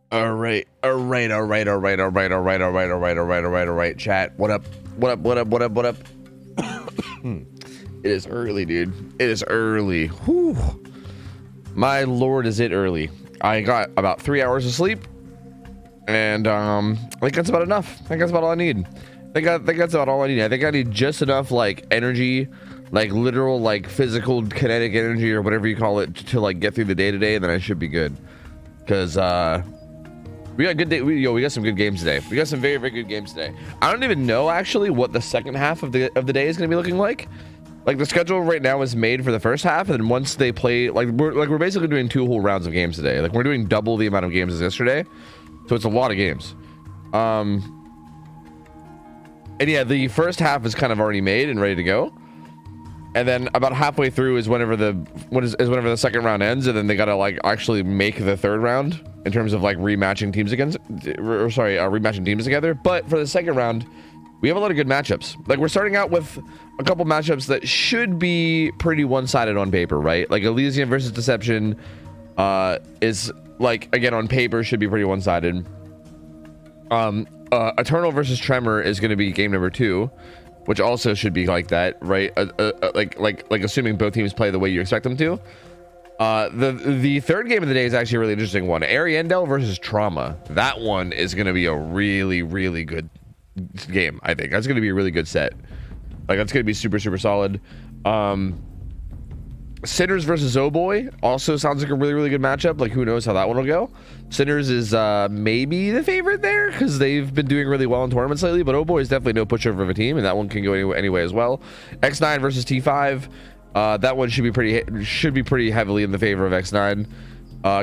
All right, chat. What up? It is early, dude. It is early. Whew. My lord, is it early. I got about 3 hours of sleep, and I think that's about enough. I think that's about all I need. I think that's about all I need. I think I need just enough like energy, like literal like physical kinetic energy or whatever you call it, to like get through the day today, and then I should be good. Because we got good day. We got some good games today. We got some very, very good games today. I don't even know actually what the second half of the day is going to be looking like. Like the schedule right now is made for the first half, and then once they play, we're basically doing 2 whole rounds of games today. Like we're doing double the amount of games as yesterday, so it's a lot of games. And yeah, the first half is kind of already made and ready to go. And then about halfway through is whenever the second round ends, and then they gotta like actually make the third round in terms of like rematching teams together. But for the second round, we have a lot of good matchups. Like we're starting out with a couple matchups that should be pretty one-sided on paper, right? Like Elysium versus Deception is like, again, on paper should be pretty one-sided. Eternal versus Tremor is going to be game number 2, which also should be like that, right? Like assuming both teams play the way you expect them to. The third game of the day is actually a really interesting one. Ariandel versus Trauma. That one is going to be a really, really good game. I think that's going to be a really good set. Like that's going to be super, super solid. Sinners versus Oh Boy also sounds like a really, really good matchup. Like who knows how that one will go. Sinners is maybe the favorite there because they've been doing really well in tournaments lately, but Oh Boy is definitely no pushover of a team, and that one can go anyway as well. X9 versus T5. That one should be pretty heavily in the favor of X9.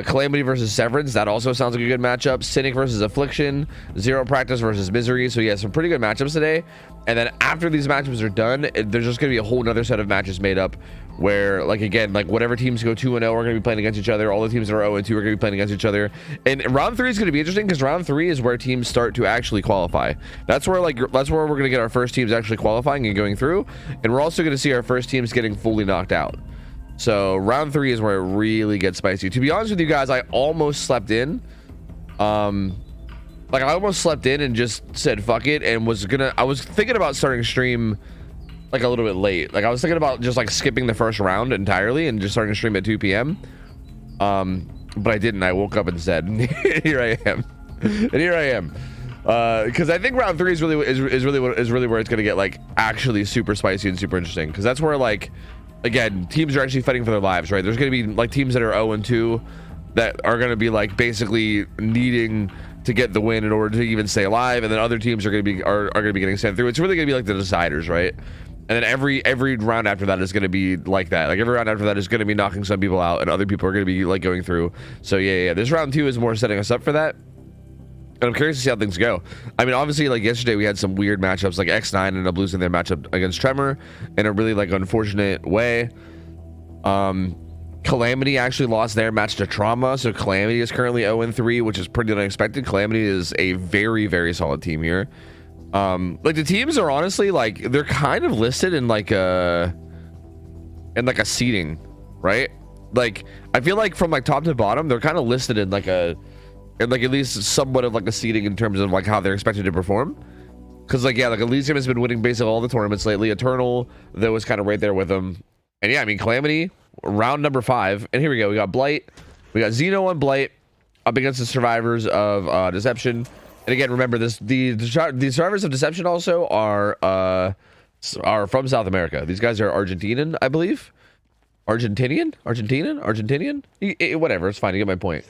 Calamity versus Severance, that also sounds like a good matchup. Cynic versus Affliction. Zero Practice versus Misery. So yeah, some pretty good matchups today. And then after these matchups are done, there's just gonna be a whole nother set of matches made up where, like, again, like whatever teams go 2-0 are gonna be playing against each other. All the teams that are 0-2 are gonna be playing against each other. And round 3 is gonna be interesting because round 3 is where teams start to actually qualify. That's where we're gonna get our first teams actually qualifying and going through. And we're also gonna see our first teams getting fully knocked out. So round 3 is where it really gets spicy. To be honest with you guys, I almost slept in. Like I almost slept in and just said fuck it, and I was thinking about starting stream like a little bit late. Like I was thinking about just like skipping the first round entirely and just starting to stream at 2 p.m. But I didn't. I woke up instead. Here I am. And here I am. Because I think round 3 is really where it's gonna get like actually super spicy and super interesting. Because that's where, like, again, teams are actually fighting for their lives, right? There's gonna be like teams that are 0-2 that are gonna be like basically needing to get the win in order to even stay alive, and then other teams are gonna be getting sent through. It's really gonna be like the deciders, right? And then every round after that is gonna be like that. Like every round after that is gonna be knocking some people out, and other people are gonna be like going through. So yeah. This round 2 is more setting us up for that. And I'm curious to see how things go. I mean, obviously, like yesterday, we had some weird matchups. Like X9 ended up losing their matchup against Tremor in a really like unfortunate way. Calamity actually lost their match to Trauma, so Calamity is currently 0-3, which is pretty unexpected. Calamity is a very, very solid team here. Like the teams are honestly like they're kind of listed in like a seating, right? Like I feel like from like top to bottom, they're kind of listed in like at least somewhat of like a seating in terms of like how they're expected to perform. Because like yeah, like Elysium has been winning basically all the tournaments lately. Eternal, that was kind of right there with them. And yeah, I mean Calamity, round number 5, and here we go. We got Blight, we got Xeno and Blight up against the survivors of Deception. And again, remember this: the survivors of Deception also are from South America. These guys are Argentinian, I believe. Argentinian. Whatever, it's fine. You get my point.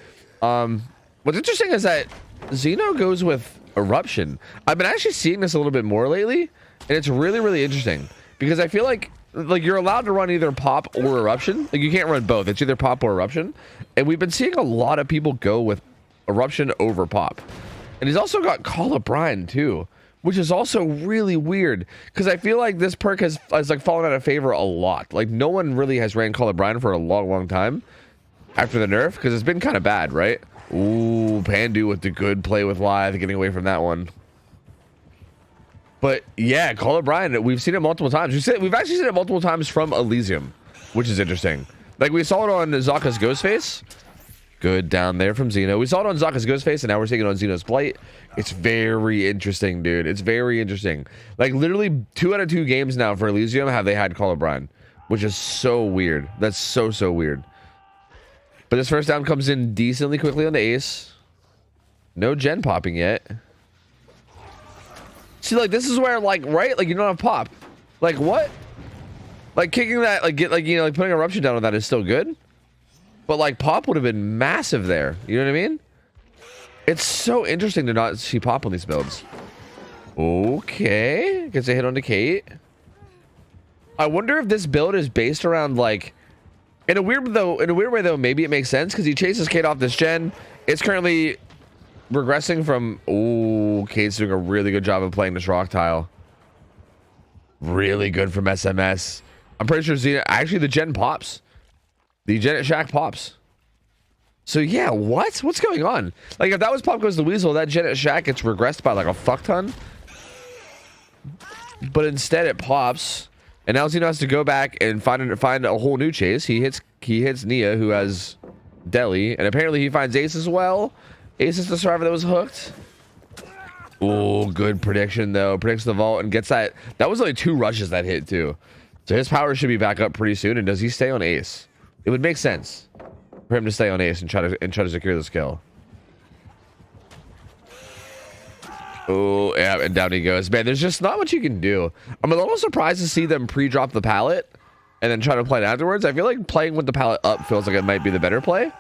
What's interesting is that Xeno goes with Eruption. I've been actually seeing this a little bit more lately, and it's really, really interesting because I feel like you're allowed to run either Pop or Eruption. Like you can't run both. It's either Pop or Eruption. And we've been seeing a lot of people go with Eruption over Pop. And he's also got Call of Brine too, which is also really weird because I feel like this perk has like fallen out of favor a lot. Like no one really has ran Call of Brine for a long, long time after the nerf because it's been kind of bad, right? Ooh, Pandu with the good play with Lithe, getting away from that one. But yeah, Call of Brine, we've seen it multiple times. We've actually seen it multiple times from Elysium, which is interesting. Like we saw it on Zaka's Ghostface Good down there from Xeno. We saw it on Zaka's Ghost Face, and now we're seeing it on Xeno's Blight. It's very interesting, dude. It's very interesting. Like, literally 2 out of 2 games now for Elysium have they had Call of Brine, which is so weird. That's so weird. But this first down comes in decently quickly on the ace. No gen popping yet. See, like, this is where, like, right? Like, you don't have pop. Like, what? Like, kicking that, like, you know, like, putting Eruption down on that is still good. But, like, pop would have been massive there. You know what I mean? It's so interesting to not see pop on these builds. Okay. Gets a hit onto Kate. I wonder if this build is based around, like... In a weird way, though, maybe it makes sense, because he chases Kate off this gen. It's currently regressing from... Oh, Kate's doing a really good job of playing this rock tile. Really good from SMS. I'm pretty sure Xena... Actually, the gen pops. The gen at Shack pops. So yeah, what? What's going on? Like, if that was Pop Goes the Weasel, that gen at Shack gets regressed by like a fuck ton. But instead it pops. And now Xeno has to go back and find a whole new chase. He hits Nia, who has Deli. And apparently he finds Ace as well. Ace is the survivor that was hooked. Oh, good prediction though. Predicts the vault and gets that. That was only 2 rushes that hit too. So his power should be back up pretty soon. And does he stay on Ace? It would make sense for him to stay on Ace and try to secure this kill. Oh, yeah, and down he goes. Man, there's just not much you can do. I'm a little surprised to see them pre-drop the pallet and then try to play it afterwards. I feel like playing with the pallet up feels like it might be the better play.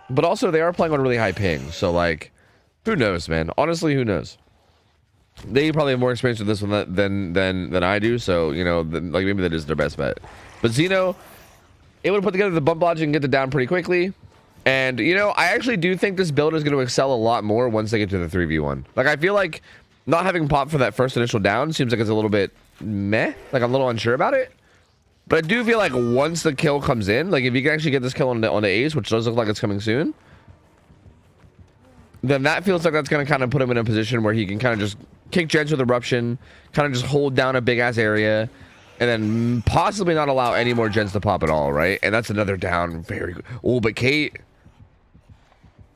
But also, they are playing on really high ping. So, like, who knows, man? Honestly, who knows? They probably have more experience with this one than I do. So, you know, like, maybe that is their best bet. But Xeno... able to put together the bump logic and get it down pretty quickly. And, you know, I actually do think this build is going to excel a lot more once they get to the 3v1. Like, I feel like not having pop for that first initial down seems like it's a little bit meh. Like, I'm a little unsure about it. But I do feel like once the kill comes in, like, if you can actually get this kill on the ace, which does look like it's coming soon, then that feels like that's going to kind of put him in a position where he can kind of just kick gens with Eruption, kind of just hold down a big-ass area, and then possibly not allow any more gens to pop at all, right? And that's another down. Very good. Oh, but Kate...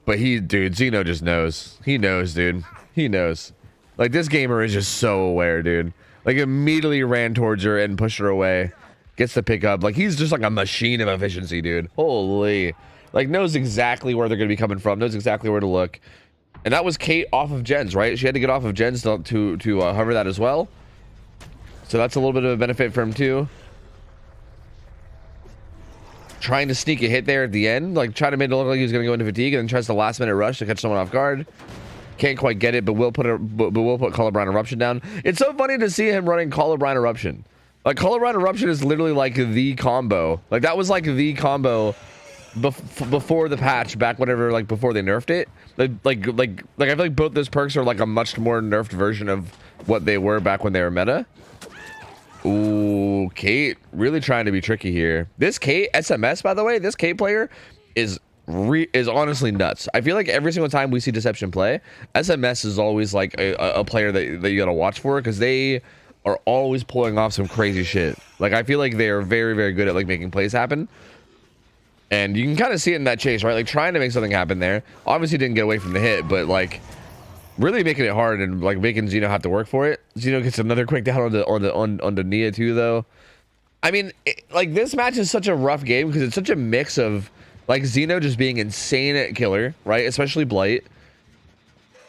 But dude, Xeno just knows. He knows, dude. He knows. Like, this gamer is just so aware, dude. Like, immediately ran towards her and pushed her away. Gets the pick up. Like, he's just like a machine of efficiency, dude. Holy. Like, knows exactly where they're going to be coming from. Knows exactly where to look. And that was Kate off of gens, right? She had to get off of gens to hover that as well. So that's a little bit of a benefit for him, too. Trying to sneak a hit there at the end, like trying to make it look like he was going to go into fatigue, and then tries the last minute rush to catch someone off guard. Can't quite get it, but we'll put Call of Brine Eruption down. It's so funny to see him running Call of Brine Eruption. Like, Call of Brine Eruption is literally like the combo. Like, that was like the combo before the patch, back whatever, like before they nerfed it. Like I feel like both those perks are like a much more nerfed version of what they were back when they were meta. Ooh, Kate really trying to be tricky here. This Kate SMS, by the way, this Kate player is honestly nuts. I feel like every single time we see Deception play, SMS is always like a player that you gotta watch for, because they are always pulling off some crazy shit. Like, I feel like they are very, very good at like making plays happen. And you can kind of see it in that chase, right? Like, trying to make something happen there. Obviously didn't get away from the hit, but like really making it hard and like making Xeno have to work for it. Xeno gets another quick down on the Nia too, though. I mean, like, this match is such a rough game because it's such a mix of like Xeno just being insane at killer, right? Especially Blight,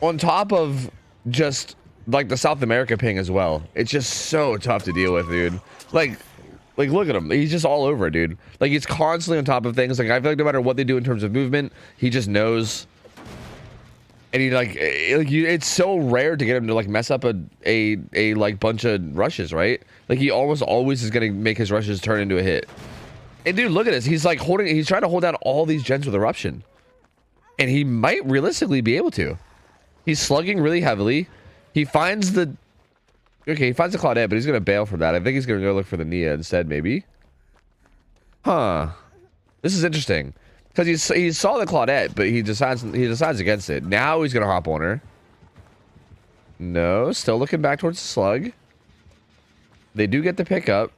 on top of just like the South America ping as well. It's just so tough to deal with, dude. Like look at him. He's just all over, dude. Like, he's constantly on top of things. Like, I feel like no matter what they do in terms of movement, he just knows. And he it's so rare to get him to like mess up a like bunch of rushes, right? Like, he almost always is gonna make his rushes turn into a hit. And dude, look at this. He's like he's trying to hold down all these gens with Eruption, and he might realistically be able to. He's slugging really heavily. He finds the Claudette, but he's gonna bail for that. I think he's gonna go look for the Nia instead, maybe. Huh? This is interesting. Because he saw the Claudette, but he decides against it. Now he's gonna hop on her. No, still looking back towards the slug. They do get the pickup.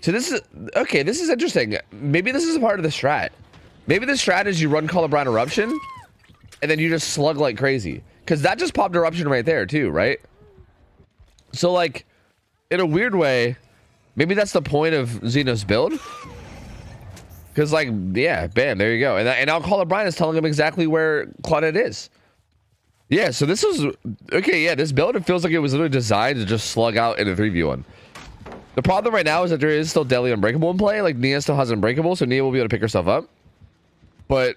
So this is okay. This is interesting. Maybe this is a part of the strat. Maybe the strat is you run Colorblind Eruption, and then you just slug like crazy. Because that just popped Eruption right there too, right? So like, in a weird way, maybe that's the point of Xeno's build. Because like, yeah, bam, there you go. And now Colorblind is telling him exactly where Claudette is. Yeah, so this is okay. Yeah, this build, it feels like it was literally designed to just slug out in a 3v1. The problem right now is that there is still Deli Unbreakable in play. Like, Nia still has Unbreakable, so Nia will be able to pick herself up. But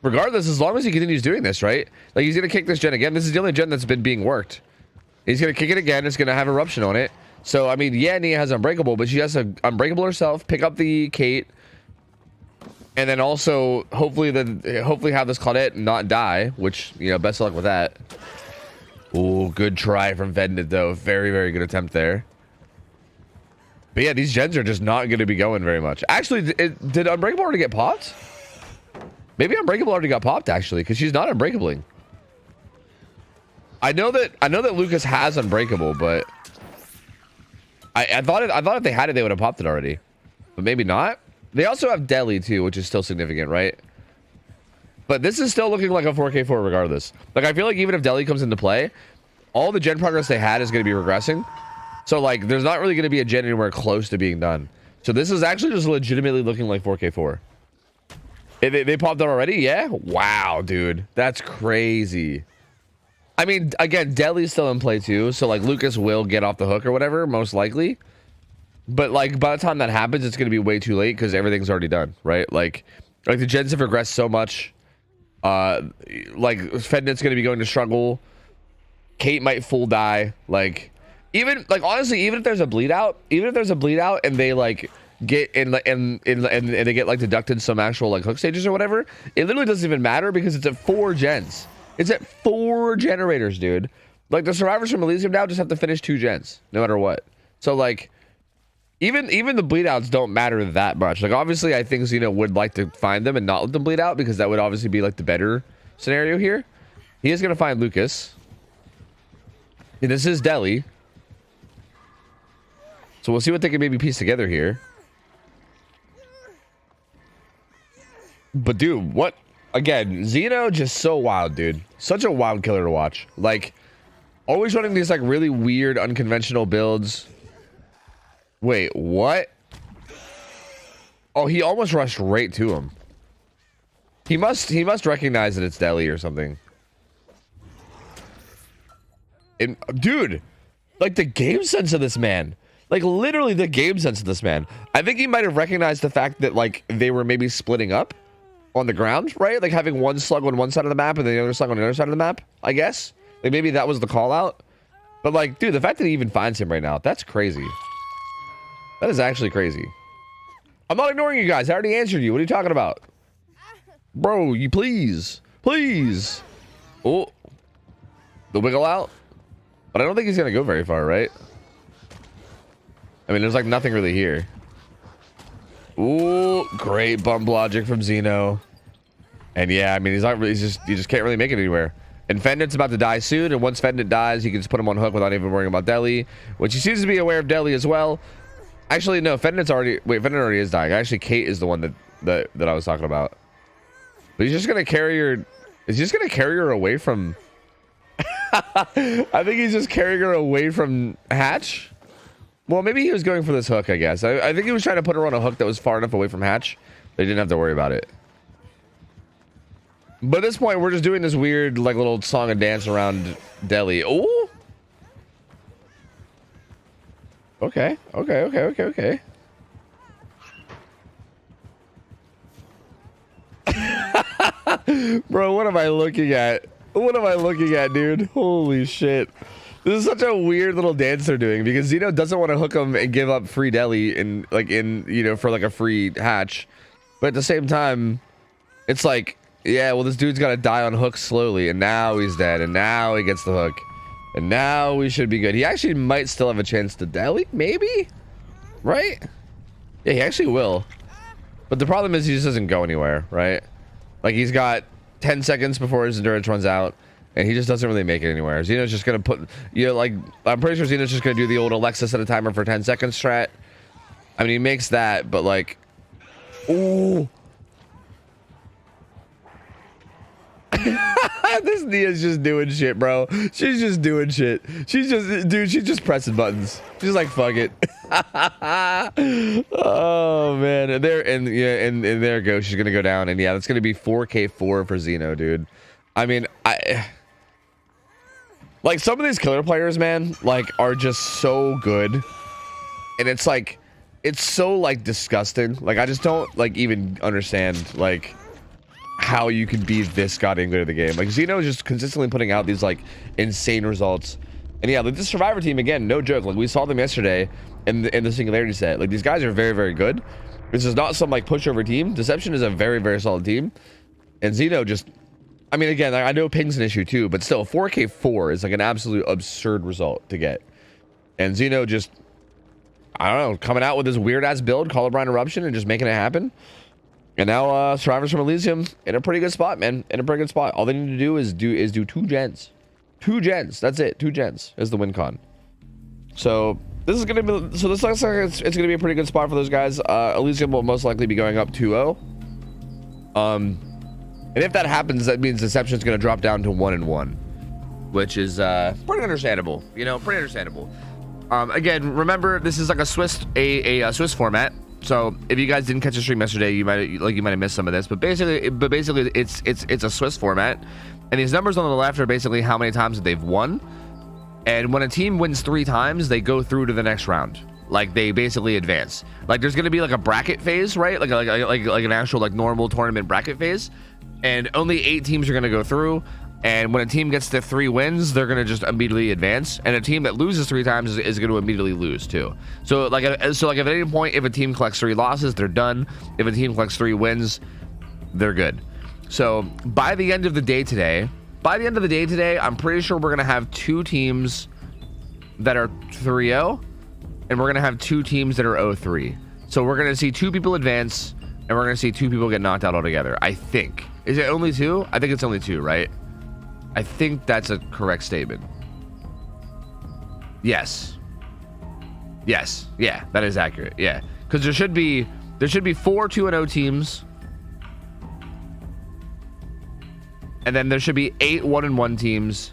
regardless, as long as he continues doing this, right? Like, he's going to kick this gen again. This is the only gen that's been being worked. He's going to kick it again. It's going to have Eruption on it. So, I mean, yeah, Nia has Unbreakable, but she has to Unbreakable herself, pick up the Kate, and then also hopefully have this Claudette not die, which, you know, best of luck with that. Ooh, good try from Vendit, though. Very, very good attempt there. But yeah, these gens are just not going to be going very much. Actually, did Unbreakable already get popped? Maybe Unbreakable already got popped, actually, because she's not Unbreakabling. I know that Lucas has Unbreakable, but I thought if they had it, they would have popped it already. But maybe not. They also have Deli too, which is still significant, right? But this is still looking like a 4K4 regardless. Like, I feel like even if Deli comes into play, all the gen progress they had is going to be regressing. So, like, there's not really going to be a gen anywhere close to being done. So this is actually just legitimately looking like 4K4. They popped it already? Yeah? Wow, dude. That's crazy. I mean, again, Deli's still in play too. So, like, Lucas will get off the hook or whatever, most likely. But, like, by the time that happens, it's going to be way too late because everything's already done, right? Like the gens have regressed so much. Like, Fednit's going to be going to struggle. Kate might full die. Like, even, like, honestly, even if there's a bleed out and they, like, get and they get, like, deducted some actual, like, hook stages or whatever, it literally doesn't even matter because it's at 4 gens. It's at 4 generators, dude. Like, the survivors from Elysium now just have to finish 2 gens, no matter what. So, like, even the bleed outs don't matter that much. Like, obviously, I think Xeno would like to find them and not let them bleed out because that would obviously be, like, the better scenario here. He is going to find Lucas. And this is Deli. So we'll see what they can maybe piece together here. But, dude, what? Again, Xeno just so wild, dude. Such a wild killer to watch. Like, always running these, like, really weird, unconventional builds. Wait, what? Oh, he almost rushed right to him. He must recognize that it's Deli or something. And, dude, like, the game sense of this man. Like, literally the game sense of this man. I think he might have recognized the fact that, like, they were maybe splitting up on the ground, right? Like, having one slug on one side of the map and the other slug on the other side of the map, I guess. Like, maybe that was the call out. But, like, dude, the fact that he even finds him right now, that's crazy. That is actually crazy. I'm not ignoring you guys. I already answered you. What are you talking about? Bro, you please. Please. Oh. The wiggle out. But I don't think he's going to go very far, right? I mean, there's like nothing really here. Ooh, great bump logic from Xeno. And yeah, I mean, he's not really, he just can't really make it anywhere. And Fendit's about to die soon. And once Fendit dies, he can just put him on hook without even worrying about Deli, which he seems to be aware of Deli as well. Actually, no, Fendit already is dying. Actually, Kate is the one that I was talking about. But he's just gonna carry her. Is he just gonna carry her away from? I think he's just carrying her away from Hatch. Well, maybe he was going for this hook, I guess. I think he was trying to put her on a hook that was far enough away from Hatch. They didn't have to worry about it. But at this point, we're just doing this weird, like, little song and dance around Deli. Oh. Okay. Bro, what am I looking at? What am I looking at, dude? Holy shit. This is such a weird little dance they're doing because Xeno doesn't want to hook him and give up free Deli and you know, for like a free Hatch. But at the same time, it's like, yeah, well, this dude's got to die on hook slowly, and now he's dead, and now he gets the hook, and now we should be good. He actually might still have a chance to Deli, maybe? Right? Yeah, he actually will. But the problem is he just doesn't go anywhere, right? Like, he's got 10 seconds before his endurance runs out, and he just doesn't really make it anywhere. Xeno's just going to put, you know, like, I'm pretty sure Xeno's just going to do the old Alexis set a timer for 10 seconds strat. I mean, he makes that, but like, ooh. This Nia's just doing shit, bro. She's just doing shit. She's just, dude, she's just pressing buttons. She's like, fuck it. Oh man, and there, and yeah, and there it goes. She's gonna go down, and yeah, that's gonna be 4K4 for Xeno, dude. I mean, like some of these killer players, man, like are just so good, and it's like, it's so like disgusting. Like I just don't like even understand like how you can be this goddamn good at the game. Like Xeno is just consistently putting out these like insane results. And yeah, like the Survivor team, again, no joke. Like we saw them yesterday in the Singularity set. Like these guys are very, very good. This is not some like pushover team. Deception is a very, very solid team. And Xeno just, I mean, again, I know ping's an issue too, but still 4K4 is like an absolute absurd result to get. And Xeno just, I don't know, coming out with this weird ass build, Colorblind Eruption, and just making it happen. And now Survivors from Elysium in a pretty good spot, man. In a pretty good spot. All they need to do is do 2 gens. 2 gens. That's it. 2 gens is the win con. So this is gonna be, so this looks like it's gonna be a pretty good spot for those guys. Elysium will most likely be going up 2-0. And if that happens, that means Deception's gonna drop down to 1-1, which is pretty understandable. You know, pretty understandable. Again, remember this is like a Swiss Swiss format. So if you guys didn't catch the stream yesterday, you might have missed some of this. But basically, it's a Swiss format, and these numbers on the left are basically how many times that they've won. And when a team wins 3 times, they go through to the next round. Like they basically advance. Like there's gonna be like a bracket phase, right? Like an actual like normal tournament bracket phase, and only 8 teams are gonna go through. And when a team gets to 3 wins, they're gonna just immediately advance. And a team that loses 3 times is gonna immediately lose too. So like if at any point, if a team collects 3 losses, they're done. If a team collects 3 wins, they're good. So by the end of the day today, I'm pretty sure we're gonna have 2 teams that are 3-0, and we're gonna have 2 teams that are 0-3. So we're gonna see 2 people advance, and we're gonna see 2 people get knocked out altogether. I think. Is it only 2? I think it's only 2, right? I think that's a correct statement. Yes. Yes. Yeah, that is accurate. Yeah, because there should be 4 2-0 teams, and then there should be 8 1-1 teams.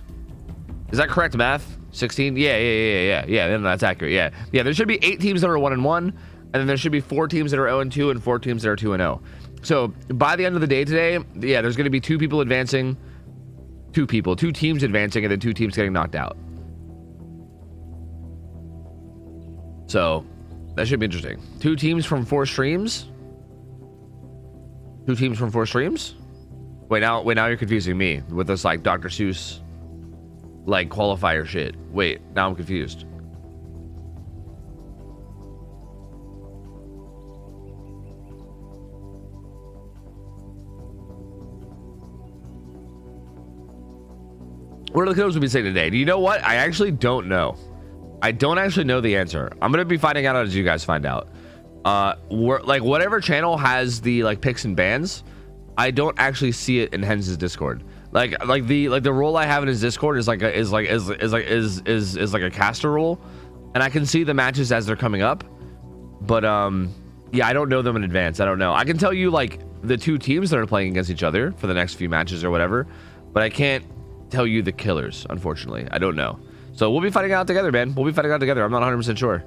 Is that correct math? 16? Yeah. Then that's accurate. Yeah. There should be 8 teams that are 1-1, and then there should be 4 teams that are 0-2 and 4 teams that are 2-0. So by the end of the day today, yeah, there's going to be 2 people advancing. 2 teams advancing, and then 2 teams getting knocked out. So that should be interesting. 2 teams from 4 streams. 2 teams from 4 streams. Wait, now you're confusing me with this like Dr. Seuss like qualifier shit. Wait, now I'm confused. What are the codes we'll be saying today? Do you know what? I actually don't know. I don't actually know the answer. I'm gonna be finding out as you guys find out. Like whatever channel has the like picks and bans, I don't actually see it in Hens's Discord. Like the role I have in his Discord is like a caster role, and I can see the matches as they're coming up. But yeah, I don't know them in advance. I don't know. I can tell you like the 2 teams that are playing against each other for the next few matches or whatever, but I can't tell you the killers, unfortunately. I don't know. So we'll be fighting out together, man. We'll be fighting out together. I'm not 100% sure.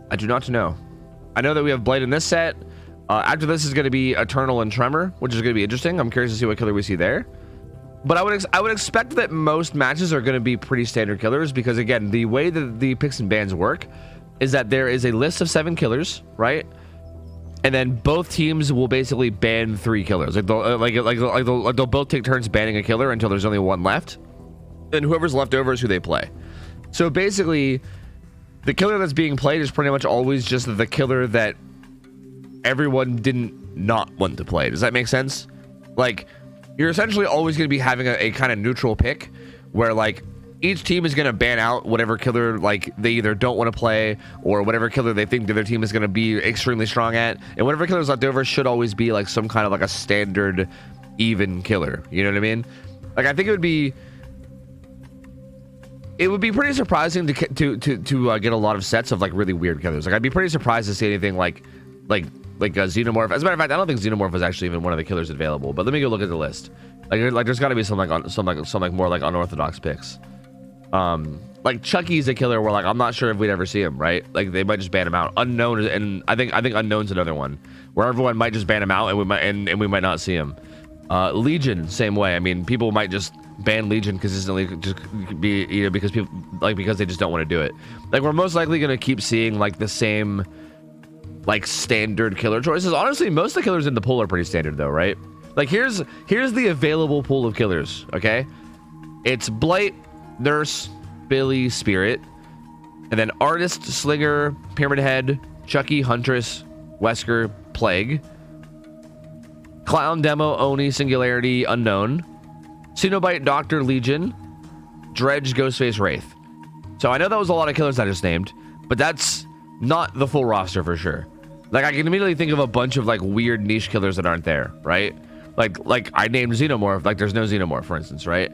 I do not know. I know that we have Blade in this set. After this is going to be Eternal and Tremor, which is going to be interesting. I'm curious to see what killer we see there. But I would expect that most matches are going to be pretty standard killers, because again, the way that the picks and bans work is that there is a list of 7 killers, right? And then both teams will basically ban 3 killers. Like they'll both take turns banning a killer until there's only 1 left, and whoever's left over is who they play. So basically, the killer that's being played is pretty much always just the killer that everyone didn't not want to play. Does that make sense? Like, you're essentially always going to be having a kind of neutral pick, where like each team is going to ban out whatever killer like they either don't want to play, or whatever killer they think the other team is going to be extremely strong at, and whatever killer's left over should always be like some kind of like a standard even killer. You know what I mean? Like I think it it would be pretty surprising to get a lot of sets of like really weird killers. Like I'd be pretty surprised to see anything like a Xenomorph. As a matter of fact, I don't think Xenomorph was actually even one of the killers available. But let me go look at the list. Like there's got to be some more like unorthodox picks. Like Chucky's a killer where like I'm not sure if we'd ever see him, right? Like they might just ban him out. Unknown, and I think Unknown's another one where everyone might just ban him out and we might not see him. Legion, same way. I mean, people might just ban Legion consistently, just be, you know, because they just don't want to do it. Like we're most likely gonna keep seeing like the same like standard killer choices. Honestly, most of the killers in the pool are pretty standard though, right? Like here's the available pool of killers. Okay, it's Blight, Nurse, Billy, Spirit, and then Artist, Slinger, Pyramid Head, Chucky, Huntress, Wesker, Plague, Clown, Demo, Oni, Singularity, Unknown, Cenobite, Doctor, Legion, Dredge, Ghostface, Wraith. So I know that was a lot of killers I just named, but that's not the full roster for sure. Like I can immediately think of a bunch of like weird niche killers that aren't there, right? Like I named Xenomorph, like there's no Xenomorph, for instance, right?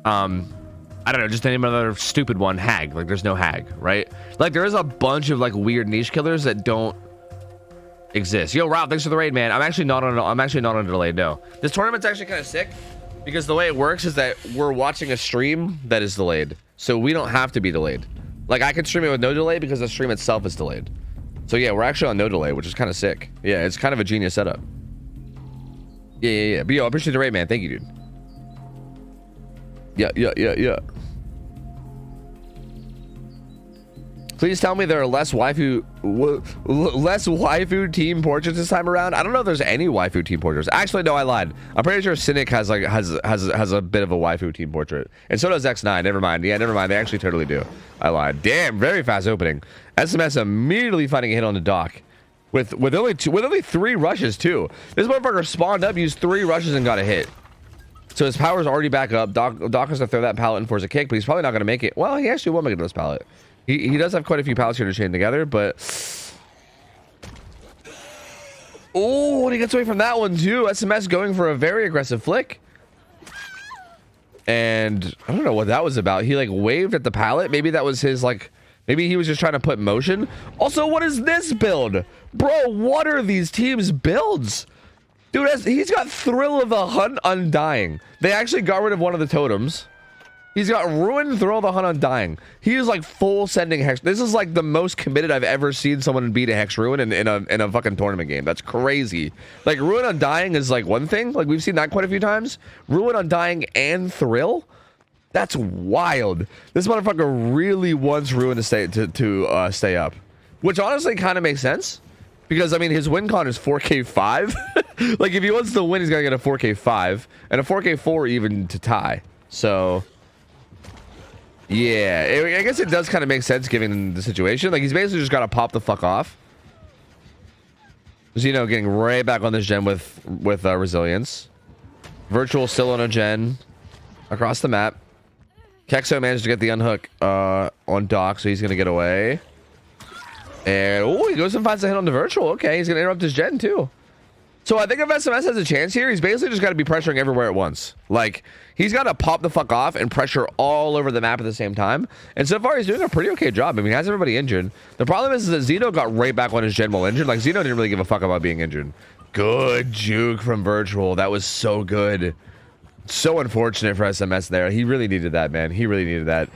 I don't know, just to name another stupid one, Hag. Like there's no Hag, right? Like there is a bunch of like weird niche killers that don't exist. Yo, Rob, thanks for the raid, man. I'm actually not on a delay. No, this tournament's actually kind of sick because the way it works is that we're watching a stream that is delayed, so we don't have to be delayed. Like I can stream it with no delay because the stream itself is delayed. So yeah, we're actually on no delay, which is kind of sick. Yeah, it's kind of a genius setup. Yeah. But yo, I appreciate the raid, man. Thank you, dude. Yeah. Please tell me there are less waifu team portraits this time around. I don't know if there's any waifu team portraits. Actually, no, I lied. I'm pretty sure Cynic has a bit of a waifu team portrait, and so does X9. Never mind. Yeah, never mind. They actually totally do. I lied. Damn, very fast opening. SMS immediately finding a hit on the dock with only 3 rushes too. This motherfucker spawned up, used 3 rushes, and got a hit. So his power's already back up. Doc has to throw that pallet in for a kick, but he's probably not going to make it. Well, he actually will make it to this pallet. He does have quite a few pallets here to chain together, but... Oh, and he gets away from that one too. SMS going for a very aggressive flick. And I don't know what that was about. He like waved at the pallet. Maybe that was his like... Maybe he was just trying to put motion. Also, what is this build? Bro, what are these teams' builds? Dude, he's got Thrill of the Hunt Undying. They actually got rid of one of the totems. He's got Ruin, Thrill of the Hunt Undying. He is like full sending Hex. This is like the most committed I've ever seen someone beat a Hex Ruin in a fucking tournament game. That's crazy. Like Ruin Undying is like one thing. Like we've seen that quite a few times. Ruin Undying and Thrill? That's wild. This motherfucker really wants Ruin to stay up. Which honestly kind of makes sense. Because, I mean, his win con is 4K5. Like, if he wants to win, he's got to get a 4K5. And a 4K4 even to tie. So, yeah. I guess it does kind of make sense given the situation. Like, he's basically just got to pop the fuck off. Xeno getting right back on this gen with Resilience. Virtual still on a gen. Across the map. Kexo managed to get the unhook on Doc, so he's going to get away. And, oh, he goes and finds a hit on the Virtual. Okay, he's going to interrupt his gen, too. So I think if SMS has a chance here, he's basically just got to be pressuring everywhere at once. Like, he's got to pop the fuck off and pressure all over the map at the same time. And so far, he's doing a pretty okay job. I mean, he has everybody injured. The problem is that Xeno got right back on his gen while injured. Like, Xeno didn't really give a fuck about being injured. Good juke from Virtual. That was so good. So unfortunate for SMS there. He really needed that, man. He really needed that.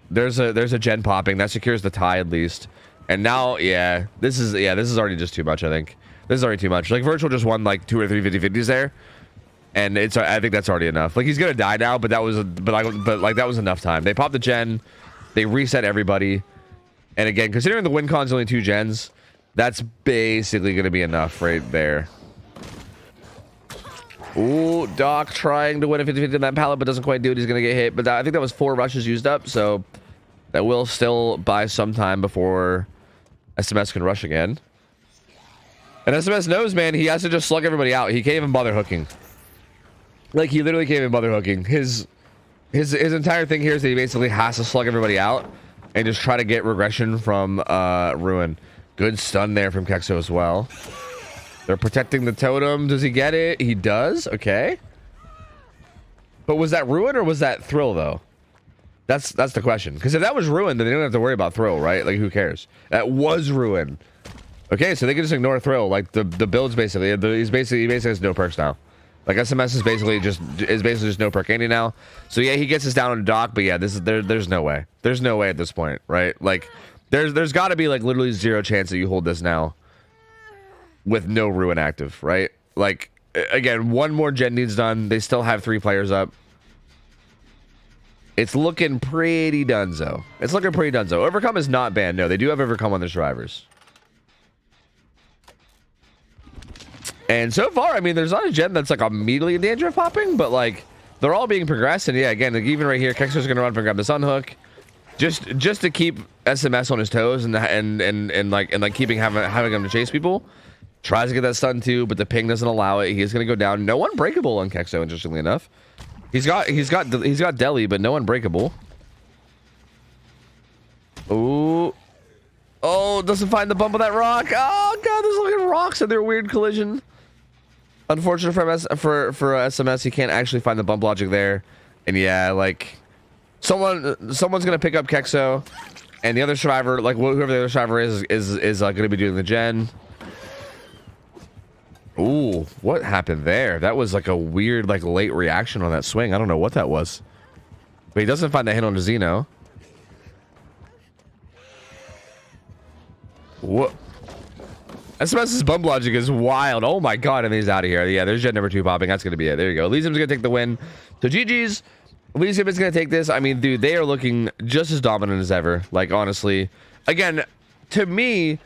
There's a gen popping. That secures the tie, at least. And now, yeah, this is already just too much, I think. This is already too much. Like, Virtual just won, like, 2 or 3 50-50s there. And I think that's already enough. Like, he's gonna die now, but that was enough time. They popped the gen. They reset everybody. And again, considering the win con's only 2 gens, that's basically gonna be enough right there. Ooh, Doc trying to win a 50-50 on that pallet, but doesn't quite do it. He's gonna get hit. But I think that was 4 rushes used up, so that will still buy some time before SMS can rush again. And SMS knows, man, he has to just slug everybody out. He can't even bother hooking. Like, he literally can't even bother hooking. His entire thing here is that he basically has to slug everybody out and just try to get regression from Ruin. Good stun there from Kexo as well. They're protecting the totem. Does he get it? He does. Okay. But was that Ruin or was that Thrill, though? That's the question. Because if that was ruined, then they don't have to worry about thrill, right? Like, who cares? That was ruined. Okay, so they can just ignore thrill. Like the build's basically he basically has no perks now. Like SMS is basically just no perk Andy now. So yeah, he gets us down on dock, but yeah, there's no way. There's no way at this point, right? Like there's got to be like literally zero chance that you hold this now with no ruin active, right? Like again, one more gen needs done. They still have 3 players up. It's looking pretty dunzo. It's looking pretty dunzo. Overcome is not banned. No, they do have overcome on their survivors. And so far, I mean, there's not a gen that's like immediately in danger of popping, but like they're all being progressed. And yeah, again, like, even right here, Kexo's gonna run for grab the sun hook, just to keep SMS on his toes and keeping having him to chase people. Tries to get that stun too, but the ping doesn't allow it. He's gonna go down. No unbreakable on Kexo, interestingly enough. He's got Deli, but no unbreakable. Ooh. Oh, doesn't find the bump of that rock. Oh god, there's looking rocks in their weird collision. Unfortunate for SMS, he can't actually find the bump logic there. And yeah, like someone's gonna pick up Kexo, and the other survivor, like whoever the other survivor is gonna be doing the gen. Ooh, what happened there? That was like a weird, like late reaction on that swing. I don't know what that was. But he doesn't find the hit on Zeno. What? SMS's bump logic is wild. Oh my god, and he's out of here. Yeah, there's gen number 2 popping. That's gonna be it. There you go. Elysium's gonna take the win. So GG's. Elysium is gonna take this. I mean, dude, they are looking just as dominant as ever. Like, honestly. Again, to me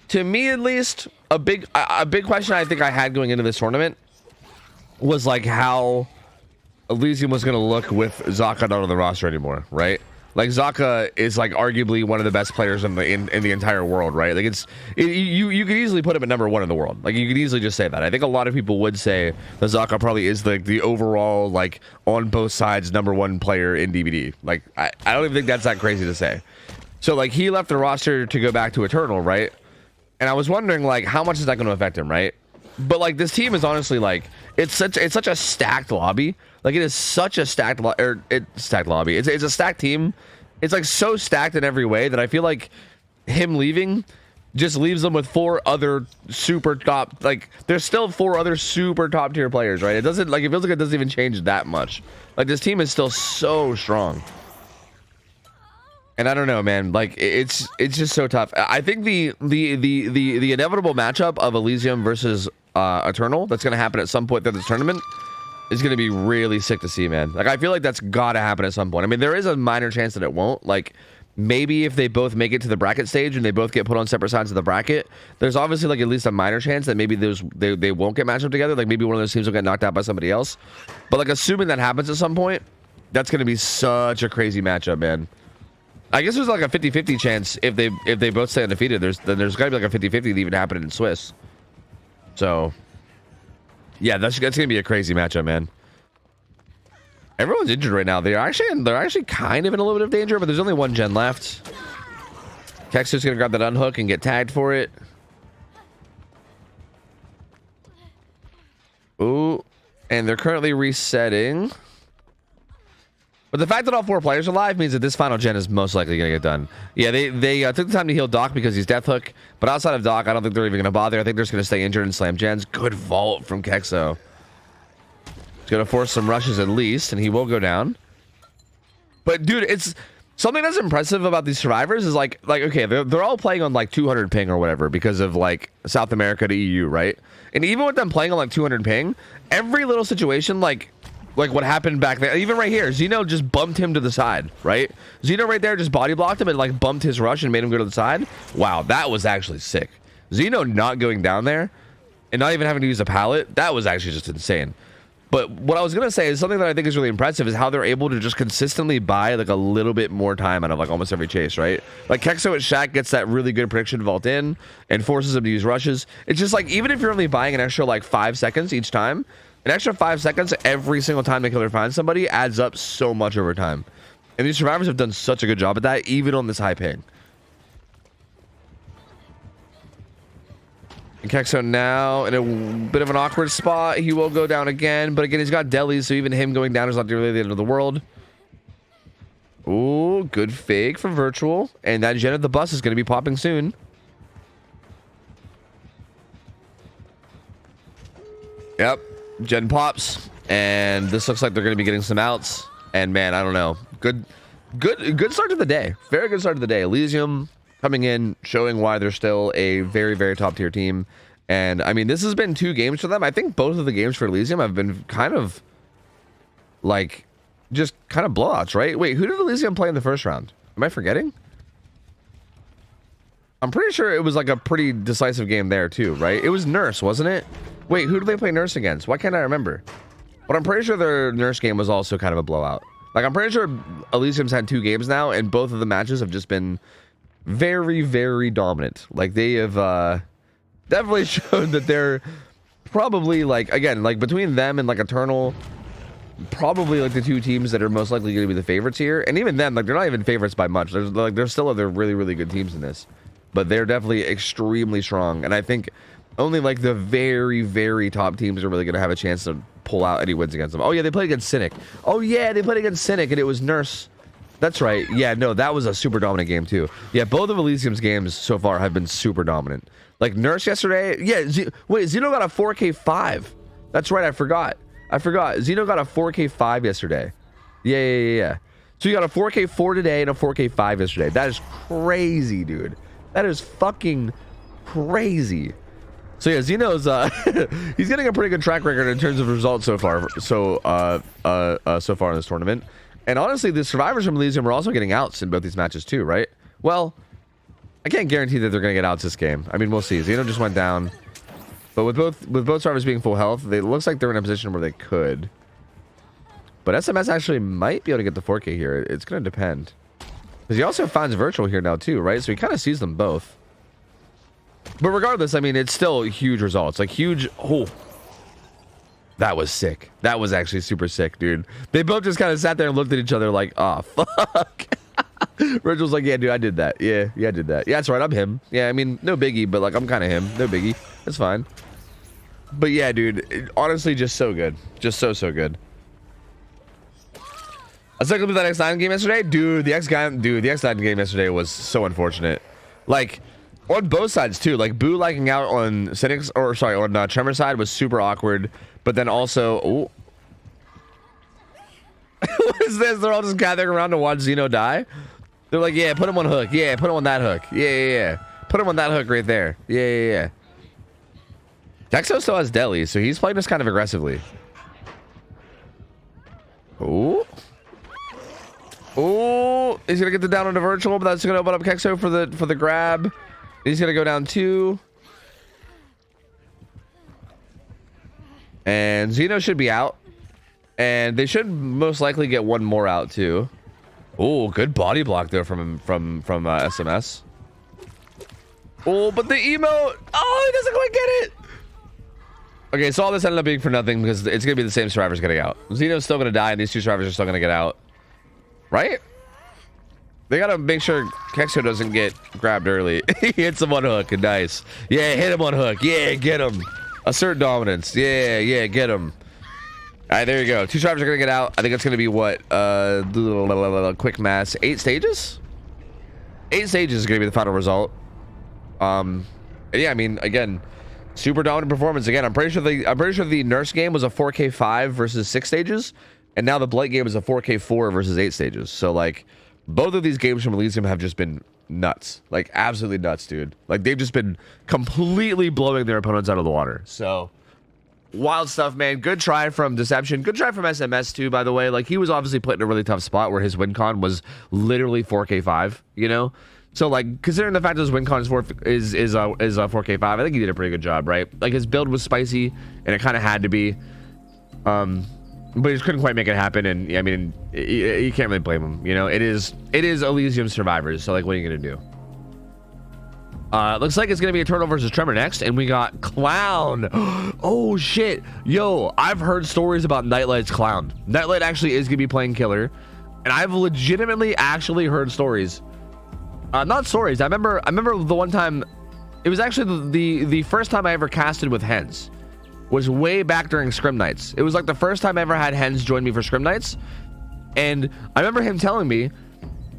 at least, a big question I think I had going into this tournament was like how Elysium was gonna look with Zaka not on the roster anymore, right? Like Zaka is like arguably one of the best players in the entire world, right? Like you could easily put him at number 1 in the world. Like you could easily just say that. I think a lot of people would say that Zaka probably is like the overall like on both sides number 1 player in DBD. Like I don't even think that's that crazy to say. So like he left the roster to go back to Eternal, right? And I was wondering like how much is that going to affect him, right? But like this team is honestly like it's such a stacked lobby. Like it is such a stacked lobby. It's a stacked team. It's like so stacked in every way that I feel like him leaving just leaves them with 4 other super top. Like there's still 4 other super top tier players, right? It doesn't like it feels like it doesn't even change that much. Like this team is still so strong. And I don't know, man. Like it's just so tough. I think the inevitable matchup of Elysium versus Eternal that's gonna happen at some point through this tournament is gonna be really sick to see, man. Like I feel like that's gotta happen at some point. I mean, there is a minor chance that it won't. Like maybe if they both make it to the bracket stage and they both get put on separate sides of the bracket, there's obviously like at least a minor chance that maybe they won't get matched up together. Like maybe one of those teams will get knocked out by somebody else. But like assuming that happens at some point, that's gonna be such a crazy matchup, man. I guess there's like a 50-50 chance if they both stay undefeated. There's gotta be like a 50-50 to even happen in Swiss. So yeah, that's gonna be a crazy matchup, man. Everyone's injured right now. They're actually kind of in a little bit of danger, but there's only 1 gen left. Kexo's gonna grab that unhook and get tagged for it. Ooh, and they're currently resetting. But the fact that all 4 players are alive means that this final gen is most likely going to get done. Yeah, they took the time to heal Doc because he's Death Hook. But outside of Doc, I don't think they're even going to bother. I think they're just going to stay injured and slam gens. Good vault from Kexo. He's going to force some rushes at least, and he will go down. But, dude, it's something that's impressive about these survivors is like okay, they're all playing on like 200 ping or whatever because of like South America to EU, right? And even with them playing on like 200 ping, every little situation like what happened back there, even right here, Zeno just bumped him to the side, right? Zeno right there just body blocked him and like bumped his rush and made him go to the side. Wow, that was actually sick. Zeno not going down there and not even having to use a pallet, that was actually just insane. But what I was gonna say is something that I think is really impressive is how they're able to just consistently buy like a little bit more time out of like almost every chase, right? Like Kexo at Shack gets that really good prediction vault in and forces him to use rushes. It's just like even if you're only buying an extra like 5 seconds each time, an extra 5 seconds every single time the killer finds somebody adds up so much over time. And these survivors have done such a good job at that, even on this high ping. And Kexo now in a bit of an awkward spot. He will go down again, but again, he's got delis, so even him going down is not really the end of the world. Ooh, good fake for virtual. And that gen of the bus is going to be popping soon. Yep, gen pops. And this looks like they're going to be getting some outs. And man, I don't know. Good start to the day. Very good start to the day. Elysium coming in, showing why they're still a very, very top tier team. And I mean, this has been 2 games for them. I think both of the games for Elysium have been kind of like just kind of blowouts, right? Wait, who did Elysium play in the first round? Am I forgetting? I'm pretty sure it was like a pretty decisive game there too, right? It was Nurse, wasn't it? Wait, who did they play Nurse against? Why can't I remember? But I'm pretty sure their Nurse game was also kind of a blowout. Like, I'm pretty sure Elysium's had 2 games now, and both of the matches have just been very, very dominant. Like, they have definitely shown that they're probably, like, again, like, between them and, like, Eternal, probably, like, the 2 teams that are most likely going to be the favorites here. And even then, like, they're not even favorites by much. There's still other really, really good teams in this. But they're definitely extremely strong. And I think only, like, the very, very top teams are really going to have a chance to pull out any wins against them. Oh, yeah, they played against Cynic. Oh, yeah, they played against Cynic, and it was Nurse. That's right. Yeah, no, that was a super dominant game, too. Yeah, both of Elysium's games so far have been super dominant. Like, Nurse yesterday. Yeah, wait, Xeno got a 4K5. That's right, I forgot. Xeno got a 4K5 yesterday. Yeah. So you got a 4K4 today and a 4K5 yesterday. That is crazy, dude. That is fucking crazy. So yeah, Xeno's he's getting a pretty good track record in terms of results so far. So far in this tournament. And honestly, the survivors from Elysium are also getting outs in both these matches too, right? Well, I can't guarantee that they're going to get outs this game. I mean, we'll see. Xeno just went down. But with both survivors being full health, it looks like they're in a position where they could. But SMS actually might be able to get the 4K here. It's going to depend. Because he also finds virtual here now too, right? So he kind of sees them both. But regardless, I mean, it's still huge results. Like, huge... Oh. That was sick. That was actually super sick, dude. They both just kind of sat there and looked at each other like, oh, fuck. Virtual's like, yeah, dude, I did that. Yeah, I did that. Yeah, that's right, I'm him. Yeah, I mean, no biggie, but, like, I'm kind of him. No biggie. That's fine. But, yeah, dude, honestly, just so good. Just so good. I was talking about that X9 game yesterday. Dude, the X9 game yesterday was so unfortunate. Like... On both sides too, like Boo liking out on Cynic's, or sorry, on Tremor's side was super awkward. But then also, oh, what is this? They're all just gathering around to watch Xeno die. They're like, yeah, put him on hook. Yeah, put him on that hook. Yeah. Put him on that hook right there. Yeah. Texo still has Deli, so he's playing this kind of aggressively. Oh, he's gonna get the down on the virtual, but that's gonna open up Kexo for the grab. He's gonna go down 2. And Xeno should be out. And they should most likely get one more out too. Oh, good body block there from SMS. Oh, but the emote. Oh, he doesn't quite get it. Okay, so all this ended up being for nothing because it's gonna be the same survivors getting out. Xeno's still gonna die, and these 2 survivors are still gonna get out. Right? They gotta make sure Kexo doesn't get grabbed early. He hits him on hook. Nice. Yeah, hit him on hook. Yeah, get him. Assert dominance. Yeah, get him. All right, there you go. 2 survivors are gonna get out. I think it's gonna be what? Quick mass. 8 stages? 8 stages is gonna be the final result. Yeah, I mean, again, super dominant performance. Again, I'm pretty sure the Nurse game was a 4K5 versus 6 stages, and now the Blight game is a 4K4 versus 8 stages. So like, both of these games from Elysium have just been nuts. Like, absolutely nuts, dude. Like, they've just been completely blowing their opponents out of the water. So, wild stuff, man. Good try from Deception. Good try from SMS, too, by the way. Like, he was obviously put in a really tough spot where his win con was literally 4K5, you know? So, like, considering the fact that his win con is 4K5, I think he did a pretty good job, right? Like, his build was spicy, and it kind of had to be. But he just couldn't quite make it happen, and I mean, you can't really blame him. You know, it is Elysium survivors. So like, what are you gonna do? Looks like it's gonna be Eternal versus Tremor next, and we got Clown. Oh shit, yo! I've heard stories about Nightlight's Clown. Nightlight actually is gonna be playing Killer, and I've legitimately actually heard stories. Not stories. I remember the one time. It was actually the first time I ever casted with Hens. Was way back during Scrim Nights. It was like the first time I ever had Hens join me for Scrim Nights. And I remember him telling me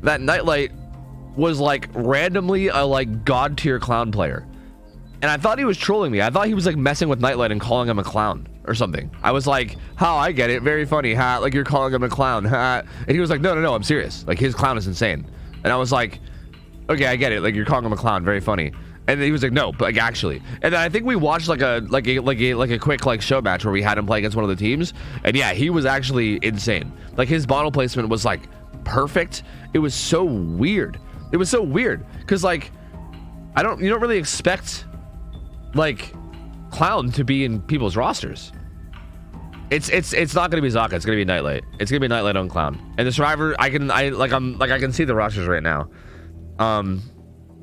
that Nightlight was like randomly a like god tier clown player. And I thought he was trolling me. I thought he was like messing with Nightlight and calling him a clown or something. I was like, how, I get it. Very funny. Ha, like you're calling him a clown. Ha. And he was like, no, I'm serious. Like his clown is insane. And I was like, okay, I get it. Like you're calling him a clown. Very funny. And then he was like, no, but like actually. And then I think we watched like a quick like show match where we had him play against one of the teams. And yeah, he was actually insane. Like his bottle placement was like perfect. It was so weird. It was so weird. Cause like, you don't really expect like clown to be in people's rosters. It's not gonna be Zaka. It's gonna be Nightlight. It's gonna be Nightlight on clown. And the survivor, I can see the rosters right now.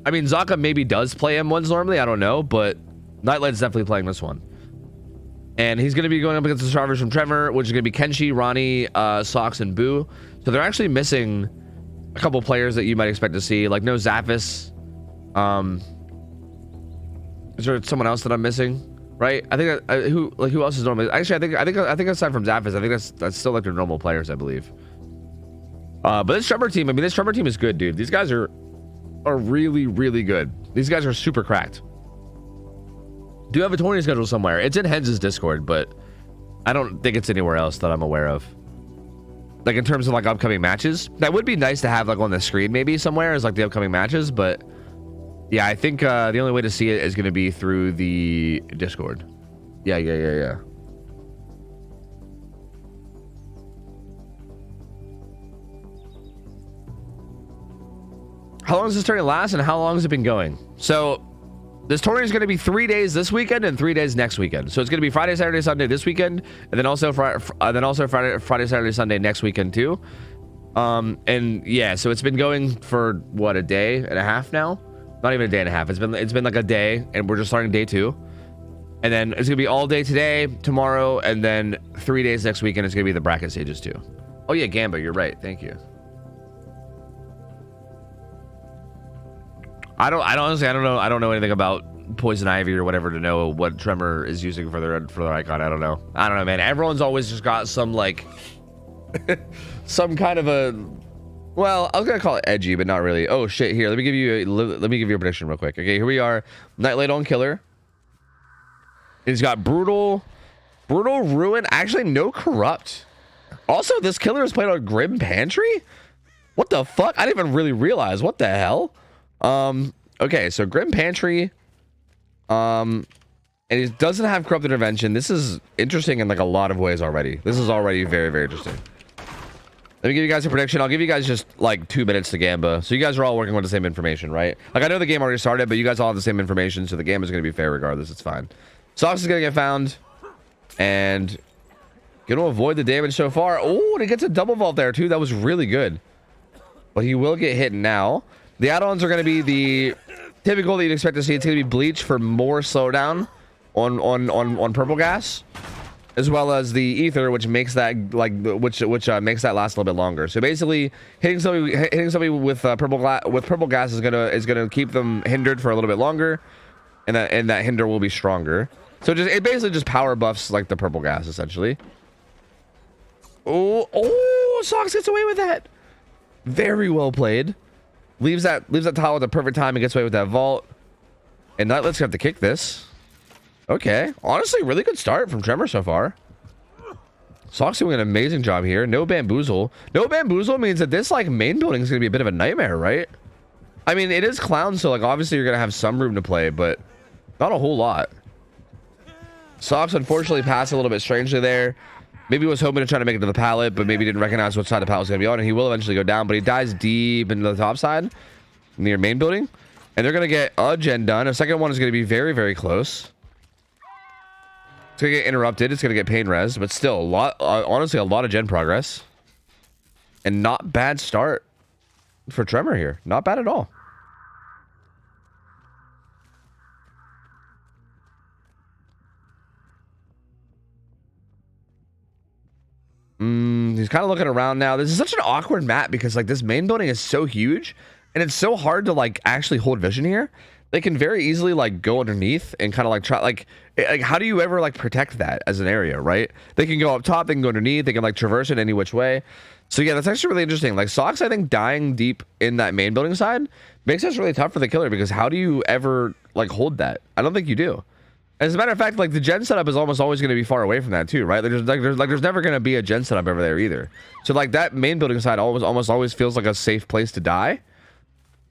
I mean Zaka maybe does play M1s normally. I don't know, but Nightlight's definitely playing this one. And he's gonna be going up against the survivors from Tremor, which is gonna be Kenshi, Ronnie, Sox, and Boo. So they're actually missing a couple players that you might expect to see, like no Zaphis. Is there someone else that I'm missing? Right? I think who else is normal? Actually, I think aside from Zaphis, I think that's still like their normal players, I believe. But this Tremor team, I mean, this Tremor team is good, dude. These guys are really, really good. These guys are super cracked. Do have a tournament schedule somewhere? It's in Hens' Discord, but I don't think it's anywhere else that I'm aware of. Like in terms of like upcoming matches, that would be nice to have like on the screen maybe somewhere is like the upcoming matches, but yeah, I think the only way to see it is going to be through the Discord. Yeah. How long does this tournament last and how long has it been going? So this tournament is going to be 3 days this weekend and 3 days next weekend. So it's going to be Friday, Saturday, Sunday this weekend, and then also Friday, Saturday, Sunday next weekend too. And yeah, so it's been going for what, a day and a half now? Not even a day and a half. It's been like a day, and we're just starting day 2. And then it's gonna be all day today, tomorrow, and then 3 days next weekend. It's gonna be the bracket stages too. Oh yeah, Gamba, you're right. Thank you. I don't know anything about Poison Ivy or whatever to know what Tremor is using for their icon. I don't know, man. Everyone's always just got some like some kind of a, well, I was gonna call it edgy, but not really. Oh shit! Here, let me give you a prediction real quick. Okay, here we are. Nightlight on Killer. He's got brutal, ruin. Actually, no corrupt. Also, this Killer is playing on Grim Pantry. What the fuck? I didn't even really realize. What the hell? Okay, so Grim Pantry. And he doesn't have corrupt intervention. This is interesting in like a lot of ways already. This is already very, very interesting. Let me give you guys a prediction. I'll give you guys just like 2 minutes to Gamba. So you guys are all working with the same information, right? Like I know the game already started, but you guys all have the same information, so the game is going to be fair regardless. It's fine. Sox is going to get found and going to avoid the damage so far. Oh, and it gets a double vault there too. That was really good. But he will get hit now. The add-ons are going to be the typical that you'd expect to see. It's going to be Bleach for more slowdown on purple gas, as well as the ether, which makes that like which makes that last a little bit longer. So basically, hitting somebody with purple gas is gonna keep them hindered for a little bit longer, and that hinder will be stronger. So it basically just power buffs like the purple gas essentially. Oh, Sox gets away with that. Very well played. Leaves that tile at the perfect time and gets away with that vault. And Nightlight's gonna have to kick this. Okay, honestly, really good start from Tremor so far. Sox doing an amazing job here. No bamboozle. No bamboozle means that this like main building is gonna be a bit of a nightmare, right? I mean, it is clown, so like obviously you're gonna have some room to play, but not a whole lot. Sox unfortunately passed a little bit strangely there. Maybe was hoping to try to make it to the pallet, but maybe didn't recognize which side the pallet was gonna be on, and he will eventually go down, but he dies deep into the top side near main building, and they're gonna get a gen done. A second one is gonna be very, very close. It's gonna get interrupted. It's gonna get pain res, but still a lot. Honestly, a lot of gen progress, and not bad start for Tremor here. Not bad at all. He's kind of looking around now. This is such an awkward map because like this main building is so huge, and it's so hard to like actually hold vision here. they can very easily like go underneath and kind of like try like how do you ever like protect that as an area, right? They can go up top, they can go underneath, they can like traverse it any which way. So yeah, that's actually really interesting. Like Socks, I think dying deep in that main building side makes this really tough for the killer, because how do you ever like hold that? I don't think you do. As a matter of fact, like the gen setup is almost always going to be far away from that too, right? There's never going to be a gen setup over there either. So like that main building side almost always feels like a safe place to die,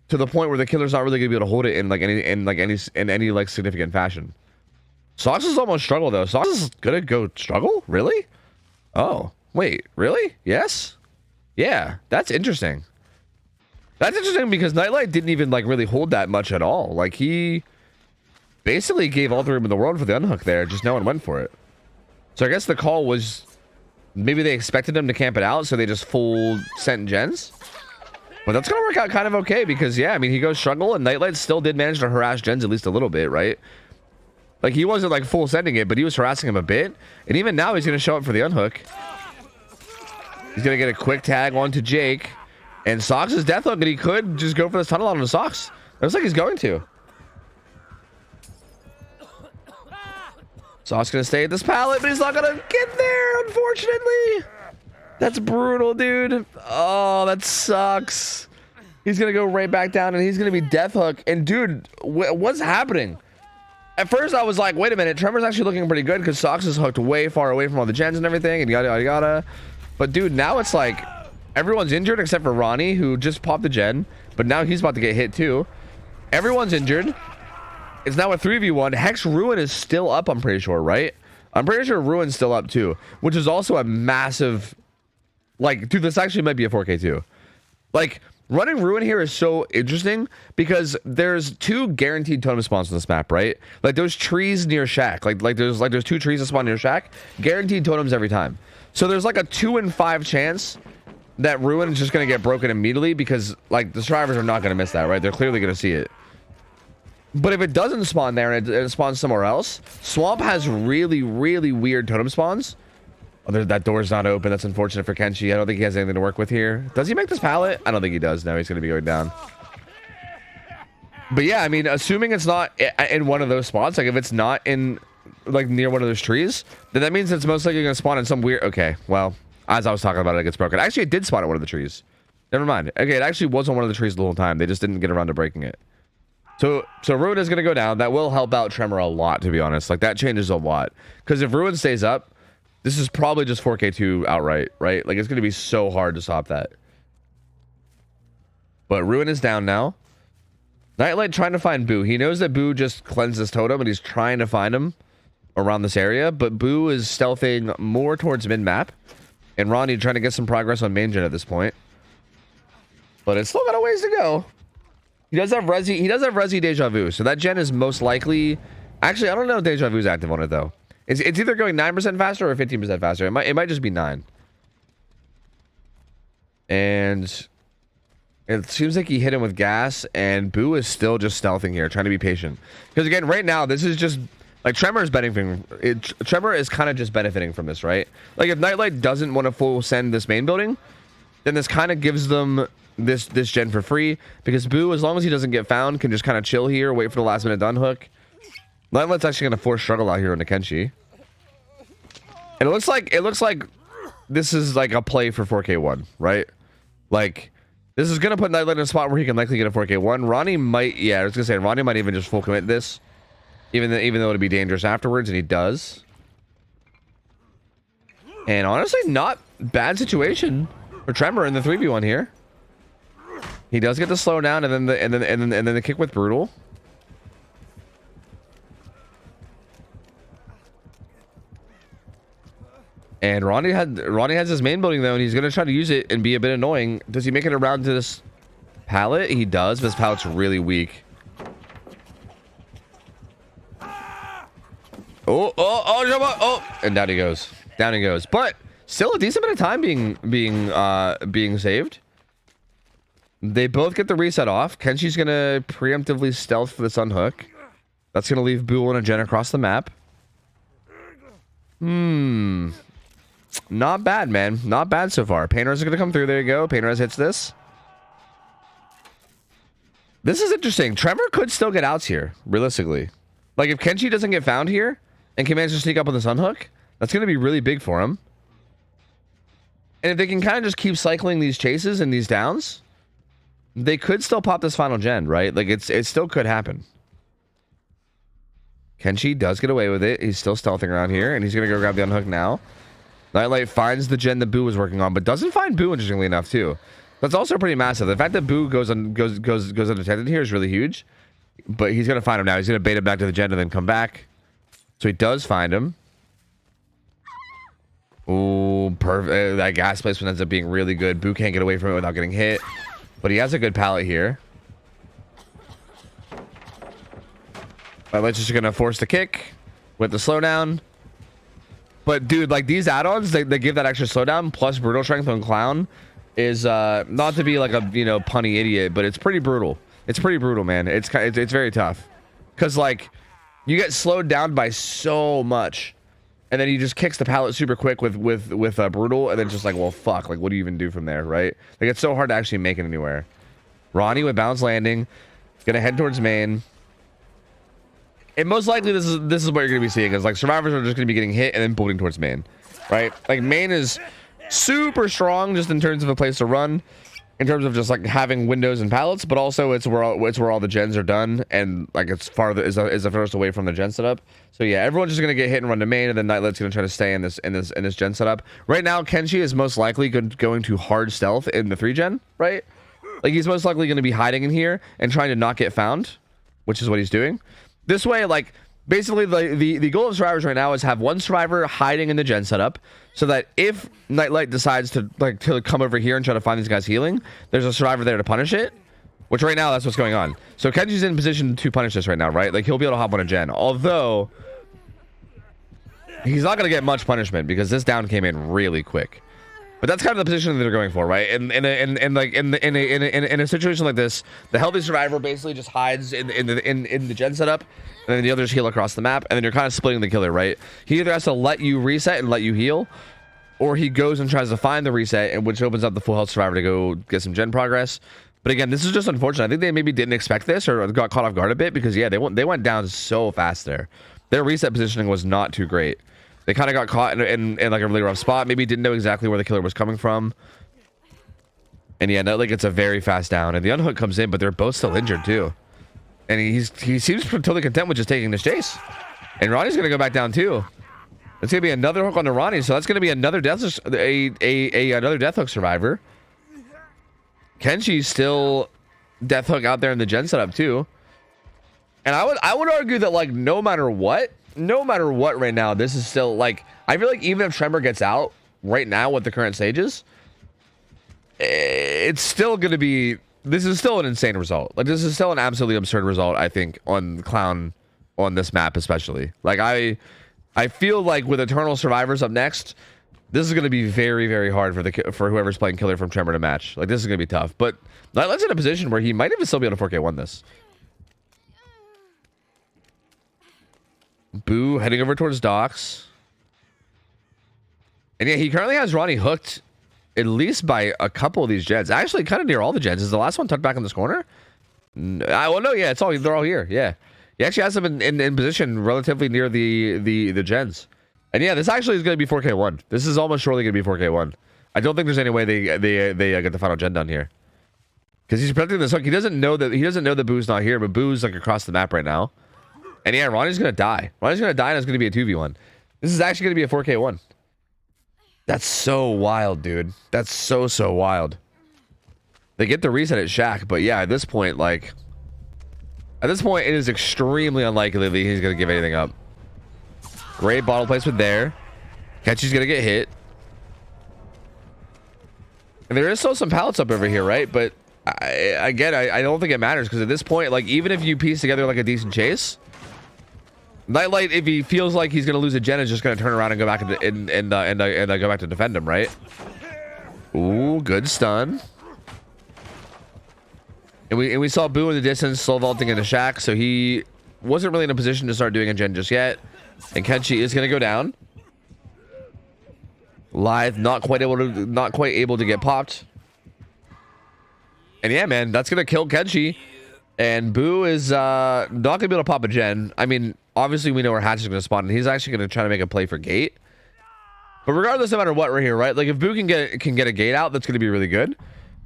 to the point where the killer's not really going to be able to hold it in any like significant fashion. Socks is almost struggle though. Socks is gonna go struggle? Really? Oh, wait, really? Yes? Yeah, that's interesting. That's interesting because Nightlight didn't even like really hold that much at all. Like he basically gave all the room in the world for the unhook there, just no one went for it. So I guess the call was maybe they expected him to camp it out, so they just full sent gens. But that's gonna work out kind of okay because yeah, I mean he goes struggle and Nightlight still did manage to harass gens at least a little bit, right? Like he wasn't like full sending it, but he was harassing him a bit. And even now he's gonna show up for the unhook. He's gonna get a quick tag onto Jake. And Socks is death hook, and he could just go for this tunnel on the Socks. Looks like he's going to. Socks gonna stay at this pallet, but he's not gonna get there, unfortunately. That's brutal, dude. Oh, that sucks. He's gonna go right back down, and he's gonna be death hook. And dude, what's happening? At first, I was like, wait a minute, Tremor's actually looking pretty good because Socks is hooked way far away from all the gens and everything, and yada yada yada. But dude, now it's like everyone's injured except for Ronnie, who just popped the gen, but now he's about to get hit too. Everyone's injured. It's now a 3v1. Hex Ruin is still up, I'm pretty sure, right? I'm pretty sure Ruin's still up too, which is also a massive, like, dude, this actually might be a 4K too. Like, running Ruin here is so interesting because there's 2 guaranteed totem spawns on this map, right? Like those trees near Shack, like there's 2 trees that spawn near Shack, guaranteed totems every time. So there's like a 2 in 5 chance that Ruin is just going to get broken immediately because like the survivors are not going to miss that, right? They're clearly going to see it. But if it doesn't spawn there and it spawns somewhere else, Swamp has really, really weird totem spawns. Oh, that door's not open. That's unfortunate for Kenshi. I don't think he has anything to work with here. Does he make this pallet? I don't think he does. No, he's going to be going down. But yeah, I mean, assuming it's not in one of those spots, like if it's not in like near one of those trees, then that means it's most likely going to spawn in some weird... Okay, well, as I was talking about it, it gets broken. Actually, it did spawn at one of the trees. Never mind. Okay, it actually was on one of the trees the whole time. They just didn't get around to breaking it. So Ruin is going to go down. That will help out Tremor a lot, to be honest. Like, that changes a lot. Because if Ruin stays up, this is probably just 4K2 outright, right? Like, it's going to be so hard to stop that. But Ruin is down now. Nightlight trying to find Boo. He knows that Boo just cleansed his totem, and he's trying to find him around this area. But Boo is stealthing more towards mid-map. And Ronnie trying to get some progress on main gen at this point. But it's still got a ways to go. He does have Resi. He does have Resi Deja Vu. So that gen is most likely... Actually, I don't know if Deja Vu's active on it, though. It's either going 9% faster or 15% faster. It might just be 9. And it seems like he hit him with gas, and Boo is still just stealthing here, trying to be patient. Because again, right now, this is just like Tremor is benefiting. Tremor is kind of just benefiting from this, right? Like if Nightlight doesn't want to full send this main building, then this kind of gives them this gen for free, because Boo, as long as he doesn't get found, can just kind of chill here, wait for the last minute to unhook. Nightlight's actually going to force struggle out here on Kenshi. And it looks like this is like a play for 4K1, right? Like this is going to put Nightlight in a spot where he can likely get a 4K1. Ronnie might, yeah, I was going to say Ronnie might even just full commit this, even though it'd be dangerous afterwards, and he does. And honestly, not bad situation for Tremor in the 3v1 here. He does get the slow down, and then the kick with brutal. And Ronnie has his main building though, and he's gonna try to use it and be a bit annoying. Does he make it around to this pallet? He does, but this pallet's really weak. Oh, and down he goes. Down he goes. But still a decent bit of time being saved. They both get the reset off. Kenshi's gonna preemptively stealth for this unhook. That's gonna leave Boo and a gen across the map. Not bad, man. Not bad so far. Painter's gonna come through. There you go. Painter's hits this. This is interesting. Tremor could still get outs here, realistically. Like, if Kenshi doesn't get found here and can manage to sneak up on this unhook, that's going to be really big for him. And if they can kind of just keep cycling these chases and these downs, they could still pop this final gen, right? Like, it still could happen. Kenshi does get away with it. He's still stealthing around here, and he's going to go grab the unhook now. Nightlight finds the gen that Boo was working on, but doesn't find Boo, interestingly enough, too. That's also pretty massive. The fact that Boo goes undetected here is really huge. But he's going to find him now. He's going to bait him back to the gen and then come back. So he does find him. Ooh, perfect. That gas placement ends up being really good. Boo can't get away from it without getting hit. But he has a good pallet here. Let's just going to force the kick with the slowdown. But, dude, like, these add-ons, they give that extra slowdown plus brutal strength on Clown is, not to be like a, you know, punny idiot, but it's pretty brutal. It's pretty brutal, man. It's very tough. Because, like, you get slowed down by so much. And then he just kicks the pallet super quick with brutal. And then just like, well, fuck. Like, what do you even do from there, right? Like, it's so hard to actually make it anywhere. Ronnie with bounce landing. Gonna head towards main. And most likely this is what you're gonna be seeing. Is like, survivors are just gonna be getting hit and then bolting towards main. Right? Like, main is super strong just in terms of a place to run. In terms of just like having windows and pallets, but also it's where all the gens are done, and like it's farther is the furthest away from the gen setup. So yeah, everyone's just gonna get hit and run to main, and then Nightlight's gonna try to stay in this gen setup. Right now, Kenshi is most likely going to hard stealth in the 3 gen, right? Like, he's most likely gonna be hiding in here and trying to not get found, which is what he's doing. This way, like, basically the goal of survivors right now is have one survivor hiding in the gen setup, so that if Nightlight decides to come over here and try to find these guys healing, there's a survivor there to punish it. Which right now, that's what's going on. So Kenji's in position to punish this right now, right? Like, he'll be able to hop on a gen. Although, he's not going to get much punishment because this down came in really quick. But that's kind of the position that they're going for, right? In a situation like this, the healthy survivor basically just hides in the gen setup, and then the others heal across the map, and then you're kind of splitting the killer, right? He either has to let you reset and let you heal, or he goes and tries to find the reset, and which opens up the full health survivor to go get some gen progress. But again, this is just unfortunate. I think they maybe didn't expect this or got caught off guard a bit because, yeah, they went down so fast there. Their reset positioning was not too great. They kind of got caught in like a really rough spot. Maybe didn't know exactly where the killer was coming from. And yeah, Nightlight gets a very fast down. And the unhook comes in, but they're both still injured too. And he seems totally content with just taking this chase. And Ronnie's going to go back down too. It's going to be another hook on the Ronnie. So that's going to be another another death hook survivor. Kenshi's still death hook out there in the gen setup too. And I would argue that, like, no matter what right now, this is still, like, I feel like even if Tremor gets out right now with the current stages, it's still going to be, this is still an insane result. Like, this is still an absolutely absurd result, I think, on Clown on this map especially. Like, I feel like with Eternal Survivors up next, this is going to be very, very hard for whoever's playing Killer from Tremor to match. Like, this is going to be tough. But Nightlight's in a position where he might even still be able to 4K1 this. Boo heading over towards docks. And yeah, he currently has Ronnie hooked at least by a couple of these gens. Actually, kind of near all the gens. Is the last one tucked back in this corner? Well, no, yeah, they're all here. Yeah. He actually has them in position relatively near the gens. And yeah, this actually is going to be 4K1. This is almost surely going to be 4K1. I don't think there's any way they get the final gen done here. Because he's protecting this hook. He doesn't know that Boo's not here, but Boo's like across the map right now. And yeah, Ronnie's going to die. Ronnie's going to die, and it's going to be a 2v1. This is actually going to be a 4K1. That's so wild, dude. That's so wild. They get the reset at Shaq, but yeah, at this point, like, it is extremely unlikely that he's going to give anything up. Great bottle placement there. Ketchy's going to get hit. And there is still some pallets up over here, right? But I don't think it matters, because at this point, like, even if you piece together like a decent chase, Nightlight, if he feels like he's gonna lose a gen, is just gonna turn around and go back and go back to defend him, right? Ooh, good stun. And we saw Boo in the distance, slow vaulting into Shaq, so he wasn't really in a position to start doing a gen just yet. And Kenshi is gonna go down. Lithe not quite able to get popped. And yeah, man, that's gonna kill Kenshi. And Boo is not gonna be able to pop a gen. I mean, obviously we know where Hatch is gonna spawn, and he's actually gonna try to make a play for gate. But regardless, no matter what, we're here, right? Like if Boo can get a gate out, that's gonna be really good.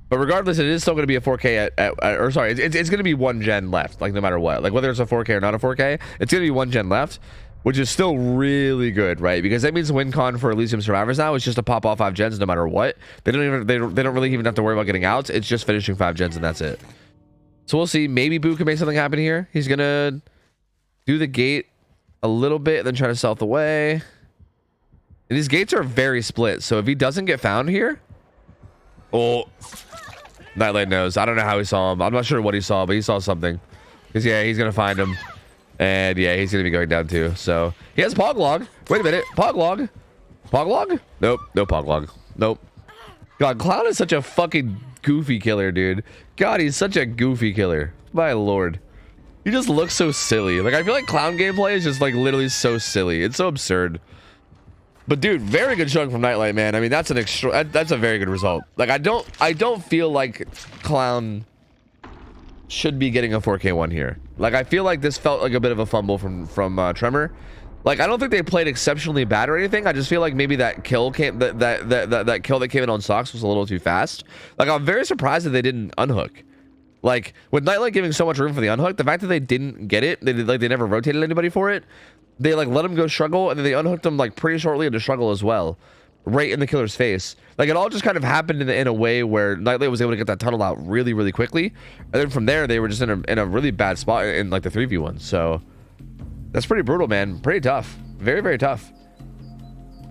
But regardless, it is still gonna be a 4K or sorry, it's gonna be one gen left, like no matter what. Like whether it's a 4K or not a 4K, it's gonna be one gen left, which is still really good, right? Because that means win con for Elysium Survivors now is just to pop all 5 gens no matter what. They don't really even have to worry about getting outs. It's just finishing 5 gens and that's it. So we'll see. Maybe Boo can make something happen here. He's gonna do the gate a little bit, then try to stealth away. And these gates are very split. So if he doesn't get found here, oh, Nightlight knows. I don't know how he saw him. I'm not sure what he saw, but he saw something. Because yeah, he's gonna find him, and yeah, he's gonna be going down too. So he has Poglog. Wait a minute, Poglog. Poglog? Nope, no Poglog. Nope. God, Clown is such a fucking goofy killer, dude. God, he's such a goofy killer. My lord. He just looks so silly. Like, I feel like Clown gameplay is just, like, literally so silly. It's so absurd. But, dude, very good showing from Nightlight, man. I mean, that's a very good result. Like, I don't feel like Clown should be getting a 4K one here. Like, I feel like this felt like a bit of a fumble from Tremor. Like, I don't think they played exceptionally bad or anything. I just feel like maybe that kill came that kill that came in on Socks was a little too fast. Like, I'm very surprised that they didn't unhook. Like, with Nightlight giving so much room for the unhook, the fact that they didn't get it, they never rotated anybody for it. They like let him go struggle, and then they unhooked him like pretty shortly into struggle as well, right in the killer's face. Like, it all just kind of happened in a way where Nightlight was able to get that tunnel out really, really quickly, and then from there they were just in a really bad spot in like the 3v1. So that's pretty brutal, man. Pretty tough. Very, very tough.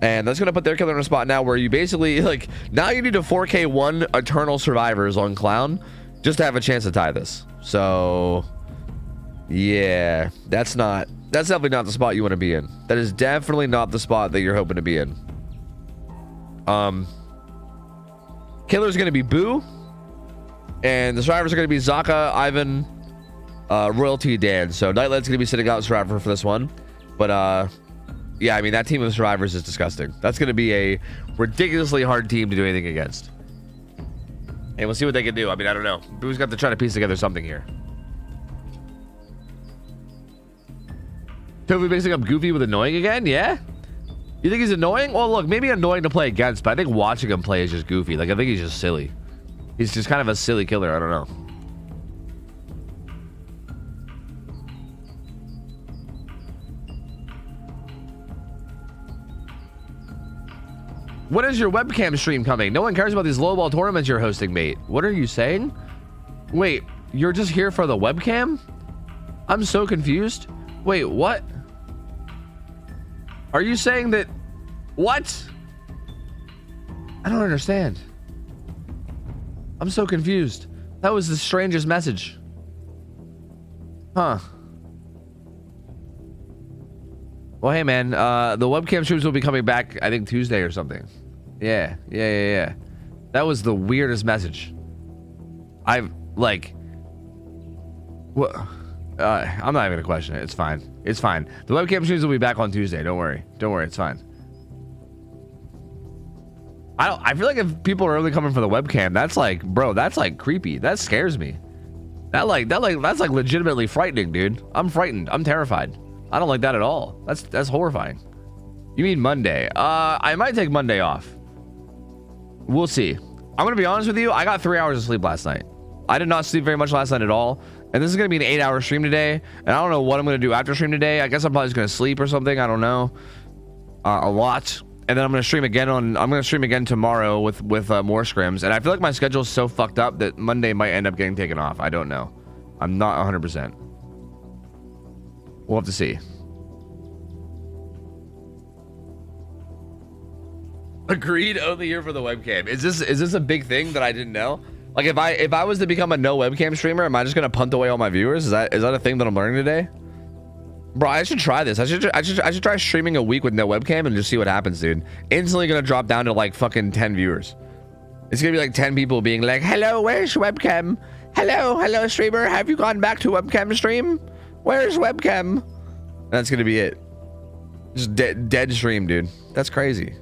And that's going to put their killer in a spot now where you basically, like, now you need to 4K1 Eternal Survivors on Clown just to have a chance to tie this. So, yeah, that's definitely not the spot you want to be in. That is definitely not the spot that you're hoping to be in. Killer's going to be Boo. And the survivors are going to be Zaka, Ivan, Royalty, Dan. So Nightlight's gonna be sitting out Survivor for this one, but yeah, I mean, that team of survivors is disgusting. That's gonna be a ridiculously hard team to do anything against, and we'll see what they can do. I mean, I don't know. Boo's got to try to piece together something here. Tofu mixing up Goofy with annoying again? Yeah, you think he's annoying? Well, look, maybe annoying to play against, but I think watching him play is just goofy. Like, I think he's just silly. He's just kind of a silly killer. I don't know. When is your webcam stream coming? No one cares about these lowball tournaments you're hosting, mate. What are you saying? Wait, you're just here for the webcam? I'm so confused. Wait, what? Are you saying that... What? I don't understand. I'm so confused. That was the strangest message. Huh. Well, hey, man, the webcam streams will be coming back, I think, Tuesday or something. Yeah. That was the weirdest message. I'm not even gonna question it. It's fine. It's fine. The webcam streams will be back on Tuesday. Don't worry. It's fine. I feel like if people are only coming for the webcam, that's like, bro, that's like creepy. That scares me. That's like legitimately frightening, dude. I'm frightened. I'm terrified. I don't like that at all. That's horrifying. You mean Monday? I might take Monday off. We'll see. I'm gonna be honest with you. I got 3 hours of sleep last night. I did not sleep very much last night at all. And this is gonna be an 8-hour stream today. And I don't know what I'm gonna do after stream today. I guess I'm probably just gonna sleep or something. I don't know. A lot. And then I'm gonna stream again tomorrow with more scrims. And I feel like my schedule is so fucked up that Monday might end up getting taken off. I don't know. I'm not 100%. We'll have to see. Agreed. Only here for the webcam. Is this a big thing that I didn't know? Like, if I was to become a no webcam streamer, am I just gonna punt away all my viewers? Is that a thing that I'm learning today? Bro, I should try this. I should try streaming a week with no webcam and just see what happens, dude. Instantly gonna drop down to like fucking 10 viewers. It's gonna be like 10 people being like, "Hello, where's webcam? Hello, streamer. Have you gone back to webcam stream? Where's webcam?" And that's gonna be it. Just dead stream, dude. That's crazy.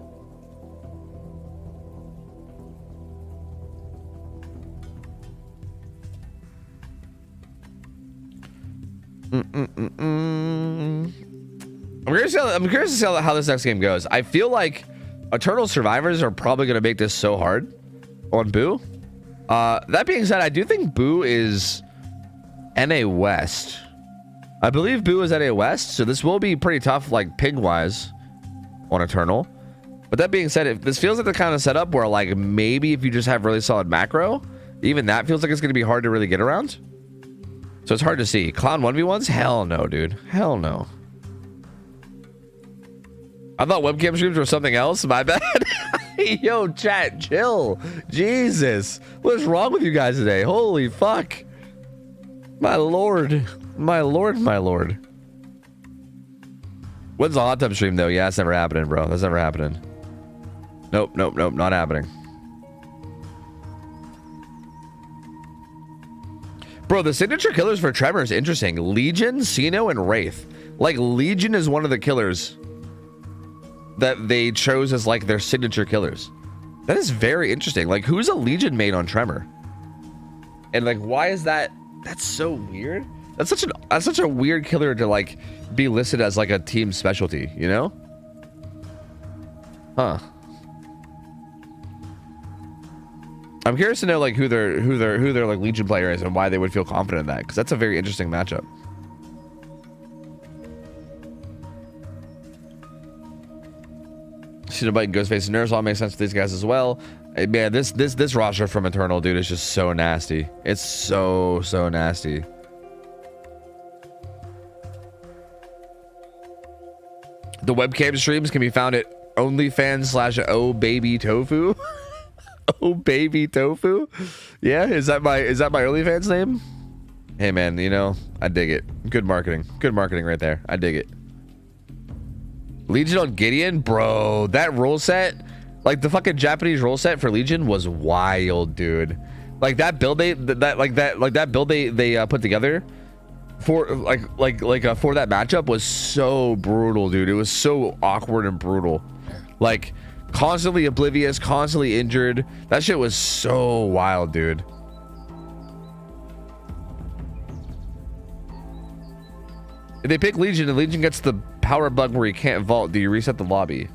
I'm curious to see how this next game goes. I feel like Eternal Survivors are probably going to make this so hard on Boo. That being said, I do think Boo is NA West. I believe Boo is NA West, so this will be pretty tough, like ping-wise, on Eternal. But that being said, this feels like the kind of setup where, like, maybe if you just have really solid macro, even that feels like it's going to be hard to really get around. So it's hard to see. Clown 1v1s? Hell no, dude. Hell no. I thought webcam streams were something else. My bad. Yo, chat, chill. Jesus. What is wrong with you guys today? Holy fuck. My lord. My lord, my lord. When's the hot tub stream, though? Yeah, that's never happening, bro. That's never happening. Nope, nope, nope. Not happening. Bro, the signature killers for Tremor is interesting. Legion, Sino, and Wraith. Like, Legion is one of the killers that they chose as, like, their signature killers. That is very interesting. Like, who's a Legion made on Tremor? And, like, why is that? That's so weird. That's such a weird killer to, like, be listed as, like, a team specialty, you know? Huh. I'm curious to know, like, who their like Legion player is and why they would feel confident in that, because that's a very interesting matchup. Cenobite and Ghostface and Nurse all make sense for these guys as well. Hey, man, this roster from Eternal, dude, is just so nasty. It's so nasty. The webcam streams can be found at OnlyFans/OhBabyTofu. OhBabyTofu. Yeah, is that my OnlyFans name? Hey man, you know, I dig it. Good marketing. Good marketing right there. I dig it. Legion on Gideon, bro. That rule set, like the fucking Japanese rule set for Legion was wild, dude. Like that build they put together for for that matchup was so brutal, dude. It was so awkward and brutal. Like constantly oblivious, constantly injured. That shit was so wild, dude. If they pick Legion and Legion gets the power bug where you can't vault, do you reset the lobby?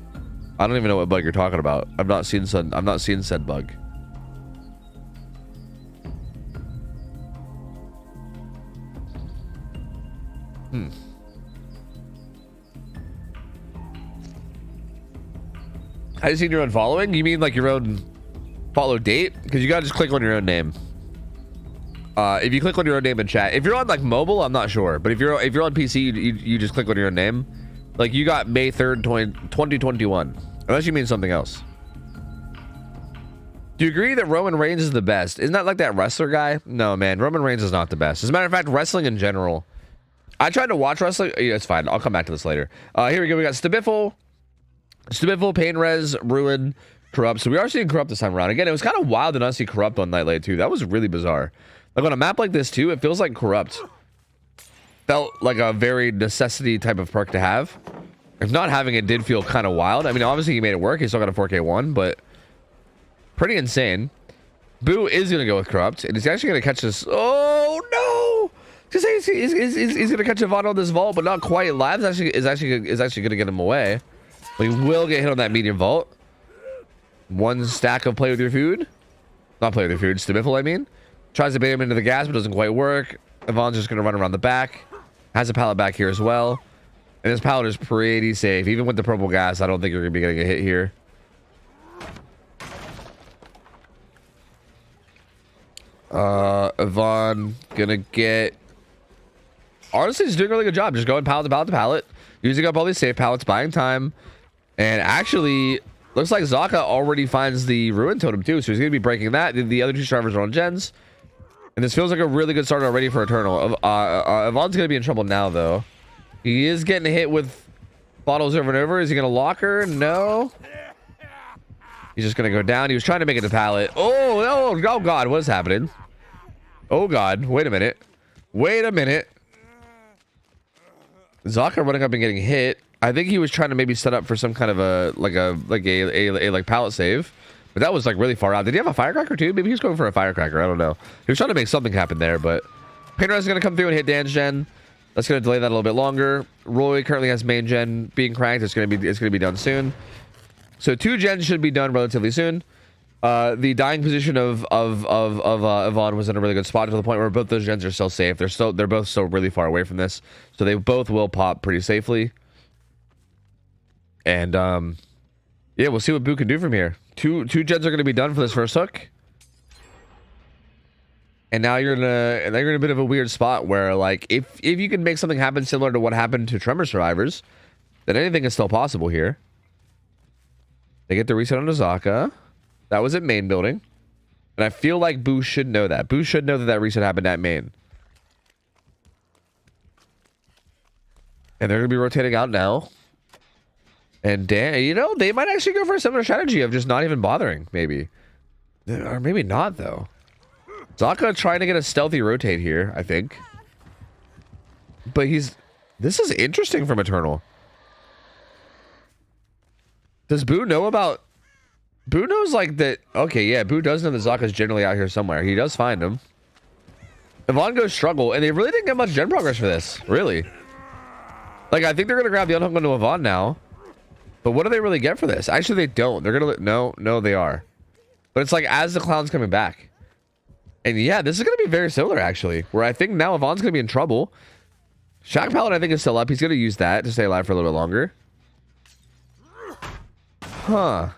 I don't even know what bug you're talking about. I've not seen said bug. Have you seen your own following? You mean like your own follow date? Because you gotta just click on your own name. If you click on your own name in chat, if you're on like mobile, I'm not sure, but if you're on PC, you just click on your own name. Like you got May 3rd, 2021, unless you mean something else. Do you agree that Roman Reigns is the best? Isn't that like that wrestler guy? No, man, Roman Reigns is not the best. As a matter of fact, wrestling in general. I tried to watch wrestling. Yeah, it's fine. I'll come back to this later. Here we go. We got Stabiffle, Pain Res, Ruin, Corrupt. So we are seeing Corrupt this time around. Again, it was kind of wild to not see Corrupt on Night Late too. That was really bizarre. Like on a map like this too, it feels like Corrupt felt like a very necessity type of perk to have. If not having it did feel kind of wild. I mean, obviously he made it work. He still got a 4K1, but pretty insane. Boo is going to go with Corrupt, and he's actually going to catch this. Oh, no! He's going to catch a VOD on this vault, but not quite live. Is actually going to get him away. But he will get hit on that medium vault. One stack of Play With Your Food. Not Play With Your Food, Stabiffle, I mean. Tries to bait him into the gas, but doesn't quite work. Yvonne's just going to run around the back. Has a pallet back here as well. And this pallet is pretty safe. Even with the purple gas, I don't think you're going to be getting a hit here. Yvonne going to get... Honestly, he's doing a really good job. Just going pallet to pallet to pallet. Using up all these safe pallets, buying time. And actually... Looks like Zaka already finds the Ruin Totem too, so he's going to be breaking that. The other two survivors are on gens. And this feels like a really good start already for Eternal. Yvonne's going to be in trouble now, though. He is getting hit with bottles over and over. Is he going to lock her? No. He's just going to go down. He was trying to make it to pallet. Oh, God. What is happening? Oh, God. Wait a minute. Wait a minute. Zaka running up and getting hit. I think he was trying to maybe set up for some kind of a pallet save, but that was like really far out. Did he have a firecracker too? Maybe he was going for a firecracker. I don't know. He was trying to make something happen there, but Painter is going to come through and hit Dan's gen. That's going to delay that a little bit longer. Roy currently has main gen being cranked. It's going to be done soon. So 2 gens should be done relatively soon. The dying position of Yvonne was in a really good spot to the point where both those gens are still safe. They're both still really far away from this, so they both will pop pretty safely. And yeah, we'll see what Boo can do from here. Two gens are going to be done for this first hook. And now you're in a bit of a weird spot where, like, if you can make something happen similar to what happened to Tremor survivors, then anything is still possible here. They get the reset on Azaka. That was at main building. And I feel like Boo should know that. Boo should know that that reset happened at main. And they're going to be rotating out now. And Dan, you know, they might actually go for a similar strategy of just not even bothering, maybe. Or maybe not, though. Zaka trying to get a stealthy rotate here, I think. But this is interesting from Eternal. Does Boo know about... Boo knows, like, that... Okay, yeah, Boo does know that Zaka's generally out here somewhere. He does find him. Yvonne goes struggle, and they really didn't get much gen progress for this. Really. Like, I think they're going to grab the unhook onto Yvonne now. But what do they really get for this? Actually, they don't. They're going to... No, they are. But it's like, as the clown's coming back. And yeah, this is going to be very similar, actually. Where I think now Yvonne's going to be in trouble. Shock Pallet, I think, is still up. He's going to use that to stay alive for a little bit longer. Huh.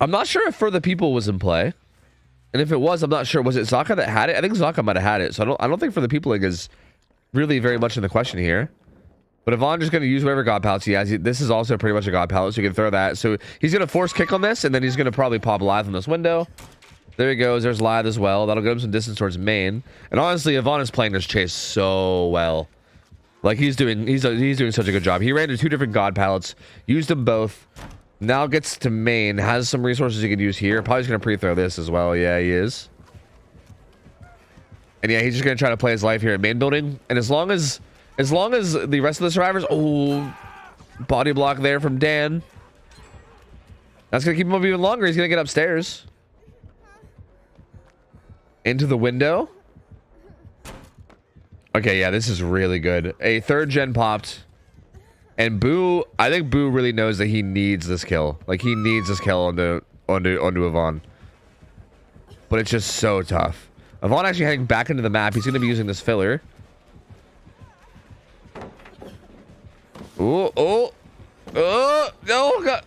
I'm not sure if For the People was in play. And if it was, I'm not sure. Was it Zaka that had it? I think Zaka might have had it. So I don't think For the People is really very much in the question here. But Yvonne just going to use whatever God Pallets he has. This is also pretty much a God Pallet, so you can throw that. So he's going to force kick on this, and then he's going to probably pop live on this window. There he goes. There's Live as well. That'll give him some distance towards main. And honestly, Yvonne is playing this chase so well. Like, he's doing such a good job. He ran to 2 different God Pallets, used them both. Now gets to main, has some resources he could use here. Probably just going to pre-throw this as well. Yeah, he is. And yeah, he's just going to try to play his life here at main building. And as long as the rest of the survivors... Oh, body block there from Dan. That's going to keep him up even longer. He's going to get upstairs. Into the window. Okay, yeah, this is really good. A 3rd gen popped. And Boo, I think Boo really knows that he needs this kill. Like, he needs this kill onto Yvonne. But it's just so tough. Yvonne actually heading back into the map. He's going to be using this filler. Oh, no, God.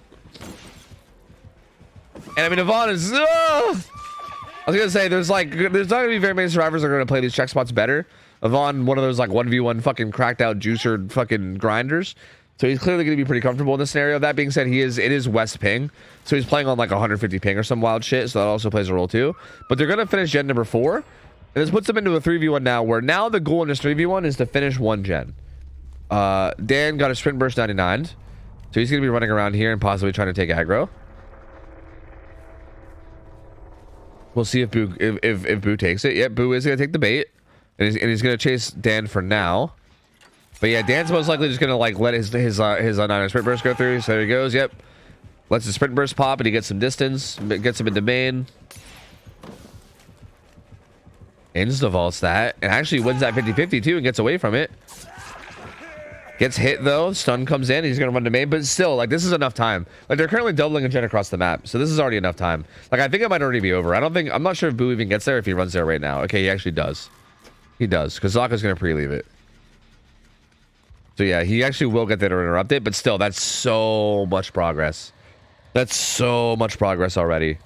And I mean, Yvonne is... I was gonna say, there's not gonna be very many survivors that are gonna play these check spots better. Yvonne, one of those like 1v1 fucking cracked out juicer fucking grinders. So he's clearly gonna be pretty comfortable in this scenario. That being said, it is West ping. So he's playing on like 150 ping or some wild shit. So that also plays a role too. But they're gonna finish gen number 4. And this puts them into a 3v1 now, where now the goal in this 3v1 is to finish 1 gen. Dan got a sprint burst 99. So he's gonna be running around here and possibly trying to take aggro. We'll see if Boo takes it. Yep, Boo is going to take the bait. And he's going to chase Dan for now. But yeah, Dan's most likely just going to like let his 9 sprint burst go through. So there he goes. Yep. Lets the sprint burst pop and he gets some distance. Gets him into main. Insta-vaults that. And actually wins that 50-50 too and gets away from it. Gets hit though. Stun comes in. He's going to run to main. But still, like, this is enough time. Like, they're currently doubling a gen across the map. So this is already enough time. Like, I think it might already be over. I'm not sure if Boo even gets there if he runs there right now. Okay, he actually does. He does. Because Zaka's going to pre-leave it. So yeah, he actually will get there to interrupt it. But still, that's so much progress. That's so much progress already.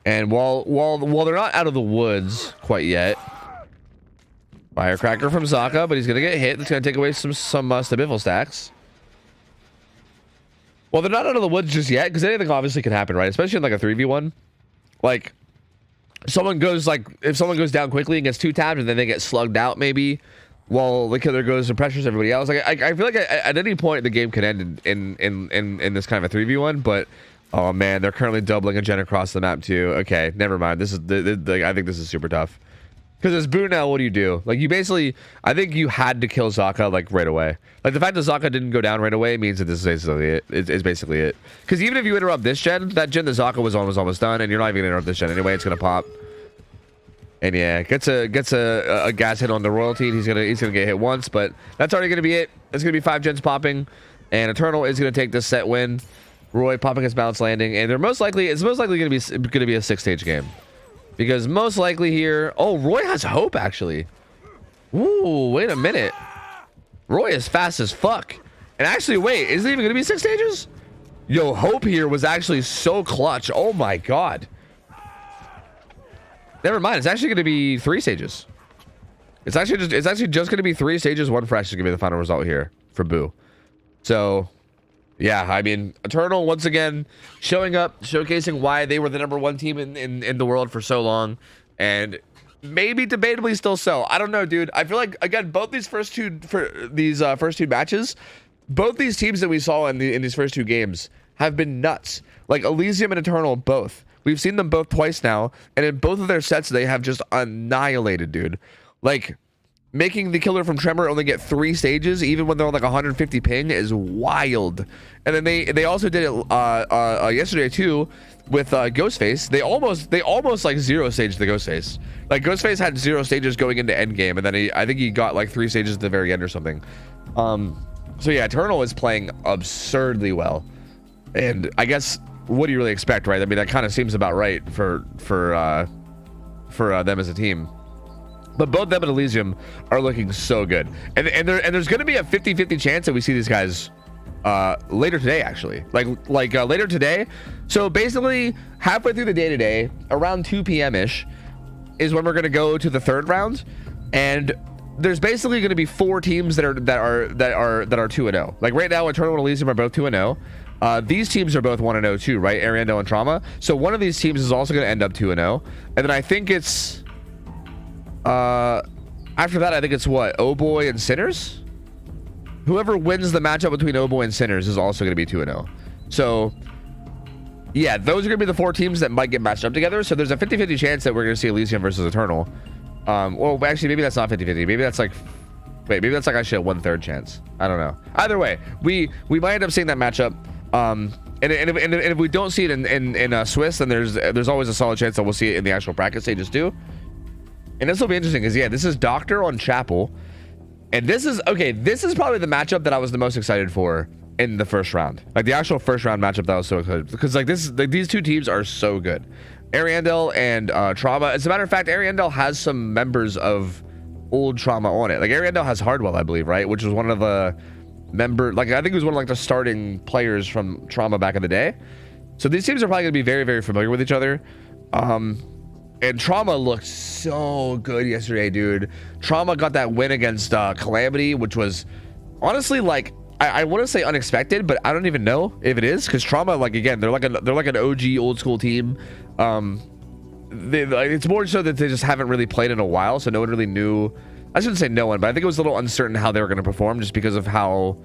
And while they're not out of the woods quite yet... Firecracker from Zaka, but he's going to get hit. That's going to take away some Stabiffle stacks. Well, they're not out of the woods just yet, because anything obviously can happen, right? Especially in like a 3v1. Like, if someone goes down quickly and gets 2 tapped, and then they get slugged out, maybe, while the killer goes and pressures everybody else. Like, I feel like at any point the game can end in this kind of a 3v1, but... Oh, man, they're currently doubling a gen across the map, too. Okay, never mind. This is... I think this is super tough. Because as Boo now, what do? Like, you basically... I think you had to kill Zaka, like, right away. Like, the fact that Zaka didn't go down right away means that this is basically it. It's basically it. Because even if you interrupt this gen, that gen that Zaka was on was almost done, and you're not even going to interrupt this gen anyway. It's going to pop. And yeah, gets a gas hit on the royalty. And he's gonna get hit once, but that's already gonna be it. It's gonna be 5 gens popping, and Eternal is gonna take this set win. Roy popping his bounce landing, and it's most likely gonna be a 6-stage game, because most likely here. Oh, Roy has hope actually. Ooh, wait a minute. Roy is fast as fuck. And actually, wait, is it even gonna be 6 stages? Yo, hope here was actually so clutch. Oh my god. Never mind. It's actually gonna be 3 stages. It's actually just gonna be 3 stages. 1 fresh is gonna be the final result here for Boo. So. Yeah, I mean, Eternal once again showing up, showcasing why they were the #1 team in the world for so long, and maybe debatably still so. I don't know, dude. I feel like again, both these first two matches, both these teams that we saw in these first 2 games have been nuts. Like Elysium and Eternal, both. We've seen them both twice now, and in both of their sets, they have just annihilated, dude. Like. Making the killer from Tremor only get 3 stages, even when they're on like 150 ping, is wild. And then they also did it yesterday too with Ghostface. They almost like 0 staged the Ghostface. Like Ghostface had 0 stages going into endgame, and then I think he got like 3 stages at the very end or something. So yeah, Eternal is playing absurdly well, and I guess what do you really expect, right? I mean, that kind of seems about right for them as a team. But both them and Elysium are looking so good. And there's going to be a 50-50 chance that we see these guys later today, actually. Like later today. So basically, halfway through the day today, around 2 p.m.-ish, is when we're going to go to the 3rd round. And there's basically going to be 4 teams that are 2-0. Like right now, Eternal and Elysium are both 2-0. These teams are both 1-0 too, right? Ariandel and Trauma. So one of these teams is also going to end up 2-0. And then I think it's... after that, I think it's what? Oh-Boy and Sinners? Whoever wins the matchup between Oh-Boy and Sinners is also going to be 2-0. So, yeah, those are going to be the 4 teams that might get matched up together. So there's a 50-50 chance that we're going to see Elysium versus Eternal. Well, actually, maybe that's not 50-50. Maybe that's like... Wait, maybe that's like actually a 1/3 chance. I don't know. Either way, we might end up seeing that matchup. And if we don't see it in Swiss, then there's always a solid chance that we'll see it in the actual bracket stages too. And this will be interesting because, yeah, this is Doctor on Chapel. And this is probably the matchup that I was the most excited for in the first round. Like, the actual first round matchup that I was so excited. Because, like, these 2 teams are so good. Ariandel and Trauma. As a matter of fact, Ariandel has some members of old Trauma on it. Like, Ariandel has Hardwell, I believe, right? Which was one of the I think he was one of, like, the starting players from Trauma back in the day. So these teams are probably going to be very, very familiar with each other. And Trauma looked so good yesterday, dude. Trauma got that win against Calamity, which was honestly, like, I want to say unexpected, but I don't even know if it is, because Trauma, like, again, they're like an OG old school team. It's more so that they just haven't really played in a while, so no one really knew. I shouldn't say no one, but I think it was a little uncertain how they were going to perform, just because of how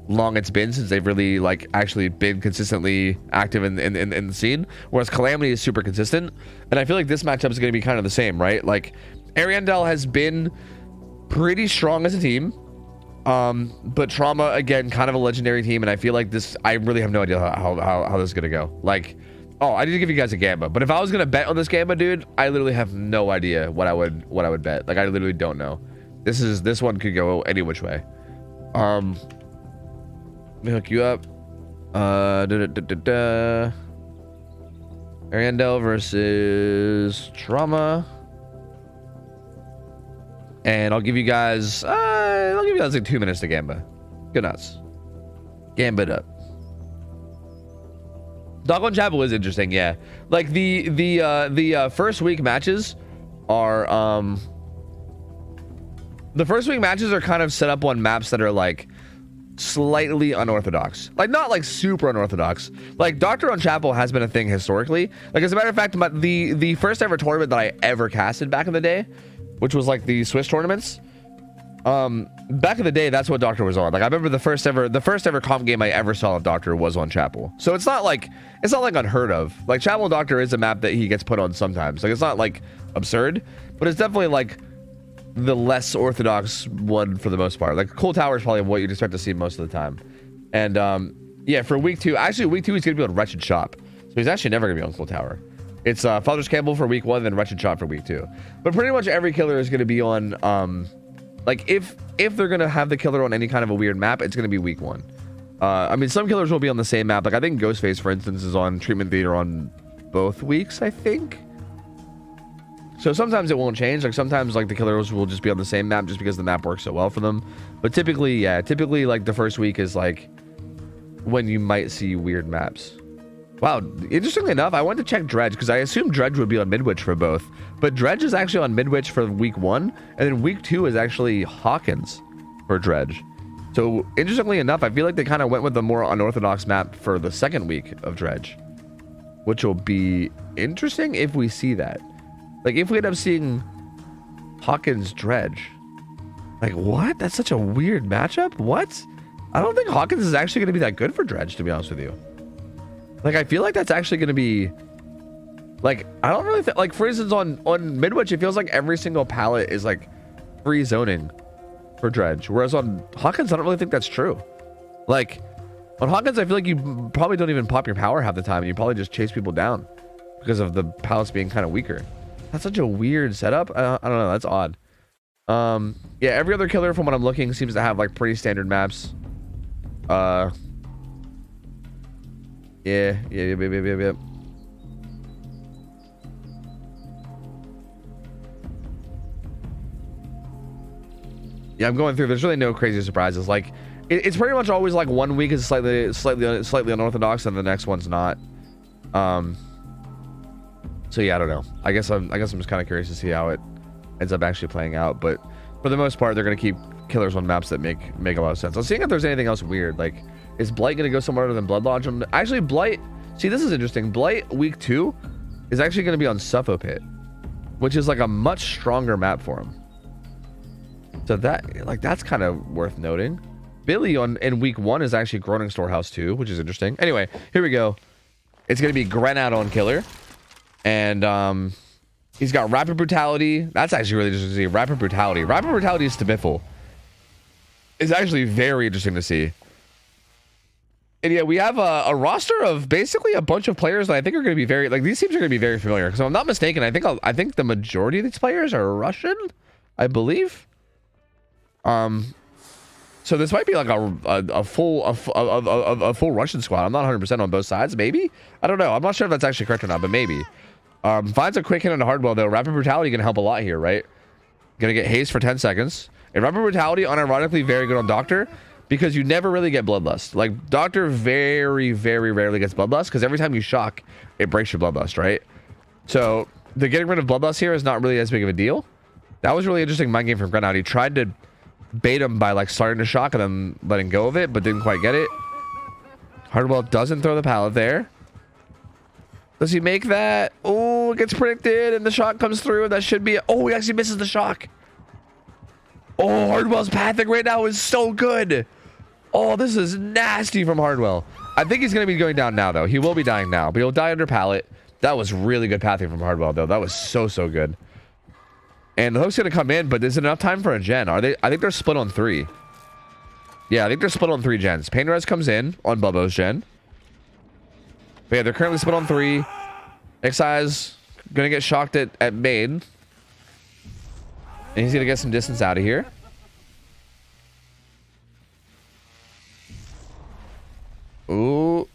long it's been since they've really, like, actually been consistently active in the scene, whereas Calamity is super consistent. And I feel like this matchup is going to be kind of the same, right? Like, Ariandel has been pretty strong as a team, but Trauma, again, kind of a legendary team, and I feel like this, I really have no idea how this is going to go. Like, oh, I need to give you guys a Gamba, but if I was going to bet on this Gamba, dude, I literally have no idea what I would bet. Like, I literally don't know. This one could go any which way. Let me hook you up. Ariandel versus Trauma. And I'll give you guys like 2 minutes to Gamba. Go nuts. Gamba it up. Dog on Chapel is interesting, yeah. Like the first week matches are the first week matches are kind of set up on maps that are like slightly unorthodox, like not like super unorthodox. Like Doctor on Chapel has been a thing historically. Like, as a matter of fact, the first ever tournament that I ever casted back in the day, which was like the Swiss tournaments, back in the day, that's what Doctor was on. Like, I remember the first ever comp game I ever saw of Doctor was on Chapel. So it's not like unheard of. Like, Chapel Doctor is a map that he gets put on sometimes. Like, it's not like absurd, but it's definitely like the less orthodox one for the most part. Like, Cool Tower is probably what you'd expect to see most of the time. And yeah, for week 2, actually week 2 he's gonna be on Wretched Shop, so he's actually never gonna be on Cool Tower. It's Father's Campbell for week 1, then Wretched Shot for week 2. But pretty much every killer is going to be on, like if they're going to have the killer on any kind of a weird map, it's going to be week 1. I mean, some killers will be on the same map. Like I think Ghostface, for instance, is on Treatment Theater on both weeks, I think. So sometimes it won't change. Like sometimes like the killers will just be on the same map just because the map works so well for them. But typically, yeah, typically like the first week is like when you might see weird maps. Wow, interestingly enough, I wanted to check Dredge because I assumed Dredge would be on Midwich for both. But Dredge is actually on Midwich for week 1, and then week 2 is actually Hawkins for Dredge. So interestingly enough, I feel like they kind of went with the more unorthodox map for the second week of Dredge, which will be interesting if we see that. Like if we end up seeing Hawkins Dredge, like what? That's such a weird matchup. What? I don't think Hawkins is actually going to be that good for Dredge, to be honest with you. Like I feel like that's actually going to be like, I don't really think, like for instance on Midwich, it feels like every single palette is like free zoning for Dredge, whereas on Hawkins I don't really think that's true. Like on Hawkins I feel like you probably don't even pop your power half the time, and you probably just chase people down because of the palettes being kind of weaker. That's such a weird setup. I don't know, that's odd. Yeah, every other killer from what I'm looking seems to have like pretty standard maps. Yeah. Yeah, I'm going through. There's really no crazy surprises. Like, it's pretty much always like one week is slightly unorthodox, and the next one's not. So yeah, I don't know. I guess I'm just kind of curious to see how it ends up actually playing out. But for the most part, they're gonna keep killers on maps that make a lot of sense. I'm seeing if there's anything else weird. Like, is Blight gonna go somewhere other than Blood Lodge? Actually, Blight. See, this is interesting. Blight week 2 is actually gonna be on Suffopit, which is like a much stronger map for him. So that's kind of worth noting. Billy in week 1 is actually Groaning Storehouse 2, which is interesting. Anyway, here we go. It's gonna be Grenade on killer, and he's got Rapid Brutality. That's actually really interesting to see. Rapid Brutality is to Biffle. It's actually very interesting to see. And yeah, we have a roster of basically a bunch of players that I think are going to be very, like, these teams are going to be very familiar. Because if I'm not mistaken, I think the majority of these players are Russian, I believe. So this might be like a full Russian squad. I'm not 100% on both sides. Maybe, I don't know. I'm not sure if that's actually correct or not, but maybe. Finds a quick hit on Hardwell though. Rapid Brutality gonna help a lot here, right? Gonna get haste for 10 seconds. And Rapid Brutality, unironically, very good on Doctor, because you never really get Bloodlust. Like, Doctor very, very rarely gets Bloodlust, because every time you shock, it breaks your Bloodlust, right? So the getting rid of Bloodlust here is not really as big of a deal. That was really interesting mind game from Grenade. He tried to bait him by like starting to shock and then letting go of it, but didn't quite get it. Hardwell doesn't throw the pallet there. Does he make that? Oh, it gets predicted and the shock comes through, and that should be, oh, he actually misses the shock. Oh, Hardwell's pathing right now is so good. Oh, this is nasty from Hardwell. I think he's going to be going down now, though. He will be dying now, but he'll die under pallet. That was really good pathing from Hardwell, though. That was so good. And the hook's going to come in, but is it enough time for a gen? Are they? I think they're split on 3. Yeah, I think they're split on 3 gens. Pain Res comes in on Bubbo's gen. But yeah, they're currently split on 3. X-Eyes going to get shocked at main. And he's going to get some distance out of here. Ooh.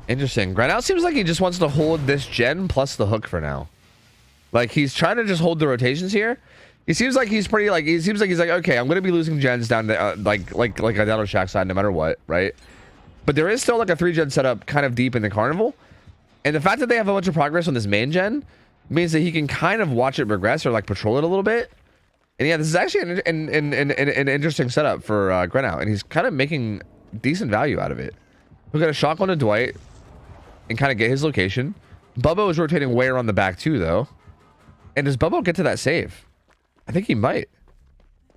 Interesting. Grenade seems like he just wants to hold this gen plus the hook for now. Like, he's trying to just hold the rotations here. He seems like he's pretty, like, he's like, okay, I'm going to be losing gens down to, like a down on Shack side no matter what, right? But there is still, like, a 3-gen setup kind of deep in the Carnival. And the fact that they have a bunch of progress on this main gen means that he can kind of watch it regress or, like, patrol it a little bit. And yeah, this is actually an interesting setup for Grenade. And he's kind of making decent value out of it. We'll get a shock on to Dwight and kind of get his location. Bubbo is rotating way around the back too, though. And does Bubbo get to that save? I think he might.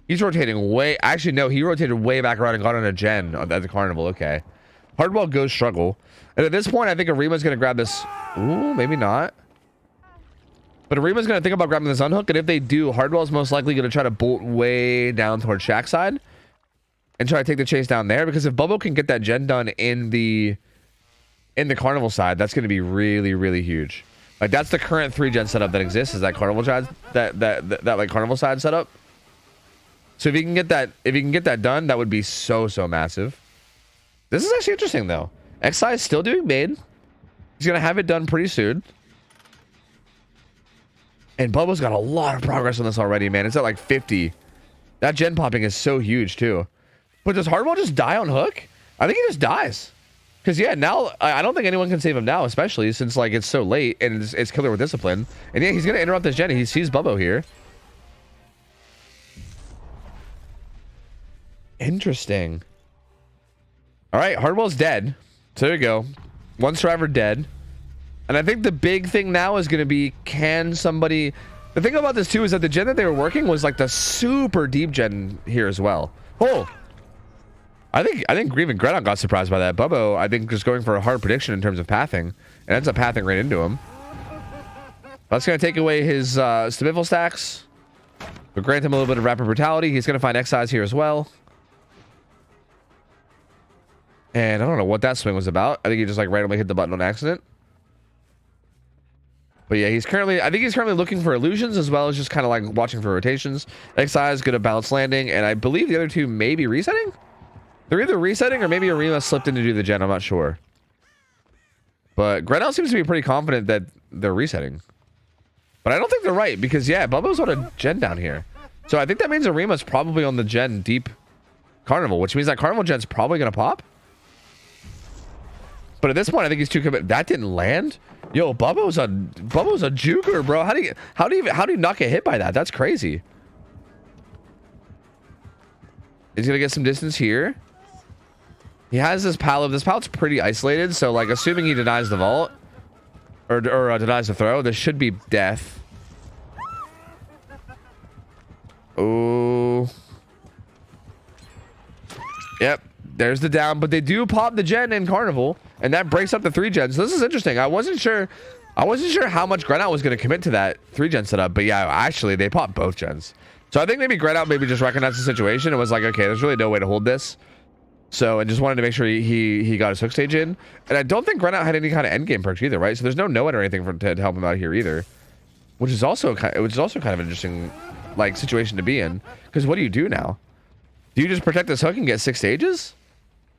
He's rotating way... Actually, no. He rotated way back around and got on a gen at the Carnival. Okay. Hardwell goes struggle. And at this point, I think Arima's going to grab this... Ooh, maybe not. But Arima's going to think about grabbing this unhook. And if they do, Hardwell's most likely going to try to bolt way down towards Shack side and try to take the chase down there. Because if Bubbo can get that gen done in the in the carnival side, that's going to be really, really huge. Like that's the current 3-gen setup that exists, is that carnival side, that like carnival side setup. So if you can get that done, that would be so massive. This is actually interesting though. XI is still doing main. He's gonna have it done pretty soon. And Bubba's got a lot of progress on this already, man. It's at like 50. That gen popping is so huge too. But does Hardwell just die on hook? I think he just dies. Because yeah, now I don't think anyone can save him now, especially since like it's so late and it's killer with discipline. And yeah, he's gonna interrupt this gen. He sees Bubbo here. Interesting. All right, Hardwell's dead. So there you go. One survivor dead. And I think the big thing now is going to be, can somebody... The thing about this too is that the gen that they were working was like the super deep gen here as well. Oh! I think even Grenon got surprised by that. Bubbo, I think, just going for a hard prediction in terms of pathing. And ends up pathing right into him. That's going to take away his Stabifil stacks. But grant him a little bit of rapid brutality. He's going to find X-Size here as well. And I don't know what that swing was about. I think he just like randomly hit the button on accident. But yeah, I think he's currently looking for illusions as well as just kind of like watching for rotations. XI is good at balance landing, and I believe the other two may be resetting. They're either resetting or maybe Arima slipped in to do the gen. I'm not sure. But Grenell seems to be pretty confident that they're resetting. But I don't think they're right because, yeah, Bubbo's on a gen down here. So I think that means Arima's probably on the gen deep Carnival, which means that Carnival gen's probably going to pop. But at this point, I think he's too committed. That didn't land. Yo, Bubbo's a juker, bro. How do you not get hit by that? That's crazy. He's gonna get some distance here. He has this pallet. This pallet's pretty isolated, so like assuming he denies the vault or denies the throw, this should be death. Oh. Yep. There's the down, but they do pop the gen in Carnival, and that breaks up the 3-gen. So this is interesting. I wasn't sure how much Grenout was going to commit to that 3-gen setup, but yeah, actually they popped both gens. So I think maybe Grenout maybe just recognized the situation and was like, okay, there's really no way to hold this. So, and just wanted to make sure he got his hook stage in. And I don't think Grenout had any kind of endgame perks either, right? So there's no no-one or anything to help him out here either, which is also kind of an interesting like situation to be in. Because what do you do now? Do you just protect this hook and get 6 stages?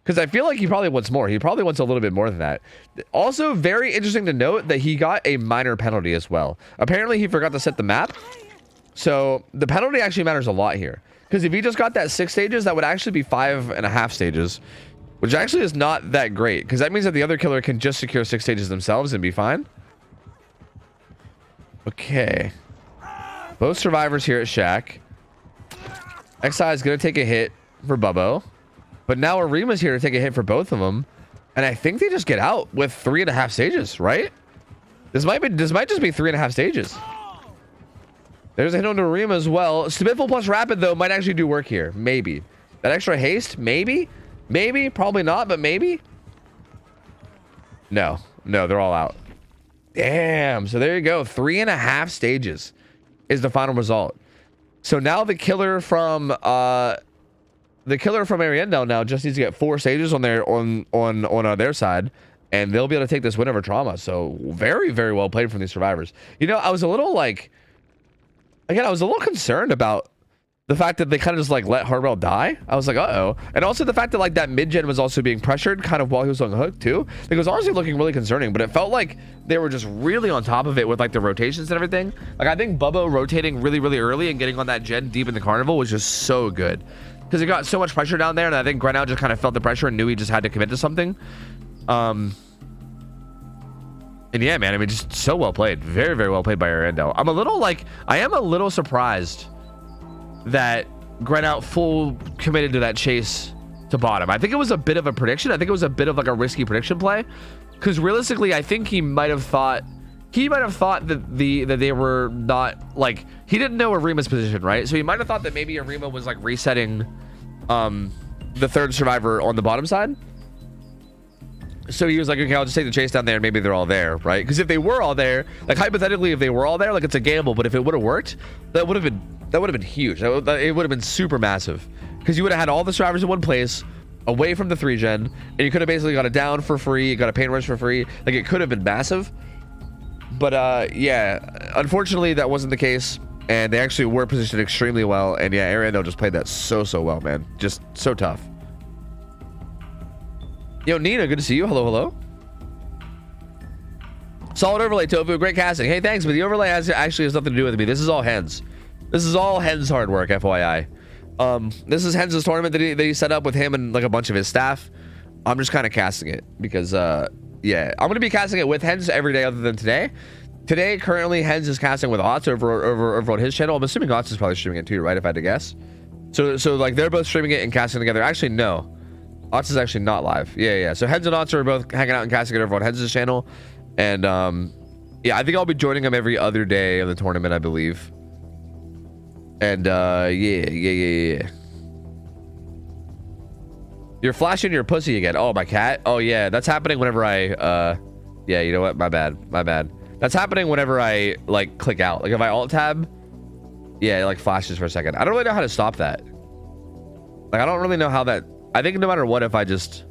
Because I feel like he probably wants more. He probably wants a little bit more than that. Also, very interesting to note that he got a minor penalty as well. Apparently, he forgot to set the map. So, the penalty actually matters a lot here. Because if he just got that 6 stages, that would actually be 5.5 stages. Which actually is not that great. Because that means that the other killer can just secure 6 stages themselves and be fine. Okay. Both survivors here at Shack. XI is going to take a hit for Bubbo. But now Arima's here to take a hit for both of them. And I think they just get out with 3.5 stages, right? This might just be 3.5 stages. There's a hit on Arima as well. Stabifil plus Rapid, though, might actually do work here. Maybe. That extra haste? Maybe? Maybe? Probably not, but maybe? No. No, they're all out. Damn. So there you go. 3.5 stages is the final result. So now the killer from Ariendel now just needs to get 4 stages on their side, and they'll be able to take this win over Trauma. So very, very well played from these survivors. You know, I was a little concerned about the fact that they kind of just like let Hardwell die. I was like, uh-oh. And also the fact that like that mid-gen was also being pressured kind of while he was on the hook too. It was honestly looking really concerning, but it felt like they were just really on top of it with like the rotations and everything. Like I think Bubbo rotating really, really early and getting on that gen deep in the Carnival was just so good. Because it got so much pressure down there, and I think Grenout just kind of felt the pressure and knew he just had to commit to something. And yeah, man, I mean, just so well played. Very, very well played by Ariendel. I am a little surprised that Grenout full committed to that chase to bottom. I think it was a bit of a prediction. I think it was a bit of like a risky prediction play. Because realistically, I think he might have thought that they were not like, he didn't know Arima's position, right? So he might have thought that maybe Arima was like resetting the third survivor on the bottom side. So he was like, okay, I'll just take the chase down there and maybe they're all there, right? Because if they were all there, like hypothetically, if they were all there, like it's a gamble, but if it would have worked, that would have been huge. It would have been super massive because you would have had all the survivors in one place. away from the 3-gen, and you could have basically got it down for free, got a pain rush for free. Like, it could have been massive. But yeah, unfortunately that wasn't the case, and they actually were positioned extremely well. And yeah, Ariando just played that so well, man. Just so tough. Yo, Nina, good to see you. Hello. Solid overlay, Tofu. Great casting. Hey, thanks, but the overlay actually has nothing to do with me. This is all Hens. This is all Hens' hard work, FYI. This is Hens' tournament that he set up with him and like a bunch of his staff. I'm just kind of casting it because yeah, I'm gonna be casting it with Hens every day other than today. Today, currently, Hens is casting with OhTofu over on his channel. I'm assuming OhTofu is probably streaming it too, right? If I had to guess. So like they're both streaming it and casting together. Actually, no, OhTofu is actually not live. Yeah. So Hens and OhTofu are both hanging out and casting it over on Hens' channel. And yeah, I think I'll be joining him every other day of the tournament, I believe. And yeah. You're flashing your pussy again. Oh, my cat. Oh yeah, that's happening whenever I yeah, you know what? My bad. That's happening whenever I like click out. Like if I alt tab, yeah, it like flashes for a second. I don't really know how to stop that. Like I don't really know how that. I think no matter what, if I just,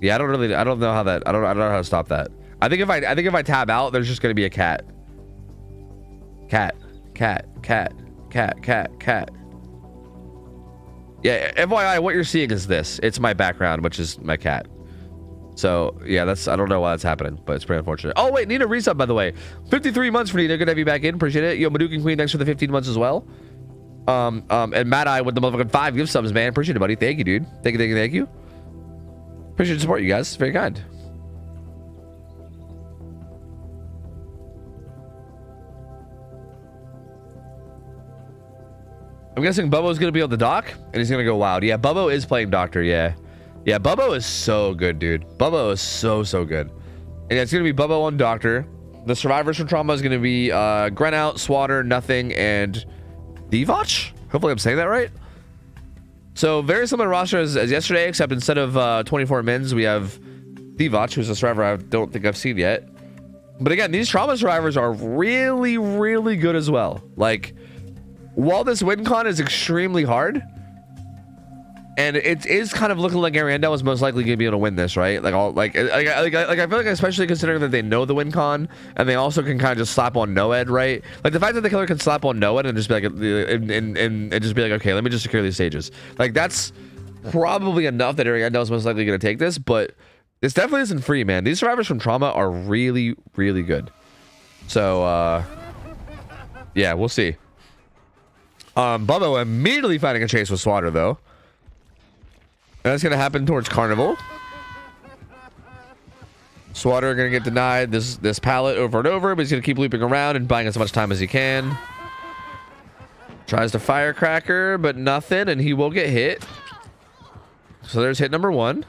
yeah, I don't know how that. I don't know how to stop that. I think if I tab out, there's just gonna be a cat. Cat. Yeah, FYI, what you're seeing is this. It's my background, which is my cat. So yeah, that's, I don't know why that's happening, but it's pretty unfortunate. Oh wait, Nina resub, by the way. 53 months for Nina. Good to have you back in. Appreciate it. Yo, Madukin Queen, thanks for the 15 months as well. And Mad Eye with the motherfucking 5 gift subs, man. Appreciate it, buddy. Thank you, dude. Thank you. Appreciate the support, you guys. Very kind. I'm guessing Bubbo's gonna be on the dock and he's gonna go wild. Yeah, Bubbo is playing Doctor. Yeah, Bubbo is so good, dude. Bubbo is so good. And it's gonna be Bubbo on Doctor. The survivors from Trauma is gonna be Grenout, Swatter, Nothing, and Divoch. Hopefully I'm saying that right. So very similar roster as yesterday, except instead of 24 mins, we have Divoch, who's a survivor I don't think I've seen yet. But again, these Trauma survivors are really good as well. Like, while this win con is extremely hard, and it is kind of looking like Ariando is most likely gonna be able to win this, right? Like, I feel like, especially considering that they know the win con, and they also can kind of just slap on Noed, right? Like the fact that the killer can slap on Noed and just be like, and just be like, okay, let me just secure these stages. Like that's probably enough that Ariando is most likely gonna take this, but this definitely isn't free, man. These survivors from Trauma are really good. So, yeah, we'll see. Bubbo immediately finding a chase with Swatter, though. And that's gonna happen towards Carnival. Swatter gonna get denied this pallet over and over, but he's gonna keep looping around and buying as much time as he can. Tries to firecracker, but nothing, and he will get hit. So there's hit number 1.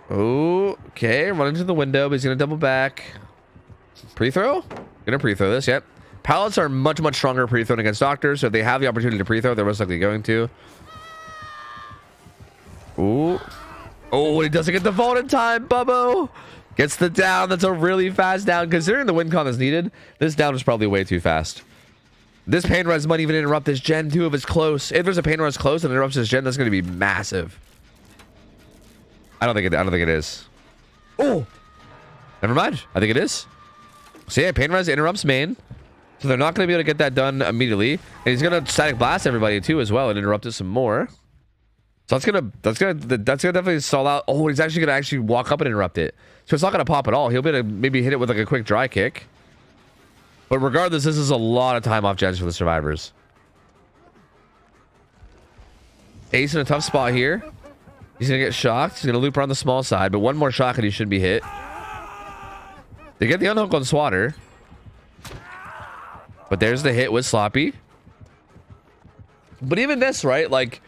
Okay, run into the window, but he's gonna double back. Pre-throw? Gonna pre-throw this, yep. Pallets are much stronger pre-thrown against Doctors, so if they have the opportunity to pre-throw, they're most likely going to. Ooh. Oh, he doesn't get the vault in time, Bubbo. Gets the down. That's a really fast down. Considering the win con is needed, this down is probably way too fast. This pain res might even interrupt this gen too if it's close. If there's a pain res close and interrupts this gen, that's gonna be massive. I don't think it is. Oh! Never mind. I think it is. So yeah, pain res interrupts main. So they're not going to be able to get that done immediately. And he's going to static blast everybody too as well and interrupt it some more. So that's gonna definitely stall out. Oh, he's actually going to walk up and interrupt it. So it's not going to pop at all. He'll be able to maybe hit it with like a quick dry kick. But regardless, this is a lot of time off gens for the survivors. Ace in a tough spot here. He's going to get shocked. He's going to loop around the small side, but one more shock and he should be hit. They get the unhook on Swatter. But there's the hit with Sloppy. But even this, right? Like,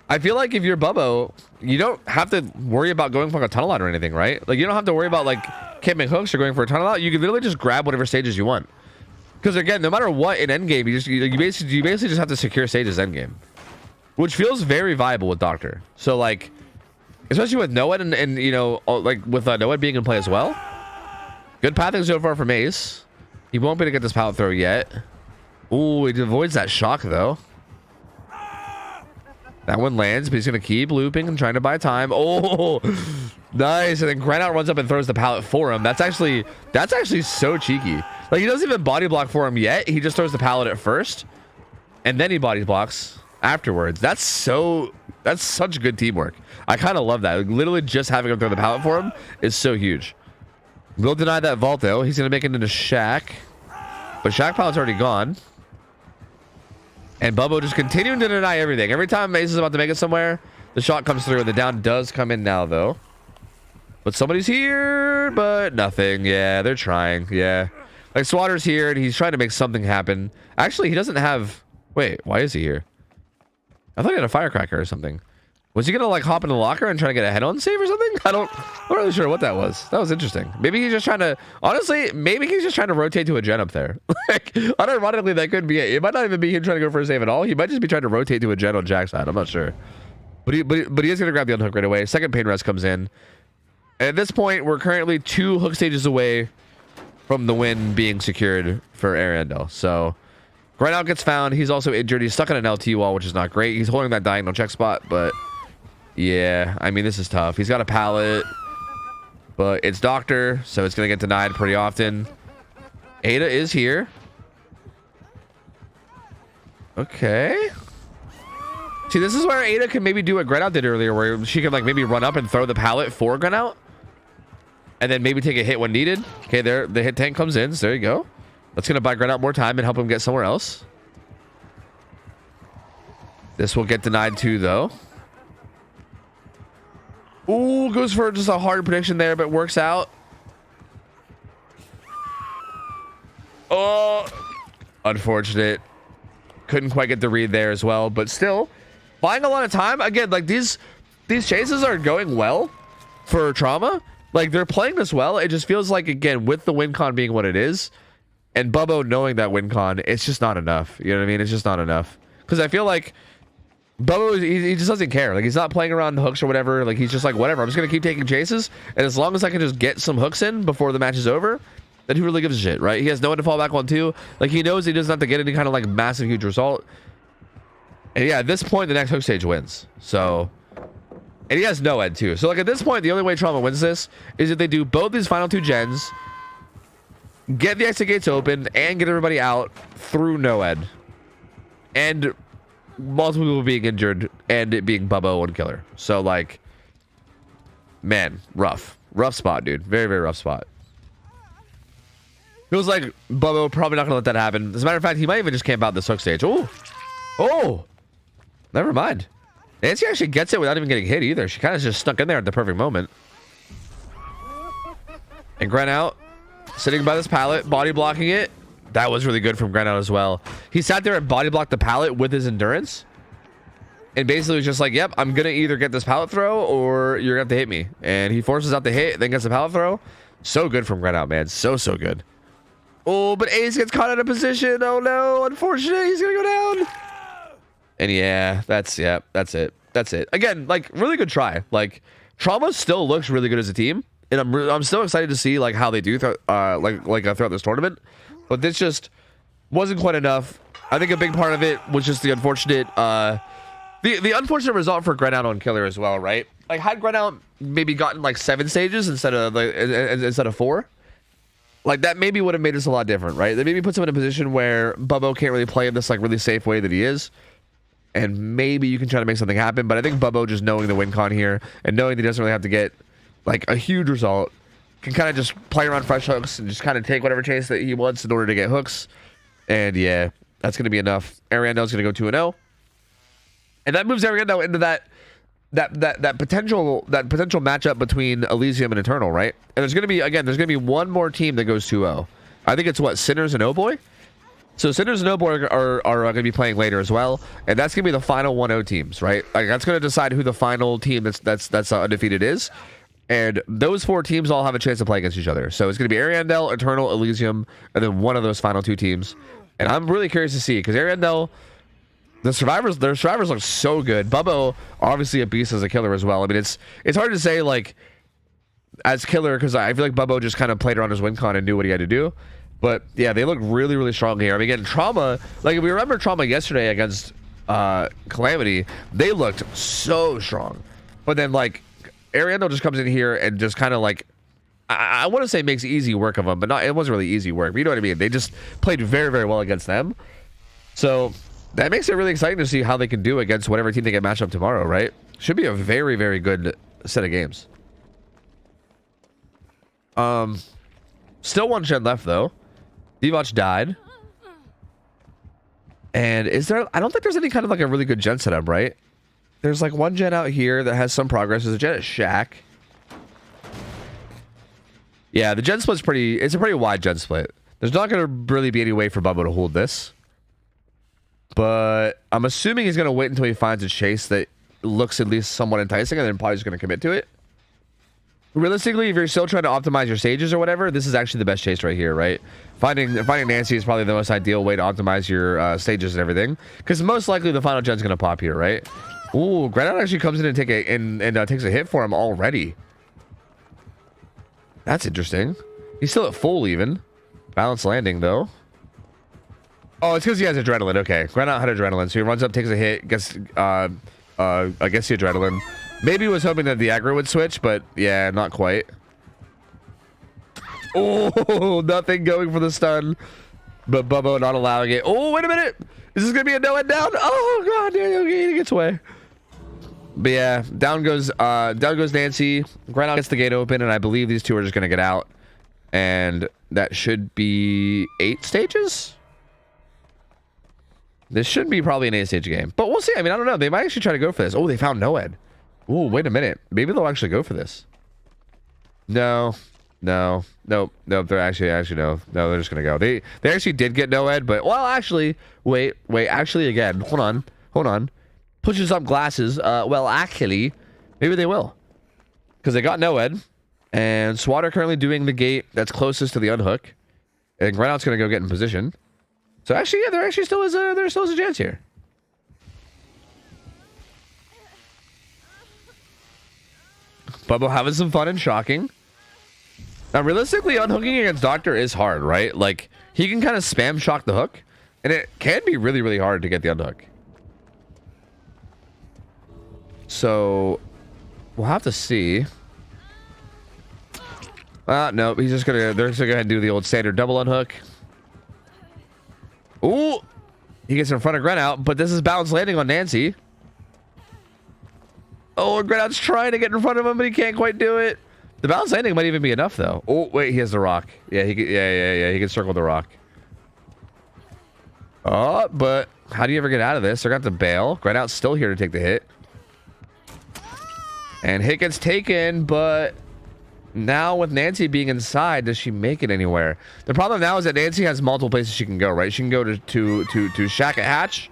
I feel like if you're Bubbo, you don't have to worry about going for a tunnel out or anything, right? Like, you don't have to worry about, like, camping hooks or going for a tunnel out. You can literally just grab whatever stages you want. Because, again, no matter what in endgame, you basically just have to secure stages endgame. Which feels very viable with Doctor. So, like, especially with Noed and you know, like, with Noed being in play as well. Good pathing so far from Ace. He won't be able to get this pallet throw yet. Ooh, he avoids that shock, though. That one lands, but he's going to keep looping and trying to buy time. Oh, nice. And then Granout runs up and throws the pallet for him. That's actually so cheeky. Like, he doesn't even body block for him yet. He just throws the pallet at first, and then he body blocks afterwards. That's such good teamwork. I kind of love that. Like, literally just having him throw the pallet for him is so huge. Will deny that vault, though. He's going to make it into Shack, but Shack pallet's already gone. And Bubbo just continuing to deny everything. Every time Mace is about to make it somewhere, the shot comes through. The down does come in now, though. But somebody's here, but nothing. Yeah, they're trying. Yeah. Like, Swatter's here, and he's trying to make something happen. Actually, he doesn't have... Wait, why is he here? I thought he had a firecracker or something. Was he going to, like, hop in the locker and try to get a head-on save or something? I'm not really sure what that was. That was interesting. Maybe he's just trying to... Honestly, maybe he's just trying to rotate to a gen up there. Like, unironically, that could be it. It might not even be him trying to go for a save at all. He might just be trying to rotate to a gen on Jack's side. I'm not sure. But he is going to grab the unhook right away. Second pain rest comes in. And at this point, we're currently 2 hook stages away from the win being secured for Ariandel. So, Granout gets found. He's also injured. He's stuck on an LT wall, which is not great. He's holding that diagonal check spot, but... Yeah, I mean, this is tough. He's got a pallet, but it's Doctor, so it's going to get denied pretty often. Ada is here. Okay. See, this is where Ada can maybe do what Granout did earlier, where she can, like, maybe run up and throw the pallet for Granout, and then maybe take a hit when needed. Okay, there, the hit tank comes in, so there you go. That's going to buy Granout more time and help him get somewhere else. This will get denied too, though. Ooh, goes for just a hard prediction there, but works out. Oh, unfortunate. Couldn't quite get the read there as well, but still buying a lot of time. Again, like these chases are going well for Trauma. Like, they're playing this well. It just feels like, again, with the win con being what it is, and Bubbo knowing that win con, it's just not enough. You know what I mean? It's just not enough. Because I feel like Bubbo, he just doesn't care. Like, he's not playing around the hooks or whatever. Like, he's just like, whatever. I'm just going to keep taking chases. And as long as I can just get some hooks in before the match is over, then who really gives a shit, right? He has no one to fall back on, too. Like, he knows he doesn't have to get any kind of, like, massive, huge result. And, yeah, at this point, the next hook stage wins. So, and he has no end, too. So, like, at this point, the only way Trauma wins this is if they do both these final 2 gens, get the exit gates open, and get everybody out through no end. And multiple people being injured and it being Bubbo and Killer. So, like, man, rough spot, dude. Very, very rough spot. Feels like Bubbo probably not gonna let that happen. As a matter of fact, he might even just camp out this hook stage. Oh, never mind. Nancy actually gets it without even getting hit either. She kind of just stuck in there at the perfect moment. And Granout sitting by this pallet, body blocking it. That was really good from Granout as well. He sat there and body blocked the pallet with his endurance. And basically was just like, yep, I'm going to either get this pallet throw or you're going to have to hit me. And he forces out the hit, then gets the pallet throw. So good from Granout, man. So good. Oh, but Ace gets caught in a position. Oh, no. Unfortunate. He's going to go down. And yeah, that's it. That's it. Again, like, really good try. Like, Trauma still looks really good as a team. And I'm still excited to see, like, how they do throughout this tournament. But this just wasn't quite enough. I think a big part of it was just the unfortunate, the unfortunate result for Granout on Killer as well, right? Like, had Granout maybe gotten like 7 stages instead of 4, like that maybe would have made this a lot different, right? That maybe puts him in a position where Bubbo can't really play in this like really safe way that he is, and maybe you can try to make something happen. But I think Bubbo just knowing the win con here and knowing that he doesn't really have to get like a huge result, can kind of just play around fresh hooks and just kind of take whatever chase that he wants in order to get hooks. And yeah, that's going to be enough. Ariandel's going to go 2-0. And that moves Ariandel into that potential matchup between Elysium and Eternal, right? And there's going to be one more team that goes 2-0. I think it's what, Sinners and Oh-Boy? So Sinners and Oh-Boy are going to be playing later as well. And that's going to be the final 1-0 teams, right? Like, that's going to decide who the final team that's undefeated is. And those 4 teams all have a chance to play against each other. So it's going to be Ariandel, Eternal, Elysium, and then one of those final 2 teams. And I'm really curious to see, because Ariandel, their survivors look so good. Bubbo, obviously a beast as a killer as well. I mean, it's hard to say, like, as killer, because I feel like Bubbo just kind of played around his win con and knew what he had to do. But yeah, they look really, really strong here. I mean, again, Trauma, like, if we remember Trauma yesterday against Calamity, they looked so strong. But then like Ariandel just comes in here and just kind of like, I want to say makes easy work of them, but not, it wasn't really easy work. But you know what I mean? They just played very, very well against them. So that makes it really exciting to see how they can do against whatever team they get matched up tomorrow, right? Should be a very, very good set of games. Still one gen left though. Devotch died. And is there, I don't think there's any kind of like a really good gen setup, right? There's like one gen out here that has some progress. There's a gen at Shack. Yeah, the gen split's it's a pretty wide gen split. There's not going to really be any way for Bubba to hold this. But I'm assuming he's going to wait until he finds a chase that looks at least somewhat enticing and then probably just going to commit to it. Realistically, if you're still trying to optimize your stages or whatever, this is actually the best chase right here, right? Finding Nancy is probably the most ideal way to optimize your stages and everything. Because most likely the final gen's going to pop here, right? Ooh, Granite actually comes in and takes a hit for him already. That's interesting. He's still at full even. Balanced landing, though. Oh, it's because he has adrenaline. Okay. Granite had adrenaline, so he runs up, takes a hit, gets, I guess the adrenaline. Maybe he was hoping that the aggro would switch, but yeah, not quite. Oh, nothing going for the stun. But Bubbo not allowing it. Oh, wait a minute. Is this going to be a no and down? Oh, God. Okay, he gets away. But yeah, down goes Nancy. Granite gets the gate open, and I believe these two are just going to get out. And that should be 8 stages? This should be probably an 8-stage game. But we'll see. I mean, I don't know. They might actually try to go for this. Oh, they found Noed. Oh, wait a minute. Maybe they'll actually go for this. No. Nope. They're actually no. No, they're just gonna go. They actually did get Noed, but well, actually, wait. Actually, again, hold on. Pushes up glasses. Well, actually, maybe they will, because they got Noed, and SWAT are currently doing the gate that's closest to the unhook, and Granite's gonna go get in position. So actually, yeah, there still is a chance here. Bubbo having some fun and shocking. Now, realistically, unhooking against Doctor is hard, right? Like, he can kind of spam shock the hook, and it can be really, really hard to get the unhook. So, we'll have to see. No, they're just gonna go ahead and do the old standard double unhook. Ooh! He gets in front of Grenout, but this is balanced landing on Nancy. Oh, Grenout's trying to get in front of him, but he can't quite do it. The balance landing might even be enough, though. Oh, wait, he has the rock. Yeah, he can circle the rock. Oh, but how do you ever get out of this? They're going to have to bail. Grenout's still here to take the hit. And hit gets taken, but now with Nancy being inside, does she make it anywhere? The problem now is that Nancy has multiple places she can go, right? She can go to Shack at Hatch,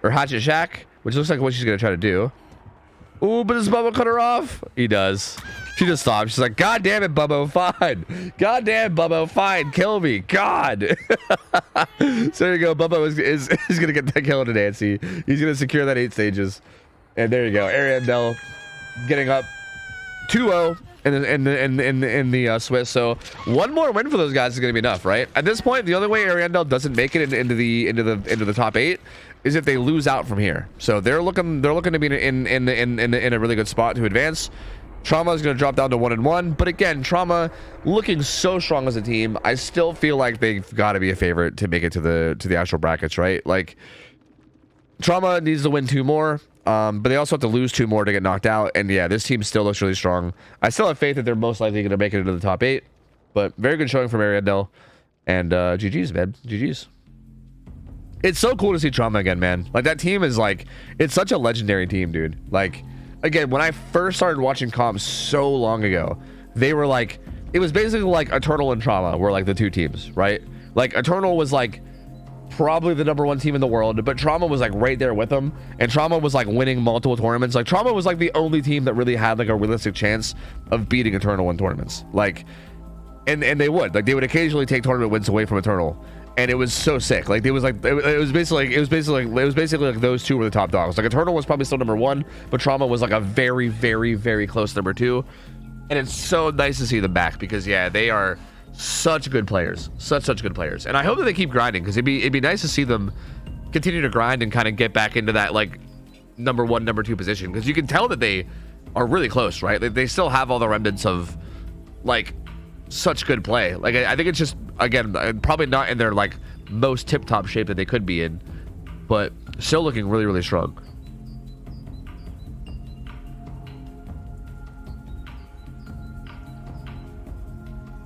or Hatch at Shack, which looks like what she's going to try to do. Ooh, but does Bubbo cut her off? He does. She just stopped. She's like, God damn it, Bubbo, fine. God damn, Bubbo, fine. Kill me. God. So there you go. Bubbo is going to get that kill into Nancy. He's going to secure that 8 stages. And there you go. Ariandel getting up 2-0 in the Swiss. So one more win for those guys is going to be enough, right? At this point, the only way Ariandel doesn't make it into the top 8 is if they lose out from here. So they're looking to be in a really good spot to advance. Trauma is going to drop down to 1-1, but again, Trauma looking so strong as a team. I still feel like they've got to be a favorite to make it to the actual brackets, right? Like, Trauma needs to win 2 more, but they also have to lose 2 more to get knocked out. And yeah, this team still looks really strong. I still have faith that they're most likely going to make it into the top 8, but very good showing from Ariandel. And GG's, man. GG's. It's so cool to see Trauma again, man. Like, that team is like, it's such a legendary team, dude. Like, again, when I first started watching comps so long ago, they were like, it was basically like Eternal and Trauma were like the 2 teams, right? Like, Eternal was like probably the #1 team in the world, but Trauma was like right there with them, and Trauma was like winning multiple tournaments. Like, Trauma was like the only team that really had like a realistic chance of beating Eternal in tournaments. Like, and they would occasionally take tournament wins away from Eternal. And it was so sick. Like, it was basically like those 2 were the top dogs. Like, Eternal was probably still #1, but Trauma was like a very, very, very close #2. And it's so nice to see them back, because yeah, they are such good players, such good players. And I hope that they keep grinding, because it'd be nice to see them continue to grind and kind of get back into that like number 1, number 2 position, because you can tell that they are really close, right? They still have all the remnants of like such good play. Like I think it's just, again, probably not in their like most tip-top shape that they could be in, but still looking really, really strong.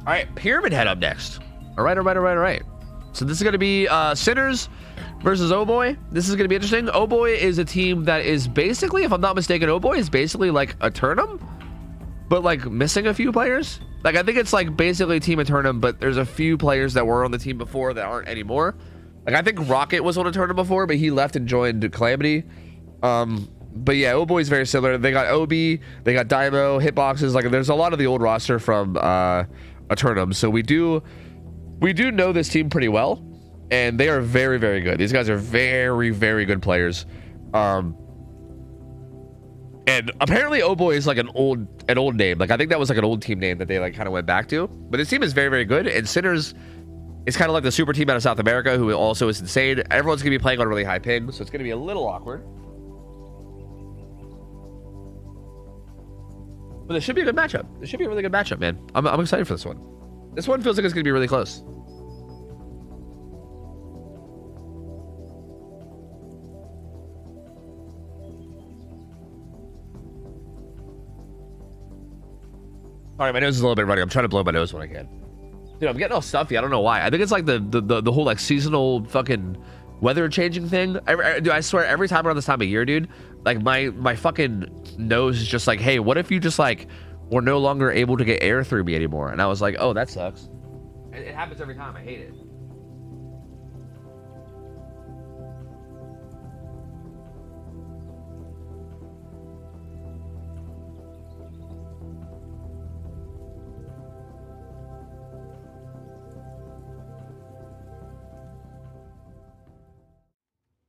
All right, Pyramid Head up next. All right. So this is going to be Sinners versus Oh-Boy. This is going to be interesting. Oh-Boy is a team that is basically, if I'm not mistaken, Oh-Boy is basically like a Eternum, but like missing a few players. Like I think it's like basically Team Eternum, but there's a few players that were on the team before that aren't anymore. Like I think Rocket was on Eternum before, but he left and joined Calamity. But yeah, Oh-Boy is very similar. They got Obi, they got Daimo, Hitboxes. Like there's a lot of the old roster from Eternum. So we do know this team pretty well, and they are very, very good. These guys are very, very good players. And apparently Oh-Boy is like an old name. Like I think that was like an old team name that they like kind of went back to. But this team is very, very good. And Sinners is kind of like the super team out of South America, who also is insane. Everyone's gonna be playing on a really high ping, so it's gonna be a little awkward. But this should be a good matchup. This should be a really good matchup, man. I'm excited for this one. This one feels like it's gonna be really close. All right, my nose is a little bit runny. I'm trying to blow my nose when I can. Dude, I'm getting all stuffy. I don't know why. I think it's like the whole like seasonal fucking weather changing thing. Dude, I swear every time around this time of year, dude, like my fucking nose is just like, hey, what if you just like were no longer able to get air through me anymore? And I was like, oh, that sucks. It happens every time. I hate it.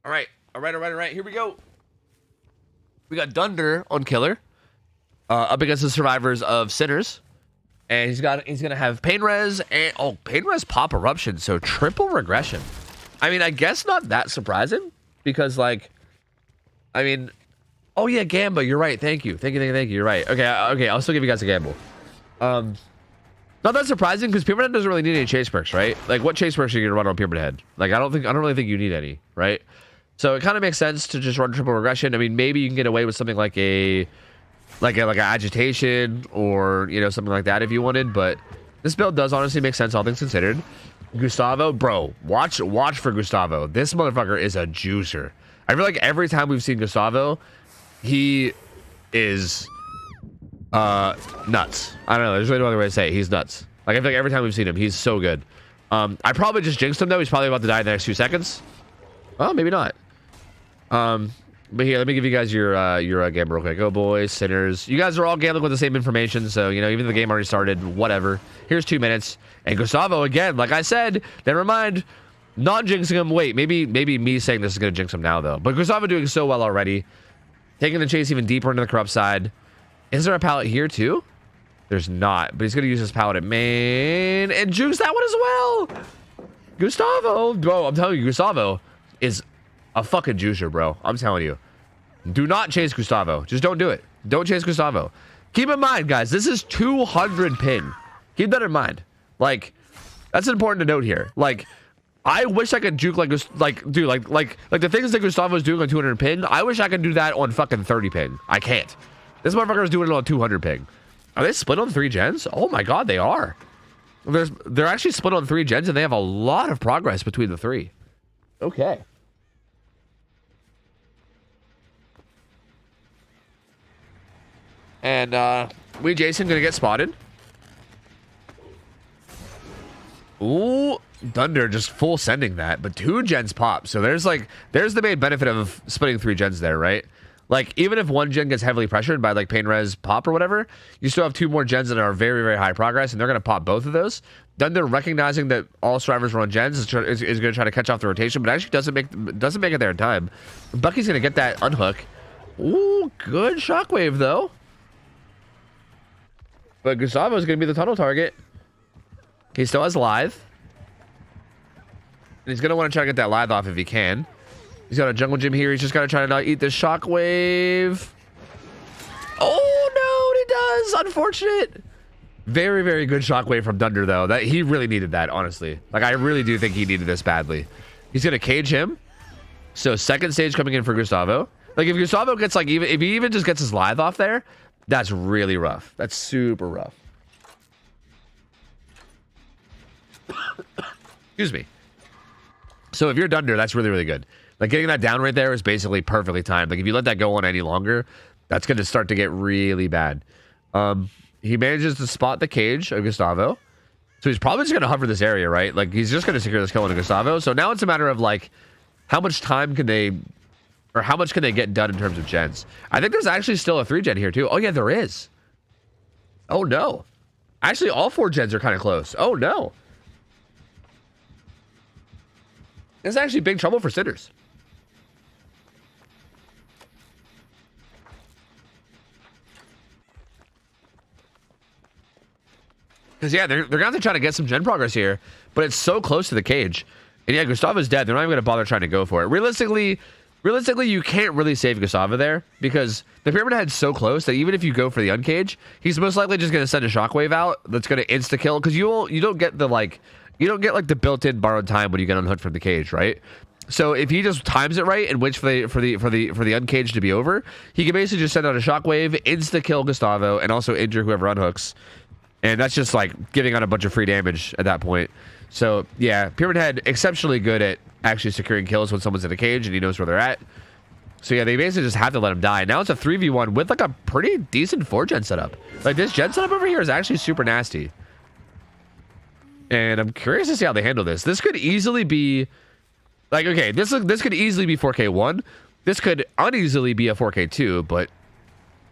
All right. Here we go. We got Dunder on Killer, up against the survivors of Sinners, and he's gonna have Pain Res and Pain Res Pop Eruption, so triple regression. I mean, I guess not that surprising because like, I mean, oh yeah, Gamba, you're right. Thank you. You're right. Okay. I'll still give you guys a gamble. Not that surprising because Pyramid Head doesn't really need any chase perks, right? Like, what chase perks are you gonna run on Pyramid Head? Like, I don't really think you need any, right? So it kind of makes sense to just run triple regression. I mean, maybe you can get away with something like a agitation or, you know, something like that if you wanted, but this build does honestly make sense, all things considered. Gustavo, bro, watch for Gustavo. This motherfucker is a juicer. I feel like every time we've seen Gustavo, he is nuts. I don't know, there's really no other way to say it. He's nuts. Like, I feel like every time we've seen him, he's so good. I probably just jinxed him though. He's probably about to die in the next few seconds. Oh, maybe not. But here, let me give you guys your game real quick. Oh boy, Sinners. You guys are all gambling with the same information, so, you know, even though the game already started, whatever. Here's 2 minutes. And Gustavo, again, like I said, never mind, not jinxing him. Wait, maybe me saying this is going to jinx him now, though. But Gustavo doing so well already. Taking the chase even deeper into the corrupt side. Is there a pallet here, too? There's not, but he's going to use his pallet at main and juice that one as well. Gustavo, bro, I'm telling you, Gustavo is a fucking juicer, bro. I'm telling you. Do not chase Gustavo. Just don't do it. Don't chase Gustavo. Keep in mind, guys, this is 200 ping. Keep that in mind. Like, that's important to note here. Like, I wish I could juke like the things that Gustavo's doing on 200 ping. I wish I could do that on fucking 30 ping. I can't. This motherfucker is doing it on 200 ping. Are they split on 3 gens? Oh my god, they are. They're actually split on 3 gens, and they have a lot of progress between the 3. Okay. And Jason gonna get spotted. Ooh, Thunder just full sending that, but 2 gens pop. So there's the main benefit of splitting 3 gens there, right? Like, even if 1 gen gets heavily pressured by like Pain Res pop or whatever, you still have 2 more gens that are very, very high progress, and they're gonna pop both of those. Thunder, recognizing that all survivors are on gens, is gonna try to catch off the rotation, but actually doesn't make it there in time. Bucky's gonna get that unhook. Ooh, good shockwave though. But Gustavo's going to be the tunnel target. He still has Lithe. And he's going to want to try to get that Lithe off if he can. He's got a jungle gym here. He's just got to try to not eat this shockwave. Oh, no, he does. Unfortunate. Very, very good shockwave from Dunder, though. That he really needed that, honestly. Like, I really do think he needed this badly. He's going to cage him. So, second stage coming in for Gustavo. Like, if Gustavo gets, like, if he even just gets his live off there, that's really rough. That's super rough. Excuse me. So, if you're Dunder, that's really, really good. Like, getting that down right there is basically perfectly timed. Like, if you let that go on any longer, that's going to start to get really bad. He manages to spot the cage of Gustavo. So, he's probably just going to hover this area, right? Like, he's just going to secure this kill on Gustavo. So, now it's a matter of, like, how much time can they... Or how much can they get done in terms of gens? I think there's actually still a 3-gen here, too. Oh, yeah, there is. Oh, no. Actually, all 4 gens are kind of close. Oh, no. It's actually big trouble for Sinners. Because, yeah, they're going to have to try to get some gen progress here, but it's so close to the cage. And, yeah, Gustavo's dead. They're not even going to bother trying to go for it. Realistically, you can't really save Gustavo there because the Pyramid Head's so close that even if you go for the uncage, he's most likely just going to send a shockwave out that's going to insta-kill because you don't get the, like, the built-in borrowed time when you get unhooked from the cage, right? So if he just times it right and waits for the uncage to be over, he can basically just send out a shockwave, insta-kill Gustavo, and also injure whoever unhooks. And that's just, like, giving out a bunch of free damage at that point. So, yeah, Pyramid Head, exceptionally good at actually securing kills when someone's in a cage and he knows where they're at. So, yeah, they basically just have to let him die. Now it's a 3v1 with, like, a pretty decent 4-gen setup. Like, this gen setup over here is actually super nasty. And I'm curious to see how they handle this. This could easily be... Like, okay, this could easily be 4K1. This could uneasily be a 4K2, but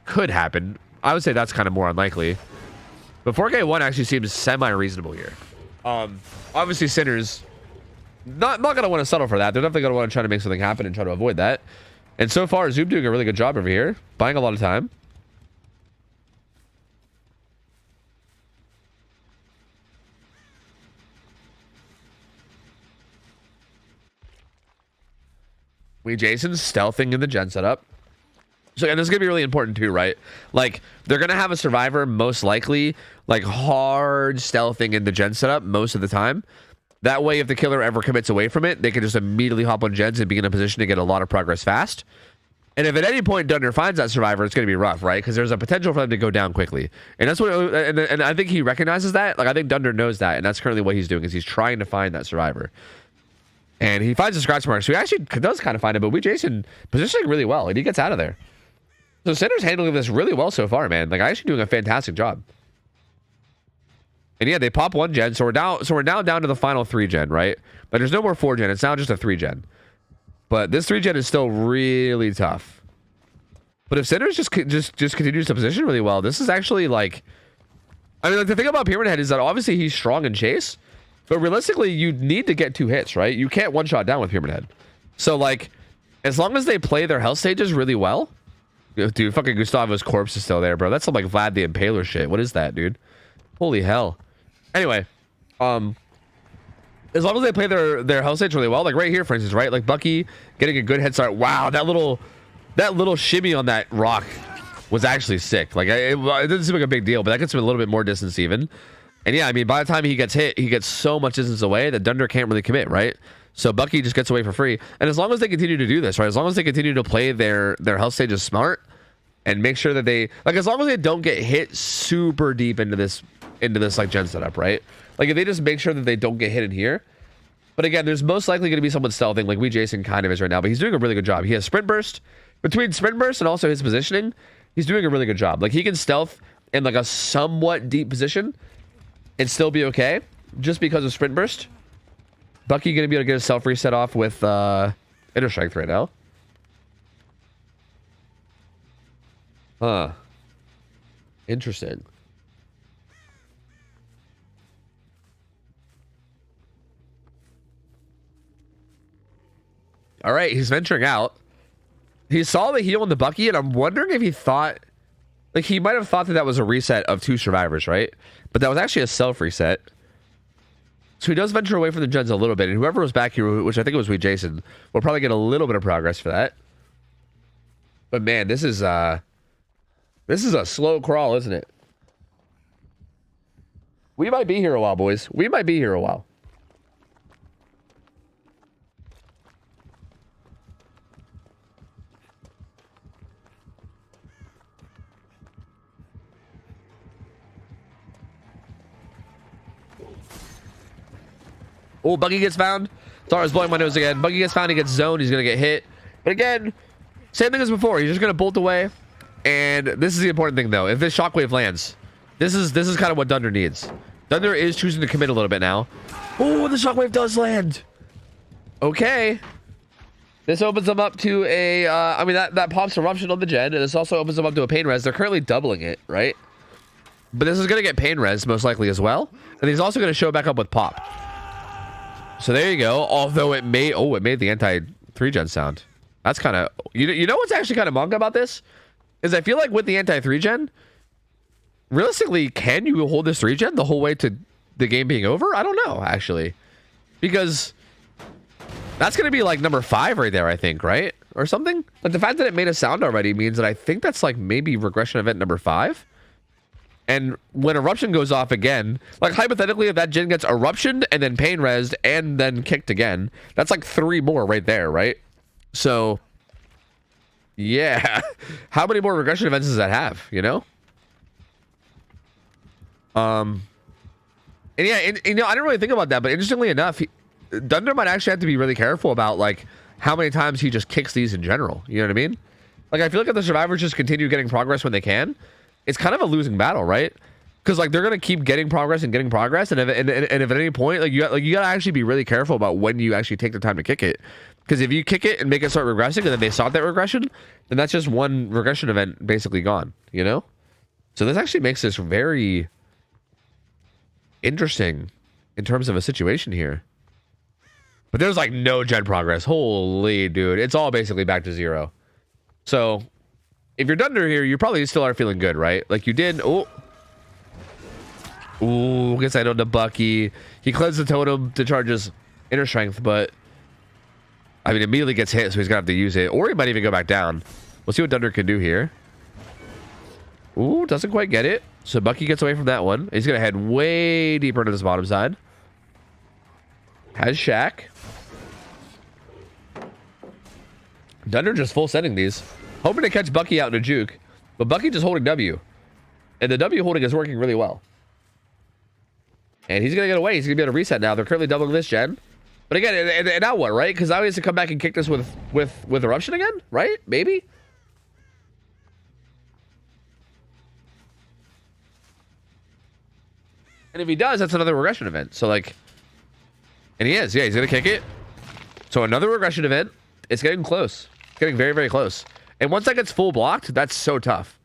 could happen. I would say that's kind of more unlikely. But 4K1 actually seems semi-reasonable here. Obviously, Sinners not going to want to settle for that. They're definitely going to want to try to make something happen and try to avoid that. And so far, Zoom doing a really good job over here, buying a lot of time. Jason's stealthing in the gen setup. So, and this is going to be really important too, right? Like, they're going to have a survivor most likely, like, hard stealthing in the gen setup most of the time. That way, if the killer ever commits away from it, they can just immediately hop on gens and be in a position to get a lot of progress fast. And if at any point Dunder finds that survivor, it's going to be rough, right? Because there's a potential for them to go down quickly. And that's what, and I think he recognizes that. Like, I think Dunder knows that, and that's currently what he's doing, is he's trying to find that survivor. And he finds a scratch mark, so he actually does kind of find it, but Jason positioning really well, and he gets out of there. So Sinner's handling this really well so far, man. Like, actually doing a fantastic job. And yeah, they pop 1-gen, so we're now down to the final 3-gen, right? But there's no more 4-gen, it's now just a 3-gen. But this 3-gen is still really tough. But if Sinner's just continues to position really well, this is actually, like... I mean, like, the thing about Pyramid Head is that obviously he's strong in chase, but realistically, you need to get 2 hits, right? You can't one-shot down with Pyramid Head. So, like, as long as they play their health stages really well... Dude, fucking Gustavo's corpse is still there, bro. That's some, like, Vlad the Impaler shit. What is that, dude? Holy hell. Anyway, as long as they play their health stage really well, like right here, for instance, right? Like, Bucky getting a good head start. Wow, that little shimmy on that rock was actually sick. Like, it didn't seem like a big deal, but that gets him a little bit more distance even. And yeah, I mean, by the time he gets hit, he gets so much distance away that Dunder can't really commit, right? So Bucky just gets away for free. And as long as they continue to do this, right? As long as they continue to play their health stages smart and make sure that they, like, as long as they don't get hit super deep into this like gen setup, right? Like, if they just make sure that they don't get hit in here. But again, there's most likely going to be someone stealthing, like Jason kind of is right now, but he's doing a really good job. He has sprint burst. Between sprint burst and also his positioning, he's doing a really good job. Like, he can stealth in, like, a somewhat deep position and still be okay just because of sprint burst. Bucky going to be able to get a self reset off with inner strength right now. Huh. Interesting. All right, he's venturing out. He saw the heal on the Bucky, and I'm wondering if he thought... Like, he might have thought that was a reset of 2 survivors, right? But that was actually a self-reset. So he does venture away from the gens a little bit, and whoever was back here, which I think it was we Jason, will probably get a little bit of progress for that. But man, this is a slow crawl, isn't it? We might be here a while, boys. We might be here a while. Oh, Buggy gets found. Sorry, I was blowing my nose again. Buggy gets found. He gets zoned. He's going to get hit. But again, same thing as before. He's just going to bolt away. And this is the important thing, though. If this shockwave lands, this is kind of what Dunder needs. Dunder is choosing to commit a little bit now. Oh, the shockwave does land. Okay. This opens them up to a... I mean, that pops Eruption on the gen. And this also opens them up to a pain res. They're currently doubling it, right? But this is going to get pain res, most likely, as well. And he's also going to show back up with pop. So there you go. Although it made the anti-3 gen sound. That's kind of, you know what's actually kind of manga about this is I feel like with the anti-3 gen, realistically, can you hold this 3 gen the whole way to the game being over? I don't know, actually, because that's gonna be like number 5 right there, I think, right, or something. Like the fact that it made a sound already means that I think that's like maybe regression event number 5. And when Eruption goes off again, like hypothetically, if that gen gets Eruptioned and then pain resed and then kicked again, that's like 3 more right there, right? So, yeah. How many more regression events does that have, you know? And yeah, and, you know, I didn't really think about that, but interestingly enough, Dunder might actually have to be really careful about, like, how many times he just kicks these in general. You know what I mean? Like, I feel like if the survivors just continue getting progress when they can, it's kind of a losing battle, right? Because like they're gonna keep getting progress, and if at any point like you gotta actually be really careful about when you actually take the time to kick it. Because if you kick it and make it start regressing, and then they stop that regression, then that's just one regression event basically gone. You know? So this actually makes this very interesting in terms of a situation here. But there's like no gen progress. Holy dude, it's all basically back to 0. So if you're Dunder here, you probably still are feeling good, right? Like you did. Ooh, gets that on the Bucky. He cleansed the totem to charge his inner strength, but I mean, immediately gets hit, so he's gonna have to use it, or he might even go back down. We'll see what Dunder can do here. Ooh, doesn't quite get it. So Bucky gets away from that one. He's gonna head way deeper into this bottom side. Has Shaq. Dunder just full setting these. Hoping to catch Bucky out in a juke, but Bucky just holding W. And the W holding is working really well. And he's going to get away. He's going to be able to reset now. They're currently doubling this gen. But again, and now what, right? Because now he has to come back and kick this with Eruption again, right? Maybe? And if he does, that's another regression event. So like, and he is. Yeah, he's going to kick it. So another regression event. It's getting close. It's getting very, very close. And once that gets full blocked, that's so tough.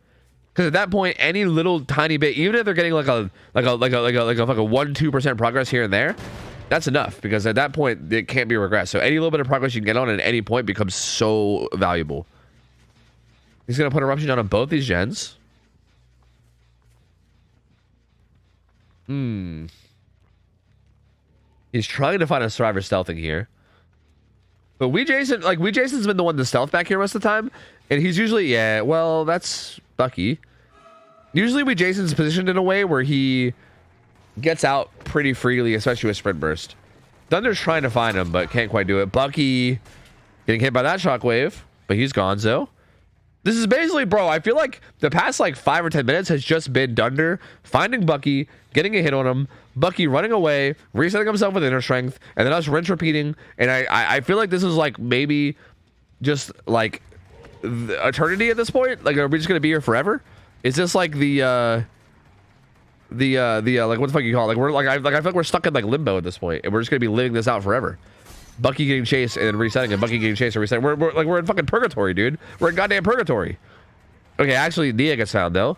Because at that point, any little tiny bit, even if they're getting like a 1-2% progress here and there, that's enough. Because at that point, it can't be regressed. So any little bit of progress you can get on at any point becomes so valuable. He's gonna put Eruption down on both these gens. He's trying to find a survivor stealthing here. But Jason's been the one to stealth back here most of the time. And he's usually, yeah, well, that's Bucky. Usually Jason's positioned in a way where he gets out pretty freely, especially with Sprint Burst. Dunder's trying to find him, but can't quite do it. Bucky getting hit by that shockwave, but he's gonzo. This is basically, bro, I feel like the past like 5 or 10 minutes has just been Dunder finding Bucky, getting a hit on him, Bucky running away, resetting himself with inner strength, and then us rinse repeating. And I feel like this is like maybe just like eternity at this point. Like, are we just gonna be here forever? Is this like the like what the fuck you call it? Like we're like I feel like we're stuck in like limbo at this point, and we're just gonna be living this out forever. Bucky getting chased and resetting, and Bucky getting chased and resetting. We're in fucking purgatory, dude. We're in goddamn purgatory. Okay, actually, Nia gets found though,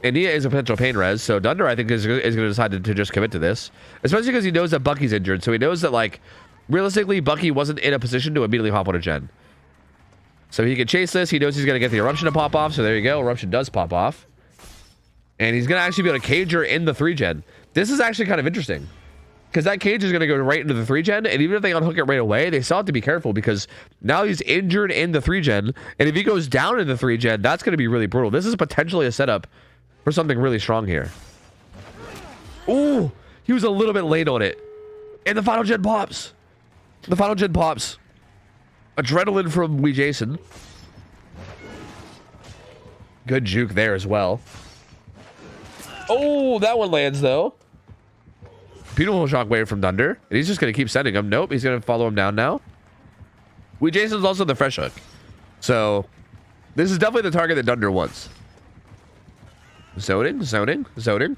and Nia is a potential pain res. So Dunder, I think, is going to decide to just commit to this, especially because he knows that Bucky's injured. So he knows that like realistically, Bucky wasn't in a position to immediately hop on a gen. So he can chase this. He knows he's going to get the Eruption to pop off. So there you go. Eruption does pop off, and he's going to actually be able to cage her in the 3 gen. This is actually kind of interesting. because that cage is going to go right into the 3-gen, and even if they unhook it right away, they still have to be careful because now he's injured in the 3-gen, and if he goes down in the 3-gen, that's going to be really brutal. This is potentially a setup for something really strong here. Ooh, he was a little bit late on it, and the final gen pops. The final gen pops. Adrenaline from Wee Jason. Good juke there as well. Oh, that one lands though. Beautiful shockwave from Thunder. And he's just going to keep sending him. Nope, he's going to follow him down now. Wee Jason's also the fresh hook. So, this is definitely the target that Thunder wants. Zoning, zoning, zoning,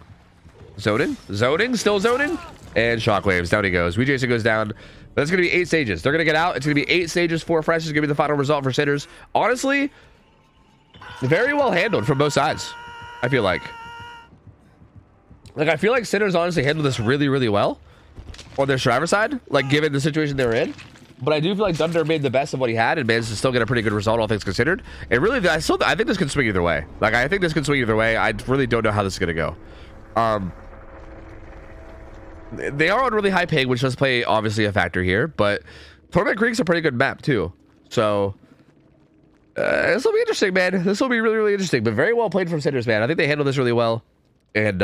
zoning, zoning, still zoning. And shockwaves. Down he goes. Wee Jason goes down. But that's going to be 8 stages. They're going to get out. It's going to be 8 stages. 4 fresh is going to be the final result for Sinners. Honestly, very well handled from both sides, I feel like. Like, I feel like Sinners honestly handled this really, really well on their Shriver side, like, given the situation they were in. But I do feel like Thunder made the best of what he had and managed to still get a pretty good result, all things considered. And really, I think this can swing either way. Like, I think this can swing either way. I really don't know how this is going to go. They are on really high ping, which does play, obviously, a factor here. But Torment Creek's a pretty good map, too. So, this will be interesting, man. This will be really, really interesting. But very well played from Sinners, man. I think they handled this really well. And,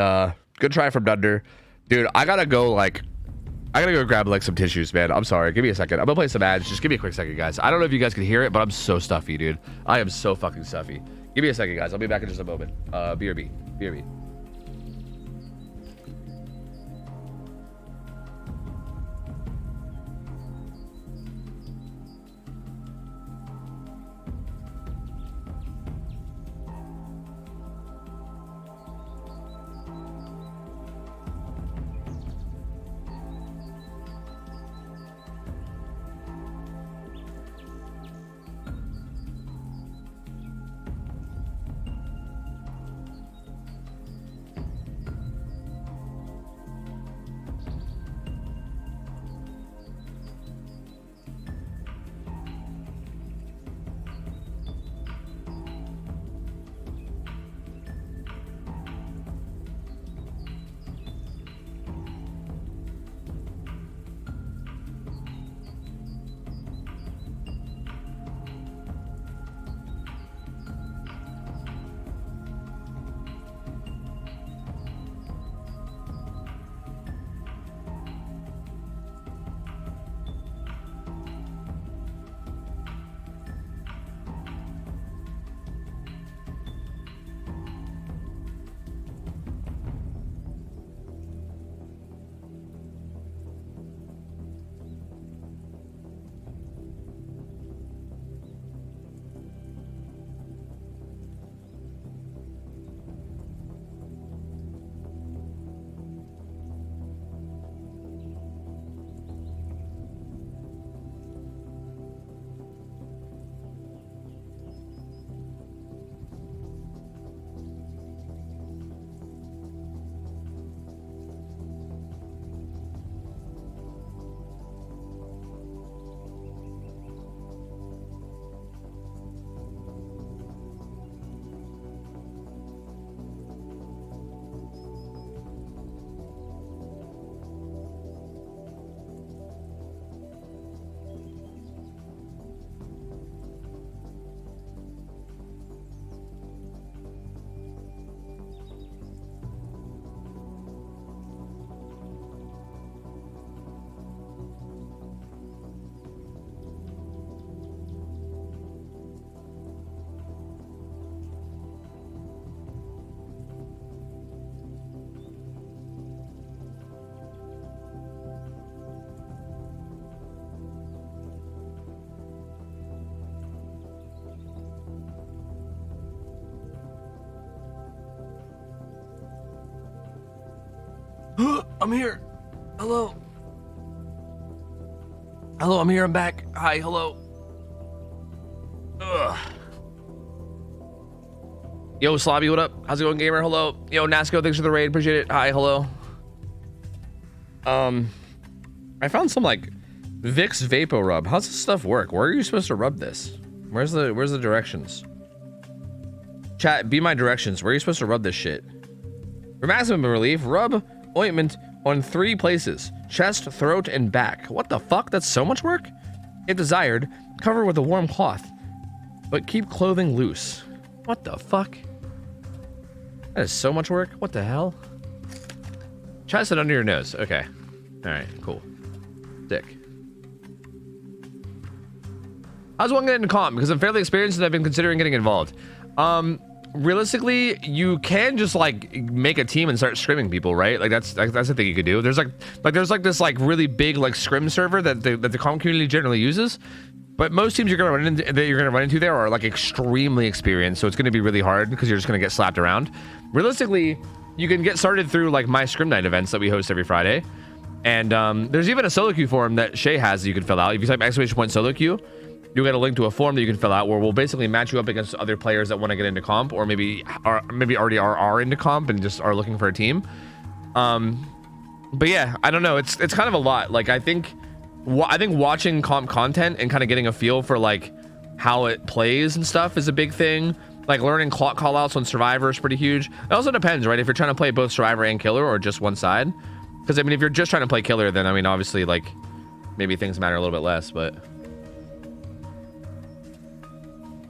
good try from Thunder. Dude, I gotta go grab like some tissues, man. I'm sorry. Give me a second. I'm gonna play some ads. Just give me a quick second, guys. I don't know if you guys can hear it, but I'm so stuffy, dude. I am so fucking stuffy. Give me a second, guys. I'll be back in just a moment. BRB. BRB. I'm here. Hello. Hello, I'm here. I'm back. Hi, hello. Ugh. Yo, Slobby, what up? How's it going, gamer? Hello. Yo, Nasco, thanks for the raid. Appreciate it. Hi, hello. I found some like Vicks Vapo Rub. How's this stuff work? Where are you supposed to rub this? Where's the directions? Chat, be my directions. Where are you supposed to rub this shit? For maximum relief, rub ointment on 3 places: chest, throat, and back. What the fuck? That's so much work? If desired, cover with a warm cloth, but keep clothing loose. What the fuck? That is so much work. What the hell? Chest it under your nose. Okay. Alright, cool. Sick. How's one getting into comp? Because I'm fairly experienced and I've been considering getting involved. Realistically, you can just like make a team and start scrimming people, right? Like that's the thing you could do. There's like this like really big like scrim server that the comp community generally uses. But most teams you're gonna run into there are like extremely experienced, so it's gonna be really hard because you're just gonna get slapped around. Realistically, you can get started through like my scrim night events that we host every Friday. And there's even a solo queue form that Shay has that you can fill out. If you type !@ solo queue, you'll get a link to a form that you can fill out where we'll basically match you up against other players that want to get into comp, or maybe already are into comp and just are looking for a team. But yeah, I don't know. It's kind of a lot. Like I think watching comp content and kind of getting a feel for like how it plays and stuff is a big thing. Like learning clock callouts on Survivor is pretty huge. It also depends, right? If you're trying to play both Survivor and Killer or just one side. Because I mean, if you're just trying to play Killer, then I mean, obviously, like maybe things matter a little bit less. But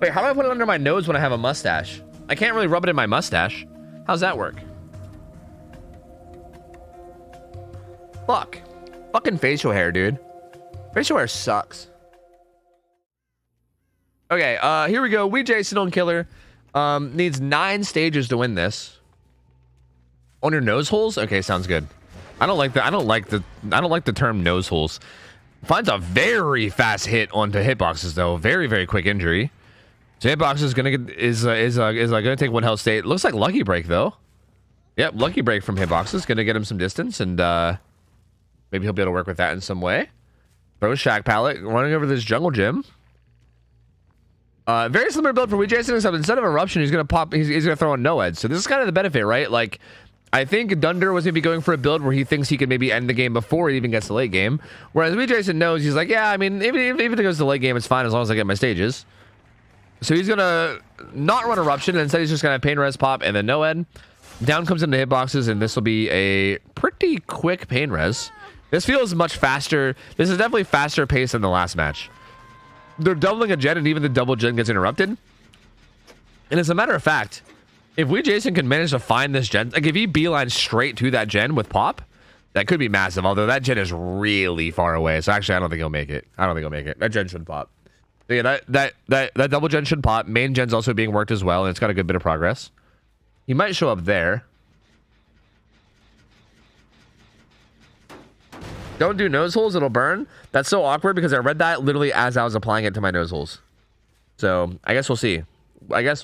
wait, how do I put it under my nose when I have a mustache? I can't really rub it in my mustache. How's that work? Fuck. Fucking facial hair, dude. Facial hair sucks. Okay, here we go. We Jason on Killer. Needs 9 stages to win this. On your nose holes? Okay, sounds good. I don't like the term nose holes. Finds a very fast hit onto hitboxes though. Very, very quick injury. So hitbox is gonna take 1 health state. Looks like lucky break though. Yep, lucky break from hitbox is gonna get him some distance, and maybe he'll be able to work with that in some way. Throws Shack Pallet, running over this jungle gym. Very similar build for Jason, except instead of eruption, he's gonna throw a no-ed. So this is kind of the benefit, right? Like, I think Dunder was maybe going for a build where he thinks he can maybe end the game before he even gets to late game. Whereas Jason knows, he's like, yeah, I mean, even if it goes to late game, it's fine as long as I get my stages. So he's gonna not run eruption, and instead he's just gonna pain res pop and then no-ed. Down comes into hitboxes, and this will be a pretty quick pain res. This feels much faster. This is definitely faster paced than the last match. They're doubling a gen, and even the double gen gets interrupted. And as a matter of fact, if Jason can manage to find this gen, like if he beelines straight to that gen with pop, that could be massive. Although that gen is really far away, so actually I don't think he'll make it. That gen should pop. So yeah, that double gen should pop. Main gen's also being worked as well, and it's got a good bit of progress. He might show up there. Don't do nose holes, it'll burn. That's so awkward because I read that literally as I was applying it to my nose holes. So I guess we'll see. Oh,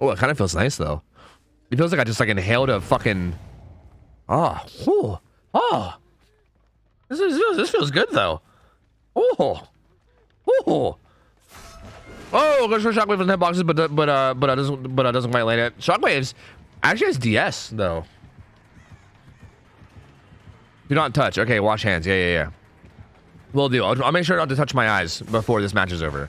it kind of feels nice though. It feels like I just like inhaled a fucking. This feels good though. Oh, goes for shockwave on hitboxes, but it doesn't quite land it. Shockwaves actually has DS though. Do not touch. Okay, wash hands. Yeah. Will do. I'll make sure not to touch my eyes before this match is over.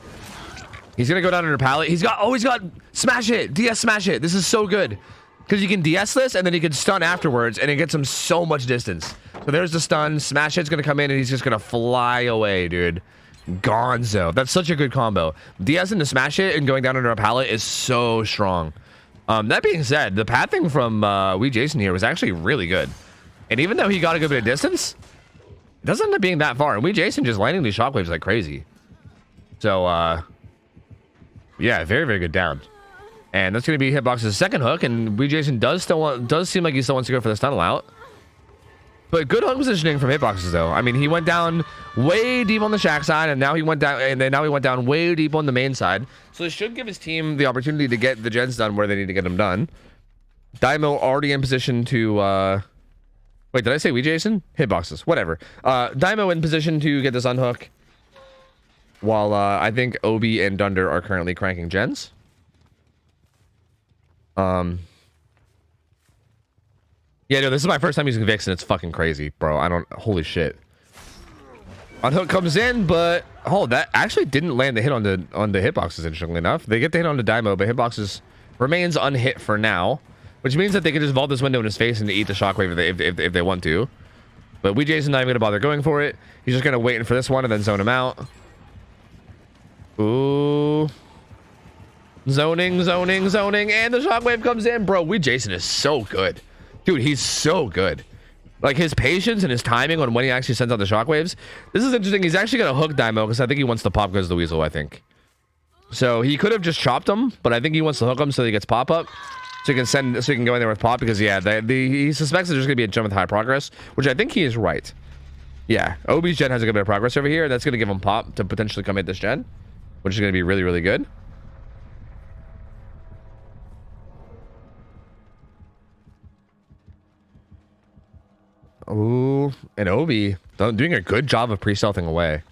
He's gonna go down under pallet. He's got smash it. DS smash it. This is so good. Because you can DS this and then he can stun afterwards and it gets him so much distance. So there's the stun. Smash hit's gonna come in and he's just gonna fly away, dude. Gonzo. That's such a good combo. DS into smash hit and going down under a pallet is so strong. That being said, the pathing from Jason here was actually really good. And even though he got a good bit of distance, it doesn't end up being that far. And Jason just landing these shockwaves like crazy. So, yeah, very, very good down. And that's going to be Hitbox's second hook. And Jason does seem like he still wants to go for the stun out. But good hook positioning from Hitboxes, though. I mean, he went down way deep on the shack side, and now he went down way deep on the main side. So this should give his team the opportunity to get the gens done where they need to get them done. Daimo already in position to... Wait, did I say Jason? Hitboxes, whatever. Daimo in position to get this unhook. While I think Obi and Dunder are currently cranking gens. Yeah, no, this is my first time using Vix and it's fucking crazy, bro. Holy shit. Unhook comes in, but that actually didn't land the hit on the hitboxes, interestingly enough. They get the hit on the Daimo, but hitboxes remains unhit for now. which means that they can just vault this window in his face and eat the shockwave if they want to. But Jason's not even gonna bother going for it. He's just gonna wait for this one and then zone him out. Ooh. Zoning, and the shockwave comes in. Bro, Jason is so good. Dude, he's so good. Like, his patience and his timing on when he actually sends out the shockwaves. This is interesting. He's actually gonna hook Daimo because I think he wants to pop because of the weasel, I think. So he could have just chopped him, but I think he wants to hook him so he gets pop up. So he can go in there with pop because, yeah, he suspects there's gonna be a gen with high progress, which I think he is right. Yeah, Obi's gen has a good bit of progress over here. That's gonna give him pop to potentially come hit this gen, which is gonna be really, really good. Ooh, and Obi doing a good job of pre-stealthing away.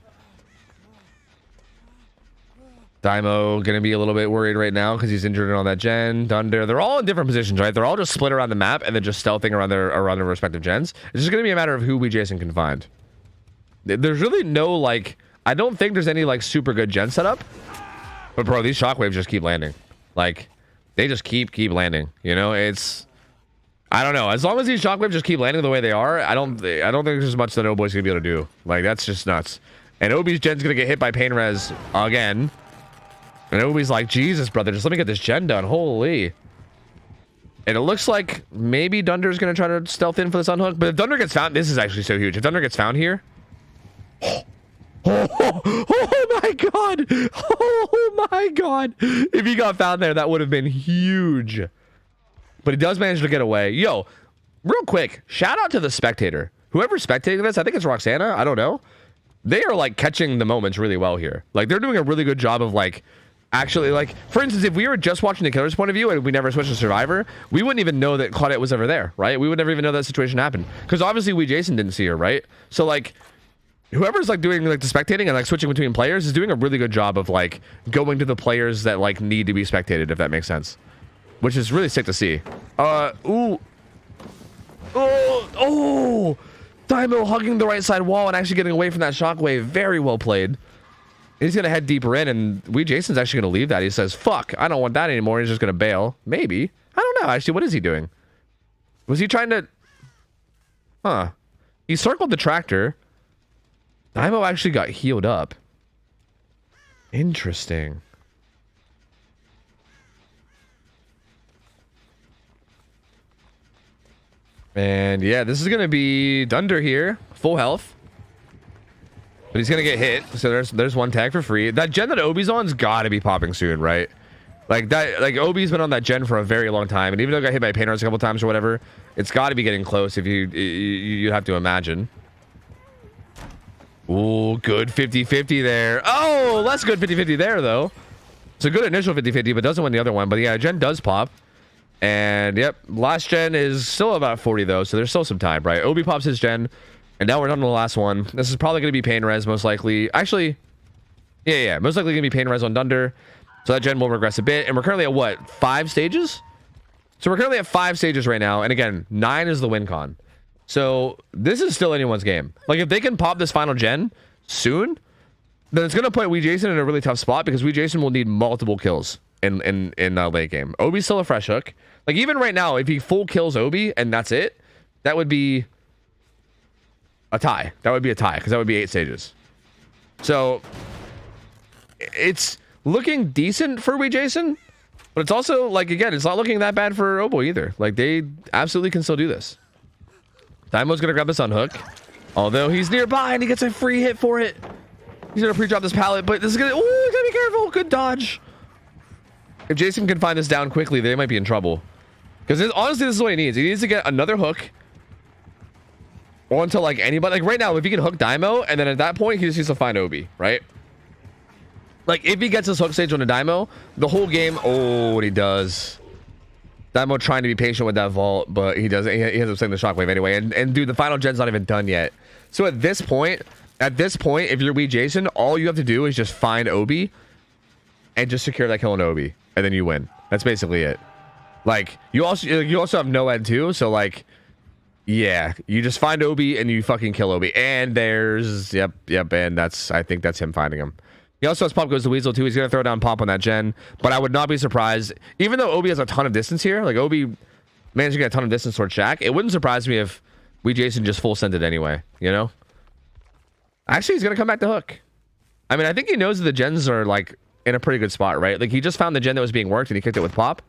Daimo gonna be a little bit worried right now because he's injured on that gen. Dunder, they're all in different positions, right? They're all just split around the map and then just stealthing around their respective gens. It's just gonna be a matter of who Jason can find. There's really no, like, I don't think there's any like super good gen setup. But bro, these shockwaves just keep landing. Like, they just keep landing. You know, I don't know. As long as these shockwaves just keep landing the way they are, I don't think there's much that Oboy's gonna be able to do. Like, that's just nuts. And Obi's gen's gonna get hit by pain res again. And Obi's like, Jesus, brother, just let me get this gen done. Holy. And it looks like maybe Dunder's gonna try to stealth in for this unhook. But if Dunder gets found, this is actually so huge. If Dunder gets found here. Oh my god. Oh my god. If he got found there, that would have been huge. But he does manage to get away. Yo, real quick, shout out to the spectator. Whoever's spectating this, I think it's Roxana. I don't know. They are like catching the moments really well here. Like, they're doing a really good job of like actually, like, for instance, if we were just watching the killer's point of view and we never switched to survivor, we wouldn't even know that Claudette was ever there, right? We would never even know that situation happened because obviously Jason didn't see her, right? So like, whoever's like doing like the spectating and like switching between players is doing a really good job of like going to the players that like need to be spectated, if that makes sense. Which is really sick to see. Ooh. Oh! Daimo hugging the right side wall and actually getting away from that shockwave. Very well played. He's going to head deeper in, and Jason's actually going to leave that. He says, fuck, I don't want that anymore. He's just going to bail. Maybe. I don't know, actually. What is he doing? Was he trying to... Huh. He circled the tractor. Daimo actually got healed up. Interesting. And yeah, this is gonna be Dunder here, full health, but he's gonna get hit. So there's one tag for free. That gen that Obi's on's gotta be popping soon, right? Like that, like Obi's been on that gen for a very long time, and even though it got hit by pain res a couple times or whatever, it's got to be getting close. If you have to imagine. Ooh, good 50-50 there. Oh, less good 50-50 there though. It's a good initial 50-50, but doesn't win the other one. But yeah, gen does pop. And yep, last gen is still about 40 though, so there's still some time, right? Obi pops his gen, and now we're done to the last one. This is probably going to be pain res, most likely. Actually, yeah, most likely going to be pain res on Dunder. So that gen will regress a bit, and we're currently at what, 5 stages? So we're currently at 5 stages right now, and again, 9 is the win con. So this is still anyone's game. Like, if they can pop this final gen soon, then it's going to put Jason in a really tough spot because Jason will need multiple kills in late game. Obi's still a fresh hook. Like, even right now, if he full kills Obi and that's it, that would be a tie. That would be a tie because that would be 8 stages. So it's looking decent for Jason, but it's also, like, again, it's not looking that bad for Obo either. Like, they absolutely can still do this. Daimo's gonna grab this unhook, although he's nearby and he gets a free hit for it. He's gonna pre-drop this pallet, but this is gonna, ooh, gotta be careful. Good dodge. If Jason can find this down quickly, they might be in trouble. Because honestly, this is what he needs. He needs to get another hook onto like anybody. Like right now, if he can hook Daimo, and then at that point, he just needs to find Obi, right? Like if he gets his hook stage on a Daimo, the whole game, oh, what he does. Daimo trying to be patient with that vault, but he doesn't. He ends up setting the shockwave anyway. And dude, the final gen's not even done yet. So at this point, if you're Jason, all you have to do is just find Obi and just secure that kill on Obi, and then you win. That's basically it. Like you also have no ed too, so like, yeah, you just find Obi and you fucking kill Obi. And there's yep, and I think that's him finding him. He also has Pop Goes the Weasel too. He's gonna throw down Pop on that gen, but I would not be surprised, even though Obi has a ton of distance here. Like Obi managed to get a ton of distance towards Shaq. It wouldn't surprise me if Jason just full sent it anyway, you know? Actually, he's going to come back to hook. I mean, I think he knows that the gens are like in a pretty good spot, right? Like he just found the gen that was being worked and he kicked it with pop.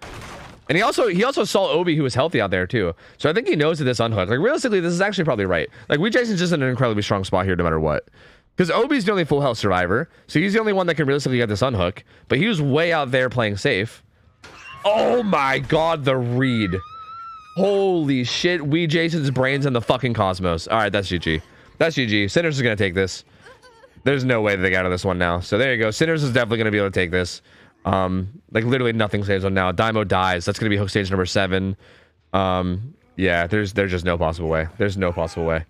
And he also saw Obi, who was healthy out there too. So I think he knows that this unhook. Like realistically, this is actually probably right. Like Jason's just in an incredibly strong spot here no matter what. Because Obi's the only full health survivor. So he's the only one that can realistically get this unhook. But he was way out there playing safe. Oh my god, the read. Holy shit, Jason's brains in the fucking cosmos. All right, that's GG. That's GG. Sinners is going to take this. There's no way that they got out of this one now. So there you go. Sinners is definitely going to be able to take this. Like literally nothing saves them now. Daimo dies. That's going to be hook stage number 7. Yeah, there's just no possible way. There's no possible way.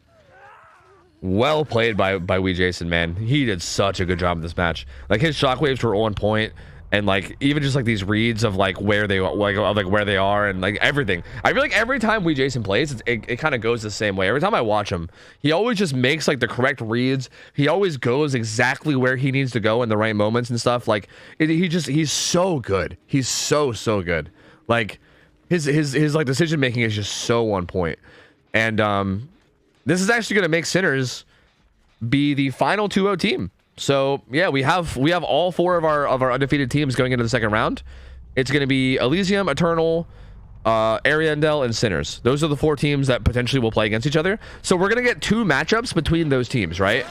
Well played by Jason, man. He did such a good job in this match. Like his shockwaves were on point. And like even just like these reads of like where they like where they are and like everything. I feel like every time Jason plays, it kind of goes the same way. Every time I watch him, he always just makes like the correct reads. He always goes exactly where he needs to go in the right moments and stuff. Like he's so good. He's so good. Like his like decision making is just so on point. And this is actually gonna make Sinners be the final 2-0 team. So yeah, we have all 4 of our undefeated teams going into the second round. It's going to be Elysium, Eternal, Ariandel, and Sinners. Those are the 4 teams that potentially will play against each other. So we're going to get 2 matchups between those teams, right?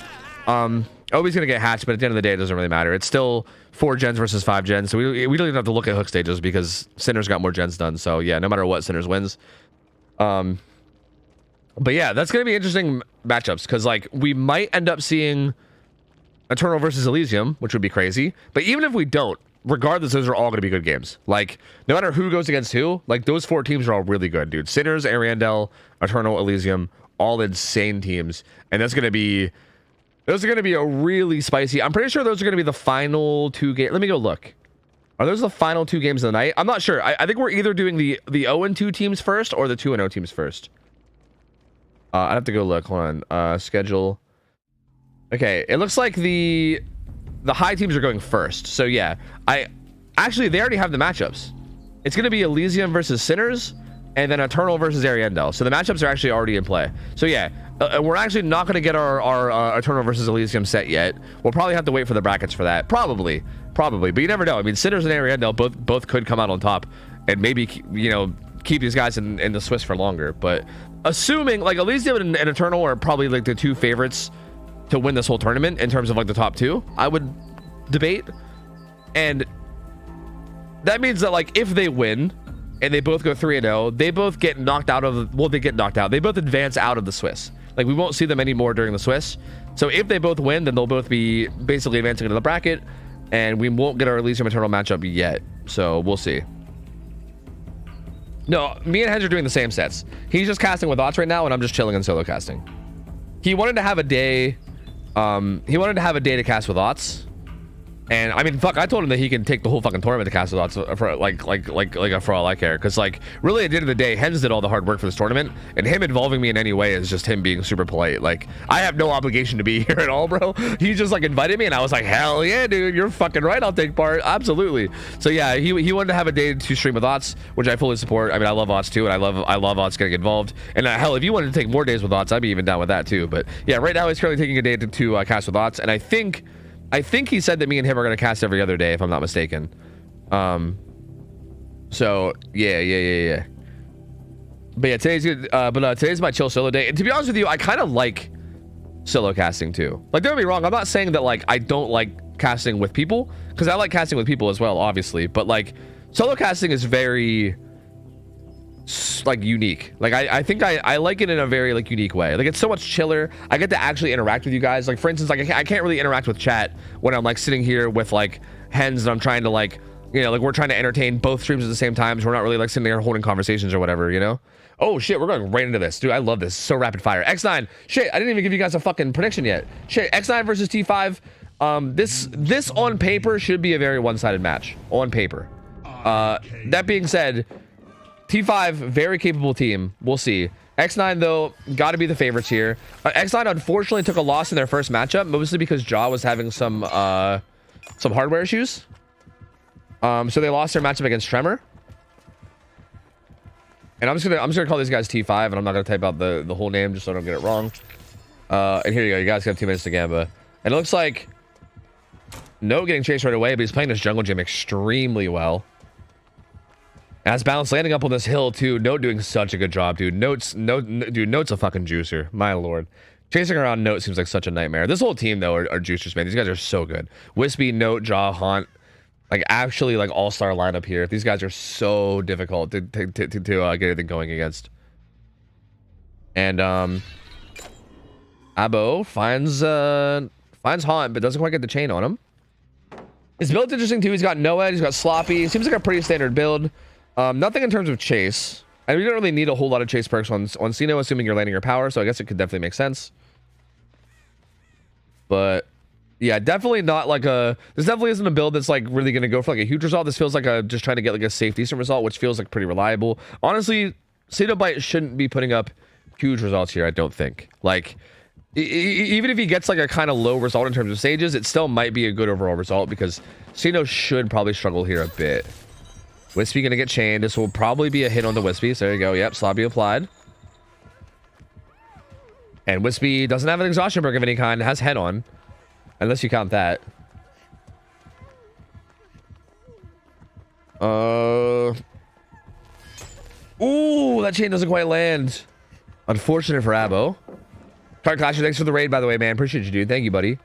Obi's going to get hatched, but at the end of the day, it doesn't really matter. It's still 4 gens versus 5 gens. So we don't even have to look at hook stages because Sinners got more gens done. So yeah, no matter what, Sinners wins. But yeah, that's going to be interesting matchups because like we might end up seeing Eternal versus Elysium, which would be crazy. But even if we don't, regardless, those are all going to be good games. Like, no matter who goes against who, like, those 4 teams are all really good, dude. Sinners, Ariandel, Eternal, Elysium, all insane teams. And those are going to be a really spicy... I'm pretty sure those are going to be the final 2 games. Let me go look. Are those the final 2 games of the night? I'm not sure. I think we're either doing the 0-2 teams first or the 2-0 teams first. I'd have to go look. Hold on. Schedule... Okay, it looks like the high teams are going first. So yeah, actually they already have the matchups. It's going to be Elysium versus Sinners and then Eternal versus Ariandel. So the matchups are actually already in play. So yeah, we're actually not going to get our Eternal versus Elysium set yet. We'll probably have to wait for the brackets for that. Probably, but you never know. I mean, Sinners and Ariandel both could come out on top and maybe, you know, keep these guys in the Swiss for longer. But assuming like Elysium and Eternal are probably like the 2 favorites to win this whole tournament in terms of like the top 2, I would debate. And that means that like if they win and they both go 3-0, they both get knocked out of, well, they get knocked out. They both advance out of the Swiss. Like we won't see them anymore during the Swiss. So if they both win, then they'll both be basically advancing into the bracket and we won't get our Elysium Eternal matchup yet. So we'll see. No, me and Hedge are doing the same sets. He's just casting with OhTofu right now and I'm just chilling and solo casting. He wanted to have a day to cast with OhTofu, and I mean, fuck, I told him that he can take the whole fucking tournament to cast with OhTofu for all I care, because like really at the end of the day, Hens did all the hard work for this tournament, and him involving me in any way is just him being super polite. Like I have no obligation to be here at all, bro. He just like invited me and I was like, hell yeah, dude, you're fucking right, I'll take part, absolutely. So yeah, he wanted to have a day to stream with OhTofu, which I fully support. I mean, I love OhTofu too, and I love OhTofu getting involved, and hell, if you wanted to take more days with OhTofu, I'd be even down with that too. But yeah, right now he's currently taking a day to cast with OhTofu, and I think he said that me and him are going to cast every other day, if I'm not mistaken. So yeah. But yeah, today's good. Today's my chill solo day. And to be honest with you, I kind of like solo casting too. Like, don't get me wrong, I'm not saying that like I don't like casting with people, because I like casting with people as well, obviously. But like solo casting is very like unique. Like I think I like it in a very like unique way. Like it's so much chiller. I get to actually interact with you guys. Like for instance, like I can't really interact with chat when I'm like sitting here with like Hens and I'm trying to like, you know, like we're trying to entertain both streams at the same time, so we're not really like sitting there holding conversations or whatever, you know. Oh shit, we're going right into this, dude. I love this. So rapid fire. X9. Shit, I didn't even give you guys a fucking prediction yet. Shit, X9 versus T5. This on paper should be a very one-sided match on paper. That being said, T5, very capable team. We'll see. X9, though, got to be the favorites here. X9, unfortunately, took a loss in their first matchup, mostly because Jaw was having some hardware issues. So they lost their matchup against Tremor. And I'm just gonna call these guys T5, and I'm not gonna type out the whole name just so I don't get it wrong. And here you go. You guys have 2 minutes to Gamba. And it looks like Note getting chased right away, but he's playing this jungle gym extremely well. As Balance landing up on this hill too. Note doing such a good job, dude. Note's a fucking juicer. My lord. Chasing around Note seems like such a nightmare. This whole team though are juicers, man. These guys are so good. Wispy, Note, Jaw, Haunt. Like actually like all-star lineup here. These guys are so difficult to get anything going against. And Abo finds Haunt, but doesn't quite get the chain on him. His build's interesting too. He's got Noed, he's got Sloppy. Seems like a pretty standard build. Nothing in terms of chase. And we don't really need a whole lot of chase perks on Sino, assuming you're landing your power, so I guess it could definitely make sense. But yeah, definitely not like a... This definitely isn't a build that's like really going to go for like a huge result. This feels like just trying to get like a safe, decent result, which feels like pretty reliable. Honestly, Cenobite shouldn't be putting up huge results here, I don't think. Like, even if he gets like a kind of low result in terms of stages, it still might be a good overall result because Cino should probably struggle here a bit. Wispy going to get chained. This will probably be a hit on the Wispy. So there you go. Yep, Slobby applied. And Wispy doesn't have an exhaustion perk of any kind. It has head on. Unless you count that. Ooh, that chain doesn't quite land. Unfortunate for Abo. Card Clasher, thanks for the raid, by the way, man. Appreciate you, dude. Thank you, buddy.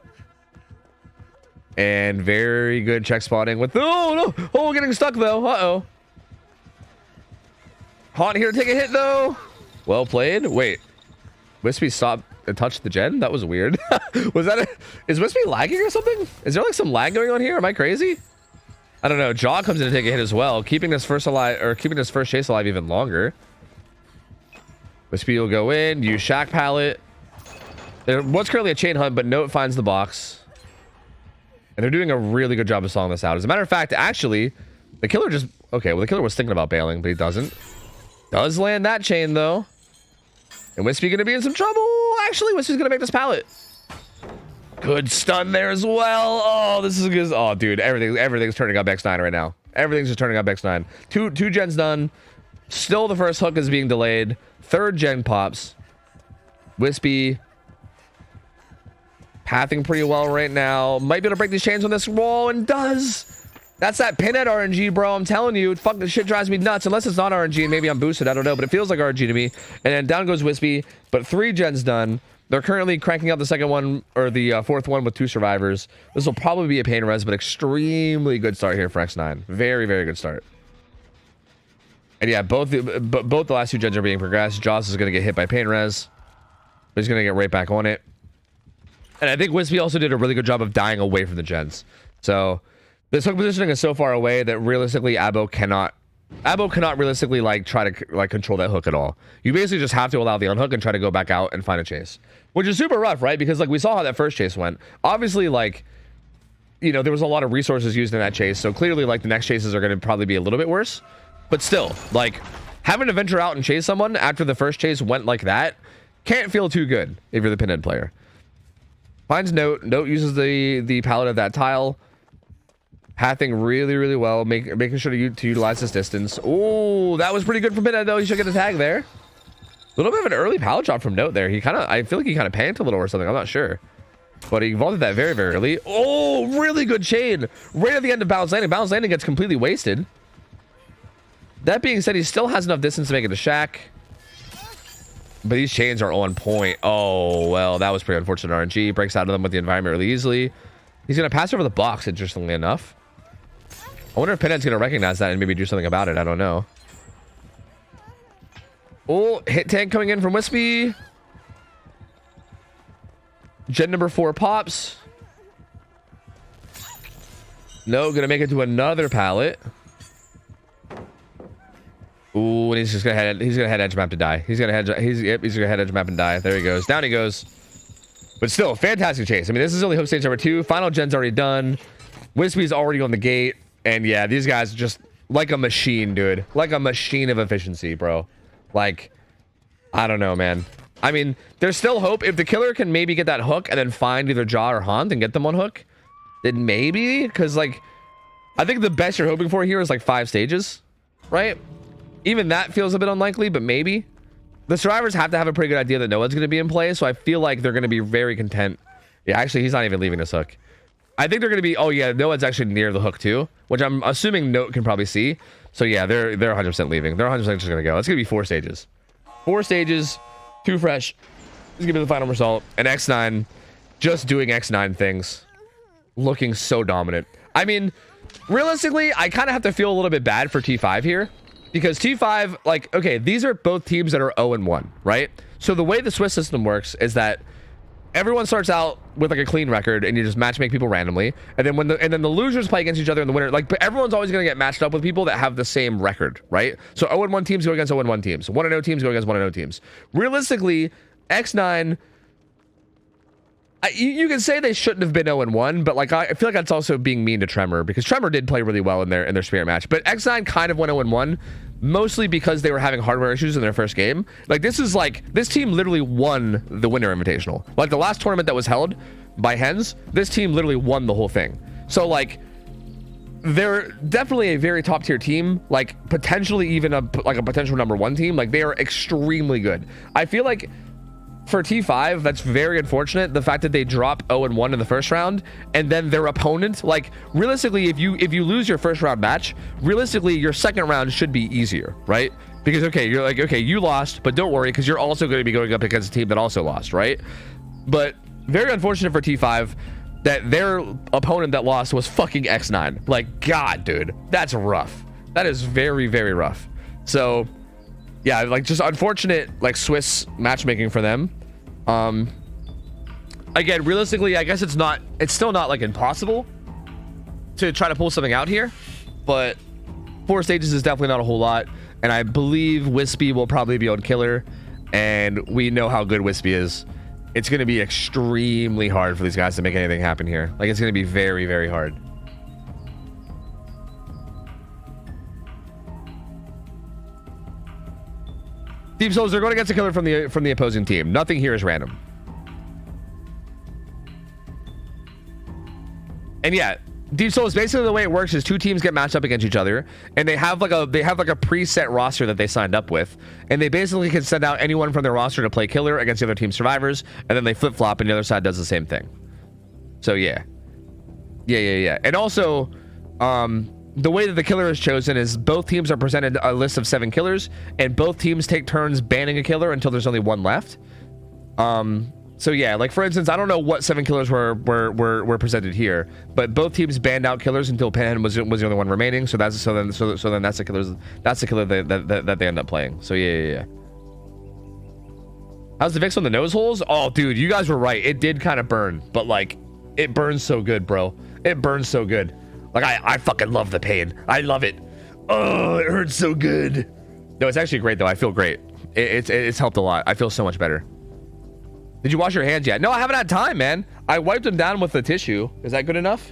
And very good check spotting with... Oh, no! Oh, getting stuck, though. Uh-oh. Haunt here to take a hit, though. Well played. Wait. Wispy stopped and touched the gen? That was weird. Was that a... Is Wispy lagging or something? Is there, like, some lag going on here? Am I crazy? I don't know. Jaw comes in to take a hit as well, keeping this first alive... Or keeping this first chase alive even longer. Wispy will go in, use Shack Pallet. There was currently a chain hunt, but Note finds the box. And they're doing a really good job of stalling this out. As a matter of fact, actually, the killer just... Okay, well, the killer was thinking about bailing, but he doesn't. Does land that chain, though. And Wispy going to be in some trouble. Actually, Wispy's going to make this pallet. Good stun there as well. Oh, this is good. Oh, dude, everything's turning up X9 right now. Everything's just turning up X9. Two gens done. Still the first hook is being delayed. Third gen pops. Wispy... pathing pretty well right now. Might be able to break these chains on this wall, and does. That's that pinhead RNG, bro. I'm telling you, fucking shit drives me nuts. Unless it's not RNG, and maybe I'm boosted. I don't know, but it feels like RNG to me. And then down goes Wispy, but 3 gens done. They're currently cranking out the second one, or the fourth one with 2 survivors. This will probably be a pain res, but extremely good start here for X9. Very, very good start. And yeah, both the last 2 gens are being progressed. Joss is going to get hit by pain res, but he's going to get right back on it. And I think Wispy also did a really good job of dying away from the gens. So this hook positioning is so far away that realistically Abo cannot realistically like try to like control that hook at all. You basically just have to allow the unhook and try to go back out and find a chase, which is super rough, right? Because like we saw how that first chase went. Obviously, like, you know, there was a lot of resources used in that chase, so clearly like the next chases are going to probably be a little bit worse. But still, like, having to venture out and chase someone after the first chase went like that can't feel too good if you're the pinhead player. Finds Note. Note uses the pallet of that tile. Pathing really, really well. Making sure to utilize this distance. Oh, that was pretty good from Pinhead, though. He should get a tag there. A little bit of an early pallet drop from Note there. I feel like he kind of panicked a little or something. I'm not sure. But he vaulted that very, very early. Oh, really good chain. Right at the end of Balance Landing. Balance Landing gets completely wasted. That being said, he still has enough distance to make it to Shack. But these chains are on point. Oh, well, that was pretty unfortunate RNG. Breaks out of them with the environment really easily. He's going to pass over the box, interestingly enough. I wonder if Pinhead's going to recognize that and maybe do something about it. I don't know. Oh, hit tank coming in from Wispy. Gen number 4 pops. No, going to make it to another pallet. Ooh, and he's just gonna head edge map to die. He's gonna head edge map and die. There he goes. Down he goes. But still, fantastic chase. I mean, this is only hook stage number 2. Final gen's already done. Wispy's already on the gate. And yeah, these guys just like a machine, dude. Like a machine of efficiency, bro. Like, I don't know, man. I mean, there's still hope. If the killer can maybe get that hook and then find either Jaw or Haunt and get them on hook, then maybe. Because, like, I think the best you're hoping for here is like 5 stages, right? Even that feels a bit unlikely, but maybe. The survivors have to have a pretty good idea that no one's going to be in play, so I feel like they're going to be very content. Yeah, actually, he's not even leaving this hook. I think they're going to be... Oh, yeah, no one's actually near the hook, too, which I'm assuming Note can probably see. So, yeah, they're 100% leaving. They're 100% just going to go. It's going to be 4 stages. 4 stages, 2 fresh. This is going to be the final result. And X9 just doing X9 things. Looking so dominant. I mean, realistically, I kind of have to feel a little bit bad for T5 here. Because T5, like, okay, these are both teams that are 0-1, right? So the way the Swiss system works is that everyone starts out with like a clean record and you just matchmake people randomly. And then then the losers play against each other and the winner, like, but everyone's always going to get matched up with people that have the same record, right? So 0-1 teams go against 0-1 teams. 1-0 teams go against 1-0 teams. Realistically, X9... you can say they shouldn't have been 0-1, but like I feel like that's also being mean to Tremor, because Tremor did play really well in their spirit match, but X9 kind of went 0-1 mostly because they were having hardware issues in their first game. Like this team literally won the Winter Invitational. Like the last tournament that was held by Hens, this team literally won the whole thing. So like they're definitely a very top tier team, like potentially even a potential #1 team. Like they are extremely good. I feel like for T5, that's very unfortunate, the fact that they drop 0-1 in the first round, and then their opponent, like, realistically, if you lose your first round match, realistically, your second round should be easier, right? Because, okay, you're like, okay, you lost, but don't worry, because you're also going to be going up against a team that also lost, right? But very unfortunate for T5 that their opponent that lost was fucking X9. Like, God, dude, that's rough. That is very, very rough. So, yeah, like, just unfortunate, like, Swiss matchmaking for them. Again, realistically, I guess it's still not like impossible to try to pull something out here, but 4 stages is definitely not a whole lot, and I believe Wispy will probably be on Killer, and we know how good Wispy is. It's going to be extremely hard for these guys to make anything happen here. Like, it's going to be very, very hard. Deep Souls, they're going against a killer from the opposing team. Nothing here is random. And yeah, Deep Souls, basically the way it works is 2 teams get matched up against each other, and they have like a preset roster that they signed up with, and they basically can send out anyone from their roster to play killer against the other team's survivors, and then they flip flop, and the other side does the same thing. So yeah, and also, the way that the killer is chosen is both teams are presented a list of 7 killers, and both teams take turns banning a killer until there's only 1 left. So yeah, like for instance, I don't know what 7 killers were presented here, but both teams banned out killers until Pan was the only one remaining. So then that's the killer that they end up playing. So yeah. How's the Vix on the nose holes? Oh, dude, you guys were right. It did kind of burn, but like it burns so good, bro. It burns so good. Like, I fucking love the pain. I love it. Oh, it hurts so good. No, it's actually great, though. I feel great. It's helped a lot. I feel so much better. Did you wash your hands yet? No, I haven't had time, man. I wiped them down with the tissue. Is that good enough?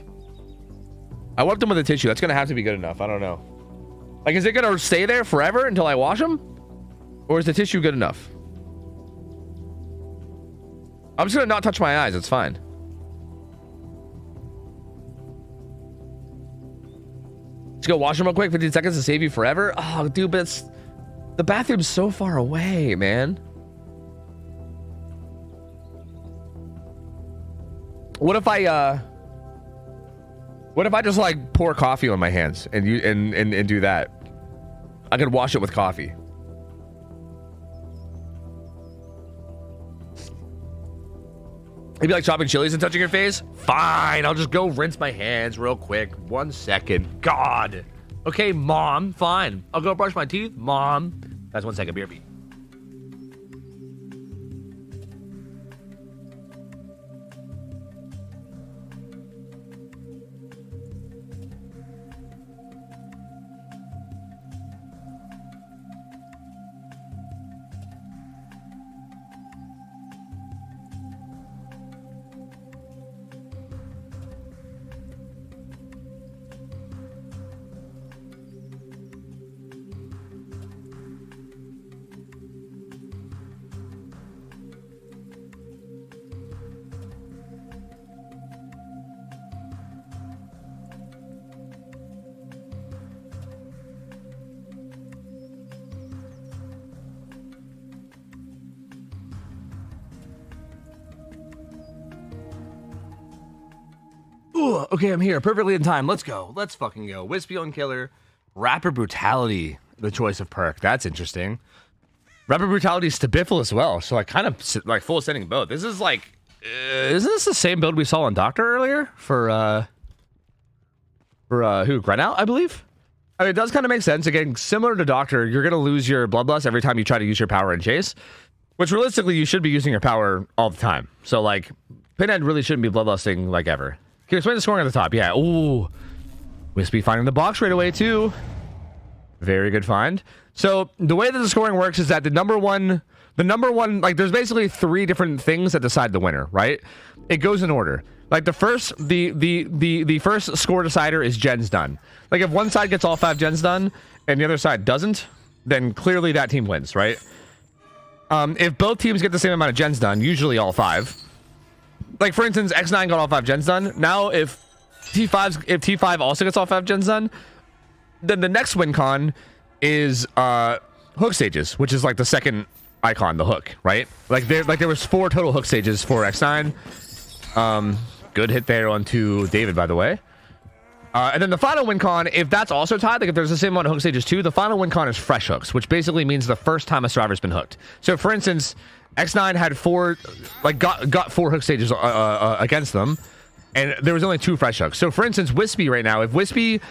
I wiped them with the tissue. That's going to have to be good enough. I don't know. Like, is it going to stay there forever until I wash them? Or is the tissue good enough? I'm just going to not touch my eyes. It's fine. Let's go wash them real quick. 15 seconds to save you forever. Oh, dude, but the bathroom's so far away, man. What if I just like pour coffee on my hands and do that? I could wash it with coffee. It'd be like chopping chilies and touching your face. Fine, I'll just go rinse my hands real quick. 1 second. God. Okay, Mom. Fine. I'll go brush my teeth. Mom. That's 1 second. BRB. Okay, I'm here. Perfectly in time. Let's go. Let's fucking go. Wispy on killer. Rapid Brutality, the choice of perk. That's interesting. Rapid Brutality is Stabiffle as well. So like kind of like full ascending both. This is like, isn't this the same build we saw on Doctor earlier for who? Grenaut, I believe? I mean, it does kind of make sense. Again, similar to Doctor, you're going to lose your Bloodlust every time you try to use your power in Chase, which realistically, you should be using your power all the time. So, like, Pinhead really shouldn't be Bloodlusting, like, ever. Can you explain the scoring at the top? Yeah. Ooh. Wispy finding the box right away, too. Very good find. So, the way that the scoring works is that the number one, like, there's basically 3 different things that decide the winner, right? It goes in order. Like the first score decider is gens done. Like if one side gets all 5 gens done and the other side doesn't, then clearly that team wins, right? If both teams get the same amount of gens done, usually all 5. Like for instance, X9 got all 5 gens done. Now if T5 also gets all 5 gens done, then the next win con is hook stages, which is like the second icon, the hook, right? Like there was 4 total hook stages for X9. Good hit there onto David, by the way. And then the final win con, if that's also tied, like if there's the same amount of hook stages too, the final win con is fresh hooks, which basically means the first time a survivor's been hooked. So for instance, X9 had 4, like got 4 hook stages against them, and there was only 2 fresh hooks. So for instance, Wispy right now, if Wispy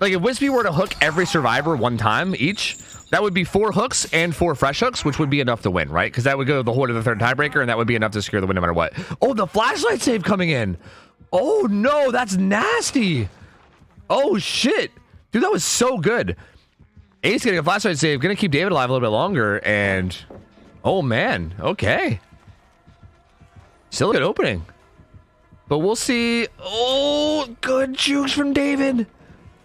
were to hook every survivor 1 time each, that would be 4 hooks and 4 fresh hooks, which would be enough to win, right? Because that would go to the Horde of the 3rd tiebreaker, and that would be enough to secure the win no matter what. Oh, the flashlight save coming in. Oh, no, that's nasty. Oh, shit. Dude, that was so good. Ace getting a flashlight save, gonna keep David alive a little bit longer, and... Oh, man. Okay. Still a good opening. But we'll see. Oh, good jukes from David.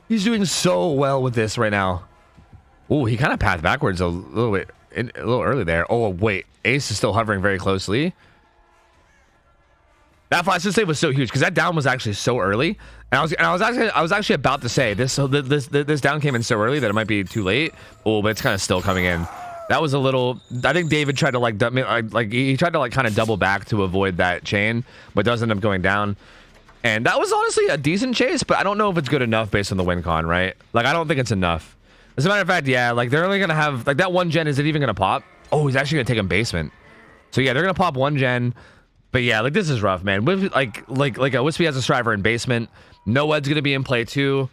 He's doing so well with this right now. Oh, he kind of pathed backwards a little bit, a little early there. Oh, wait. Ace is still hovering very closely. That flash save was so huge because that down was actually so early. And I was actually about to say this down came in so early that it might be too late. Oh, but it's kind of still coming in. That was a little. I think David tried to he tried to kind of double back to avoid that chain, but does end up going down. And that was honestly a decent chase, but I don't know if it's good enough based on the win con, right? Like I don't think it's enough. As a matter of fact, yeah, like they're only gonna have like that 1 gen. Is it even gonna pop? Oh, he's actually gonna take him basement. So yeah, they're gonna pop 1 gen. But yeah, like this is rough, man. Like a Wispy has a striver in basement. NOED's gonna be in play too.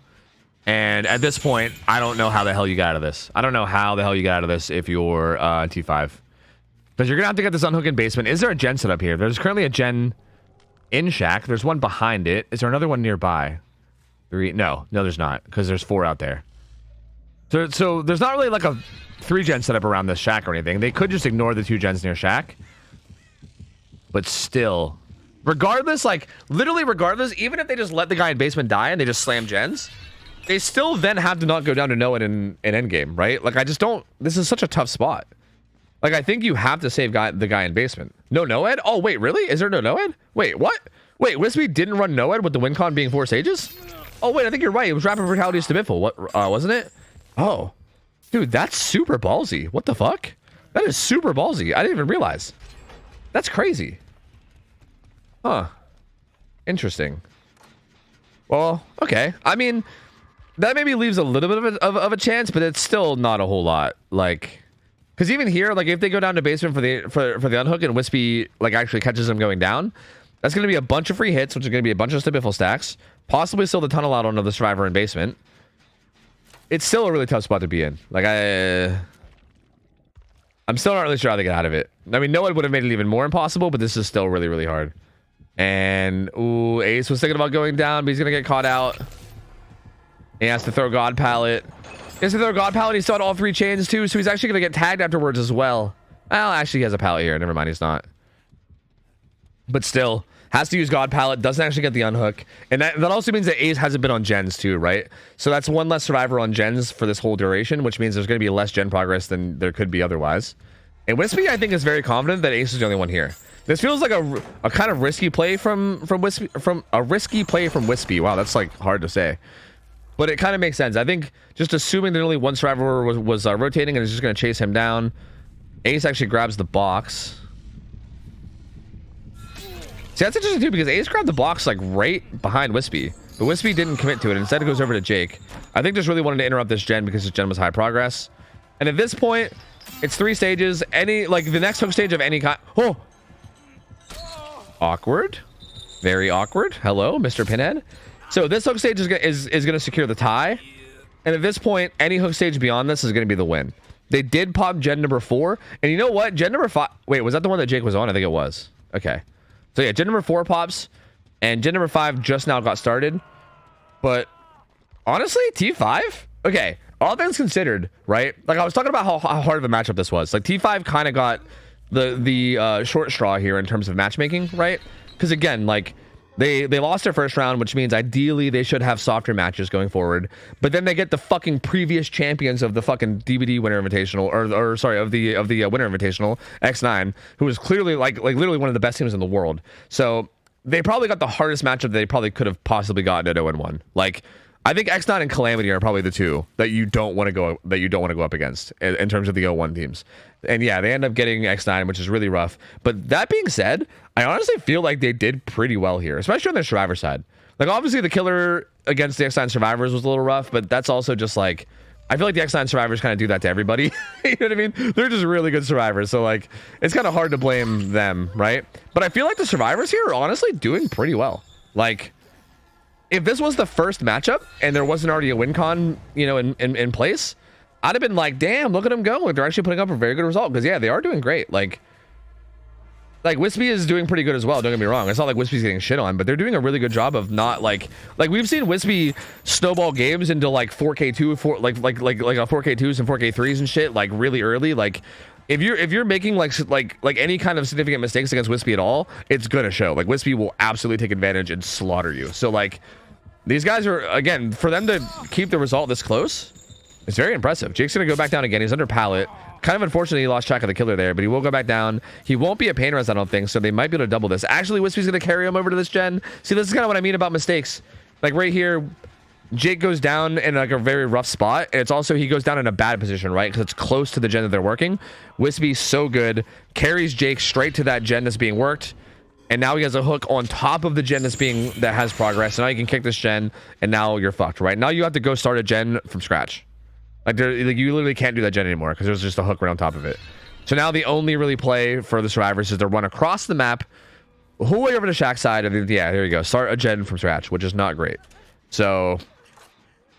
And at this point, I don't know how the hell you got out of this. I don't know how the hell you got out of this if you're T5. Because you're gonna have to get this unhook in basement. Is there a gen set up here? There's currently a gen in Shack. There's one behind it. Is there another one nearby? 3? No, there's not. Because there's 4 out there. So there's not really like a 3 gen setup around this Shack or anything. They could just ignore the 2 gens near Shack. But still, regardless, like literally regardless, even if they just let the guy in basement die and they just slam gens, they still then have to not go down to NOED in endgame, right? Like I just don't. This is such a tough spot. Like I think you have to save the guy in basement. No NOED? Oh wait, really? Is there no NOED? Wait, what? Wait, Wispy didn't run NOED with the win con being 4 stages? Oh wait, I think you're right. It was Rapid Brutality Stabiffle. What wasn't it? Oh, dude, that's super ballsy. What the fuck? That is super ballsy. I didn't even realize. That's crazy. Huh. Interesting. Well, okay. I mean, that maybe leaves a little bit of a chance, but it's still not a whole lot. Like, because even here, like if they go down to basement for the unhook and Wispy like actually catches them going down, that's going to be a bunch of free hits, which is going to be a bunch of Stabiffle stacks, possibly still the tunnel out onto the survivor in basement. It's still a really tough spot to be in. Like I'm still not really sure how to get out of it. I mean, NOED would have made it even more impossible, but this is still really, really hard. And ooh, Ace was thinking about going down, but he's gonna get caught out. He has to throw God Pallet. He has to throw God Pallet. He still had all 3 chains too, so he's actually gonna get tagged afterwards as well. Well, actually, he has a pallet here. Never mind, he's not. But still, has to use God Pallet. Doesn't actually get the unhook, and that also means that Ace hasn't been on gens too, right? So that's 1 less survivor on gens for this whole duration, which means there's gonna be less gen progress than there could be otherwise. And Wispy, I think, is very confident that Ace is the only one here. This feels like a kind of risky play from Wispy. Wow, that's like hard to say, but it kind of makes sense. I think just assuming that only 1 survivor was rotating and is just going to chase him down. Ace actually grabs the box. See, that's interesting too, because Ace grabbed the box like right behind Wispy, but Wispy didn't commit to it. Instead, it goes over to Jake. I think just really wanted to interrupt this gen because this gen was high progress. And at this point, it's 3 stages. Any, like, the next hook stage of any kind. Oh! Awkward. Very awkward. Hello, Mr. Pinhead. So this hook stage is going to secure the tie. And at this point, any hook stage beyond this is going to be the win. They did pop gen number 4. And you know what? Gen number 5... Wait, was that the one that Jake was on? I think it was. Okay. So yeah, gen number 4 pops. And gen number 5 just now got started. But honestly, T5? Okay. All things considered, right? Like, I was talking about how hard of a matchup this was. Like, T5 kind of got the short straw here in terms of matchmaking, right? Because again, like, they lost their first round, which means ideally they should have softer matches going forward. But then they get the fucking previous champions of the fucking DVD Winter Invitational, or sorry, of the Winter Invitational, X9, who was clearly like literally one of the best teams in the world. So they probably got the hardest matchup that they probably could have possibly gotten at 0-1. Like, I think X9 and Calamity are probably the two that you don't want to go up against in terms of the 0-1 teams. And yeah, they end up getting X9, which is really rough. But that being said, I honestly feel like they did pretty well here, especially on the Survivor side. Like, obviously the killer against the X9 Survivors was a little rough, but that's also just like, I feel like the X9 Survivors kind of do that to everybody. You know what I mean? They're just really good survivors. So like, it's kind of hard to blame them, right? But I feel like the survivors here are honestly doing pretty well. Like, if this was the first matchup and there wasn't already a win con, you know, in place, I'd have been like, damn, look at them go. Like, they're actually putting up a very good result. Because yeah, they are doing great. Like Wispy is doing pretty good as well. Don't get me wrong. It's not like Wispy's getting shit on, but they're doing a really good job of not like we've seen Wispy snowball games into like 4K2, like a 4K2s and 4K3s and shit, like really early. Like, if you're making like any kind of significant mistakes against Wispy at all, it's gonna show. Like, Wispy will absolutely take advantage and slaughter you. So like, these guys are, again, for them to keep the result this close, it's very impressive. Jake's gonna go back down again. He's under pallet. Kind of unfortunately, he lost track of the killer there, but he will go back down. He won't be a pain res, I don't think, so they might be able to double this. Actually, Wispy's gonna carry him over to this gen. See, this is kind of what I mean about mistakes. Like right here, Jake goes down in like a very rough spot, and it's also he goes down in a bad position, right? Because it's close to the gen that they're working. Wispy's so good, carries Jake straight to that gen that's being worked, and now he has a hook on top of the gen that has progress. So now you can kick this gen, and now you're fucked, right? Now you have to go start a gen from scratch. Like, you literally can't do that gen anymore because there's just a hook right on top of it. So now the only really play for the survivors is to run across the map, whole way over to Shaq's side, and then, yeah, there you go. Start a gen from scratch, which is not great. So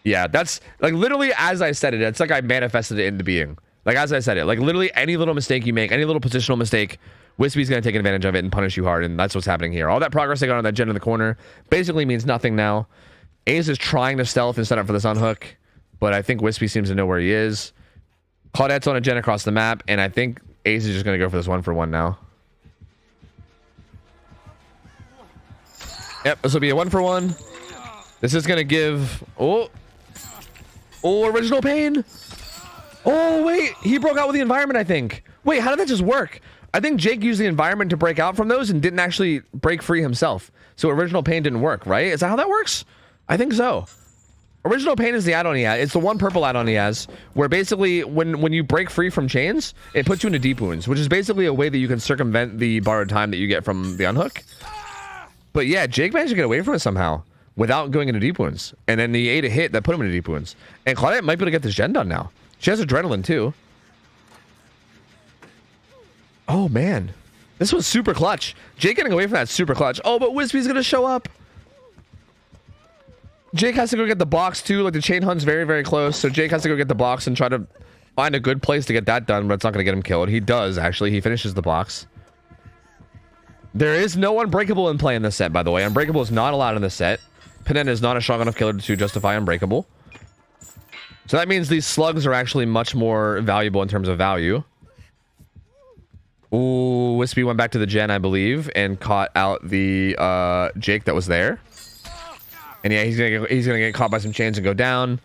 yeah, that's like literally as I said it. It's like I manifested it into being. Like, as I said it, like literally any little mistake you make, any little positional mistake, Wispy's going to take advantage of it and punish you hard, and that's what's happening here. All that progress they got on that gen in the corner basically means nothing now. Ace is trying to stealth and set up for this unhook, but I think Wispy seems to know where he is. Claudette's on a gen across the map, and I think Ace is just going to go for this 1-for-1 now. Yep, this will be a 1-for-1. This is going to give... Oh, original pain. Oh, wait. He broke out with the environment, I think. Wait, how did that just work? I think Jake used the environment to break out from those and didn't actually break free himself. So original pain didn't work, right? Is that how that works? I think so. Original pain is the add-on he has. It's the one purple add-on he has, where basically when you break free from chains, it puts you into deep wounds, which is basically a way that you can circumvent the borrowed time that you get from the unhook. But yeah, Jake managed to get away from it somehow without going into deep wounds. And then he ate a hit that put him into deep wounds. And Claudette might be able to get this gen done now. She has adrenaline too. Oh man, this was super clutch. Jake getting away from that super clutch. Oh, but Wispy's gonna show up. Jake has to go get the box too. Like, the chain hunt's very, very close. So Jake has to go get the box and try to find a good place to get that done, but it's not going to get him killed. He does, actually. He finishes the box. There is no Unbreakable in play in this set, by the way. Unbreakable is not allowed in this set. Pinhead is not a strong enough killer to justify Unbreakable. So that means these slugs are actually much more valuable in terms of value. Ooh, Wispy went back to the gen, I believe, and caught out the Jake that was there. And yeah, he's gonna get caught by some chains and go down.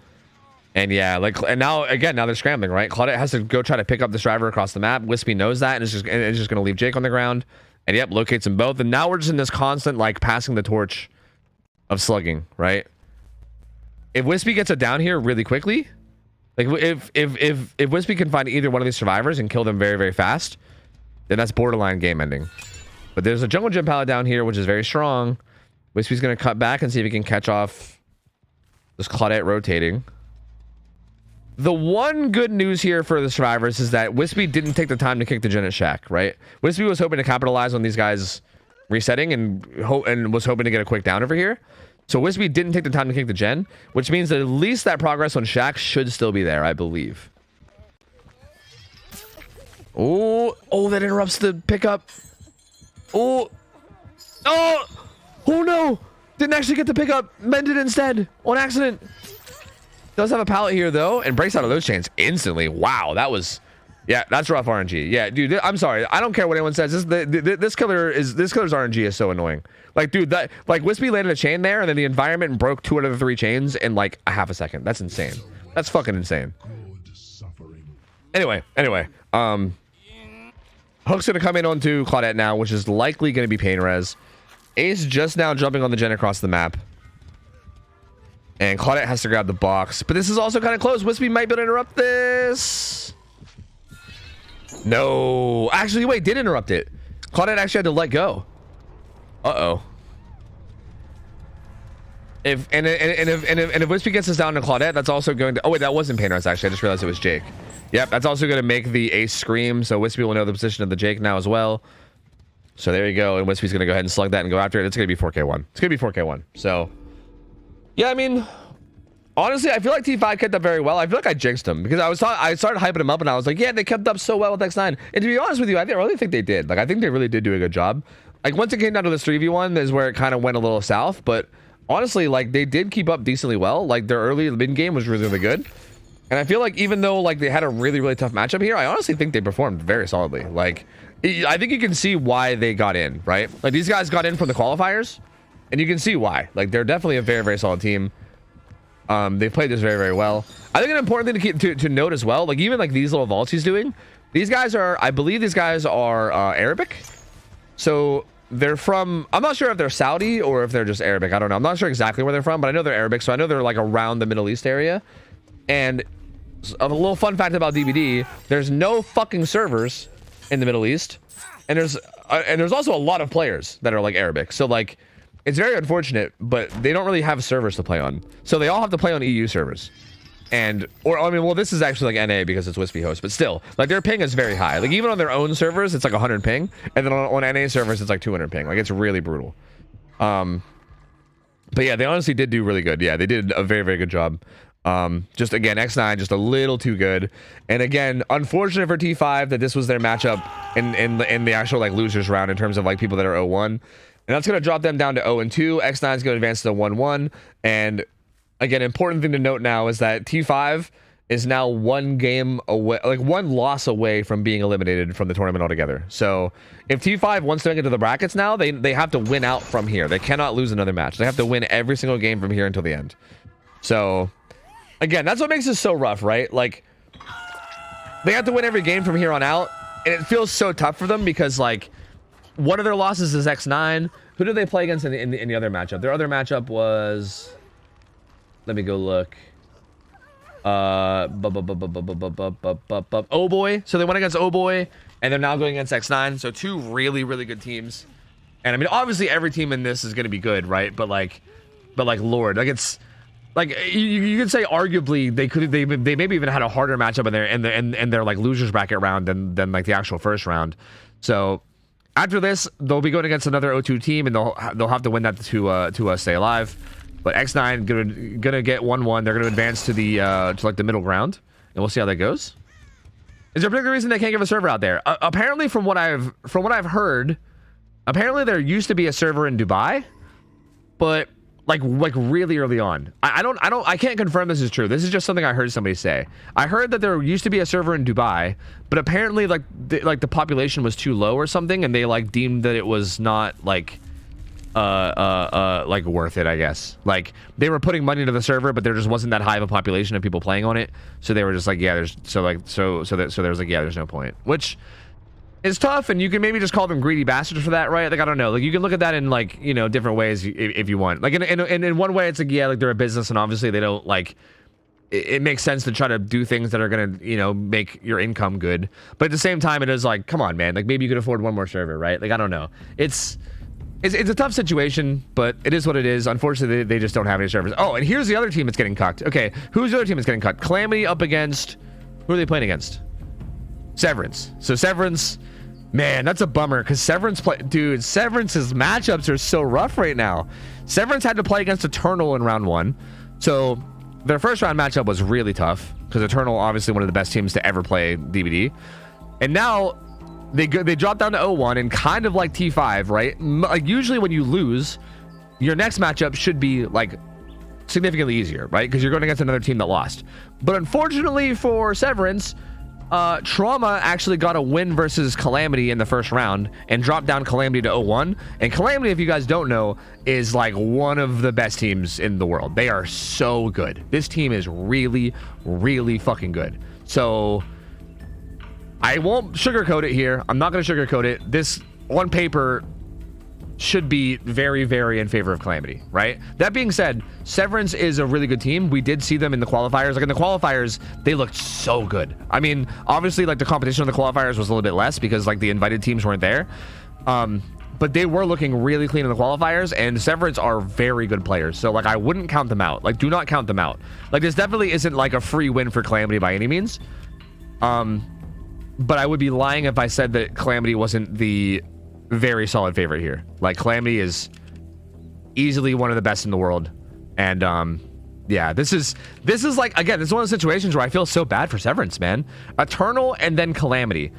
And yeah, like, and now again, now they're scrambling, right? Claudette has to go try to pick up this driver across the map. Wispy knows that and is just gonna leave Jake on the ground. And yep, locates them both. And now we're just in this constant like passing the torch of slugging, right? If Wispy gets it down here really quickly, like if Wispy can find either one of these survivors and kill them very, very fast, then that's borderline game ending. But there's a jungle gym pallet down here, which is very strong. Wispy's going to cut back and see if he can catch off this Claudette rotating. The one good news here for the survivors is that Wispy didn't take the time to kick the gen at Shack, right? Wispy was hoping to capitalize on these guys resetting and was hoping to get a quick down over here. So Wispy didn't take the time to kick the gen, which means that at least that progress on Shack should still be there, I believe. Oh, that interrupts the pickup. Oh no! Didn't actually get the pickup. Mended instead on accident. Does have a pallet here though, and breaks out of those chains instantly. Wow, that was, yeah, that's rough RNG. Yeah, dude, I'm sorry. I don't care what anyone says. This killer's RNG is so annoying. Like, dude, that like Wispy landed a chain there, and then the environment broke 2 out of the 3 chains in like a half a second. That's insane. That's fucking insane. Anyway, Hook's gonna come in onto Claudette now, which is likely gonna be pain res. Ace just now jumping on the gen across the map. And Claudette has to grab the box. But this is also kind of close. Wispy might be able to interrupt this. No. Actually, wait, did interrupt it. Claudette actually had to let go. Uh-oh. If Wispy gets us down to Claudette, that's also going to... Oh, wait, that wasn't pain res, actually. I just realized it was Jake. Yep, that's also going to make the Ace scream. So Wispy will know the position of the Jake now as well. So there you go. And Wispy's going to go ahead and slug that and go after it. It's going to be 4K1. It's going to be 4K1. So... Yeah, I mean, honestly, I feel like T5 kept up very well. I feel like I jinxed him because I started hyping him up and I was like, yeah, they kept up so well with X9. And to be honest with you, I really think they did. Like, I think they really did do a good job. Like, once it came down to this 3v1 is where it kind of went a little south. But honestly, like, they did keep up decently well. Like, their early mid game was really, really good. And I feel like even though, like, they had a really, really tough matchup here, I honestly think they performed very solidly. Like, I think you can see why they got in, right? Like, these guys got in from the qualifiers. And you can see why. Like, they're definitely a very, very solid team. They've played this very, very well. I think an important thing to note as well, like even like these little vaults he's doing, these guys are, I believe these guys are Arabic. So they're from, I'm not sure if they're Saudi or if they're just Arabic. I don't know. I'm not sure exactly where they're from, but I know they're Arabic. So I know they're like around the Middle East area. And a little fun fact about DBD, there's no fucking servers in the Middle East. And there's also a lot of players that are like Arabic. So like, it's very unfortunate, but they don't really have servers to play on. So they all have to play on EU servers. Or I mean, well, this is actually like NA because it's Wispy host, but still, like their ping is very high. Like even on their own servers, it's like 100 ping. And then on NA servers, it's like 200 ping. Like it's really brutal. But yeah, they honestly did do really good. Yeah, they did a very, very good job. Just again, X9, just a little too good. And again, unfortunate for T5 that this was their matchup in the actual like losers round in terms of like people that are 0-1. And that's going to drop them down to 0-2. X9 is going to advance to 1-1. And again, important thing to note now is that T5 is now 1 game away, like 1 loss away from being eliminated from the tournament altogether. So if T5 wants to make it to the brackets now, they have to win out from here. They cannot lose another match. They have to win every single game from here until the end. So again, that's what makes this so rough, right? Like they have to win every game from here on out. And it feels so tough for them because like, one of their losses is X9. Who did they play against in the other matchup? Their other matchup was... Let me go look. Oh boy. So they went against Oh boy, and they're now going against X9. So 2 really, really good teams. And I mean, obviously every team in this is going to be good, right? But like, Lord, like it's... Like you could say, arguably they maybe even had a harder matchup in their like losers bracket round than like the actual first round. So after this, they'll be going against another O2 team, and they'll have to win that to stay alive. But X9 gonna get 1-1. They're gonna advance to the to like the middle ground, and we'll see how that goes. Is there a particular reason they can't give a server out there? Apparently, from what I've heard, apparently there used to be a server in Dubai, but like really early on. I can't confirm this is true. This is just something I heard somebody say. I heard that there used to be a server in Dubai, but apparently like the population was too low or something, and they like deemed that it was not like worth it, I guess. Like they were putting money into the server, but there just wasn't that high of a population of people playing on it, so they were just like, yeah, there's there's like, yeah, there's no point, which is tough. And you can maybe just call them greedy bastards for that, right? Like I don't know, like you can look at that in like, you know, different ways if you want. Like in one way it's like, yeah, like they're a business and obviously they don't like it makes sense to try to do things that are going to, you know, make your income good. But at the same time, it is like, come on, man. Like, maybe you could afford one more server, right? Like, I don't know. It's a tough situation, but it is what it is. Unfortunately, they just don't have any servers. Oh, and here's the other team that's getting cucked. Okay, who's the other team that's getting cucked? Calamity up against... Who are they playing against? Severance. So Severance... Man, that's a bummer, because Severance's matchups are so rough right now. Severance had to play against Eternal in round 1. So... Their first round matchup was really tough because Eternal, obviously one of the best teams to ever play DBD, and now they drop down to 0-1 and kind of like T5, right? Like usually when you lose, your next matchup should be like significantly easier, right? Because you're going against another team that lost. But unfortunately for Severance, Trauma actually got a win versus Calamity in the first round and dropped down Calamity to 0-1. And Calamity, if you guys don't know, is like one of the best teams in the world. They are so good. This team is really, really fucking good. So I won't sugarcoat it here. I'm not going to sugarcoat it. This, on paper, should be very, very in favor of Calamity, right? That being said, Severance is a really good team. We did see them in the qualifiers. Like in the qualifiers, they looked so good. I mean, obviously, like the competition in the qualifiers was a little bit less because like the invited teams weren't there. But they were looking really clean in the qualifiers, and Severance are very good players. So like I wouldn't count them out. Like do not count them out. Like this definitely isn't like a free win for Calamity by any means. But I would be lying if I said that Calamity wasn't the very solid favorite here. Like Calamity is easily one of the best in the world, and yeah, this is like, again, this is one of the situations where I feel so bad for Severance, man. Eternal and then Calamity,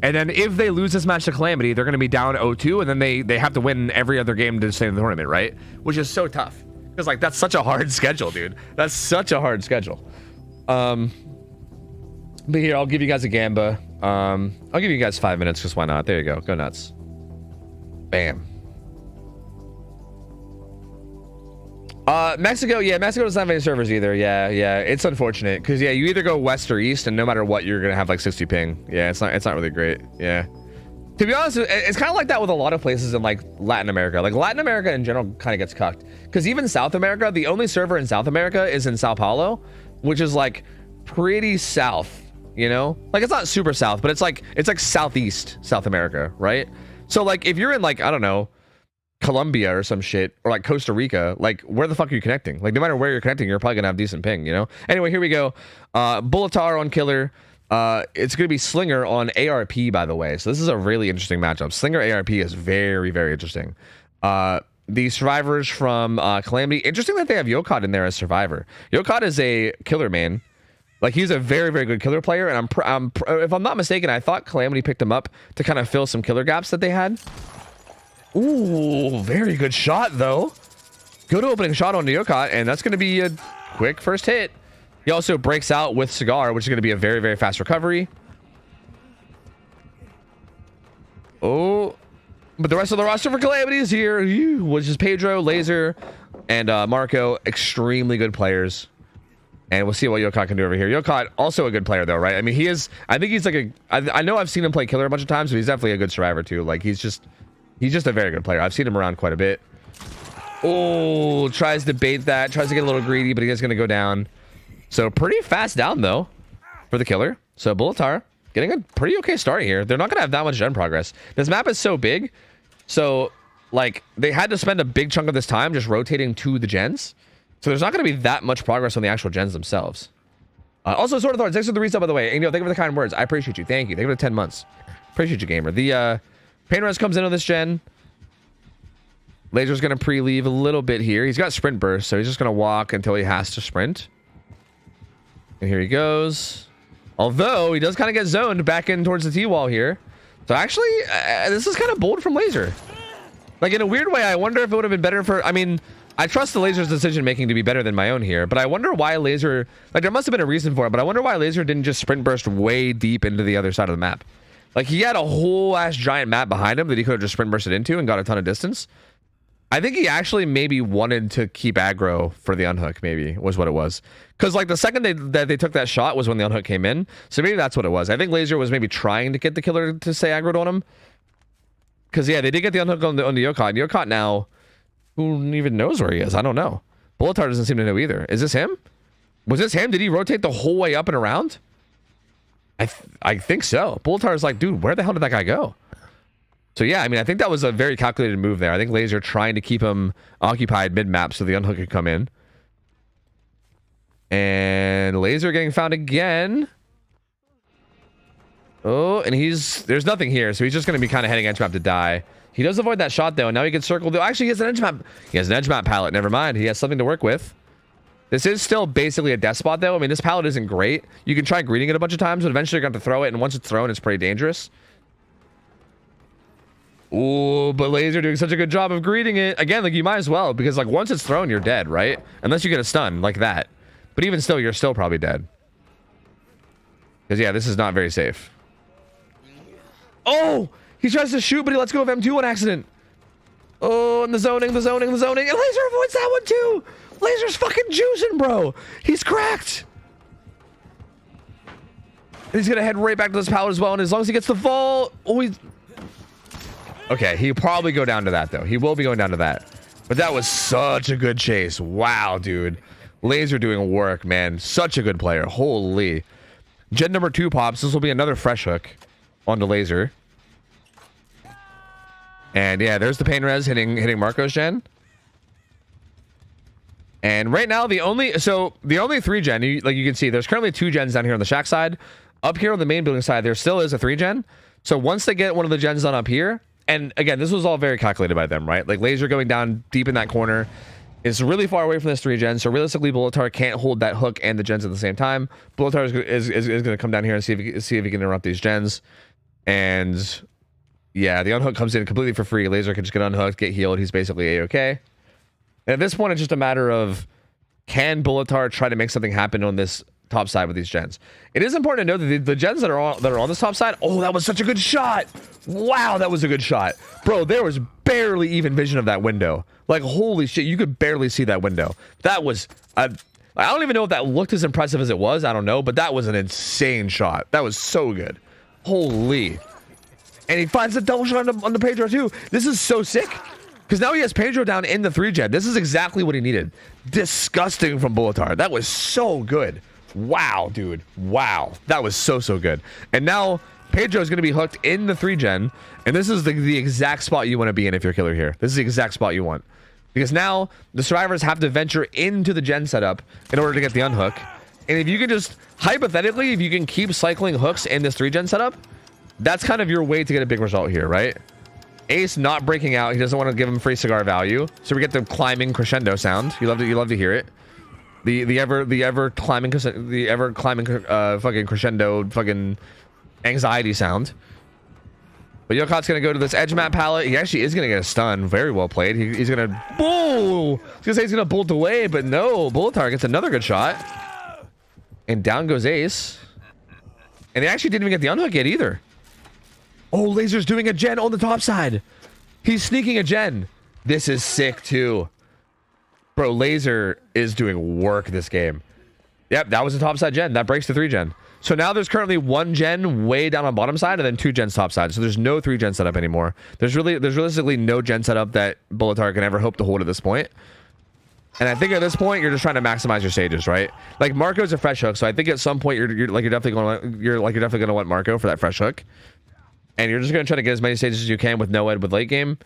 and then if they lose this match to Calamity, they're going to be down 0-2, and then they have to win every other game to stay in the tournament, right? Which is so tough because like that's such a hard schedule, dude. That's such a hard schedule. But here, I'll give you guys a Gamba. I'll give you guys 5 minutes because why not? There you go. Go nuts. Bam. Mexico, yeah, Mexico doesn't have any servers either. Yeah, it's unfortunate because yeah, you either go west or east, and no matter what, you're gonna have like 60 ping. Yeah, it's not really great. Yeah, to be honest, it's kind of like that with a lot of places in like Latin America. Like Latin America in general kind of gets cucked because even South America, the only server in South America is in Sao Paulo, which is like pretty south, you know? Like it's not super south, but it's like southeast South America, right? So like if you're in like, I don't know, Colombia or some shit, or like Costa Rica, like where the fuck are you connecting? Like no matter where you're connecting, you're probably gonna have decent ping, you know? Anyway, here we go. Bullatar on Killer. It's gonna be Slinger on ARP, by the way. So this is a really interesting matchup. Slinger ARP is very, very interesting. The survivors from Calamity. Interesting that they have Yokot in there as survivor. Yokot is a killer main. Like he's a very, very good killer player, and if I'm not mistaken, I thought Calamity picked him up to kind of fill some killer gaps that they had. Ooh, very good shot though. Good opening shot on Yokot, and that's going to be a quick first hit. He also breaks out with Cigar, which is going to be a very, very fast recovery. Oh, but the rest of the roster for Calamity is here, which is Pedro, Laser, and Marco. Extremely good players. And we'll see what Yokot can do over here. Yokot, also a good player though, right? I mean, I think he's like I know I've seen him play killer a bunch of times, but he's definitely a good survivor too. Like he's just a very good player. I've seen him around quite a bit. Oh, tries to bait that, tries to get a little greedy, but he's gonna go down. So pretty fast down though for the killer. So Bullatar getting a pretty okay start here. They're not gonna have that much gen progress. This map is so big, so like they had to spend a big chunk of this time just rotating to the gens. So there's not going to be that much progress on the actual gens themselves. Also, Sword of Thorns, thanks for the resub, by the way. And, you know, thank you for the kind words. I appreciate you. Thank you. Thank you for the 10 months. Appreciate you, gamer. The Pain Res comes in on this gen. Laser's going to pre-leave a little bit here. He's got sprint burst, so he's just going to walk until he has to sprint. And here he goes. Although, he does kind of get zoned back in towards the T-wall here. So actually, this is kind of bold from Laser. Like, in a weird way, I wonder if it would have been better for... I mean... I trust the Laser's decision-making to be better than my own here, but I wonder why Laser... Like, there must have been a reason for it, but I wonder why Laser didn't just sprint burst way deep into the other side of the map. Like, he had a whole-ass giant map behind him that he could have just sprint bursted into and got a ton of distance. I think he actually maybe wanted to keep aggro for the unhook, maybe, was what it was. Because, like, the second that they took that shot was when the unhook came in, so maybe that's what it was. I think Laser was maybe trying to get the killer to stay aggroed on him. Because, yeah, they did get the unhook on the Yokot. Yokot now... Who even knows where he is? I don't know. Bullatar doesn't seem to know either. Is this him? Was this him? Did he rotate the whole way up and around? I think so. Bulletar's like, dude, where the hell did that guy go? So yeah, I mean, I think that was a very calculated move there. I think Laser trying to keep him occupied mid-map so the unhook could come in. And Laser getting found again. Oh, and there's nothing here, so he's just going to be kind of heading edge map to die. He does avoid that shot, though, and now he can circle. Actually, he has an edge map. He has an edge map pallet. Never mind. He has something to work with. This is still basically a death spot, though. I mean, this pallet isn't great. You can try greeting it a bunch of times, but eventually you're going to have to throw it, and once it's thrown, it's pretty dangerous. Ooh, but Laser doing such a good job of greeting it. Again, like, you might as well, because, like, once it's thrown, you're dead, right? Unless you get a stun like that. But even still, you're still probably dead. Because, yeah, this is not very safe. Oh! He tries to shoot, but he lets go of M2 on accident. Oh, and the zoning. And Laser avoids that one, too! Laser's fucking juicing, bro! He's cracked! And he's gonna head right back to this pallet as well, and as long as he gets the fall... Oh, he's... Okay, he'll probably go down to that, though. He will be going down to that. But that was such a good chase. Wow, dude. Laser doing work, man. Such a good player. Holy. Gen number 2 pops. This will be another fresh hook onto Laser. And yeah, there's the pain res hitting Marco's gen. And right now, the only 3 gen, you can see, there's currently 2 gens down here on the shack side. Up here on the main building side, there still is a 3 gen. So once they get one of the gens done up here, and again, this was all very calculated by them, right? Like Laser going down deep in that corner is really far away from this 3 gen. So realistically, Bulletar can't hold that hook and the gens at the same time. Bulletar is going to come down here and see if he can interrupt these gens. And yeah, the unhook comes in completely for free. Laser can just get unhooked, get healed. He's basically A-okay. And at this point, it's just a matter of, can Bulletar try to make something happen on this top side with these gens? It is important to know that the gens that are on this top side, oh, that was such a good shot. Wow, that was a good shot. Bro, there was barely even vision of that window. Like, holy shit, you could barely see that window. That was, I don't even know if that looked as impressive as it was. I don't know, but that was an insane shot. That was so good. Holy. And he finds the double shot on the Pedro, too. This is so sick. Because now he has Pedro down in the 3 gen. This is exactly what he needed. Disgusting from Bulletar. That was so good. Wow, dude. Wow. That was so good. And now Pedro is going to be hooked in the 3 gen. And this is the exact spot you want to be in if you're killer here. This is the exact spot you want. Because now the survivors have to venture into the gen setup in order to get the unhook. And if you can just, hypothetically, if you can keep cycling hooks in this 3 gen setup, that's kind of your way to get a big result here, right? Ace not breaking out. He doesn't want to give him free cigar value. So we get the climbing crescendo sound. You love to hear it. The ever climbing fucking crescendo fucking anxiety sound. But Yokot's gonna go to this edge map palette. He actually is gonna get a stun. Very well played. He's gonna bull. I was gonna say he's gonna bolt away, but no. Bulletar gets another good shot. And down goes Ace. And they actually didn't even get the unhook yet either. Oh, Laser's doing a gen on the top side. He's sneaking a gen. This is sick too. Bro, Laser is doing work this game. Yep, that was the top side gen. That breaks the 3 gen. So now there's currently 1 gen way down on bottom side and then 2 gens top side. So there's no 3 gen setup anymore. There's realistically no gen setup that Bulletar can ever hope to hold at this point. And I think at this point you're just trying to maximize your stages, right? Like Marco's a fresh hook, so I think at some point you're definitely going to want Marco for that fresh hook. And you're just going to try to get as many stages as you can with no ed with late game.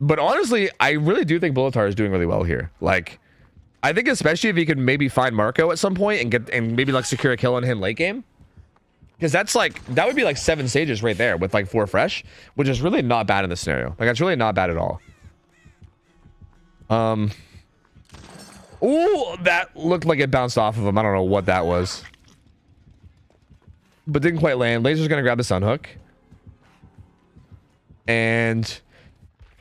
But honestly, I really do think Bulletar is doing really well here. Like, I think especially if he could maybe find Marco at some point and maybe like secure a kill on him late game. Because that would be like 7 stages right there with like 4 fresh, which is really not bad in this scenario. Like, that's really not bad at all. Oh, that looked like it bounced off of him. I don't know what that was. But didn't quite land. Laser's gonna grab the sun hook. And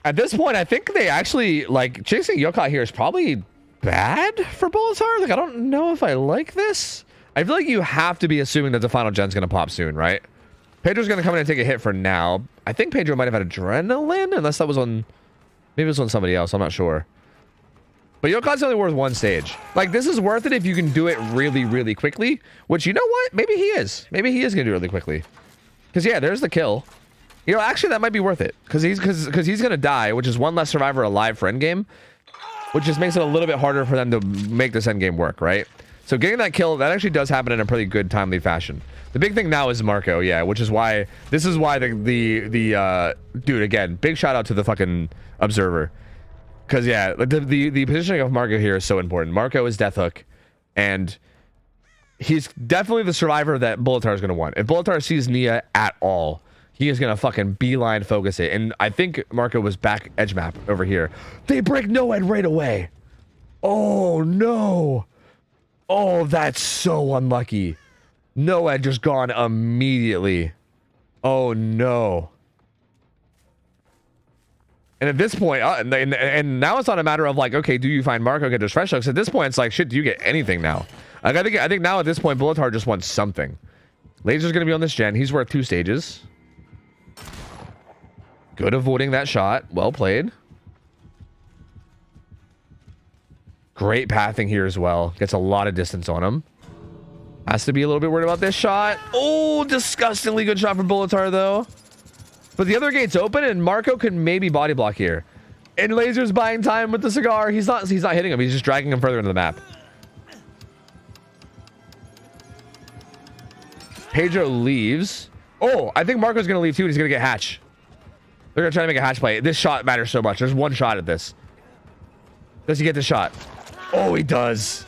at this point, I think they actually, like, chasing Yokot here is probably bad for Bulletar. Like, I don't know if I like this. I feel like you have to be assuming that the final gen's gonna pop soon, right? Pedro's gonna come in and take a hit for now. I think Pedro might have had adrenaline, unless that was on, maybe it was on somebody else. I'm not sure. But Yokot's only worth 1 stage. Like, this is worth it if you can do it really quickly. Which, you know what? Maybe he is. Maybe he is going to do it really quickly. Because, yeah, there's the kill. You know, actually, that might be worth it. Because he's going to die, which is 1 less survivor alive for endgame. which just makes it a little bit harder for them to make this end game work, right? So getting that kill, that actually does happen in a pretty good timely fashion. The big thing now is Marco, yeah, which is why this is why the dude, again, big shout out to the fucking observer, because yeah, the positioning of Marco here is so important. Marco is Death Hook, and he's definitely the survivor that Bullatar is going to want. If Bullatar sees Nia at all, he is going to fucking beeline focus it. And I think Marco was back edge map over here. They break Noed right away. Oh, no. Oh, that's so unlucky. Noed just gone immediately. Oh, no. And at this point, and now it's not a matter of like, okay, do you find Marco, get those fresh looks? At this point, it's like, shit, do you get anything now? Like, I think now at this point, Bullatar just wants something. Laser's going to be on this gen. He's worth 2 stages. Good avoiding that shot. Well played. Great pathing here as well. Gets a lot of distance on him. Has to be a little bit worried about this shot. Oh, disgustingly good shot from Bullatar, though. But the other gate's open, and Marco can maybe body block here. And Laser's buying time with the cigar. He's not hitting him. He's just dragging him further into the map. Pedro leaves. Oh, I think Marco's going to leave, too, and he's going to get hatch. They're going to try to make a hatch play. This shot matters so much. There's one shot at this. Does he get the shot? Oh, he does.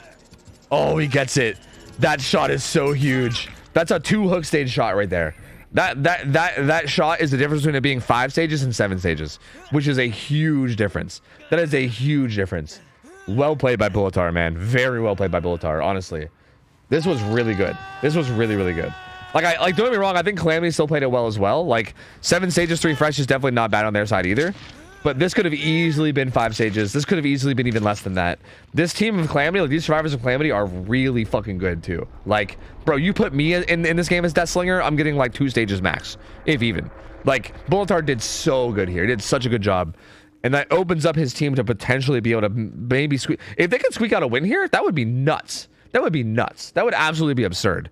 Oh, he gets it. That shot is so huge. That's a 2 hook stage shot right there. That shot is the difference between it being 5 stages and 7 stages, which is a huge difference. That is a huge difference. Well played by Bullatar, man. Very well played by Bullatar, honestly. This was really good. This was really, really good. Like, don't get me wrong, I think Calamity still played it well as well. Like, 7 stages, 3 fresh is definitely not bad on their side either. But this could have easily been 5 stages. This could have easily been even less than that. This team of Calamity, like these survivors of Calamity, are really fucking good too. Like, bro, you put me in this game as Deathslinger, I'm getting like 2 stages max, if even. Like, Bullatar did so good here. He did such a good job. And that opens up his team to potentially be able to maybe squeak. If they could squeak out a win here, that would be nuts. That would be nuts. That would absolutely be absurd.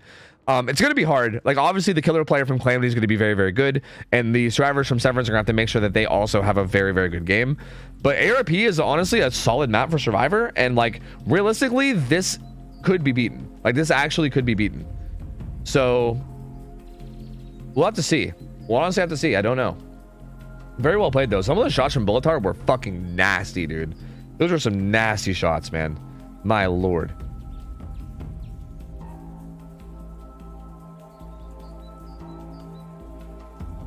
It's going to be hard. Like, obviously, the killer player from Calamity is going to be very, very good. And the survivors from Severance are going to have to make sure that they also have a very, very good game. But ARP is honestly a solid map for Survivor. And, like, realistically, this could be beaten. Like, this actually could be beaten. So, we'll have to see. We'll honestly have to see. I don't know. Very well played, though. Some of the shots from Bullatar were fucking nasty, dude. Those are some nasty shots, man. My lord.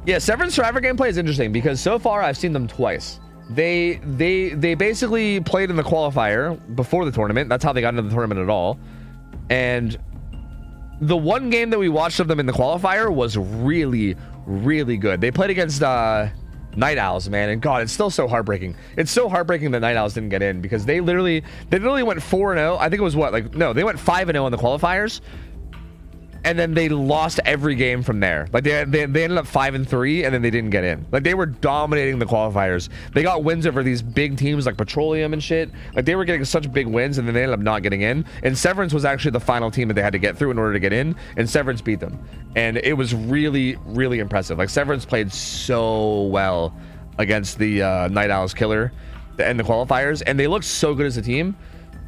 Yeah, Severance Survivor gameplay is interesting because so far I've seen them twice. They basically played in the qualifier before the tournament. That's how they got into the tournament at all. And the one game that we watched of them in the qualifier was really, really good. They played against Night Owls, man, and God, it's still so heartbreaking. It's so heartbreaking that Night Owls didn't get in because they literally went 4-0. I think it was what, like, no, they went 5-0 in the qualifiers. And then they lost every game from there. Like, they ended up 5-3, and then they didn't get in. Like, they were dominating the qualifiers. They got wins over these big teams like Petroleum and shit. Like, they were getting such big wins, and then they ended up not getting in. And Severance was actually the final team that they had to get through in order to get in, and Severance beat them. And it was really, really impressive. Like, Severance played so well against the Night Owls killer and the qualifiers, and they looked so good as a team.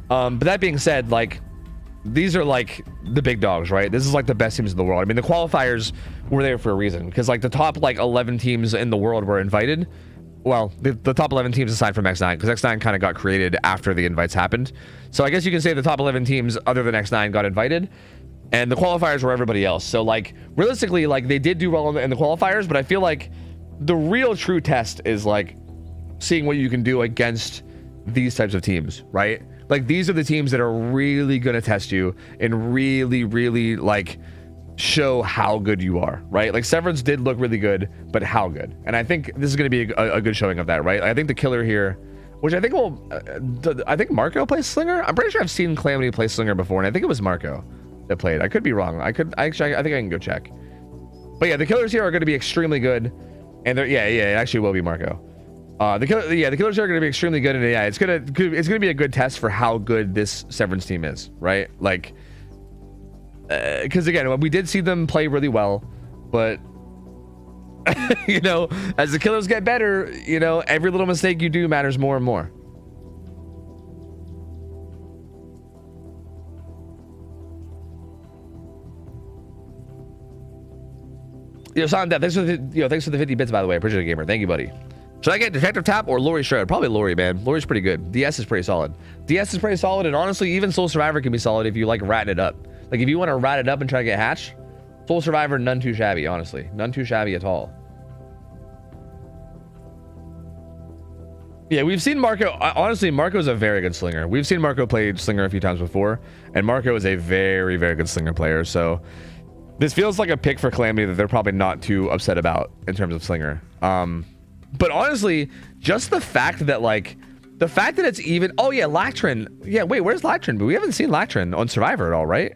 But that being said, like, these are like the big dogs, right? This is like the best teams in the world. I mean, the qualifiers were there for a reason because like the top like 11 teams in the world were invited. Well, the top 11 teams aside from X9, because X9 kind of got created after the invites happened. So I guess you can say the top 11 teams other than X9 got invited, and the qualifiers were everybody else. So like realistically, like they did do well in the qualifiers, but I feel like the real true test is like seeing what you can do against these types of teams, right? Like, these are the teams that are really going to test you and really, really, like, show how good you are, right? Like, Severance did look really good, but how good? And I think this is going to be a good showing of that, right? I think the killer here, which I think will... I think Marco plays Slinger? I'm pretty sure I've seen Calamity play Slinger before, and I think it was Marco that played. I could be wrong. I think I can go check. But yeah, the killers here are going to be extremely good. And they're... Yeah, it actually will be Marco. The killers are going to be extremely good, and yeah, it's gonna be a good test for how good this Severance team is, right? Like, because again, we did see them play really well, but you know, as the killers get better, you know, every little mistake you do matters more and more. Yo, Silent Death, thanks for the 50 bits, by the way. Appreciate it, gamer. Thank you, buddy. Should I get Detective Tap or Lori Shred? Probably Lori, man. Lori's pretty good. DS is pretty solid. DS is pretty solid, and honestly, even Soul Survivor can be solid if you like ratting it up. Like, if you want to rat it up and try to get hatch, Soul Survivor, none too shabby, honestly. None too shabby at all. Yeah, we've seen Marco. Honestly, Marco's a very good slinger. We've seen Marco play slinger a few times before, and Marco is a very, very good slinger player. So this feels like a pick for Calamity that they're probably not too upset about in terms of slinger. But honestly, just the fact that it's even. Oh yeah, Lactrin. Yeah, wait, where's Lactrin? But we haven't seen Lactrin on Survivor at all, right?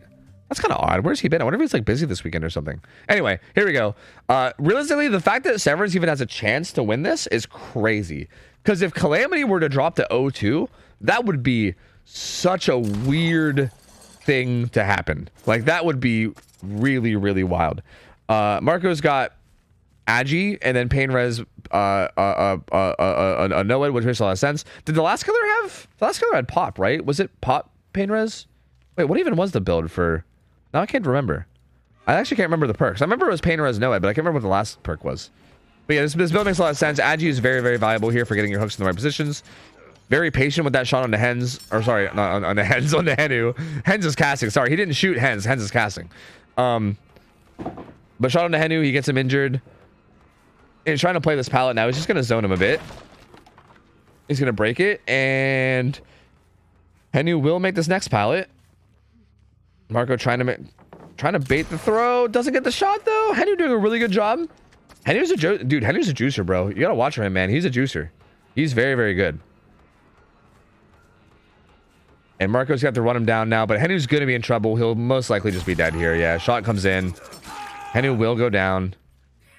That's kind of odd. Where's he been? I wonder if he's like busy this weekend or something. Anyway, here we go. Realistically, the fact that Severance even has a chance to win this is crazy. Because if Calamity were to drop to 0-2, that would be such a weird thing to happen. Like, that would be really, really wild. Marco's got Agi and then Pain Res, a Noed, which makes a lot of sense. Did the last killer have? The last killer had Pop, right? Was it Pop Pain Res? Wait, what even was the build for? Now I can't remember. I actually can't remember the perks. I remember it was Pain Res Noed, but I can't remember what the last perk was. But yeah, this build makes a lot of sense. Agi is very, very valuable here for getting your hooks in the right positions. Very patient with that shot on the hens. Or sorry, not on the hens, on the Henu. Hens is casting. Sorry, he didn't shoot hens. Hens is casting. But shot on the Henu, he gets him injured. And he's trying to play this pallet now. He's just going to zone him a bit. He's going to break it. And Henu will make this next pallet. Marco trying to bait the throw. Doesn't get the shot, though. Henu doing a really good job. Henu's a juicer, bro. You got to watch for him, man. He's a juicer. He's very, very good. And Marco's got to run him down now, but Henu's going to be in trouble. He'll most likely just be dead here. Yeah, shot comes in. Henu will go down.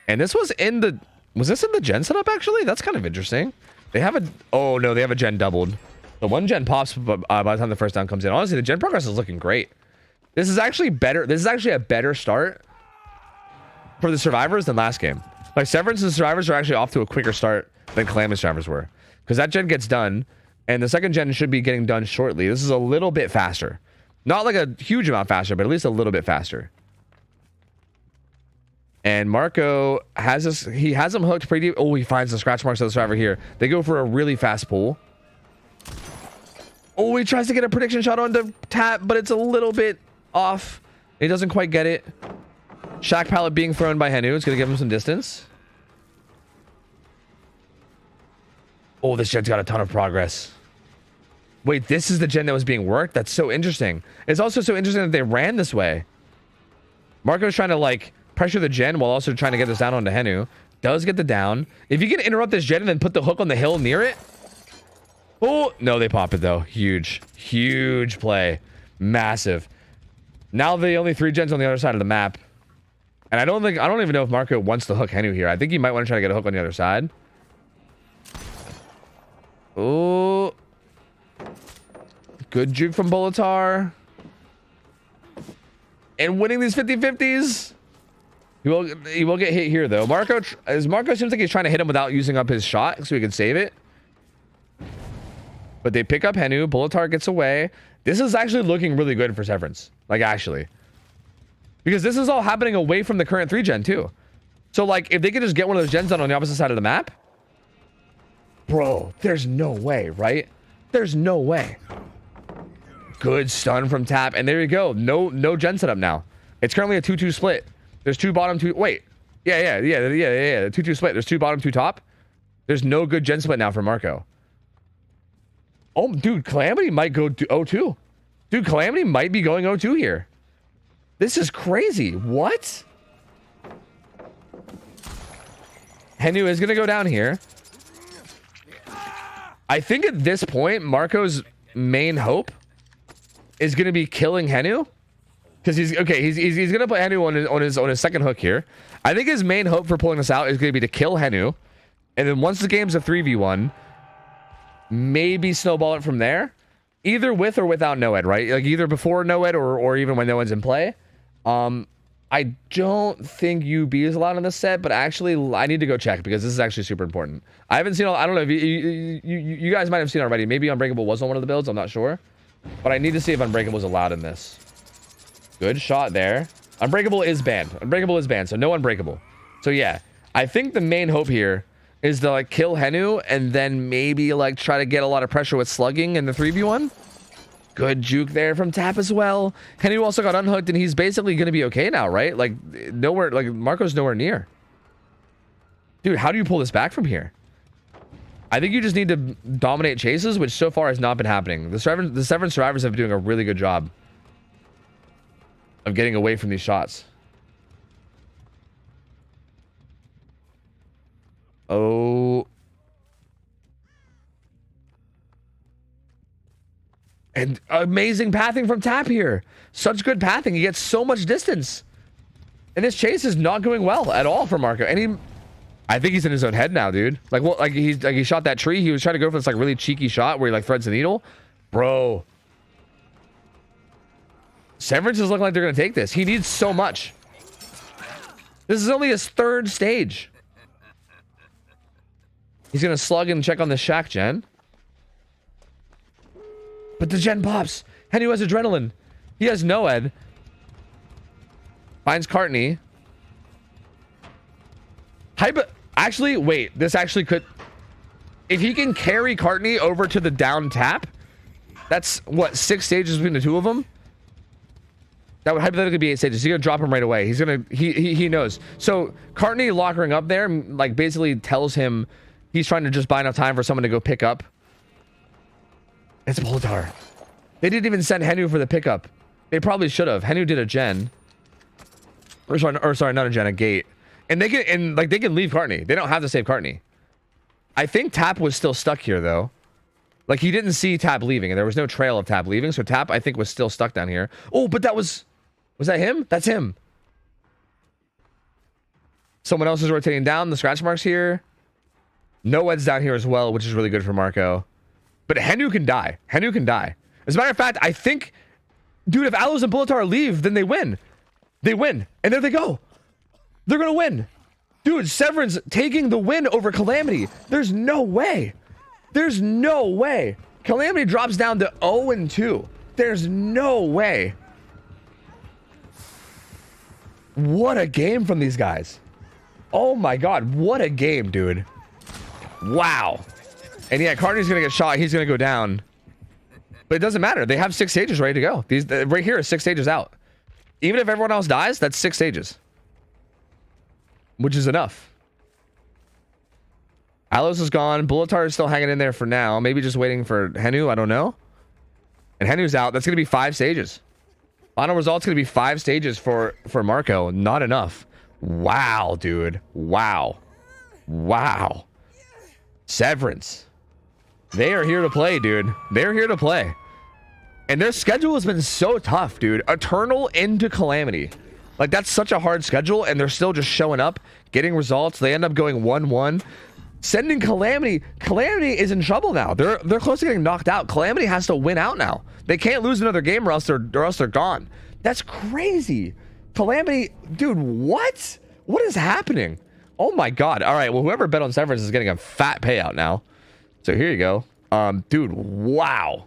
And this was in the... Was this in the gen setup, actually? That's kind of interesting. They have a... Oh, no, they have a gen doubled. The one gen pops by the time the first down comes in. Honestly, the gen progress is looking great. This is actually better. This is actually a better start for the survivors than last game. Like, Severance and survivors are actually off to a quicker start than Calamity survivors were. Because that gen gets done, and the second gen should be getting done shortly. This is a little bit faster. Not like a huge amount faster, but at least a little bit faster. And Marco has this... He has him hooked pretty deep. Oh, he finds the scratch marks of the survivor here. They go for a really fast pull. Oh, he tries to get a prediction shot onto Tap, but it's a little bit off. He doesn't quite get it. Shack pallet being thrown by Henu. It's going to give him some distance. Oh, this gen's got a ton of progress. Wait, this is the gen that was being worked? That's so interesting. It's also so interesting that they ran this way. Marco's trying to, like, pressure the gen while also trying to get this down onto Henu. Does get the down. If you can interrupt this gen and then put the hook on the hill near it. Oh, no, they pop it, though. Huge. Huge play. Massive. Now the only 3 gens on the other side of the map. And I don't even know if Marco wants to hook Henu here. I think he might want to try to get a hook on the other side. Oh. Good juke from Bolitar. And winning these 50-50s. He will get hit here, though. Marco seems like he's trying to hit him without using up his shot so he can save it. But they pick up Henu. Bolitar gets away. This is actually looking really good for Severance. Like, actually. Because this is all happening away from the current 3-gen, too. So, like, if they could just get one of those gens done on the opposite side of the map. Bro, there's no way, right? There's no way. Good stun from Tap. And there you go. No gen setup now. It's currently a 2-2 split. There's 2 bottom, 2... Wait. Yeah. 2-2 split. There's 2 bottom, 2 top. There's no good gen split now for Marco. Oh, dude, Calamity might go 0-2. Dude, Calamity might be going 0-2 here. This is crazy. What? Henu is going to go down here. I think at this point, Marco's main hope is going to be killing Henu. Because he's going to put Henu on his second hook here. I think his main hope for pulling this out is going to be to kill Henu. And then once the game's a 3v1, maybe snowball it from there. Either with or without Noed, right? Like either before Noed or even when Noed's in play. I don't think UB is allowed on this set, but actually I need to go check because this is actually super important. I haven't seen I don't know if you guys might have seen already. Maybe Unbreakable was on one of the builds. I'm not sure. But I need to see if Unbreakable is allowed in this. Good shot there. Unbreakable is banned. Unbreakable is banned, so no Unbreakable. So yeah, I think the main hope here is to like kill Henu and then maybe like try to get a lot of pressure with slugging in the 3v1. Good juke there from Tap as well. Henu also got unhooked and he's basically going to be okay now, right? Like nowhere, like Marco's nowhere near. Dude, how do you pull this back from here? I think you just need to dominate chases, which so far has not been happening. The Severin survivors have been doing a really good job of getting away from these shots. Oh. And amazing pathing from Tap here. Such good pathing. He gets so much distance. And this chase is not going well at all for Marco. And I think he's in his own head now, dude. Like, well, like he shot that tree. He was trying to go for this like really cheeky shot where he like threads the needle. Bro. Severance is looking like they're going to take this. He needs so much. This is only his 3rd stage. He's going to slug and check on the Shack gen. But the gen pops. Henu has adrenaline. He has Noed. Finds Cartney. Actually, wait. This actually could... If he can carry Cartney over to the down Tap, that's, what, 6 stages between the two of them? That would hypothetically be 8 stages. He's going to drop him right away. He's going to... He knows. So, Cartney lockering up there, like, basically tells him he's trying to just buy enough time for someone to go pick up. It's Boltar. They didn't even send Henu for the pickup. They probably should have. Henu did a gen. Or sorry, not a gen, a gate. And they can leave Cartney. They don't have to save Cartney. I think Tap was still stuck here though. Like he didn't see Tap leaving, and there was no trail of Tap leaving, so Tap I think was still stuck down here. Oh, but was that him? That's him. Someone else is rotating down. The scratch marks here. Noed's down here as well, which is really good for Marco. But Henu can die. Henu can die. As a matter of fact, I think, dude, if Alos and Bulletar leave, then they win. They win. And there they go. They're going to win. Dude, Severin's taking the win over Calamity. There's no way. There's no way. Calamity drops down to 0-2. There's no way. What a game from these guys. Oh my God. What a game, dude. Wow. And yeah, Cartney's going to get shot. He's going to go down. But it doesn't matter. They have 6 stages ready to go. These right here is 6 stages out. Even if everyone else dies, that's 6 stages. Which is enough. Alos is gone. Bulletar is still hanging in there for now. Maybe just waiting for Henu. I don't know. And Henu's out. That's going to be 5 stages. Final result's going to be 5 stages for Marco. Not enough. Wow, dude. Wow. Wow. Severance. They are here to play, dude. They're here to play. And their schedule has been so tough, dude. Eternal into Calamity. Like, that's such a hard schedule, and they're still just showing up, getting results. They end up going 1-1. Sending Calamity. Calamity is in trouble now. They're close to getting knocked out. Calamity has to win out now. They can't lose another game or else they're gone. That's crazy. Calamity, dude, what? What is happening? Oh my God. All right, well, whoever bet on Severance is getting a fat payout now. So here you go. Dude, wow.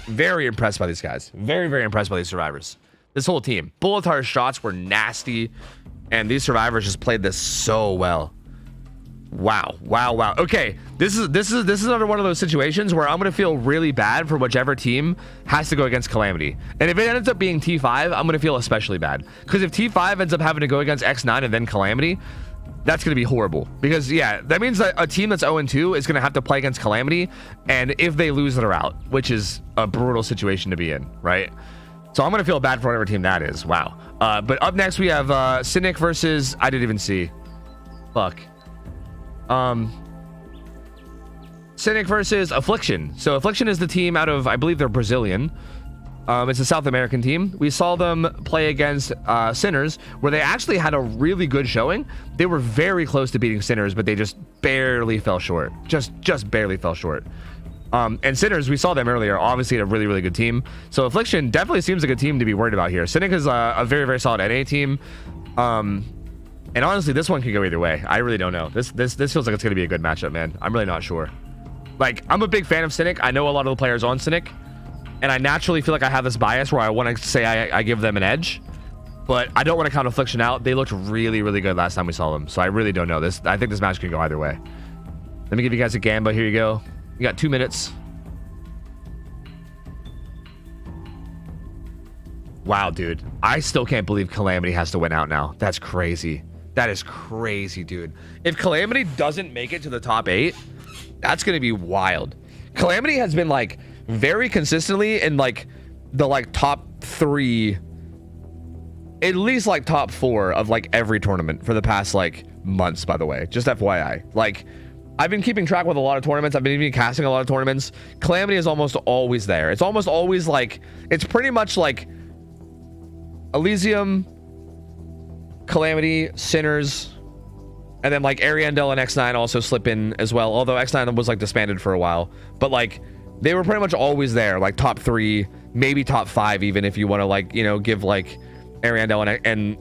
Very impressed by these guys. Very, very impressed by these survivors. This whole team. Bulletar's shots were nasty, and these survivors just played this so well. Wow, wow, wow. Okay, this is another one of those situations where I'm gonna feel really bad for whichever team has to go against Calamity. And if it ends up being T5, I'm gonna feel especially bad. Because if T5 ends up having to go against X9 and then Calamity, that's gonna be horrible. Because yeah, that means that a team that's 0-2 is gonna have to play against Calamity, and if they lose, they're out, which is a brutal situation to be in, right? So I'm gonna feel bad for whatever team that is. Wow. But up next we have Cynic versus I didn't even see. Fuck. Cynic versus Affliction. So Affliction is the team out of, I believe they're Brazilian. It's a South American team. We saw them play against Sinners, where they actually had a really good showing. They were very close to beating Sinners, but they just barely fell short. Just barely fell short. And Sinners, we saw them earlier, obviously a really, really good team. So Affliction definitely seems like a team to be worried about here. Cynic is a very, very solid NA team. And honestly, this one could go either way. I really don't know. This feels like it's going to be a good matchup, man. I'm really not sure. Like, I'm a big fan of Cynic. I know a lot of the players on Cynic. And I naturally feel like I have this bias where I want to say I give them an edge. but I don't want to count Affliction out. They looked really, really good last time we saw them, so I really don't know this. I think this match could go either way. Let me give you guys a Gamba. Here you go. You got 2 minutes. Wow, dude. I still can't believe Calamity has to win out now. That's crazy. That is crazy, dude. If Calamity doesn't make it to the top 8, that's going to be wild. Calamity has been like very consistently in like the like top 3, at least like top 4 of like every tournament for the past like months, by the way. Just FYI. Like, I've been keeping track with a lot of tournaments. I've been even casting a lot of tournaments. Calamity is almost always there. It's almost always like, it's pretty much like Elysium, Calamity, Sinners, and then like Ariandel and X9 also slip in as well. Although X9 was like disbanded for a while, but like they were pretty much always there, like top 3, maybe top 5, even if you want to like, you know, give like Ariandel and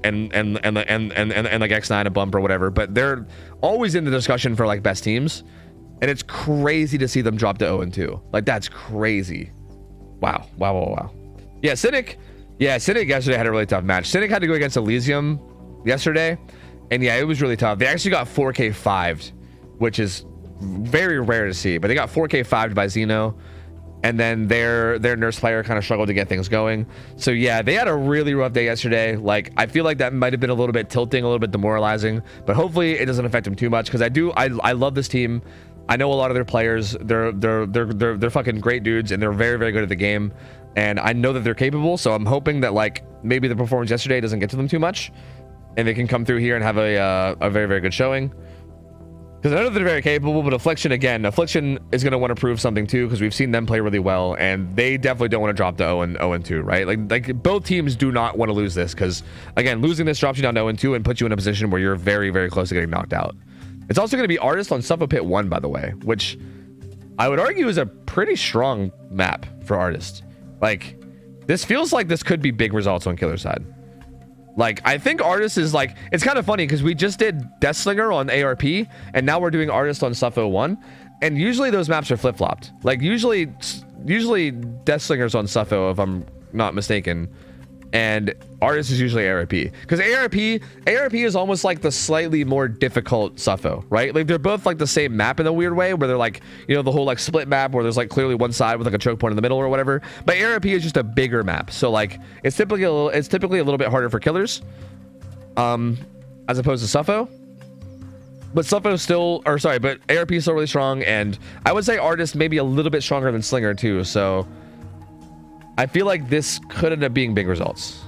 like X9 a bump or whatever. But they're always in the discussion for like best teams, and it's crazy to see them drop to 0-2. Like, that's crazy. Wow. Yeah, Cynic. Yeah, Cynic yesterday had a really tough match. Cynic had to go against Elysium yesterday, and yeah, it was really tough. They actually got 4K 5'd, which is very rare to see, but they got 4K 5'd by Xeno, and then their nurse player kind of struggled to get things going. So yeah, they had a really rough day yesterday. Like, I feel like that might have been a little bit tilting, a little bit demoralizing, but hopefully it doesn't affect them too much, because I love this team. I know a lot of their players. They're fucking great dudes, and they're very, very good at the game, and I know that they're capable. So I'm hoping that like maybe the performance yesterday doesn't get to them too much, and they can come through here and have a very, very good showing. Because I know they're very capable, but Affliction is going to want to prove something too, because we've seen them play really well, and they definitely don't want to drop to 0-2, right? Like both teams do not want to lose this, because again, losing this drops you down to 0-2 and puts you in a position where you're very, very close to getting knocked out. It's also going to be Artist on Suffolk Pit 1, by the way, which I would argue is a pretty strong map for Artist. Like, this feels like this could be big results on Killer side. Like, I think Artist is like, it's kind of funny because we just did Deathslinger on ARP, and now we're doing Artist on Suffolk 1, and usually those maps are flip-flopped. Like, usually Deathslinger's on Suffolk, if I'm not mistaken, and Artist is usually ARP, because ARP is almost like the slightly more difficult Suffolk, right? Like, they're both like the same map in a weird way, where they're like, you know, the whole like split map where there's like clearly one side with like a choke point in the middle or whatever. But ARP is just a bigger map, so like it's typically a little bit harder for killers, as opposed to Suffolk. But Suffolk still, or sorry, but ARP is still really strong, and I would say Artist maybe a little bit stronger than Slinger too. So I feel like this could end up being big results.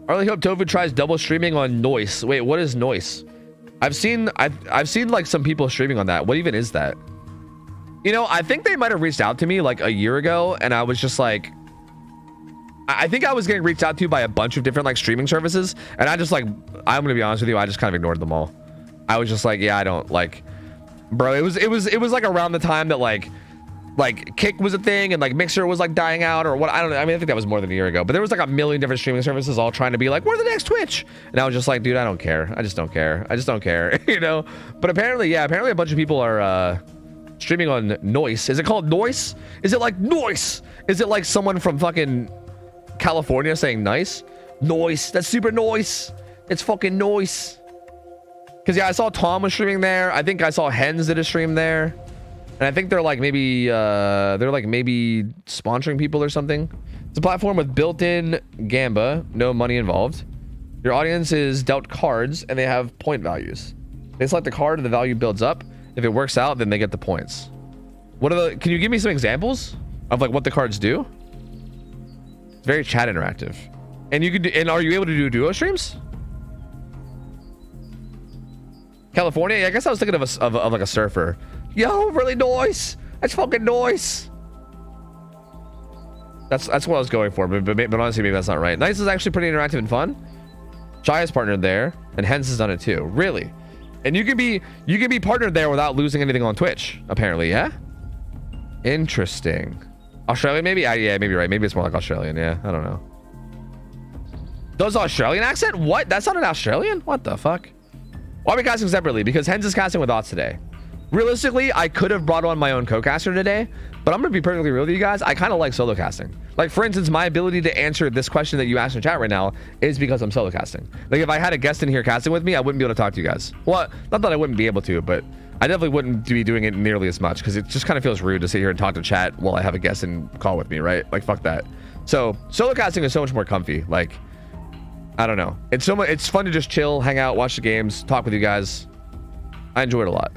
I really hope Tofu tries double streaming on Noise. Wait, what is Noise? I've seen like some people streaming on that. What even is that? You know, I think they might have reached out to me like a year ago, and I was just like, I think I was getting reached out to by a bunch of different like streaming services, and I just like, I'm gonna be honest with you, I just kind of ignored them all. I was just like, yeah, I don't like, bro. It was like around the time that like Kick was a thing, and like Mixer was like dying out, or what, I don't know. I mean, I think that was more than a year ago, but there was like a million different streaming services all trying to be like, we're the next Twitch, and I was just like, dude, I don't care. I just don't care. You know. But apparently, yeah, apparently a bunch of people are streaming on Noise. Is it called Noise? Is it like Noise? Is it like someone from fucking California saying nice? Noise. That's super noise. It's fucking noise. Because yeah, I saw Tom was streaming there. I think I saw Hens did a stream there, and I think they're like maybe sponsoring people or something. It's a platform with built-in Gamba, no money involved. Your audience is dealt cards, and they have point values. They select the card, and the value builds up. If it works out, then they get the points. What are the? Can you give me some examples of like what the cards do? It's very chat interactive, and you could. And are you able to do duo streams? California? Yeah, I guess I was thinking of like a surfer. Yo, really noise. That's fucking noise. That's what I was going for, but honestly, maybe that's not right. Nice is actually pretty interactive and fun. Chai is partnered there, and Hens has done it too. Really? And you can be partnered there without losing anything on Twitch, apparently. Yeah. Interesting. Australia, maybe? Yeah, maybe you're right. Maybe it's more like Australian. Yeah, I don't know. Does Australian accent? What? That's not an Australian? What the fuck? Why are we casting separately? Because Hens is casting with Ots today. Realistically, I could have brought on my own co-caster today, but I'm gonna be perfectly real with you guys. I kind of like solo casting. Like, for instance, my ability to answer this question that you asked in chat right now is because I'm solo casting. Like, if I had a guest in here casting with me, I wouldn't be able to talk to you guys. Well, not that I wouldn't be able to, but I definitely wouldn't be doing it nearly as much because it just kind of feels rude to sit here and talk to chat while I have a guest in call with me, right? Like, fuck that. So solo casting is so much more comfy. Like, I don't know. It's fun to just chill, hang out, watch the games, talk with you guys. I enjoy it a lot.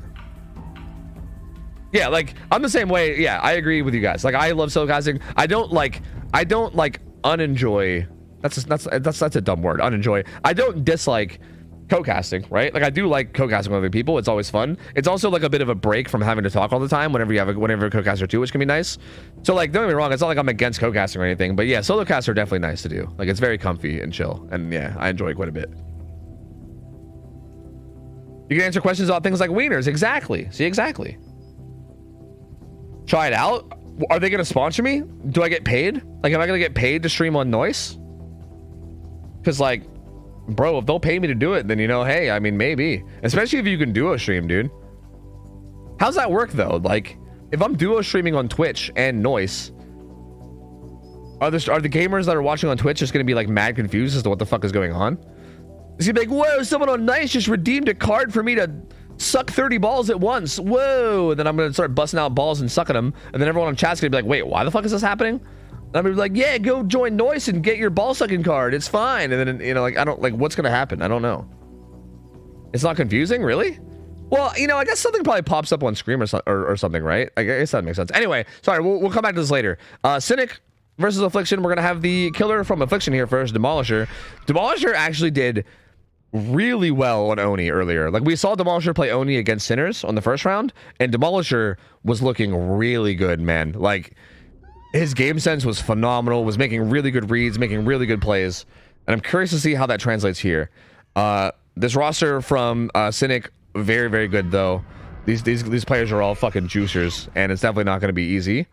Yeah, like, I'm the same way. Yeah, I agree with you guys. Like, I love solo casting. I don't like unenjoy. That's a dumb word. Unenjoy. I don't dislike co-casting, right? Like, I do like co-casting with other people. It's always fun. It's also like a bit of a break from having to talk all the time whenever you have a co-caster too, which can be nice. So, like, don't get me wrong, it's not like I'm against co-casting or anything, but yeah, solo casts are definitely nice to do. Like, it's very comfy and chill, and yeah, I enjoy it quite a bit. You can answer questions about things like wieners. Exactly. See, exactly. Try it out. Are they gonna sponsor me? Do I get paid? Like, am I gonna get paid to stream on Noise? Because, like, bro, if they'll pay me to do it, then, you know, hey, I mean, maybe. Especially if you can duo stream, dude. How's that work, though? Like, if I'm duo streaming on Twitch and Noise, are the gamers that are watching on Twitch just gonna be, like, mad confused as to what the fuck is going on? It's gonna be like, whoa, someone on Nice just redeemed a card for me to suck 30 balls at once. Whoa. And then I'm gonna start busting out balls and sucking them. And then everyone on chat's gonna be like, wait, why the fuck is this happening? And I'm gonna be like, yeah, go join Noise and get your ball sucking card. It's fine. And then, you know, like, I don't, like, what's gonna happen? I don't know. It's not confusing, really? Well, you know, I guess something probably pops up on screen or something, right? I guess that makes sense. Anyway, sorry, we'll come back to this later. Cynic versus Affliction. We're gonna have the killer from Affliction here first, Demolisher. Demolisher actually did really well on Oni earlier. Like, we saw Demolisher play Oni against Sinners on the first round, and Demolisher was looking really good, man. Like, his game sense was phenomenal, was making really good reads, making really good plays, and I'm curious to see how that translates here. This roster from Cynic, very, very good, though. These players are all fucking juicers, and it's definitely not going to be easy.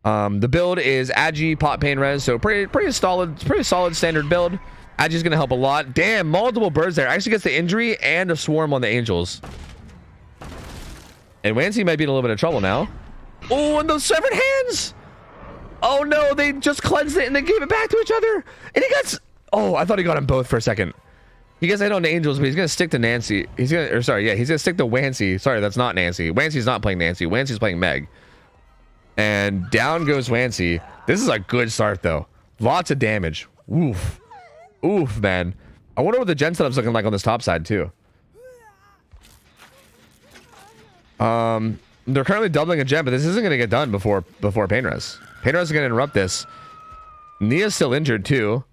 The build is Agi, Pot, Pain, Res, so pretty solid standard build. Agi's gonna help a lot. Damn, multiple birds there. Actually gets the injury and a swarm on the angels. And Wancy might be in a little bit of trouble now. Oh, and those severed hands! Oh no, they just cleansed it and then gave it back to each other. And he got... Oh, I thought he got them both for a second. He gets hit on the angels, but he's gonna stick to Nancy. He's gonna stick to Wancy. Sorry, that's not Nancy. Wancy's not playing Nancy. Wancy's playing Meg. And down goes Wancy. This is a good start, though. Lots of damage. Oof. Oof, man. I wonder what the gen setup's looking like on this top side, too. They're currently doubling a gen, but this isn't going to get done before Painres. Painres is going to interrupt this. Nia's still injured, too.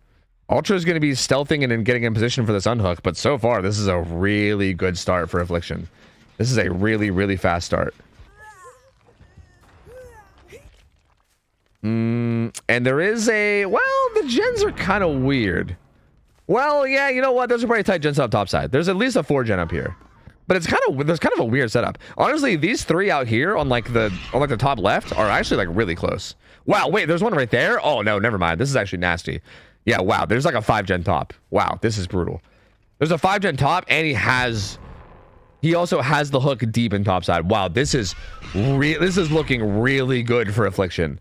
Ultra's going to be stealthing and then getting in position for this unhook, but so far, this is a really good start for Affliction. This is a really, really fast start. And there is a... Well, the gens are kind of weird. Well, yeah, you know what? There's a pretty tight gen setup top side. There's at least a 4 gen up here. But there's kind of a weird setup. Honestly, these 3 out here on like the top left are actually like really close. Wow, wait, there's one right there? Oh no, never mind. This is actually nasty. Yeah, wow, there's like a 5 gen top. Wow, this is brutal. There's a 5 gen top, and he also has the hook deep in top side. Wow, this is looking really good for Affliction.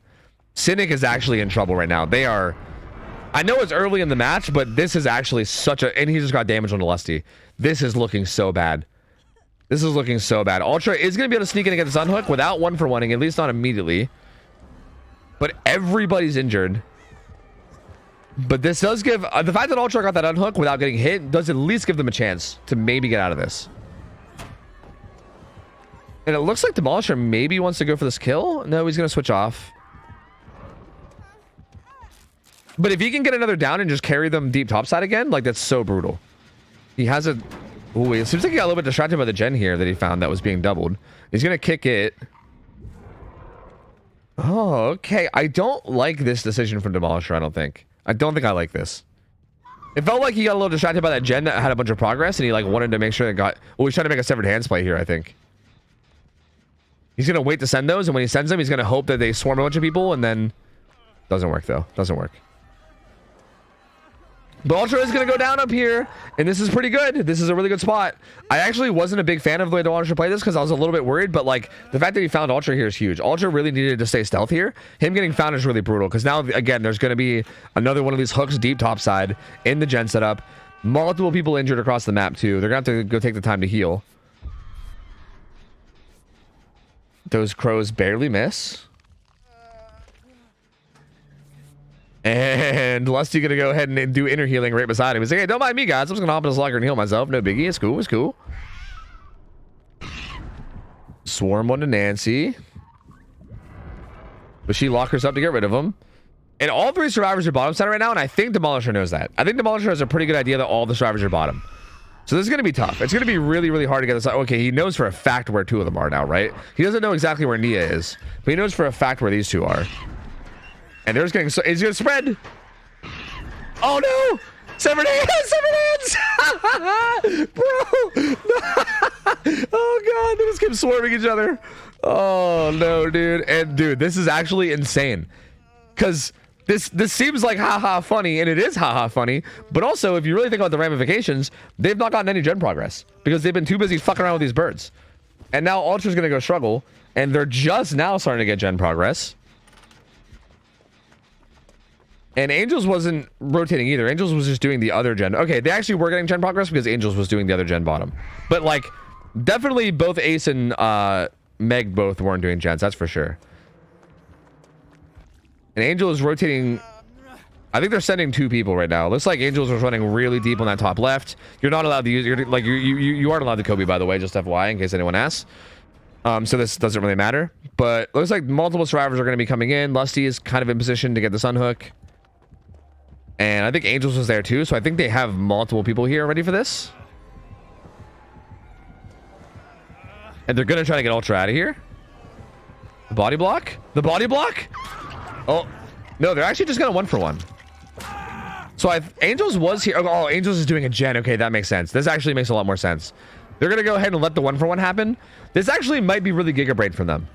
Cynic is actually in trouble right now. They are... I know it's early in the match, but this is actually such a... And he just got damage on the Lusty. This is looking so bad. This is looking so bad. Ultra is going to be able to sneak in against this unhook without 1-for-1ing, at least not immediately. But everybody's injured. But this does give... the fact that Ultra got that unhook without getting hit does at least give them a chance to maybe get out of this. And it looks like Demolisher maybe wants to go for this kill. No, he's going to switch off. But if he can get another down and just carry them deep topside again, like, that's so brutal. He has a... Ooh, it seems like he got a little bit distracted by the gen here that he found that was being doubled. He's going to kick it. Oh, okay. I don't like this decision from Demolisher, I don't think. I don't think I like this. It felt like he got a little distracted by that gen that had a bunch of progress, and he, like, wanted to make sure it got... Oh, he's trying to make a severed hands play here, I think. He's going to wait to send those, and when he sends them, he's going to hope that they swarm a bunch of people, and then... Doesn't work, though. Doesn't work. But Ultra is going to go down up here, and this is pretty good. This is a really good spot. I actually wasn't a big fan of the way Demolisher played this because I was a little bit worried, but like the fact that he found Ultra here is huge. Ultra really needed to stay stealth here. Him getting found is really brutal because now, again, there's going to be another one of these hooks deep topside in the gen setup. Multiple people injured across the map, too. They're going to have to go take the time to heal. Those crows barely miss. And Lusty gonna go ahead and do inner healing right beside him. He's like, hey, don't mind me, guys. I'm just gonna hop in this locker and heal myself. No biggie. It's cool. It's cool. Swarm one to Nancy. But she lockers up to get rid of him. And all three survivors are bottom side right now, and I think Demolisher knows that. I think Demolisher has a pretty good idea that all the survivors are bottom. So this is going to be tough. It's going to be really, really hard to get this. Okay, he knows for a fact where two of them are now, right? He doesn't know exactly where Nia is, but he knows for a fact where these two are. And there's getting, so he's going to spread. Oh no! Severed hands! Bro! Oh god, they just keep swarming each other. Oh no, dude. And dude, this is actually insane. Because this seems like haha funny, and it is haha funny, but also if you really think about the ramifications, they've not gotten any gen progress because they've been too busy fucking around with these birds. And now Ultra's gonna go struggle, and they're just now starting to get gen progress. And Angels wasn't rotating either. Angels was just doing the other gen. Okay, they actually were getting gen progress because Angels was doing the other gen bottom. But like, definitely both Ace and Meg both weren't doing gens, that's for sure. And Angel is rotating. I think they're sending two people right now. Looks like Angels was running really deep on that top left. You're not allowed to use. You aren't allowed to Kobe, by the way, just FYI, in case anyone asks. So this doesn't really matter. But looks like multiple survivors are going to be coming in. Lusty is kind of in position to get the sunhook. And I think Angels was there too, so I think they have multiple people here ready for this. And they're going to try to get Ultra out of here. The body block? The body block? Oh, no, they're actually just going to 1-for-1. So Angels was here. Oh, Angels is doing a gen. Okay, that makes sense. This actually makes a lot more sense. They're going to go ahead and let the 1-for-1 happen. This actually might be really Giga Brain from them.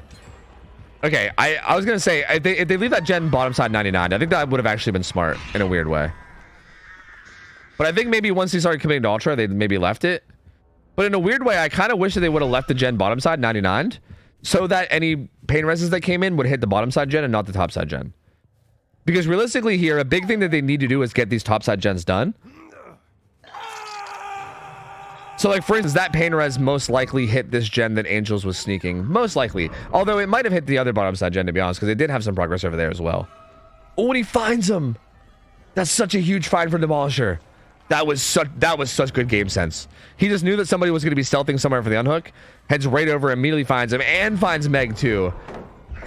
Okay, I was going to say, if they leave that gen bottom side 99, I think that would have actually been smart in a weird way. But I think maybe once they started committing to Ultra, they maybe left it. But in a weird way, I kind of wish that they would have left the gen bottom side 99 so that any pain reses that came in would hit the bottom side gen and not the top side gen. Because realistically here, a big thing that they need to do is get these top side gens done. So like, for instance, that pain res most likely hit this gen that Angels was sneaking. Most likely. Although it might have hit the other bottom side gen, to be honest, because they did have some progress over there as well. Oh, and he finds him. That's such a huge find for Demolisher. That was such good game sense. He just knew that somebody was going to be stealthing somewhere for the unhook. Heads right over, immediately finds him, and finds Meg too.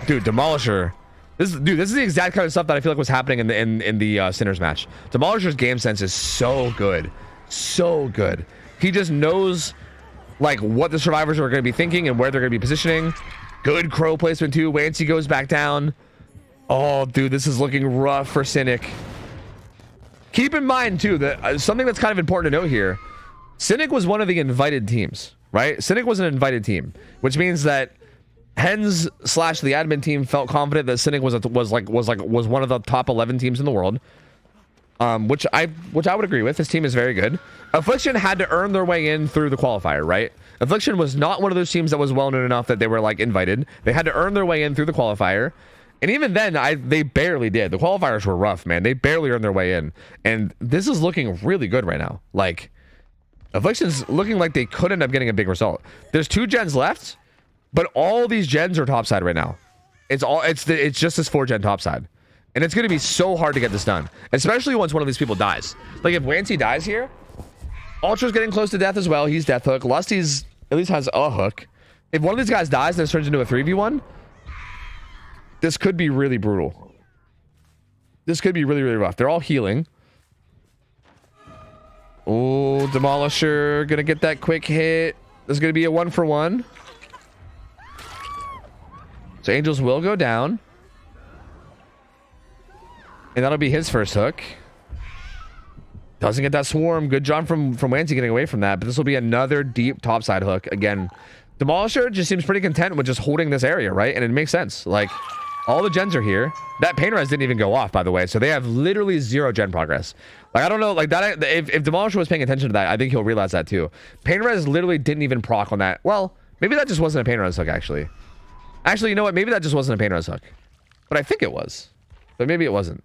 Dude, Demolisher. This is the exact kind of stuff that I feel like was happening in the Sinners match. Demolisher's game sense is so good. So good. He just knows like what the survivors are going to be thinking and where they're going to be positioning. Good crow placement too. Wancy goes back down. Oh, dude, this is looking rough for Cynic. Keep in mind too that something that's kind of important to note here. Cynic was one of the invited teams, right? Cynic was an invited team, which means that Hens / the admin team felt confident that Cynic was one of the top 11 teams in the world. Which I would agree with. This team is very good. Affliction had to earn their way in through the qualifier, right? Affliction was not one of those teams that was well known enough that they were like invited. They had to earn their way in through the qualifier. And even then, they barely did. The qualifiers were rough, man. They barely earned their way in. And this is looking really good right now. Like, Affliction's looking like they could end up getting a big result. There's 2 gens left, but all these gens are topside right now. It's just this 4-gen topside. And it's going to be so hard to get this done, especially once one of these people dies. Like, if Wancy dies here, Ultra's getting close to death as well. He's death hook. Lusty's at least has a hook. If one of these guys dies and this turns into a 3v1, this could be really brutal. This could be really, really rough. They're all healing. Oh, Demolisher going to get that quick hit. This is going to be a 1-for-1. So Angels will go down. And that'll be his first hook. Doesn't get that swarm. Good job from Wancy getting away from that. But this will be another deep topside hook. Again, Demolisher just seems pretty content with just holding this area, right? And it makes sense. Like, All the gens are here. That pain res didn't even go off, by the way. So they have literally 0 gen progress. Like, I don't know, like that. If Demolisher was paying attention to that, I think he'll realize that too. Pain res literally didn't even proc on that. Well, maybe that just wasn't a pain res hook, actually. Actually, you know what? Maybe that just wasn't a pain res hook. But I think it was. But maybe it wasn't.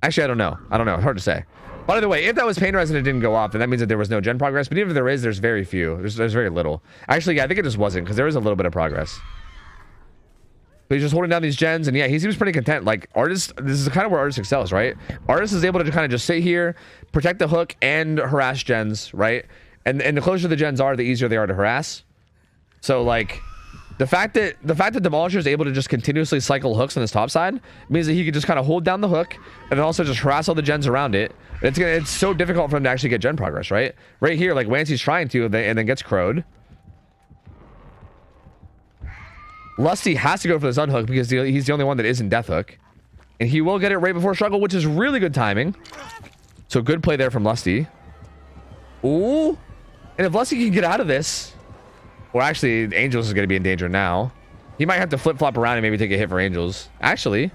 Actually, I don't know. I don't know. It's hard to say. By the way, if that was pain res and it didn't go off, then that means that there was no gen progress. But even if there is, there's very few. There's very little. Actually, yeah, I think it just wasn't, because there is a little bit of progress. But he's just holding down these gens, and yeah, he seems pretty content. Like, Artist, this is kind of where Artist excels, right? Artist is able to kind of just sit here, protect the hook, and harass gens, right? And the closer the gens are, the easier they are to harass. So, like, the fact that Demolisher is able to just continuously cycle hooks on his top side means that he can just kind of hold down the hook, and then also just harass all the gens around it. It's so difficult for him to actually get gen progress, right? Right here, like, Wancy's trying to, and then gets crowed. Lusty has to go for this unhook because he's the only one that isn't death hook. And he will get it right before struggle, which is really good timing. So good play there from Lusty. Ooh. And if Lusty can get out of this... Well, actually, Angels is going to be in danger now. He might have to flip-flop around and maybe take a hit for Angels. Actually.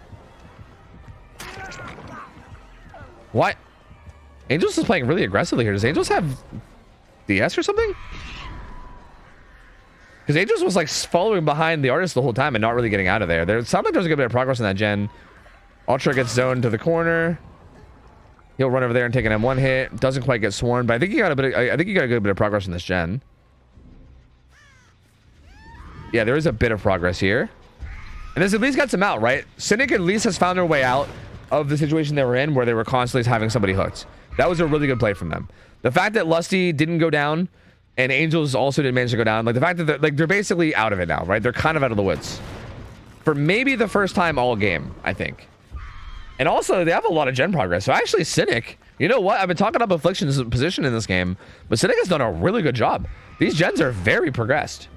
What? Angels is playing really aggressively here. Does Angels have DS or something? Because Angels was like following behind the Artist the whole time and not really getting out of there. There sounds like there's a good bit of progress in that gen. Ultra gets zoned to the corner. He'll run over there and take an M1 hit. Doesn't quite get swarmed, but I think he got a bit. I think he got a good bit of progress in this gen. Yeah, there is a bit of progress here, and this at least gets him out, right? Cynic at least has found their way out of the situation they were in, where they were constantly having somebody hooked. That was a really good play from them. The fact that Lusty didn't go down. And Angels also didn't manage to go down. Like, the fact that they're basically out of it now, right? They're kind of out of the woods. For maybe the first time all game, I think. And also, they have a lot of gen progress. So actually, Cynic, you know what? I've been talking up Affliction's position in this game, but Cynic has done a really good job. These gens are very progressed.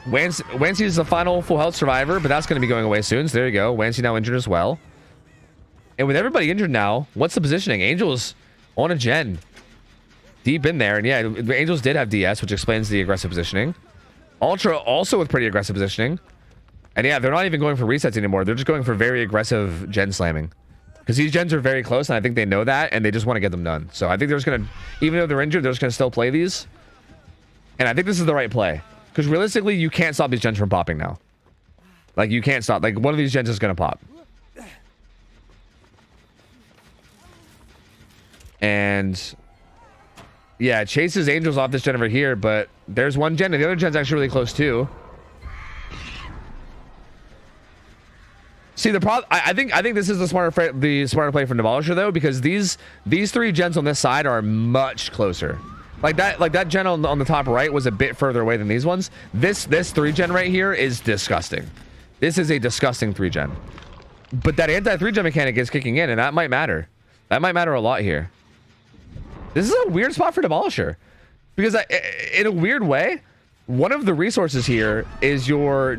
Wancy is the final full health survivor, but that's going to be going away soon. So there you go. Wancy now injured as well. And with everybody injured now, what's the positioning? Angels... on a gen deep in there, and yeah, the Angels did have DS, which explains the aggressive positioning. Ultra also with pretty aggressive positioning, and yeah, they're not even going for resets anymore. They're just going for very aggressive gen slamming, because these gens are very close, and I think they know that, and they just want to get them done. So I think they're just gonna, even though they're injured, they're just gonna still play these, and I think this is the right play, because realistically, you can't stop these gens from popping now. Like, you can't stop. Like, one of these gens is gonna pop. And yeah, chases Angels off this gen over here, but there's one gen, and the other gen's actually really close too. See, the problem, I think this is the smarter play from Demolisher though, because these 3 gens on this side are much closer. Like that gen on the top right was a bit further away than these ones. This 3 gen right here is disgusting. This is a disgusting 3 gen. But that anti-3 gen mechanic is kicking in, and that might matter. That might matter a lot here. This is a weird spot for Demolisher, because in a weird way, one of the resources here is your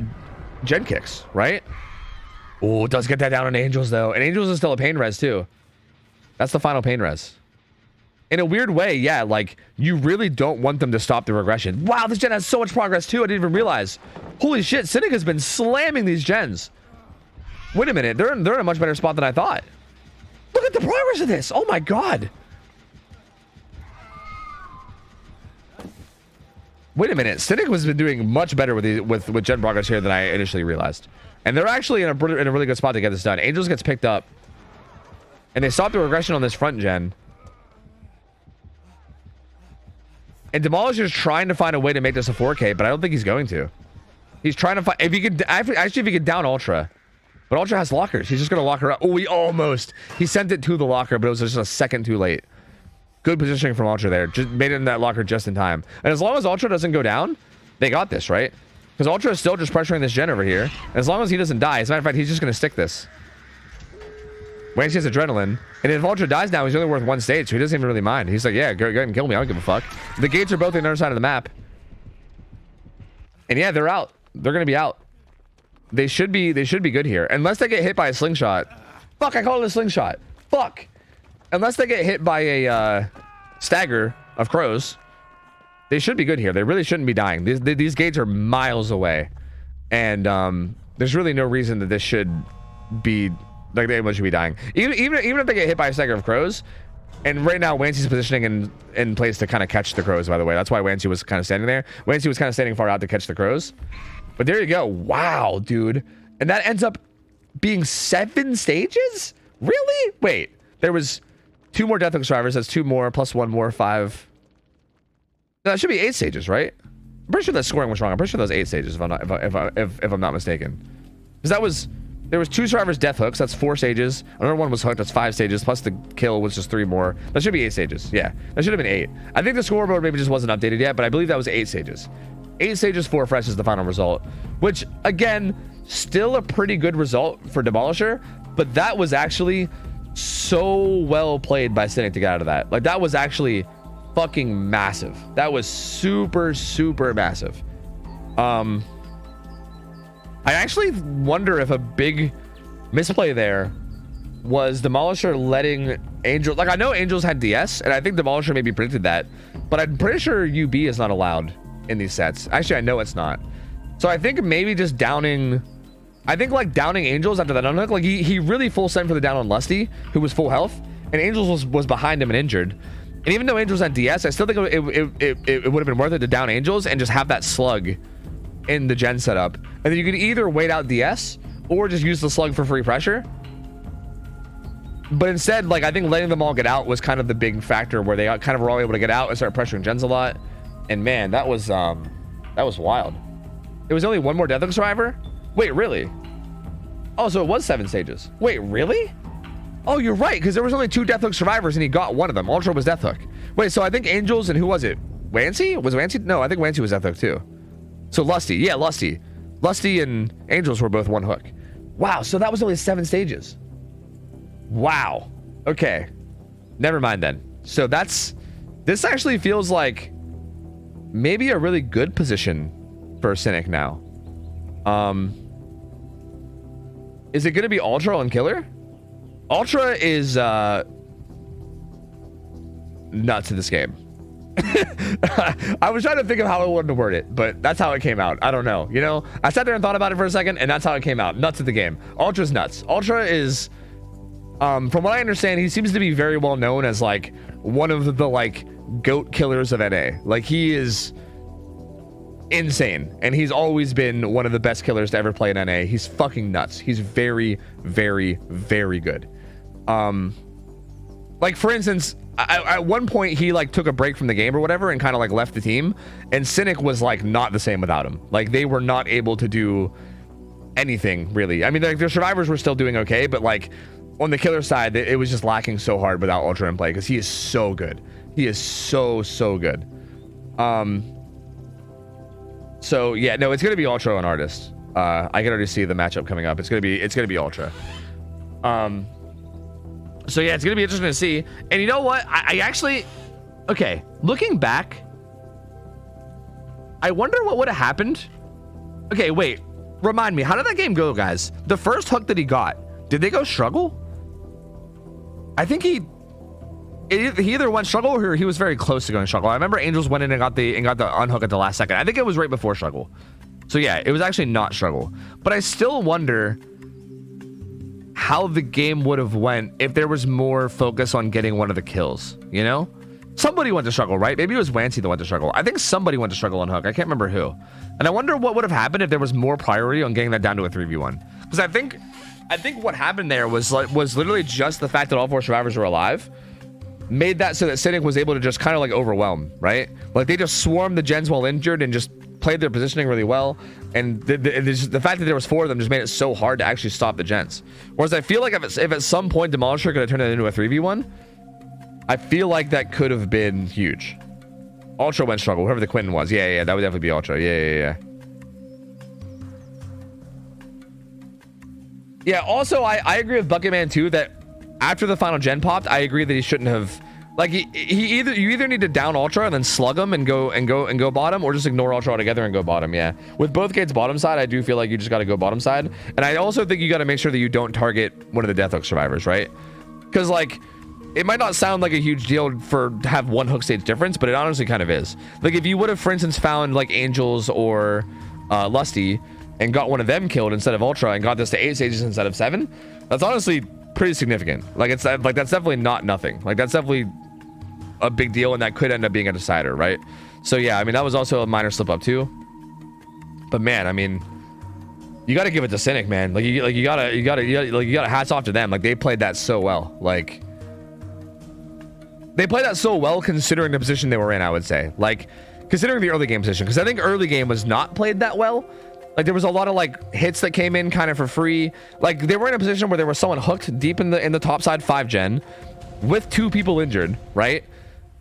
gen kicks, right? Oh, it does get that down on Angels though, and Angels is still a pain res too. That's the final pain res. In a weird way, yeah, like, you really don't want them to stop the regression. Wow, this gen has so much progress too, I didn't even realize. Holy shit, Cynic has been slamming these gens. Wait a minute, they're in a much better spot than I thought. Look at the progress of this, oh my god. Wait a minute, Cynic has been doing much better with gen progress here than I initially realized. And they're actually in a really good spot to get this done. Angels gets picked up. And they stop the regression on this front gen. And Demolisher's trying to find a way to make this a 4K, but I don't think he's going to. He's trying to find... If he could... Actually, if he could down Ultra. But Ultra has lockers. He's just going to lock her up. Oh, he almost... He sent it to the locker, but it was just a second too late. Good positioning from Ultra there. Just made it in that locker just in time. And as long as Ultra doesn't go down, they got this, right? Because Ultra is still just pressuring this gen over here. And as long as he doesn't die, as a matter of fact, he's just going to stick this. When he has adrenaline. And if Ultra dies now, he's only worth 1 stage, so he doesn't even really mind. He's like, yeah, go ahead and kill me. I don't give a fuck. The gates are both on the other side of the map. And yeah, they're out. They're going to be out. They should be good here. Unless they get hit by a slingshot. Fuck, I call it a slingshot. Fuck. Unless they get hit by a stagger of crows, they should be good here. They really shouldn't be dying. These gates are miles away. and there's really no reason that this should be like anyone should be dying. Even if they get hit by a stagger of crows. And right now, Wancy's positioning in place to kind of catch the crows, by the way. That's why Wancy was kind of standing there. Wancy was kind of standing far out to catch the crows. But there you go. Wow, dude. And that ends up being 7 stages? Really? Wait. There was 2 more Deathhook survivors. That's 2 more plus 1 more, 5. No, that should be 8 stages, right? I'm pretty sure that scoring was wrong. I'm pretty sure that was 8 stages if I'm not mistaken. Because there was 2 survivors death hooks. That's 4 stages. Another one was hooked. That's 5 stages. Plus the kill was just 3 more. That should be 8 stages. Yeah, that should have been 8. I think the scoreboard maybe just wasn't updated yet, but I believe that was 8 stages. 8 stages, 4 fresh is the final result. Which, again, still a pretty good result for Demolisher. But that was actually so well played by Cynic to get out of that. Like, that was actually fucking massive. That was super, super massive. I actually wonder if a big misplay there was Demolisher letting Angel... Like, I know Angels had DS, and I think Demolisher maybe predicted that, but I'm pretty sure UB is not allowed in these sets. Actually, I know it's not. So I think maybe just downing... I think, like, downing Angels after that unhook, like, he really full sent for the down on Lusty, who was full health, and Angels was behind him and injured. And even though Angels had DS, I still think it would have been worth it to down Angels and just have that slug in the gen setup, and then you can either wait out DS or just use the slug for free pressure. But instead, like, I think letting them all get out was kind of the big factor where they kind of were all able to get out and start pressuring gens a lot. And man, that was wild. It was only 1 more Deathhook survivor. Wait, really? Oh, so it was 7 stages. Wait, really? Oh, you're right, because there was only 2 Deathhook survivors and he got one of them. Ultra was Deathhook. Wait, so I think Angels and who was it? Wancy? Was Wancy? No, I think Wancy was Deathhook too. So Lusty, yeah, Lusty and Angels were both 1 hook. Wow, so that was only 7 stages. Wow. Okay, never mind then. So this actually feels like maybe a really good position for Cynic now. Is it going to be Ultra and Killer? Ultra is nuts in this game. I was trying to think of how I wanted to word it, but that's how it came out. I don't know. You know, I sat there and thought about it for a second, and that's how it came out. Nuts at the game. Ultra's nuts. Ultra is, from what I understand, he seems to be very well known as like one of the like GOAT killers of NA. Like, he is insane, and he's always been one of the best killers to ever play in NA. He's fucking nuts. He's very, very, very good. Like, for instance, at one point he like took a break from the game or whatever and kind of like left the team, and Cynic was like not the same without him. Like, they were not able to do anything really. I mean, like, their survivors were still doing okay, but like on the killer side, it was just lacking so hard without Ultra in play, because he is so good. He is so good. So yeah, no, it's gonna be Ultra and Artist. I can already see the matchup coming up. It's gonna be Ultra. So yeah, it's gonna be interesting to see. And you know what? I actually, okay, looking back, I wonder what would have happened. Okay, wait, remind me, how did that game go, guys? The first hook that he got, did they go struggle? I think he either went struggle or he was very close to going struggle. I remember Angels went in and got the unhook at the last second. I think it was right before struggle. So yeah, it was actually not struggle. But I still wonder how the game would have went if there was more focus on getting one of the kills, you know? Somebody went to struggle, right? Maybe it was Wancy that went to struggle. I think somebody went to struggle on hook. I can't remember who. And I wonder what would have happened if there was more priority on getting that down to a 3v1. Because I think what happened there was literally just the fact that all 4 survivors were alive made that so that Cynic was able to just kind of like overwhelm, right? Like, they just swarmed the gens while injured and just played their positioning really well, and the fact that there was 4 of them just made it so hard to actually stop the gens. Whereas I feel like if at some point Demolisher could have turned it into a 3v1, I feel like that could have been huge. Ultra went struggle, whoever the Quentin was. Yeah, that would definitely be Ultra. Yeah. Yeah, also, I agree with Bucketman too, that after the final gen popped, I agree that he shouldn't have, like, you either need to down Ultra and then slug him and go bottom, or just ignore Ultra altogether and go bottom. Yeah, with both gates bottom side, I do feel like you just got to go bottom side, and I also think you got to make sure that you don't target one of the Deathhook survivors, right? Because like, it might not sound like a huge deal to have 1 hook stage difference, but it honestly kind of is. Like, if you would have, for instance, found like Angels or Lusty, and got one of them killed instead of Ultra and got this to 8 stages instead of 7, that's honestly pretty significant. Like, it's like, that's definitely not nothing. Like, that's definitely a big deal, and that could end up being a decider, right? So yeah, I mean, that was also a minor slip up too. But man, I mean, you got to give it to Cynic, man. Like, you gotta hats off to them. Like, they played that so well. Like, they played that so well considering the position they were in, I would say. Like, considering the early game position, because I think early game was not played that well. Like, there was a lot of like hits that came in kind of for free. Like, they were in a position where there was someone hooked deep in the top side 5 gen with 2 people injured, right?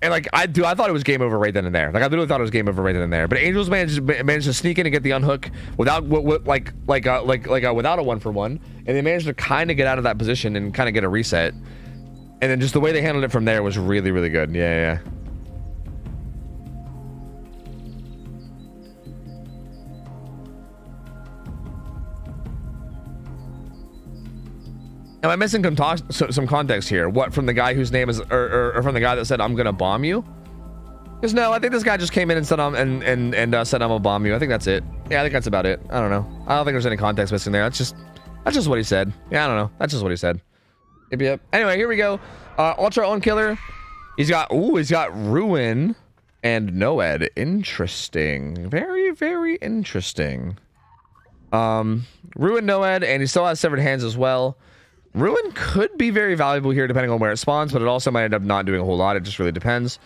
And like, I thought it was game over right then and there. Like, I literally thought it was game over right then and there. But Angels managed to sneak in and get the unhook without without a 1-for-1, and they managed to kind of get out of that position and kind of get a reset. And then just the way they handled it from there was really, really good. Yeah. Am I missing some context here? What, from the guy whose name is, or from the guy that said I'm gonna bomb you? Because no, I think this guy just came in and said said I'm gonna bomb you. I think that's it. Yeah, I think that's about it. I don't know. I don't think there's any context missing there. That's just what he said. Yeah, I don't know. That's just what he said. Yep. Anyway, here we go. Ultra own killer. He's got Ruin and Noed. Interesting. Very, very interesting. Ruin, Noed, and he still has severed hands as well. Ruin could be very valuable here depending on where it spawns, but it also might end up not doing a whole lot. It just really depends.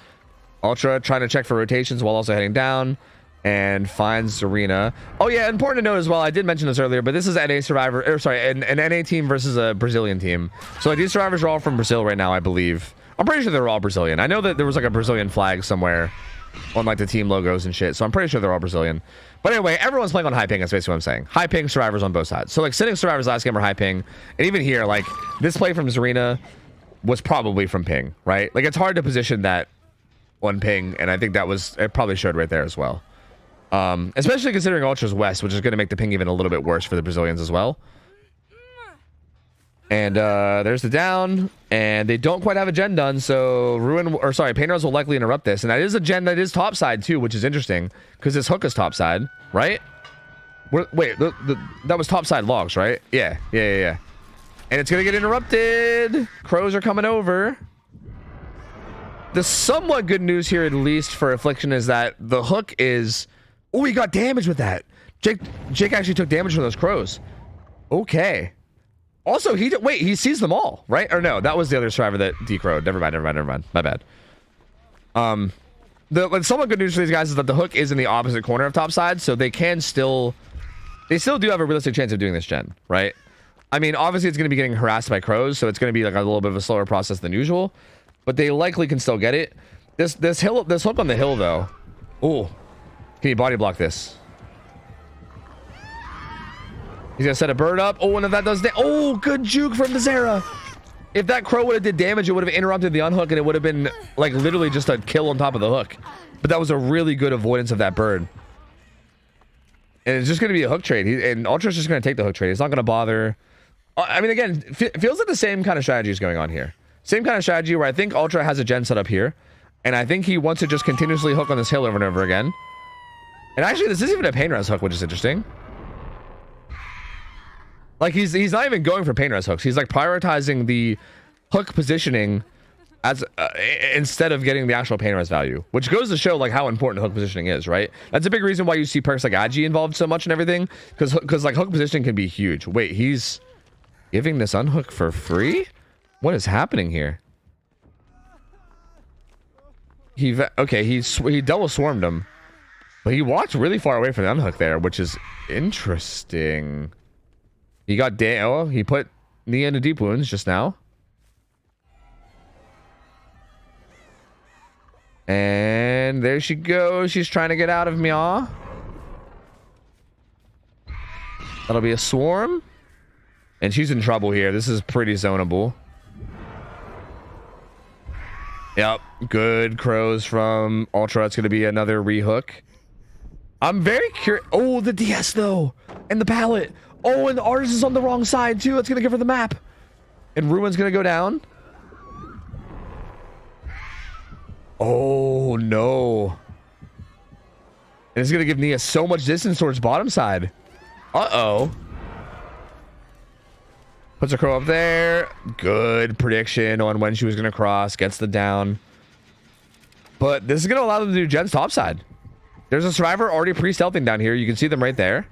Ultra trying to check for rotations while also heading down and finds Zarina. Oh yeah, important to note as well, I did mention this earlier, but this is NA Survivor, or sorry, an NA team versus a Brazilian team. So like, these survivors are all from Brazil right now, I believe. I'm pretty sure they're all Brazilian. I know that there was like a Brazilian flag somewhere on like the team logos and shit, so I'm pretty sure they're all Brazilian. But anyway, everyone's playing on high ping, that's basically what I'm saying. High ping survivors on both sides. So like, Cynic survivors last game were high ping, and even here, like, this play from Zarina was probably from ping, right? Like, it's hard to position that on ping, and I think it probably showed right there as well. Especially considering Ultra's west, which is going to make the ping even a little bit worse for the Brazilians as well. And there's the down, and they don't quite have a gen done, so Painter's will likely interrupt this, and that is a gen that is topside too, which is interesting because this hook is topside, right? Wait, that was topside logs, right? Yeah. And it's gonna get interrupted. Crows are coming over. The somewhat good news here, at least for Affliction, is that the hook is... Oh, he got damage with that. Jake actually took damage from those crows. Okay. Also, he sees them all, right? Or no, that was the other survivor that decrowed. Never mind. My bad. The somewhat good news for these guys is that the hook is in the opposite corner of topside, so they still do have a realistic chance of doing this gen, right? I mean, obviously it's going to be getting harassed by crows, so it's going to be like a little bit of a slower process than usual, but they likely can still get it. This hook on the hill though. Oh, can you body block this? He's gonna set a bird up. Oh, and if that does oh, good juke from the Zera. If that crow would have did damage, it would have interrupted the unhook, and it would have been like literally just a kill on top of the hook. But that was a really good avoidance of that bird. And it's just gonna be a hook trade. And Ultra's just gonna take the hook trade. He's not gonna bother. I mean, again, feels like the same kind of strategy is going on here. Same kind of strategy where I think Ultra has a gen set up here, and I think he wants to just continuously hook on this hill over and over again. And actually, this is even a pain res hook, which is interesting. Like, he's not even going for pain res hooks. He's like prioritizing the hook positioning as instead of getting the actual pain res value, which goes to show like how important hook positioning is, right? That's a big reason why you see perks like Agi involved so much and everything, because like hook positioning can be huge. Wait, he's giving this unhook for free? What is happening here? He double swarmed him, but he walked really far away from the unhook there, which is interesting. He got he put Nia into deep wounds just now. And there she goes. She's trying to get out of Meow. That'll be a swarm. And she's in trouble here. This is pretty zonable. Yep. Good crows from Ultra. It's going to be another rehook. I'm very curious. Oh, the DS though. And the pallet. Oh, and the artist is on the wrong side too. It's going to give her the map. And Ruin's going to go down. Oh, no. And it's going to give Nia so much distance towards bottom side. Uh-oh. Puts her crow up there. Good prediction on when she was going to cross. Gets the down. But this is going to allow them to do Jen's topside. There's a survivor already pre-stealthing down here. You can see them right there.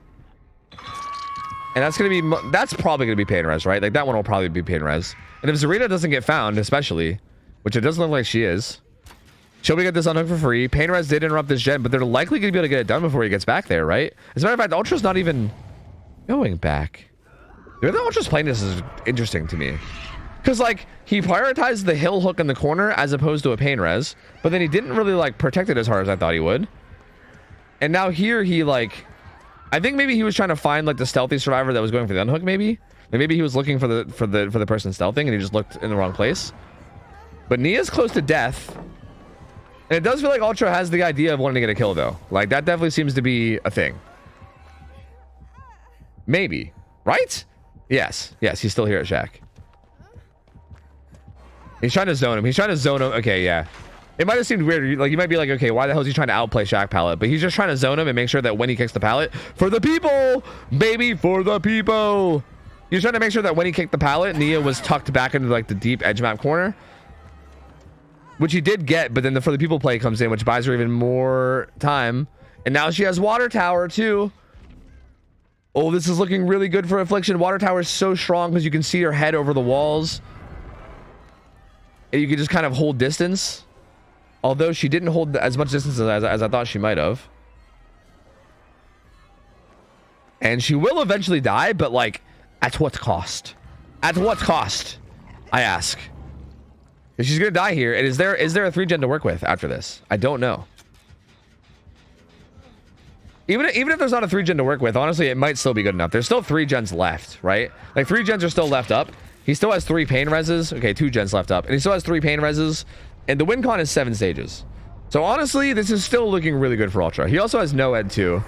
And that's going to be... That's probably going to be pain res, right? Like, that one will probably be pain res. And if Zarina doesn't get found, especially, which it doesn't look like she is, she'll be get this unhooked for free. Pain res did interrupt this gen, but they're likely going to be able to get it done before he gets back there, right? As a matter of fact, Ultra's not even going back. The way that Ultra's playing this is interesting to me. Because, like, he prioritized the hill hook in the corner as opposed to a pain res, but then he didn't really, like, protect it as hard as I thought he would. And now here he, like... I think maybe he was trying to find, like, the stealthy survivor that was going for the unhook, maybe? Like, maybe he was looking for the person stealthing and he just looked in the wrong place. But Nia's close to death. And it does feel like Ultra has the idea of wanting to get a kill, though. Like, that definitely seems to be a thing. Maybe. Right? Yes. Yes, he's still here at Shack. He's trying to zone him. He's trying to zone him. Okay, yeah. It might have seemed weird. Like, you might be like, okay, why the hell is he trying to outplay Shack Pallet? But he's just trying to zone him and make sure that when he kicks the pallet, for the people, baby, for the people. He's trying to make sure that when he kicked the pallet, Nia was tucked back into, like, the deep edge map corner. Which he did get, but then the for the people play comes in, which buys her even more time. And now she has Water Tower, too. Oh, this is looking really good for Affliction. Water Tower is so strong because you can see her head over the walls. And you can just kind of hold distance. Although she didn't hold as much distance as I thought she might have. And she will eventually die, but, like, at what cost? At what cost? I ask. If she's gonna die here, and is there a 3-gen to work with after this? I don't know. Even if there's not a 3-gen to work with, honestly, it might still be good enough. There's still 3 gens left, right? Like, 3 gens are still left up. He still has 3 pain reses. Okay, 2 gens left up. And he still has 3 pain reses. And the win con is 7 stages. So honestly, this is still looking really good for Ultra. He also has no ed too.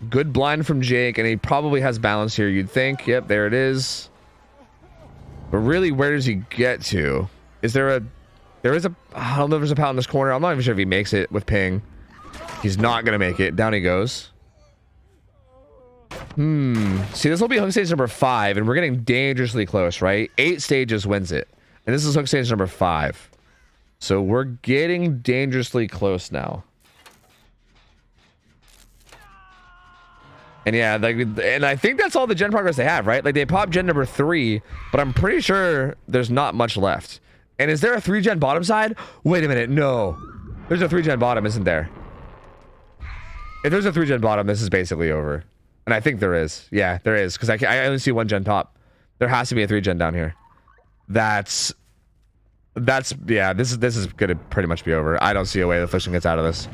Good blind from Jake, and he probably has balance here, you'd think. Yep, there it is. But really, where does he get to? Is there a... I don't know if there's a pallet in this corner. I'm not even sure if he makes it with ping. He's not going to make it. Down he goes. See, this will be hook stage number 5, and we're getting dangerously close, right? 8 stages wins it. And this is hook stage number 5. So we're getting dangerously close now. And yeah, like, and I think that's all the gen progress they have, right? Like, they popped gen number 3, but I'm pretty sure there's not much left. And is there a 3-gen bottom side? Wait a minute, no. There's a 3-gen bottom, isn't there? If there's a 3-gen bottom, this is basically over. And I think there is. Yeah, there is. Because I only see 1-gen top. There has to be a 3-gen down here. That's yeah, this is going to pretty much be over. I don't see a way the Affliction gets out of this.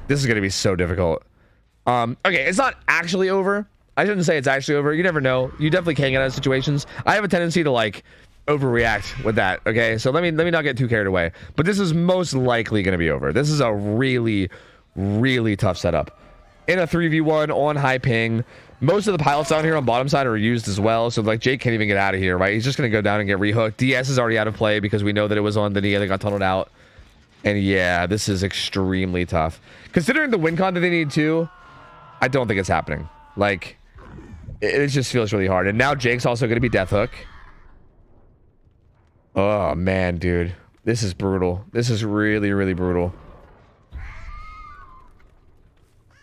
This is going to be so difficult. Okay, it's not actually over. I shouldn't say it's actually over. You never know. You definitely can get out of situations. I have a tendency to, like, overreact with that, okay? So let me not get too carried away. But this is most likely going to be over. This is a really, really tough setup. In a 3v1 on high ping. Most of the pilots down here on bottom side are used as well. So, like, Jake can't even get out of here, right? He's just going to go down and get rehooked. DS is already out of play because we know that it was on the Nia that got tunneled out. And yeah, this is extremely tough. Considering the win con that they need too, I don't think it's happening. Like, it just feels really hard. And now Jake's also going to be death hook. Oh, man, dude. This is brutal. This is really, really brutal.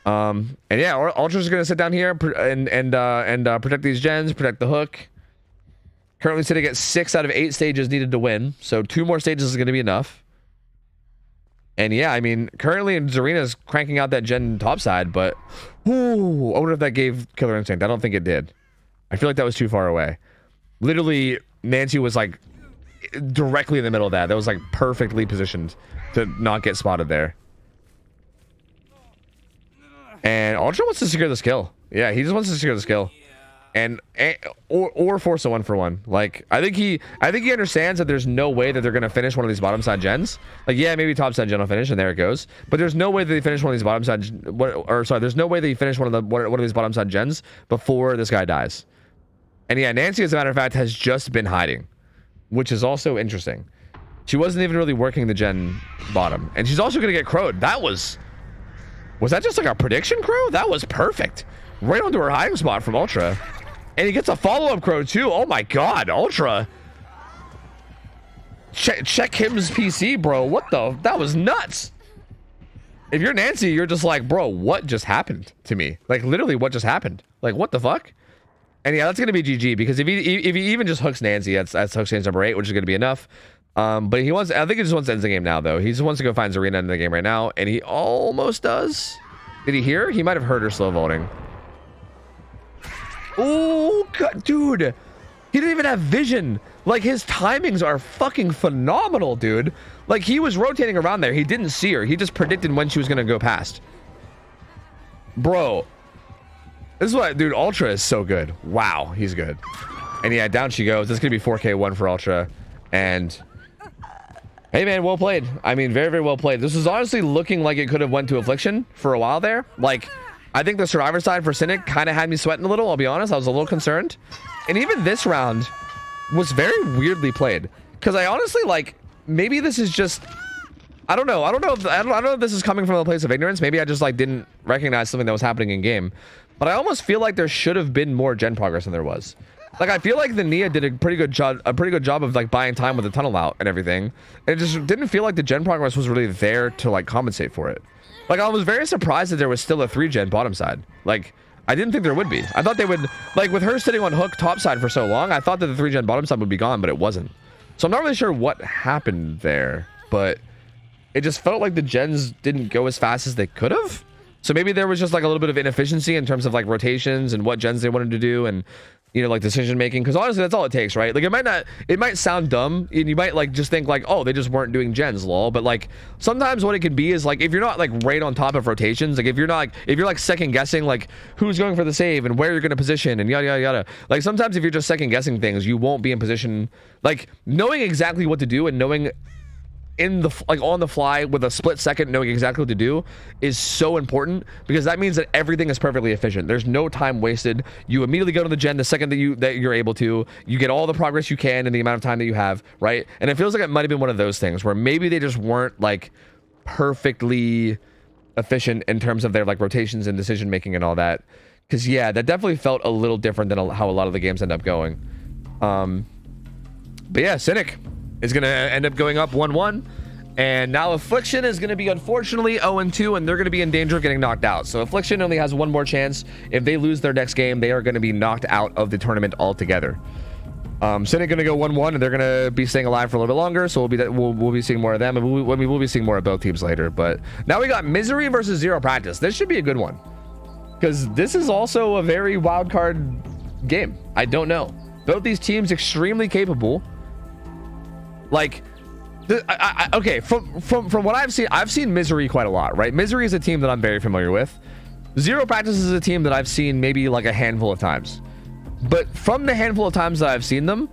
And yeah, Ultra's going to sit down here and protect these gens, protect the hook. Currently sitting at 6 out of 8 stages needed to win. So 2 more stages is going to be enough. And yeah, I mean, currently Zarina's cranking out that gen topside, but ooh, I wonder if that gave Killer Instinct. I don't think it did. I feel like that was too far away. Literally, Nancy was like directly in the middle of that. That was like perfectly positioned to not get spotted there. And Ultra wants to secure this kill. Yeah, he just wants to secure this kill. Or force a 1-for-1. Like, I think he understands that there's no way that they're gonna finish one of these bottom side gens. Like, yeah, maybe top side gen will finish, and there it goes. But there's no way that they finish one of these bottom side, there's no way that you finish one of these bottom side gens before this guy dies. And yeah, Nancy, as a matter of fact, has just been hiding, which is also interesting. She wasn't even really working the gen bottom, and she's also gonna get crowed. That was Was that just like a prediction crow? That was perfect. Right onto her hiding spot from Ultra. And he gets a follow-up crow too. Oh my god, Ultra. Check him's PC, bro. What the? That was nuts. If you're Nancy, you're just like, bro, what just happened to me? Like, literally, what just happened? Like, what the fuck? And yeah, that's gonna be GG, because if he even just hooks Nancy, that's hook stage number 8, which is gonna be enough. But he wants, I think he just wants to end the game now, though. He just wants to go find Zarina in the game right now, and he almost does. Did he hear? He might have heard her slow vaulting. Oh, God, dude. He didn't even have vision. Like, his timings are fucking phenomenal, dude. Like, he was rotating around there. He didn't see her. He just predicted when she was going to go past. Bro. This is what, dude, Ultra is so good. Wow, he's good. And yeah, down she goes. This is going to be 4K1 for Ultra. And... hey, man, well played. I mean, very, very well played. This was honestly looking like it could have went to Affliction for a while there. Like, I think the Survivor side for Cynic kind of had me sweating a little, I'll be honest. I was a little concerned. And even this round was very weirdly played. Because I honestly, like, maybe this is just... I don't know. I don't know if this is coming from a place of ignorance. Maybe I just, like, didn't recognize something that was happening in game. But I almost feel like there should have been more gen progress than there was. Like, I feel like the Nia did a pretty good job of like buying time with the tunnel out and everything. And it just didn't feel like the gen progress was really there to like compensate for it. Like, I was very surprised that there was still a 3-gen bottom side. Like, I didn't think there would be. I thought they would, like, with her sitting on hook top side for so long, I thought that the 3-gen bottom side would be gone, but it wasn't. So I'm not really sure what happened there, but it just felt like the gens didn't go as fast as they could have. So maybe there was just like a little bit of inefficiency in terms of like rotations and what gens they wanted to do, and you know, like decision making, because honestly that's all it takes, right? Like, it might sound dumb and you might like just think like, oh, they just weren't doing gens, lol. But like sometimes what it can be is like, if you're not like right on top of rotations, like if you're like second guessing like who's going for the save and where you're going to position and yada yada yada, like sometimes if you're just second guessing things, you won't be in position. Like, knowing exactly what to do and knowing in the like on the fly with a split second knowing exactly what to do is so important, because that means that everything is perfectly efficient. There's no time wasted. You immediately go to the gen the second that you're able to. You get all the progress you can in the amount of time that you have, right? And it feels like it might have been one of those things where maybe they just weren't like perfectly efficient in terms of their like rotations and decision making and all that. Because yeah, that definitely felt a little different than how a lot of the games end up going. But yeah, Cynic is going to end up going up 1-1, and now Affliction is going to be unfortunately 0-2, and they're going to be in danger of getting knocked out. So Affliction only has one more chance. If they lose their next game, they are going to be knocked out of the tournament altogether. Cynic going to go 1-1, and they're going to be staying alive for a little bit longer, so we'll be seeing more of them, and we will be seeing more of both teams later. But now we got Misery versus Zero Practice. This should be a good one, because this is also a very wild card game. I don't know. Both these teams extremely capable. Like, okay, from what I've seen Misery quite a lot, right? Misery is a team that I'm very familiar with. Zero Practice is a team that I've seen maybe like a handful of times. But from the handful of times that I've seen them,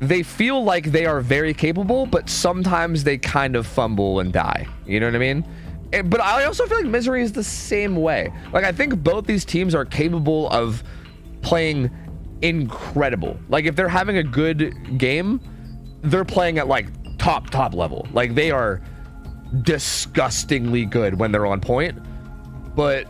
they feel like they are very capable, but sometimes they kind of fumble and die. You know what I mean? But I also feel like Misery is the same way. Like, I think both these teams are capable of playing incredible. Like, if they're having a good game, they're playing at like top level. Like, they are disgustingly good when they're on point. But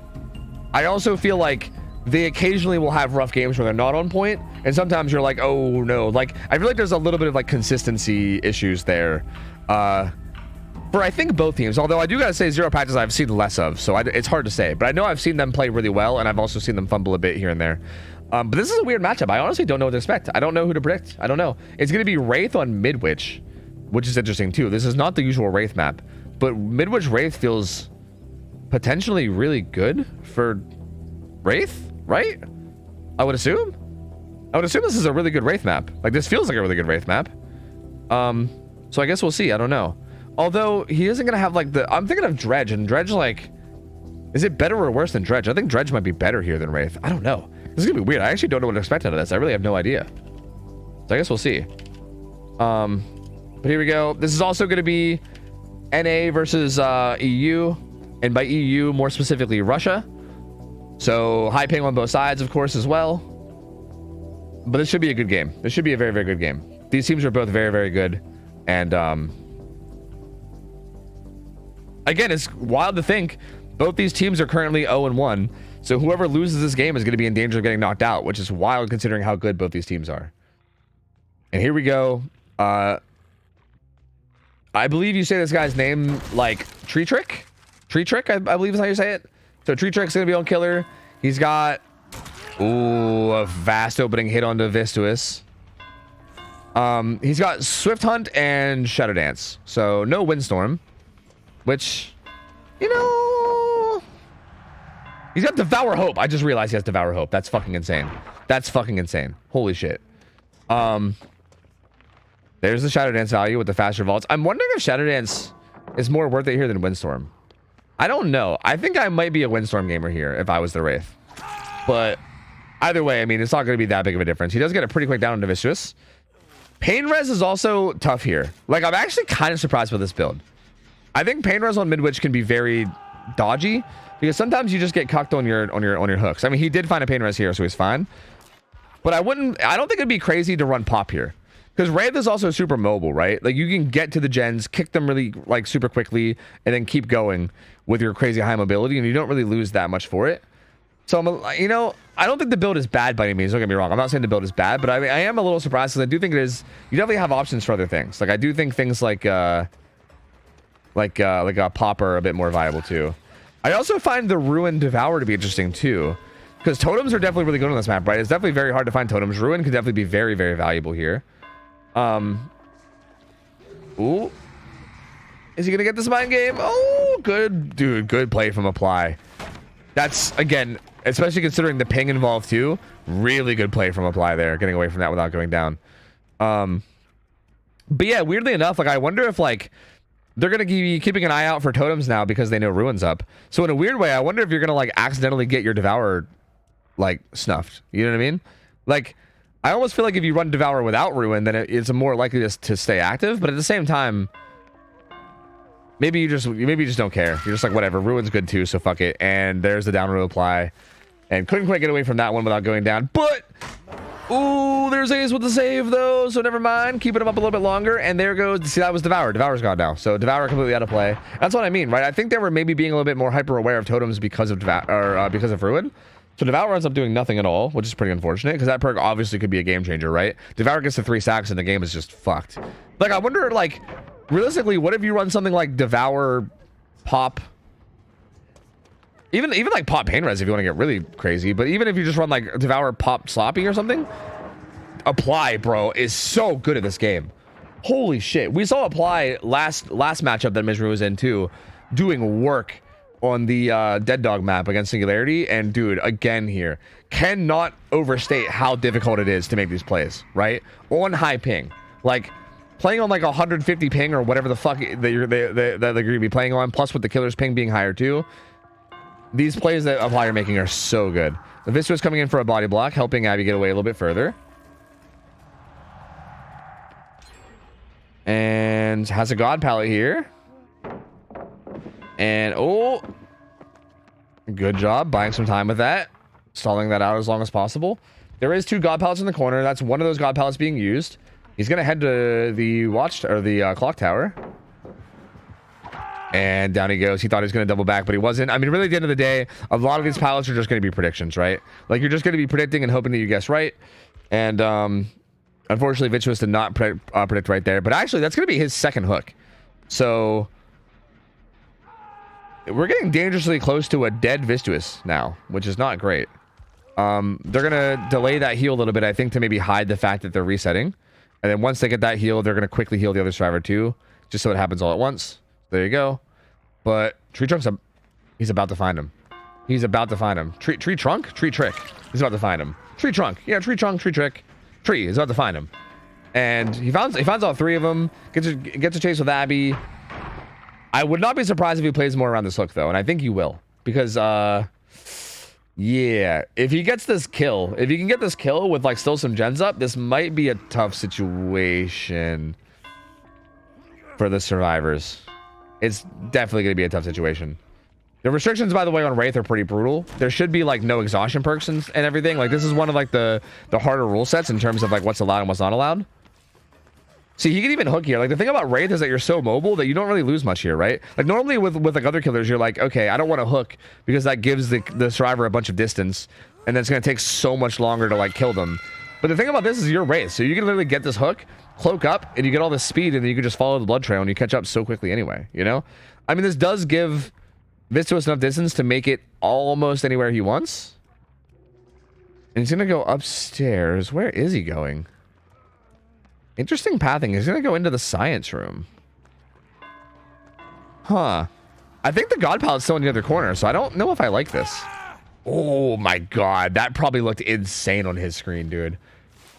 I also feel like they occasionally will have rough games where they're not on point, and sometimes you're like, oh no. Like, I feel like there's a little bit of like consistency issues there for I think both teams. Although I do gotta say, Zero Practice I've seen less of, so it's hard to say. But I know I've seen them play really well, and I've also seen them fumble a bit here and there. But this is a weird matchup. I honestly don't know what to expect. I don't know who to predict. I don't know. It's going to be Wraith on Midwich, which is interesting too. This is not the usual Wraith map, but Midwich Wraith feels potentially really good for Wraith, right? I would assume this is a really good Wraith map. Like, this feels like a really good Wraith map. So I guess we'll see. I don't know. Although he isn't going to have like I'm thinking of Dredge, and Dredge, like, is it better or worse than Dredge? I think Dredge might be better here than Wraith. I don't know. This is gonna be weird. I actually don't know what to expect out of this. I really have no idea. So I guess we'll see. But here we go. This is also going to be NA versus EU, and by EU more specifically Russia. So high ping on both sides, of course, as well. But this should be a good game. This should be a very, very good game. These teams are both very, very good, and again, it's wild to think Both these teams are currently 0-1, so whoever loses this game is going to be in danger of getting knocked out, which is wild considering how good both these teams are. And here we go. I believe you say this guy's name like Tree Trick? Tree Trick, I believe is how you say it. So Tree Trick's going to be on killer. He's got, ooh, a vast opening hit onto Vistuous. He's got Swift Hunt and Shadow Dance. So no Windstorm, which, you know, he's got Devour Hope. I just realized he has Devour Hope. That's fucking insane. That's fucking insane. Holy shit. There's the Shadow Dance value with the faster vaults. I'm wondering if Shadow Dance is more worth it here than Windstorm. I don't know. I think I might be a Windstorm gamer here if I was the Wraith. But either way, I mean, it's not going to be that big of a difference. He does get a pretty quick down into Vicious. Pain Res is also tough here. Like, I'm actually kind of surprised with this build. I think Pain Res on Midwich can be very dodgy because sometimes you just get cucked on your hooks. I mean, he did find a Pain Res here, so he's fine. But I don't think it'd be crazy to run Pop here. Because Wraith is also super mobile, right? Like, you can get to the gens, kick them really, like, super quickly, and then keep going with your crazy high mobility, and you don't really lose that much for it. So, you know, I don't think the build is bad by any means. Don't get me wrong. I'm not saying the build is bad, but I am a little surprised because I do think it is. You definitely have options for other things. Like, I do think things like a Pop are a bit more viable, too. I also find the Ruin Devour to be interesting, too. Because totems are definitely really good on this map, right? It's definitely very hard to find totems. Ruin could definitely be very, very valuable here. Ooh. Is he gonna get this mind game? Oh, good, dude. Good play from Apply. That's, again, especially considering the ping involved too. Really good play from Apply there, getting away from that without going down. But yeah, weirdly enough, like, I wonder if, like, they're gonna be keeping an eye out for totems now because they know Ruin's up. So in a weird way, I wonder if you're gonna, like, accidentally get your Devour, like, snuffed. You know what I mean? Like, I almost feel like if you run Devour without Ruin, then it's more likely to stay active. But at the same time, maybe you just don't care. You're just like, whatever. Ruin's good too, so fuck it. And there's the down row Apply, and couldn't quite get away from that one without going down. But ooh, there's Ace with the save though, so never mind. Keeping him up a little bit longer, and there goes. See, that was Devour. Devour's gone now, so Devour completely out of play. That's what I mean, right? I think they were maybe being a little bit more hyper aware of totems because of because of Ruin. So Devour ends up doing nothing at all, which is pretty unfortunate, because that perk obviously could be a game changer, right? Devour gets to 3 stacks and the game is just fucked. Like, I wonder, like, realistically, what if you run something like Devour, Pop, even like Pop Pain Res if you want to get really crazy, but even if you just run like Devour, Pop, Sloppy or something, Apply, bro, is so good at this game. Holy shit. We saw Apply last matchup that Misery was in too, doing work on the Dead Dog map against Singularity, and dude, again here, cannot overstate how difficult it is to make these plays, right? On high ping, like playing on like 150 ping or whatever the fuck that you're gonna be playing on, plus with the killer's ping being higher too. These plays that Apply are making are so good. The Vista is coming in for a body block, helping Abby get away a little bit further, and has a God Palette here. And oh, good job buying some time with that, stalling that out as long as possible. There is 2 God Palettes in the corner. That's one of those God Palettes being used. He's gonna head to the clock tower, and down he goes. He thought he was gonna double back, but he wasn't. I mean, really, at the end of the day, a lot of these pallets are just gonna be predictions, right? Like, you're just gonna be predicting and hoping that you guess right. And unfortunately, Vitruous did not predict right there. But actually, that's gonna be his second hook. So we're getting dangerously close to a dead Vistuous now, which is not great. They're gonna delay that heal a little bit, I think, to maybe hide the fact that they're resetting. And then once they get that heal, they're gonna quickly heal the other survivor too, just so it happens all at once. There you go. But Tree Trunk's he's about to find him. He's about to find him. Tree Trunk? Tree Trick. He's about to find him. Tree Trunk. Yeah, Tree Trunk, Tree Trick. Tree is about to find him. And he finds all 3 of them. Gets a chase with Abby. I would not be surprised if he plays more around this hook, though, and I think he will. Because, yeah, if he gets this kill, if he can get this kill with, like, still some gens up, this might be a tough situation for the survivors. It's definitely going to be a tough situation. The restrictions, by the way, on Wraith are pretty brutal. There should be, like, no exhaustion perks and everything. Like, this is one of, like, the harder rule sets in terms of, like, what's allowed and what's not allowed. See, he can even hook here. Like, the thing about Wraith is that you're so mobile that you don't really lose much here, right? Like, normally with like other killers, you're like, okay, I don't want to hook because that gives the survivor a bunch of distance, and then it's going to take so much longer to, like, kill them. But the thing about this is you're Wraith, so you can literally get this hook, cloak up, and you get all this speed, and then you can just follow the blood trail, and you catch up so quickly anyway, you know? I mean, this does give Vistos enough distance to make it almost anywhere he wants. And he's going to go upstairs. Where is he going? Interesting pathing. He's going to go into the science room. Huh. I think the God Pallet's still in the other corner, so I don't know if I like this. Oh my god. That probably looked insane on his screen, dude.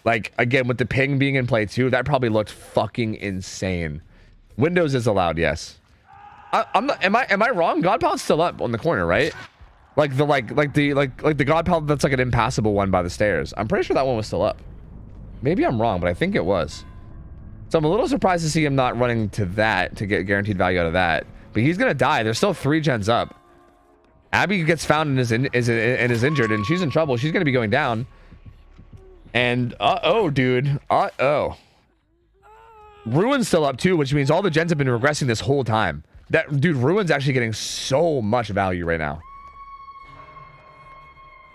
Like, again, with the ping being in play too, that probably looked fucking insane. Windows is allowed, yes. I'm not, am I wrong? God Pallet's still up on the corner, right? Like the God Pallet that's like an impassable one by the stairs. I'm pretty sure that one was still up. Maybe I'm wrong, but I think it was. So I'm a little surprised to see him not running to that to get guaranteed value out of that. But he's gonna die. There's still 3 gens up. Abby gets found and is injured, and she's in trouble. She's gonna be going down. And uh-oh, dude. Uh-oh. Ruin's still up too, which means all the gens have been regressing this whole time. That dude, Ruin's actually getting so much value right now.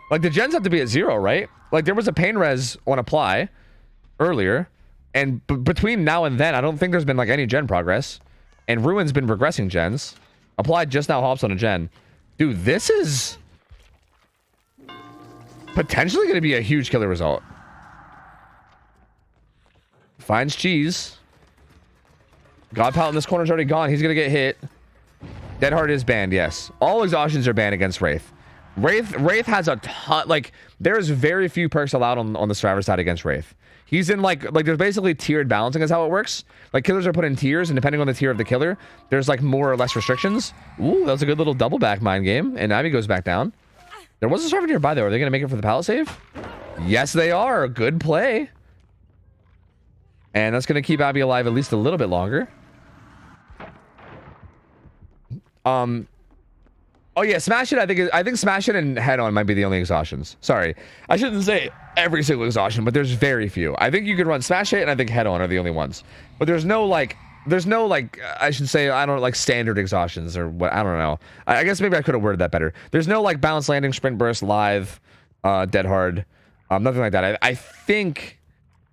Like, the gens have to be at 0, right? Like, there was a pain res on apply earlier, and between now and then, I don't think there's been like any gen progress. And Ruin's been regressing gens. Applied just now hops on a gen. Dude, this is potentially going to be a huge killer result. Finds cheese. God Pallet in this corner is already gone. He's going to get hit. Dead Hard is banned, yes. All exhaustions are banned against Wraith. Wraith has a ton, like, there's very few perks allowed on the survivor side against Wraith. He's in like there's basically tiered balancing is how it works. Like, killers are put in tiers, and depending on the tier of the killer, there's like more or less restrictions. Ooh, that was a good little double back mind game, and Abby goes back down. There was a survivor nearby though. Are they gonna make it for the pallet save? Yes, they are. Good play. And that's gonna keep Abby alive at least a little bit longer. Oh yeah, smash it. I think smash it and head on might be the only exhaustions. Sorry, I shouldn't say every single exhaustion, but there's very few. I think you could run smash it, and I think head on are the only ones. But there's no like I should say, I don't like standard exhaustions or what. I don't know. I guess maybe I could have worded that better. There's no like balance landing, sprint burst, live, dead hard, nothing like that. I think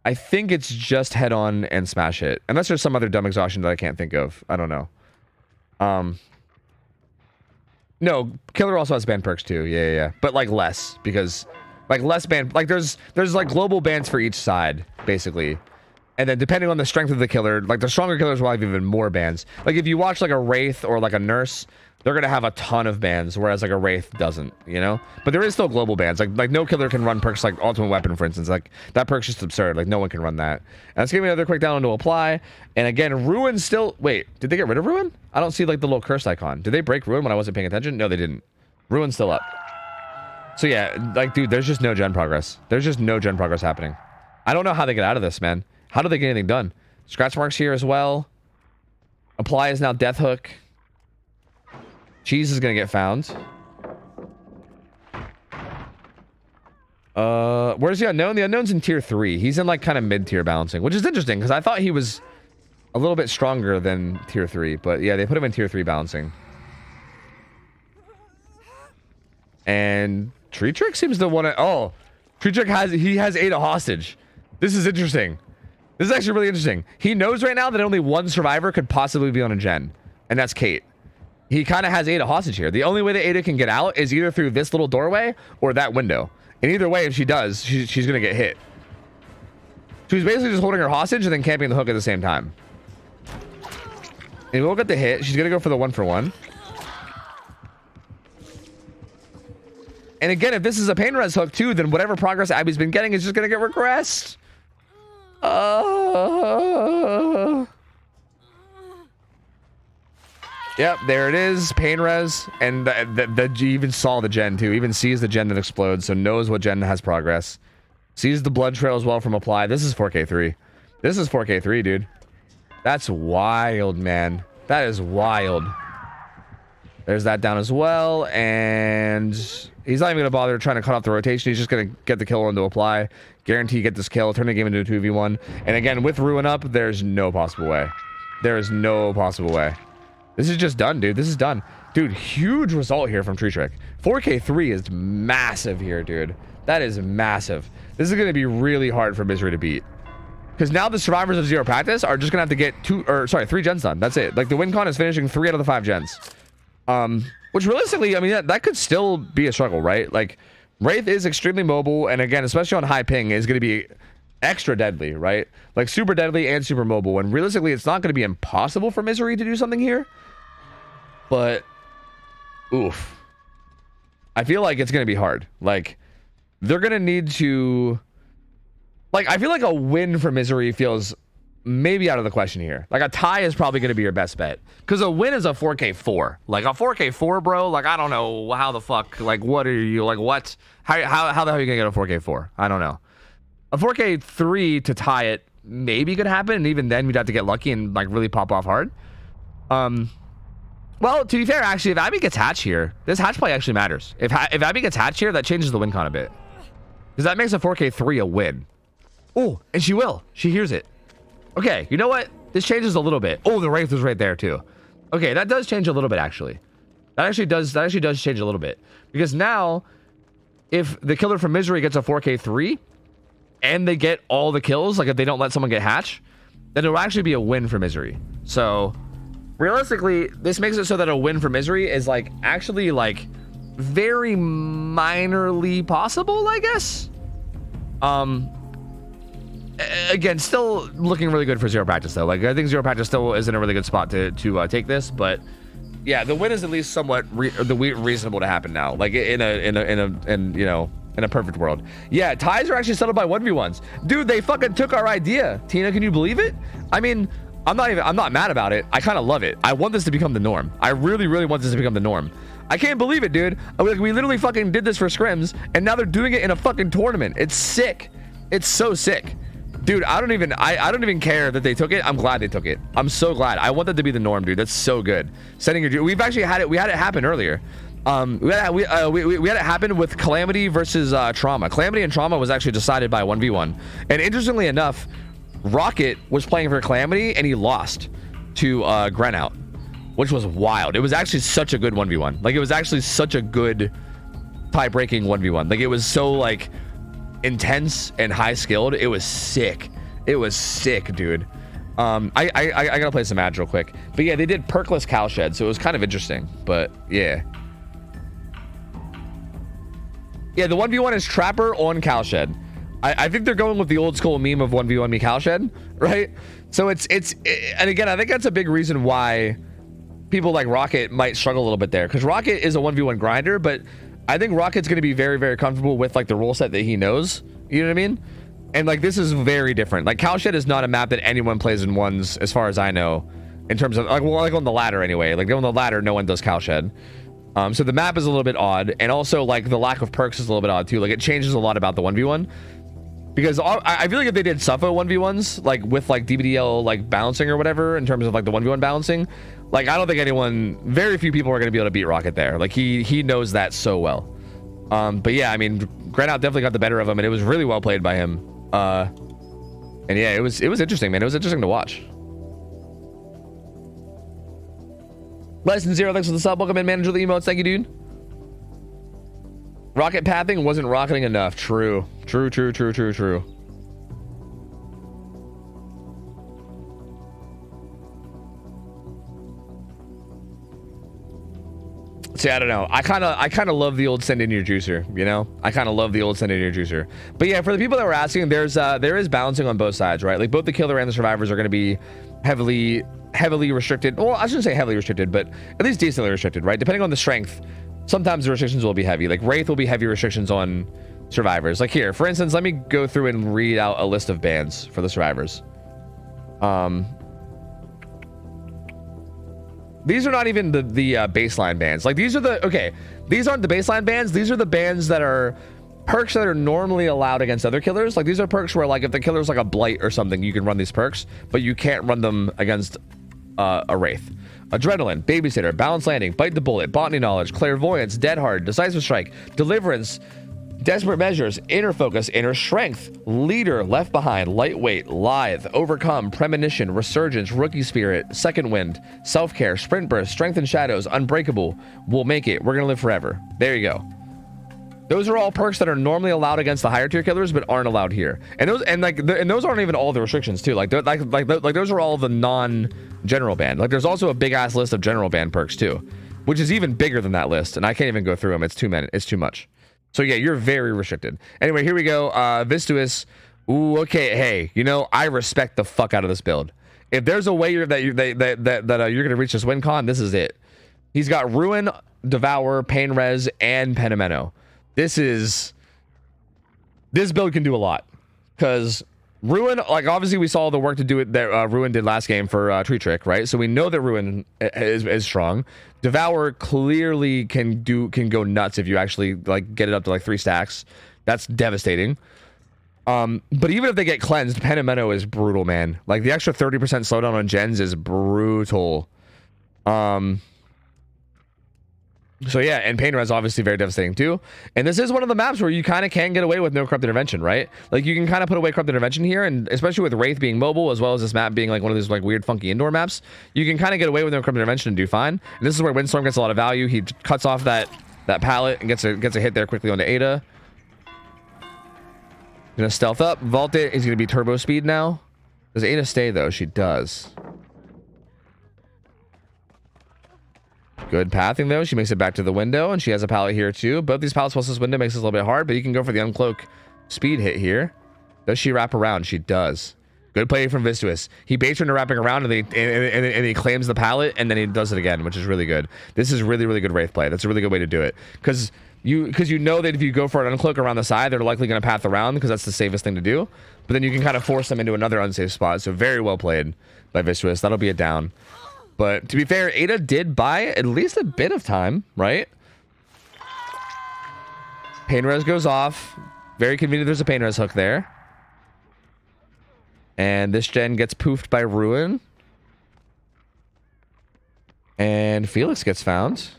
it's just head on and smash it, unless there's some other dumb exhaustion that I can't think of. I don't know. No, killer also has ban perks too. Yeah. But like less, because like less ban, like there's like global bans for each side basically. And then depending on the strength of the killer, like the stronger killers will have even more bans. Like if you watch like a Wraith or like a Nurse, they're going to have a ton of bans, whereas like a Wraith doesn't, you know? But there is still global bans. Like no killer can run perks like Ultimate Weapon, for instance. Like that perk's just absurd. Like no one can run that. And let's give me another quick down to apply. And again, Ruin still... Wait, did they get rid of Ruin? I don't see like the little cursed icon. Did they break Ruin when I wasn't paying attention? No, they didn't. Ruin's still up. So yeah, like dude, there's just no gen progress. There's just no gen progress happening. I don't know how they get out of this, man. How do they get anything done? Scratch marks here as well. Apply is now death hook. Cheese is gonna get found. Where's the unknown? The unknown's in tier 3. He's in like kind of mid-tier balancing, which is interesting because I thought he was a little bit stronger than tier 3, but yeah, they put him in tier 3 balancing. And Tree Trick seems to want to... Oh, Tree Trick has 8 a hostage. This is interesting. This is actually really interesting. He knows right now that only one survivor could possibly be on a gen, and that's Kate. He kind of has Ada hostage here. The only way that Ada can get out is either through this little doorway or that window. And either way, if she does, she's going to get hit. So he's basically just holding her hostage and then camping the hook at the same time. And we'll get the hit. She's going to go for the 1-for-1. And again, if this is a pain res hook too, then whatever progress Abby's been getting is just going to get regressed. Yep, there it is. Pain res. And you even saw the gen too. Even sees the gen that explodes, so knows what gen has progress. Sees the blood trail as well from apply. This is 4K3. This is 4K3, dude. That's wild, man. That is wild. There's that down as well, and he's not even gonna bother trying to cut off the rotation. He's just gonna get the kill into apply, guarantee get this kill, turn the game into a 2v1. And again, with Ruin up, there's no possible way. There is no possible way. This is just done, dude. This is done. Dude, huge result here from Tree Trick. 4K3 is massive here, dude. That is massive. This is gonna be really hard for Misery to beat. Because now the survivors of Zero Practice are just gonna have to get 3 gens done. That's it. Like the win con is finishing 3 out of the 5 gens. Which realistically, I mean, that could still be a struggle, right? Like Wraith is extremely mobile, and again, especially on high ping, is gonna be extra deadly, right? Like super deadly and super mobile. And realistically, it's not gonna be impossible for Misery to do something here. But oof. I feel like it's gonna be hard. Like they're gonna need to, like, I feel like a win for Misery feels maybe out of the question here. Like a tie is probably going to be your best bet, because a win is a 4K4. Like a 4K4, bro. Like I don't know how the fuck. Like what are you like? What? How the hell are you gonna get a 4K4? I don't know. A 4K3 to tie it maybe could happen, and even then you'd have to get lucky and like really pop off hard. Well, to be fair, actually, if Abby gets hatch here, this hatch play actually matters. If Abby gets hatch here, that changes the win con a bit, because that makes a 4K3 a win. Oh, and she will. She hears it. Okay, you know what? This changes a little bit. Oh, the Wraith was right there too. Okay, that does change a little bit actually. That actually does change a little bit, because now if the killer from Misery gets a 4K3 and they get all the kills, like if they don't let someone get hatch, then it'll actually be a win for Misery. So realistically, this makes it so that a win for Misery is like actually like very minorly possible, I guess. Again, still looking really good for Zero Practice though. Like I think Zero Practice still is in a really good spot to take this, but yeah, the win is at least somewhat reasonable to happen now. Like in a perfect world. Yeah, ties are actually settled by 1v1s. Dude, they fucking took our idea. Tina, can you believe it? I mean, I'm not mad about it. I kind of love it. I want this to become the norm. I really, really want this to become the norm. I can't believe it, dude. Like, we literally fucking did this for scrims, and now they're doing it in a fucking tournament. It's sick. It's so sick. Dude, I don't even care that they took it. I'm glad they took it. I'm so glad. I want that to be the norm, dude. That's so good. Setting your, we've actually had it. We had it happen earlier. We had it happen with Calamity versus Trauma. Calamity and Trauma was actually decided by 1v1. And interestingly enough, Rocket was playing for Calamity and he lost to Grenout, which was wild. It was actually such a good 1v1. Like it was actually such a good tie-breaking 1v1. Like it was so like intense and high skilled. It was sick. It was sick, dude. I gotta play some ads real quick, but yeah, they did perkless cowshed, so it was kind of interesting. But yeah, the 1v1 is Trapper on cowshed. I think they're going with the old school meme of 1v1 me cowshed, right? So it's and again, I think that's a big reason why people like Rocket might struggle a little bit there, because Rocket is a 1v1 grinder, but I think Rocket's going to be very, very comfortable with like the rule set that he knows. You know what I mean? And like this is very different. Like cowshed is not a map that anyone plays in ones, as far as I know, in terms of like, well, like on the ladder anyway. Like on the ladder, no one does cowshed. So the map is a little bit odd, and also like the lack of perks is a little bit odd too. Like it changes a lot about the 1v1, because I feel like if they did Suffolk 1v1s like with like DBDL like balancing or whatever in terms of like the 1v1 balancing, like I don't think very few people are going to be able to beat Rocket there. Like he knows that so well. But yeah, I mean, Grenout definitely got the better of him, and it was really well played by him. And yeah, it was interesting, man. It was interesting to watch. Less than zero, thanks for the sub. Welcome in, manager of the emotes. Thank you, dude. Rocket pathing wasn't rocketing enough. True. See, I don't know. I kind of love the old send in your juicer, you know? I kind of love the old send in your juicer. But yeah, for the people that were asking, there is balancing on both sides, right? Like both the killer and the survivors are going to be heavily restricted. Well, I shouldn't say heavily restricted, but at least decently restricted, right? Depending on the strength, sometimes the restrictions will be heavy. Like Wraith will be heavy restrictions on survivors. Like here, for instance, let me go through and read out a list of bans for the survivors. These are not even the baseline bans. Like these aren't the baseline bans. These are the bans that are perks that are normally allowed against other killers. Like these are perks where like if the killer's like a blight or something, you can run these perks, but you can't run them against a Wraith. Adrenaline, Babysitter, Balanced Landing, Bite the Bullet, Botany Knowledge, Clairvoyance, Dead Hard, Decisive Strike, Deliverance, Desperate Measures, Inner Focus, Inner Strength, Leader, Left Behind, Lightweight, Lithe, Overcome, Premonition, Resurgence, Rookie Spirit, Second Wind, Self-Care, Sprint Burst, Strength and Shadows, Unbreakable, We'll Make It, We're Gonna Live Forever. There you go. Those are all perks that are normally allowed against the higher tier killers, but aren't allowed here. And those aren't even all the restrictions too. Like those are all the non-general ban. Like there's also a big ass list of general ban perks too, which is even bigger than that list. And I can't even go through them. It's too many. It's too much. So yeah, you're very restricted. Anyway, here we go. Vistuous. Ooh, okay. Hey, you know, I respect the fuck out of this build. If there's a way you're gonna reach this win con, this is it. He's got Ruin, Devour, Pain Res, and Penimento. This build can do a lot because Ruin, like obviously we saw the work to do it that Ruin did last game for Tree Trick, right? So we know that Ruin is strong. Devour clearly can go nuts if you actually like get it up to like 3 stacks. That's devastating. But even if they get cleansed, Penimento is brutal, man. Like the extra 30% slowdown on gens is brutal. So yeah, and Pain Res obviously very devastating too. And this is one of the maps where you kind of can get away with no Corrupt Intervention, right? Like you can kind of put away Corrupt Intervention here, and especially with Wraith being mobile, as well as this map being like one of these like weird funky indoor maps, you can kind of get away with no Corrupt Intervention and do fine. And this is where Windstorm gets a lot of value. He cuts off that pallet and gets a hit there quickly onto Ada. Gonna stealth up, vault it. He's gonna be turbo speed now. Does Ada stay though? She does. Good pathing though. She makes it back to the window, and she has a pallet here too. Both these pallets plus this window makes this a little bit hard, but you can go for the uncloak speed hit here. Does she wrap around? She does. Good play from Vistuous. He baits her into wrapping around, and he claims the pallet, and then he does it again, which is really good. This is really, really good Wraith play. That's a really good way to do it. Because you know that if you go for an uncloak around the side, they're likely going to path around because that's the safest thing to do. But then you can kind of force them into another unsafe spot. So very well played by Vistuous. That'll be a down. But to be fair, Ada did buy at least a bit of time, right? Pain Res goes off. Very convenient there's a Pain Res hook there. And this gen gets poofed by Ruin. And Felix gets found.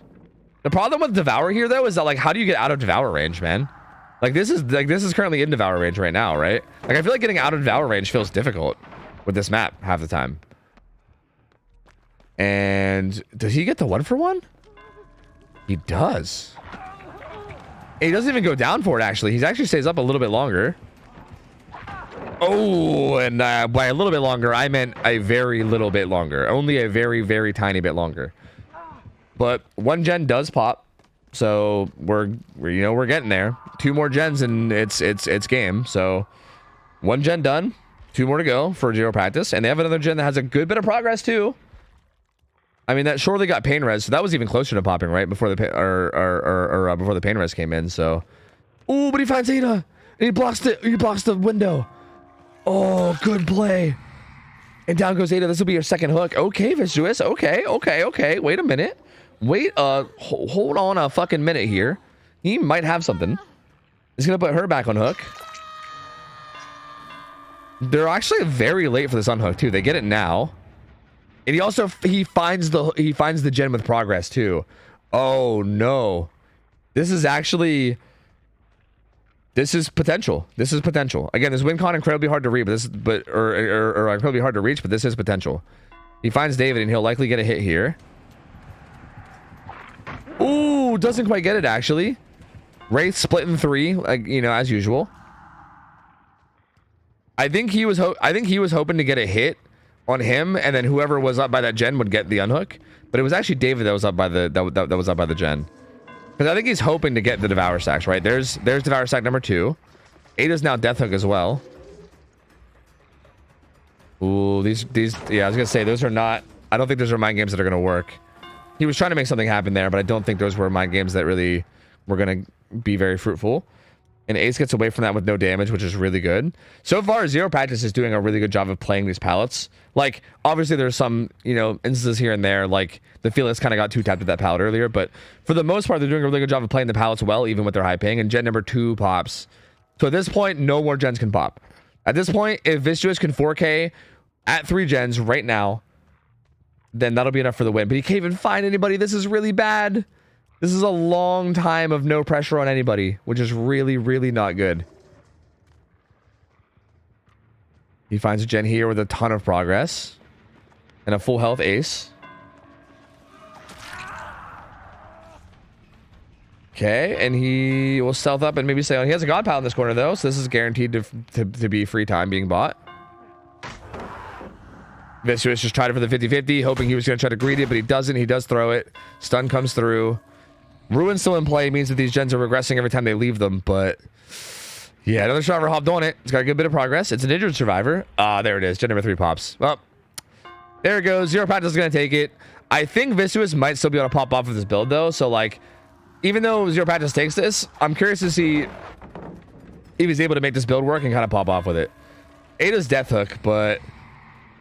The problem with Devour here, though, is that, like, how do you get out of Devour range, man? Like, this is currently in Devour range right now, right? Like, I feel like getting out of Devour range feels difficult with this map half the time. And does he get the 1-for-1? He does. And he doesn't even go down for it, actually. He actually stays up a little bit longer. Oh, and by a little bit longer, I meant a very little bit longer. Only a very, very tiny bit longer. But one gen does pop. So we're getting there. 2 more gens and it's game. So 1 gen done. 2 more to go for Zero Practice. And they have another gen that has a good bit of progress too. I mean, that surely got Pain Res, so that was even closer to popping, right? Before the before the Pain Res came in, so. Oh, but he finds Ada! And he blocks the window. Oh, good play. And down goes Ada. This will be your second hook. Okay, Vistuous. Okay. Wait a minute. Wait, hold on a fucking minute here. He might have something. He's gonna put her back on hook. They're actually very late for this unhook too. They get it now. And he finds the gen with progress too. Oh no. This is potential. This is potential. Again, this win con incredibly hard to read, but incredibly hard to reach, but this is potential. He finds David and he'll likely get a hit here. Ooh, doesn't quite get it actually. Wraith split in 3, like, you know, as usual. I think he was hoping to get a hit on him, and then whoever was up by that gen would get the unhook. But it was actually David that was up by the gen. Because I think he's hoping to get the Devour stacks, right? There's Devour stack number 2. Ada's now Death Hook as well. Ooh, these yeah, I was gonna say those are not. I don't think those are mind games that are gonna work. He was trying to make something happen there, but I don't think those were mind games that really were gonna be very fruitful. And Ace gets away from that with no damage, which is really good. So far, Zero Practice is doing a really good job of playing these pallets. Like, obviously, there's some, you know, instances here and there, like the Felix kind of got 2-tapped with that pallet earlier, but for the most part, they're doing a really good job of playing the pallets well, even with their high ping. And gen number 2 pops. So at this point, no more gens can pop. At this point, if Vistuous can 4K at 3 gens right now, then that'll be enough for the win. But he can't even find anybody. This is really bad. This is a long time of no pressure on anybody, which is really, really not good. He finds a gen here with a ton of progress and a full health ace. Okay, and he will stealth up and maybe stay on. He has a god pal in this corner though, so this is guaranteed to be free time being bought. Vicious just tried it for the 50-50, hoping he was going to try to greet it, but he doesn't. He does throw it. Stun comes through. Ruin still in play means that these gens are regressing every time they leave them, but yeah, another survivor hopped on it. It's got a good bit of progress. It's an injured survivor. There it is. Gen number 3 pops. Well, there it goes. Zero Practice is going to take it. I think Vicious might still be able to pop off of this build though, so like, even though Zero Practice takes this, I'm curious to see if he's able to make this build work and kind of pop off with it. Ada's death hook, but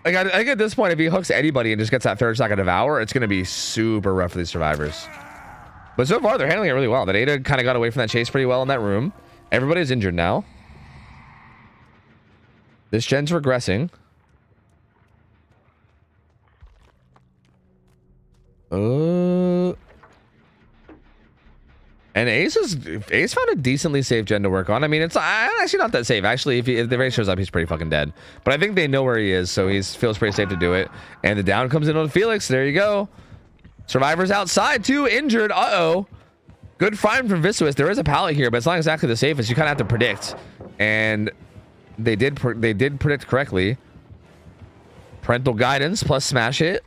like I think at this point, if he hooks anybody and just gets that third stack of Devour, it's going to be super rough for these survivors. But so far, they're handling it really well. That Ada kind of got away from that chase pretty well in that room. Everybody's injured now. This gen's regressing. And Ace found a decently safe gen to work on. I mean, it's actually not that safe. Actually, if the race shows up, he's pretty fucking dead. But I think they know where he is, so he feels pretty safe to do it. And the down comes in on Felix. There you go. Survivors outside too, injured. Uh-oh. Good find from Vicious. There is a pallet here, but it's not exactly the safest. You kind of have to predict. And they did predict correctly. Parental guidance plus smash it.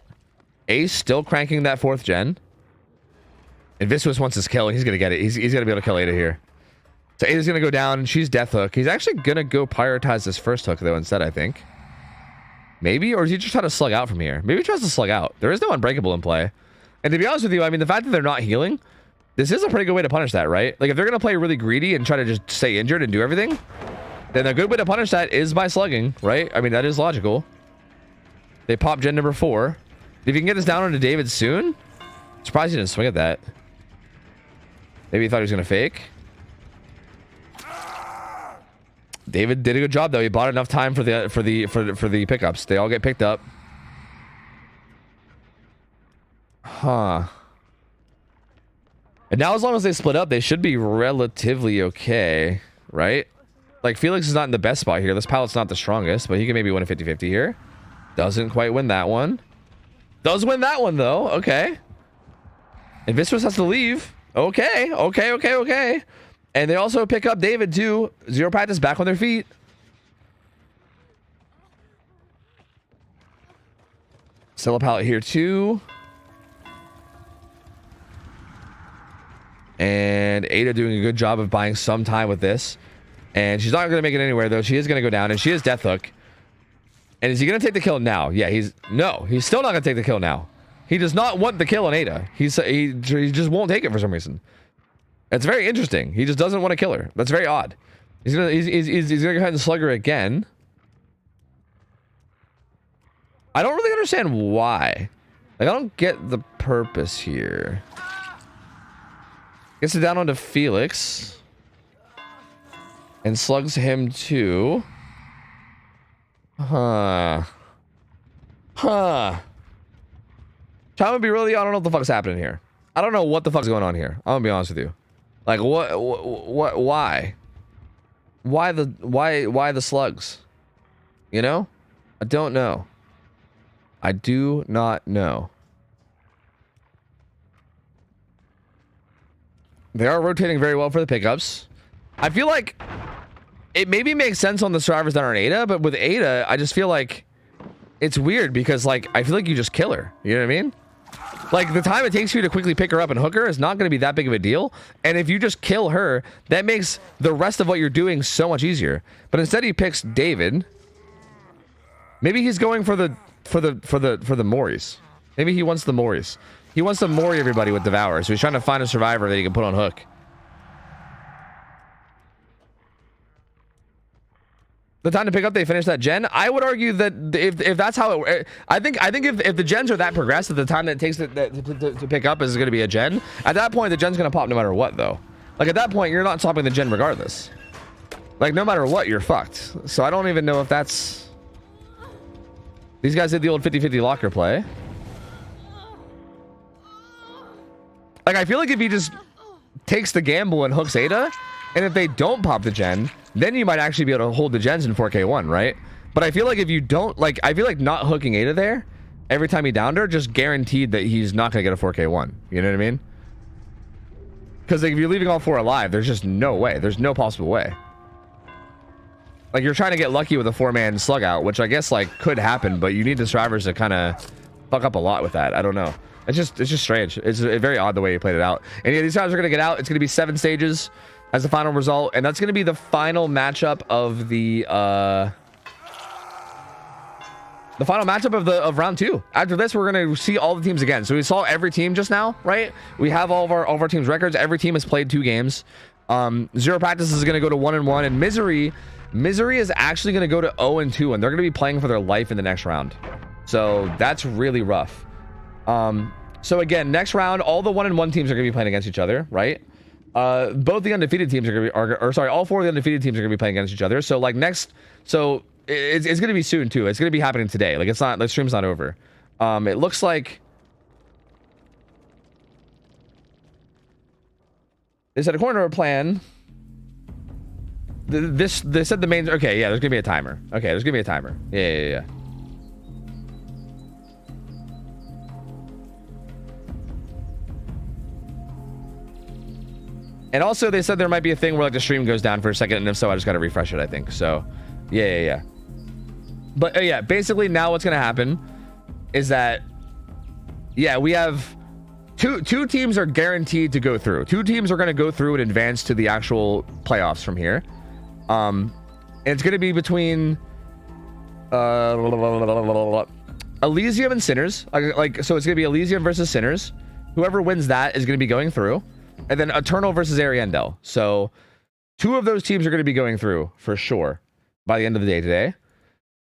Ace still cranking that 4th gen. And Vicious wants his kill, and he's going to get it. He's going to be able to kill Ada here. So Ada's going to go down, and she's death hook. He's actually going to go prioritize this first hook, though, instead, I think. Maybe? Or is he just trying to slug out from here? Maybe he tries to slug out. There is no unbreakable in play. And to be honest with you, I mean, the fact that they're not healing, this is a pretty good way to punish that, right? Like, if they're going to play really greedy and try to just stay injured and do everything, then a good way to punish that is by slugging, right? I mean, that is logical. They pop gen number 4. If you can get this down onto David soon, surprised he didn't swing at that. Maybe he thought he was going to fake. David did a good job though. He bought enough time for the pickups. They all get picked up. Huh. And now as long as they split up, they should be relatively okay, right? Like Felix is not in the best spot here. This pallet's not the strongest, but he can maybe win a 50-50 here. Doesn't quite win that one. Does win that one though. Okay. And Vicious has to leave. Okay. And they also pick up David too. Zero Practice back on their feet. Still a pallet here too. And Ada doing a good job of buying some time with this. And she's not going to make it anywhere though. She is going to go down, and she is death hook. And is he going to take the kill now? Yeah, he's still not going to take the kill now. He does not want the kill on Ada. He just won't take it for some reason. It's very interesting. He just doesn't want to kill her. That's very odd. He's gonna go ahead and slug her again. I don't really understand why. Like, I don't get the purpose here. Gets it down onto Felix. And slugs him too. Huh. Trying to be really, I don't know what the fuck's happening here. I don't know what the fuck's going on here. I'm gonna be honest with you. Like, why? Why the slugs? You know? I don't know. I do not know. They are rotating very well for the pickups. I feel like it maybe makes sense on the survivors that aren't Ada, but with Ada, I just feel like it's weird because, like, I feel like you just kill her. You know what I mean? Like, the time it takes you to quickly pick her up and hook her is not going to be that big of a deal. And if you just kill her, that makes the rest of what you're doing so much easier. But instead he picks David. Maybe he's going for the Moris. Maybe he wants the Moris. He wants to Mori everybody with Devour. So he's trying to find a survivor that he can put on hook. The time to pick up, they finish that gen. I would argue that if that's how it, I think if the gens are that progressed, that the time that it takes to pick up is going to be a gen. At that point, the gen's going to pop no matter what, though. Like, at that point, you're not stopping the gen regardless. Like, no matter what, you're fucked. So I don't even know if that's. These guys did the old 50-50 locker play. Like, I feel like if he just takes the gamble and hooks Ada, and if they don't pop the gen, then you might actually be able to hold the gens in 4K1, right? But I feel like if you don't, like, I feel like not hooking Ada there every time he downed her just guaranteed that he's not going to get a 4K1. You know what I mean? Because like, if you're leaving all 4 alive, there's just no way. There's no possible way. Like, you're trying to get lucky with a 4-man slug out, which I guess, like, could happen, but you need the survivors to kind of fuck up a lot with that. I don't know. It's just strange. It's very odd the way he played it out. And yeah, these guys are going to get out. It's going to be 7 stages as the final result, and that's going to be the final matchup of the final matchup of round 2. After this, we're going to see all the teams again. So we saw every team just now, right? We have all of our teams' records. Every team has played 2 games. Zero Practice is going to go to 1-1, and Misery is actually going to go to 0-2, and they're going to be playing for their life in the next round. So that's really rough. So again, next round, all the 1-1 teams are going to be playing against each other, right? Both the undefeated teams are going to be, all 4 of the undefeated teams are going to be playing against each other. So like next, so it's going to be soon too. It's going to be happening today. Like, it's not, the stream's not over. It looks like they said according to our plan, they said the main, okay, yeah, there's gonna be a timer. Okay, there's gonna be a timer. Yeah. And also they said there might be a thing where like the stream goes down for a second, and if so, I just gotta refresh it, I think. So yeah. But yeah, basically now what's gonna happen is that, yeah, we have two teams are guaranteed to go through. 2 teams are gonna go through and advance to the actual playoffs from here. And it's gonna be between Elysium and Sinners. Like, so it's gonna be Elysium versus Sinners. Whoever wins that is gonna be going through, and then Eternal versus Ariandel. So 2 of those teams are gonna be going through for sure by the end of the day today.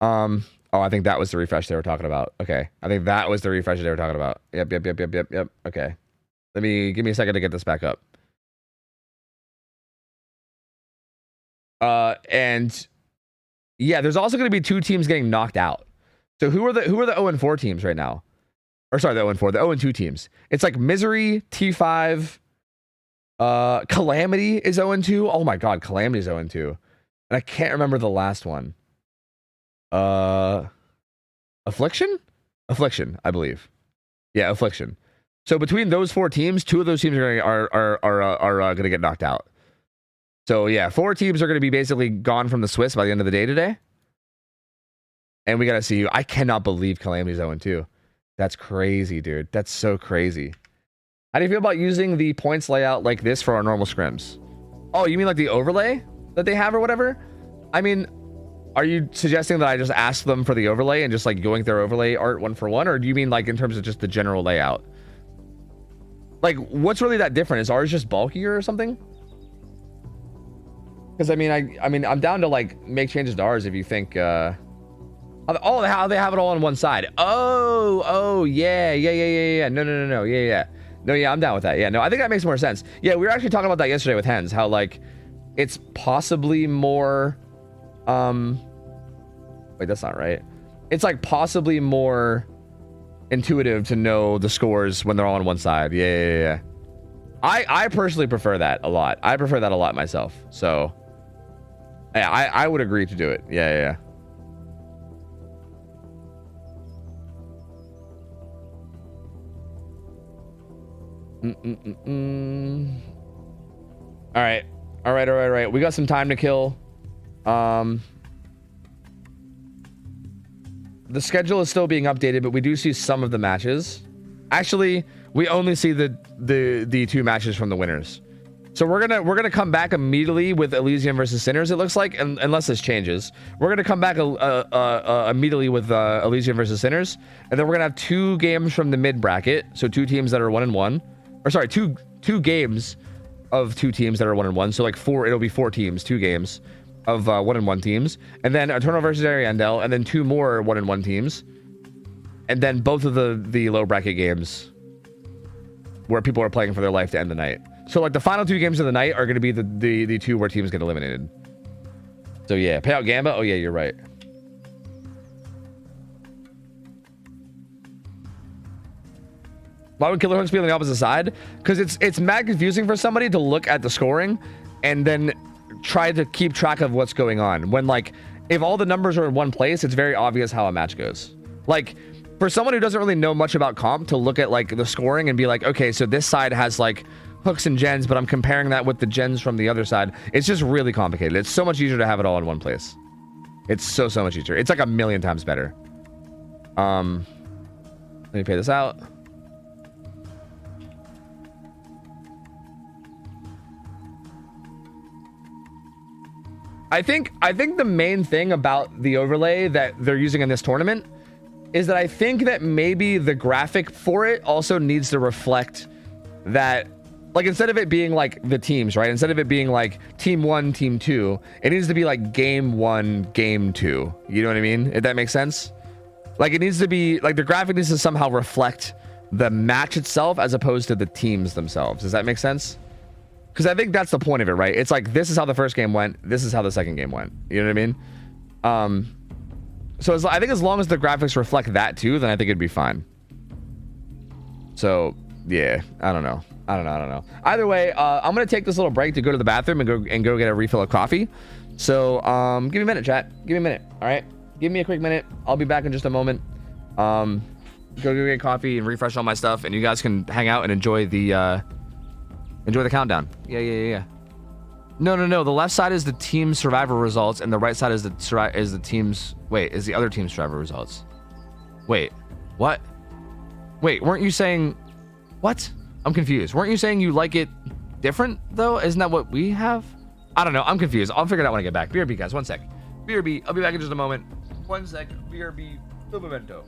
Oh, I think that was the refresh they were talking about. Okay, I think that was the refresh they were talking about. Yep. Okay, give me a second to get this back up. And yeah, there's also going to be 2 teams getting knocked out. So who are the 0-4 teams right now? Or sorry, the 0-4, the 0-2 teams. It's like Misery, T5, Calamity is 0-2. Oh my god, Calamity is 0-2. And I can't remember the last one. Affliction, I believe. Yeah, Affliction. So between those 4 teams, 2 of those teams are going to get knocked out. So yeah, 4 teams are going to be basically gone from the Swiss by the end of the day today. And we got to see you. I cannot believe Calamity's 0-2. That's crazy, dude. That's so crazy. How do you feel about using the points layout like this for our normal scrims? Oh, you mean like the overlay that they have or whatever? I mean, are you suggesting that I just ask them for the overlay and just like going their overlay art 1 for 1? Or do you mean like in terms of just the general layout? Like, what's really that different? Is ours just bulkier or something? Because I mean, I'm down to like make changes to ours if you think. Oh, how they have it all on one side. Oh, yeah. No, yeah. I'm down with that. Yeah, no, I think that makes more sense. Yeah, we were actually talking about that yesterday with Hens. How like it's possibly more. Wait, that's not right. It's like possibly more intuitive to know the scores when they're all on one side. Yeah. I personally prefer that a lot. I prefer that a lot myself. So. Yeah, I would agree to do it. Yeah. All right. We got some time to kill. The schedule is still being updated, but we do see some of the matches. Actually, we only see the 2 matches from the winners. So we're gonna come back immediately with Elysium versus Sinners. It looks like, unless this changes, we're gonna come back immediately with Elysium versus Sinners, and then we're gonna have 2 games from the mid bracket. So 2 teams that are 1-1, or sorry, two games of 2 teams that are 1-1. So like 4, it'll be 4 teams, 2 games of 1-1 teams, and then Eternal versus Ariandel, and then 2 more 1-1 teams, and then both of the low bracket games where people are playing for their life to end the night. So like the final 2 games of the night are going to be the 2 where teams get eliminated. So yeah, payout Gamba. Oh yeah, you're right. Why would killer hooks be on the opposite side? Because it's mad confusing for somebody to look at the scoring and then try to keep track of what's going on. When like, if all the numbers are in one place, it's very obvious how a match goes. Like, for someone who doesn't really know much about comp to look at like the scoring and be like, okay, so this side has like hooks and gens, but I'm comparing that with the gens from the other side. It's just really complicated. It's so much easier to have it all in one place. It's so much easier. It's like a million times better. Let me pay this out. I think the main thing about the overlay that they're using in this tournament is that I think that maybe the graphic for it also needs to reflect that, like, instead of it being like the teams, right? Instead of it being like team 1, team 2, it needs to be like game 1, game 2. You know what I mean? If that makes sense. Like, it needs to be like the graphic needs to somehow reflect the match itself as opposed to the teams themselves. Does that make sense? Because I think that's the point of it, right? It's like, this is how the first game went. This is how the second game went. You know what I mean? So I think as long as the graphics reflect that too, then I think it'd be fine. So yeah, I don't know. Either way, I'm gonna take this little break to go to the bathroom and go get a refill of coffee. So give me a minute, chat. Give me a minute. All right, give me a quick minute. I'll be back in just a moment. Go get coffee and refresh all my stuff, and you guys can hang out and enjoy the countdown. Yeah. No. The left side is the team survivor results, and the right side is the team's. Wait, is the other team's survivor results? Wait, what? Wait, weren't you saying? What? I'm confused. Weren't you saying you like it different though? Isn't that what we have? I don't know. I'm confused. I'll figure it out when I get back. BRB, guys. 1 sec. BRB. I'll be back in just a moment. 1 sec. BRB. The memento.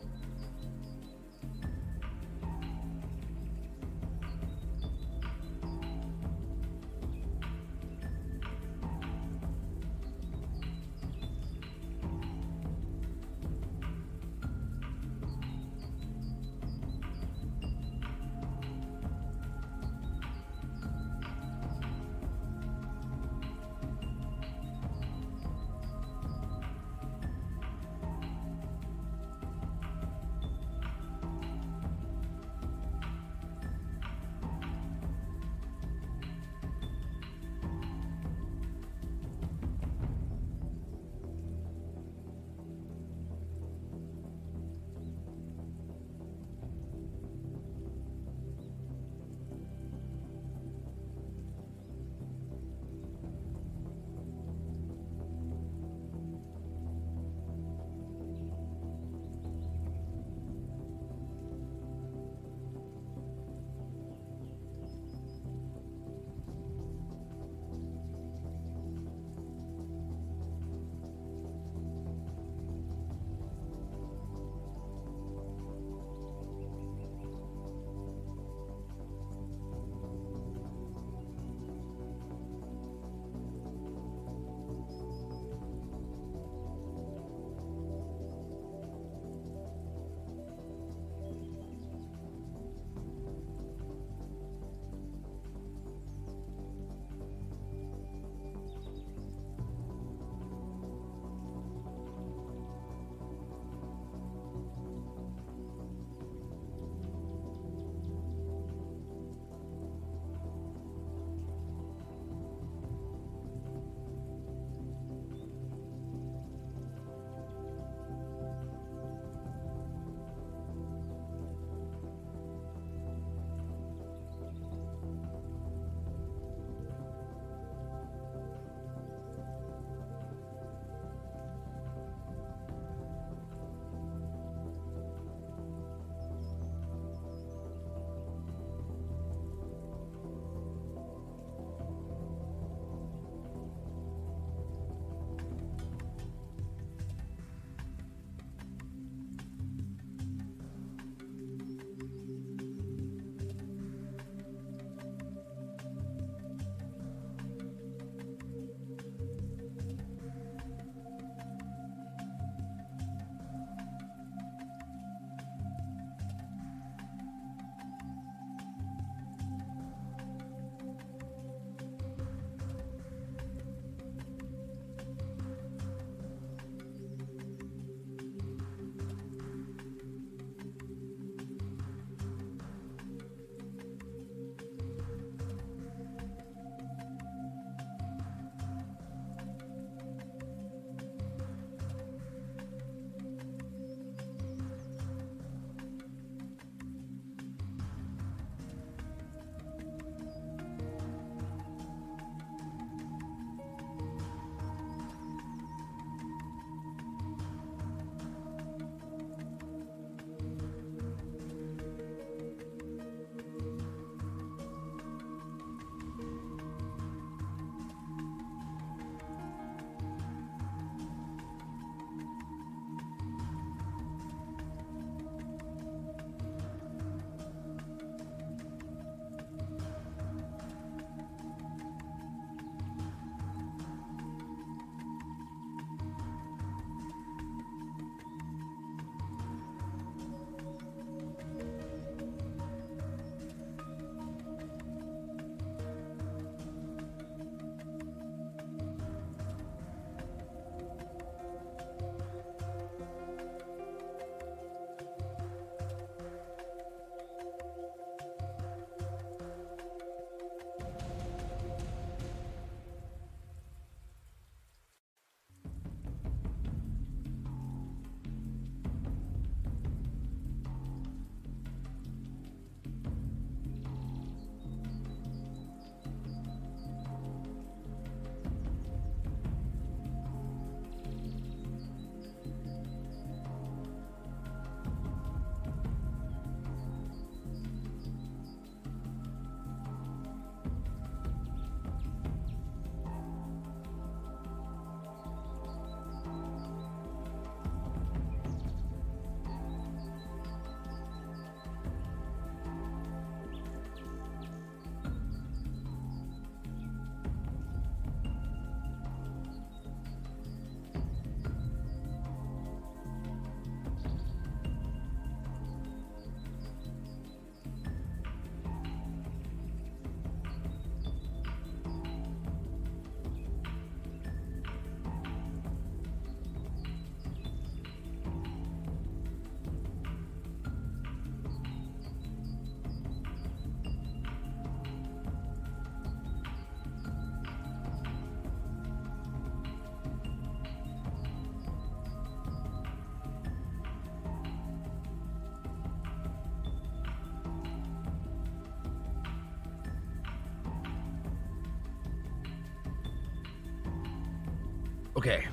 Okay,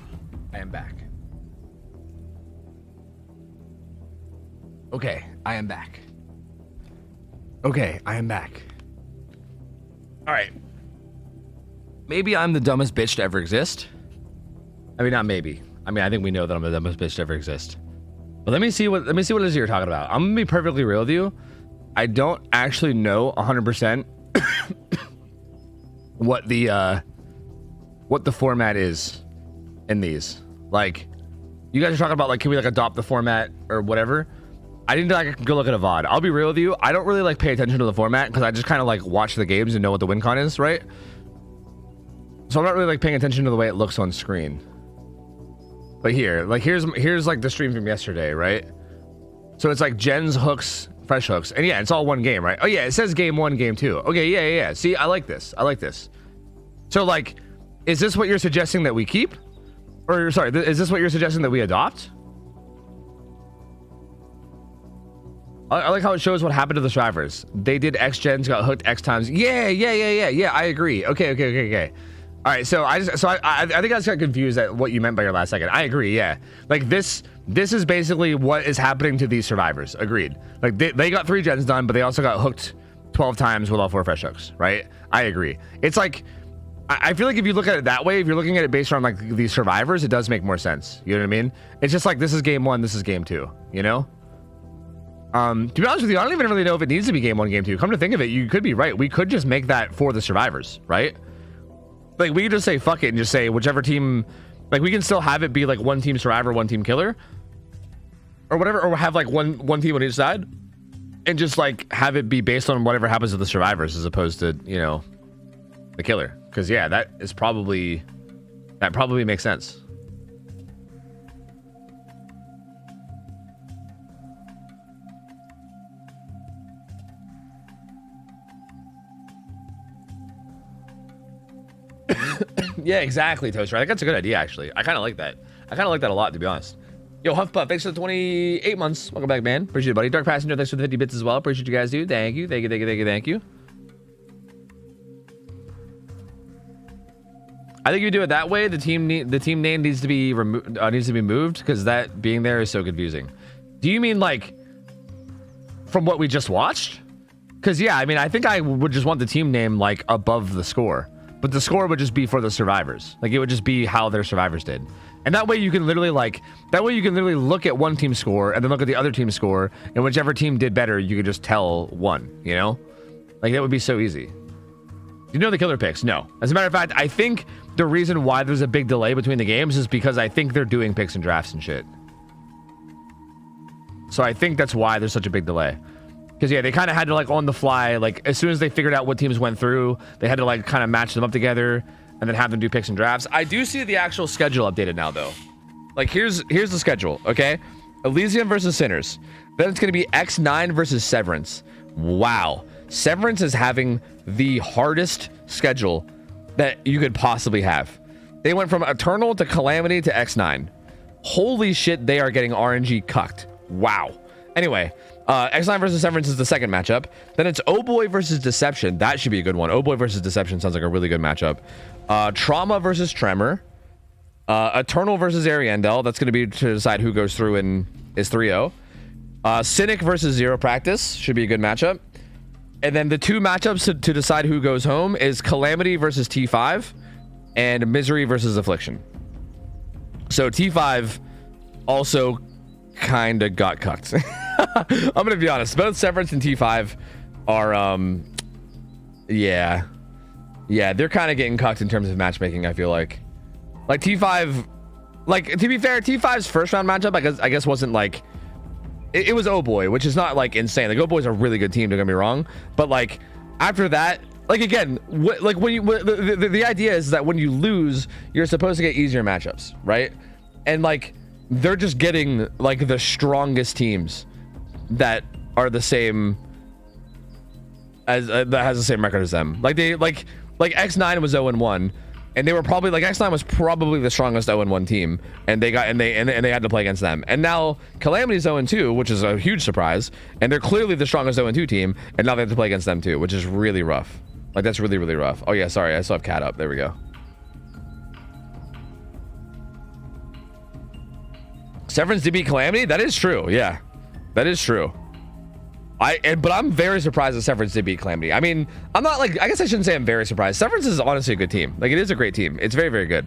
I am back. Okay, I am back. Okay, I am back. All right. Maybe I'm the dumbest bitch to ever exist. I mean, not maybe. I mean, I think we know that I'm the dumbest bitch to ever exist. But let me see what it is you're talking about. I'm gonna be perfectly real with you. I don't actually know 100% what the format is in these. Like, you guys are talking about, like, can we like adopt the format or whatever? I need to like go look at a VOD. I'll be real with you. I don't really like pay attention to the format because I just kind of like watch the games and know what the win con is, right? So I'm not really like paying attention to the way it looks on screen. But here, like here's like the stream from yesterday, right? So it's like gens, hooks, fresh hooks, and yeah, it's all one game, right? Oh yeah, it says game 1, game 2. Okay, yeah. See, I like this. So like, is this what you're suggesting that we keep? Or sorry, is this what you're suggesting that we adopt? I like how it shows what happened to the survivors. They did X gens, got hooked X times. Yeah. I agree. Okay. All right. So I think I just got confused at what you meant by your last second. I agree. Yeah. Like this is basically what is happening to these survivors. Agreed. Like they got 3 gens done, but they also got hooked 12 times with all 4 fresh hooks. Right. I agree. It's like, I feel like if you look at it that way, if you're looking at it based on like these survivors, it does make more sense. You know what I mean? It's just like, this is game 1, this is game 2, you know? To be honest with you, I don't even really know if it needs to be game 1, game 2. Come to think of it, you could be right. We could just make that for the survivors, right? Like, we could just say fuck it and just say whichever team, like, we can still have it be like 1 team survivor, 1 team killer, or whatever, or have like one team on each side, and just like have it be based on whatever happens to the survivors as opposed to, you know, the killer. Because yeah, that probably makes sense. Yeah, exactly, Toaster. I think that's a good idea, actually. I kind of like that. I kind of like that a lot, to be honest. Yo, Huffpuff, thanks for the 28 months. Welcome back, man. Appreciate it, buddy. Dark Passenger, thanks for the 50 bits as well. Appreciate you guys, dude. Thank you. I think if you do it that way, the team name needs to be moved because that being there is so confusing. Do you mean like from what we just watched? Because yeah, I mean, I think I would just want the team name like above the score, but the score would just be for the survivors. Like it would just be how their survivors did, and that way you can literally look at one team's score and then look at the other team's score, and whichever team did better, you could just tell one. You know, like that would be so easy. You know the killer picks? No. As a matter of fact, I think the reason why there's a big delay between the games is because I think they're doing picks and drafts and shit. So I think that's why there's such a big delay. Because yeah, they kind of had to like on the fly, like as soon as they figured out what teams went through, they had to like kind of match them up together and then have them do picks and drafts. I do see the actual schedule updated now though. Like here's the schedule, okay? Elysium versus Sinners. Then it's going to be X9 versus Severance. Wow. Severance is having the hardest schedule that you could possibly have. They went from Eternal to Calamity to X9. Holy shit, they are getting RNG cucked. Wow. Anyway, X9 versus Severance is the second matchup. Then it's Oh Boy versus Deception. That should be a good one. Oh Boy versus Deception sounds like a really good matchup. Trauma versus Tremor. Eternal versus Ariandel. That's going to be to decide who goes through and is 3-0. Cynic versus Zero Practice. Should be a good matchup. And then the 2 matchups to decide who goes home is Calamity versus T5 and Misery versus Affliction. So T5 also kind of got cucked. I'm going to be honest. Both Severance and T5 are, yeah, they're kind of getting cucked in terms of matchmaking, I feel like. Like T5, like, to be fair, T5's first round matchup, I guess wasn't like, it was Oh Boy, which is not like insane. Like Oh Boy's a really good team, don't get me wrong, but like after that, like again, like when you the idea is that when you lose, you're supposed to get easier matchups, right? And like they're just getting like the strongest teams that are the same as that has the same record as them. Like they like X9 was 0-1. And they were probably like X9 was probably the strongest 0-1 team, and they had to play against them. And now Calamity's 0-2, which is a huge surprise, and they're clearly the strongest 0-2 team, and now they have to play against them too, which is really rough. Like that's really rough. Oh yeah, sorry, I still have Cat up. There we go. Severance to beat Calamity? That is true. Yeah, that is true. But I'm very surprised that Severance did beat Calamity. I mean, I'm not like, I guess I shouldn't say I'm very surprised. Severance is honestly a good team. Like, it is a great team. It's very, very good.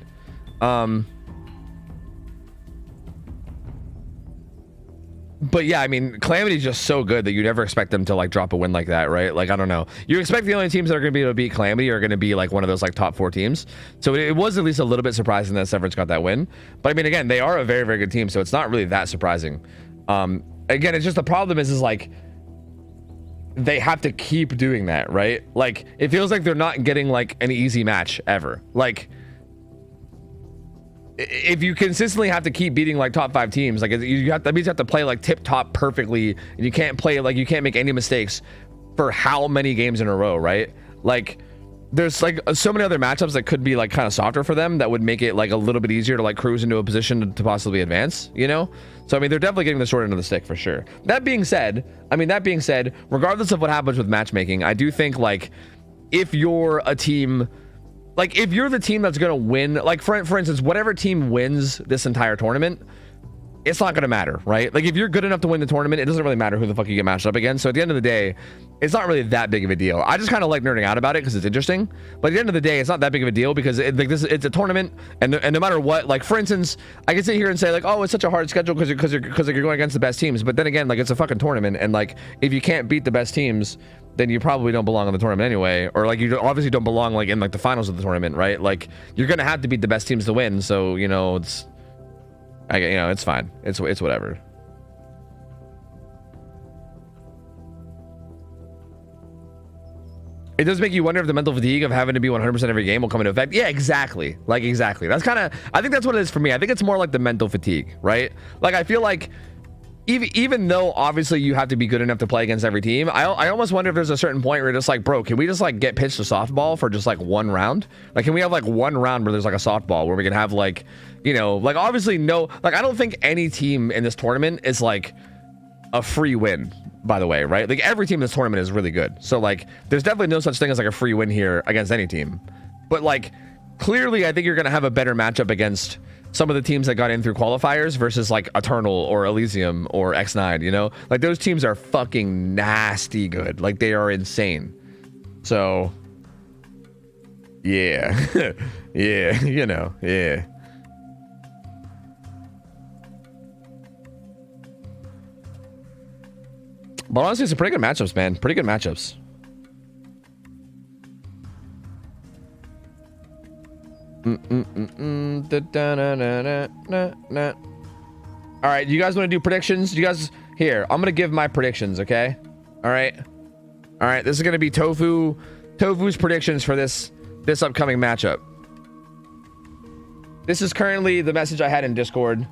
But yeah, I mean, Calamity is just so good that you never expect them to like drop a win like that, right? Like, I don't know. You expect the only teams that are going to be able to beat Calamity are going to be like one of those like top 4 teams. So it was at least a little bit surprising that Severance got that win. But I mean, again, they are a very, very good team, so it's not really that surprising. Again, it's just the problem is like they have to keep doing that, right? Like, it feels like they're not getting like an easy match ever. Like, if you consistently have to keep beating like top 5 teams, like you have, that means you have to play like tip top perfectly, and you can't play like, you can't make any mistakes for how many games in a row, right? Like, there's like so many other matchups that could be like kind of softer for them that would make it like a little bit easier to like cruise into a position to possibly advance, you know? So I mean, they're definitely getting the short end of the stick for sure. That being said, regardless of what happens with matchmaking, I do think like if you're a team, like if you're the team that's gonna win, like for instance, whatever team wins this entire tournament, it's not gonna matter, right? Like if you're good enough to win the tournament, it doesn't really matter who the fuck you get matched up against. So at the end of the day, it's not really that big of a deal. I just kind of like nerding out about it because it's interesting. But at the end of the day, it's not that big of a deal because it's a tournament, and no matter what, like for instance, I can sit here and say like, oh, it's such a hard schedule because you're going against the best teams. But then again, like it's a fucking tournament, and like if you can't beat the best teams, then you probably don't belong in the tournament anyway, or like you obviously don't belong like in like the finals of the tournament, right? Like you're gonna have to beat the best teams to win. So you know it's fine. It's whatever. It does make you wonder if the mental fatigue of having to be 100% every game will come into effect. Yeah, exactly. Like exactly. That's kind of, I think that's what it is for me. I think it's more like the mental fatigue, right? Like I feel like even though obviously you have to be good enough to play against every team, I almost wonder if there's a certain point where you're just like, bro, can we just like get pitched a softball for just like one round? Like, can we have like one round where there's like a softball where we can have like, you know, like obviously no, like I don't think any team in this tournament is like a free win, by the way, right? Like every team in this tournament is really good. So like there's definitely no such thing as like a free win here against any team. But like clearly I think you're going to have a better matchup against some of the teams that got in through qualifiers versus like Eternal or Elysium or X9, you know? Like those teams are fucking nasty good. Like they are insane. So yeah. Yeah, you know, yeah. But honestly, some pretty good matchups, man. Pretty good matchups. All right, you guys want to do predictions? You guys, here, I'm gonna give my predictions, okay? All right, this is gonna be Tofu's predictions for this upcoming matchup. This is currently the message I had in Discord.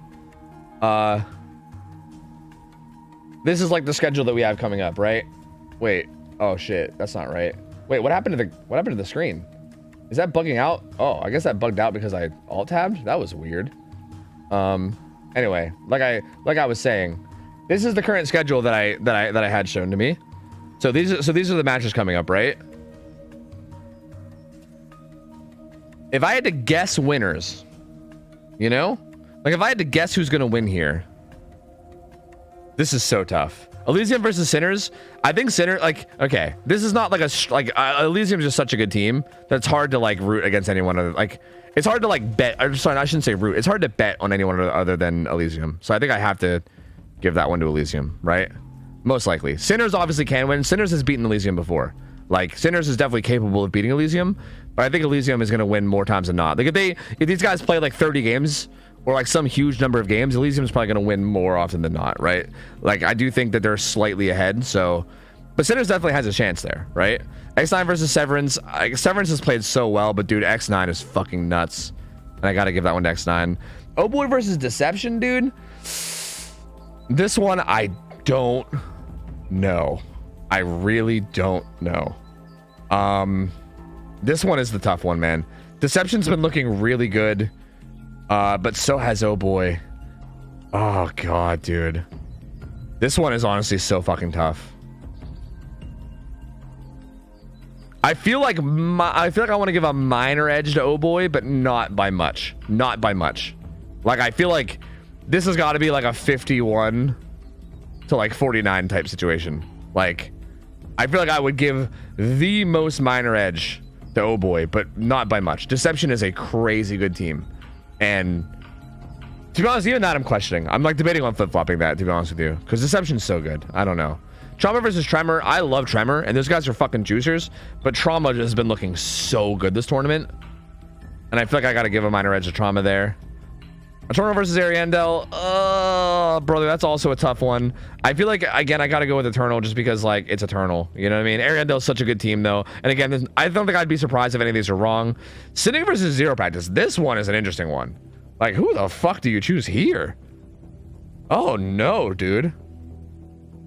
This is like the schedule that we have coming up, right? Wait, oh shit, that's not right. Wait, what happened to the screen? Is that bugging out? Oh, I guess that bugged out because I alt-tabbed? That was weird. Anyway, like I was saying, this is the current schedule that I had shown to me. So these are the matches coming up, right? If I had to guess winners, you know? Like if I had to guess who's gonna win here, this is so tough. Elysium versus Sinners. I think Sinner, like, okay, this is not like Elysium's just such a good team that's hard to like root against anyone other, like it's hard to like bet, or sorry, I shouldn't say root. It's hard to bet on anyone other than Elysium. So I think I have to give that one to Elysium, right? Most likely. Sinners obviously can win. Sinners has beaten Elysium before. Like Sinners is definitely capable of beating Elysium, but I think Elysium is going to win more times than not. Like if these guys play like 30 games or like some huge number of games, Elysium is probably going to win more often than not, right? Like I do think that they're slightly ahead. So, but Sinners definitely has a chance there, right? X9 versus Severance. Severance has played so well, but dude, X9 is fucking nuts, and I got to give that one to X9. Oh boy versus Deception, dude. This one I don't know. I really don't know. This one is the tough one, man. Deception's been looking really good. But so has Oh Boy. Oh god, dude. This one is honestly so fucking tough. I feel like I want to give a minor edge to Oh Boy, but not by much. Not by much. Like I feel like this has got to be like a 51 to like 49 type situation. Like, I feel like I would give the most minor edge to Oh Boy, but not by much. Deception is a crazy good team, and to be honest, even that I'm questioning. I'm like debating on flip-flopping that, to be honest with you, because Deception's so good. I don't know. Trauma versus Tremor. I love Tremor, and those guys are fucking juicers, but Trauma has been looking so good this tournament, and I feel like I got to give a minor edge to Trauma there. Eternal versus Ariandel. Brother, that's also a tough one. I feel like, again, I got to go with Eternal just because, like, it's Eternal. You know what I mean? Ariandel's such a good team, though. And again, I don't think I'd be surprised if any of these are wrong. Cynic versus Zero Practice. This one is an interesting one. Like, who the fuck do you choose here? Oh, no, dude.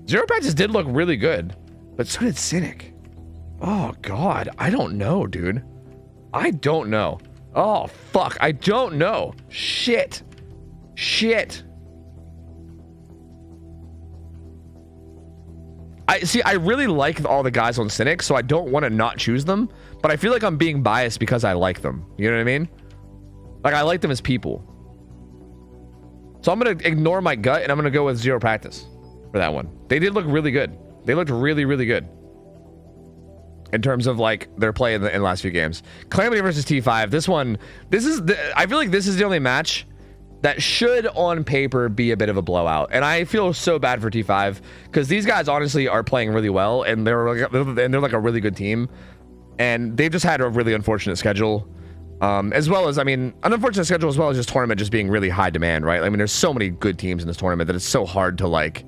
Zero Practice did look really good, but so did Cynic. Oh, God. I don't know, dude. I don't know. Oh, fuck. I don't know. Shit. I really like all the guys on Cynic, so I don't want to not choose them, but I feel like I'm being biased because I like them. You know what I mean? Like, I like them as people. So I'm going to ignore my gut, and I'm going to go with Zero Practice for that one. They did look really good. They looked really, really good in terms of, like, their play in the last few games. Calamity versus T5. I feel like this is the only match that should on paper be a bit of a blowout, and I feel so bad for T5 because these guys honestly are playing really well, and they're like a really good team, and they've just had a really unfortunate schedule, as well as, I mean, an unfortunate schedule as well as just tournament just being really high demand, right? I mean, there's so many good teams in this tournament that it's so hard to, like,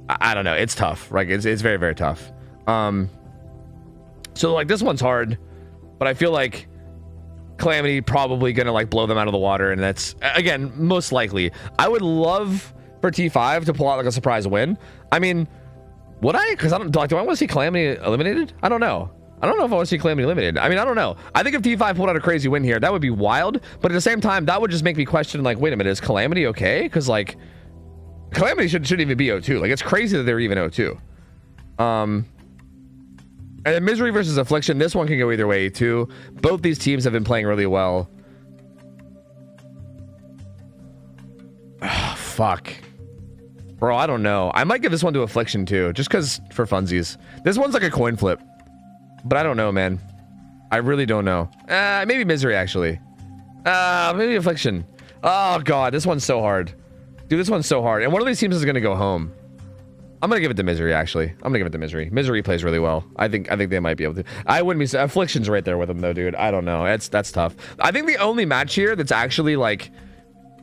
I don't know, it's tough, right? It's very, very tough. So, like, this one's hard, but I feel like Calamity probably gonna, like, blow them out of the water, and that's, again, most likely. I would love for T5 to pull out, like, a surprise win. I mean, would I? Because I don't, like, do I want to see Calamity eliminated? I don't know. I don't know if I want to see Calamity eliminated. I mean, I don't know. I think if T5 pulled out a crazy win here, that would be wild, but at the same time, that would just make me question, like, wait a minute, is Calamity okay? Because, like, Calamity shouldn't even be O2. Like, it's crazy that they're even O2. And then Misery versus Affliction. This one can go either way, too. Both these teams have been playing really well. Fuck. Bro, I don't know. I might give this one to Affliction, too. Just because, for funsies. This one's like a coin flip. But I don't know, man. I really don't know. Maybe Misery, actually. Maybe Affliction. Oh, God. This one's so hard. Dude, this one's so hard. And one of these teams is going to go home. I'm gonna give it to Misery, actually. I'm gonna give it to Misery. Misery plays really well. I think they might be able to. I wouldn't be. Affliction's right there with them, though, dude. I don't know. That's tough. I think the only match here that's actually, like,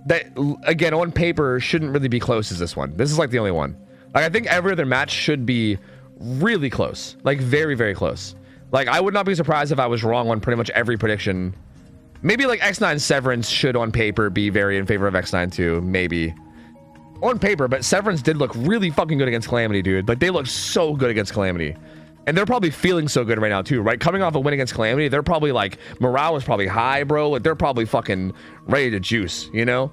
that, again, on paper shouldn't really be close is this one. This is, like, the only one. Like, I think every other match should be really close. Like, very, very close. Like, I would not be surprised if I was wrong on pretty much every prediction. Maybe, like, X9 Severance should on paper be very in favor of X9 too. Maybe. On paper, but Severance did look really fucking good against Calamity, dude. Like, they looked so good against Calamity. And they're probably feeling so good right now, too, right? Coming off a win against Calamity, they're probably, like, morale is probably high, bro. Like, they're probably fucking ready to juice, you know?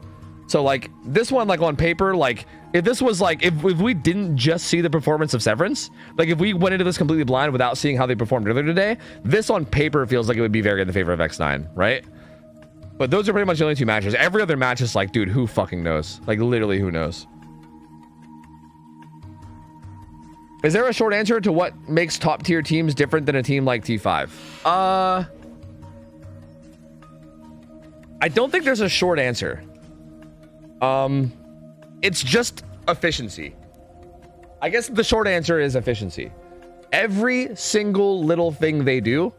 So, like, this one, like, on paper, like, if this was, like, if we didn't just see the performance of Severance, like, if we went into this completely blind without seeing how they performed earlier today, this on paper feels like it would be very in the favor of X9, right? But those are pretty much the only two matches. Every other match is like, dude, who fucking knows? Like, literally, who knows? Is there a short answer to what makes top tier teams different than a team like T5? I don't think there's a short answer. It's just efficiency. I guess the short answer is efficiency. Every single little thing they do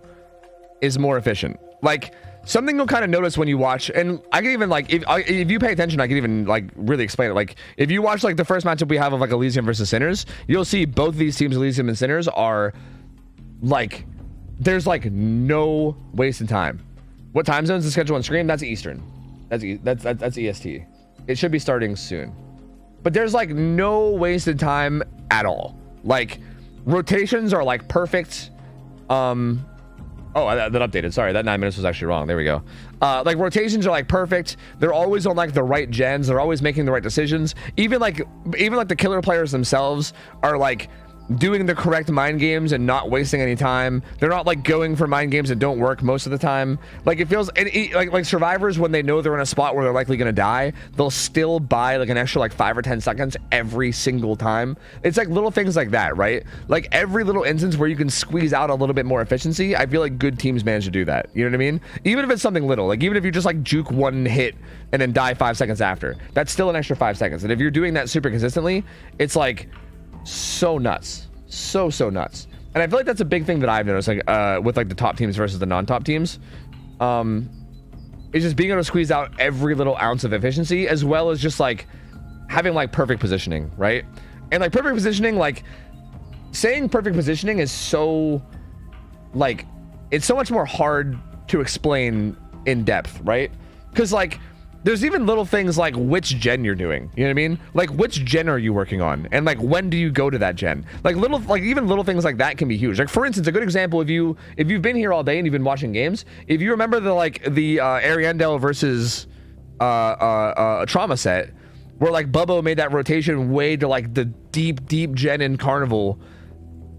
is more efficient. Like, something you'll kind of notice when you watch, and I can even, like, if you pay attention, I can even, like, really explain it. Like, if you watch, like, the first matchup we have of, like, Elysium versus Sinners, you'll see both these teams, Elysium and Sinners, are, like, there's, like, no wasted time. What time zone's the schedule on screen? That's Eastern. That's EST. It should be starting soon. But there's, like, no wasted time at all. Like, rotations are, like, perfect. Oh, that updated. Sorry, that 9 minutes was actually wrong. There we go. Like, rotations are, like, perfect. They're always on, like, the right gens. They're always making the right decisions. Even like the killer players themselves are, like, doing the correct mind games and not wasting any time. They're not like going for mind games that don't work most of the time. Like it feels like survivors, when they know they're in a spot where they're likely gonna die, they'll still buy like an extra like 5 or 10 seconds every single time. It's like little things like that, right? Like every little instance where you can squeeze out a little bit more efficiency, I feel like good teams manage to do that. You know what I mean? Even if it's something little, like even if you just like juke one hit and then die 5 seconds after, that's still an extra 5 seconds. And if you're doing that super consistently, it's like so nuts, so nuts. And I feel like that's a big thing that I've noticed, like with like the top teams versus the non-top teams, is just being able to squeeze out every little ounce of efficiency, as well as just like having like perfect positioning, right? And like perfect positioning, like saying perfect positioning is so like, it's so much more hard to explain in depth, right? Because like there's even little things like which gen you're doing, you know what I mean? Like which gen are you working on, and like when do you go to that gen? Like even little things like that can be huge. Like for instance, a good example, if you've been here all day and you've been watching games, if you remember the Ariandel versus Trauma set, where like Bubbo made that rotation way to like the deep gen in Carnival.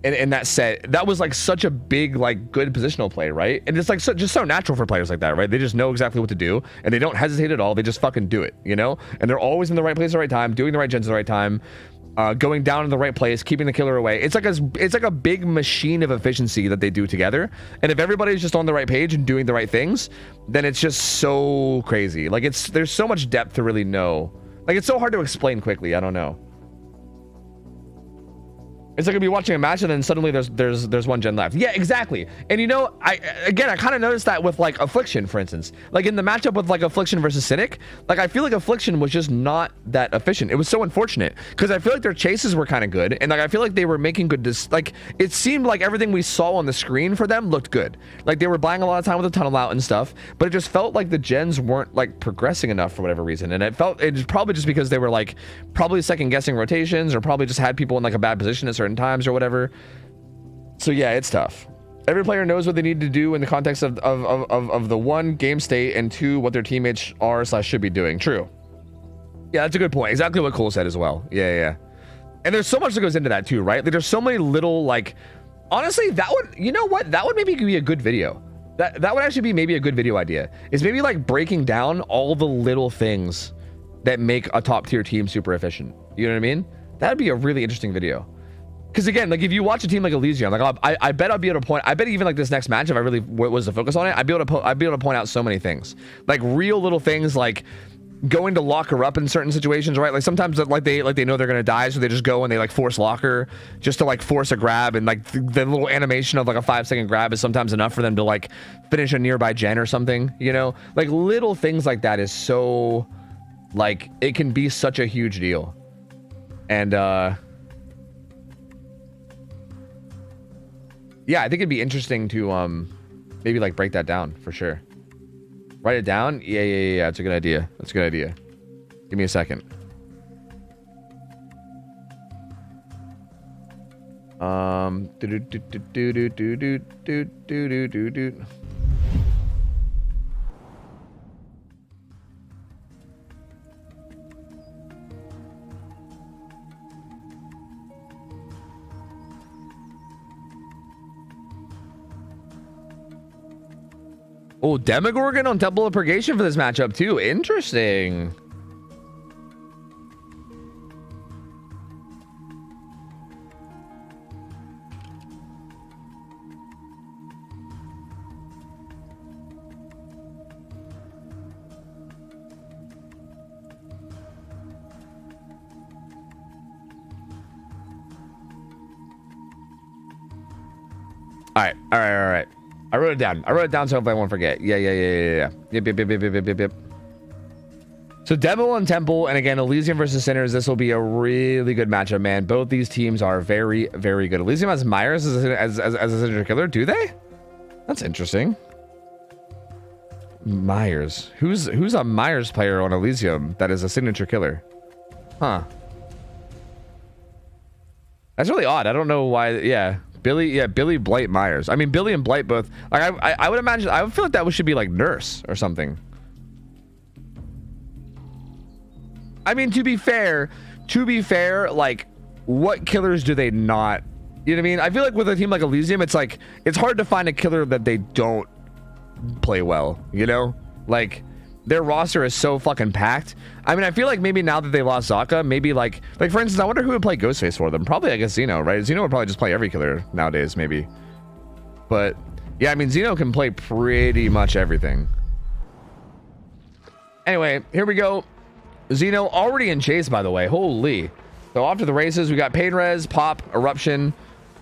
In that set, that was like such a big, like good positional play, right? And it's like just so natural for players like that, right? They just know exactly what to do, and they don't hesitate at all. They just fucking do it, you know? And they're always in the right place at the right time, doing the right gens at the right time, going down in the right place, keeping the killer away. It's like a big machine of efficiency that they do together. And if everybody's just on the right page and doing the right things, then it's just so crazy. Like there's so much depth to really know. Like it's so hard to explain quickly. I don't know. It's like you'll be watching a match and then suddenly there's one gen left. Yeah, exactly. And you know, I kind of noticed that with like Affliction, for instance. Like in the matchup with like Affliction versus Cynic, like I feel like Affliction was just not that efficient. It was so unfortunate because I feel like their chases were kind of good, and like I feel like they were making good like it seemed like everything we saw on the screen for them looked good. Like they were buying a lot of time with the tunnel out and stuff, but it just felt like the gens weren't like progressing enough for whatever reason. And it's probably just because they were like probably second guessing rotations, or probably just had people in like a bad position at certain times or whatever. So yeah, it's tough. Every player knows what they need to do in the context of the one, game state, and two, what their teammates are / should be doing. True. Yeah, that's a good point. Exactly what Cole said as well. Yeah. And there's so much that goes into that too, right? Like there's so many little, like, honestly, that would, you know what? That would maybe be a good video. That would actually be maybe a good video idea. Is maybe like breaking down all the little things that make a top tier team super efficient. You know what I mean? That'd be a really interesting video. Because again, like if you watch a team like Elysium, like I bet I'd be able to point. I bet even like this next match, if I really was to focus on it, I'd be able to point out so many things, like real little things, like going to lock her up in certain situations, right? Like sometimes like they know they're gonna die, so they just go and they like force locker just to like force a grab, and like the little animation of like a 5-second grab is sometimes enough for them to like finish a nearby gen or something, you know? Like little things like that is so, like it can be such a huge deal. And yeah, I think it'd be interesting to maybe like break that down for sure. Write it down. Yeah. That's a good idea. Give me a second. Oh, Demogorgon on Temple of Purgation for this matchup too. Interesting. All right. I wrote it down so hopefully I won't forget. Yeah. Yep. So Devil and Temple, and again, Elysium versus Sinners. This will be a really good matchup, man. Both these teams are very, very good. Elysium has Myers as a signature killer. Do they? That's interesting. Myers. Who's a Myers player on Elysium that is a signature killer? Huh. That's really odd. I don't know why. Yeah. Billy, Blight, Myers. I mean, Billy and Blight both. Like, I would imagine. I would feel like that should be like Nurse or something. I mean, to be fair, like, what killers do they not You know what I mean? I feel like with a team like Elysium, it's like it's hard to find a killer that they don't play well, you know? Like their roster is so fucking packed. I mean, I feel like maybe now that they lost Zaka, maybe like for instance, I wonder who would play Ghostface for them. Probably I guess Zeno, right? Zeno would probably just play every killer nowadays, maybe. But yeah, I mean, Zeno can play pretty much everything. Anyway, here we go. Zeno already in chase, by the way. Holy. So off to the races, we got Pain Res, Pop, Eruption.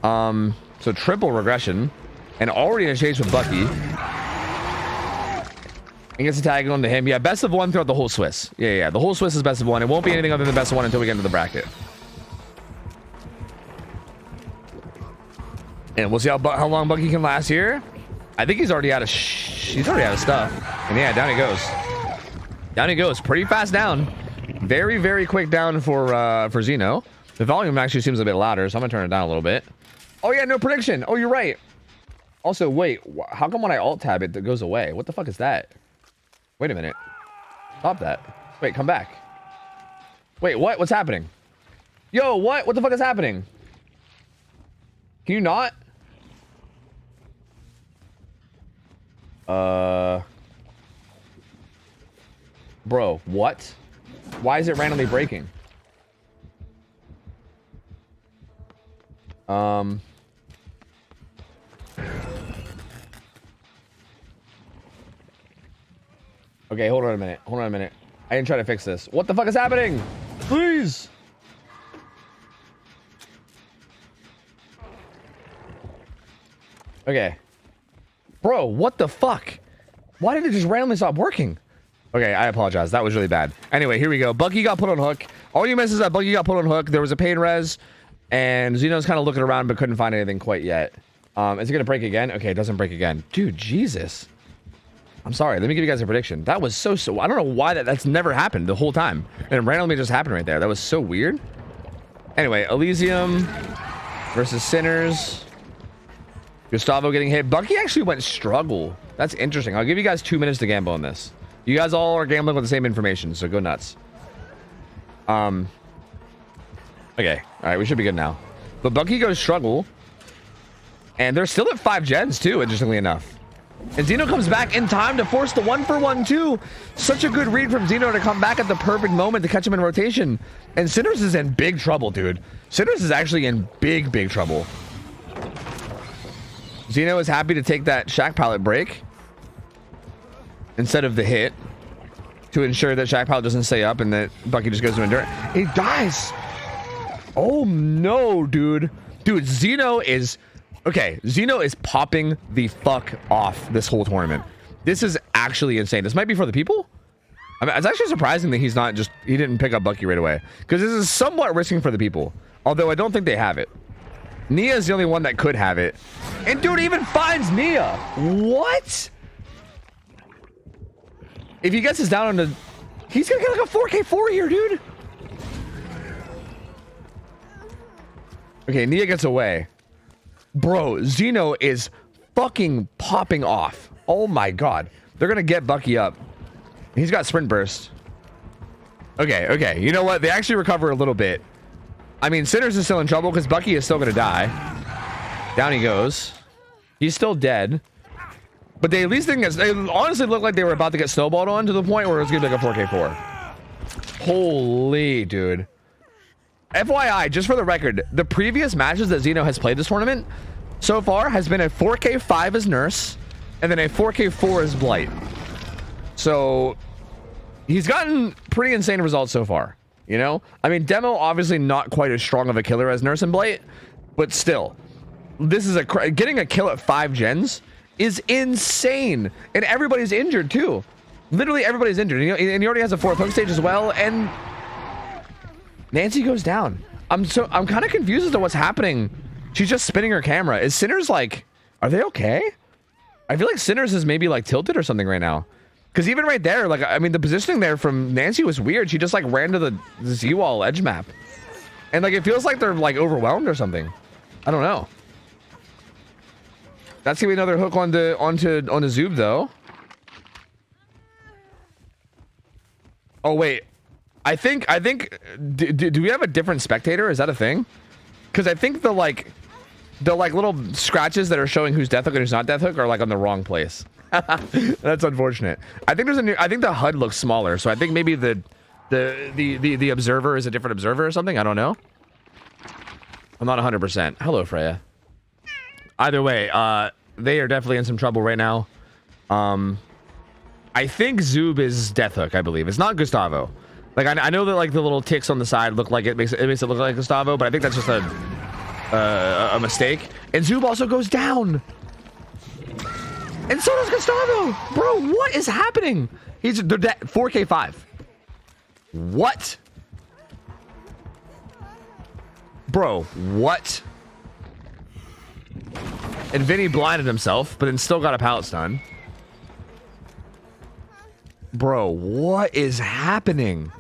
So triple regression. And already in chase with Bucky. He gets a tag on to him. Yeah, best of one throughout the whole Swiss. Yeah. The whole Swiss is best of one. It won't be anything other than best of one until we get into the bracket. And we'll see how long Bucky can last here. I think he's already out of stuff. And yeah, down he goes. Down he goes. Pretty fast down. Very, very quick down for Zeno. The volume actually seems a bit louder, so I'm gonna turn it down a little bit. Oh yeah, no prediction. Oh, you're right. Also, wait, how come when I alt tab it goes away? What the fuck is that? Wait a minute. Stop that. Wait, come back. Wait, what? What's happening? Yo, what? What the fuck is happening? Can you not? Bro, what? Why is it randomly breaking? Okay, hold on a minute. Hold on a minute. I didn't try to fix this. What the fuck is happening? Please. Okay. Bro, what the fuck? Why did it just randomly stop working? Okay, I apologize. That was really bad. Anyway, here we go. Bucky got put on hook. All you missed is that Bucky got put on hook. There was a Pain Res, and Zeno's kind of looking around but couldn't find anything quite yet. Is it going to break again? Okay, it doesn't break again. Dude, Jesus. I'm sorry. Let me give you guys a prediction. That was so... I don't know why that's never happened the whole time. And it randomly just happened right there. That was so weird. Anyway, Elysium versus Sinners. Gustavo getting hit. Bucky actually went struggle. That's interesting. I'll give you guys 2 minutes to gamble on this. You guys all are gambling with the same information, so go nuts. Okay. All right, we should be good now. But Bucky goes struggle. And they're still at 5 gens, too, interestingly enough. And Zeno comes back in time to force the 1-for-1 too. Such a good read from Zeno to come back at the perfect moment to catch him in rotation. And Sinners is in big trouble, dude. Sinners is actually in big, big trouble. Zeno is happy to take that Shack Pallet break instead of the hit to ensure that Shack Pallet doesn't stay up and that Bucky just goes to endure. He dies. Oh no, dude. Dude, Zeno is... Okay, Zeno is popping the fuck off this whole tournament. This is actually insane. This might be for the people. I mean, it's actually surprising that he didn't pick up Bucky right away. Because this is somewhat risking for the people. Although I don't think they have it. Nia is the only one that could have it. And dude even finds Nia. What? If he gets us down on the... He's gonna get like a 4K4 here, dude. Okay, Nia gets away. Bro, Zeno is fucking popping off. Oh my god. They're gonna get Bucky up. He's got sprint burst. Okay. You know what? They actually recover a little bit. I mean, Sinners is still in trouble because Bucky is still gonna die. Down he goes. He's still dead. But they at least think they honestly looked like they were about to get snowballed on to the point where it was gonna be like a 4K4. Holy dude. FYI, just for the record, the previous matches that Zeno has played this tournament so far has been a 4K5 as Nurse and then a 4K4 as Blight. So he's gotten pretty insane results so far, you know? I mean, Demo obviously not quite as strong of a killer as Nurse and Blight, but still, this is getting a kill at 5 gens is insane. And everybody's injured too. Literally everybody's injured. And he already has a 4th hook stage as well. And Nancy goes down. I'm kind of confused as to what's happening. She's just spinning her camera. Is Sinners like, are they okay? I feel like Sinners is maybe like tilted or something right now. Because even right there, like, I mean, the positioning there from Nancy was weird. She just like ran to the Z-wall edge map. And like, it feels like they're like overwhelmed or something. I don't know. That's gonna be another hook on the Zoob though. Oh wait. I think do we have a different spectator? Is that a thing? Because I think the like the like little scratches that are showing who's Death Hook and who's not Death Hook are like on the wrong place. That's unfortunate. I think there's a new. I think the HUD looks smaller, so I think maybe the observer is a different observer or something. I don't know. I'm not 100%. Hello, Freya. Either way, they are definitely in some trouble right now. I think Zoob is Death Hook. I believe it's not Gustavo. Like I know that like the little ticks on the side look like it makes it look like Gustavo, but I think that's just a mistake. And Zoob also goes down. And so does Gustavo. Bro, what is happening? They're 4K5. What? Bro, what? And Vinny blinded himself, but then still got a pallet stun. Bro, what is happening?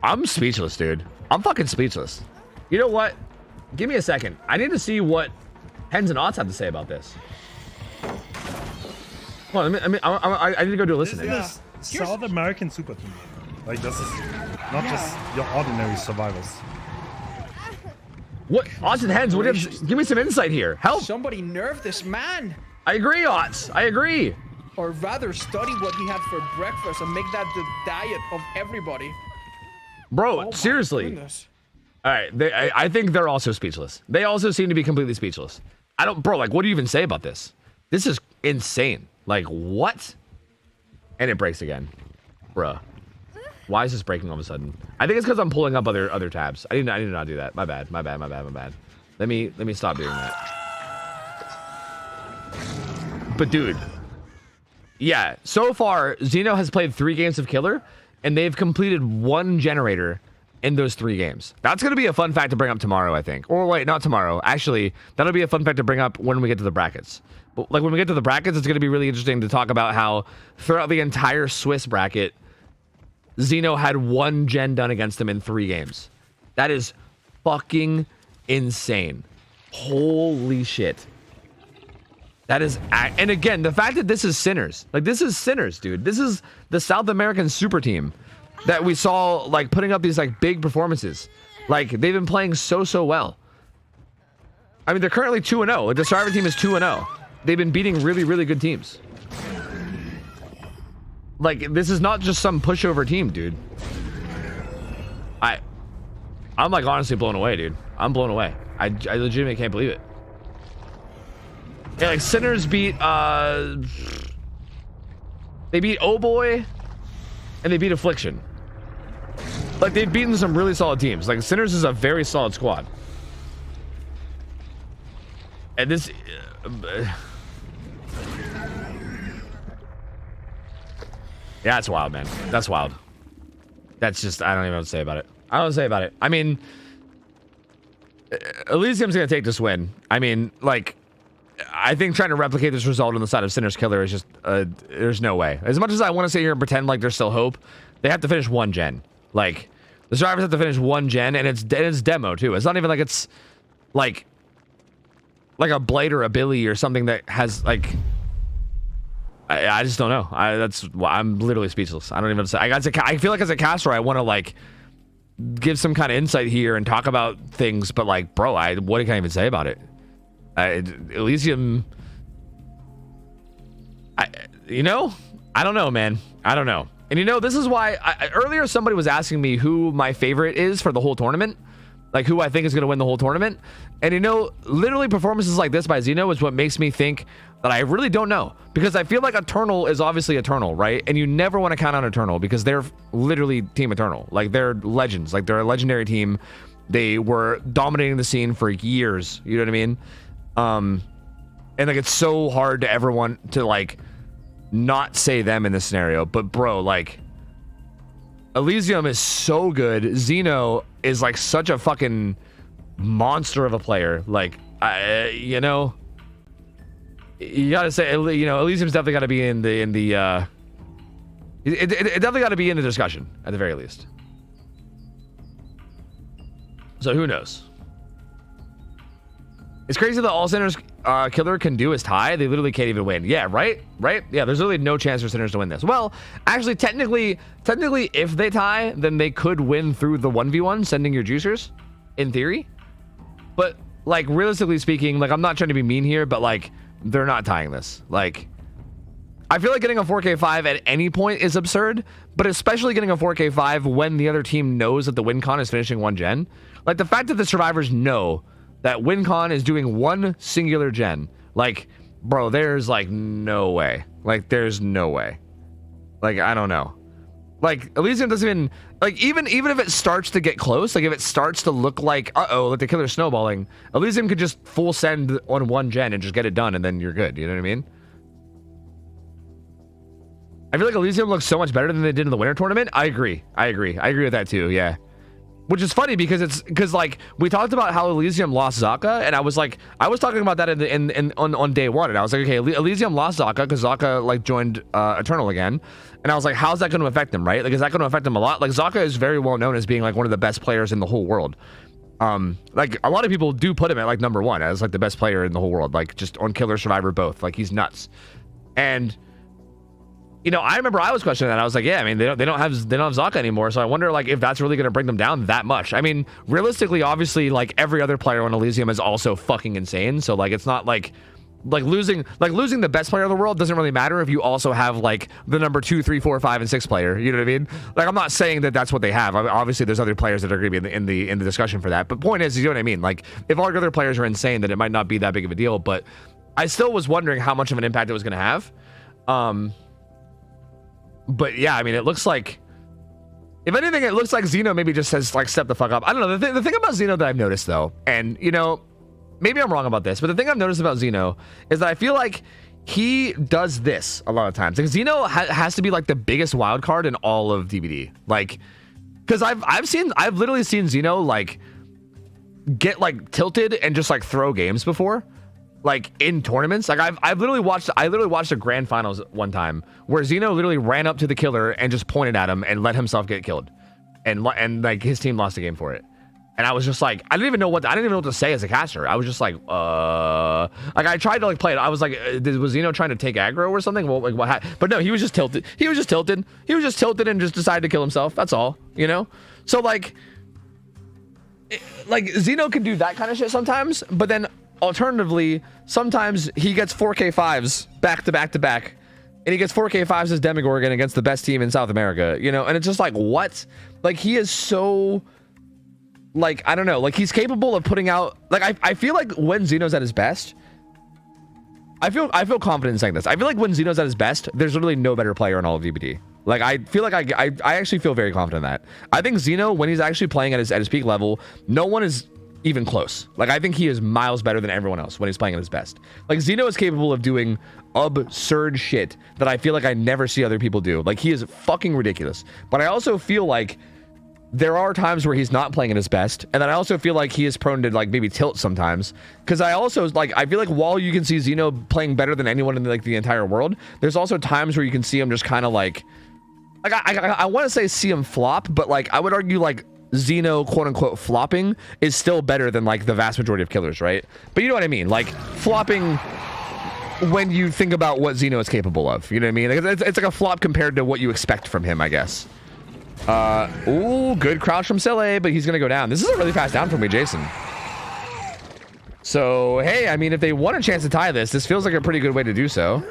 I'm speechless, dude. I'm fucking speechless. You know what? Give me a second. I need to see what Hens and Aughts have to say about this. Well, I need to go do a listening. This is South American super team. Like, this is not just your ordinary survivors. What? Aughts and Hens, give me some insight here. Help! Somebody nerf this man. I agree, Aughts. I agree. Or rather, study what he had for breakfast and make that the diet of everybody. Bro, seriously. All right, I think they're also speechless. They also seem to be completely speechless. Bro, like, what do you even say about this? This is insane. Like, what? And it breaks again. Bruh. Why is this breaking all of a sudden? I think it's because I'm pulling up other tabs. I need to not do that. My bad. Let me stop doing that. But dude, yeah, so far Zeno has played 3 games of Killer, and they've completed 1 generator in those 3 games. That's gonna be a fun fact to bring up tomorrow, I think. Or wait, not tomorrow. Actually, that'll be a fun fact to bring up when we get to the brackets. But like when we get to the brackets, it's gonna be really interesting to talk about how throughout the entire Swiss bracket, Zeno had 1 gen done against him in 3 games. That is fucking insane. Holy shit. That is, and again, the fact that this is Sinners, like this is Sinners, dude. This is the South American super team that we saw like putting up these like big performances. Like they've been playing so well. I mean, they're currently 2-0. Like the Survivor team is 2-0. They've been beating really good teams. Like this is not just some pushover team, dude. I'm like honestly blown away, dude. I'm blown away. I legitimately can't believe it. Yeah, like Sinners beat they beat Oh Boy and they beat Affliction. Like they've beaten some really solid teams. Like Sinners is a very solid squad. And this yeah, that's wild, man. That's wild. That's just, I don't even know what to say about it. I don't know what to say about it. I mean, Elysium's gonna take this win. I mean, like, I think trying to replicate this result on the side of Sinner's Killer is just, there's no way. As much as I want to sit here and pretend like there's still hope, they have to finish 1 gen. Like, the survivors have to finish 1 gen, and it's demo, too. It's not even like it's, like a Blade or a Billy or something that has, like, I just don't know. I'm literally speechless. I don't even know what to say. I feel like as a caster, I want to, like, give some kind of insight here and talk about things, but, like, bro, what can I even say about it? Elysium, you know, I don't know, man. I don't know. And you know, this is why earlier somebody was asking me who my favorite is for the whole tournament, like who I think is going to win the whole tournament. And you know, literally performances like this by Zeno is what makes me think that I really don't know, because I feel like Eternal is obviously Eternal, right? And you never want to count on Eternal because they're literally Team Eternal. Like they're legends, like they're a legendary team. They were dominating the scene for years. You know what I mean? And like it's so hard to ever want to like not say them in this scenario, but bro, like Elysium is so good. Zeno is like such a fucking monster of a player. Like you know, you gotta say, you know, Elysium's definitely got to be in the it definitely got to be in the discussion at the very least. So who knows? It's crazy that all Sinners Killer can do is tie. They literally can't even win. Yeah, right? Right? Yeah, there's literally no chance for Sinners to win this. Well, actually, technically, if they tie, then they could win through the 1v1, sending your juicers. in theory. But like realistically speaking, like I'm not trying to be mean here, but like they're not tying this. Like I feel like getting a 4K5 at any point is absurd, but especially getting a 4K5 when the other team knows that the win con is finishing one gen. Like the fact that the survivors know that win con is doing one singular gen. Like, bro, there's like no way. Like there's no way. Like I don't know. Like Elysium doesn't even like even if it starts to get close, like if it starts to look like like the killer's snowballing, Elysium could just full send on one gen and just get it done, and then you're good. You know what I mean? I feel like Elysium looks so much better than they did in the winter tournament. I agree with that too. Yeah. Which is funny because like we talked about how Elysium lost Zaka, and I was talking about that on day one, and I was like, okay, Elysium lost Zaka because Zaka like joined Eternal again, and I was like, how's that going to affect him, right? Like, is that going to affect him a lot? Like Zaka is very well known as being like one of the best players in the whole world. Like a lot of people do put him at like number one as like the best player in the whole world, like just on Killer Survivor both. Like he's nuts, and. You know, I remember I was questioning that. I was like, yeah, I mean, they don't have Zaka anymore. So I wonder, like, if that's really going to bring them down that much. I mean, realistically, obviously, like every other player on Elysium is also fucking insane. So like, it's not like losing the best player in the world doesn't really matter if you also have like the number 2, 3, 4, 5, and 6 player. You know what I mean? Like, I'm not saying that that's what they have. I mean, obviously, there's other players that are going to be in the discussion for that. But point is, you know what I mean? Like, if all other players are insane, then it might not be that big of a deal. But I still was wondering how much of an impact it was going to have. But yeah, I mean, it looks like, if anything, it looks like Xeno maybe just says like, step the fuck up. I don't know. The thing about Xeno that I've noticed though, and you know, maybe I'm wrong about this, but the thing I've noticed about Xeno is that I feel like he does this a lot of times. Like Xeno has to be like the biggest wild card in all of DBD. Like, because I've literally seen Xeno like get like tilted and just like throw games before. Like in tournaments, like I've literally watched a grand finals one time where Xeno literally ran up to the killer and just pointed at him and let himself get killed, and like his team lost the game for it. And I was just like, I didn't even know what to say as a caster. I was just like I tried to like play it. I was like, was Xeno trying to take aggro or something? Well, like what? But no, he was just tilted. He was just tilted and just decided to kill himself. That's all, you know. So like Xeno can do that kind of shit sometimes, but then. Alternatively, sometimes he gets 4K5s back to back to back, and he gets 4K5s as Demogorgon against the best team in South America, you know, and it's just like, what? Like, he is so, like, I don't know, like, he's capable of putting out, like, I feel like when Xeno's at his best, I feel confident in saying this. I feel like when Xeno's at his best, there's literally no better player in all of DBD. Like, I feel like I actually feel very confident in that. I think Xeno, when he's actually playing at his peak level, no one is even close. Like, I think he is miles better than everyone else when he's playing at his best. Like, Xeno is capable of doing absurd shit that I feel like I never see other people do. Like, he is fucking ridiculous. But I also feel like there are times where he's not playing at his best, and then I also feel like he is prone to like maybe tilt sometimes. Because I also like, I feel like while you can see Xeno playing better than anyone in like the entire world, there's also times where you can see him just kind of like I want to see him flop, but like I would argue like Xeno quote unquote flopping is still better than like the vast majority of killers, right? But you know what I mean, like flopping when you think about what Xeno is capable of, you know what I mean? Like, it's like a flop compared to what you expect from him, I guess. Ooh, good crouch from Sele, but he's gonna go down. This is a really fast down from me, Jason. So hey, I mean, if they want a chance to tie this feels like a pretty good way to do so.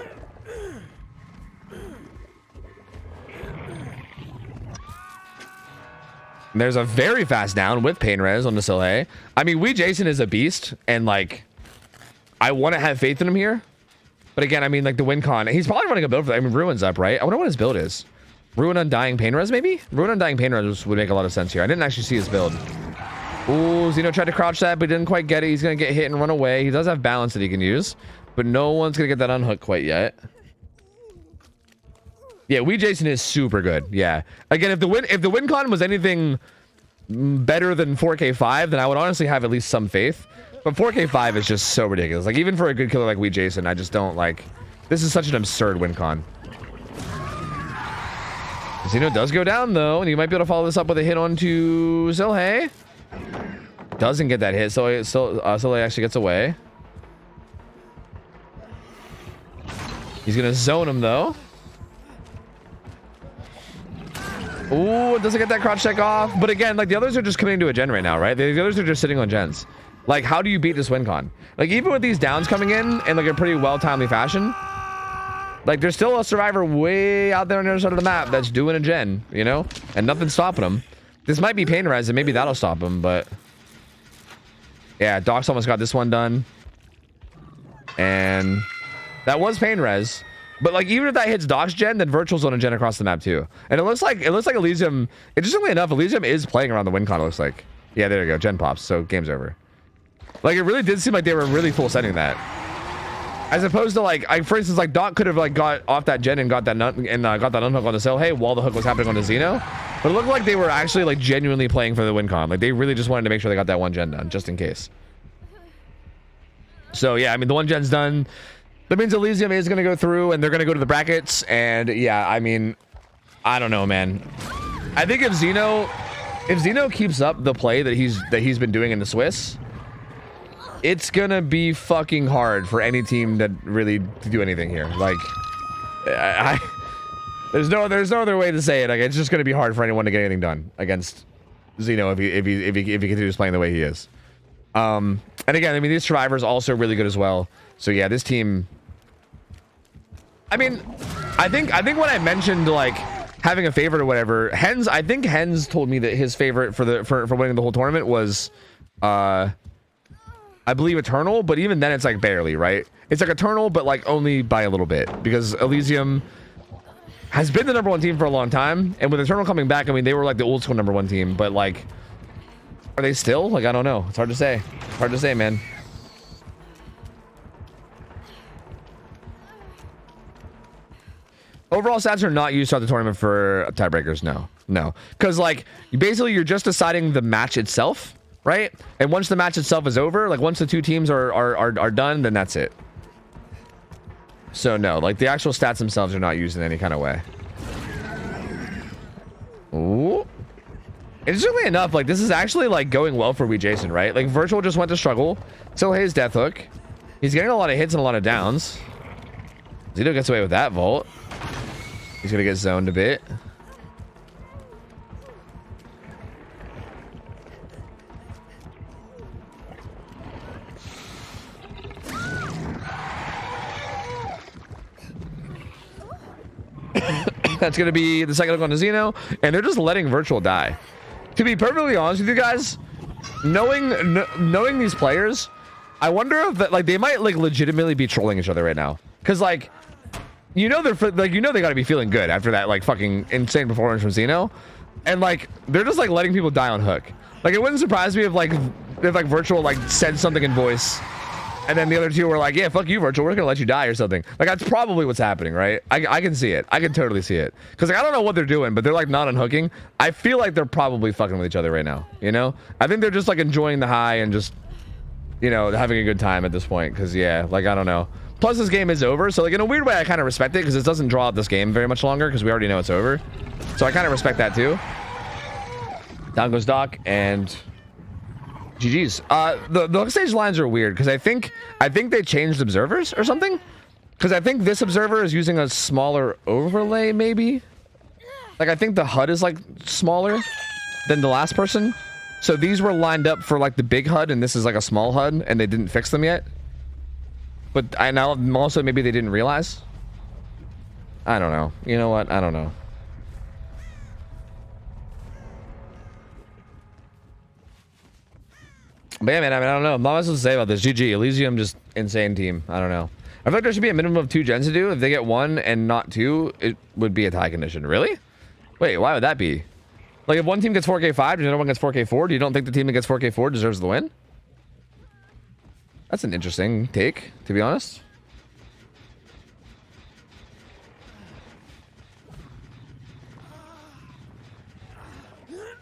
There's a very fast down with pain res on the Sele. I mean, Jason is a beast, and like, I want to have faith in him here. But again, I mean, like the win con, he's probably running a build for that. I mean, Ruin's up, right? I wonder what his build is. Ruin Undying Pain Res, maybe? Ruin Undying Pain Res would make a lot of sense here. I didn't actually see his build. Ooh, Xeno tried to crouch that, but didn't quite get it. He's going to get hit and run away. He does have balance that he can use, but no one's going to get that unhook quite yet. Yeah, Jason is super good. Yeah. Again, if the win con was anything better than 4K5, then I would honestly have at least some faith. But 4K5 is just so ridiculous. Like, even for a good killer like Jason, I just don't like... This is such an absurd win con. Xeno does go down, though, and you might be able to follow this up with a hit onto Silhe. Doesn't get that hit, so Silhe actually gets away. He's going to zone him, though. Ooh, it doesn't get that crouch check off. But again, like the others are just coming into a gen right now, right? The others are just sitting on gens. Like, how do you beat this win con? Like, even with these downs coming in like a pretty well-timely fashion, like there's still a survivor way out there on the other side of the map that's doing a gen, you know? And nothing's stopping him. This might be pain res and maybe that'll stop him, but yeah, Doc's almost got this one done. And that was pain res. But like even if that hits Doc's gen, then Virtual's on a gen across the map too. And it looks like Elysium, interestingly enough, Elysium is playing around the win con, it looks like. Yeah, there you go. Gen pops, so game's over. Like it really did seem like they were really full setting that. As opposed to like, for instance, like Doc could have like got off that gen and got that nut and got that unhook on the sail, hey, while the hook was happening on the Xeno. But it looked like they were actually like genuinely playing for the win con. Like they really just wanted to make sure they got that one gen done, just in case. So yeah, I mean the one gen's done. That means Elysium is going to go through and they're going to go to the brackets. And yeah, I mean, I don't know, man. I think if Xeno keeps up the play that he's been doing in the Swiss, it's going to be fucking hard for any team to really do anything here. Like, there's no other way to say it. Like, it's just going to be hard for anyone to get anything done against Xeno if he continues playing the way he is. And again, I mean, these survivors also really good as well. So yeah, this team. I mean, I think when I mentioned like having a favorite or whatever, I think Hens told me that his favorite for winning the whole tournament was, I believe Eternal, but even then it's like barely, right? It's like Eternal, but like only by a little bit because Elysium has been the #1 team for a long time, and with Eternal coming back, I mean they were like the old school #1 team, but like, are they still? Like I don't know. It's hard to say. Hard to say, man. Overall stats are not used throughout the tournament for tiebreakers. No, because like basically you're just deciding the match itself, right? And once the match itself is over, like once the two teams are done, then that's it. So no, like the actual stats themselves are not used in any kind of way. Ooh. Interestingly enough, like this is actually like going well for Jason, right? Like Virtual just went to struggle. Silhay's death hook. He's getting a lot of hits and a lot of downs. Zito gets away with that vault. He's gonna get zoned a bit. That's gonna be the second hook on the Xeno, and they're just letting Virtual die. To be perfectly honest with you guys, knowing these players, I wonder if that like they might like legitimately be trolling each other right now, because like. You know they're like they got to be feeling good after that like fucking insane performance from Xeno, and like they're just like letting people die on hook. Like it wouldn't surprise me if like Virtual like said something in voice, and then the other two were like, yeah, fuck you, Virtual, we're gonna let you die or something. Like that's probably what's happening, right? I can see it. I can totally see it. Because like I don't know what they're doing, but they're like not unhooking. I feel like they're probably fucking with each other right now. You know? I think they're just like enjoying the high and just, you know, having a good time at this point. Because yeah, like I don't know. Plus, this game is over, so like in a weird way, I kind of respect it because it doesn't draw out this game very much longer because we already know it's over. So I kind of respect that too. Down goes Doc and GG's. The hook stage lines are weird because I think they changed observers or something. Because I think this observer is using a smaller overlay, maybe. Like I think the HUD is like smaller than the last person. So these were lined up for like the big HUD, and this is like a small HUD, and they didn't fix them yet. But I now also maybe they didn't realize. I don't know. You know what? I don't know. But yeah, man, I mean, I don't know. I'm not much to say about this. GG. Elysium, just insane team. I don't know. I feel like there should be a minimum of 2 gens to do. If they get 1 and not 2, it would be a tie condition. Really? Wait, why would that be? Like if one team gets 4K5 and the other one gets 4K4, do you don't think the team that gets 4K4 deserves the win? That's an interesting take, to be honest.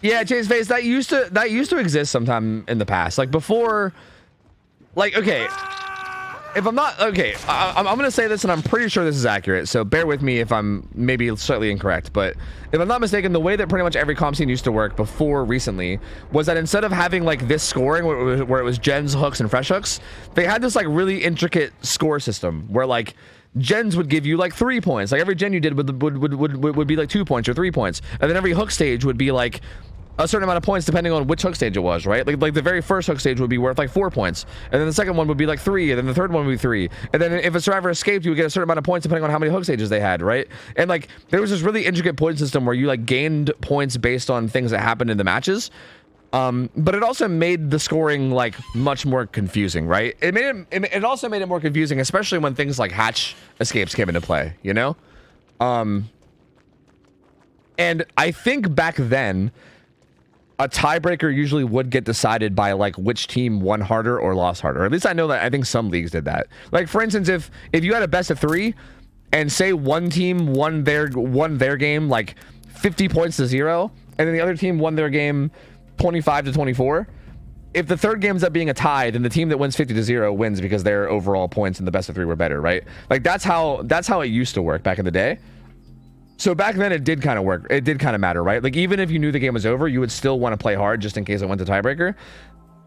Yeah, Chase Face, that used to exist sometime in the past. Like before, like okay, if I'm not okay, I'm gonna say this, and I'm pretty sure this is accurate. So bear with me if I'm maybe slightly incorrect. But if I'm not mistaken, the way that pretty much every comp scene used to work before recently was that instead of having like this scoring where it was gens, hooks, and fresh hooks, they had this like really intricate score system where like gens would give you like 3 points. Like every gen you did would be like 2 points or 3 points, and then every hook stage would be like a certain amount of points depending on which hook stage it was, right? Like the very first hook stage would be worth like 4 points, and then the second one would be like 3, and then the third one would be 3, and then if a survivor escaped, you would get a certain amount of points depending on how many hook stages they had, right? And like there was this really intricate point system where you like gained points based on things that happened in the matches. But it also made the scoring like much more confusing, right? It also made it more confusing, especially when things like hatch escapes came into play, you know? And I think back then, a tiebreaker usually would get decided by like which team won harder or lost harder. At least I know that I think some leagues did that. Like for instance, if you had a best of 3 and say one team won their game like 50 points to 0, and then the other team won their game 25 to 24. If the third game ends up being a tie, then the team that wins 50 to 0 wins because their overall points in the best of 3 were better, right? Like that's how it used to work back in the day. So back then it did kind of work. It did kind of matter, right? Like even if you knew the game was over, you would still want to play hard just in case it went to tiebreaker.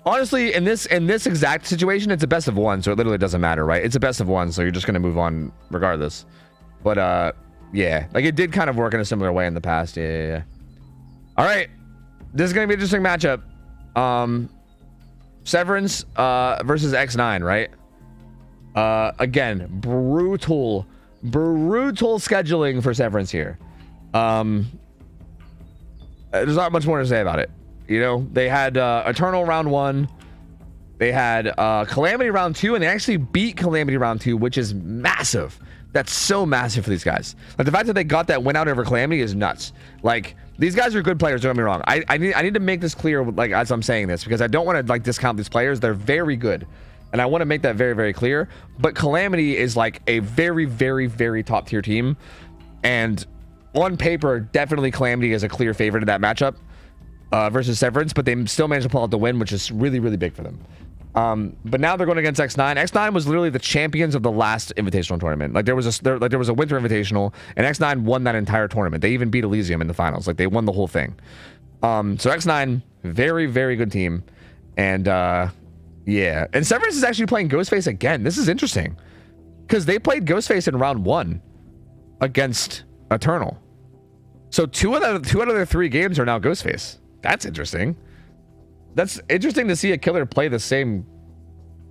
Honestly, in this exact situation, it's a best of 1, so it literally doesn't matter, right? It's a best of 1, so you're just gonna move on regardless. But yeah, like it did kind of work in a similar way in the past. Yeah. All right. This is going to be an interesting matchup. Severance versus X9, right? Again, brutal scheduling for Severance here. There's not much more to say about it. You know, they had Eternal round 1. They had Calamity round 2, and they actually beat Calamity round 2, which is massive. That's so massive for these guys. Like the fact that they got that win out over Calamity is nuts. Like these guys are good players, don't get me wrong. I need to make this clear, like as I'm saying this, because I don't want to like discount these players. They're very good, and I want to make that very, very clear. But Calamity is like a very, very, very top tier team, and on paper, definitely Calamity is a clear favorite in that matchup versus Severance. But they still managed to pull out the win, which is really, really big for them. But now they're going against X9. X9 was literally the champions of the last invitational tournament. Like there was a winter invitational, and X9 won that entire tournament. They even beat Elysium in the finals. Like they won the whole thing. So X9, very, very good team. And yeah. And Severance is actually playing Ghostface again. This is interesting. Because they played Ghostface in round 1 against Eternal. So two out of their 3 games are now Ghostface. That's interesting. That's interesting to see a killer play the same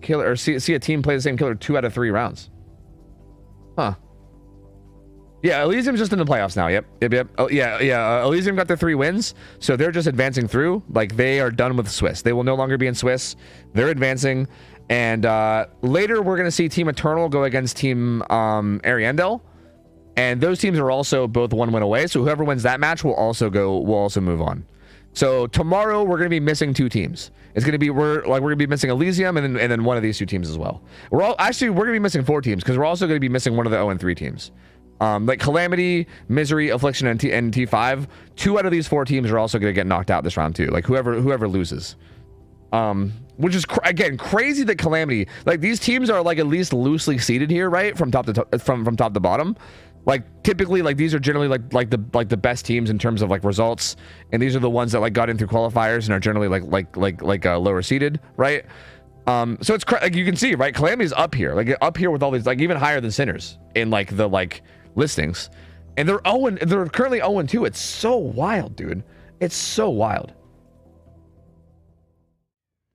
killer, or see a team play the same killer 2 out of 3 rounds. Huh. Yeah, Elysium's just in the playoffs now. Yep. Oh, yeah. Elysium got their 3 wins, so they're just advancing through. Like they are done with Swiss. They will no longer be in Swiss. They're advancing, and later we're gonna see Team Eternal go against Team Ariandel, and those teams are also both 1 win away. So whoever wins that match will also move on. So tomorrow we're going to be missing 2 teams. It's going to be we're going to be missing Elysium and then one of these 2 teams as well. We're going to be missing 4 teams because we're also going to be missing one of the 0-3 teams. Like Calamity, Misery, Affliction, and T5. 2 out of these 4 teams are also going to get knocked out this round too. Like whoever loses. Which is again crazy that Calamity, like these teams are like at least loosely seeded here, right? From top to bottom. Like typically, like these are generally like the best teams in terms of like results, and these are the ones that like got in through qualifiers and are generally like lower seeded, right? So it's like you can see, right? Calamity's up here with all these, like even higher than Sinners in like the like listings, and they're currently 0-2. It's so wild, dude. It's so wild.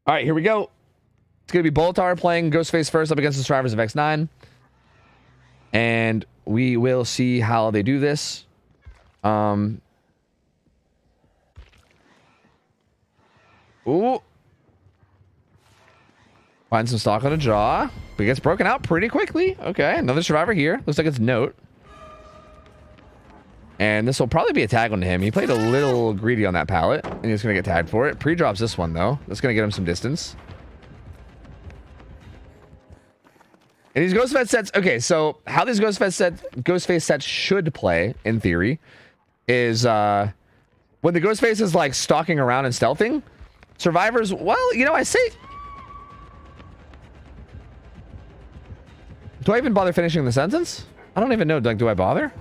All right, here we go. It's gonna be Boltar playing Ghostface first up against the survivors of X9, and we will see how they do this. Ooh. Find some stock on a jaw. But gets broken out pretty quickly. Okay, another survivor here. Looks like it's Note. And this will probably be a tag on him. He played a little greedy on that pallet, and he's going to get tagged for it. Pre-drops this one, though. That's going to get him some distance. And these Ghostface sets, okay, so how these Ghostface sets should play, in theory, is when the Ghostface is like stalking around and stealthing, survivors, well, you know, I say, do I even bother finishing the sentence? I don't even know, do I bother?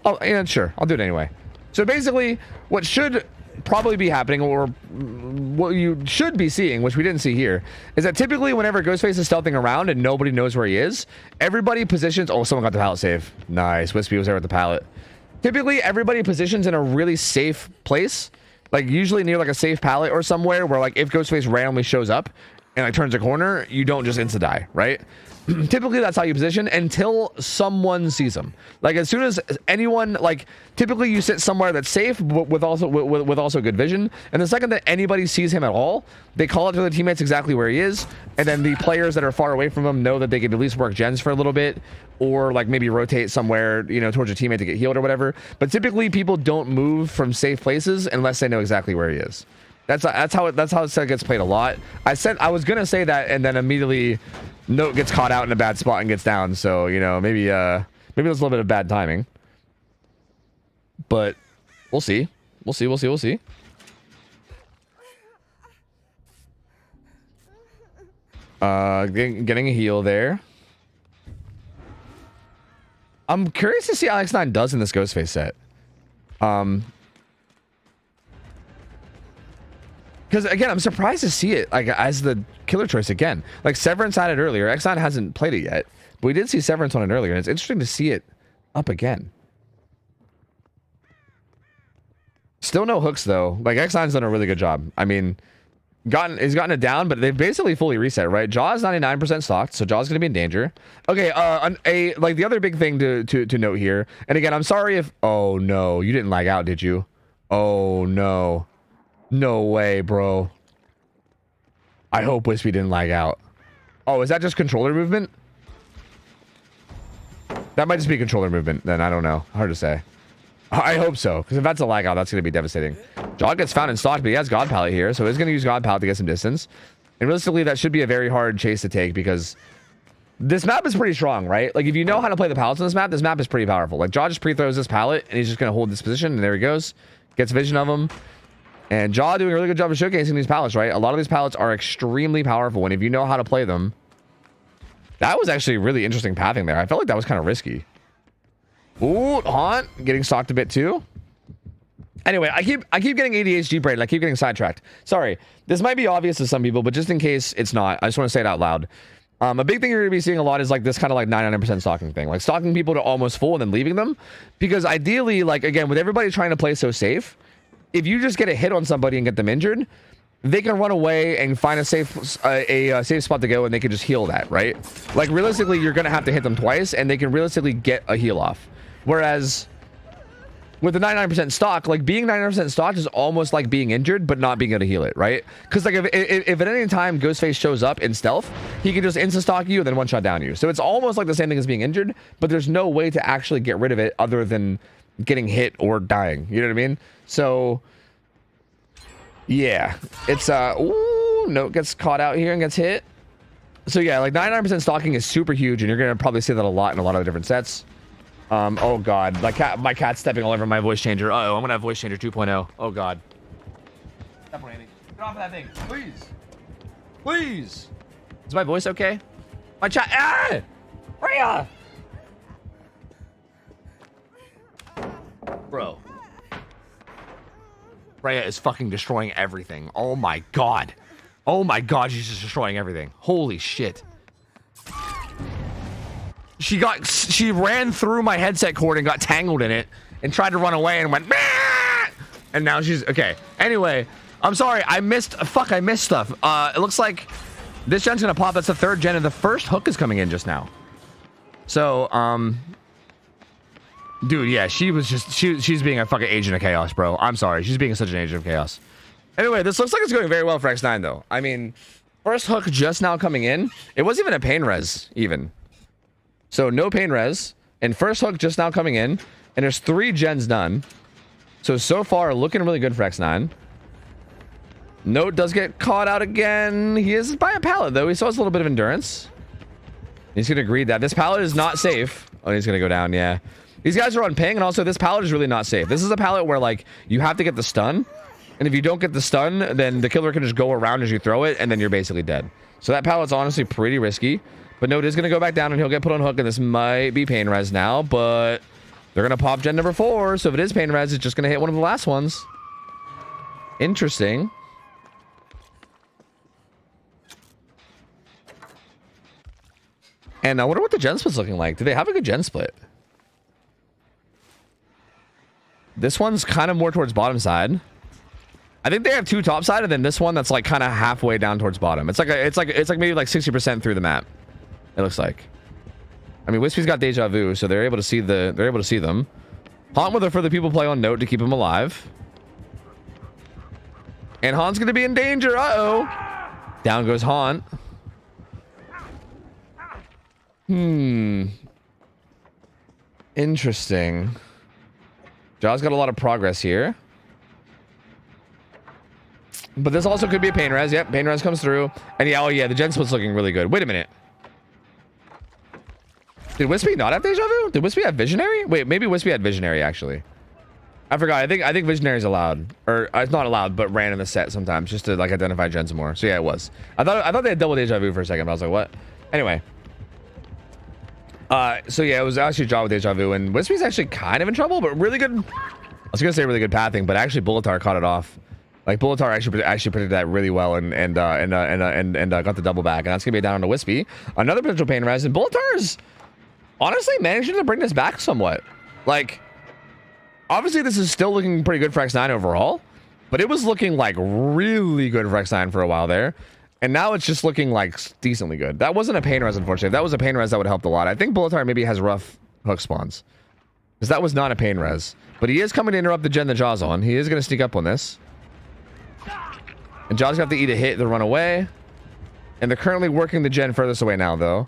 Oh, yeah, sure, I'll do it anyway. So basically, what should probably be happening, or what you should be seeing, which we didn't see here, is that typically whenever Ghostface is stealthing around and nobody knows where he is, everybody positions. Oh, someone got the pallet save. Nice. Wispy was there with the pallet. Typically, everybody positions in a really safe place, like usually near like a safe pallet or somewhere where like if Ghostface randomly shows up and like turns a corner, you don't just insta die, right? Typically that's how you position until someone sees them. Like as soon as anyone, like typically you sit somewhere that's safe with also good vision, and the second that anybody sees him at all, they call out to their teammates exactly where he is, and then the players that are far away from him know that they can at least work gens for a little bit, or like maybe rotate somewhere, you know, towards your teammate to get healed or whatever. But typically people don't move from safe places unless they know exactly where he is. That's how it gets played a lot. I was gonna say that, and then immediately Note gets caught out in a bad spot and gets down. So you know, maybe there's a little bit of bad timing, but we'll see. We'll see. Getting a heal there. I'm curious to see how X9 does in this Ghostface set. Because again, I'm surprised to see it like as the killer choice again. Like Severance had it earlier. X9 hasn't played it yet, but we did see Severance on it earlier, and it's interesting to see it up again. Still no hooks though. Like X9's done a really good job. I mean, he's gotten it down, but they've basically fully reset, right? Jaw is 99% stocked, so Jaw's gonna be in danger. Okay, like the other big thing to note here, and again, I'm sorry if. Oh no, you didn't lag out, did you? Oh no. No way, bro. I hope Wispy didn't lag out. Oh, is that just controller movement? That might just be controller movement, then. I don't know. Hard to say. I hope so, because if that's a lag out, that's going to be devastating. Jaw gets found in stock, but he has God Pallet here, so he's going to use God Pallet to get some distance. And realistically, that should be a very hard chase to take, because this map is pretty strong, right? Like, if you know how to play the pallets on this map is pretty powerful. Like, Jaw just pre-throws this pallet, and he's just going to hold this position, and there he goes. Gets vision of him. And Jaw doing a really good job of showcasing these pallets, right? A lot of these pallets are extremely powerful, and if you know how to play them, that was actually really interesting pathing there. I felt like that was kind of risky. Ooh, Haunt getting stalked a bit too. Anyway, I keep getting ADHD brain. I keep getting sidetracked. Sorry, this might be obvious to some people, but just in case it's not, I just want to say it out loud. A big thing you're going to be seeing a lot is like this kind of like 99% stalking thing, like stalking people to almost full and then leaving them, because ideally, like again, with everybody trying to play so safe, if you just get a hit on somebody and get them injured, they can run away and find a safe spot to go, and they can just heal that, right? Like realistically, you're gonna have to hit them twice, and they can realistically get a heal off. Whereas with the 99% stock, like being 99% stocked is almost like being injured but not being able to heal it, right? Because like if at any time Ghostface shows up in stealth, he can just insta stock you and then one shot down you. So it's almost like the same thing as being injured, but there's no way to actually get rid of it other than getting hit or dying. You know what I mean? So yeah, it's ooh, Note gets caught out here and gets hit. So yeah, like 99% stalking is super huge, and you're gonna probably see that a lot in a lot of different sets. Oh god, my cat's stepping all over my voice changer. Uh-oh, I'm gonna have voice changer 2.0. Oh god. Step on anything. Get off of that thing, please. Please. Is my voice okay? My chat. Ah! Rhea! Bro. Rhea is fucking destroying everything. Oh my god. Oh my god, she's just destroying everything. Holy shit. She ran through my headset cord and got tangled in it and tried to run away and went bah! And now she's okay. Anyway, I'm sorry, I missed stuff. It looks like this gen's gonna pop. That's the third gen, and the first hook is coming in just now. So dude, yeah, she's being a fucking agent of chaos, bro. I'm sorry, she's being such an agent of chaos. Anyway, this looks like it's going very well for X9 though. I mean, first hook just now coming in. It wasn't even a pain res even. So no pain res, and first hook just now coming in, and there's 3 gens done. So far looking really good for X9. Note does get caught out again. He is by a pallet though. He still has a little bit of endurance. He's gonna agree that this pallet is not safe. Oh, he's gonna go down. Yeah, these guys are on ping, and also this pallet is really not safe. This is a pallet where like you have to get the stun, and if you don't get the stun, then the killer can just go around as you throw it, and then you're basically dead. So that pallet's honestly pretty risky. But Note is going to go back down, and he'll get put on hook, and this might be pain res now, but they're going to pop gen number 4, so if it is pain res, it's just going to hit one of the last ones. Interesting. And I wonder what the gen split's looking like. Do they have a good gen split? This one's kind of more towards bottom side. I think they have two top side, and then this one that's like kind of halfway down towards bottom. It's like maybe like 60% through the map. It looks like. I mean, Wispy's got deja vu, so they're able to see them. Haunt with a further people play on note to keep him alive. And Haunt's gonna be in danger. Uh-oh. Down goes Haunt. Interesting. Jaw's got a lot of progress here. But this also could be a pain res. Yep, pain res comes through. And yeah, oh yeah, the gen split's looking really good. Wait a minute. Did Wispy not have deja vu? Did Wispy have visionary? Wait, maybe Wispy had visionary actually. I forgot. I think visionary is allowed, or it's not allowed, but ran in the set sometimes just to like identify gens more. So yeah, it was. I thought they had double deja vu for a second, but I was like, what? Anyway. So yeah, it was actually Jaw with deja vu, and Wispy's actually kind of in trouble, but really good. I was gonna say really good pathing, but actually Bulletar caught it off. Like Bulletar actually predicted that really well, and got the double back, and that's gonna be down on to Wispy. Another potential pain res, and Bulletar's honestly managing to bring this back somewhat. Like, obviously this is still looking pretty good for X9 overall, but it was looking like really good for X9 for a while there. And now it's just looking like decently good. That wasn't a pain res, unfortunately. If that was a pain res, that would have helped a lot. I think Bulletar maybe has rough hook spawns, because that was not a pain res. But he is coming to interrupt the gen that Jaw's on. He is going to sneak up on this. And Jaw's got to eat a hit to run away. And they're currently working the gen furthest away now, though.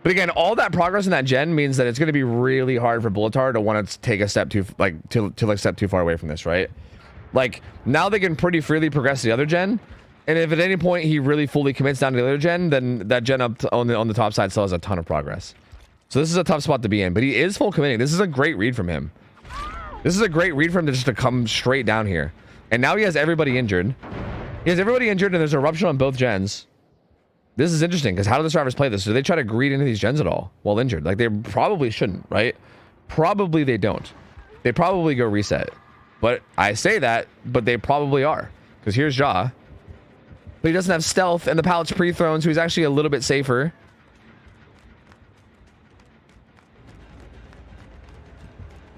But again, all that progress in that gen means that it's going to be really hard for Bulletar to want to take a step too, step too far away from this, right? Like, now they can pretty freely progress the other gen. And if at any point he really fully commits down to the other gen, then that gen up on the top side still has a ton of progress. So this is a tough spot to be in, but he is full committing. This is a great read from him. This is a great read for him to come straight down here. And now he has everybody injured. He has everybody injured, and there's a rupture on both gens. This is interesting, because how do the survivors play this? Do they try to greed into these gens at all while injured? Like, they probably shouldn't, right? Probably they don't. They probably go reset. But I say that, but they probably are. Because here's Jaw. But he doesn't have stealth, and the pallet's pre-thrown, so he's actually a little bit safer.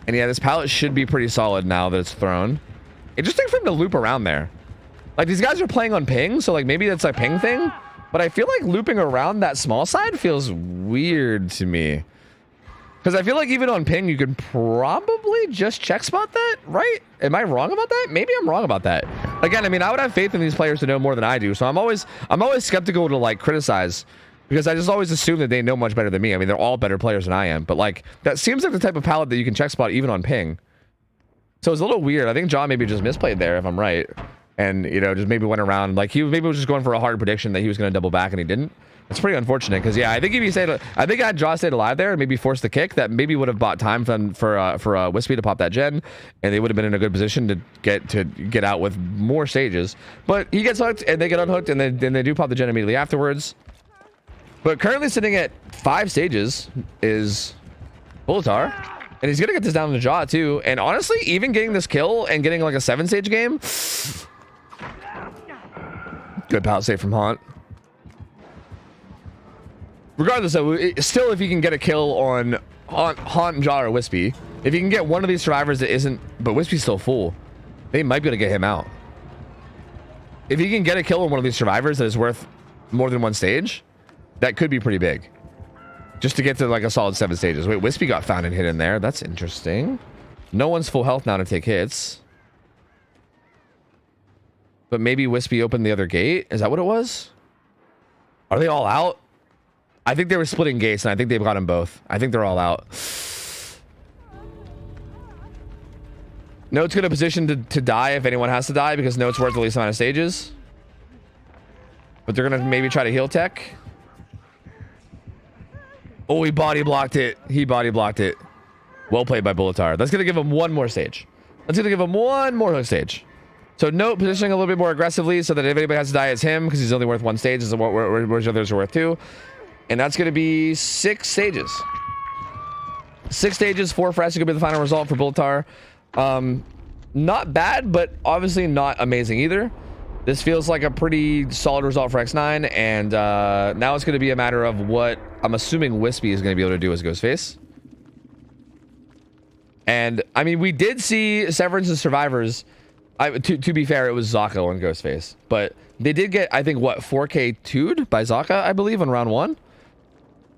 And yeah, this pallet should be pretty solid now that it's thrown. Interesting for him to loop around there. Like, these guys are playing on ping, so like maybe that's a ping thing. But I feel like looping around that small side feels weird to me. Because I feel like even on ping, you could probably just check spot that, right? Am I wrong about that? Maybe I'm wrong about that. Again, I mean, I would have faith in these players to know more than I do. So I'm always skeptical to like criticize, because I just always assume that they know much better than me. I mean, they're all better players than I am. But like, that seems like the type of palette that you can check spot even on ping. So it's a little weird. I think John maybe just misplayed there, if I'm right. And, you know, just maybe went around. Like, he maybe was just going for a hard prediction that he was going to double back, and he didn't. It's pretty unfortunate, because yeah, I think if he stayed, I think had Jaw stayed alive there and maybe forced the kick, that maybe would have bought time for Wispy to pop that gen, and they would have been in a good position to get out with more stages. But he gets hooked, and they get unhooked, and then they do pop the gen immediately afterwards. But currently sitting at 5 stages is Bulletar, and he's gonna get this down to Jaw too. And honestly, even getting this kill and getting like a 7-stage game, good pallet save from Haunt. Regardless, though, still, if you can get a kill on Haunt, Jaw, or Wispy, if you can get one of these survivors that isn't, but Wispy's still full, they might be able to get him out. If you can get a kill on one of these survivors that is worth more than 1 stage, that could be pretty big. Just to get to like a solid 7 stages. Wait, Wispy got found and hit in there. That's interesting. No one's full health now to take hits. But maybe Wispy opened the other gate? Is that what it was? Are they all out? I think they were splitting gates, and I think they've got them both. I think they're all out. Note's going to position to die if anyone has to die, because Note's worth the least amount of stages. But they're going to maybe try to heal tech. Oh, he body blocked it. He body blocked it. Well played by Bulletar. That's going to give him 1 more stage. That's going to give him 1 more hook stage. So Note positioning a little bit more aggressively, so that if anybody has to die, it's him, because he's only worth 1 stage, whereas others are worth 2. And that's going to be 6 stages. 6 stages, 4 fresh. It could be the final result for Bulletar. not bad, but obviously not amazing either. This feels like a pretty solid result for X9, and now it's going to be a matter of what I'm assuming Wispy is going to be able to do as Ghostface. And I mean, we did see Severance and Survivors. To be fair, it was Zaka and Ghostface, but they did get, I think, what, 4K 2'd by Zaka, I believe, on round 1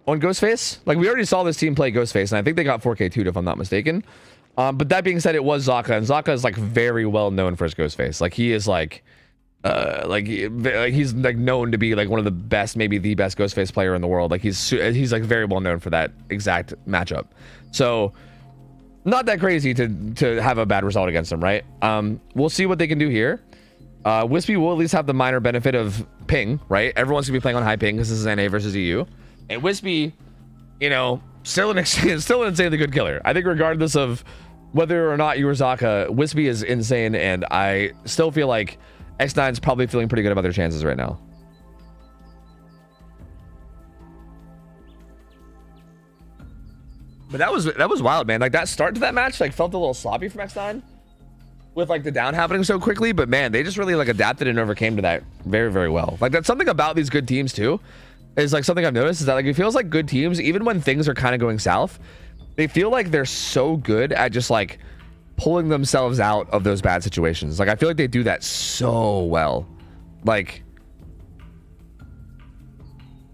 on Ghostface. Like, we already saw this team play Ghostface, and I think they got 4K 2'd if I'm not mistaken. But that being said, it was Zaka, and Zaka is like very well known for his Ghostface. Like, he is like he's like known to be like one of the best, maybe the best Ghostface player in the world. Like, he's like very well known for that exact matchup. So not that crazy to have a bad result against him, right? We'll see what they can do here. Wispy will at least have the minor benefit of ping, right? Everyone's gonna be playing on high ping because this is NA versus EU, and Wispy, you know, still an insanely good killer. I think regardless of whether or not you were Zaka, Wispy is insane, and I still feel like X9 is probably feeling pretty good about their chances right now. But that was wild, man. Like, that start to that match like felt a little sloppy from X9 with like the down happening so quickly, but man, they just really like adapted and overcame to that very, very well. Like, that's something about these good teams too, is like something I've noticed is that like it feels like good teams, even when things are kind of going south, they feel like they're so good at just like pulling themselves out of those bad situations. Like, I feel like they do that so well. Like,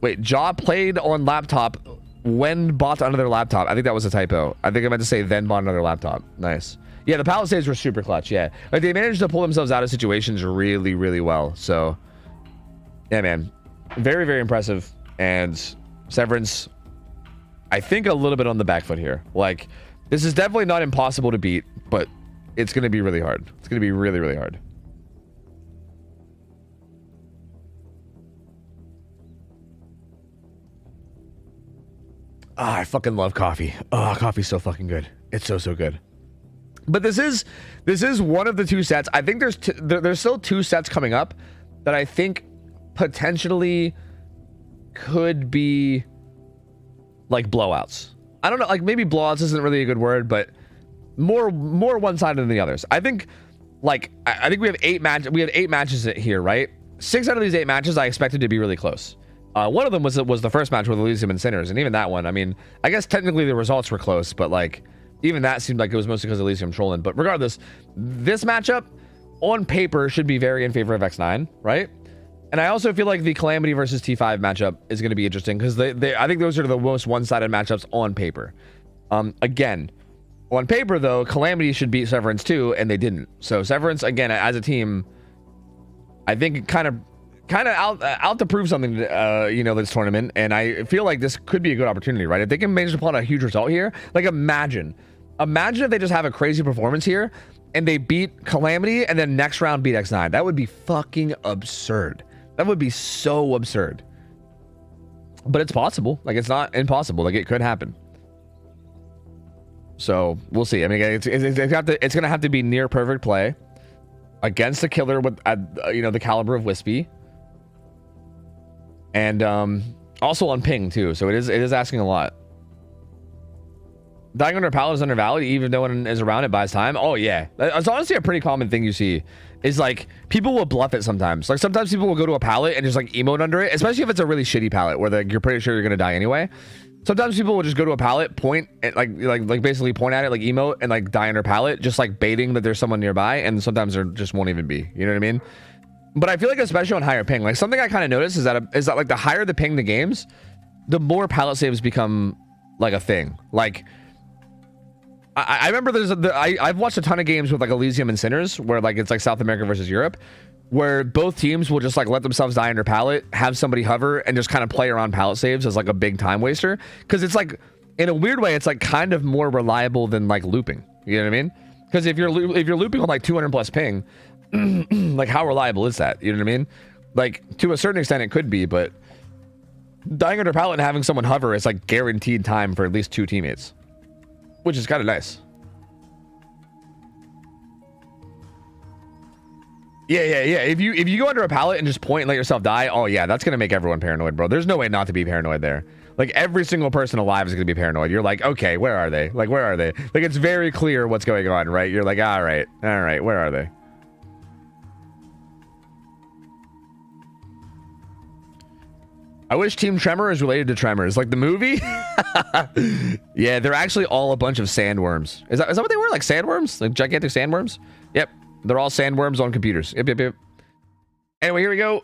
wait, Jaw played on laptop when bought another laptop. I think that was a typo. I think I meant to say then bought another laptop. Nice. Yeah, the Palisades were super clutch. Yeah, like they managed to pull themselves out of situations really, really well. So yeah, man, very, very impressive. And Severance, I think, a little bit on the back foot here. Like, this is definitely not impossible to beat, but it's going to be really hard. It's going to be really, really hard. Ah, I fucking love coffee. Oh, coffee's so fucking good. It's so good. But this is one of the two sets. I think there's still two sets coming up that I think potentially could be like blowouts. I don't know, like maybe blowouts isn't really a good word, but more one-sided than the others. I think like I think we have 8 matches here, right? 6 out of these 8 matches I expected to be really close. One of them was the first match with Elysium and Sinners, and even that one, I mean, I guess technically the results were close, but like even that seemed like it was mostly because of Elysium trolling. But regardless, this matchup on paper should be very in favor of X9, right? And I also feel like the Calamity versus T5 matchup is going to be interesting because I think those are the most one-sided matchups on paper. Again, on paper though, Calamity should beat Severance too, and they didn't. So Severance, again, as a team, I think kind of out to prove something, you know, this tournament. And I feel like this could be a good opportunity, right? If they can manage to pull out a huge result here, like imagine if they just have a crazy performance here and they beat Calamity and then next round beat X9. That would be fucking absurd. That would be so absurd. But it's possible. Like, it's not impossible. Like, it could happen. So we'll see. I mean, it's gonna have to be near perfect play against a killer with you know, the caliber of Wispy, and also on ping too. So it is asking a lot. Dying under pallet is undervalued, even though no one is around it buys time. Oh yeah, it's honestly a pretty common thing you see. Is like people will bluff it sometimes. Like sometimes people will go to a pallet and just like emote under it, especially if it's a really shitty pallet where you're pretty sure you're gonna die anyway. Sometimes people will just go to a pallet, point at, like basically point at it, like emote, and like die under pallet, just like baiting that there's someone nearby. And sometimes there just won't even be. You know what I mean? But I feel like especially on higher ping, like something I kind of noticed is that like the higher the ping the games, the more pallet saves become like a thing. Like I remember I've watched a ton of games with like Elysium and Sinners where like it's like South America versus Europe, where both teams will just like let themselves die under pallet, have somebody hover, and just kind of play around pallet saves as like a big time waster. Because it's like, in a weird way, it's like kind of more reliable than like looping. You know what I mean? Because if you're looping on like 200 plus ping, like how reliable is that? You know what I mean? Like to a certain extent it could be, but dying under pallet and having someone hover is like guaranteed time for at least 2 teammates, which is kind of nice. Yeah. If you go under a pallet and just point and let yourself die, oh yeah, that's gonna make everyone paranoid, bro. There's no way not to be paranoid there. Like every single person alive is gonna be paranoid. You're like, okay, where are they? Like, where are they? Like, it's very clear what's going on, right? You're like, all right, where are they? I wish Team Tremor is related to Tremors, like the movie. Yeah, they're actually all a bunch of sandworms. Is that what they were? Like sandworms? Like gigantic sandworms? Yep. They're all sandworms on computers. Yep. Anyway, here we go.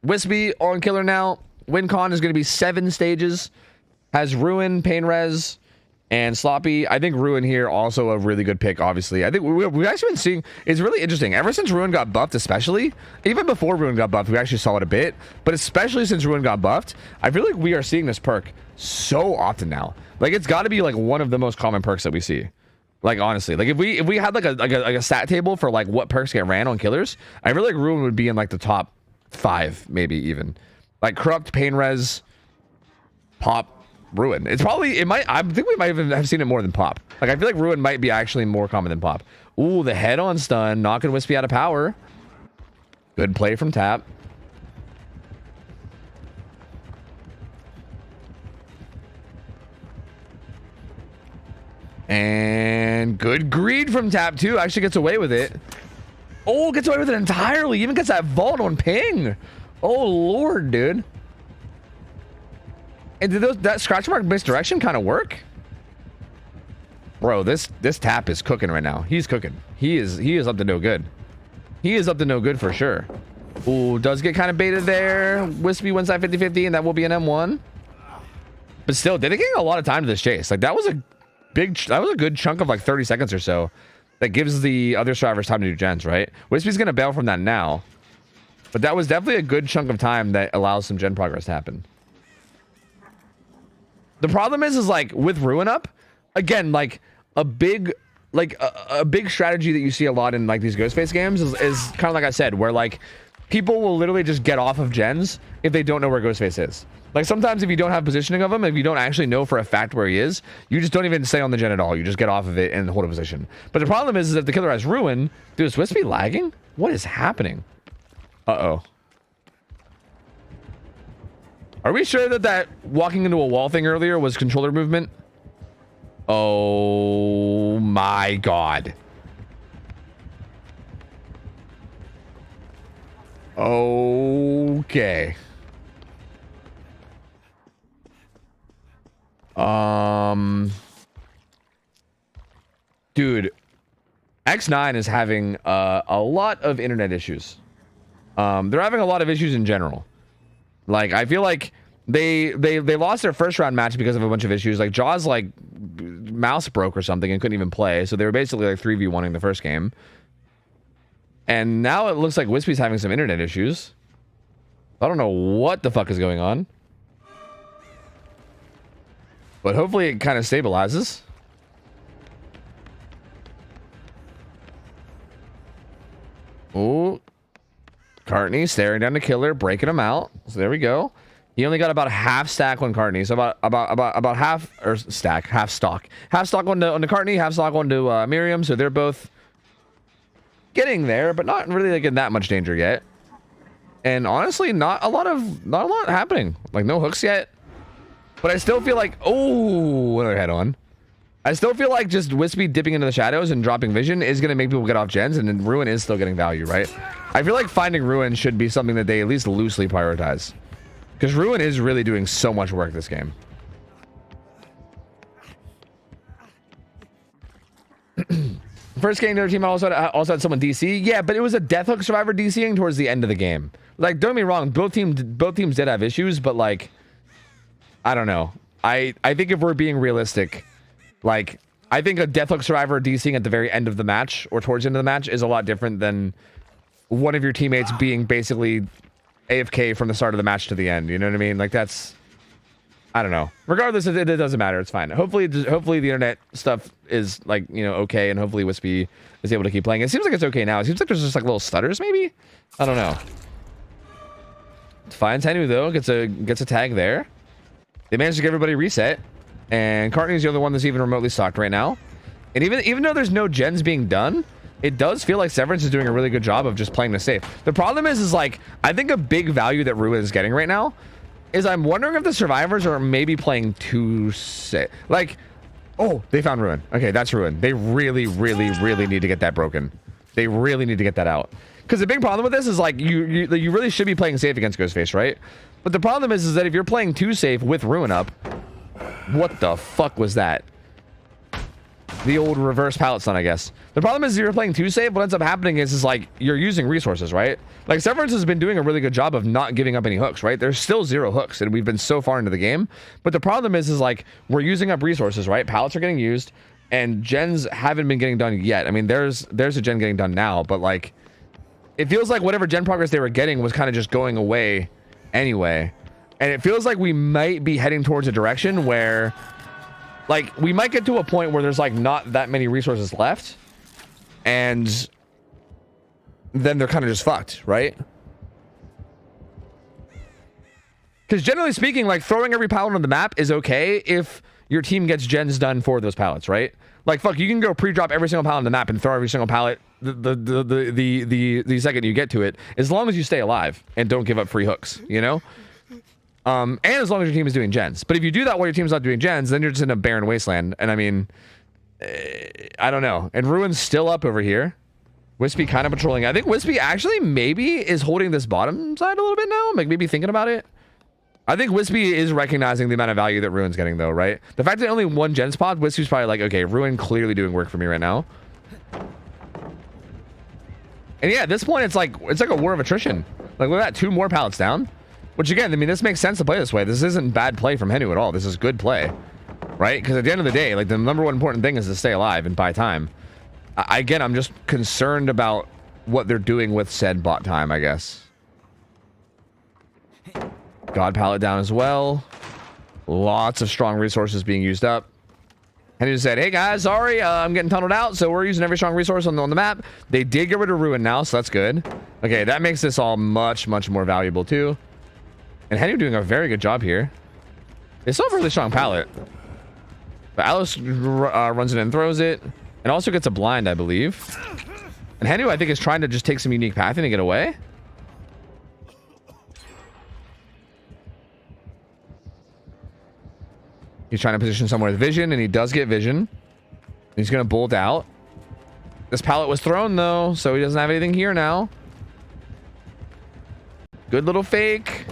Wispy on killer now. WinCon is going to be 7 stages. Has Ruin, Pain Res, and Sloppy. I think Ruin here also a really good pick, obviously. I think we've actually been seeing... It's really interesting. Ever since Ruin got buffed, especially... Even before Ruin got buffed, we actually saw it a bit. But especially since Ruin got buffed, I feel like we are seeing this perk so often now. Like, it's got to be, like, one of the most common perks that we see. Like, honestly. Like, if we had, like a stat table for, like, what perks get ran on killers, I feel like Ruin would be in, like, the top 5, maybe, even. Like, Corrupt, Pain Res, Pop, Ruin. It's probably, it might, I think we might even have seen it more than Pop. Like, I feel like Ruin might be actually more common than Pop. Ooh, the head-on stun, knocking Wispy out of power. Good play from Tap. And good greed from Tap, too. Actually gets away with it. Oh, gets away with it entirely. Even gets that vault on ping. Oh, Lord, dude. And did that scratch mark misdirection kind of work? Bro, this Tap is cooking right now. He's cooking. He is up to no good. He is up to no good for sure. Ooh, does get kind of baited there. Wispy wins that 50-50, and that will be an M1. But still, they're getting a lot of time to this chase. Like, that was a good chunk of like 30 seconds or so that gives the other survivors time to do gens, right? Wispy's gonna bail from that now. But that was definitely a good chunk of time that allows some gen progress to happen. The problem is like with Ruin up, again, like a big strategy that you see a lot in like these Ghostface games is kind of like I said, where like people will literally just get off of gens if they don't know where Ghostface is. Like sometimes if you don't have positioning of him, if you don't actually know for a fact where he is, you just don't even stay on the gen at all. You just get off of it and hold a position. But the problem is if the killer has Ruin, dude, is Wispy lagging? What is happening? Uh-oh. Are we sure that walking into a wall thing earlier was controller movement? Oh my god. Okay. Dude, X9 is having a lot of internet issues. They're having a lot of issues in general. Like, I feel like they lost their first round match because of a bunch of issues. Like, Jaws, like, mouse broke or something and couldn't even play. So they were basically, like, 3v1ing the first game. And now it looks like Wispy's having some internet issues. I don't know what the fuck is going on. But hopefully it kind of stabilizes. Ooh. Cartney staring down the killer, breaking him out. So there we go. He only got about a half stack on Cartney. So about half or stack, half stock. Half stock on the Cartney, half stock onto Miriam. So they're both getting there, but not really like in that much danger yet. And honestly, not a lot happening. Like no hooks yet. But I still feel like, oh, another head on. I still feel like just Wispy dipping into the shadows and dropping vision is going to make people get off gens, and then Ruin is still getting value, right? I feel like finding Ruin should be something that they at least loosely prioritize. Because Ruin is really doing so much work this game. First game, their team also had someone DC. Yeah, but it was a Death Hook survivor DCing towards the end of the game. Like, don't get me wrong, both teams did have issues, but like, I don't know. I think if we're being realistic, like, I think a Death Hook survivor DCing at the very end of the match or towards the end of the match is a lot different than one of your teammates being basically AFK from the start of the match to the end. You know what I mean? Like, that's, I don't know. Regardless, it doesn't matter. It's fine. Hopefully the internet stuff is like, you know, okay, and hopefully Wispy is able to keep playing. It seems like it's okay now. It seems like there's just like little stutters, maybe. I don't know. It's fine. Tenu though gets a tag there. They managed to get everybody reset, and Cartney's the only one that's even remotely stocked right now. And even though there's no gens being done, it does feel like Severance is doing a really good job of just playing the safe. The problem is like, I think a big value that Ruin is getting right now is I'm wondering if the survivors are maybe playing too safe. Like, oh, they found Ruin. Okay, that's Ruin. They really, really, really need to get that broken. They really need to get that out. Because the big problem with this is like, you really should be playing safe against Ghostface, right? But the problem is that if you're playing too safe with Ruin up, what the fuck was that? The old reverse pallet stun, I guess. The problem is if you're playing too safe, what ends up happening is like you're using resources, right? Like Severance has been doing a really good job of not giving up any hooks, right? There's still 0 hooks and we've been so far into the game. But the problem is like we're using up resources, right? Pallets are getting used and gens haven't been getting done yet. I mean, there's a gen getting done now, but like it feels like whatever gen progress they were getting was kind of just going away anyway. And it feels like we might be heading towards a direction where like we might get to a point where there's like not that many resources left and then they're kind of just fucked, right? Because generally speaking, like throwing every pallet on the map is okay if your team gets gens done for those pallets, right? Like fuck, you can go pre-drop every single pallet on the map and throw every single pallet the second you get to it, as long as you stay alive and don't give up free hooks, you know? And as long as your team is doing gens. But if you do that while your team's not doing gens, then you're just in a barren wasteland. And I mean, I don't know. And Ruin's still up over here. Wispy kind of patrolling. I think Wispy actually maybe is holding this bottom side a little bit now. Like maybe thinking about it. I think Wispy is recognizing the amount of value that Ruin's getting though, right? The fact that only 1 gen spot, Wispy's probably like, okay, Ruin clearly doing work for me right now. And yeah, at this point, it's like a war of attrition. Like look at that, 2 more pallets down. Which again, I mean, this makes sense to play this way. This isn't bad play from Henu at all. This is good play, right? Because at the end of the day, like the number 1 important thing is to stay alive and buy time. Again, I'm just concerned about what they're doing with said bot time, I guess. God pallet down as well. Lots of strong resources being used up. And he said, hey guys, sorry, I'm getting tunneled out, so we're using every strong resource on the map. They did get rid of Ruin now, so that's good. Okay, that makes this all much, much more valuable too. And Henu doing a very good job here. They still have a really strong pallet. But Alice runs it and throws it. And also gets a blind, I believe. And Henu, I think, is trying to just take some unique pathing to get away. He's trying to position somewhere with vision, and he does get vision. He's going to bolt out. This pallet was thrown, though, so he doesn't have anything here now. Good little fake.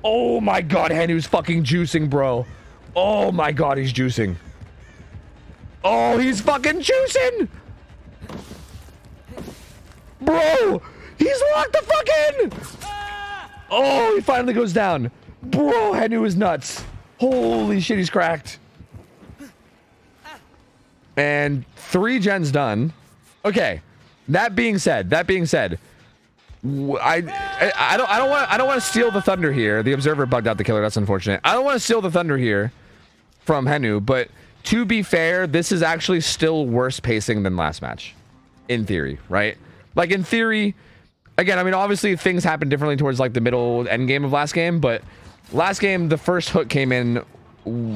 Oh my god, Henu's fucking juicing, bro. Oh my god, he's juicing. Oh, he's fucking juicing! Bro! He's locked the fuck in! Oh, he finally goes down. Bro, Henu is nuts. Holy shit, he's cracked. And 3 gens done. Okay. That being said, I don't want to steal the thunder here. The observer bugged out the killer. That's unfortunate. I don't want to steal the thunder here from Henu, but to be fair, this is actually still worse pacing than last match, in theory, right? Like in theory, again, I mean, obviously things happen differently towards like the middle end game of last game, but last game the first hook came in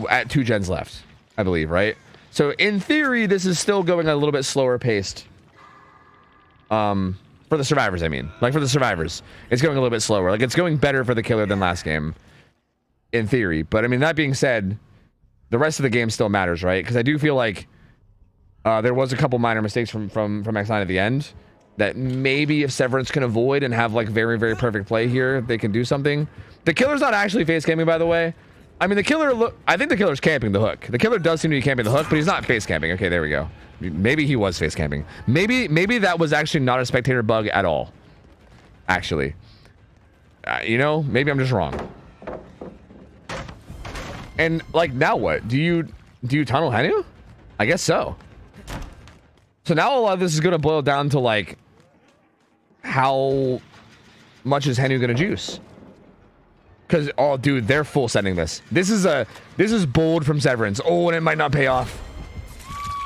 at 2 gens left, I believe, right? So in theory, this is still going a little bit slower paced. For the survivors, I mean. Like, for the survivors. It's going a little bit slower. Like, it's going better for the killer than last game. In theory. But, I mean, that being said, the rest of the game still matters, right? Because I do feel like there was a couple minor mistakes from X9 at the end that maybe if Severance can avoid and have, like, very, very perfect play here, they can do something. The killer's not actually face camping, by the way. I mean, the killer... I think the killer's camping the hook. The killer does seem to be camping the hook, but he's not face camping. Okay, there we go. Maybe he was face camping. Maybe that was actually not a spectator bug at all. Actually. You know, maybe I'm just wrong. And like, now what? Do you tunnel Henu? I guess so. So now a lot of this is going to boil down to like, how much is Henu going to juice? Because, oh dude, they're full sending this. This is bold from Severance. Oh, and it might not pay off.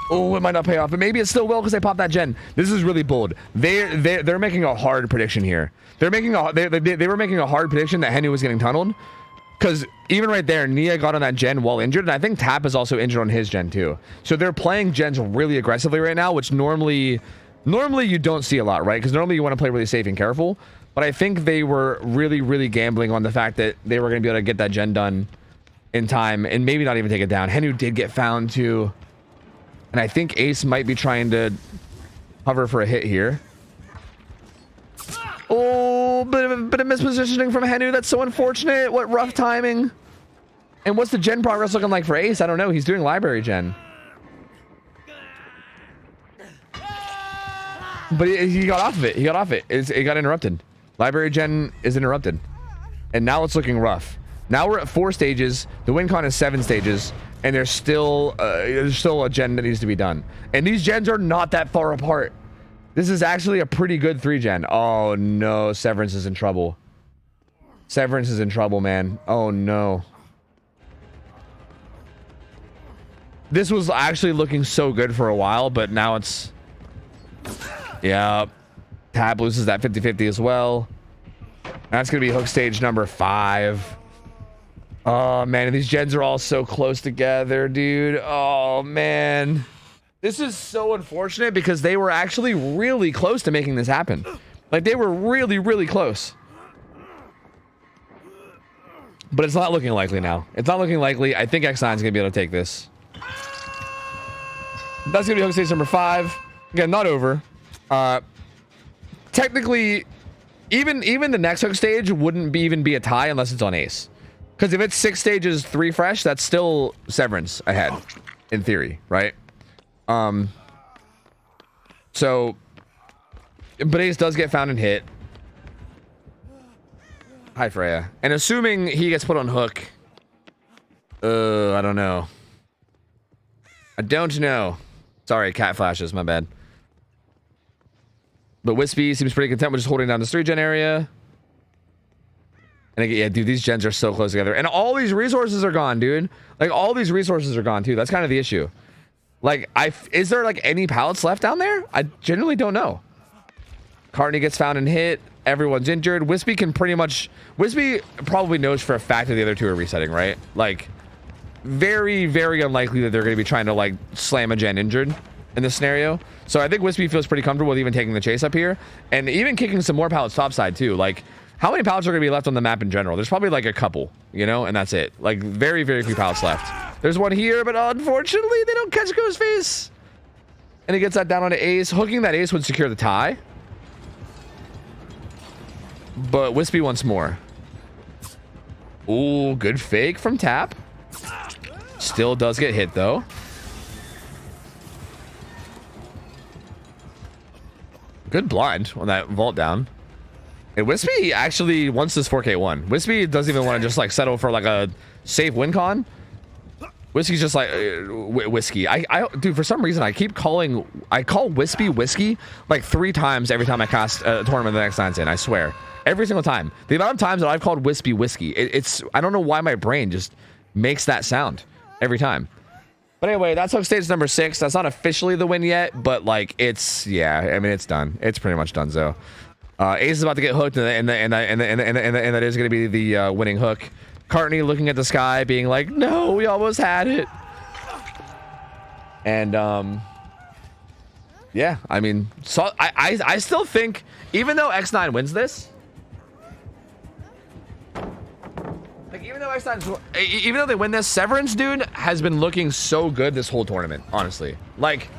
Oh, it might not pay off, but maybe it still will because they popped that gen. This is really bold. They're making a hard prediction here. They were making a hard prediction that Henu was getting tunneled, because even right there, Nia got on that gen while injured, and I think Tap is also injured on his gen too. So they're playing gens really aggressively right now, which normally Normally you don't see a lot, right? Because normally you want to play really safe and careful. But I think they were really, really gambling on the fact that they were going to be able to get that gen done in time and maybe not even take it down. Henu did get found too. And I think Ace might be trying to hover for a hit here. Oh, bit of mispositioning from Henu. That's so unfortunate. What rough timing. And what's the gen progress looking like for Ace? I don't know. He's doing library gen. But he got off of it. He got off it. It got interrupted. Library gen is interrupted. And now it's looking rough. Now we're at 4 stages. The win con is 7 stages. And there's still a gen that needs to be done. And these gens are not that far apart. This is actually a pretty good 3 gen. Oh no, Severance is in trouble. Severance is in trouble, man. Oh no. This was actually looking so good for a while, but now it's... Yeah. Tab loses that 50-50 as well. That's going to be hook stage number 5. Oh, man. These gens are all so close together, dude. Oh, man. This is so unfortunate because they were actually really close to making this happen. Like, they were really, really close. But it's not looking likely now. It's not looking likely. I think X9's going to be able to take this. That's going to be hook stage number 5. Again, not over. Technically, even the next hook stage wouldn't even be a tie unless it's on Ace. Because if it's 6 stages 3 fresh, that's still Severance ahead, in theory, right? So, but Ace does get found and hit. Hi, Freya. And assuming he gets put on hook, I don't know. I don't know. Sorry, cat flashes, my bad. But Wispy seems pretty content with just holding down this 3 gen area. And again, yeah, dude, these gens are so close together. And all these resources are gone, dude. Like, all these resources are gone, too. That's kind of the issue. Like, is there, like, any pallets left down there? I genuinely don't know. Cartney gets found and hit. Everyone's injured. Wispy can pretty much... Wispy probably knows for a fact that the other 2 are resetting, right? Like, very, very unlikely that they're going to be trying to, like, slam a gen injured in this scenario. So I think Wispy feels pretty comfortable with even taking the chase up here. And even kicking some more pallets topside, too. Like... How many pallets are going to be left on the map in general? There's probably like a couple, you know, and that's it. Like very, very few pallets left. There's one here, but unfortunately they don't catch Ghostface. And he gets that down onto Ace. Hooking that Ace would secure the tie. But Wispy once more. Ooh, good fake from Tap. Still does get hit though. Good blind on that vault down. And Wispy actually wants this 4K1. Wispy doesn't even want to just like settle for like a safe win con. Whiskey's just like whiskey. Dude, for some reason I call Wispy whiskey like 3 times every time I cast a tournament the next nine's in. I swear, every single time. The amount of times that I've called Wispy whiskey, it's I don't know why my brain just makes that sound every time. But anyway, that's hook stage number 6. That's not officially the win yet, but like it's I mean it's done. It's pretty much done. So. Ace is about to get hooked, and that is going to be the winning hook. Cartney looking at the sky, being like, "No, we almost had it." And yeah, I mean, so I still think, even though X9 wins this, like even though they win this, Severance dude has been looking so good this whole tournament. Honestly, like.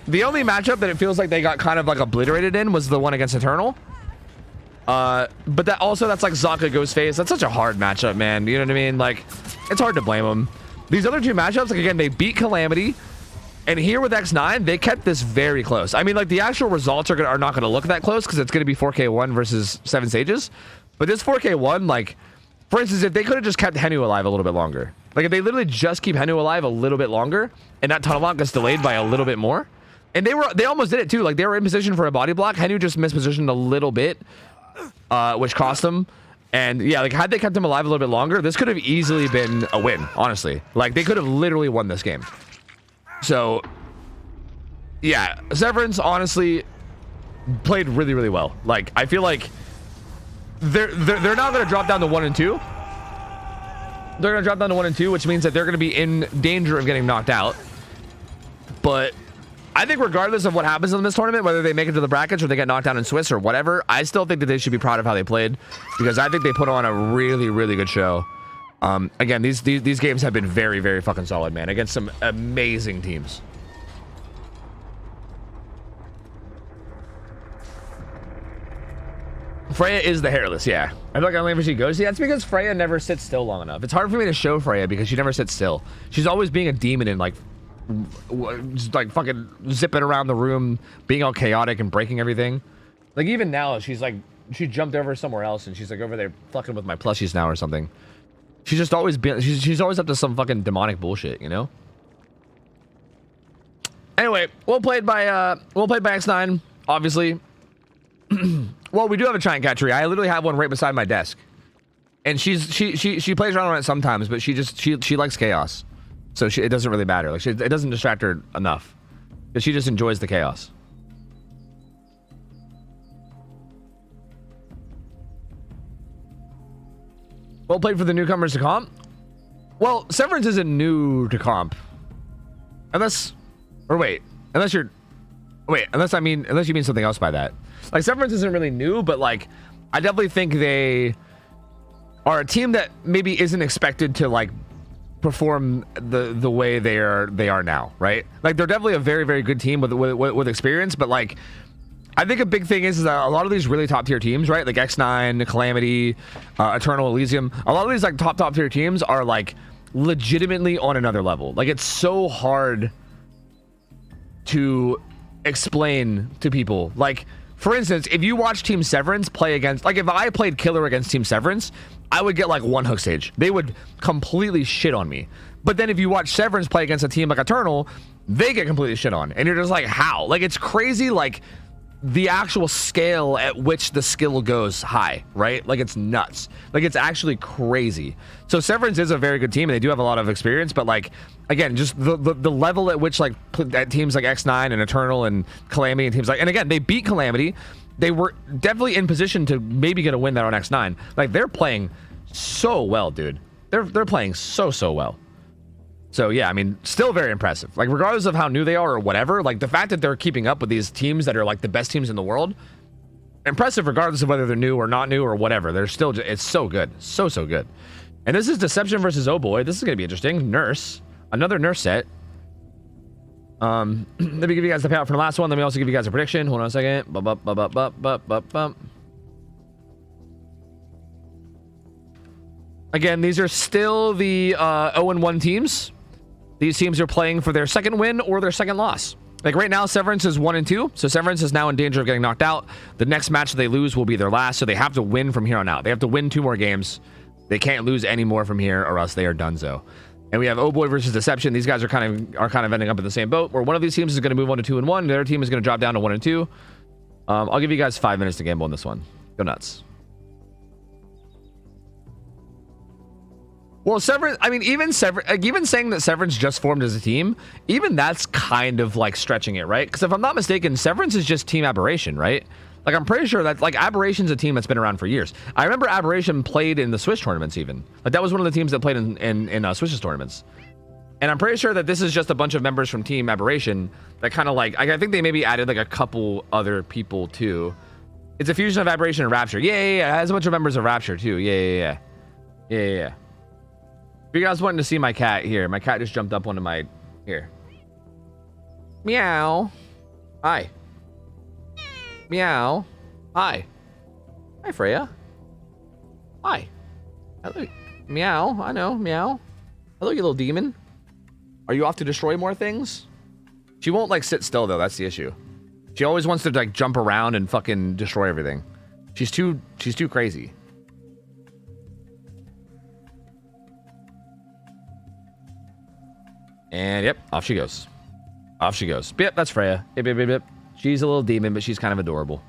The only matchup that it feels like they got kind of like obliterated in was the one against Eternal. But that's like Zaka Ghostface. That's such a hard matchup, man. You know what I mean? Like, it's hard to blame them. These other 2 matchups, like again, they beat Calamity. And here with X9, they kept this very close. I mean, like the actual results are not going to look that close because it's going to be 4K1 versus 7 stages. But this 4K1, like, for instance, if they could have just kept Henu alive a little bit longer. Like if they literally just keep Henu alive a little bit longer and that tunnel lock gets delayed by a little bit more. And they almost did it too. Like they were in position for a body block. Henu just mispositioned a little bit, which cost them. And yeah, like had they kept him alive a little bit longer, this could have easily been a win, honestly. Like they could have literally won this game. So yeah, Severance honestly played really, really well. Like I feel like they're not going to drop down to 1 and 2. They're going to drop down to 1 and 2, which means that they're going to be in danger of getting knocked out. But I think regardless of what happens in this tournament, whether they make it to the brackets or they get knocked down in Swiss or whatever, I still think that they should be proud of how they played, because I think they put on a really, really good show. Again, these games have been very, very fucking solid, man, against some amazing teams. Freya is the hairless, yeah. I feel like whenever she goes, that's because Freya never sits still long enough. It's hard for me to show Freya because she never sits still. She's always being a demon and like just like fucking zipping around the room, being all chaotic and breaking everything. Like even now, she's like, she jumped over somewhere else and she's like over there fucking with my plushies now or something. She's just always been, she's always up to some fucking demonic bullshit, you know? Anyway, well played by X9, obviously. Well, we do have a giant cat tree. I literally have one right beside my desk, and she plays around on it sometimes, but she likes chaos, so it doesn't really matter. Like it doesn't distract her enough, because she just enjoys the chaos. Well played for the newcomers to comp. Well, Severance isn't new to comp, unless you mean something else by that. Like Severance isn't really new, but like I definitely think they are a team that maybe isn't expected to like perform the way they are now, right? Like they're definitely a very, very good team with experience, but like I think a big thing is that a lot of these really top tier teams, right? Like X9, Calamity, Eternal Elysium, a lot of these like top tier teams are like legitimately on another level. Like it's so hard to explain to people. Like for instance, if you watch Team Severance play against, like if I played Killer against Team Severance, I would get like one hook stage. They would completely shit on me. But then if you watch Severance play against a team like Eternal, they get completely shit on. And you're just like, how? Like it's crazy, like the actual scale at which the skill goes high, right? Like it's nuts. Like it's actually crazy. So Severance is a very good team and they do have a lot of experience, but like again, just the level at which like at teams like X9 and Eternal and Calamity and teams like, and again, they beat Calamity. They were definitely in position to maybe get a win there on X9. Like they're playing so well, dude. They're playing so well. So yeah, I mean, still very impressive. Like regardless of how new they are or whatever, like the fact that they're keeping up with these teams that are like the best teams in the world, impressive regardless of whether they're new or not new or whatever. They're still, it's so good. So good. And this is Deception versus Oh Boy. This is going to be interesting. Nurse. Another Nurse set. Let me give you guys the payout from the last one. Let me also give you guys a prediction. Hold on a second. Again, these are still the 0-1 teams. These teams are playing for their second win or their second loss. Like right now, Severance is 1-2. So Severance is now in danger of getting knocked out. The next match that they lose will be their last. So they have to win from here on out. They have to win 2 more games. They can't lose any more from here or else they are donezo. And we have Oh Boy versus Deception. These guys are kind of ending up in the same boat where one of these teams is going to move on to 2-1. The other team is going to drop down to 1-2. I'll give you guys 5 minutes to gamble on this one. Go nuts. Well, Severance, I mean, even saying that Severance just formed as a team, even that's kind of like stretching it, right? Because if I'm not mistaken, Severance is just Team Aberration, right? Like, I'm pretty sure that, like, Aberration's a team that's been around for years. I remember Aberration played in the Swiss tournaments even. Like, that was one of the teams that played in Swiss's tournaments. And I'm pretty sure that this is just a bunch of members from Team Aberration that kind of, like, I think they maybe added, like, a couple other people, too. It's a fusion of Aberration and Rapture. Yeah. It has a bunch of members of Rapture, too. Yeah. If you guys wanted to see my cat here, my cat just jumped up onto my... Here. Meow. Hi. Meow. Hi. Hi, Freya. Hi. Hello. Meow. I know. Meow. Hello, you little demon. Are you off to destroy more things? She won't, like, sit still, though. That's the issue. She always wants to, like, jump around and fucking destroy everything. She's too crazy. And yep, off she goes. Yep, that's Freya. Yep. She's a little demon, but she's kind of adorable.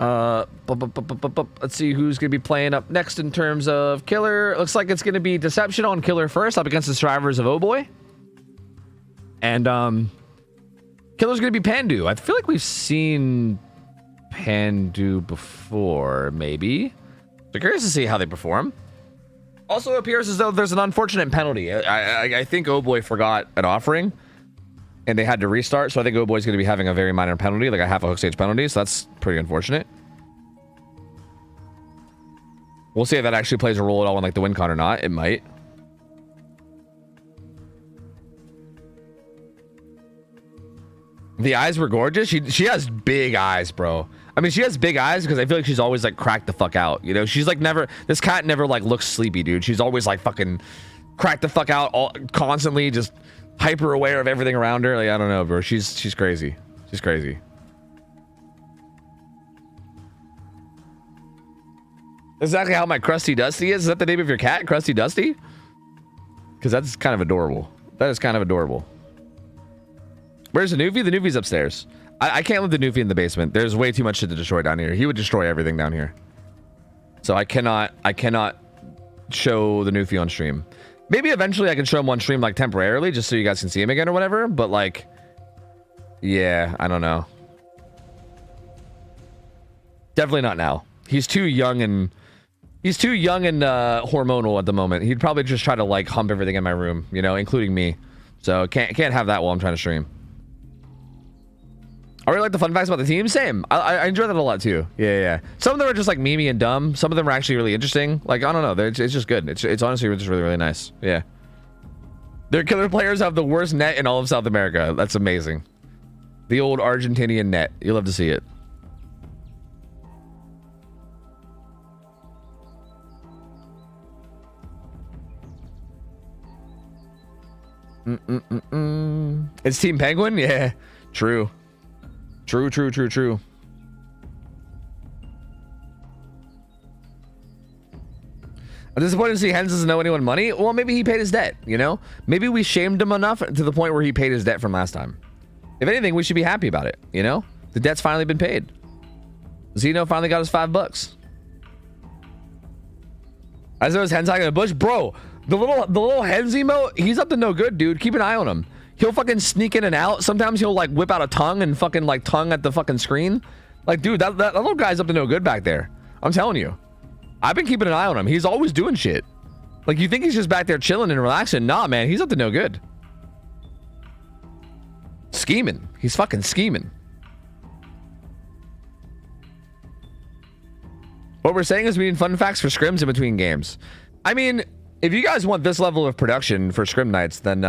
Let's see who's gonna be playing up next in terms of Killer. It looks like it's gonna be Deception on Killer first, up against the survivors of Oh Boy. And Killer's gonna be Pandu. I feel like we've seen Pandu before, maybe. So curious to see how they perform. Also appears as though there's an unfortunate penalty. I think Oh Boy forgot an offering, and they had to restart. So I think Oh Boy's going to be having a very minor penalty, like a half a hook stage penalty. So that's pretty unfortunate. We'll see if that actually plays a role at all in like the win con or not. It might. The eyes were gorgeous. She has big eyes, bro. I mean, she has big eyes because I feel like she's always like cracked the fuck out. You know, she's like never. This cat never like looks sleepy, dude. She's always like fucking cracked the fuck out, all constantly, just hyper aware of everything around her. Like I don't know, bro. She's crazy. She's crazy. Exactly how my Krusty Dusty is. Is that the name of your cat, Krusty Dusty? Because that's kind of adorable. That is kind of adorable. Where's the Newfie? The Newfie's upstairs. I can't let the Newfie in the basement. There's way too much shit to destroy down here. He would destroy everything down here. So I cannot show the Newfie on stream. Maybe eventually I can show him on stream like temporarily just so you guys can see him again or whatever. But like, yeah, I don't know. Definitely not now. He's too young and hormonal at the moment. He'd probably just try to like hump everything in my room, you know, including me. So can't have that while I'm trying to stream. I really like the fun facts about the team. Same. I enjoy that a lot too. Yeah. Some of them are just like memey and dumb. Some of them are actually really interesting. Like I don't know. It's just good. It's honestly just really nice. Yeah. Their killer players have the worst net in all of South America. That's amazing. The old Argentinian net. You love to see it. It's Team Penguin? Yeah. True. True. I'm disappointed to see Hens doesn't know anyone money. Well, maybe he paid his debt, you know? Maybe we shamed him enough to the point where he paid his debt from last time. If anything, we should be happy about it, you know? The debt's finally been paid. Zeno finally got his $5. As there was Hens hiding in the bush. Bro, the little Hens emote, he's up to no good, dude. Keep an eye on him. He'll fucking sneak in and out. Sometimes he'll like whip out a tongue and fucking like tongue at the fucking screen. Like, dude, that little guy's up to no good back there. I'm telling you. I've been keeping an eye on him. He's always doing shit. Like, you think he's just back there chilling and relaxing? Nah, man, he's up to no good. Scheming. He's fucking scheming. What we're saying is we need fun facts for scrims in between games. I mean, if you guys want this level of production for scrim nights, then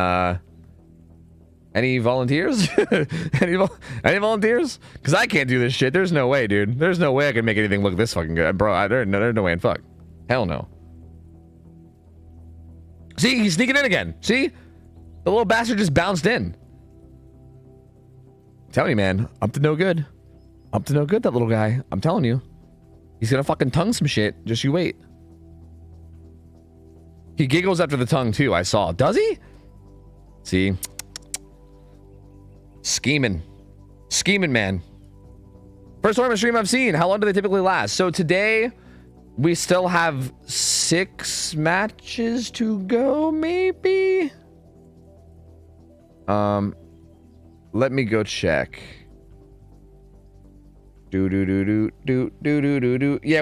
any volunteers? any volunteers? Because I can't do this shit. There's no way, dude. There's no way I can make anything look this fucking good, bro. There's no way in fuck. Hell no. See, he's sneaking in again. See, the little bastard just bounced in. I'm telling you, man, up to no good. Up to no good, that little guy. I'm telling you, he's gonna fucking tongue some shit. Just you wait. He giggles after the tongue too. I saw. Does he? See. Scheming, man. First tournament stream I've seen. How long do they typically last? So today we still have 6 matches to go, maybe. Let me go check. Yeah,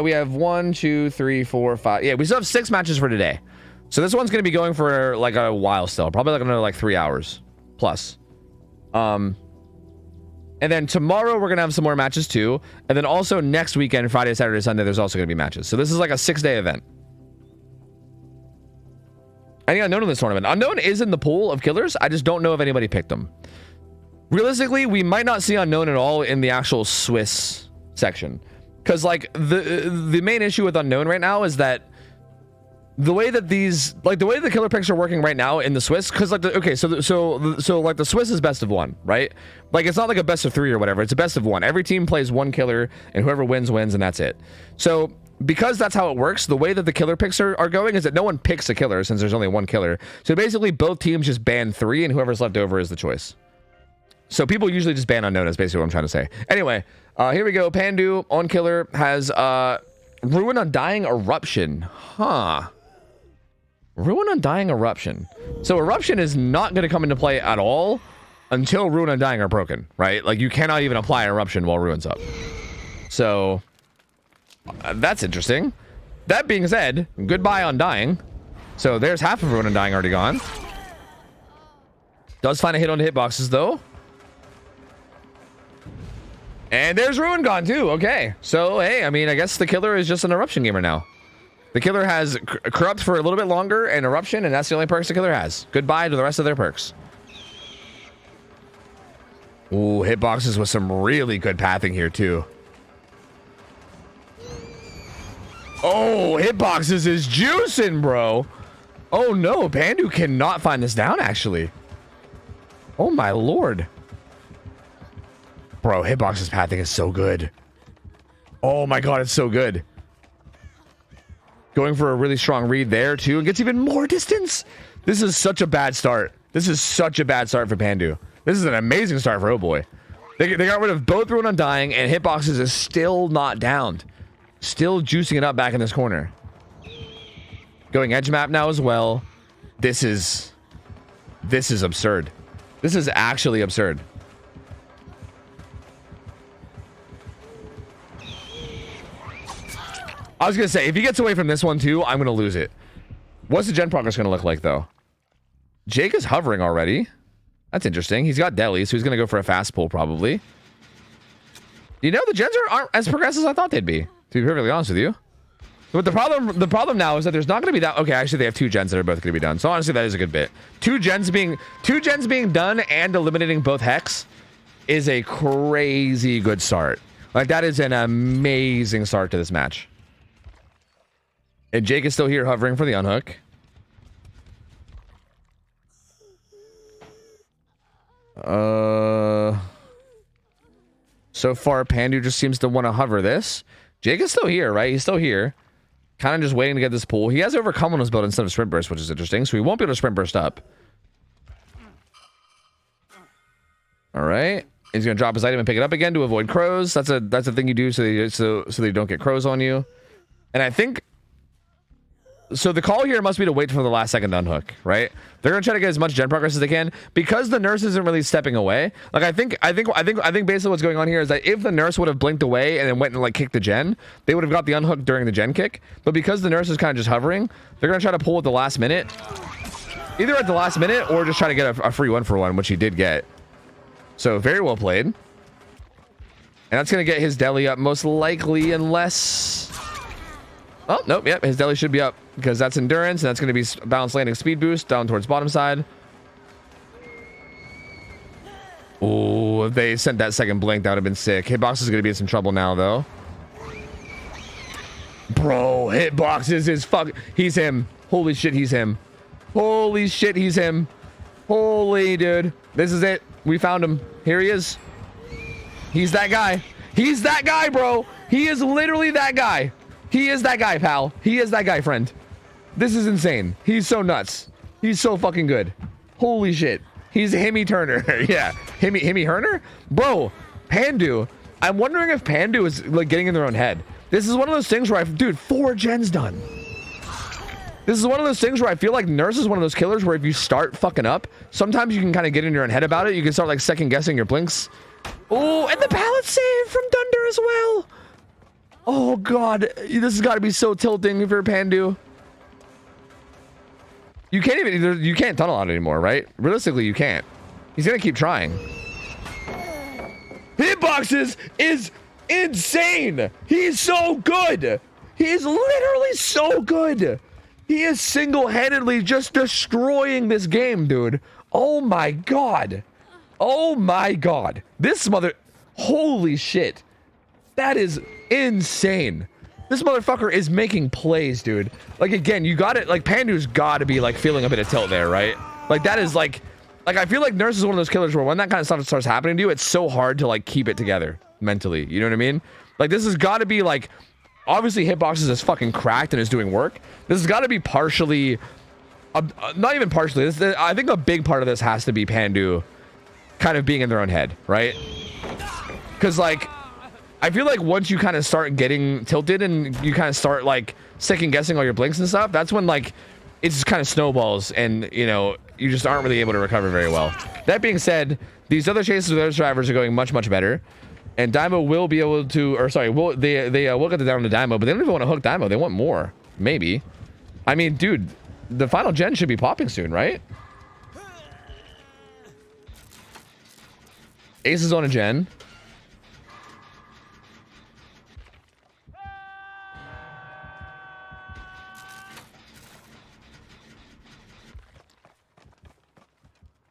we have 1, 2, 3, 4, 5. Yeah, we still have 6 matches for today. So this one's gonna be going for like a while still, probably like another like 3 hours plus. And then tomorrow we're gonna have some more matches too, and then also next weekend, Friday, Saturday, Sunday, there's also gonna be matches. So this is like a 6-day event. Any unknown in this tournament? Unknown is in the pool of killers. I just don't know if anybody picked them. Realistically, we might not see unknown at all in the actual Swiss section, because like the main issue with unknown right now is that the way that these, like the way the killer picks are working right now in the Swiss, because like so like the Swiss is best of 1, right? Like it's not like a best of 3 or whatever. It's a best of 1. Every team plays 1 killer, and whoever wins, and that's it. So because that's how it works, the way that the killer picks are going is that no one picks a killer since there's only 1 killer. So basically both teams just ban 3, and whoever's left over is the choice. So people usually just ban unknown is basically what I'm trying to say. Anyway, here we go. Pandu on killer has Ruin Undying Eruption. Huh. Ruin Undying Eruption. So Eruption is not going to come into play at all until Ruin Undying are broken, right? Like you cannot even apply Eruption while Ruin's up. So that's interesting. That being said, goodbye Undying. So there's half of Ruin Undying already gone. Does find a hit on the hitboxes though. And there's Ruin gone too. Okay. So, hey, I mean, I guess the killer is just an Eruption gamer now. The killer has Corrupt for a little bit longer and Eruption, and that's the only perks the killer has. Goodbye to the rest of their perks. Ooh, hitboxes with some really good pathing here too. Oh, hitboxes is juicing, bro. Oh no, Pandu cannot find this down actually. Oh my lord. Bro, hitboxes pathing is so good. Oh my god, it's so good. Going for a really strong read there too, and gets even more distance. This is such a bad start. This is such a bad start for Pandu. This is an amazing start for Oh Boy. They got rid of both Ruin Undying, and hitboxes is still not downed. Still juicing it up back in this corner. Going edge map now as well. This is absurd. This is actually absurd. I was gonna say, if he gets away from this one too, I'm gonna lose it. What's the gen progress gonna look like though? Jake is hovering already. That's interesting. He's got Deli, so he's gonna go for a fast pull probably. You know, the gens aren't as progressive as I thought they'd be, to be perfectly honest with you. But the problem now is that there's not gonna be that. Okay, actually they have 2 gens that are both gonna be done. So honestly, that is a good bit. 2 gens being done and eliminating both Hex is a crazy good start. Like, that is an amazing start to this match. And Jake is still here hovering for the unhook. So far, Pandu just seems to want to hover this. Jake is still here, right? He's still here. Kind of just waiting to get this pull. He has Overcome on his build instead of Sprint Burst, which is interesting. So he won't be able to Sprint Burst up. All right. He's going to drop his item and pick it up again to avoid crows. That's a thing you do so they don't get crows on you. And I think... So the call here must be to wait for the last second to unhook, right? They're gonna try to get as much gen progress as they can because the nurse isn't really stepping away. Like, I think basically what's going on here is that if the nurse would have blinked away and then went and like kicked the gen, they would have got the unhook during the gen kick. But because the nurse is kind of just hovering, they're gonna try to pull at the last minute, either at the last minute or just try to get a free 1-for-1, which he did get. So very well played. And that's gonna get his Deli up most likely, unless... Oh, nope, yep, his Deli should be up because that's endurance, and that's going to be balance landing speed boost down towards bottom side. Oh, if they sent that second blink, that would have been sick. Hitbox is going to be in some trouble now, though. Bro, Hitboxes is fuck. He's him. Holy shit, he's him. Holy shit, he's him. Holy dude. This is it. We found him. Here he is. He's that guy. He's that guy, bro. He is literally that guy. He is that guy, pal. He is that guy, friend. This is insane. He's so nuts. He's so fucking good. Holy shit. He's Himmy Turner. Yeah. Himmy Herner? Bro, Pandu. I'm wondering if Pandu is like getting in their own head. This is one of those things where dude, 4 gens done. This is one of those things where I feel like Nurse is one of those killers where if you start fucking up, sometimes you can kind of get in your own head about it. You can start like second guessing your blinks. Oh, and the pallet save from Dunder as well. Oh god, this has got to be so tilting if you're Pandu. You can't tunnel out anymore, right? Realistically, you can't. He's gonna keep trying. Hitboxes is insane. He's so good. He is literally so good. He is single-handedly just destroying this game, dude. Oh my god. Oh my god. This mother... Holy shit. That is insane. This motherfucker is making plays, dude. Like, again, you got it. Like, Pandu's got to be, like, feeling a bit of tilt there, right? Like, that is, like, I feel like Nurse is one of those killers where when that kind of stuff starts happening to you, it's so hard to, like, keep it together mentally. You know what I mean? Like, this has got to be, like, obviously Hitboxes is fucking cracked and is doing work. This has got to be partially, not even partially. I think a big part of this has to be Pandu kind of being in their own head, right? Because, like, I feel like once you kind of start getting tilted and you kind of start like second guessing all your blinks and stuff, that's when like it just kind of snowballs and you know you just aren't really able to recover very well. That being said, these other chases with other drivers are going much better, and Daimo will be able to, or sorry, will they will get the down to Daimo, but they don't even want to hook Daimo. They want more, maybe. I mean, dude, the final gen should be popping soon, right? Ace is on a gen.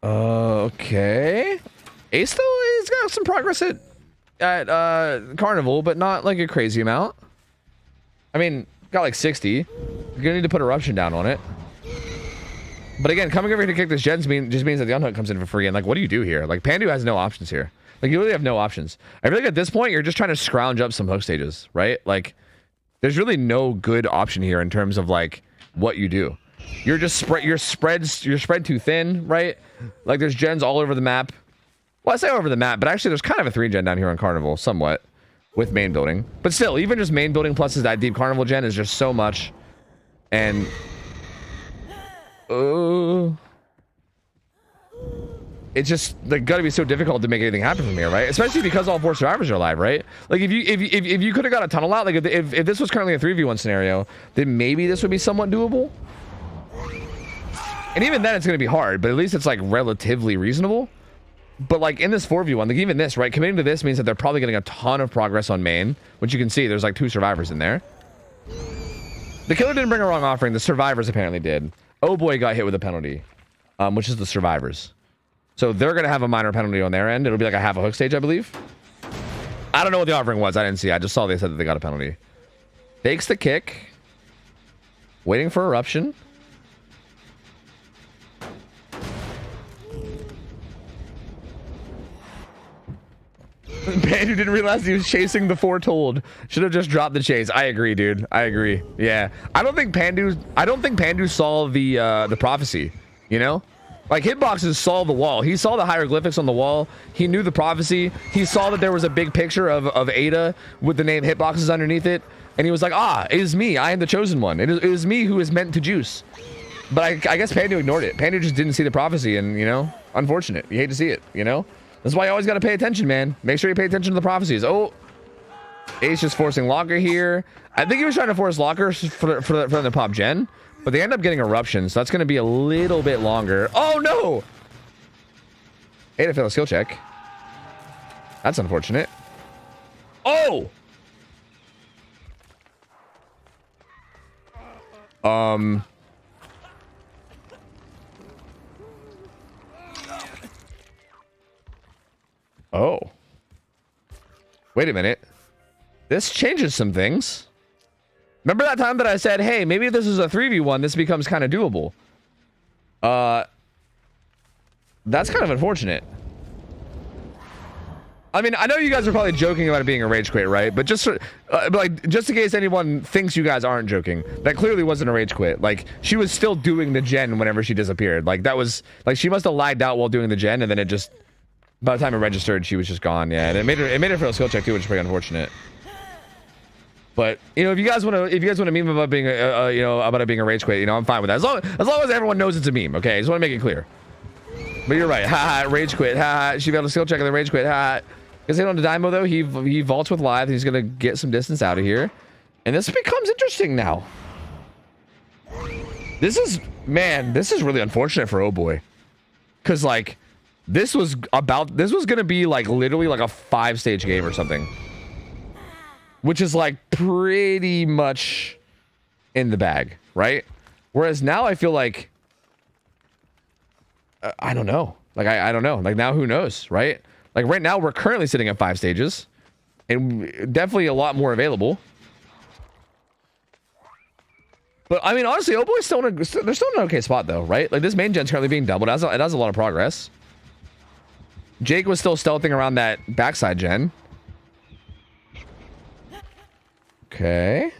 Okay. Ace though, he's got some progress at Carnival, but not like a crazy amount. I mean, got like 60. You're gonna need to put Eruption down on it. But again, coming over here to kick this gen just means that the unhook comes in for free. And like, what do you do here? Like, Pandu has no options here. Like, you really have no options. I feel like at this point, you're just trying to scrounge up some hook stages, right? Like, there's really no good option here in terms of like what you do. You're just spread too thin, right? Like, there's gens all over the map. Well, I say over the map, but actually there's kind of a 3 gen down here on Carnival, somewhat, with main building. But still, even just main building plus that deep Carnival gen is just so much. And it's just like gotta be so difficult to make anything happen from here, right? Especially because all 4 survivors are alive, right? Like, if you could have got a tunnel out, like if this was currently a 3v1 scenario, then maybe this would be somewhat doable. And even then, it's going to be hard, but at least it's like relatively reasonable. But like in this 4v1, like even this, right? Committing to this means that they're probably getting a ton of progress on main, which you can see there's like 2 survivors in there. The killer didn't bring a wrong offering. The survivors apparently did. Oh boy, got hit with a penalty, which is the survivors. So they're going to have a minor penalty on their end. It'll be like a half a hook stage, I believe. I don't know what the offering was. I didn't see. I just saw they said that they got a penalty. Takes the kick. Waiting for Eruption. Pandu didn't realize he was chasing the foretold. Should have just dropped the chase. I agree, dude. I agree. Yeah. I don't think Pandu saw the prophecy, you know? Like, hitboxes saw the wall. He saw the hieroglyphics on the wall. He knew the prophecy. He saw that there was a big picture of Ada with the name hitboxes underneath it. And he was like, ah, it is me. I am the chosen one. It is me who is meant to juice. But I guess Pandu ignored it. Pandu just didn't see the prophecy, and, you know, unfortunate. You hate to see it, you know? That's why you always got to pay attention, man. Make sure you pay attention to the prophecies. Oh, Ace just forcing Locker here. I think he was trying to force Locker for the pop gen, but they end up getting Eruption, so that's going to be a little bit longer. Oh, no! Ada failed a skill check. That's unfortunate. Oh! Oh. Wait a minute. This changes some things. Remember that time that I said, hey, maybe if this is a 3v1, this becomes kind of doable. That's kind of unfortunate. I mean, I know you guys are probably joking about it being a rage quit, right? But just just in case anyone thinks you guys aren't joking, that clearly wasn't a rage quit. Like, she was still doing the gen whenever she disappeared. Like, that was like, she must have lagged out while doing the gen, and then it just, by the time it registered, she was just gone. Yeah, and it made her for a skill check too, which is pretty unfortunate. But, you know, if you guys want to meme about being about it being a rage quit, you know, I'm fine with that. As long as everyone knows it's a meme, okay? I just want to make it clear. But you're right. Ha ha, rage quit. Ha ha. She failed a skill check and the rage quit. Ha ha. Because on the Daimo though, he vaults with Lithe. He's gonna get some distance out of here, and this becomes interesting now. This is really unfortunate for Oh Boy, because like this was gonna be like literally like a 5-stage game or something, which is like pretty much in the bag, right? Whereas now I feel like I don't know. Like I don't know. Like now who knows, right? Like right now we're currently sitting at 5 stages, and definitely a lot more available. But I mean, honestly, Oh Boy's they're still in an okay spot though, right? Like this main gen's currently being doubled. It has a lot of progress. Jake was still stealthing around that backside gen. Okay.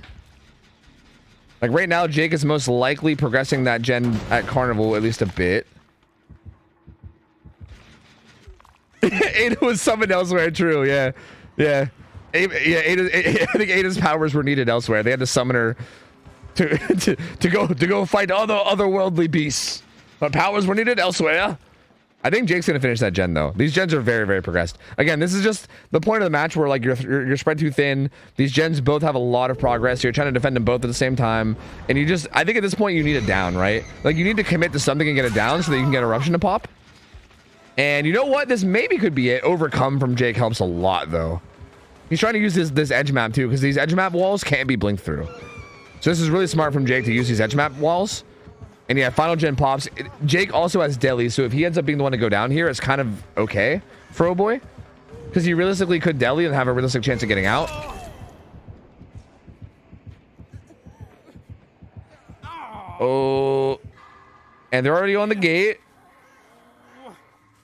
Like right now, Jake is most likely progressing that gen at Carnival at least a bit. Ada was summoned elsewhere. True. Yeah. Yeah. I think Ada's powers were needed elsewhere. They had to summon her to go fight otherworldly beasts. But powers were needed elsewhere. I think Jake's gonna finish that gen though. These gens are very, very progressed. Again, this is just the point of the match where like you're spread too thin. These gens both have a lot of progress. You're trying to defend them both at the same time, and you just, I think at this point you need a down, right? Like you need to commit to something and get it down so that you can get eruption to pop. And you know what? This maybe could be it. Overcome from Jake helps a lot though. He's trying to use this edge map too, because these edge map walls can't be blinked through. So this is really smart from Jake to use these edge map walls. And yeah, final gen pops. Jake also has deli, so if he ends up being the one to go down here, it's kind of okay for Oh Boy, because he realistically could deli and have a realistic chance of getting out. Oh, and they're already on the gate.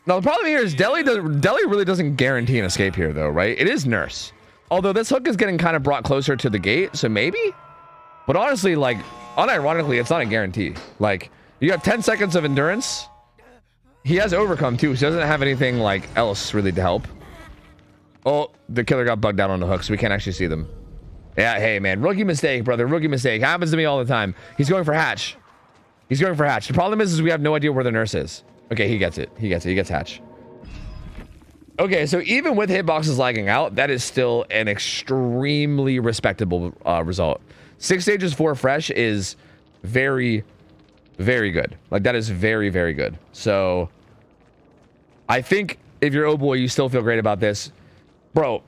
Now the problem here is deli really doesn't guarantee an escape here though, right? It is Nurse, although this hook is getting kind of brought closer to the gate, so maybe. But honestly, like, unironically, it's not a guarantee. Like, you have 10 seconds of endurance. He has overcome too, so he doesn't have anything like else really to help. Oh, the killer got bugged out on the hook, so we can't actually see them. Yeah, hey man, rookie mistake, brother, rookie mistake. Happens to me all the time. He's going for hatch. He's going for hatch. The problem is we have no idea where the nurse is. Okay, he gets it. He gets it. He gets hatch. Okay, so even with hitboxes lagging out, that is still an extremely respectable result. 6 stages 4 fresh is very, very good. Like, that is very, very good. So I think if you're Oh Boy, you still feel great about this. Bro,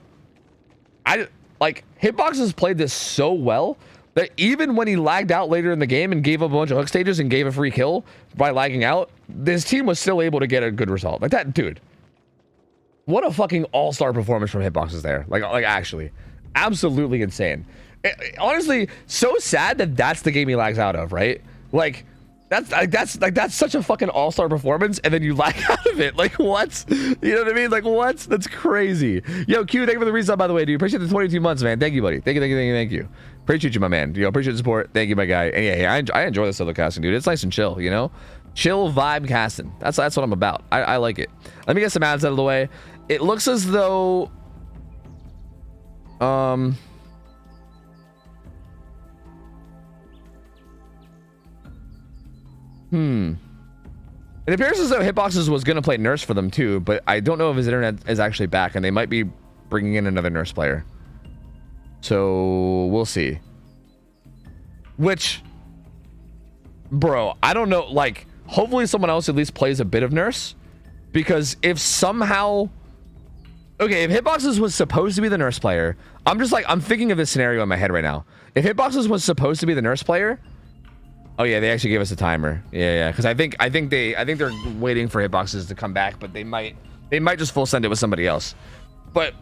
like, Hitboxes played this so well that even when he lagged out later in the game and gave up a bunch of hook stages and gave a free kill by lagging out, this team was still able to get a good result. Like, that, dude, what a fucking all-star performance from Hitboxes there. Like actually, absolutely insane. Honestly, so sad that that's the game he lags out of, right? Like, that's such a fucking all-star performance, and then you lag out of it. Like, what? You know what I mean? Like, what? That's crazy. Yo, Q, thank you for the resub, by the way, dude. Appreciate the 22 months, man. Thank you, buddy. Thank you. Appreciate you, my man. You know, appreciate the support. Thank you, my guy. And yeah, I enjoy this solo casting, dude. It's nice and chill, you know? Chill vibe casting. That's what I'm about. I like it. Let me get some ads out of the way. It looks as though it appears as though Hitboxes was going to play Nurse for them too, but I don't know if his internet is actually back, and they might be bringing in another Nurse player. So we'll see. Which, bro, I don't know. Like, hopefully someone else at least plays a bit of Nurse, because if somehow, okay, if Hitboxes was supposed to be the Nurse player, I'm thinking of this scenario in my head right now. If Hitboxes was supposed to be the Nurse player, oh yeah, they actually gave us a timer. Yeah, because I think they're waiting for Hitboxes to come back, but they might just full send it with somebody else. But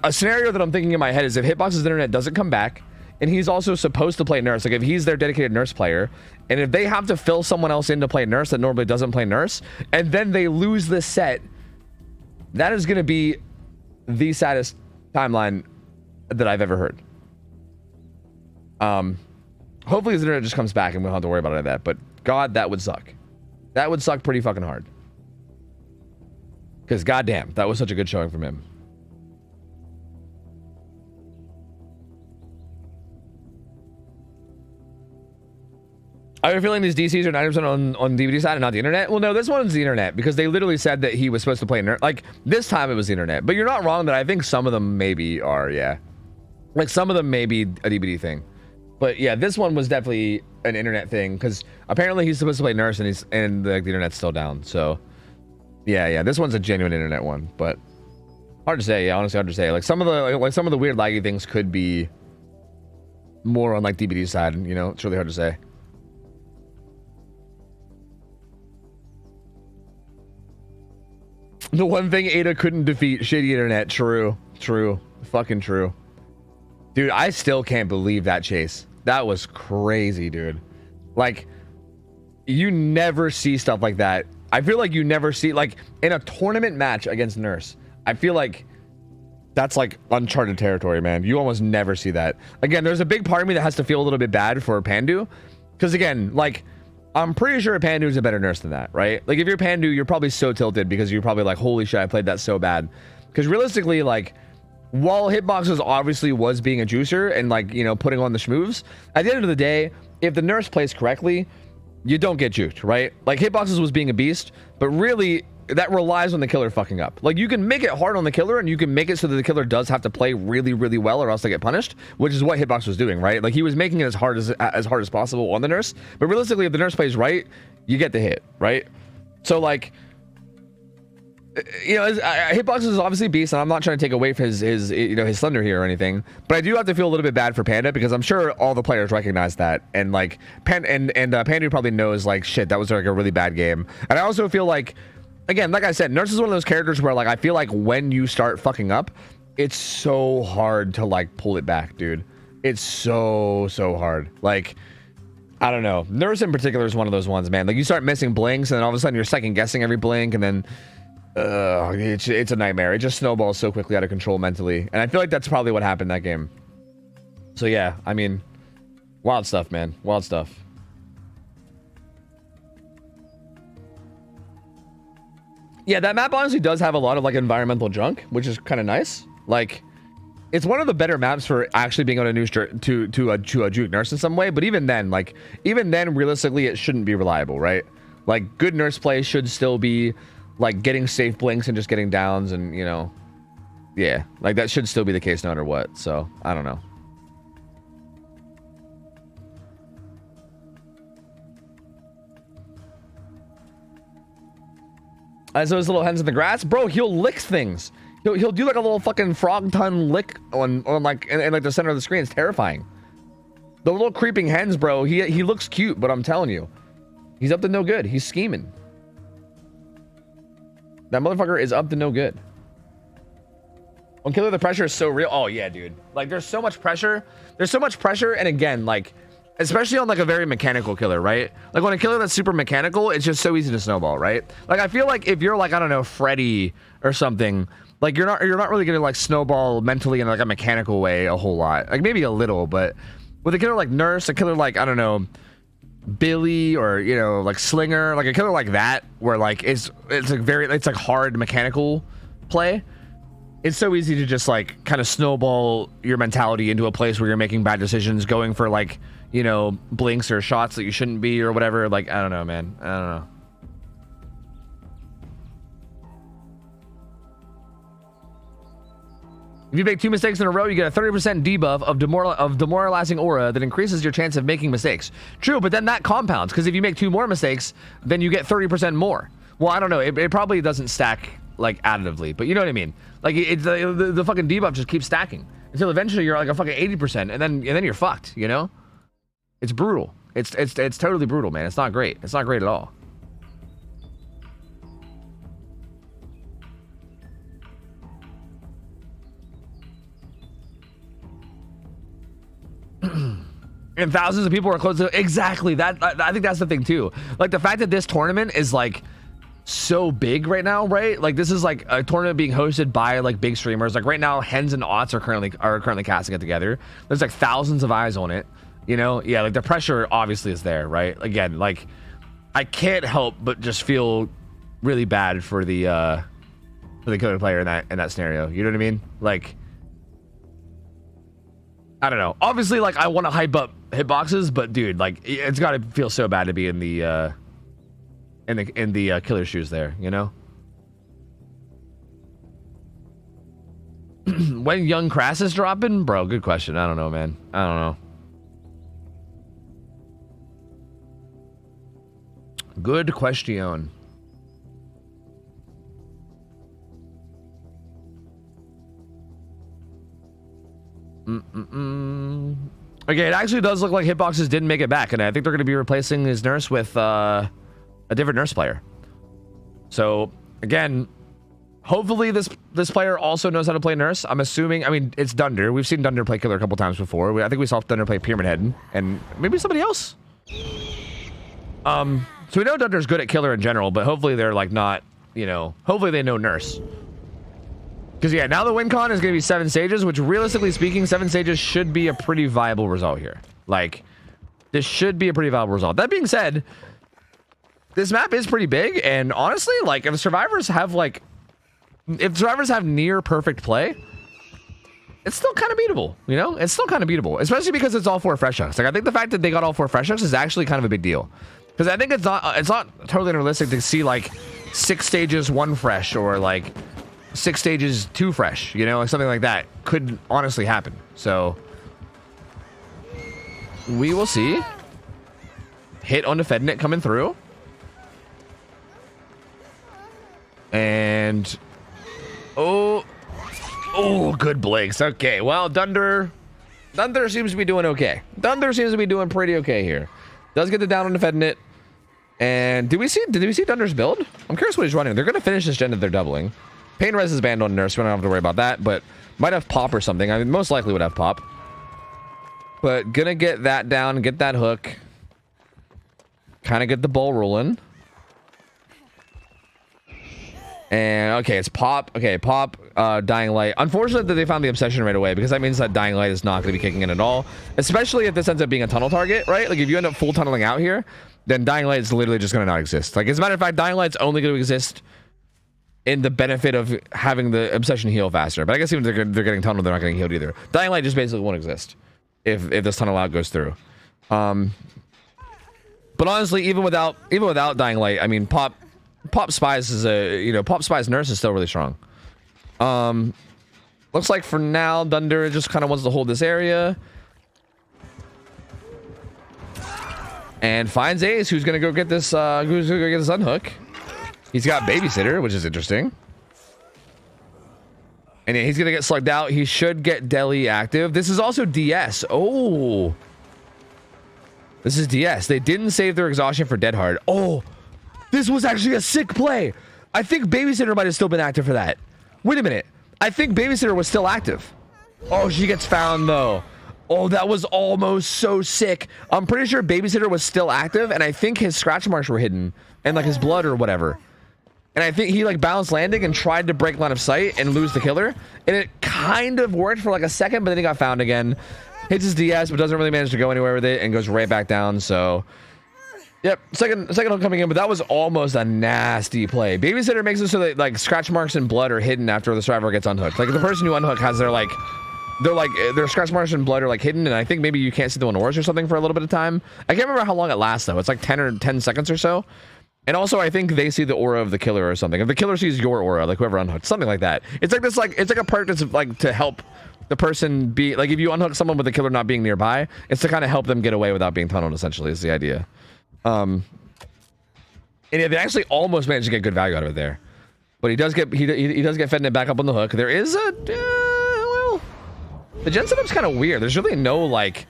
a scenario that I'm thinking in my head is if Hitboxes' internet doesn't come back, and he's also supposed to play Nurse, like if he's their dedicated Nurse player, and if they have to fill someone else in to play Nurse that normally doesn't play Nurse, and then they lose this set, that is going to be the saddest timeline that I've ever heard. Hopefully his internet just comes back and we don't have to worry about any of that. But God, that would suck. That would suck pretty fucking hard. Because goddamn, that was such a good showing from him. I have a feeling these DCs are 90% on DVD side and not the internet. Well, no, this one's the internet, because they literally said that he was supposed to play Nurse. Like, this time it was the internet. But you're not wrong that I think some of them maybe are, yeah. Like, some of them may be a DVD thing. But yeah, this one was definitely an internet thing, because apparently he's supposed to play Nurse and the internet's still down. So yeah, this one's a genuine internet one, but hard to say. Yeah, honestly, hard to say. Like some of the weird laggy things could be more on like DVD side. You know, it's really hard to say. The one thing Ada couldn't defeat: shitty internet. True, fucking true. Dude, I still can't believe that chase. That was crazy, dude. Like, you never see stuff like that. I feel like you never see, like, in a tournament match against Nurse, I feel like that's like uncharted territory, man. You almost never see that. Again, there's a big part of me that has to feel a little bit bad for Pandu, because again, like, I'm pretty sure Pandu is a better Nurse than that, right? Like, if you're Pandu, you're probably so tilted because you're probably like, holy shit, I played that so bad. Because realistically, like, while Hitboxes obviously was being a juicer and, like, you know, putting on the schmoves, at the end of the day, if the Nurse plays correctly, you don't get juked, right? Like, Hitboxes was being a beast, but really, that relies on the killer fucking up. Like, you can make it hard on the killer, and you can make it so that the killer does have to play really, really well, or else they get punished, which is what Hitbox was doing, right? Like, he was making it as hard as possible on the nurse. But realistically, if the nurse plays right, you get the hit, right? So, like, you know, Hitbox is obviously beast, and I'm not trying to take away from his you know, his thunder here or anything, but I do have to feel a little bit bad for Panda, because I'm sure all the players recognize that, and like Panda probably knows, like, shit, that was like a really bad game. And I also feel like, again, like I said, Nurse is one of those characters where, like, I feel like when you start fucking up, it's so hard to, like, pull it back, dude. It's so hard. Like, I don't know, Nurse in particular is one of those ones, man. Like, you start missing blinks, and then all of a sudden you're second guessing every blink, and then it's a nightmare. It just snowballs so quickly out of control mentally, and I feel like that's probably what happened that game. So yeah, I mean, wild stuff, man. Wild stuff. Yeah, that map honestly does have a lot of, like, environmental junk, which is kind of nice. Like, it's one of the better maps for actually being on a new to a juke nurse in some way. But even then, like, realistically, it shouldn't be reliable, right? Like, good nurse play should still be, like, getting safe blinks and just getting downs, and, you know, yeah, like, that should still be the case no matter what. So I don't know. So his little hens in the grass, bro, he'll lick things. He'll do like a little fucking frog tongue lick on like in like the center of the screen. It's terrifying. The little creeping hens, bro. He looks cute, but I'm telling you, he's up to no good. He's scheming. That motherfucker is up to no good. On Killer, the pressure is so real. Oh yeah, dude. Like, there's so much pressure. There's so much pressure, and again, like, especially on, like, a very mechanical killer, right? Like, on a killer that's super mechanical, it's just so easy to snowball, right? Like, I feel like if you're, like, I don't know, Freddy or something, like, you're not really gonna, like, snowball mentally in, like, a mechanical way a whole lot. Like, maybe a little, but with a killer like Nurse, a killer like, I don't know, Billy, or, you know, like Slinger, like a killer like that, where, like, it's like hard mechanical play, it's so easy to just, like, kind of snowball your mentality into a place where you're making bad decisions, going for, like, you know, blinks or shots that you shouldn't be or whatever. Like, I don't know, man. I don't know. If you make 2 mistakes in a row, you get a 30% debuff of demoralizing aura that increases your chance of making mistakes. True, but then that compounds, because if you make 2 more mistakes, then you get 30% more. Well, I don't know. It probably doesn't stack, like, additively, but you know what I mean? Like, the fucking debuff just keeps stacking until eventually you're like a fucking 80%, and then you're fucked, you know? It's brutal. It's totally brutal, man. It's not great. It's not great at all. And thousands of people are close to exactly that. I think that's the thing too. Like, the fact that this tournament is, like, so big right now, right? Like, this is like a tournament being hosted by, like, big streamers. Like, right now, Hens and Aughts are currently casting it together. There's, like, thousands of eyes on it. You know, yeah, like, the pressure obviously is there, right? Again, like, I can't help but just feel really bad for the killer player in that scenario. You know what I mean? Like, I don't know. Obviously, like, I want to hype up hitboxes, but dude, like, it's got to feel so bad to be in the killer shoes there, you know? When Young Crass is dropping, bro? Good question. I don't know, man. I don't know. Good question. Okay, it actually does look like Hitboxes didn't make it back, and I think they're going to be replacing his nurse with a different nurse player. So again, hopefully this player also knows how to play nurse. I'm assuming. I mean, it's Dunder. We've seen Dunder play killer a couple times before. I think we saw Dunder play Pyramid Head, and maybe somebody else. So we know Dunder's good at killer in general, but hopefully they're, like, not, you know, hopefully they know nurse. Because, yeah, now the win con is going to be 7 stages, which, realistically speaking, 7 stages should be a pretty viable result here. Like, this should be a pretty viable result. That being said, this map is pretty big, and honestly, like, if survivors have near perfect play, it's still kind of beatable, you know? It's still kind of beatable, especially because it's all 4 fresh chunks. Like, I think the fact that they got all 4 fresh chunks is actually kind of a big deal. Because I think it's not totally unrealistic to see, like, 6 stages 1 fresh, or like 6 stages 2 fresh, you know, like something like that could honestly happen. So we will see. Hit on defending it coming through. And oh, good blinks. Okay, well, Dunder seems to be doing okay. Dunder seems to be doing pretty okay here. Does get the down on defending it. And did we see Dunder's build? I'm curious what he's running. They're gonna finish this gen that they're doubling. Pain res is banned on Nurse. We don't have to worry about that, but might have pop or something. I mean, most likely would have pop. But gonna get that down, get that hook. Kind of get the ball rolling. And okay, it's pop. Okay, pop, dying light. Unfortunate that they found the obsession right away, because that means that dying light is not going to be kicking in at all. Especially if this ends up being a tunnel target, right? Like if you end up full tunneling out here, then dying light is literally just going to not exist. Like as a matter of fact, dying light's only going to exist in the benefit of having the obsession heal faster. But I guess even if they're getting tunneled, they're not getting healed either. Dying light just basically won't exist if this tunnel out goes through. But honestly, even without dying light, I mean, pop spies is pop spies nurse is still really strong. Looks like for now Dunder just kind of wants to hold this area and finds Ace, who's gonna go get this unhook. He's got babysitter, which is interesting, and yeah, he's gonna get slugged out. He should get Deli active. This is also DS. Oh, this is DS. They didn't save their exhaustion for Dead Hard. Oh, this was actually a sick play. I think babysitter might have still been active for that. Wait a minute. I think babysitter was still active. Oh, she gets found though. Oh, that was almost so sick. I'm pretty sure babysitter was still active, and I think his scratch marks were hidden, and like his blood or whatever. And I think he like balanced landing and tried to break line of sight and lose the killer, and it kind of worked for like a second, but then he got found again. Hits his DS, but doesn't really manage to go anywhere with it, and goes right back down. So yep, second hook coming in, but that was almost a nasty play. Babysitter makes it so that like scratch marks and blood are hidden after the survivor gets unhooked. Like the person who unhook has their scratch marks and blood are like hidden, and I think maybe you can't see the one oars or something for a little bit of time. I can't remember how long it lasts though. It's like 10 seconds or so. And also I think they see the aura of the killer or something. If the killer sees your aura, like whoever unhooked, something like that. It's like this, like it's like a perk that's like to help the person be like, if you unhook someone with the killer not being nearby, it's to kind of help them get away without being tunneled, essentially is the idea. And yeah, they actually almost managed to get good value out of it there, but he does get fed back up on the hook. There is a well, the gen setup's kind of weird. There's really no like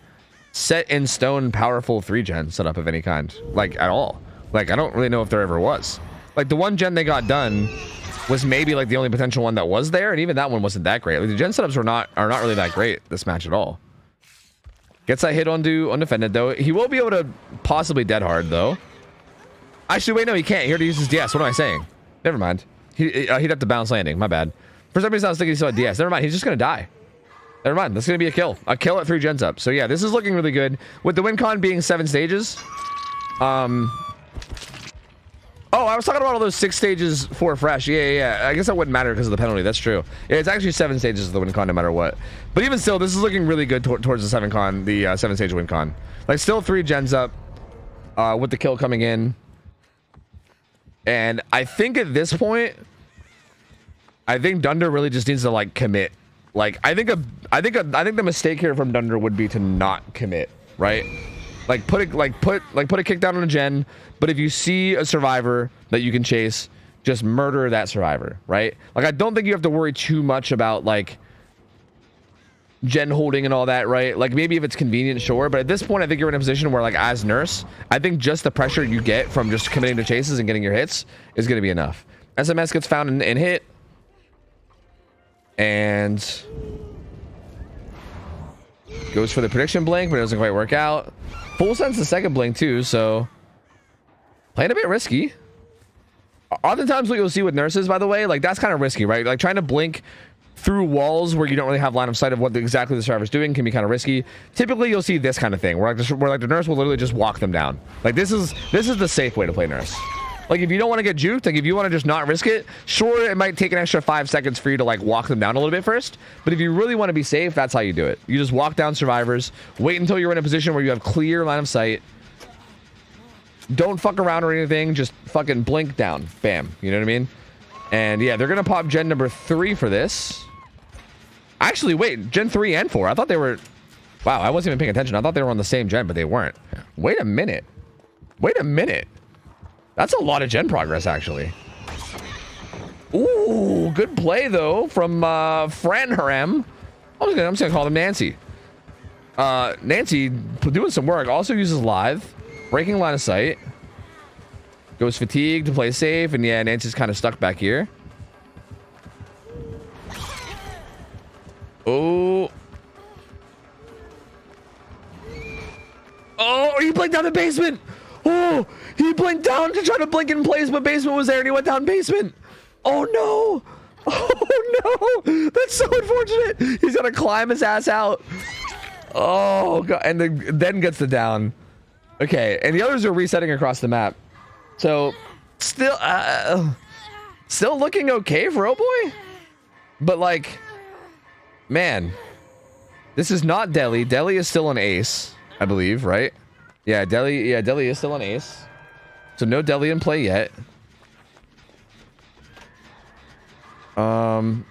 set in stone powerful 3-gen setup of any kind, like at all. Like I don't really know if there ever was. Like the one gen they got done was maybe like the only potential one that was there, and even that one wasn't that great. Like, the gen setups are not really that great this match at all. Gets that hit on defended though. He will be able to possibly dead hard though. Actually, wait, no, he can't. He already uses DS. What am I saying? Never mind. He'd have to bounce landing. My bad. For some reason, I was thinking he still had DS. Never mind. He's just gonna die. Never mind. That's gonna be a kill. A kill at 3 gens up. So yeah, this is looking really good. With the win con being 7 stages. Oh, I was talking about all those 6 stages for fresh. Yeah. I guess that wouldn't matter because of the penalty. That's true. Yeah, it's actually 7 stages of the win con no matter what. But even still, this is looking really good towards the 7 stage win con. Like still 3 gens up with the kill coming in. And I think at this point, I think Dunder really just needs to like commit. Like I think the mistake here from Dunder would be to not commit, right? Like put a kick down on a gen, but if you see a survivor that you can chase, just murder that survivor, right? Like I don't think you have to worry too much about like gen holding and all that, right? Like maybe if it's convenient, sure, but at this point I think you're in a position where like as nurse, I think just the pressure you get from just committing to chases and getting your hits is going to be enough. SMS gets found and hit, and goes for the prediction blink, but it doesn't quite work out. Full sense the second blink too, so playing a bit risky. Oftentimes what you'll see with nurses, by the way, like that's kind of risky, right? Like trying to blink through walls where you don't really have line of sight of what exactly the survivor's doing can be kind of risky. Typically you'll see this kind of thing where the nurse will literally just walk them down. Like this is the safe way to play nurse. Like if you don't want to get juked, like if you want to just not risk it, sure, it might take an extra 5 seconds for you to like walk them down a little bit first, but if you really want to be safe, that's how you do it. You just walk down survivors, wait until you're in a position where you have clear line of sight, don't fuck around or anything. Just fucking blink down. Bam. You know what I mean? And yeah, they're going to pop gen number 3 for this. Actually, wait. Gen 3 and 4. I thought they were... Wow, I wasn't even paying attention. I thought they were on the same gen, but they weren't. Wait a minute. Wait a minute. That's a lot of gen progress, actually. Ooh, good play, though, from Fran Harem. I'm just gonna call him Nancy. Nancy doing some work. Also uses live, breaking line of sight. Goes fatigue to play safe, and yeah, Nancy's kind of stuck back here. Oh. Oh, he blinked down the basement. Oh, he blinked down to try to blink in place, but basement was there, and he went down basement. Oh no. Oh no. That's so unfortunate. He's gonna climb his ass out. Oh god, and then gets the down. Okay, and the others are resetting across the map. So still looking okay for Oh Boy, but like, man, this is not Delhi. Delhi is still an ace, I believe, right? Yeah, Delhi is still an ace. So no Delhi in play yet. And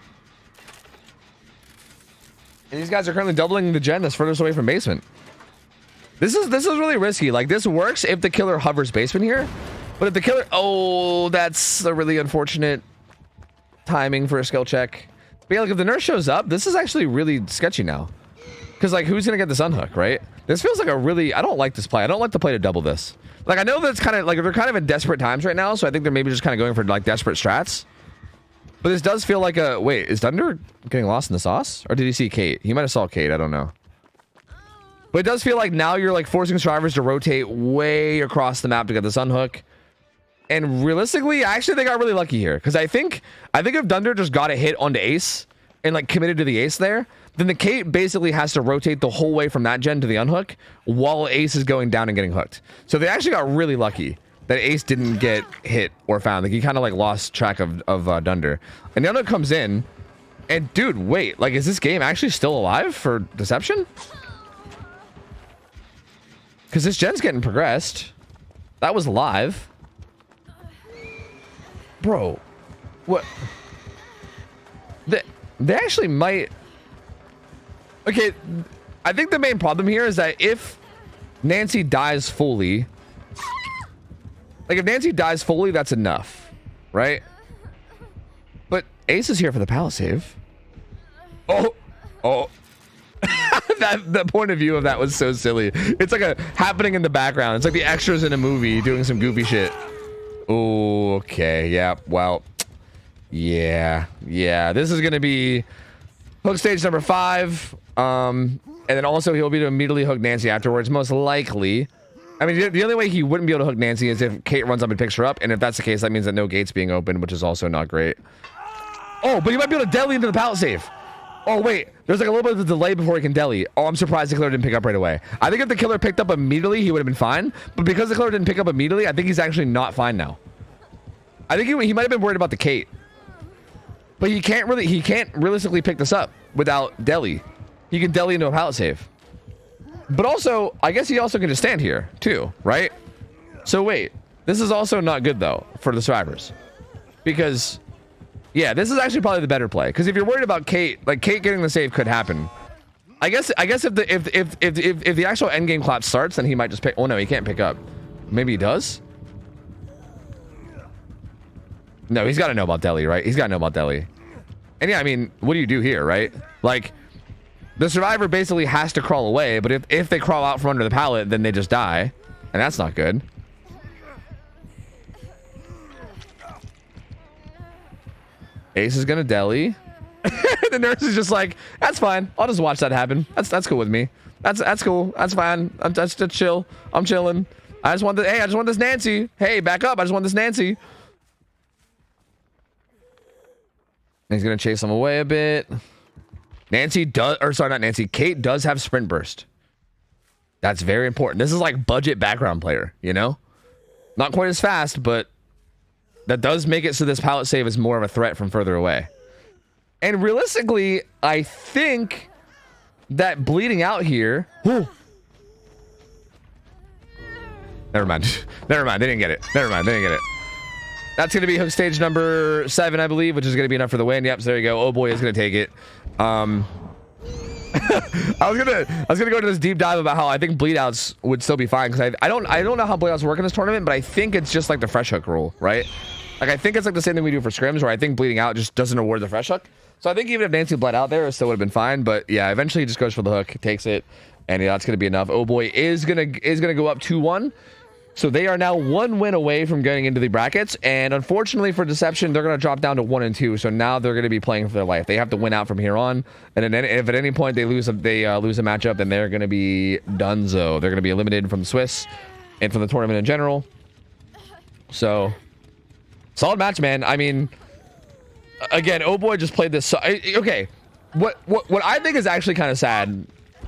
these guys are currently doubling the gen that's furthest away from basement. This is really risky. Like, this works if the killer hovers basement here, but if the killer, oh, that's a really unfortunate timing for a skill check. But yeah, like if the nurse shows up, this is actually really sketchy now. Because like, who's gonna get this unhook, right? This feels like a really, I don't like this play. I don't like the play to double this. Like, I know that's kind of like, they're kind of in desperate times right now, so I think they're maybe just kind of going for like desperate strats. But this does feel like a, wait, is Thunder getting lost in the sauce? Or did he see Kate? He might have saw Kate, I don't know. But it does feel like now you're like forcing survivors to rotate way across the map to get this unhook. And realistically, actually they got really lucky here. Because I think if Thunder just got a hit onto Ace and like committed to the Ace there, then the Kate basically has to rotate the whole way from that gen to the unhook while Ace is going down and getting hooked. So they actually got really lucky that Ace didn't get hit or found. Like, he kind of like lost track of Dunder. And the unhook comes in, and dude, wait, like, is this game actually still alive for Deception? Because this gen's getting progressed. That was live. Bro, what? They actually might... Okay, I think the main problem here is that if Nancy dies fully... Like, if Nancy dies fully, that's enough, right? But Ace is here for the pallet save. Oh. The point of view of that was so silly. It's like a happening in the background. It's like the extras in a movie doing some goofy shit. Oh, okay. Yeah, well. Yeah. This is going to be hook stage number 5. And then also he'll be to immediately hook Nancy afterwards, most likely. I mean, the only way he wouldn't be able to hook Nancy is if Kate runs up and picks her up. And if that's the case, that means that no gate's being opened, which is also not great. Oh, but he might be able to deli into the pallet save. Oh, wait. There's like a little bit of a delay before he can deli. Oh, I'm surprised the killer didn't pick up right away. I think if the killer picked up immediately, he would have been fine. But because the killer didn't pick up immediately, I think he's actually not fine now. I think he might have been worried about the Kate. But he can't realistically pick this up without deli. He can deli into a pallet save. But also, I guess he also can just stand here, too, right? So wait, this is also not good, though, for the survivors. Because, yeah, this is actually probably the better play. Because if you're worried about Kate, like, Kate getting the save could happen. I guess if the actual endgame clap starts, then he might just pick... Oh, no, he can't pick up. Maybe he does? No, he's got to know about deli, right? He's got to know about deli. And yeah, I mean, what do you do here, right? Like... The survivor basically has to crawl away, but if they crawl out from under the pallet, then they just die. And that's not good. Ace is gonna deli. The nurse is just like, that's fine. I'll just watch that happen. That's cool with me. That's cool. That's fine. That's just chill. I'm chilling. I just want this Nancy. Hey, back up. I just want this Nancy. And he's gonna chase him away a bit. Nancy does, or sorry, not Nancy. Kate does have sprint burst. That's very important. This is like budget background player, you know? Not quite as fast, but that does make it so this pallet save is more of a threat from further away. And realistically, I think that bleeding out here... Never mind. Never mind. They didn't get it. Never mind. They didn't get it. That's going to be hook stage number 7, I believe, which is going to be enough for the win. Yep, so there you go. Oh boy is going to take it. I was gonna go into this deep dive about how I think bleed outs would still be fine, because I don't know how bleed outs work in this tournament, but I think it's just like the fresh hook rule, right? Like I think it's like the same thing we do for scrims, where I think bleeding out just doesn't award the fresh hook. So I think even if Nancy bled out there, it still would have been fine. But yeah, eventually he just goes for the hook, takes it, and yeah, that's gonna be enough. Oh boy is gonna go up 2-1. So they are now 1 win away from getting into the brackets, and unfortunately for Deception, they're going to drop down to 1 and 2. So now they're going to be playing for their life. They have to win out from here on, and then if at any point they lose a matchup, then they're going to be donezo. They're going to be eliminated from the Swiss and from the tournament in general. So solid match, man. I mean, again, oh boy just played this. Okay, what I think is actually kind of sad,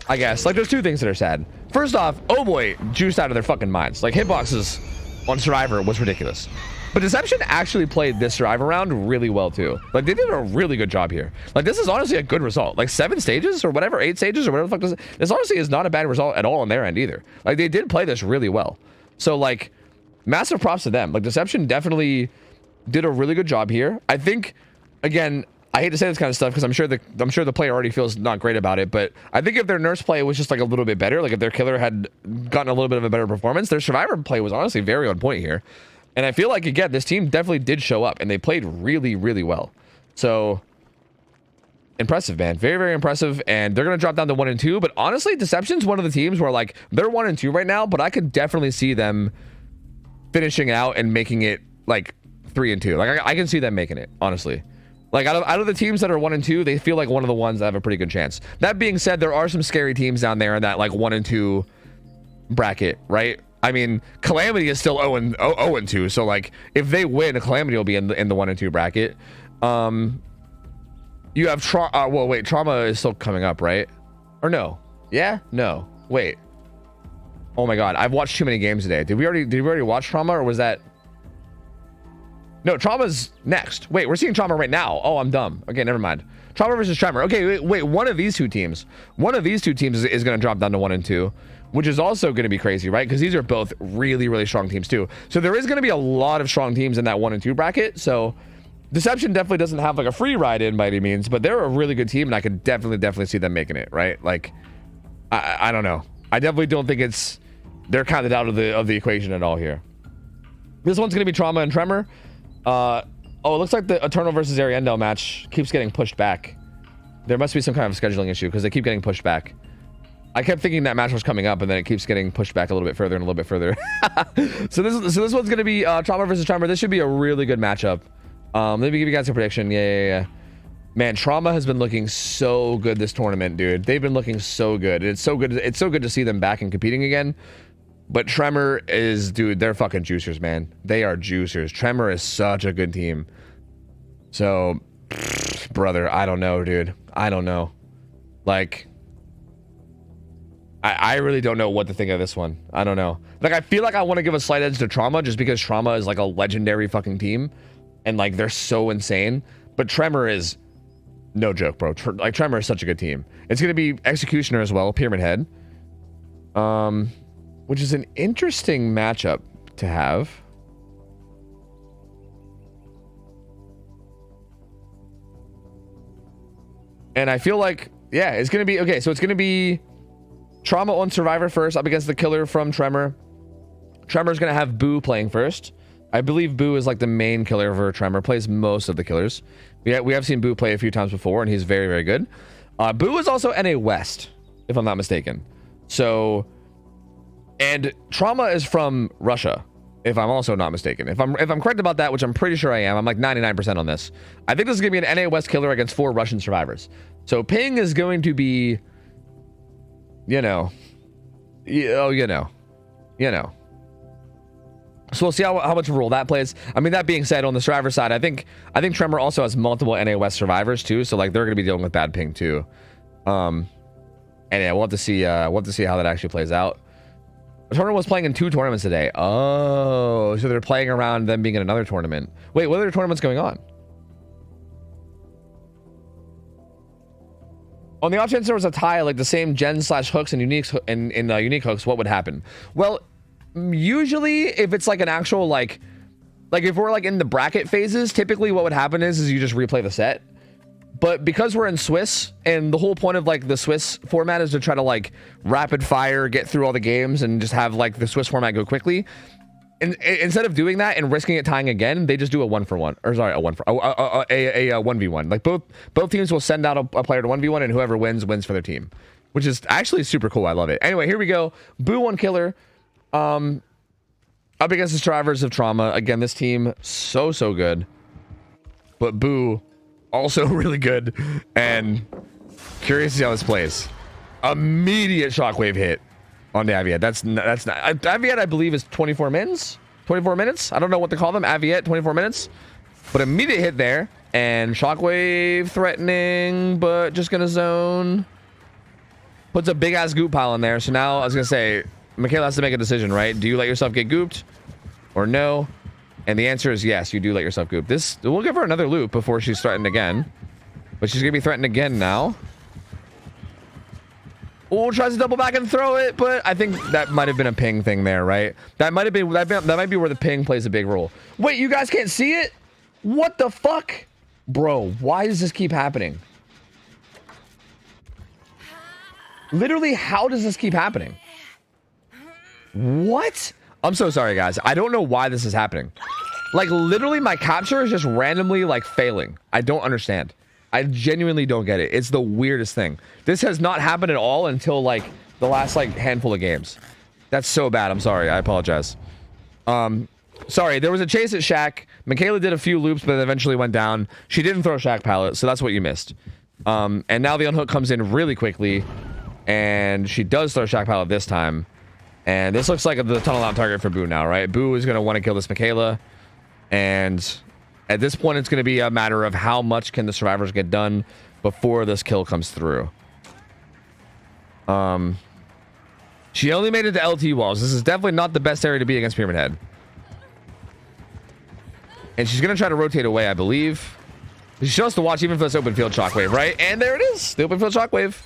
I guess. Like, there's 2 things that are sad. First off, oh boy, juiced out of their fucking minds. Like, hitboxes on Survivor was ridiculous. But Deception actually played this Survivor round really well, too. Like, they did a really good job here. Like, this is honestly a good result. Like, 7 stages or whatever, 8 stages or whatever the fuck this honestly is not a bad result at all on their end either. Like, they did play this really well. So, like, massive props to them. Like, Deception definitely did a really good job here. I think, again, I hate to say this kind of stuff because I'm sure the player already feels not great about it, but I think if their nurse play was just like a little bit better, like if their killer had gotten a little bit of a better performance, their Survivor play was honestly very on point here. And I feel like, again, this team definitely did show up and they played really, really well. So impressive, man. Very, very impressive. And they're going to drop down to 1 and 2, but honestly, Deception's one of the teams where like they're 1 and 2 right now, but I could definitely see them finishing out and making it like 3 and 2. Like I can see them making it, honestly. Like, out of the teams that are 1 and 2, they feel like one of the ones that have a pretty good chance. That being said, there are some scary teams down there in that, like, 1 and 2 bracket, right? I mean, Calamity is still 0 and 2, so, like, if they win, Calamity will be in the 1 and 2 bracket. You have Trauma is still coming up, right? Or no? Yeah? No. Wait. Oh my god, I've watched too many games today. Did we already watch Trauma, or was that... No, Trauma's next. Wait, we're seeing Trauma right now. Oh, I'm dumb. Okay, never mind. Trauma versus Tremor. Okay, wait, one of these two teams is going to drop down to 1 and 2, which is also going to be crazy, right? Because these are both really, really strong teams too. So there is going to be a lot of strong teams in that 1 and 2 bracket. So Deception definitely doesn't have like a free ride in by any means, but they're a really good team, and I could definitely see them making it, right? Like, I don't know. I definitely don't think they're counted out of the equation at all here. This one's going to be Trauma and Tremor. Oh, it looks like the Eternal versus Ariendel match keeps getting pushed back. There must be some kind of scheduling issue because they keep getting pushed back. I kept thinking that match was coming up, and then it keeps getting pushed back a little bit further and a little bit further. So this one's gonna be Trauma versus Tremor. This should be a really good matchup. Let me give you guys a prediction. Yeah. Man, Trauma has been looking so good this tournament, dude. They've been looking so good. It's so good to see them back and competing again. But Tremor is, dude, they're fucking juicers, man. They are juicers. Tremor is such a good team. So, brother, I don't know, dude. I don't know. Like, I really don't know what to think of this one. I don't know. Like, I feel like I want to give a slight edge to Trauma just because Trauma is like a legendary fucking team. And like, they're so insane. But Tremor is no joke, bro. Like, Tremor is such a good team. It's going to be Executioner as well, Pyramid Head. Which is an interesting matchup to have. And I feel like, yeah, it's going to be... Okay, so it's going to be Trauma on Survivor first up against the killer from Tremor. Tremor's going to have Boo playing first. I believe Boo is like the main killer for Tremor. Plays most of the killers. We have seen Boo play a few times before, and he's very, very good. Boo is also NA West, if I'm not mistaken. So... And Trauma is from Russia, if I'm also not mistaken. If I'm correct about that, which I'm pretty sure I am, I'm like 99% on this. I think this is going to be an NA West killer against 4 Russian survivors. So ping is going to be, you know. So we'll see how much of a role that plays. I mean, that being said, on the survivor side, I think Tremor also has multiple NA West survivors too, so like they're going to be dealing with bad ping too. And yeah, we'll have to see how that actually plays out. The tournament was playing in 2 tournaments today. Oh, so they're playing around them being in another tournament. Wait, what other tournaments going on? On the off chance there was a tie, like the same gens/hooks and unique hooks, what would happen? Well, Usually, if it's like an actual like if we're like in the bracket phases, typically what would happen is you just replay the set. But because we're in Swiss, and the whole point of like the Swiss format is to try to like rapid fire, get through all the games, and just have like the Swiss format go quickly. And instead of doing that and risking it tying again, they just do a 1-for-1, or sorry, a 1v1. Like both teams will send out a player to 1v1, and whoever wins for their team, which is actually super cool. I love it. Anyway, here we go. Boo 1 killer. Up against the survivors of trauma. Again, this team so good, but Boo also really good, and curious to see how this plays. Immediate shockwave hit on the Aviette. That's not Aviette, I believe, is 24 minutes. I don't know what to call them. Aviette 24 minutes, but immediate hit there, and shockwave threatening, but just gonna zone. Puts a big ass goop pile in there. So now I was gonna say, Michaela has to make a decision, right? Do you let yourself get gooped or no? And the answer is yes, you do let yourself goop. This, we'll give her another loop before she's threatened again. But she's gonna be threatened again now. Oh, tries to double back and throw it, but I think that might have been a ping thing there, right? That might be where the ping plays a big role. Wait, you guys can't see it? What the fuck? Bro, why does this keep happening? Literally, how does this keep happening? What? I'm so sorry, guys. I don't know why this is happening. Like, literally, my capture is just randomly, like, failing. I don't understand. I genuinely don't get it. It's the weirdest thing. This has not happened at all until, like, the last, like, handful of games. That's so bad. I'm sorry. I apologize. Sorry. There was a chase at Shaq. Michaela did a few loops, but eventually went down. She didn't throw Shaq pallet, so that's what you missed. And now the unhook comes in really quickly, and she does throw Shaq pallet this time. And this looks like the tunnel out target for Boo now, right? Boo is going to want to kill this Michaela. And at this point, it's going to be a matter of how much can the survivors get done before this kill comes through. She only made it to LT walls. This is definitely not the best area to be against Pyramid Head. And she's going to try to rotate away, I believe. She still has to watch even for this open field shockwave, right? And there it is. The open field shockwave.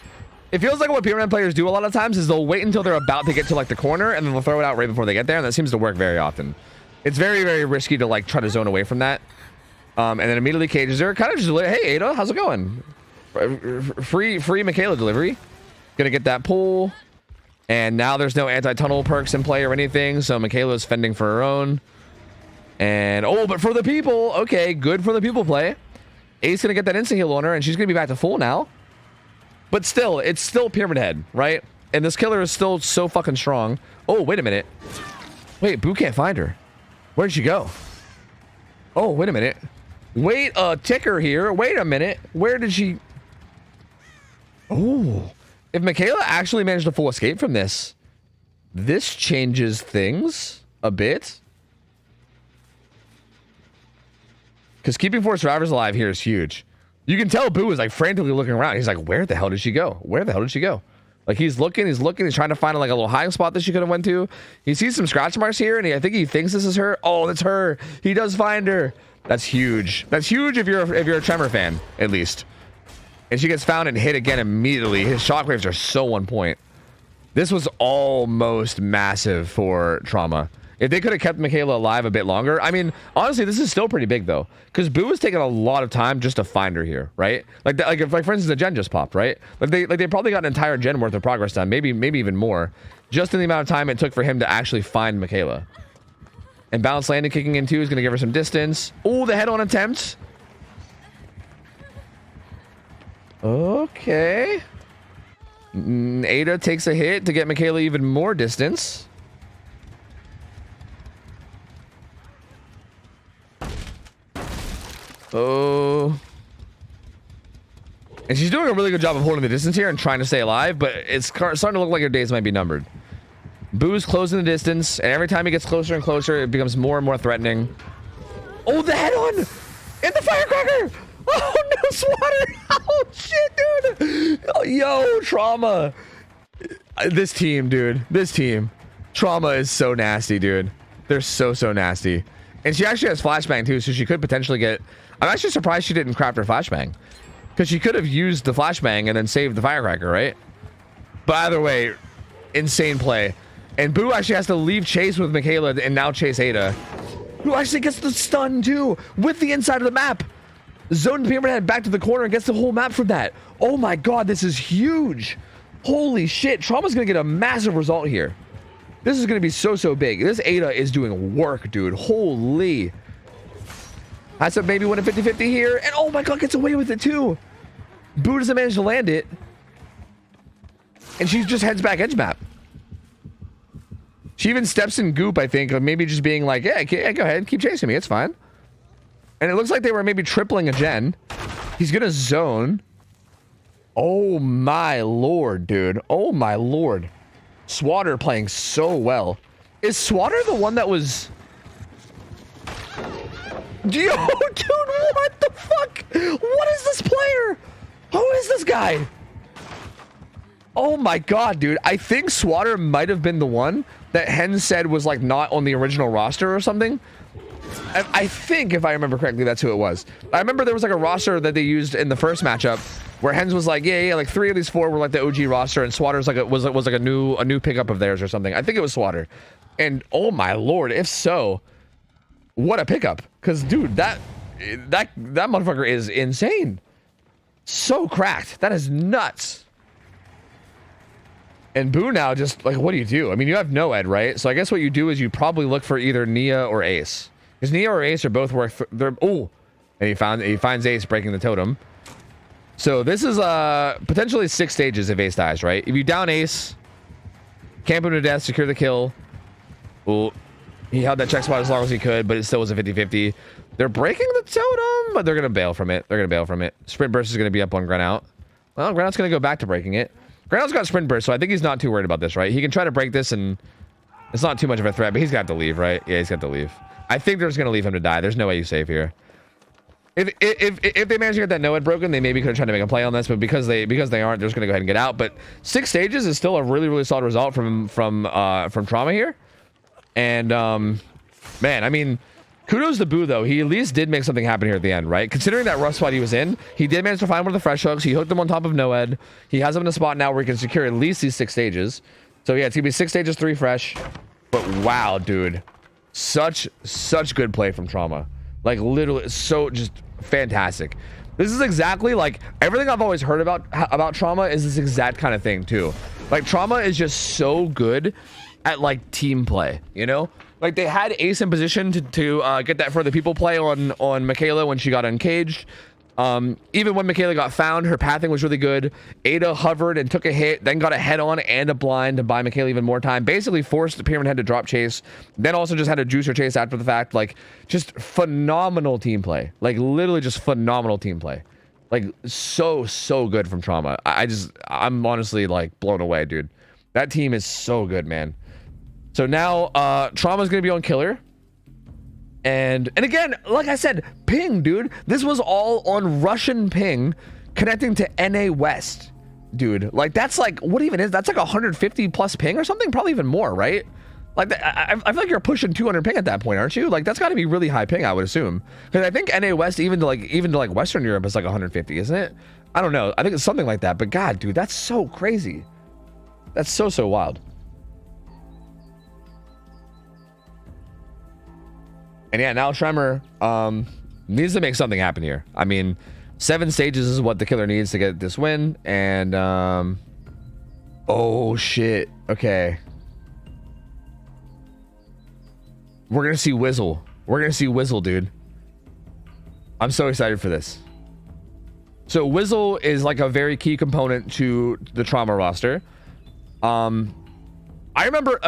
It feels like what Pyramid players do a lot of times is they'll wait until they're about to get to like the corner, and then they'll throw it out right before they get there, and that seems to work very often. It's very risky to like try to zone away from that. And then immediately cages her. Kind of just, hey Ada, how's it going? Free Michaela delivery. Gonna get that pull. And now there's no anti-tunnel perks in play or anything, so Michaela's fending for her own. And oh, but for the people, okay, good for the people play. Ace gonna get that instant heal on her, and she's gonna be back to full now. But still, it's still Pyramid Head, right? And this killer is still so fucking strong. Oh, wait a minute. Wait, Boo can't find her. Where'd she go? Oh, wait a minute. Wait a ticker here. Wait a minute. Where did she... Oh. If Michaela actually managed a full escape from this, this changes things a bit. Because keeping 4 survivors alive here is huge. You can tell Boo is like frantically looking around. He's like, where the hell did she go? Where the hell did she go? Like he's looking, he's trying to find like a little hiding spot that she could have went to. He sees some scratch marks here, and I think he thinks this is her. Oh, that's her. He does find her. That's huge. That's huge if you're a Tremor fan, at least. And she gets found and hit again immediately. His shockwaves are so on point. This was almost massive for Trauma. If they could have kept Michaela alive a bit longer, I mean, honestly, this is still pretty big though, because Boo was taking a lot of time just to find her here, right? Like for instance, the gen just popped, right? Like they probably got an entire gen worth of progress done, maybe even more, just in the amount of time it took for him to actually find Michaela. And balance landing kicking in too is going to give her some distance. Oh, the head-on attempt. Okay. Ada takes a hit to get Michaela even more distance. Oh. And she's doing a really good job of holding the distance here and trying to stay alive, but it's starting to look like her days might be numbered. Boo's closing the distance, and every time he gets closer and closer, it becomes more and more threatening. Oh, the head-on! And the firecracker! Oh, no swatter! Oh, shit, dude! Oh, yo, Trauma! This team, dude. This team. Trauma is so nasty, dude. They're so nasty. And she actually has flashbang, too, so she could potentially get... I'm actually surprised she didn't craft her flashbang. Because she could have used the flashbang and then saved the firecracker, right? But either way, insane play. And Boo actually has to leave chase with Michaela and now chase Ada, who actually gets the stun too with the inside of the map. Zone the Pyramid Head back to the corner and gets the whole map from that. Oh my god, this is huge. Holy shit, Trauma's gonna get a massive result here. This is gonna be so big. This Ada is doing work, dude. Holy. Has to maybe win a 50-50 here. And oh my god, gets away with it too. Boo doesn't manage to land it. And she just heads back edge map. She even steps in goop, I think, of maybe just being like, yeah, go ahead, keep chasing me, it's fine. And it looks like they were maybe tripling a gen. He's gonna zone. Oh my lord, dude. Oh my lord. Swatter playing so well. Is Swatter the one that was... Yo, dude, what the fuck? What is this player? Who is this guy? Oh my god, dude. I think Swatter might have been the one that Hen said was like not on the original roster or something. I think, if I remember correctly, that's who it was. I remember there was like a roster that they used in the first matchup where Hens was like, yeah, like 3 of these 4 were like the OG roster, and Swatter's like was like a new pickup of theirs or something. I think it was Swatter. And oh my lord, if so, what a pickup! Because dude, that motherfucker is insane. So cracked. That is nuts. And Boo now just like, what do you do? I mean, you have no ed, right? So I guess what you do is you probably look for either Nia or Ace. Because Nia or Ace are both worth. Oh, and he finds Ace breaking the totem. So this is potentially 6 stages if Ace dies, right? If you down Ace, camp him to death, secure the kill. Oh, he held that check spot as long as he could, but it still was a 50-50. They're breaking the totem, but they're gonna bail from it. Sprint burst is gonna be up on Grenout. Well, Grenout's gonna go back to breaking it. Grenout's got sprint burst, so I think he's not too worried about this, right? He can try to break this, and it's not too much of a threat, but he's got to leave, right? Yeah, he's got to leave. I think they're just gonna leave him to die. There's no way you save here. If they manage to get that no-ed broken, they maybe could have tried to make a play on this, but because they aren't, they're just gonna go ahead and get out. But 6 stages is still a really solid result from Trauma here. And man, I mean, kudos to Boo though. He at least did make something happen here at the end, right? Considering that rough spot he was in, he did manage to find one of the fresh hooks. He hooked him on top of no-ed. He has him in a spot now where he can secure at least these 6 stages. So yeah, it's gonna be 6 stages, 3 fresh. But wow, dude. Such good play from Trauma. Like literally so just fantastic. This is exactly like everything I've always heard about Trauma is this exact kind of thing too. Like Trauma is just so good at like team play, you know? Like they had Ace in position to get that for the people play on Michaela when she got uncaged. Even when Michaela got found, her pathing was really good. Ada hovered and took a hit, then got a head on and a blind to buy Michaela even more time. Basically forced the Pyramid Head to drop chase. Then also just had a juicer chase after the fact. Like just phenomenal team play. Like literally just phenomenal team play. Like so good from Trauma. I'm honestly like blown away, dude. That team is so good, man. So now Trauma's gonna be on Killer. And again, like I said, ping, dude. This was all on Russian ping connecting to NA West, dude. Like that's like, what even is that's like 150 plus ping or something? Probably even more, right? Like I feel like you're pushing 200 ping at that point, aren't you? Like that's got to be really high ping, I would assume, because I think NA West even to like Western Europe is like 150, isn't it? I don't know. I think it's something like that. But God, dude, that's so crazy. That's so wild. And yeah, now Tremor needs to make something happen here. I mean, 7 stages is what the Killer needs to get this win. And oh shit. Okay. We're gonna see Whizzle. We're gonna see Whizzle, dude. I'm so excited for this. So Whizzle is like a very key component to the Trauma roster. I remember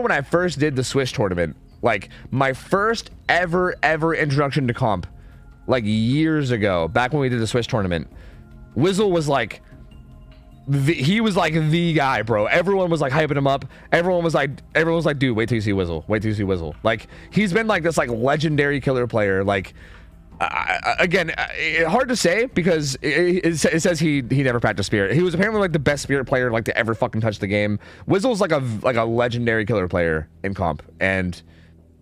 when I first did the Swiss tournament. Like my first ever introduction to comp, like years ago, back when we did the Swiss tournament, Whizzle was like, he was like the guy, bro. Everyone was like hyping him up. Everyone was like, dude, wait till you see Whizzle. Wait till you see Whizzle. Like he's been like this like legendary killer player. Like again, hard to say because it says he never practiced Spirit. He was apparently like the best Spirit player like to ever fucking touch the game. Whizzle's like a legendary killer player in comp, and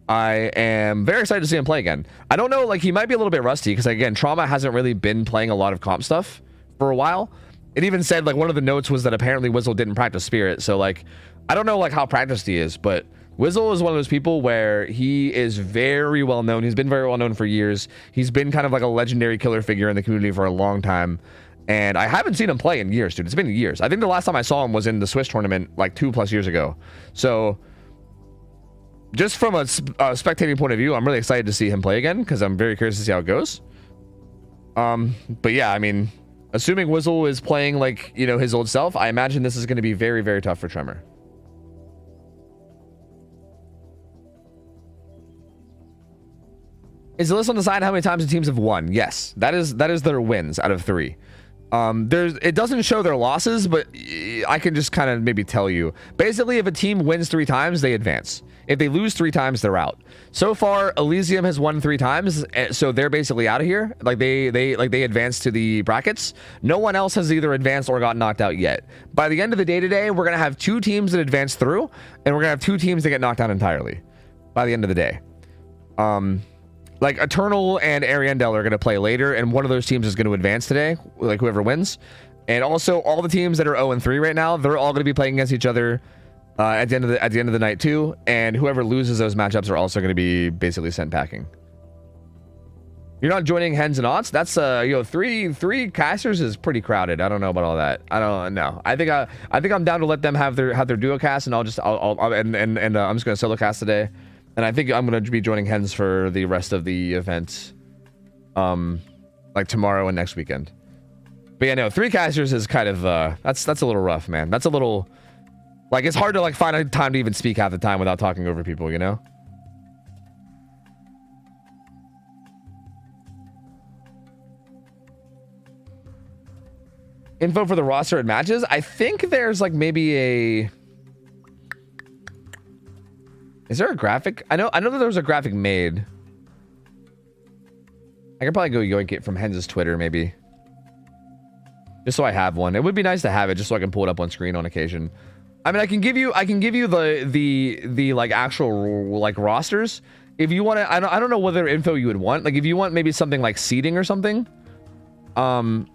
I am very excited to see him play again. I don't know, like he might be a little bit rusty because again, Trauma hasn't really been playing a lot of comp stuff for a while. It even said like one of the notes was that apparently Wizzle didn't practice Spirit. So like, I don't know like how practiced he is, but Wizzle is one of those people where he is very well known. He's been very well known for years. He's been kind of like a legendary killer figure in the community for a long time. And I haven't seen him play in years, dude. It's been years. I think the last time I saw him was in the Swiss tournament like 2+ years ago. So just from a spectating point of view, I'm really excited to see him play again because I'm very curious to see how it goes. But yeah, I mean, assuming Wizzle is playing like, you know, his old self, I imagine this is going to be very, very tough for Tremor. Is the list on the side how many times the teams have won? Yes, that is their wins out of 3. It doesn't show their losses, but I can just kind of maybe tell you. Basically, if a team wins 3 times, they advance. If they lose 3 times, they're out. So far, Elysium has won 3 times, so they're basically out of here. Like they advanced to the brackets. No one else has either advanced or got knocked out yet. By the end of the day today, we're gonna have 2 teams that advance through, and we're gonna have 2 teams that get knocked out entirely. By the end of the day, like Eternal and Ariandel are gonna play later, and one of those teams is going to advance today. Like whoever wins, and also all the teams that are 0-3 right now, they're all going to be playing against each other. At the end of the night too, and whoever loses those matchups are also going to be basically sent packing. You're not joining Hens and Aughts? That's you know, three casters is pretty crowded. I don't know about all that. I don't know. I think I'm down to let them have their duo cast, and I'm just gonna solo cast today, and I think I'm gonna be joining Hens for the rest of the event, like tomorrow and next weekend. But yeah, no, 3 casters is kind of that's a little rough, man. That's a little. Like, it's hard to, like, find a time to even speak half the time without talking over people, you know? Info for the roster and matches? I think there's, like, maybe a... Is there a graphic? I know that there was a graphic made. I could probably go yoink it from Hens' Twitter, maybe. Just so I have one. It would be nice to have it, just so I can pull it up on screen on occasion. I mean, I can give you the like actual like rosters if you want to. I don't know what other info you would want. Like if you want maybe something like seeding or something. The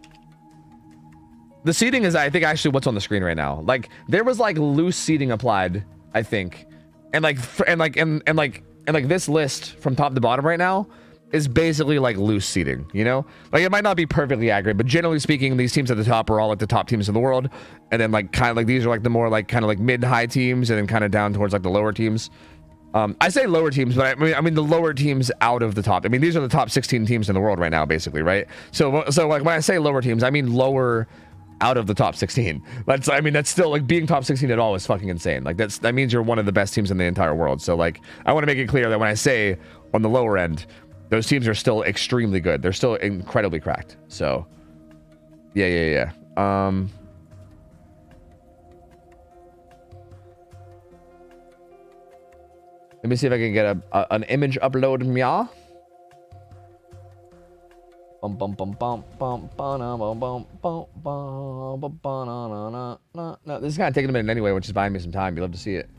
seeding is, I think, actually what's on the screen right now. Like there was like loose seeding applied, I think, and this list from top to bottom right now is basically like loose seeding, you know? Like it might not be perfectly accurate, but generally speaking, these teams at the top are all like the top teams in the world, and then like kind of like these are like the more like kind of like mid-high teams, and then kind of down towards like the lower teams. I say lower teams, but I mean the lower teams out of the top. I mean these are the top 16 teams in the world right now, basically, right? So like when I say lower teams, I mean lower out of the top 16. That's still like being top 16 at all is fucking insane. Like that means you're one of the best teams in the entire world. So like I want to make it clear that when I say on the lower end, those teams are still extremely good. They're still incredibly cracked. So, yeah. Let me see if I can get an image upload, meow. No, this is kind of taking a minute anyway, which is buying me some time. You'd love to see it.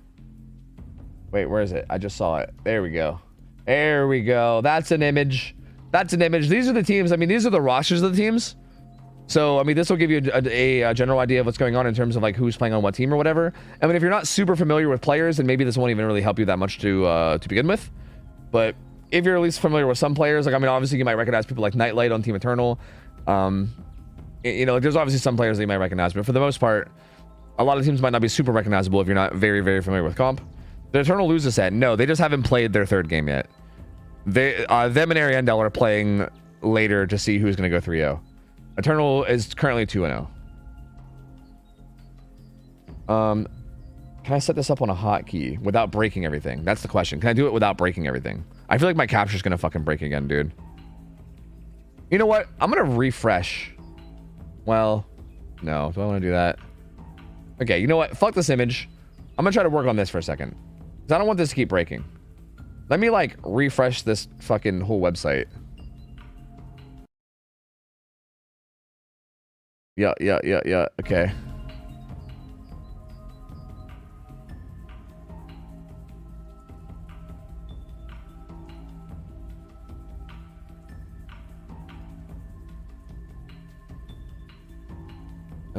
Wait, where is it? I just saw it. There we go. There we go. That's an image. That's an image. These are the teams. I mean, these are the rosters of the teams. So, I mean, this will give you a general idea of what's going on in terms of like who's playing on what team or whatever. I mean, if you're not super familiar with players, then maybe this won't even really help you that much to begin with. But if you're at least familiar with some players, like, I mean, obviously you might recognize people like Nightlight on Team Eternal. You know, there's obviously some players that you might recognize, but for the most part, a lot of teams might not be super recognizable if you're not very, very familiar with comp. The Eternal lose a set. No, they just haven't played their 3rd game yet. Them and Ariandel are playing later to see who's going to go 3-0. Eternal is currently 2-0. Can I set this up on a hotkey without breaking everything? That's the question. Can I do it without breaking everything? I feel like my capture's going to fucking break again, dude. You know what? I'm going to refresh. Well, no. Do I want to do that? Okay, you know what? Fuck this image. I'm going to try to work on this for a second. Because I don't want this to keep breaking. Let me, like, refresh this fucking whole website. Yeah. Okay.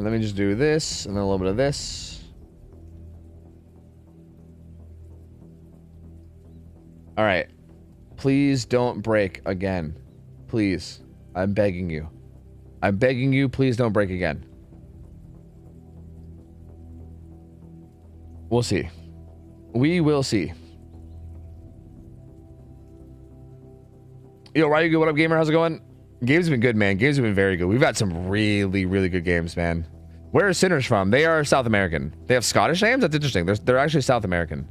And let me just do this and then a little bit of this. All right. Please don't break again. Please. I'm begging you. I'm begging you, please don't break again. We'll see. We will see. Yo, Ryu, what up, gamer? How's it going? Games have been good, man. Games have been very good. We've got some really, really good games, man. Where are Sinners from? They are South American. They have Scottish names? That's interesting. They're actually South American.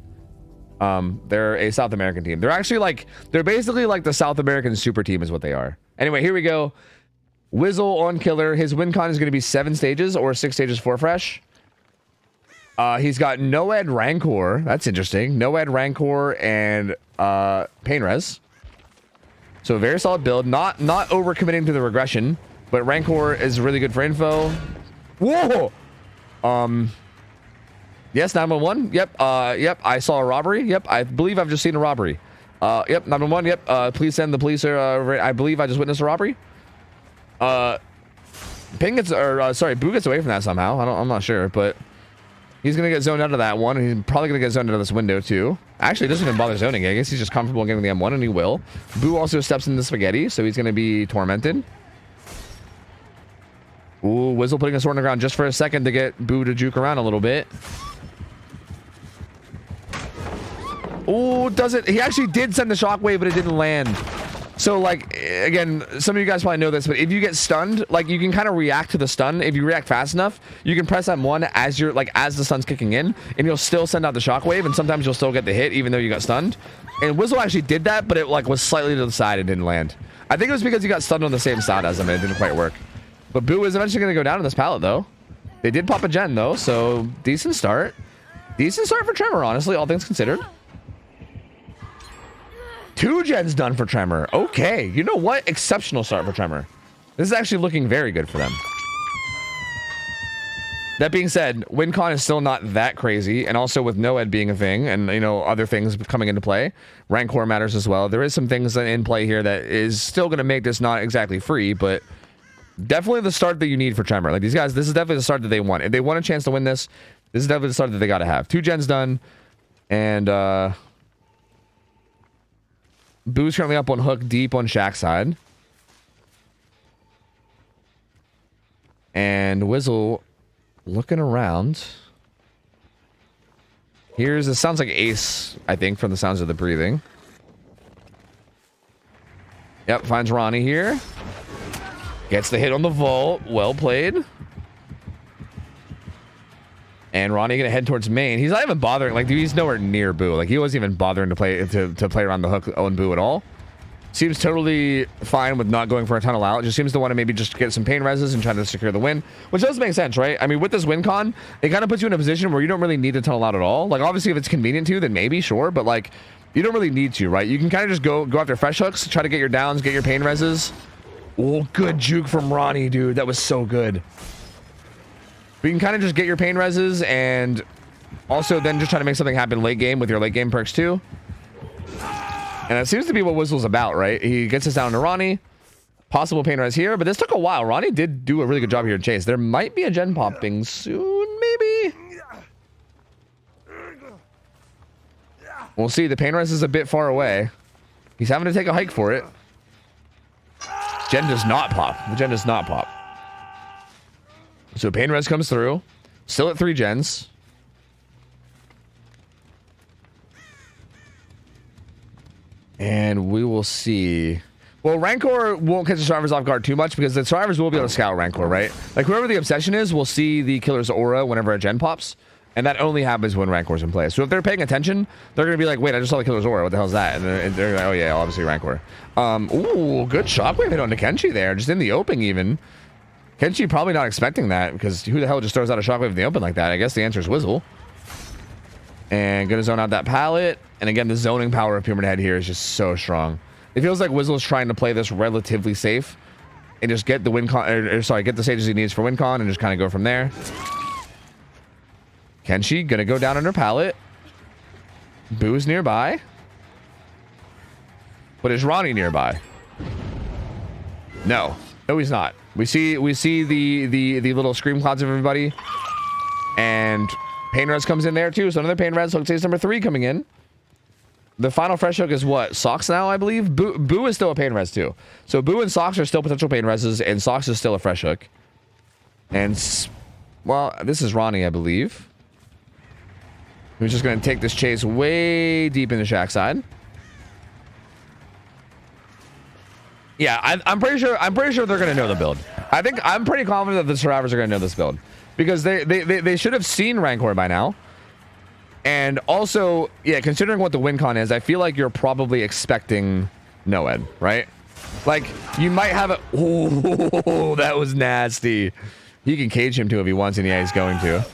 They're a South American team. They're actually like, they're basically like the South American super team is what they are. Anyway, here we go. Wizzle on Killer. His win con is going to be 7 stages or 6 stages for fresh. He's got Noed Rancor. That's interesting. Noed Rancor and Pain Res. So a very solid build. Not overcommitting to the regression, but Rancor is really good for info. Whoa! Yes, 911. Yep. Yep. I saw a robbery. Yep. I believe I've just seen a robbery. Yep. 911. Yep. Please send the police. I believe I just witnessed a robbery. Ping gets, or sorry, Boo gets away from that somehow. I'm not sure, but he's gonna get zoned out of that one, and he's probably gonna get zoned out of this window too. Actually, he doesn't even bother zoning. I guess he's just comfortable getting the M1, and he will. Boo also steps into the spaghetti, so he's gonna be tormented. Ooh, Wizzle putting a sword on the ground just for a second to get Boo to juke around a little bit. Ooh, does it? He actually did send the shockwave, but it didn't land. So, like, again, some of you guys probably know this, but if you get stunned, like, you can kind of react to the stun. If you react fast enough, you can press M1 as you're, like, as the stun's kicking in, and you'll still send out the shockwave, and sometimes you'll still get the hit, even though you got stunned. And Wizzle actually did that, but it, like, was slightly to the side and didn't land. I think it was because he got stunned on the same side as him, and it didn't quite work. But Boo is eventually going to go down in this pallet, though. They did pop a gen, though, so decent start. Decent start for Tremor, honestly, all things considered. 2 gens done for Tremor. Okay, you know what? Exceptional start for Tremor. This is actually looking very good for them. That being said, WinCon is still not that crazy, and also with Noed being a thing, and you know other things coming into play, Rancor matters as well. There is some things in play here that is still going to make this not exactly free, but definitely the start that you need for Tremor. Like these guys, this is definitely the start that they want. If they want a chance to win this, this is definitely the start that they got to have. 2 gens done, and Boo's currently up on hook deep on Shaq's side. And Wizzle looking around. Here's, it sounds like Ace, I think, from the sounds of the breathing. Yep, finds Ronnie here. Gets the hit on the vault. Well played. And Ronnie gonna head towards main. He's not even bothering. Like, dude, he's nowhere near Boo. Like, he wasn't even bothering to play around the hook on Boo at all. Seems totally fine with not going for a tunnel out. Just seems to want to maybe just get some pain reses and try to secure the win, which does make sense, right? I mean, with this win con, it kind of puts you in a position where you don't really need to tunnel out at all. Like, obviously, if it's convenient to, then maybe, sure, but like, you don't really need to, right? You can kind of just go after fresh hooks, try to get your downs, get your pain reses. Oh, good juke from Ronnie, dude. That was so good. But you can kind of just get your pain reses and also then just try to make something happen late game with your late game perks too. And that seems to be what Wizzle's about, right? He gets us down to Ronnie. Possible pain res here, but this took a while. Ronnie did do a really good job here in Chase. There might be a gen popping soon, maybe? We'll see. The pain res is a bit far away. He's having to take a hike for it. Gen does not pop. The gen does not pop. So pain res comes through. Still at 3 gens. And we will see. Well, Rancor won't catch the survivors off guard too much because the survivors will be able to scout Rancor, right? Like, whoever the obsession is will see the killer's aura whenever a gen pops. And that only happens when Rancor's in play. So if they're paying attention, they're going to be like, wait, I just saw the killer's aura. What the hell is that? And they're like, oh, yeah, obviously Rancor. Ooh, good shockwave hit on Kenshi there. Just in the opening even. Kenshi probably not expecting that because who the hell just throws out a shockwave in the open like that? I guess the answer is Wizzle. And gonna zone out that pallet. And again, the zoning power of Pyramid Head here is just so strong. It feels like Wizzle is trying to play this relatively safe and just get the win con, get the stages he needs for win con and just kind of go from there. Kenshi gonna go down under pallet. Boo's nearby. But is Ronnie nearby? No. No, he's not. We see the little scream clouds of everybody, and pain res comes in there too. So another pain res. So it's number 3 coming in. The final fresh hook is what? Socks now, I believe. Boo is still a pain res too. So Boo and Socks are still potential pain reses, and Socks is still a fresh hook. And well, this is Ronnie, I believe. Who's just gonna take this chase way deep in the shack side. Yeah, I'm pretty sure they're gonna know the build. I'm pretty confident that the survivors are gonna know this build because they should have seen Rancor by now. And also, yeah, considering what the win con is, I feel like you're probably expecting Noed, right? Like you might have a. Oh, that was nasty. He can cage him too if he wants, and yeah, he's going to.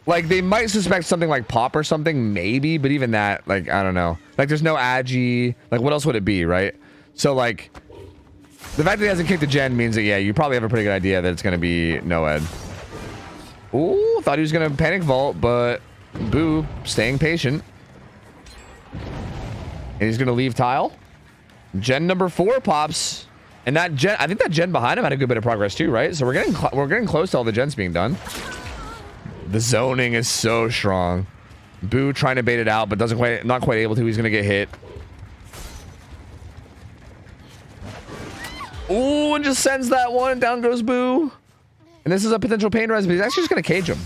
Like they might suspect something like pop or something, maybe, but even that, like I don't know. Like there's no agi. Like what else would it be, right? So like, the fact that he hasn't kicked the gen means that yeah, you probably have a pretty good idea that it's gonna be Noed. Ooh, thought he was gonna panic vault, but Boo staying patient, and he's gonna leave tile. Gen number 4 pops, and that gen, I think that gen behind him had a good bit of progress too, right? So we're getting close to all the gens being done. The zoning is so strong. Boo trying to bait it out, but not quite able to. He's gonna get hit. Ooh, and just sends that one. Down goes Boo. And this is a potential pain res, but he's actually just gonna cage him.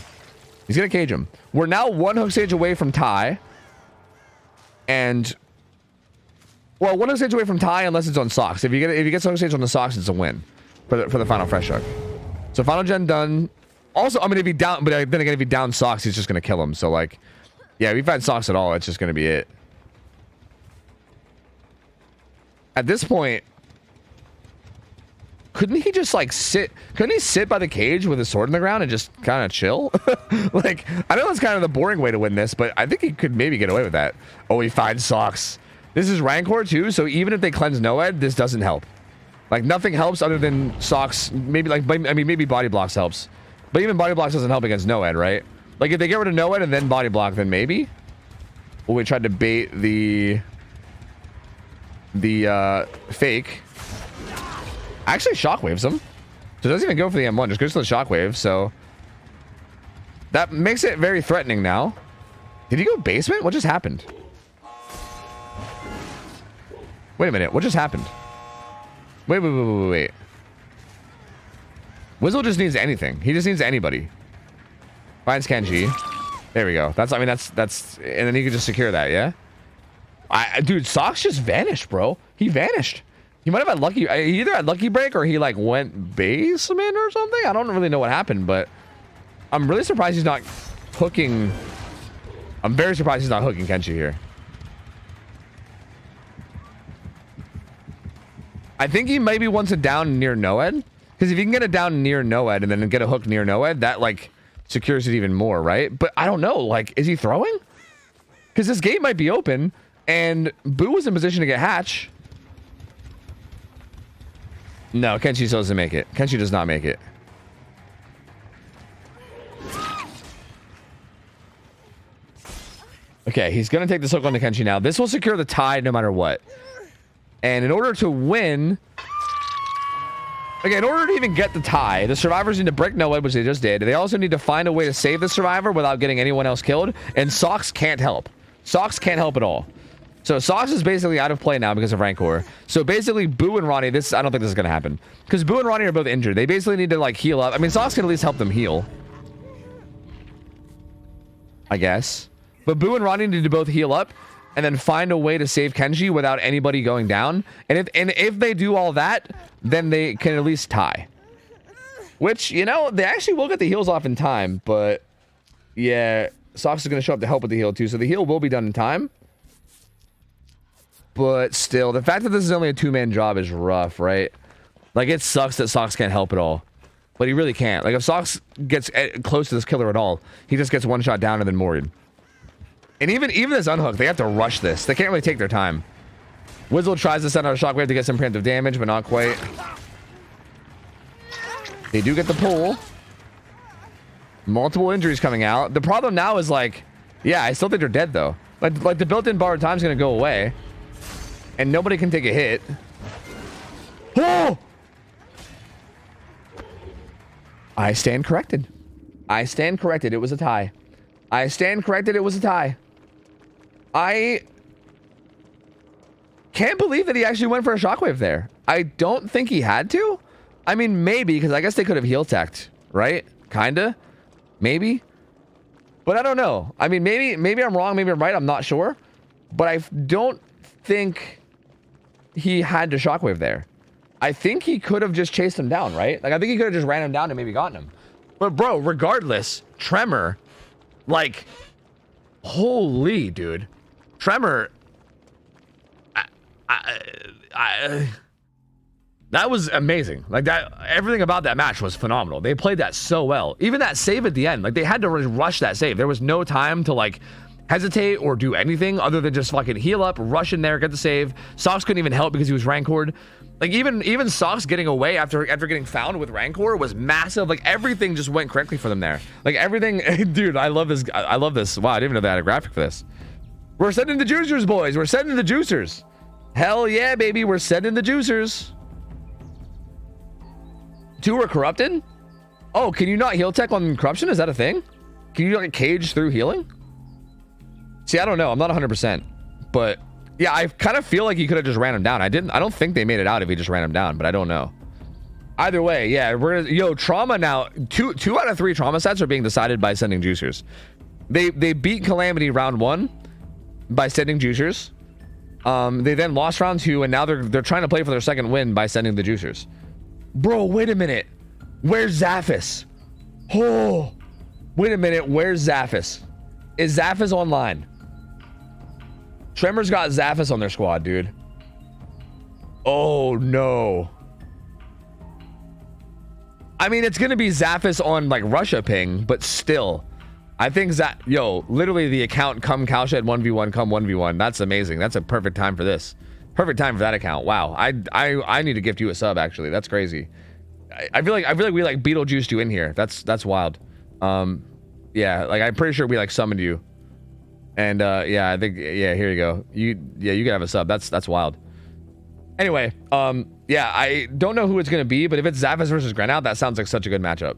He's gonna cage him. We're now 1 hook stage away from tie. And well, 1 hook stage away from tie unless it's on Socks. If you get hook stage on the Socks, it's a win for the final fresh hook. So final gen done. Also, I mean, if he down, but then again, if he down Socks, he's just gonna kill him. So like, yeah, if he finds Socks at all, it's just gonna be it. At this point, couldn't he just like sit? Couldn't he sit by the cage with his sword in the ground and just kind of chill? Like, I know that's kind of the boring way to win this, but I think he could maybe get away with that. Oh, he finds Socks. This is Rancor too, so even if they cleanse Noed, this doesn't help. Like nothing helps other than Socks. Maybe like, I mean, maybe body blocks helps. But even body blocks doesn't help against Noed, right? Like if they get rid of Noed and then body block, then maybe. Well, we tried to bait the fake. Actually shockwaves him. So it doesn't even go for the M1, just goes to the shockwave. So that makes it very threatening now. Did he go basement? What just happened? Wait a minute, what just happened? Wait. Wizzle just needs anything. He just needs anybody. Finds Kenji. There we go. That's and then he could just secure that, yeah? Dude, Socks just vanished, bro. He vanished. He might have had lucky. He either had lucky break or he like went basement or something. I don't really know what happened, but I'm really surprised he's not hooking. I'm very surprised he's not hooking Kenshi here. I think he maybe wants it down near Noed. Because if you can get it down near Noed and then get a hook near Noed, that like secures it even more, right? But I don't know. Like, is he throwing? Because this gate might be open and Boo was in position to get hatch. No, Kenshi still doesn't make it. Kenshi does not make it. Okay, he's going to take this hook on the Kenshi now. This will secure the tie no matter what. And in order to win... Okay, in order to even get the tie, the survivors need to break Noed, which they just did. They also need to find a way to save the survivor without getting anyone else killed. And Socks can't help. Socks can't help at all. So Socks is basically out of play now because of Rancor. So basically, Boo and Ronnie, I don't think this is going to happen. Because Boo and Ronnie are both injured. They basically need to like heal up. I mean, Socks can at least help them heal. I guess. But Boo and Ronnie need to both heal up and then find a way to save Kenji without anybody going down. And if they do all that, then they can at least tie. Which, you know, they actually will get the heals off in time. But yeah, Socks is going to show up to help with the heal too. So the heal will be done in time. But still, the fact that this is only a 2-man job is rough, right? Like, it sucks that Socks can't help at all. But he really can't. Like, if Socks gets close to this killer at all, he just gets one shot down and then Moried. And even this unhook, they have to rush this. They can't really take their time. Wizzle tries to send out a shockwave to get some preemptive damage, but not quite. They do get the pull. Multiple injuries coming out. The problem now is like, yeah, I still think they're dead though. Like the built-in borrowed time is gonna go away, and nobody can take a hit. Oh! I stand corrected. I stand corrected. It was a tie. I stand corrected. It was a tie. I can't believe that he actually went for a shockwave there. I don't think he had to. I mean, maybe, because I guess they could have heal teched, right? Kinda. Maybe. But I don't know. I mean, maybe I'm wrong. Maybe I'm right. I'm not sure. But I don't think he had to shockwave there. I think he could have just chased him down, right? Like, I think he could have just ran him down and maybe gotten him. But, bro, regardless, Tremor, like, holy, dude. Tremor, that was amazing. Like, that, everything about that match was phenomenal. They played that so well. Even that save at the end, like, they had to rush that save. There was no time to, like, hesitate or do anything other than just fucking heal up, rush in there, get the save. Socks couldn't even help because he was Rancored. Like, even Socks getting away after getting found with Rancor was massive. Like, everything just went correctly for them there. Like, everything, dude, I love this. I love this. Wow, I didn't even know they had a graphic for this. We're sending the juicers, boys. We're sending the juicers. Hell yeah, baby. We're sending the juicers. 2 are corrupted? Oh, can you not heal tech on corruption? Is that a thing? Can you like cage through healing? See, I don't know. I'm not 100%. But yeah, I kind of feel like he could have just ran him down. I don't think they made it out if he just ran him down, but I don't know. Either way, yeah, we're gonna, yo, trauma now. Two out of 3 trauma sets are being decided by sending juicers. They beat Calamity round 1 by sending juicers. They then lost round 2, and now they're trying to play for their second win by sending the juicers. Bro, wait a minute. Where's Zaphis? Oh, wait a minute. Where's Zaphis? Is Zaphis online? Tremor's got Zaphis on their squad, dude. Oh, no. I mean, it's going to be Zaphis on, like, Russia ping, but still. I think yo, literally the account come Cowshed 1v1, come 1v1. That's amazing. That's a perfect time for this. Perfect time for that account. Wow. I need to gift you a sub, actually. That's crazy. I feel like we, like, Beetlejuiced you in here. That's wild. Yeah, like, I'm pretty sure we, like, summoned you. And yeah, I think, yeah, here you go. You can have a sub. That's wild. Anyway, yeah, I don't know who it's gonna be, but if it's Zaphis versus Grenout, that sounds like such a good matchup.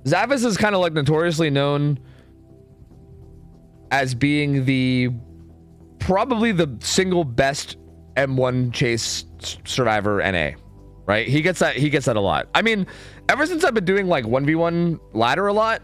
Zaphis is kind of like notoriously known as being probably the single best M1 chase survivor NA, right? He gets that a lot. I mean, ever since I've been doing like 1v1 ladder a lot,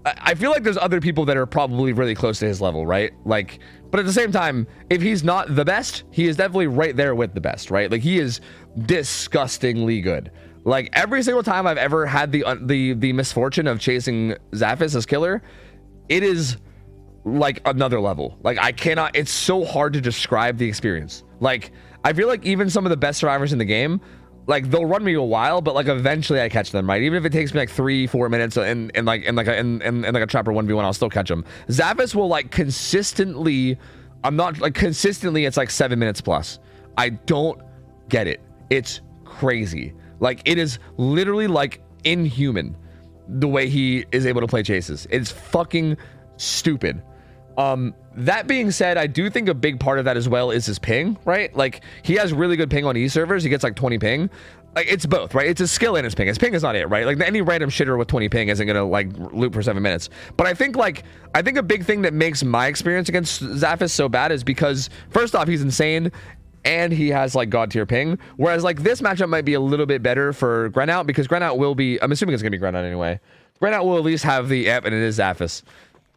I feel like there's other people that are probably really close to his level, right? Like, but at the same time, if he's not the best, he is definitely right there with the best, right? Like, he is disgustingly good. Like, every single time I've ever had the misfortune of chasing Zaphis as killer, it is like another level. Like, I cannot, it's so hard to describe the experience. Like, I feel like even some of the best survivors in the game, like, they'll run me a while, but like eventually I catch them, right? Even if it takes me like 3-4 minutes and like a trapper 1v1, I'll still catch them. Zaphis will like consistently, consistently it's like 7 minutes plus. I don't get it. It's crazy. Like, it is literally like inhuman the way he is able to play chases. It's fucking stupid. That being said, I do think a big part of that as well is his ping, right? Like, he has really good ping on E servers. He gets like 20 ping. Like, it's both, right? It's his skill and his ping. His ping is not it, right? Like, any random shitter with 20 ping isn't gonna like loop for 7 minutes. But I think a big thing that makes my experience against Zaphis so bad is because, first off, he's insane and he has like god tier ping. Whereas like this matchup might be a little bit better for Grenout, because Grenout will be, I'm assuming it's gonna be Grenout anyway. Grenout will at least have the and it is Zaphis.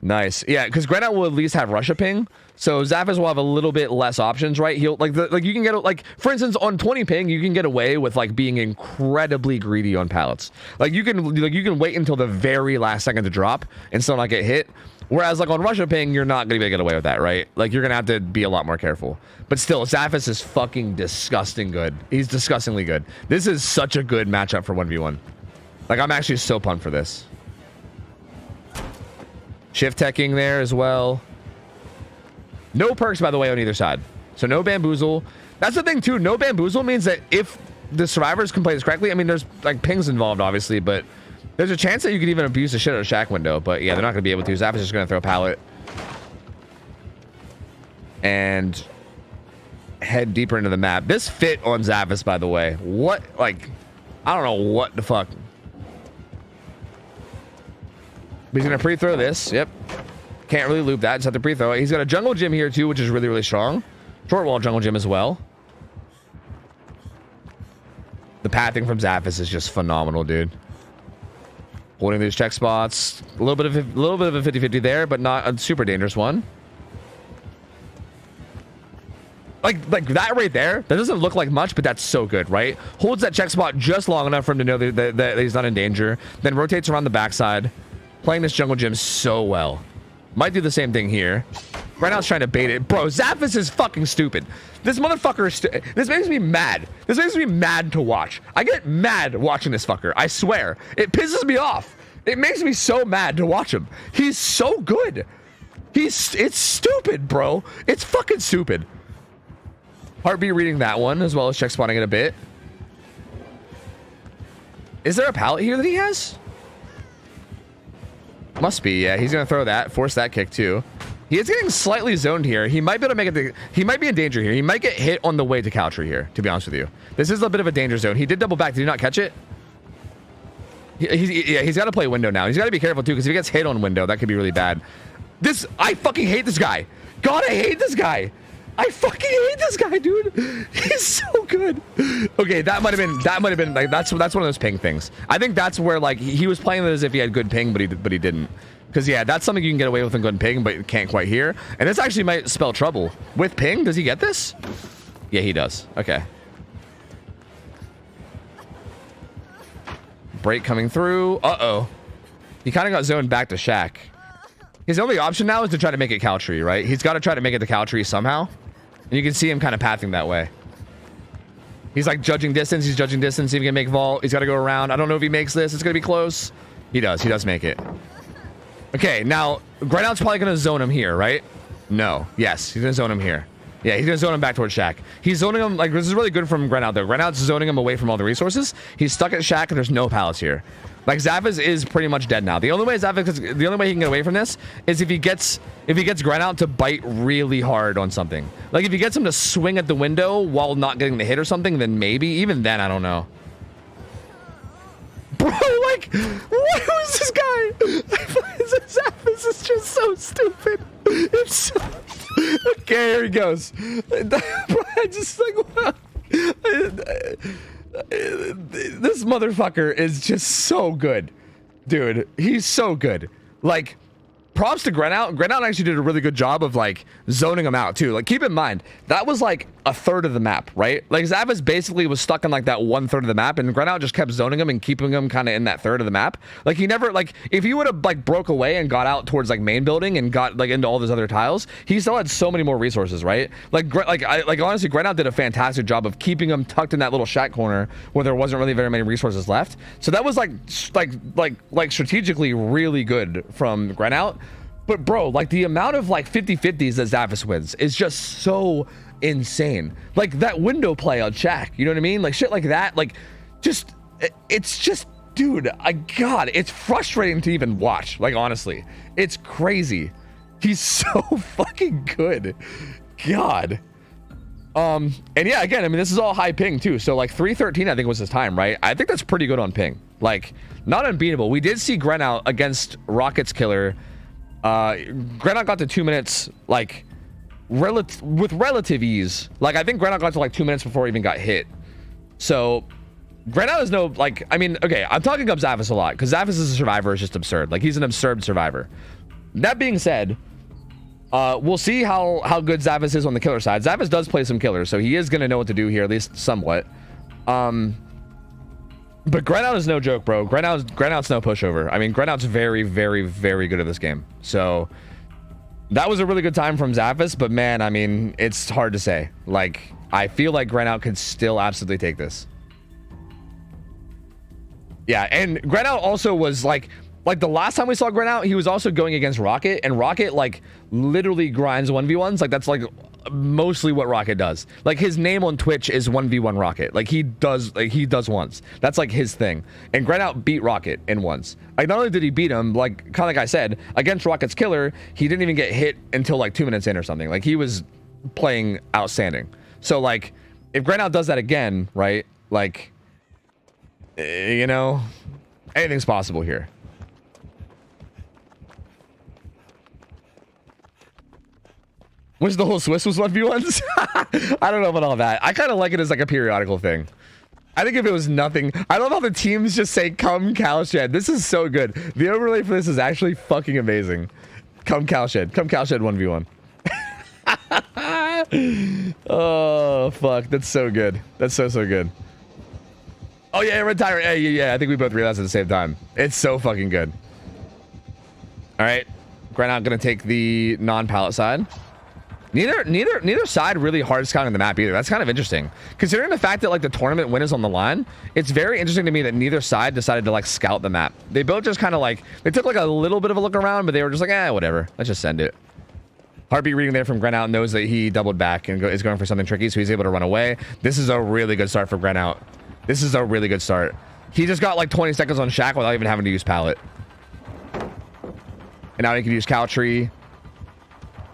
Nice. Yeah, because Grenout will at least have Russia ping, so Zaphis will have a little bit less options, right? He'll like you can get, like, for instance, on 20 ping you can get away with like being incredibly greedy on pallets. Like, you can wait until the very last second to drop and still not get hit. Whereas like on Russia ping, you're not gonna be able to get away with that, right? Like, you're gonna have to be a lot more careful. But still, Zaphis is fucking disgusting good. He's disgustingly good. This is such a good matchup for 1v1. Like, I'm actually so pumped for this. Shift teching there as well. No perks, by the way, on either side. So no bamboozle. That's the thing too. No bamboozle means that if the survivors can play this correctly, I mean, there's like pings involved, obviously, but there's a chance that you could even abuse the shit out of shack window. But yeah, they're not going to be able to. Zaphis is just going to throw a pallet. And head deeper into the map. This fit on Zavis, by the way. What, like, I don't know what the fuck. But he's gonna pre-throw this. Yep. Can't really loop that. Just have to pre-throw it. He's got a jungle gym here too, which is really, really strong. Short wall jungle gym as well. The pathing from Zavis is just phenomenal, dude. Holding these check spots. A little bit of a 50-50 there, but not a super dangerous one. Like that right there, that doesn't look like much, but that's so good, right? Holds that check spot just long enough for him to know that he's not in danger. Then rotates around the backside. Playing this jungle gym so well. Might do the same thing here. Right now it's trying to bait it. Bro, Zavis is fucking stupid. This motherfucker is this makes me mad. This makes me mad to watch. I get mad watching this fucker. I swear. It pisses me off. It makes me so mad to watch him. He's so good. It's stupid, bro. It's fucking stupid. Heartbeat reading that one as well as check spotting it a bit. Is there a pallet here that he has? Must be, yeah. He's gonna throw that, force that kick too. He is getting slightly zoned here. He might be able to make it. He might be in danger here. He might get hit on the way to Caltry here, to be honest with you. This is a bit of a danger zone. He did double back. Did he not catch it? He's got to play window now. He's got to be careful too, because if he gets hit on window, that could be really bad. I fucking hate this guy. God, I hate this guy. I fucking hate this guy, dude. He's so good. Okay, that might have been like that's one of those ping things. I think that's where like he was playing it as if he had good ping, but he didn't. Because yeah, that's something you can get away with in good ping, but you can't quite hear. And this actually might spell trouble with ping. Does he get this? Yeah, he does. Okay. Break coming through. Uh-oh. He kind of got zoned back to Shaq. His only option now is to try to make it Caltree, right? He's got to try to make it to Caltree somehow. And you can see him kind of pathing that way. He's like judging distance. He's judging distance. See if he can make vault. He's got to go around. I don't know if he makes this. It's going to be close. He does. He does make it. Okay, now, Grenaut's probably going to zone him here, right? No. Yes, he's going to zone him here. Yeah, he's going to zone him back towards Shaq. He's zoning him, like, this is really good from Grenaut, though. Grenaut's zoning him away from all the resources. He's stuck at Shaq, and there's no pallets here. Like, Zavis is pretty much dead now. The only way he can get away from this is if he gets Grenaut to bite really hard on something. Like, if he gets him to swing at the window while not getting the hit or something, then maybe. Even then, I don't know. Bro, like, what was this guy? Zavis is just so stupid. It's so... Okay, here he goes. Bro, I just like, wow. This motherfucker is just so good. Dude, he's so good. Like, props to Grenaut. Grenaut actually did a really good job of like zoning him out too. Like, keep in mind, that was like a third of the map, right? Like, Zavis basically was stuck in like that 1/3 of the map, and Grenaut just kept zoning him and keeping him kind of in that third of the map. Like, he never, like, if he would have like broke away and got out towards like main building and got like into all those other tiles, he still had so many more resources, right? Like, honestly, Grenaut did a fantastic job of keeping him tucked in that little shack corner where there wasn't really very many resources left. So that was like strategically really good from Grenaut. But bro, like, the amount of like 50-50s that Zavis wins is just so insane. Like, that window play on Shaq, you know what I mean? Like, shit like that, like, just, it's just, dude, God, it's frustrating to even watch. Like, honestly, it's crazy. He's so fucking good. God. And yeah, again, I mean, this is all high ping too. So like 313, I think was his time, right? I think that's pretty good on ping. Like, not unbeatable. We did see Grenaut against Rocket's killer. Grenaut got to 2 minutes, like, with relative ease. Like, I think Grenaut got to like 2 minutes before he even got hit. So Grenaut is no, like, I mean, okay, I'm talking up Zavis a lot because Zavis as a survivor is just absurd. Like, he's an absurd survivor. That being said, we'll see how good Zavis is on the killer side. Zavis does play some killers, so he is going to know what to do here, at least somewhat. But Grenaut is no joke, bro. Grenaut's no pushover. I mean, Grenaut's very, very, very good at this game. So that was a really good time from Zavis, but man, I mean, it's hard to say. Like, I feel like Grenaut could still absolutely take this. Yeah, and Grenaut also was like the last time we saw Grenaut, he was also going against Rocket, and Rocket like literally grinds 1v1s. Like, that's like mostly what Rocket does. Like, his name on Twitch is 1v1 Rocket. Like, he does once. That's like his thing. And Grenaut beat Rocket in once. Like, not only did he beat him, like, kind of like I said, against Rocket's killer, he didn't even get hit until like 2 minutes in or something. Like, he was playing outstanding. So like, if Granout does that again, right? Like, you know, anything's possible here. Which the whole Swiss was 1v1s? I don't know about all that. I kind of like it as like a periodical thing. I think if it was nothing, I love how the teams just say, come Cowshed. This is so good. The overlay for this is actually fucking amazing. Come Cowshed. Come Cowshed 1v1. Oh, fuck. That's so good. That's so good. Oh, yeah, Red Tyrant. Yeah, yeah, yeah. I think we both realized at the same time. It's so fucking good. All right. Granout gonna take the non-pallet side. Neither side really hard scouting the map either. That's kind of interesting. Considering the fact that like the tournament win is on the line, it's very interesting to me that neither side decided to like scout the map. They both just kind of like, they took like a little bit of a look around, but they were just like, eh, whatever. Let's just send it. Heartbeat reading there from Granout knows that he doubled back and is going for something tricky, so he's able to run away. This is a really good start for Granout. This is a really good start. He just got like 20 seconds on Shaq without even having to use pallet. And now he can use Cow Tree.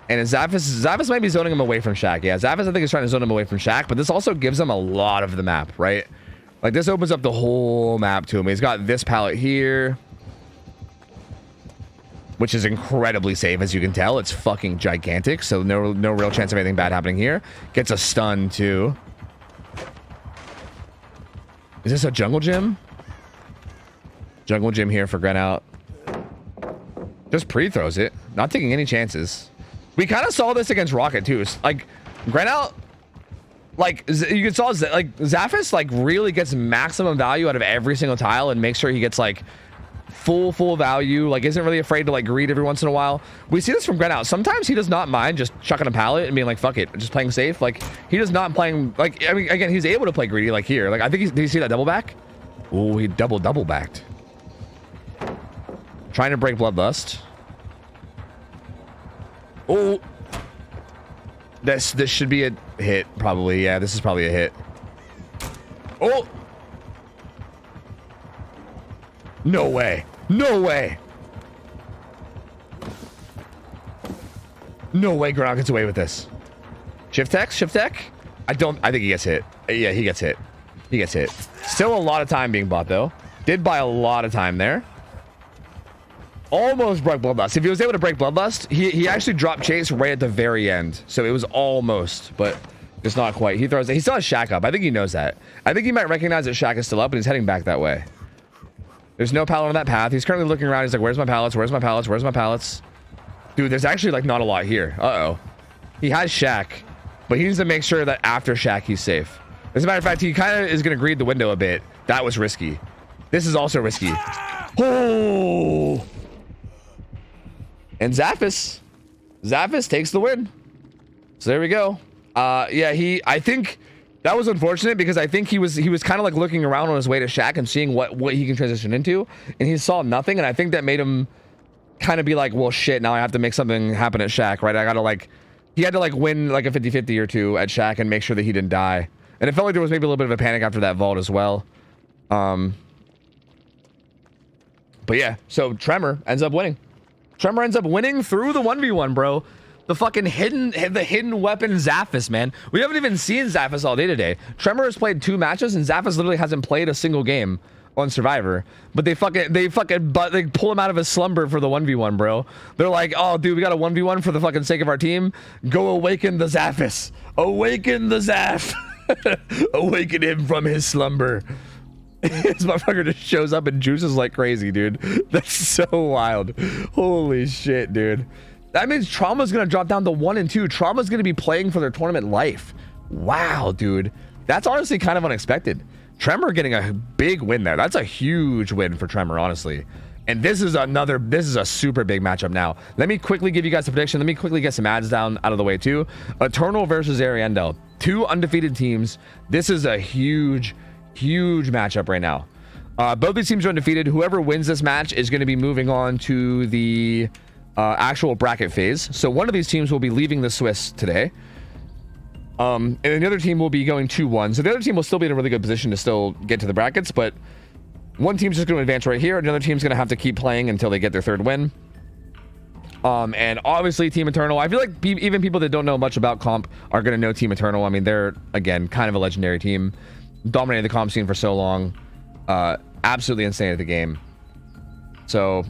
And Zaphis might be zoning him away from Shaq. Yeah, Zaphis I think is trying to zone him away from Shaq, but this also gives him a lot of the map, right? Like this opens up the whole map to him. He's got this pallet here, which is incredibly safe, as you can tell. It's fucking gigantic, so no real chance of anything bad happening here. Gets a stun too. Is this a jungle gym? Jungle gym here for Granout. Just pre-throws it, not taking any chances. We kind of saw this against Rocket too. Like Granout, like you can saw like Zaphis like really gets maximum value out of every single tile and makes sure he gets like full value. Like isn't really afraid to like greed every once in a while. We see this from Granout. Sometimes he does not mind just chucking a pallet and being like fuck it, just playing safe. Like he does not playing like, I mean, again, he's able to play greedy like here. Like I think did you see that double back? Oh, he double backed. Trying to break Bloodlust. Oh, this should be a hit probably. Yeah, this is probably a hit. Oh, no way, no way, no way. Granout gets away with this. Shift tech. I think he gets hit. Yeah, he gets hit. He gets hit. Still a lot of time being bought though. Did buy a lot of time there. Almost broke Bloodlust. If he was able to break Bloodlust, he actually dropped Chase right at the very end. So it was almost, but just not quite. He throws it. He still has Shaq up. I think he knows that. I think he might recognize that Shaq is still up and he's heading back that way. There's no pallet on that path. He's currently looking around. He's like, where's my pallets? Where's my pallets? Where's my pallets? Dude, there's actually like not a lot here. Uh-oh. He has Shaq, but he needs to make sure that after Shaq, he's safe. As a matter of fact, he kind of is going to greed the window a bit. That was risky. This is also risky. Oh! And Zaphis takes the win. So there we go. Yeah, I think that was unfortunate because I think he was kind of like looking around on his way to Shaq and seeing what he can transition into, and he saw nothing, and I think that made him kind of be like, well shit, now I have to make something happen at Shaq, right? I gotta like, he had to like win like a 50-50 or two at Shaq and make sure that he didn't die. And it felt like there was maybe a little bit of a panic after that vault as well. But yeah, so Tremor ends up winning. Tremor ends up winning through the 1v1, bro. The fucking hidden weapon Zaphis, man. We haven't even seen Zaphis all day today. Tremor has played 2 matches and Zaphis literally hasn't played a single game on Survivor. But they pull him out of his slumber for the 1v1, bro. They're like, oh dude, we got a 1v1 for the fucking sake of our team. Go awaken the Zaphis. Awaken the Zaph. Awaken him from his slumber. This motherfucker just shows up and juices like crazy, dude. That's so wild. Holy shit, dude. That means Trauma's gonna drop down to 1 and 2. Trauma's gonna be playing for their tournament life. Wow, dude. That's honestly kind of unexpected. Tremor getting a big win there. That's a huge win for Tremor, honestly. And this is a super big matchup now. Let me quickly give you guys a prediction. Let me quickly get some ads down out of the way too. Eternal versus Ariendel. 2 undefeated teams. This is a huge matchup right now. Both these teams are undefeated. Whoever wins this match is going to be moving on to the actual bracket phase. So one of these teams will be leaving the Swiss today. And the other team will be going 2-1. So the other team will still be in a really good position to still get to the brackets, but one team's just going to advance right here. Another team's going to have to keep playing until they get their 3rd win. And obviously Team Eternal, I feel like even people that don't know much about comp are going to know Team Eternal. I mean, they're, again, kind of a legendary team. Dominated the comp scene for so long. Absolutely insane at the game. So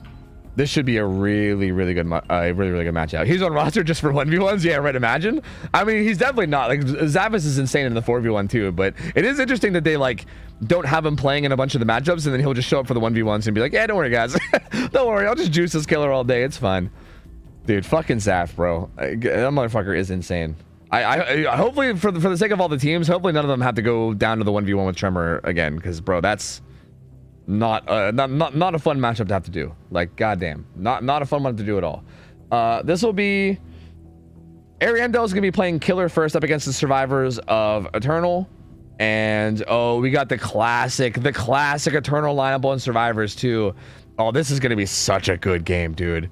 this should be a really good matchup. He's on roster just for 1v1s. Yeah, right. Imagine. I mean, he's definitely not. Like, Zavis is insane in the 4v1 too, but it is interesting that they like don't have him playing in a bunch of the matchups, and then he'll just show up for the 1v1s and be like, yeah, don't worry guys. Don't worry, I'll just juice this killer all day. It's fine. Dude, fucking Zaf, bro. That motherfucker is insane. I hopefully for the sake of all the teams, hopefully none of them have to go down to the 1v1 with Tremor again, because bro, that's not a fun matchup to have to do. Like, goddamn, not a fun one to do at all. This will be Ariandel is gonna be playing killer first up against the survivors of Eternal, and oh, we got the classic Eternal lineup on survivors too. Oh, this is gonna be such a good game, dude.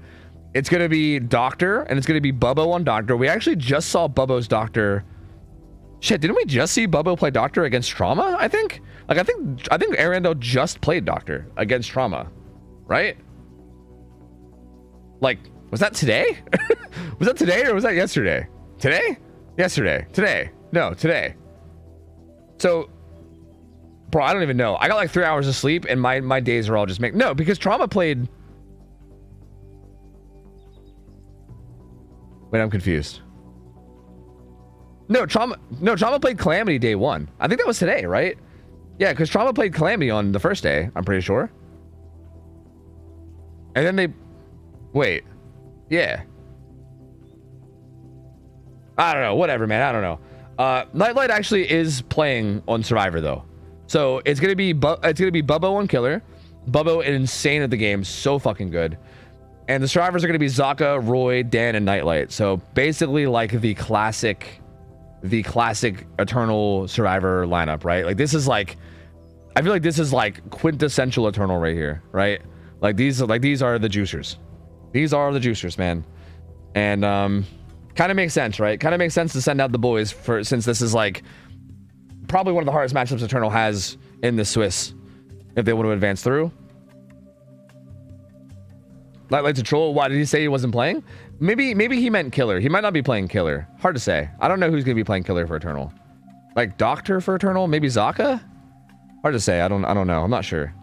It's going to be Doctor, and it's going to be Bubbo on Doctor. We actually just saw Bubbo's Doctor. Shit, didn't we just see Bubbo play Doctor against Trauma, I think? Like, I think Ariandel just played Doctor against Trauma, right? Like, was that today? Was that today or was that yesterday? Today? Yesterday. Today. No, today. So, bro, I don't even know. I got like 3 hours of sleep, and my days are all just no, because Trauma played... Wait, I'm confused. No, Trauma played Calamity day 1. I think that was today, right? Yeah, because Trauma played Calamity on the first day, I'm pretty sure. And then they... Wait. Yeah. I don't know. Whatever, man. I don't know. Nightlight actually is playing on Survivor, though. So it's gonna be Bubbo on Killer. Bubbo insane at the game. So fucking good. And the survivors are going to be Zaka, Roy, Dan, and Nightlight. So basically like the classic Eternal Survivor lineup, right? Like this is like, I feel like this is like quintessential Eternal right here, right? Like these are the juicers. These are the juicers, man. And kind of makes sense, right? Kind of makes sense to send out the boys since this is like probably one of the hardest matchups Eternal has in the Swiss if they want to advance through. Nightlight's a troll. Why did he say he wasn't playing? Maybe he meant Killer. He might not be playing Killer. Hard to say. I don't know who's gonna be playing Killer for Eternal. Like Doctor for Eternal? Maybe Zaka? Hard to say. I don't know. I'm not sure.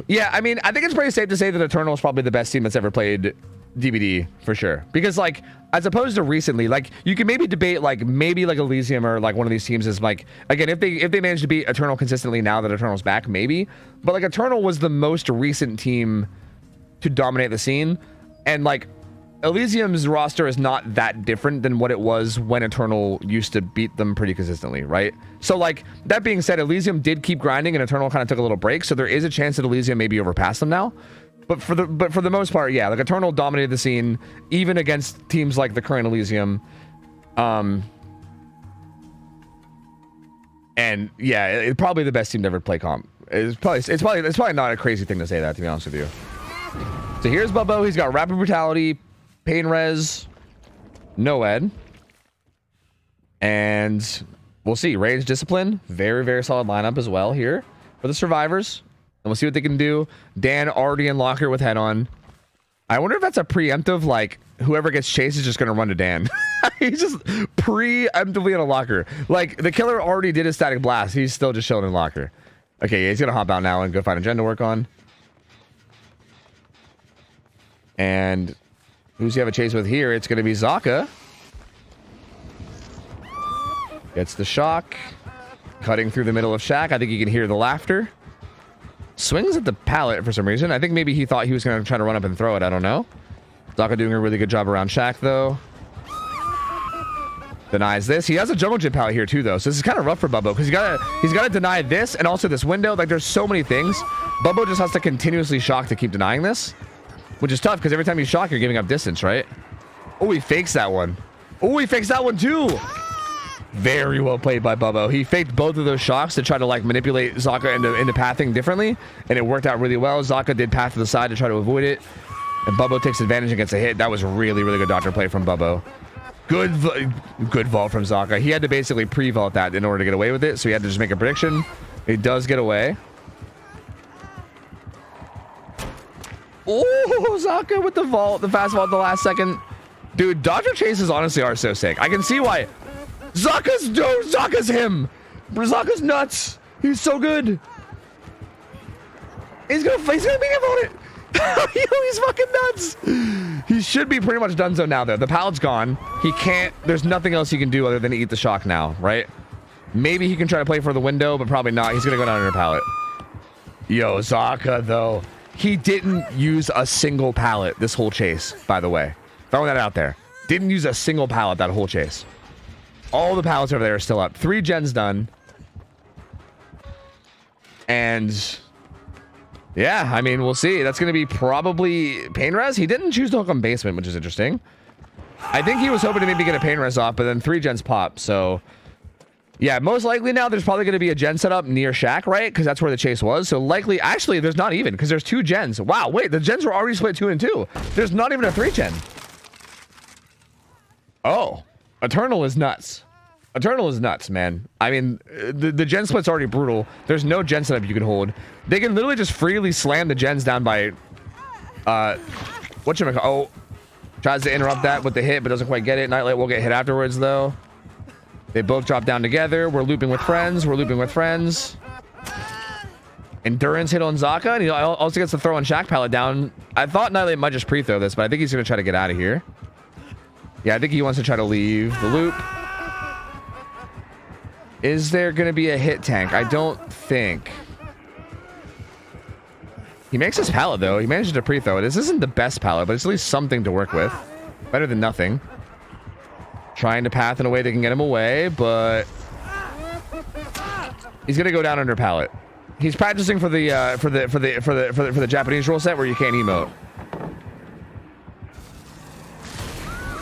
Yeah, I mean, I think it's pretty safe to say that Eternal is probably the best team that's ever played DBD for sure, because like as opposed to recently, like you can maybe debate like maybe like Elysium or like one of these teams is like, again, if they manage to beat Eternal consistently now that Eternal's back, maybe, but like Eternal was the most recent team to dominate the scene, and like Elysium's roster is not that different than what it was when Eternal used to beat them pretty consistently, right? So like that being said, Elysium did keep grinding and Eternal kind of took a little break, so there is a chance that Elysium maybe overpassed them now. But for the most part, yeah, like Eternal dominated the scene, even against teams like the current Elysium. And yeah, it's probably the best team to ever play comp. It's probably not a crazy thing to say that, to be honest with you. So here's Bubbo. He's got Rapid Brutality, Pain Res, Noed, and we'll see. Range Discipline, very solid lineup as well here for the survivors. And we'll see what they can do. Dan already in locker with head on. I wonder if that's a preemptive, like, whoever gets chased is just going to run to Dan. He's just preemptively in a locker. Like, the killer already did his static blast. He's still just chilling in locker. Okay, yeah, he's going to hop out now and go find a gen to work on. And who's he have a chase with here? It's going to be Zaka. Gets the shock. Cutting through the middle of Shack. I think you can hear the laughter. Swings at the pallet for some reason. I think maybe he thought he was going to try to run up and throw it. I don't know. Zaka doing a really good job around Shack, though. Denies this. He has a jungle gym pallet here, too, though. So this is kind of rough for Bubbo, because he's got to deny this and also this window. Like, there's so many things. Bubbo just has to continuously shock to keep denying this, which is tough, because every time you shock, you're giving up distance, right? Oh, he fakes that one. Oh, he fakes that one, too. Very well played by Bubbo. He faked both of those shocks to try to like manipulate Zaka into pathing differently, and it worked out really well. Zaka did path to the side to try to avoid it, and Bubbo takes advantage and gets a hit. That was really good doctor play from Bubbo. Good vault from Zaka. He had to basically pre-vault that in order to get away with it, so he had to just make a prediction. He does get away. Oh, Zaka with the vault, the fast vault at the last second. Dude, Dodger chases honestly are so sick. I can see why. Zaka's him. Zaka's nuts. He's so good. He's gonna be able it. He's fucking nuts. He should be pretty much done so now though. The pallet's gone. He can't, there's nothing else he can do other than eat the shock now, right? Maybe he can try to play for the window, but probably not. He's gonna go down under pallet. Yo, Zaka though. He didn't use a single pallet this whole chase, by the way. Throwing that out there. Didn't use a single pallet that whole chase. All the pallets over there are still up. 3 gens done. And yeah, I mean, we'll see. That's going to be probably pain res. He didn't choose to hook on basement, which is interesting. I think he was hoping to maybe get a pain res off, but then 3 gens pop. So yeah, most likely now there's probably going to be a gen set up near Shack, right? Because that's where the chase was. So likely, actually, there's not even, because there's 2 gens. Wow, wait, the gens were already split 2 and 2. There's not even a 3 gen. Oh, Eternal is nuts. Eternal is nuts, man. I mean, the gen split's already brutal. There's no gen setup you can hold. They can literally just freely slam the gens down by, whatchamacallit? Oh, tries to interrupt that with the hit, but doesn't quite get it. Nightlight will get hit afterwards, though. They both drop down together. We're looping with friends. We're looping with friends. Endurance hit on Zaka, and he also gets the throw on Shack pallet down. I thought Nightlight might just pre-throw this, but I think he's going to try to get out of here. Yeah, I think he wants to try to leave the loop. Is there going to be a hit tank? I don't think. He makes his pallet, though. He manages to pre-throw it. This isn't the best pallet, but it's at least something to work with. Better than nothing. Trying to path in a way that can get him away, but he's going to go down under pallet. He's practicing for the Japanese rule set where you can't emote.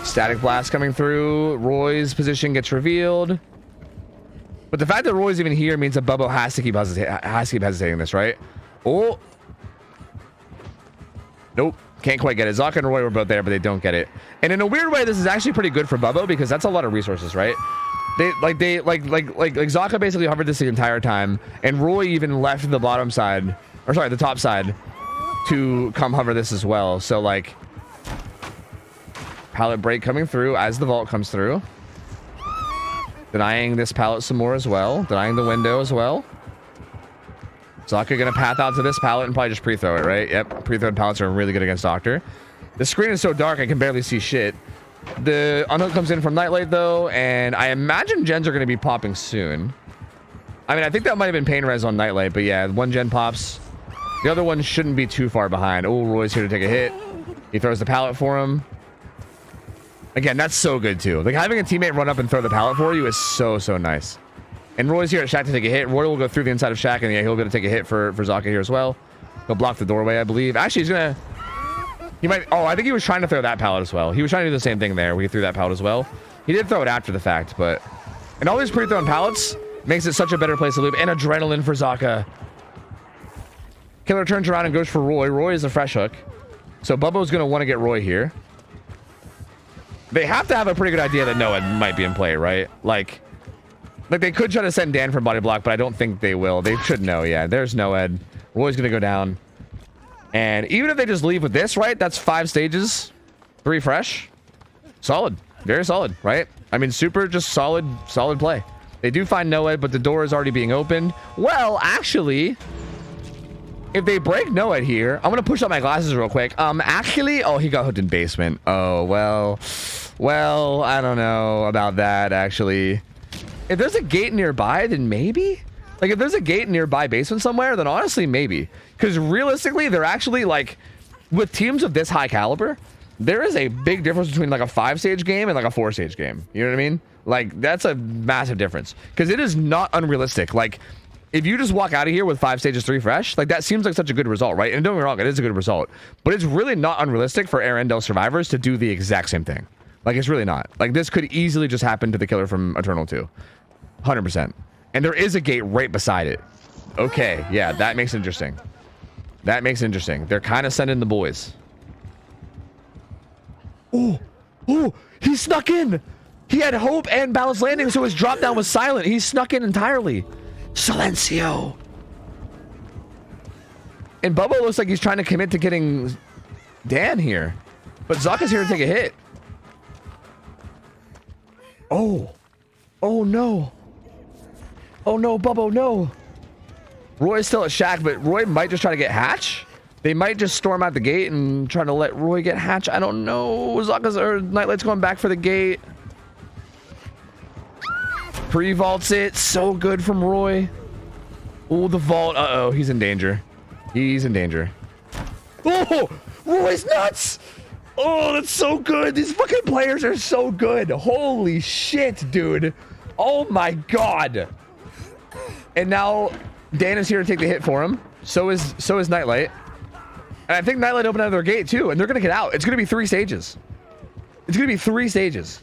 Static blast coming through. Roy's position gets revealed. But the fact that Roy's even here means that Bubbo has to keep hesitating this, right? Oh. Nope. Can't quite get it. Zaka and Roy were both there, but they don't get it. And in a weird way, this is actually pretty good for Bubbo because that's a lot of resources, right? Zaka basically hovered this the entire time, and Roy even left the bottom side, or sorry, the top side, to come hover this as well. So like, pallet break coming through as the vault comes through. Denying this pallet some more as well. Denying the window as well. Zaka gonna path out to this pallet and probably just pre-throw it, right? Yep, pre-throwed pallets are really good against Doctor. The screen is so dark I can barely see shit. The unhook comes in from Nightlight though, and I imagine gens are gonna be popping soon. I mean, I think that might have been pain res on Nightlight, but yeah, 1 gen pops. The other one shouldn't be too far behind. Oh, Roy's here to take a hit. He throws the pallet for him. Again, that's so good too. Like having a teammate run up and throw the pallet for you is so nice. And Roy's here at Shack to take a hit. Roy will go through the inside of Shack, and yeah, he'll be able to take a hit for Zaka here as well. He'll block the doorway, I believe. Actually, he's gonna... He might... Oh, I think he was trying to throw that pallet as well. He was trying to do the same thing there. We threw that pallet as well. He did throw it after the fact, but... And all these pre-thrown pallets makes it such a better place to loop. And adrenaline for Zaka. Killer turns around and goes for Roy. Roy is a fresh hook. So Bubbo's gonna want to get Roy here. They have to have a pretty good idea that Noah might be in play, right? Like they could try to send Dan for body block, but I don't think they will. They should know. Yeah, there's Noed. Roy's gonna go down, and even if they just leave with this, right? That's 5 stages, 3 fresh, solid, very solid, right? I mean, super, just solid play. They do find Noed, but the door is already being opened. Well, actually, if they break Noed here, I'm gonna push up my glasses real quick. Actually, oh, he got hooked in basement. Oh well, I don't know about that actually. If there's a gate nearby, then maybe? Like, if there's a gate nearby basement somewhere, then honestly, maybe. Because realistically, they're actually, like, with teams of this high caliber, there is a big difference between, like, a 5-stage game and, like, a 4-stage game. You know what I mean? Like, that's a massive difference. Because it is not unrealistic. Like, if you just walk out of here with 5 stages, 3 fresh, like, that seems like such a good result, right? And don't get me wrong, it is a good result. But it's really not unrealistic for Arendelle survivors to do the exact same thing. Like, it's really not. Like, this could easily just happen to the killer from Eternal 2. 100%. And there is a gate right beside it. Okay, yeah, that makes it interesting. That makes it interesting. They're kind of sending the boys. Oh, he snuck in. He had hope and balanced landing, so his drop down was silent. He snuck in entirely. Silencio. And Bubba looks like he's trying to commit to getting Dan here. But Zaka's here to take a hit. Oh. Oh no. Oh no, Bubba, no. Roy's still at Shack, but Roy might just try to get Hatch. They might just storm out the gate and try to let Roy get Hatch. I don't know. Zaka's or Nightlight's going back for the gate. Pre-vaults it. So good from Roy. Oh, the vault. Uh-oh, he's in danger. He's in danger. Oh, Roy's nuts. Oh, that's so good. These fucking players are so good. Holy shit, dude. Oh my god. And now Dan is here to take the hit for him. So is Nightlight. And I think Nightlight opened another gate too, and they're gonna get out. It's gonna be 3 stages. It's gonna be 3 stages.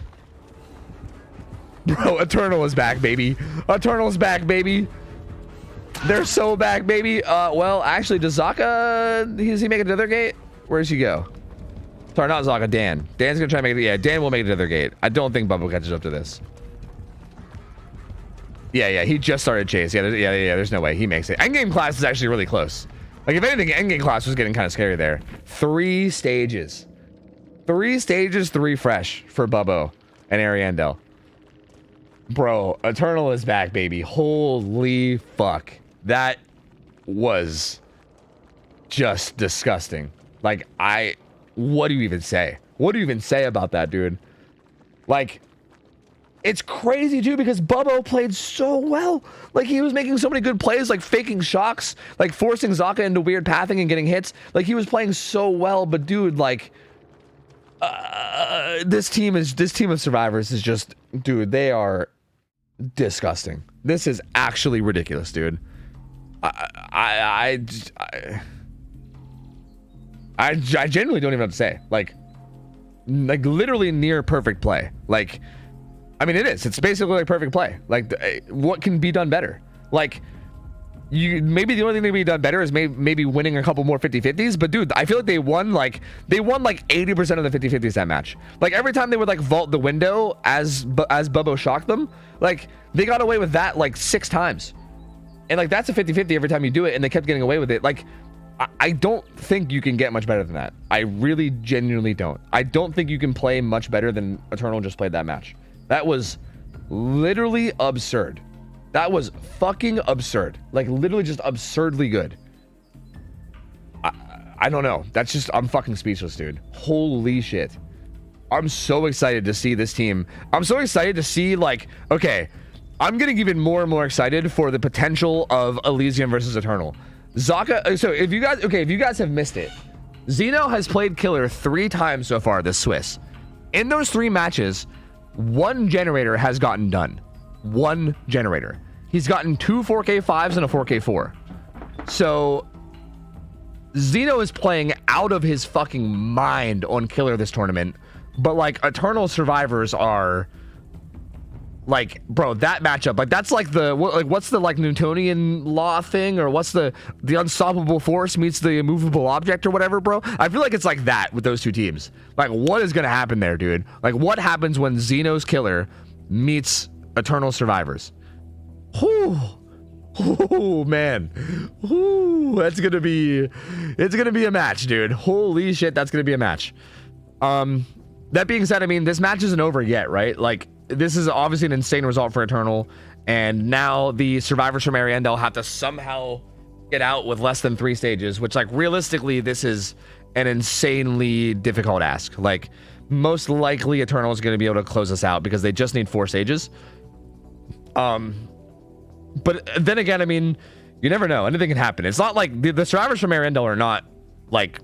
Bro, Eternal is back, baby. Eternal is back, baby. They're so back, baby. Well, actually, does Zaka, does he make it to another gate? Where does he go? Sorry, not Zaka, Dan. Dan's gonna try to make it. Yeah, Dan will make it to another gate. I don't think Bubba catches up to this. Yeah, he just started chase. Yeah, there's no way he makes it. Endgame class is actually really close. Like, if anything, endgame class was getting kind of scary there. 3 stages. 3 stages, 3 fresh for Bubbo and Ariandel. Bro, Eternal is back, baby. Holy fuck. That was just disgusting. Like, what do you even say? What do you even say about that, dude? Like, it's crazy too because Bubbo played so well. Like, he was making so many good plays, like faking shocks, like forcing Zaka into weird pathing and getting hits. Like, he was playing so well, but dude, like, this team of survivors is just, dude, they are disgusting. This is actually ridiculous, dude. I genuinely don't even know what to say. Like literally near perfect play. Like, I mean, it is. It's basically like perfect play. Like, what can be done better? Like, maybe the only thing that can be done better is maybe winning a couple more 50-50s. But dude, I feel like they won like 80% of the 50-50s that match. Like, every time they would like vault the window as Bubbo shocked them, like they got away with that like 6 times. And like, that's a 50-50 every time you do it, and they kept getting away with it. Like, I don't think you can get much better than that. I really genuinely don't. I don't think you can play much better than Eternal just played that match. That was literally absurd. That was fucking absurd. Like, literally just absurdly good. I don't know. That's just, I'm fucking speechless, dude. Holy shit. I'm so excited to see this team. I'm so excited to see, like, okay, I'm getting even more and more excited for the potential of Elysium versus Eternal. Zaka, so if you guys have missed it, Xeno has played Killer 3 times so far this Swiss. In those 3 matches, 1 generator has gotten done. 1 generator. He's gotten 2 4K5s and a 4K4. So Xeno is playing out of his fucking mind on Killer this tournament, but like Eternal survivors are like, bro, that matchup, like that's like what's the like Newtonian law thing, or what's the unstoppable force meets the immovable object or whatever, bro. I feel like it's like that with those 2 teams. Like, what is gonna happen there, dude? Like, what happens when Xeno's Killer meets Eternal survivors? Whew. Oh man. Ooh, it's gonna be a match, dude. Holy shit, that's gonna be a match. That being said, I mean, this match isn't over yet, right? Like, this is obviously an insane result for Eternal, and now the survivors from Ariandel have to somehow get out with less than 3 stages, which, like, realistically, this is an insanely difficult ask. Like, most likely Eternal is going to be able to close us out because they just need 4 stages. But then again, I mean, you never know. Anything can happen. It's not like the survivors from Ariandel are not like,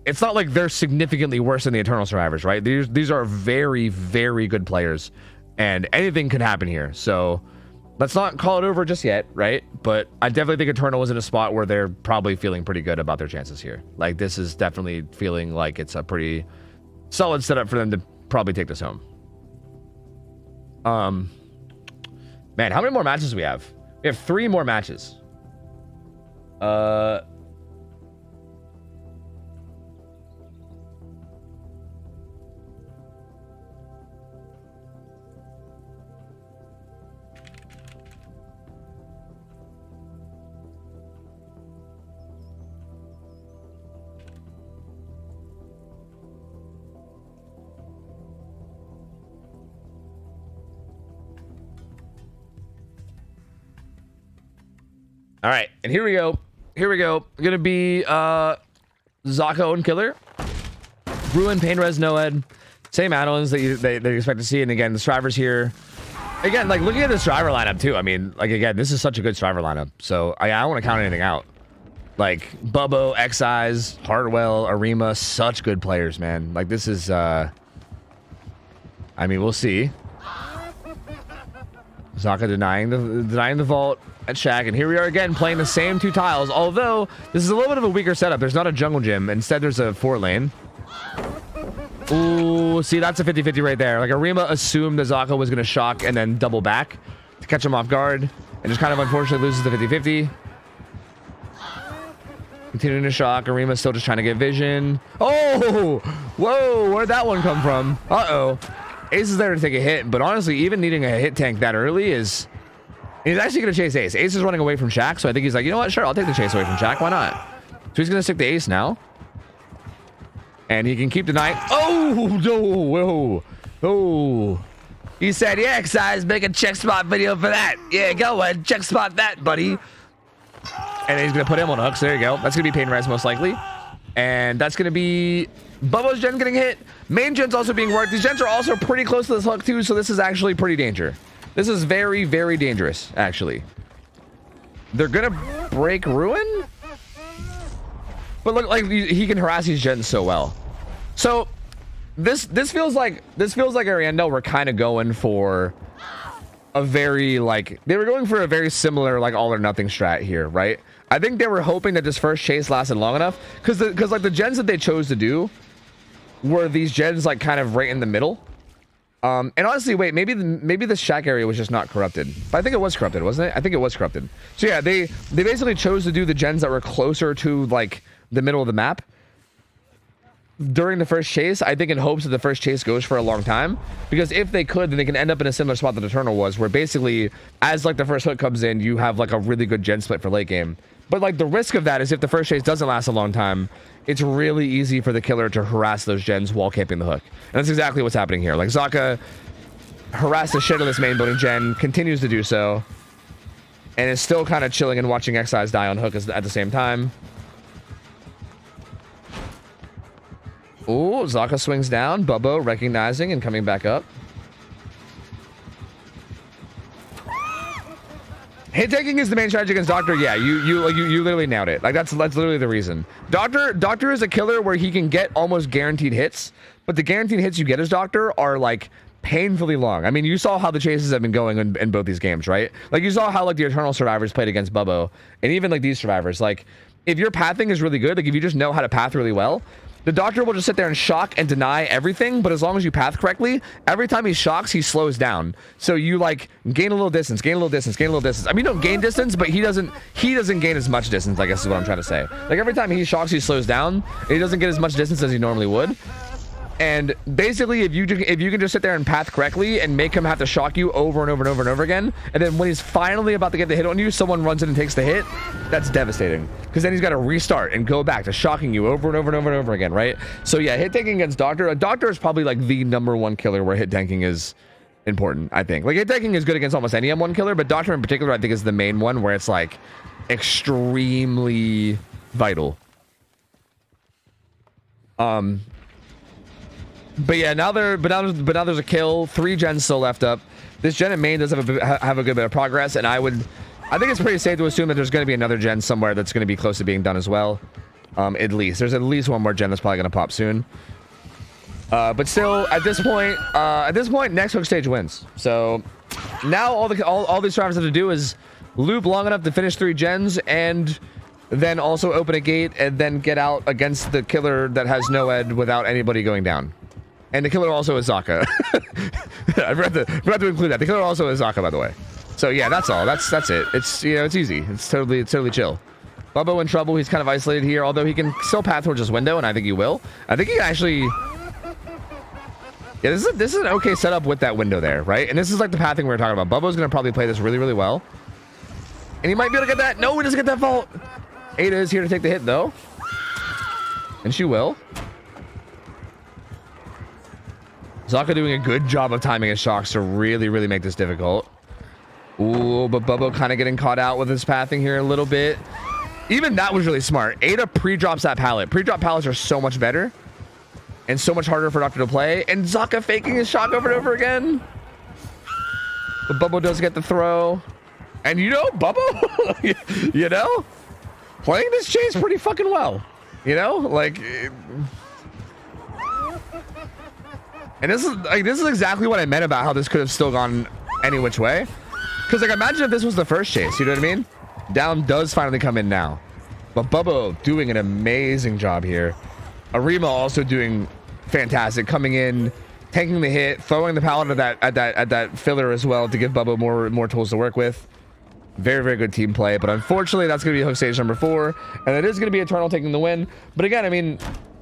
it's not like they're significantly worse than the Eternal survivors, right? These are very, very good players, and anything could happen here. So let's not call it over just yet, right? But I definitely think Eternal is in a spot where they're probably feeling pretty good about their chances here. Like, this is definitely feeling like it's a pretty solid setup for them to probably take this home. Man, how many more matches do we have? We have 3 more matches. All right, and here we go. Here we go. Gonna be Zaka own killer, Ruin, Pain Res, Noed, same add-ons that they expect to see. And again, the Strivers here. Again, like looking at the Striver lineup too. I mean, like again, this is such a good Striver lineup. So I don't want to count anything out. Like Bubbo, X-Eyes, Hartwell, Arima, such good players, man. Like this is. I mean, we'll see. Zaka denying the vault at Shack, and here we are again playing the same 2 tiles. Although this is a little bit of a weaker setup. There's not a jungle gym. Instead, there's a 4 lane. Ooh, see, that's a 50-50 right there. Like Arima assumed that Zaka was gonna shock and then double back to catch him off guard, and just kind of unfortunately loses the 50-50. Continuing to shock. Arima's still just trying to get vision. Oh, whoa, where'd that one come from? Uh-oh. Ace is there to take a hit, but honestly, even needing a hit tank that early is... He's actually going to chase Ace. Ace is running away from Shaq, so I think he's like, you know what? Sure, I'll take the chase away from Shaq. Why not? So he's going to stick to Ace now. And he can keep denying... Oh, no, whoa. Oh. He said, yeah, X-Eyes, make a check spot video for that. Yeah, go ahead, check spot that, buddy. And then he's going to put him on hooks. There you go. That's going to be Pain Res most likely. And that's going to be... Bubbo's gen getting hit. Main gen's also being worked. These gens are also pretty close to this hook too, so this is actually pretty dangerous. This is very, very dangerous, actually. They're gonna break Ruin? But look, like he can harass these gens so well. So this feels like Ariandel were kind of going for a very they were going for a very similar like all or nothing strat here, right? I think they were hoping that this first chase lasted long enough because like the gens that they chose to do were these gens like kind of right in the middle. And honestly, wait, maybe the Shack area was just not corrupted, but I think it was corrupted, wasn't it? I think it was corrupted. So yeah, they basically chose to do the gens that were closer to like the middle of the map during the first chase, I think in hopes that the first chase goes for a long time, because if they could, then they can end up in a similar spot that Eternal was, where basically as like the first hook comes in, you have like a really good gen split for late game. But like the risk of that is if the first chase doesn't last a long time, it's really easy for the killer to harass those gens while camping the hook. And that's exactly what's happening here. Like Zaka harassed the shit of this main building gen, continues to do so, and is still kind of chilling and watching X-Eyes die on hook at the same time. Ooh, Zaka swings down. Bubbo recognizing and coming back up. Hit taking is the main strategy against Doctor. Yeah, you literally nailed it. Like that's literally the reason. Doctor is a killer where he can get almost guaranteed hits, but the guaranteed hits you get as Doctor are like painfully long. I mean, you saw how the chases have been going in both these games, right? Like you saw how like the Eternal survivors played against Bubbo, and even like these survivors. Like if your pathing is really good, like if you just know how to path really well, the Doctor will just sit there and shock and deny everything, but as long as you path correctly, every time he shocks, he slows down. So you like gain a little distance, gain a little distance, gain a little distance. I mean, you don't gain distance, but he doesn't gain as much distance, I guess is what I'm trying to say. Like every time he shocks, he slows down, and he doesn't get as much distance as he normally would. And basically, if you can just sit there and path correctly and make him have to shock you over and over and over and over again, and then when he's finally about to get the hit on you, someone runs in and takes the hit, that's devastating. Because then he's got to restart and go back to shocking you over and over and over and over again, right? So yeah, hit tanking against Doctor. Doctor is probably like the #1 killer where hit tanking is important, I think. Like hit tanking is good against almost any M1 killer, but Doctor in particular, I think is the main one where it's like extremely vital. But yeah, now there's a kill. 3 gens still left up. This gen at main does have a good bit of progress, and I think it's pretty safe to assume that there's going to be another gen somewhere that's going to be close to being done as well. At least there's at least one more gen that's probably going to pop soon. But still, at this point, next hook stage wins. So now all these drivers have to do is loop long enough to finish 3 gens and then also open a gate and then get out against the killer that has no ed without anybody going down. And the killer also is Zaka. I forgot to include that. The killer also is Zaka, by the way. So yeah, that's all. That's it. It's it's easy. It's totally chill. Bubbo in trouble. He's kind of isolated here, although he can still path towards his window, and I think he will. I think he can actually. Yeah, this is an okay setup with that window there, right? And this is like the pathing we were talking about. Bubbo's gonna probably play this really, really well, and he might be able to get that. No, he doesn't get that vault. Ada is here to take the hit though, and she will. Zaka doing a good job of timing his shocks to really, really make this difficult. Ooh, but Bubbo kind of getting caught out with his pathing here a little bit. Even that was really smart. Ada pre-drops that pallet. Pre-drop pallets are so much better and so much harder for Doctor to play. And Zaka faking his shot over and over again. But Bubbo does get the throw. And you know, Bubbo, you know, playing this chase pretty fucking well. You know, like, and this is exactly what I meant about how this could have still gone any which way. Because like, imagine if this was the first chase, you know what I mean? Down does finally come in now, but Bubbo doing an amazing job here. Arima also doing fantastic, coming in, tanking the hit, throwing the pallet at that filler as well to give Bubbo more tools to work with. Very, very good team play, but unfortunately that's going to be hook stage number 4, and it is going to be Eternal taking the win. But again, I mean,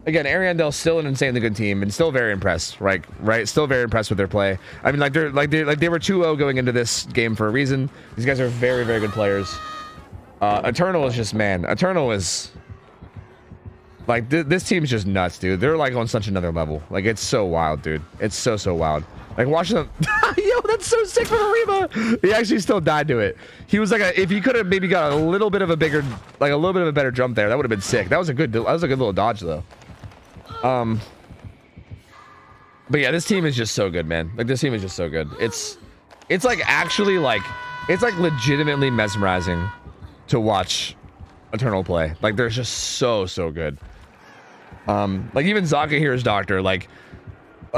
Ariandel's still an insanely good team and still very impressed, right? Still very impressed with their play. I mean, they were 2-0 going into this game for a reason. These guys are very, very good players. Eternal is just, man, Eternal is like, this team's just nuts, dude. They're like on such another level. Like, it's so wild, dude. It's so wild. Like, watching them. Yo, that's so sick from Arima. He actually still died to it. He was like, if he could have maybe got a little bit of a bigger, like a little bit of a better jump there, that would have been sick. That was a good little dodge though. But yeah, this team is just so good, man. Like, this team is just so good. It's like actually like, it's like legitimately mesmerizing to watch Eternal play. Like, they're just so good. Like, even Zaka here is Doctor. Like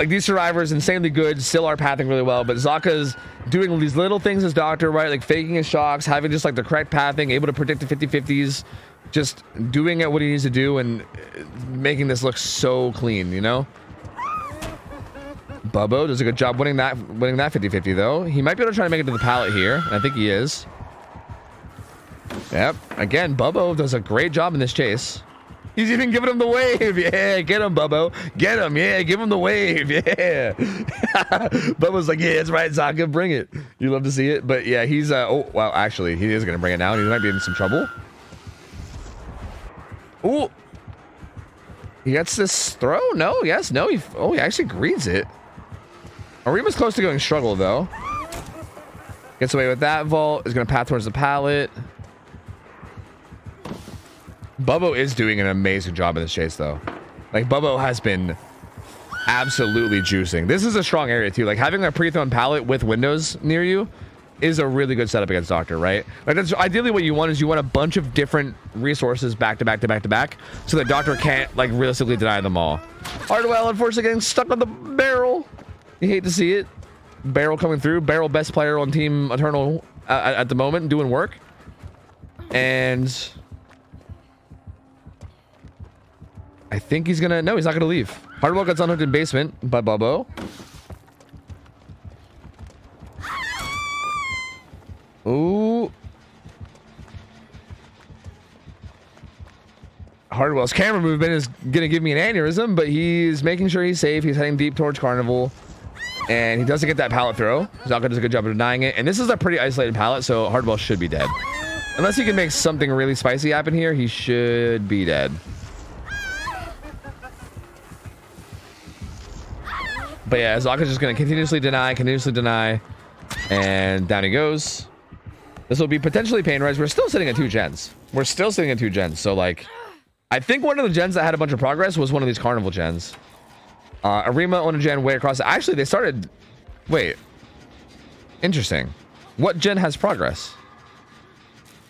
these survivors insanely good, still are pathing really well, but Zaka's doing these little things as Doctor, right? Like faking his shocks, having just like the correct pathing, able to predict the 50-50s, just doing it what he needs to do and making this look so clean, you know? Bubbo does a good job winning that 50-50 though. He might be able to try to make it to the pallet here, and I think he is. Yep. Again, Bubbo does a great job in this chase. He's even giving him the wave. Yeah, get him, Bubbo. Get him. Yeah, give him the wave. Yeah. Bubbo's like, yeah, it's right, Zaka. Bring it. You love to see it. But yeah, he's, oh, well, actually, he is going to bring it now. He might be in some trouble. Ooh. He gets this throw? No, yes, no. He actually greens it. Arima's close to going struggle, though. Gets away with that vault. Is going to path towards the pallet. Bubbo is doing an amazing job in this chase, though. Like, Bubbo has been absolutely juicing. This is a strong area, too. Like, having a pre-thrown pallet with windows near you is a really good setup against Doctor, right? Like, that's ideally what you want, is you want a bunch of different resources back to back to back to back, so that Doctor can't, like, realistically deny them all. Hardwell, unfortunately, getting stuck on the barrel. You hate to see it. Barrel coming through. Barrel, best player on Team Eternal at the moment, doing work. And I think he's gonna, no, he's not gonna leave. Hardwell gets unhooked in basement by Bubbo. Ooh. Hardwell's camera movement is gonna give me an aneurysm, but he's making sure he's safe. He's heading deep towards Carnival. And he doesn't get that pallet throw. Zaka does a good job of denying it. And this is a pretty isolated pallet, so Hardwell should be dead. Unless he can make something really spicy happen here, he should be dead. But yeah, Zaka's just going to continuously deny, and down he goes. This will be potentially pain res. We're still sitting at 2 gens. So, like, I think one of the gens that had a bunch of progress was one of these Carnival gens. Arima on a gen way across. Actually, they started... Wait. Interesting. What gen has progress?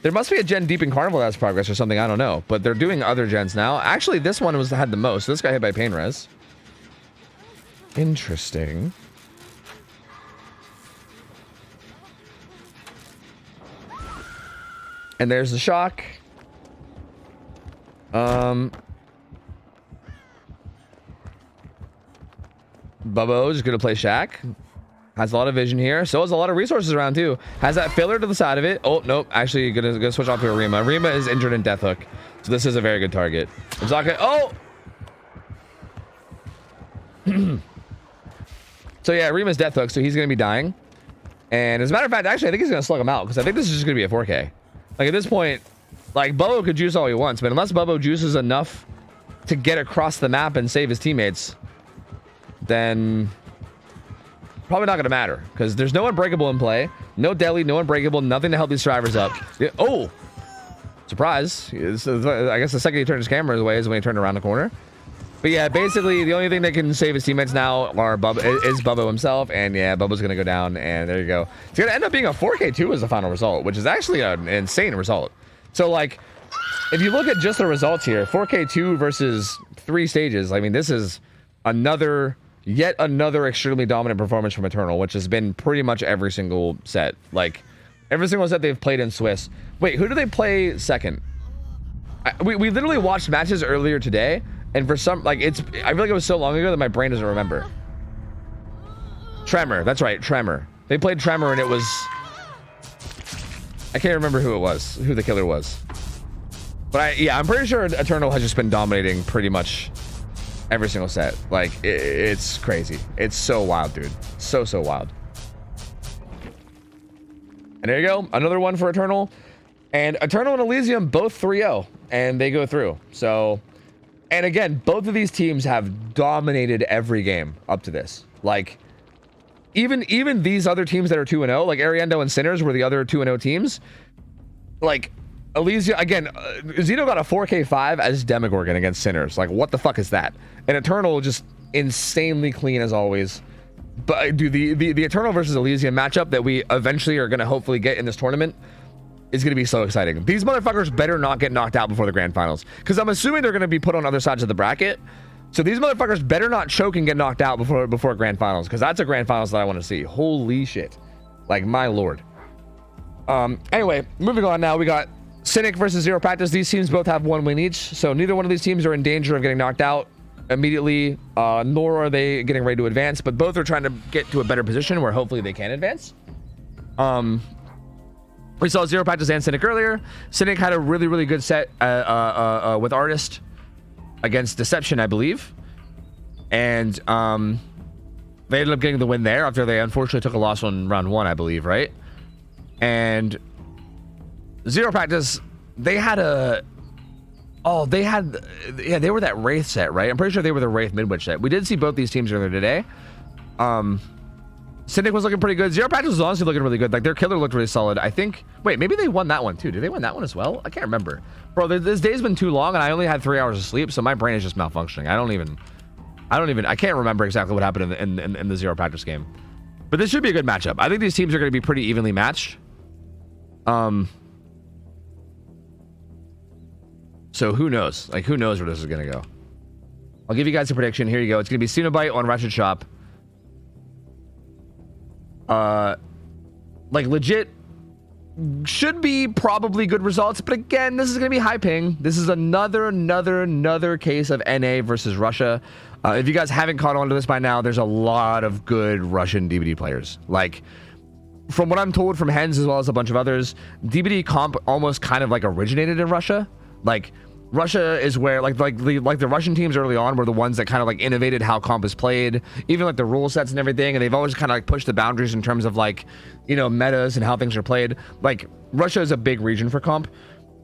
There must be a gen deep in Carnival that has progress or something. I don't know. But they're doing other gens now. Actually, this one had the most. This got hit by pain res. Interesting. And there's the shock. Bubbo is going to play Shaq. Has a lot of vision here. So has a lot of resources around too. Has that filler to the side of it. Oh, nope. Actually, gonna switch off to Arima. Arima is injured in Death Hook. So this is a very good target. Zaka. Oh! So yeah, Arima's Death Hook. So he's going to be dying. And as a matter of fact, actually, I think he's going to slug him out. Because I think this is just going to be a 4K. Like, at this point, like, Bubbo could juice all he wants. But unless Bubbo juices enough to get across the map and save his teammates, then probably not going to matter, because there's no unbreakable in play. No deli, no unbreakable, nothing to help these survivors up. Yeah, oh, surprise. I guess the second he turned his camera away is when he turned around the corner. But yeah, basically the only thing that can save his teammates now are is Bubba himself, and yeah, Bubba's gonna go down, and there you go. It's gonna end up being a 4K2 as the final result, which is actually an insane result. So like, if you look at just the results here, 4K2 versus 3 stages, I mean, this is yet another extremely dominant performance from Eternal, which has been pretty much every single set. Like, every single set they've played in Swiss. Wait, who do they play second? We literally watched matches earlier today, and for some, like, I feel like it was so long ago that my brain doesn't remember. Tremor, that's right, Tremor. They played Tremor, and it was... I can't remember who the killer was. But yeah, I'm pretty sure Eternal has just been dominating pretty much every single set. Like, it's crazy. It's so wild, dude. So wild. And there you go. Another one for Eternal. And Eternal and Elysium both 3-0. And they go through. So... And again, both of these teams have dominated every game up to this. Like, even these other teams that are 2-0, like Ariendo and Sinners were the other 2-0 teams. Like, Elysium, again, Zeno got a 4K5 as Demogorgon against Sinners. Like, what the fuck is that? And Eternal just insanely clean as always. But, dude, the Eternal versus Elysium matchup that we eventually are going to hopefully get in this tournament is going to be so exciting. These motherfuckers better not get knocked out before the grand finals, because I'm assuming they're going to be put on other sides of the bracket. So these motherfuckers better not choke and get knocked out before grand finals, because that's a grand finals that I want to see. Holy shit. Like, my lord. Anyway, moving on now, we got Cynic versus Zero Practice. These teams both have 1 win each, so neither one of these teams are in danger of getting knocked out immediately, nor are they getting ready to advance, but both are trying to get to a better position where hopefully they can advance. We saw Zero Practice and Cynic earlier. Cynic had a really good set with Artist against Deception, I believe. And they ended up getting the win there after they unfortunately took a loss on round 1, I believe, right? And Zero Practice, they had they were that Wraith set, right? I'm pretty sure they were the Wraith Midwich set. We did see both these teams earlier today. Cynic was looking pretty good. Zero Practice was honestly looking really good. Like, their killer looked really solid. I think... Wait, maybe they won that one, too. Did they win that one as well? I can't remember. Bro, this day's been too long, and I only had 3 hours of sleep, so my brain is just malfunctioning. I can't remember exactly what happened in the Zero Practice game. But this should be a good matchup. I think these teams are going to be pretty evenly matched. So who knows? Like, who knows where this is going to go? I'll give you guys a prediction. Here you go. It's going to be Cenobite on Ratchet Shop. Like, legit should be probably good results, but again, this is gonna be high ping. This is another case of NA versus Russia. If you guys haven't caught on to this by now, there's a lot of good Russian DBD players. Like, from what I'm told from Hens as well as a bunch of others, DBD comp almost kind of like originated in Russia. Like, Russia is where like the Russian teams early on were the ones that kind of like innovated how comp is played, even like the rule sets and everything, and they've always kind of like pushed the boundaries in terms of like, you know, metas and how things are played. Like, Russia is a big region for comp,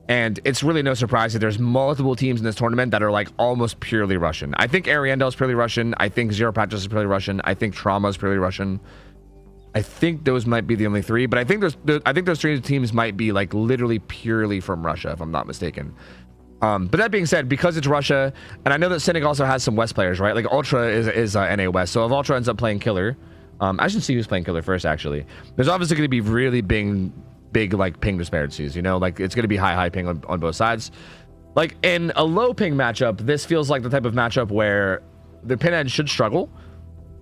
and it's really no surprise that there's multiple teams in this tournament that are like almost purely Russian. I think Ariendo is purely Russian. I think Zero Practice is purely Russian. I think Trauma is purely Russian. I think those might be the only 3, but I think those 3 teams might be like literally purely from Russia, if I'm not mistaken. But that being said, because it's Russia, and I know that Cynic also has some West players, right? Like, Ultra is NA West, so if Ultra ends up playing Killer, I should see who's playing Killer first, actually. There's obviously going to be really big like ping disparities, you know? Like, it's going to be high ping on both sides. Like, in a low ping matchup, this feels like the type of matchup where the pinhead should struggle.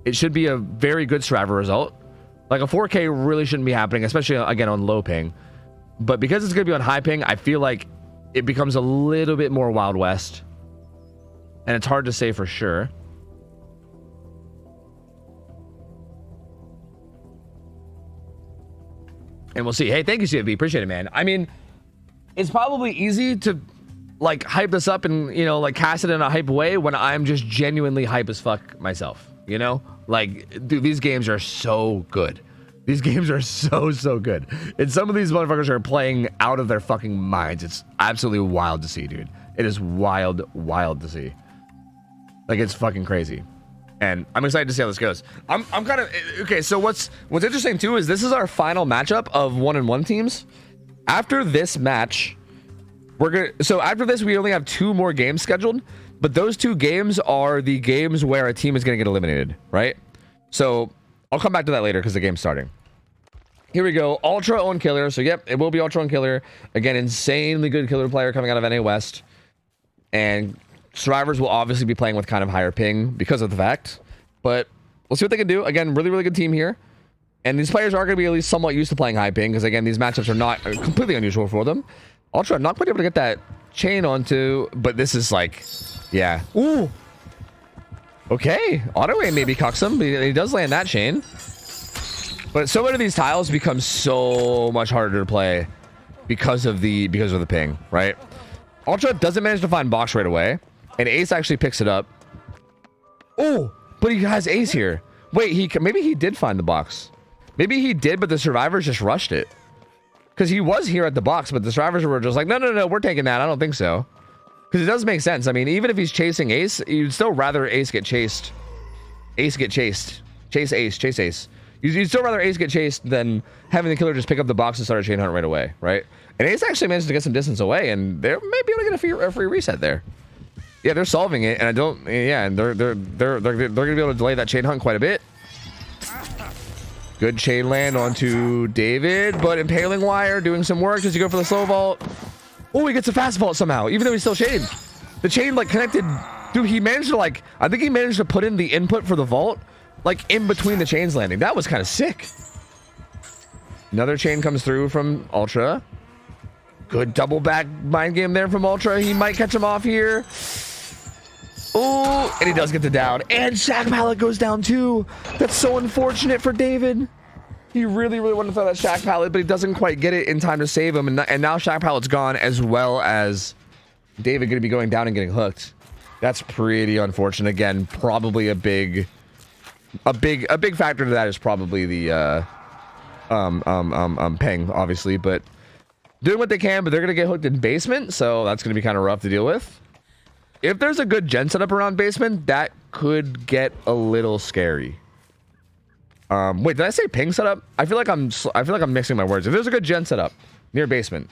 It should be a very good Survivor result. Like, a 4K really shouldn't be happening, especially, again, on low ping. But because it's going to be on high ping, I feel like it becomes a little bit more Wild West. And it's hard to say for sure. And we'll see. Hey, thank you, CFB. Appreciate it, man. I mean, it's probably easy to, like, hype this up and, you know, like, cast it in a hype way when I'm just genuinely hype as fuck myself, you know? Like, dude, these games are so good. These games are so good. And some of these motherfuckers are playing out of their fucking minds. It's absolutely wild to see, dude. It is wild to see. Like, it's fucking crazy. And I'm excited to see how this goes. I'm kind of okay. So what's interesting too is this is our final matchup of 1-1 teams. After this match, so after this we only have 2 more games scheduled, but those 2 games are the games where a team is going to get eliminated, right? So I'll come back to that later because the game's starting. Here we go. Ultra own killer. So yep, it will be ultra own killer again. Insanely good killer player coming out of NA West, and survivors will obviously be playing with kind of higher ping because of the fact, but we'll see what they can do. Again, really good team here, and these players are going to be at least somewhat used to playing high ping because again, these matchups are not completely unusual for them. Ultra not quite able to get that chain onto, but this is like, yeah. Ooh. Okay, auto aim maybe cucks him, but he does land that chain. But so many of these tiles become so much harder to play because of the ping, right? Ultra doesn't manage to find box right away, and Ace actually picks it up. Oh, but he has Ace here. Wait, maybe he did find the box. Maybe he did, but the survivors just rushed it. Because he was here at the box, but the survivors were just like, no, we're taking that. I don't think so. Because it does make sense. I mean, even if he's chasing Ace, you'd still rather Ace get chased. Ace get chased. Chase Ace. You'd still rather Ace get chased than having the killer just pick up the box and start a chain hunt right away, right? And Ace actually managed to get some distance away, and they're maybe able to get a free reset there. Yeah, they're solving it, and and they're gonna be able to delay that chain hunt quite a bit. Good chain land onto David, but Impaling Wire doing some work. Does he go for the slow vault? Oh, he gets a fast vault somehow, even though he's still chained. The chain like connected. Dude, he managed to like, I think he managed to put in the input for the vault like in between the chains landing. That was kind of sick. Another chain comes through from Ultra. Good double back mind game there from Ultra. He might catch him off here. Oh, and he does get the down. And Shack Pallet goes down too. That's so unfortunate for David. He really wanted to throw that Shack Pallet, but he doesn't quite get it in time to save him. And now Shack Pallet's gone, as well as David going to be going down and getting hooked. That's pretty unfortunate. Again, probably a big factor to that is probably the ping, obviously, but doing what they can, but they're gonna get hooked in basement, so that's gonna be kind of rough to deal with. If there's a good gen setup around basement, that could get a little scary. Wait, did I say ping setup? I feel like I'm mixing my words. If there's a good gen setup near basement,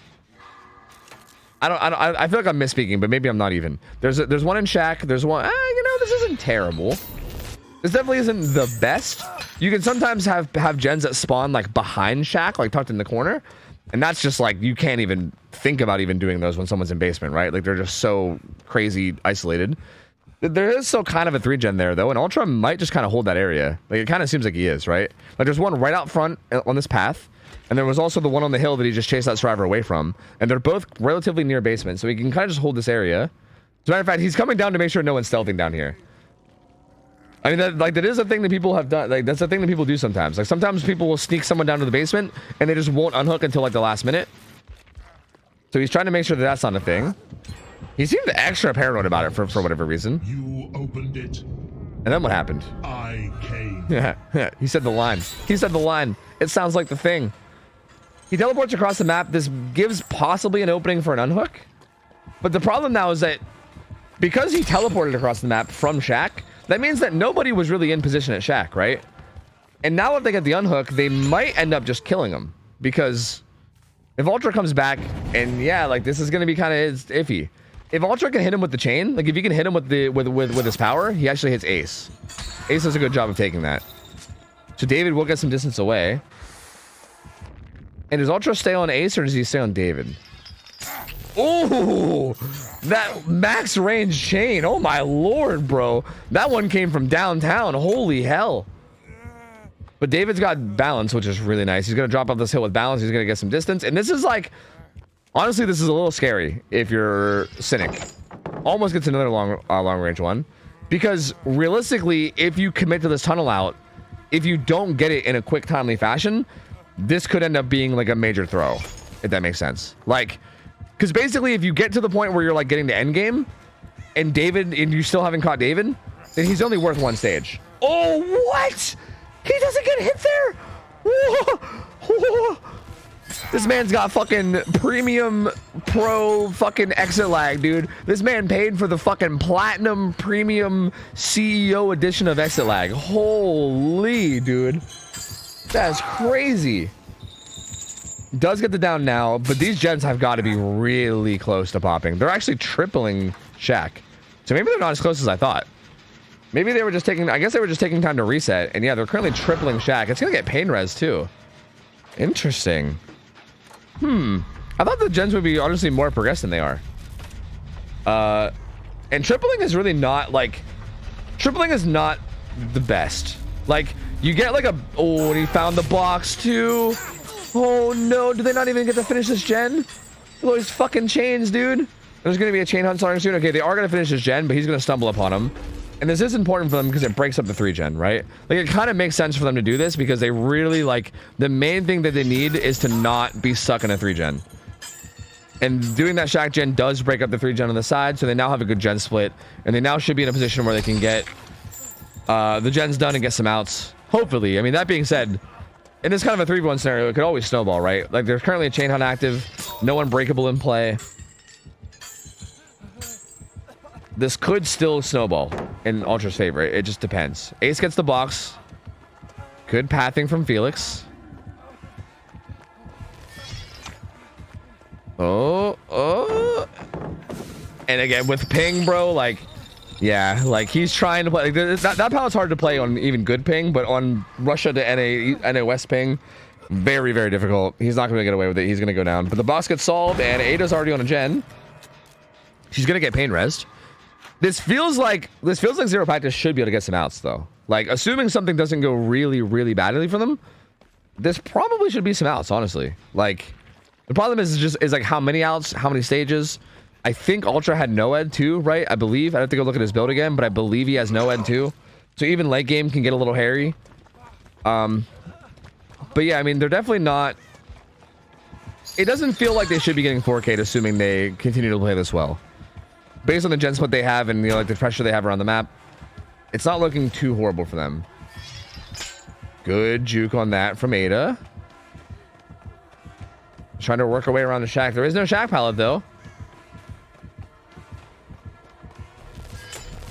I feel like I'm misspeaking, but maybe I'm not even. There's one in Shack. There's one. This isn't terrible. This definitely isn't the best. You can sometimes have gens that spawn like behind Shack, like tucked in the corner, and that's just like you can't even think about even doing those when someone's in basement, right? Like they're just so crazy isolated. There is still kind of a 3-gen there though, and Ultra might just kind of hold that area. Like it kind of seems like he is, right? Like there's one right out front on this path, and there was also the one on the hill that he just chased that survivor away from, and they're both relatively near basement, so he can kind of just hold this area. As a matter of fact, he's coming down to make sure no one's stealthing down here. I mean, that is a thing that people have done. Like that's a thing that people do sometimes. Like sometimes people will sneak someone down to the basement and they just won't unhook until like the last minute. So he's trying to make sure that that's not a thing. He seemed extra paranoid about it for whatever reason. You opened it. And then what happened? I came. Yeah, he said the line. He said the line. It sounds like the thing. He teleports across the map. This gives possibly an opening for an unhook. But the problem now is that because he teleported across the map from Shack, that means that nobody was really in position at Shack, right? And now if they get the unhook, they might end up just killing him. Because if Ultra comes back, and yeah, like this is going to be kind of iffy. If Ultra can hit him with the chain, like if you can hit him with his power, he actually hits Ace. Ace does a good job of taking that. So David will get some distance away. And does Ultra stay on Ace or does he stay on David? Oh, that max range chain. Oh my lord, bro. That one came from downtown. Holy hell. But David's got balance, which is really nice. He's going to drop off this hill with balance. He's going to get some distance. And this is like, honestly, this is a little scary if you're Cynic. Almost gets another long range one. Because realistically, if you commit to this tunnel out, if you don't get it in a quick, timely fashion, this could end up being like a major throw, if that makes sense. Like, because basically, if you get to the point where you're like getting to end game, and you still haven't caught David, then he's only worth one stage. Oh, what? He doesn't get hit there? Whoa. Whoa. This man's got fucking premium pro fucking exit lag, dude. This man paid for the fucking platinum premium CEO edition of exit lag. Holy, dude. That's crazy. Does get the down now, but these gens have got to be really close to popping. They're actually tripling Shaq. So maybe they're not as close as I thought. Maybe they were just taking, I guess they were just taking time to reset. And yeah, they're currently tripling Shaq. It's going to get pain res too. Interesting. I thought the gens would be honestly more progressed than they are. And tripling is really not like, tripling is not the best. Like you get like a, oh, and he found the box too. Oh no, do they not even get to finish this gen? Look at these fucking chains, dude. There's gonna be a chain hunt starting soon. Okay, they are gonna finish this gen, but he's gonna stumble upon him. And this is important for them because it breaks up the 3 gen, right? Like it kind of makes sense for them to do this because they really like, the main thing that they need is to not be stuck in a 3 gen. And doing that Shaq gen does break up the 3 gen on the side, so they now have a good gen split, and they now should be in a position where they can get the gens done and get some outs. Hopefully. I mean, that being said, in this kind of a 3v1 scenario, it could always snowball, right? Like there's currently a chain hunt active, no unbreakable in play. This could still snowball in Ultra's favor. It just depends. Ace gets the box. Good pathing from Felix. Oh. And again, with ping, bro, like, yeah, like he's trying to play. Like, that pallet's hard to play on even good ping, but on Russia to NA West ping, very, very difficult. He's not going to get away with it. He's going to go down. But the box gets solved, and Ada's already on a gen. She's going to get pain resed. This feels like Zero Practice should be able to get some outs, though. Like, assuming something doesn't go really, really badly for them, this probably should be some outs, honestly. Like, the problem is like how many outs, how many stages. I think Ultra had no ed too, right? I believe. I'd have to go look at his build again, but I believe he has no ed too. So even late game can get a little hairy. But yeah, I mean, they're definitely not. It doesn't feel like they should be getting 4K, assuming they continue to play this well. Based on the gen split they have and, you know, like the pressure they have around the map, it's not looking too horrible for them. Good juke on that from Ada. Trying to work our way around the Shaq. There is no Shaq pallet, though.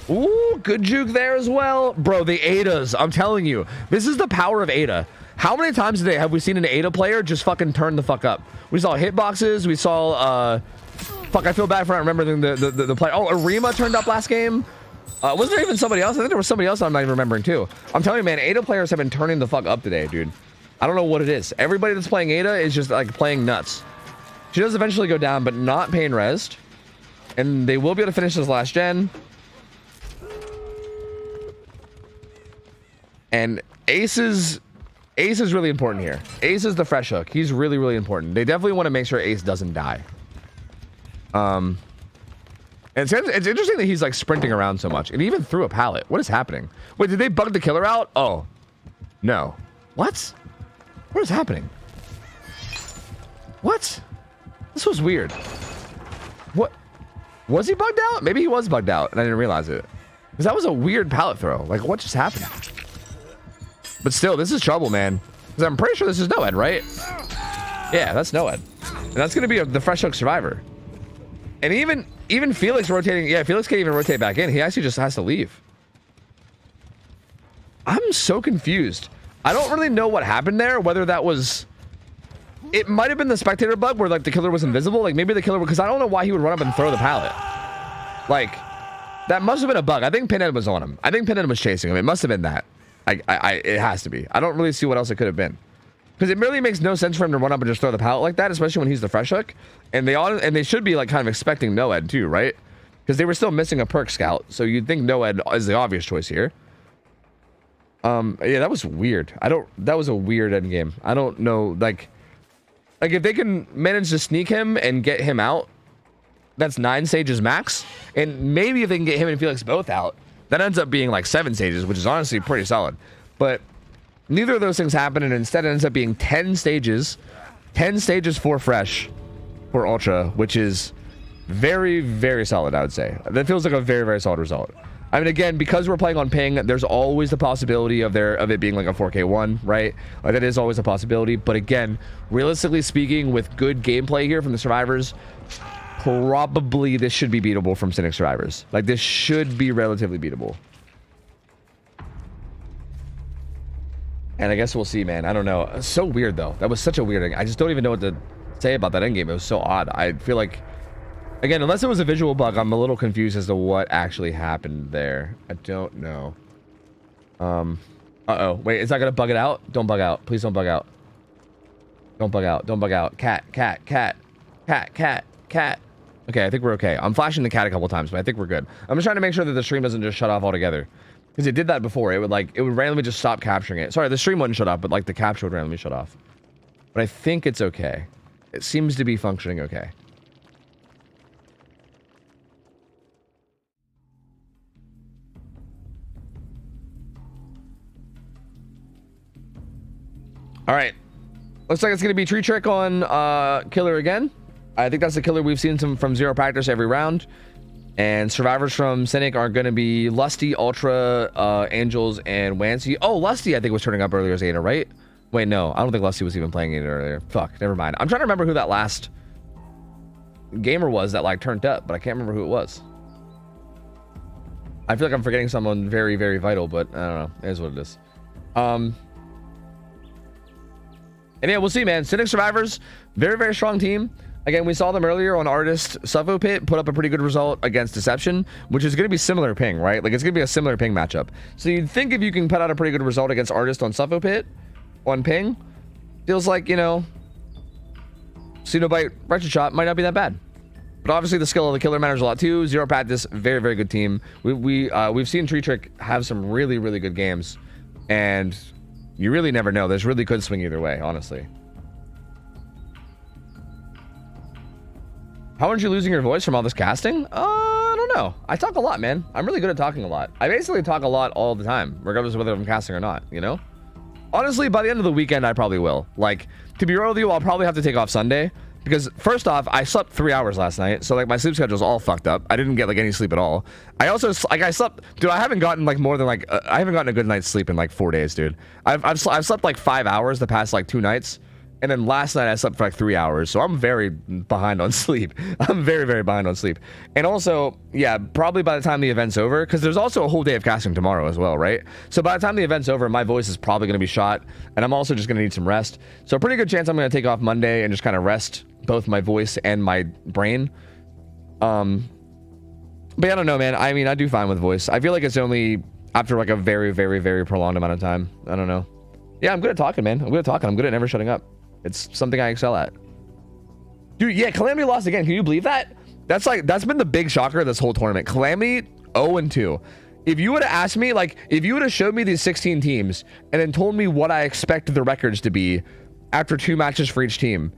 Ooh, good juke there as well. Bro, the Adas, I'm telling you. This is the power of Ada. How many times today have we seen an Ada player just fucking turn the fuck up? We saw hitboxes. We saw, fuck, I feel bad for not remembering the play. Oh, Arima turned up last game. Was there even somebody else? I think there was somebody else I'm not even remembering too. I'm telling you, man, Ada players have been turning the fuck up today, dude. I don't know what it is. Everybody that's playing Ada is just like playing nuts. She does eventually go down, but not pain resed. And they will be able to finish this last gen. And Ace is really important here. Ace is the fresh hook. He's really, really important. They definitely want to make sure Ace doesn't die. And it's interesting that he's like sprinting around so much. And he even threw a pallet. What is happening? Wait, did they bug the killer out? Oh, no. What? What is happening? What? This was weird. What? Was he bugged out? Maybe he was bugged out and I didn't realize it. Because that was a weird pallet throw. Like, what just happened? But still, this is trouble, man. Because I'm pretty sure this is no-ed, right? Yeah, that's no-ed. And that's going to be the fresh hook survivor. And even Felix rotating. Yeah, Felix can't even rotate back in. He actually just has to leave. I'm so confused. I don't really know what happened there. Whether that was... It might have been the spectator bug where like the killer was invisible. Like maybe the killer... Because I don't know why he would run up and throw the pallet. Like, that must have been a bug. I think Pinhead was on him. I think Pinhead was chasing him. It must have been that. It has to be. I don't really see what else it could have been. Because it really makes no sense for him to run up and just throw the pallet like that, especially when he's the fresh hook. And they should be like kind of expecting no-ed too, right? Because they were still missing a perk scout, so you'd think no-ed is the obvious choice here. Yeah, that was weird. That was a weird end game. I don't know, like if they can manage to sneak him and get him out, that's 9 stages max. And maybe if they can get him and Felix both out, that ends up being like 7 stages, which is honestly pretty solid. But neither of those things happen, and instead it ends up being 10 stages. 10 stages for fresh for Ultra, which is very, very solid, I would say. That feels like a very, very solid result. I mean, again, because we're playing on ping, there's always the possibility of it being like a 4K1, right? Like that is always a possibility. But again, realistically speaking, with good gameplay here from the survivors, probably this should be beatable from Cynic survivors. Like this should be relatively beatable. And I guess we'll see, man. I don't know. It's so weird though. That was such a weird thing. I just don't even know what to say about that endgame. It was so odd. I feel like, again, unless it was a visual bug, I'm a little confused as to what actually happened there. I don't know. Uh-oh. Wait, is that gonna bug it out? Don't bug out. Please don't bug out. Don't bug out. Don't bug out. Cat. Okay, I think we're okay. I'm flashing the cat a couple times, but I think we're good. I'm just trying to make sure that the stream doesn't just shut off altogether. Because it did that before. It would randomly just stop capturing it. Sorry, the stream wouldn't shut off, but like the capture would randomly shut off. But I think it's okay. It seems to be functioning okay. All right. Looks like it's going to be Tree Trick on Killer again. I think that's the killer we've seen from Zero Practice every round. And survivors from Cynic are going to be Lusty, Ultra, Angels, and Wancy. Oh, Lusty I think was turning up earlier as Ada, right? Wait, no. I don't think Lusty was even playing Ada earlier. Fuck, never mind. I'm trying to remember who that last gamer was that like turned up, but I can't remember who it was. I feel like I'm forgetting someone very, very vital, but I don't know. It is what it is. And yeah, we'll see, man. Cynic survivors, very, very strong team. Again, we saw them earlier on Artist Sufo Pit put up a pretty good result against Deception, which is going to be similar ping, right? Like, it's going to be a similar ping matchup. So you'd think if you can put out a pretty good result against Artist on Sufo Pit, on ping, feels like, you know, Pseudobite Wretched Shot might not be that bad. But obviously the skill of the killer matters a lot too. Zero Practice, very, very good team. We've seen Tree Trick have some really, really good games. And you really never know. This really could swing either way, honestly. How aren't you losing your voice from all this casting? I don't know. I talk a lot, man. I'm really good at talking a lot. I basically talk a lot all the time, regardless of whether I'm casting or not, you know? Honestly, by the end of the weekend, I probably will. Like, to be real with you, I'll probably have to take off Sunday. Because, first off, I slept 3 hours last night. So, like, my sleep schedule's all fucked up. I didn't get, like, any sleep at all. I also, like, I slept... Dude, I haven't gotten, like, more than, like... I haven't gotten a good night's sleep in, like, 4 days, dude. I've slept, like, 5 hours the past, like, 2 nights. And then last night I slept for like 3 hours, so I'm very behind on sleep. I'm very, very behind on sleep. And also, yeah, probably by the time the event's over, because there's also a whole day of casting tomorrow as well, right? So by the time the event's over, my voice is probably going to be shot, and I'm also just going to need some rest. So a pretty good chance I'm going to take off Monday and just kind of rest both my voice and my brain. But yeah, I don't know, man. I mean, I do fine with voice. I feel like it's only after like a very, very, very prolonged amount of time. I don't know. Yeah, I'm good at talking, man. I'm good at talking. I'm good at never shutting up. It's something I excel at. Dude, yeah, Calamity lost again. Can you believe that? That's been the big shocker of this whole tournament. Calamity 0-2. If you would have asked me, like, if you would have showed me these 16 teams and then told me what I expected the records to be after 2 matches for each team,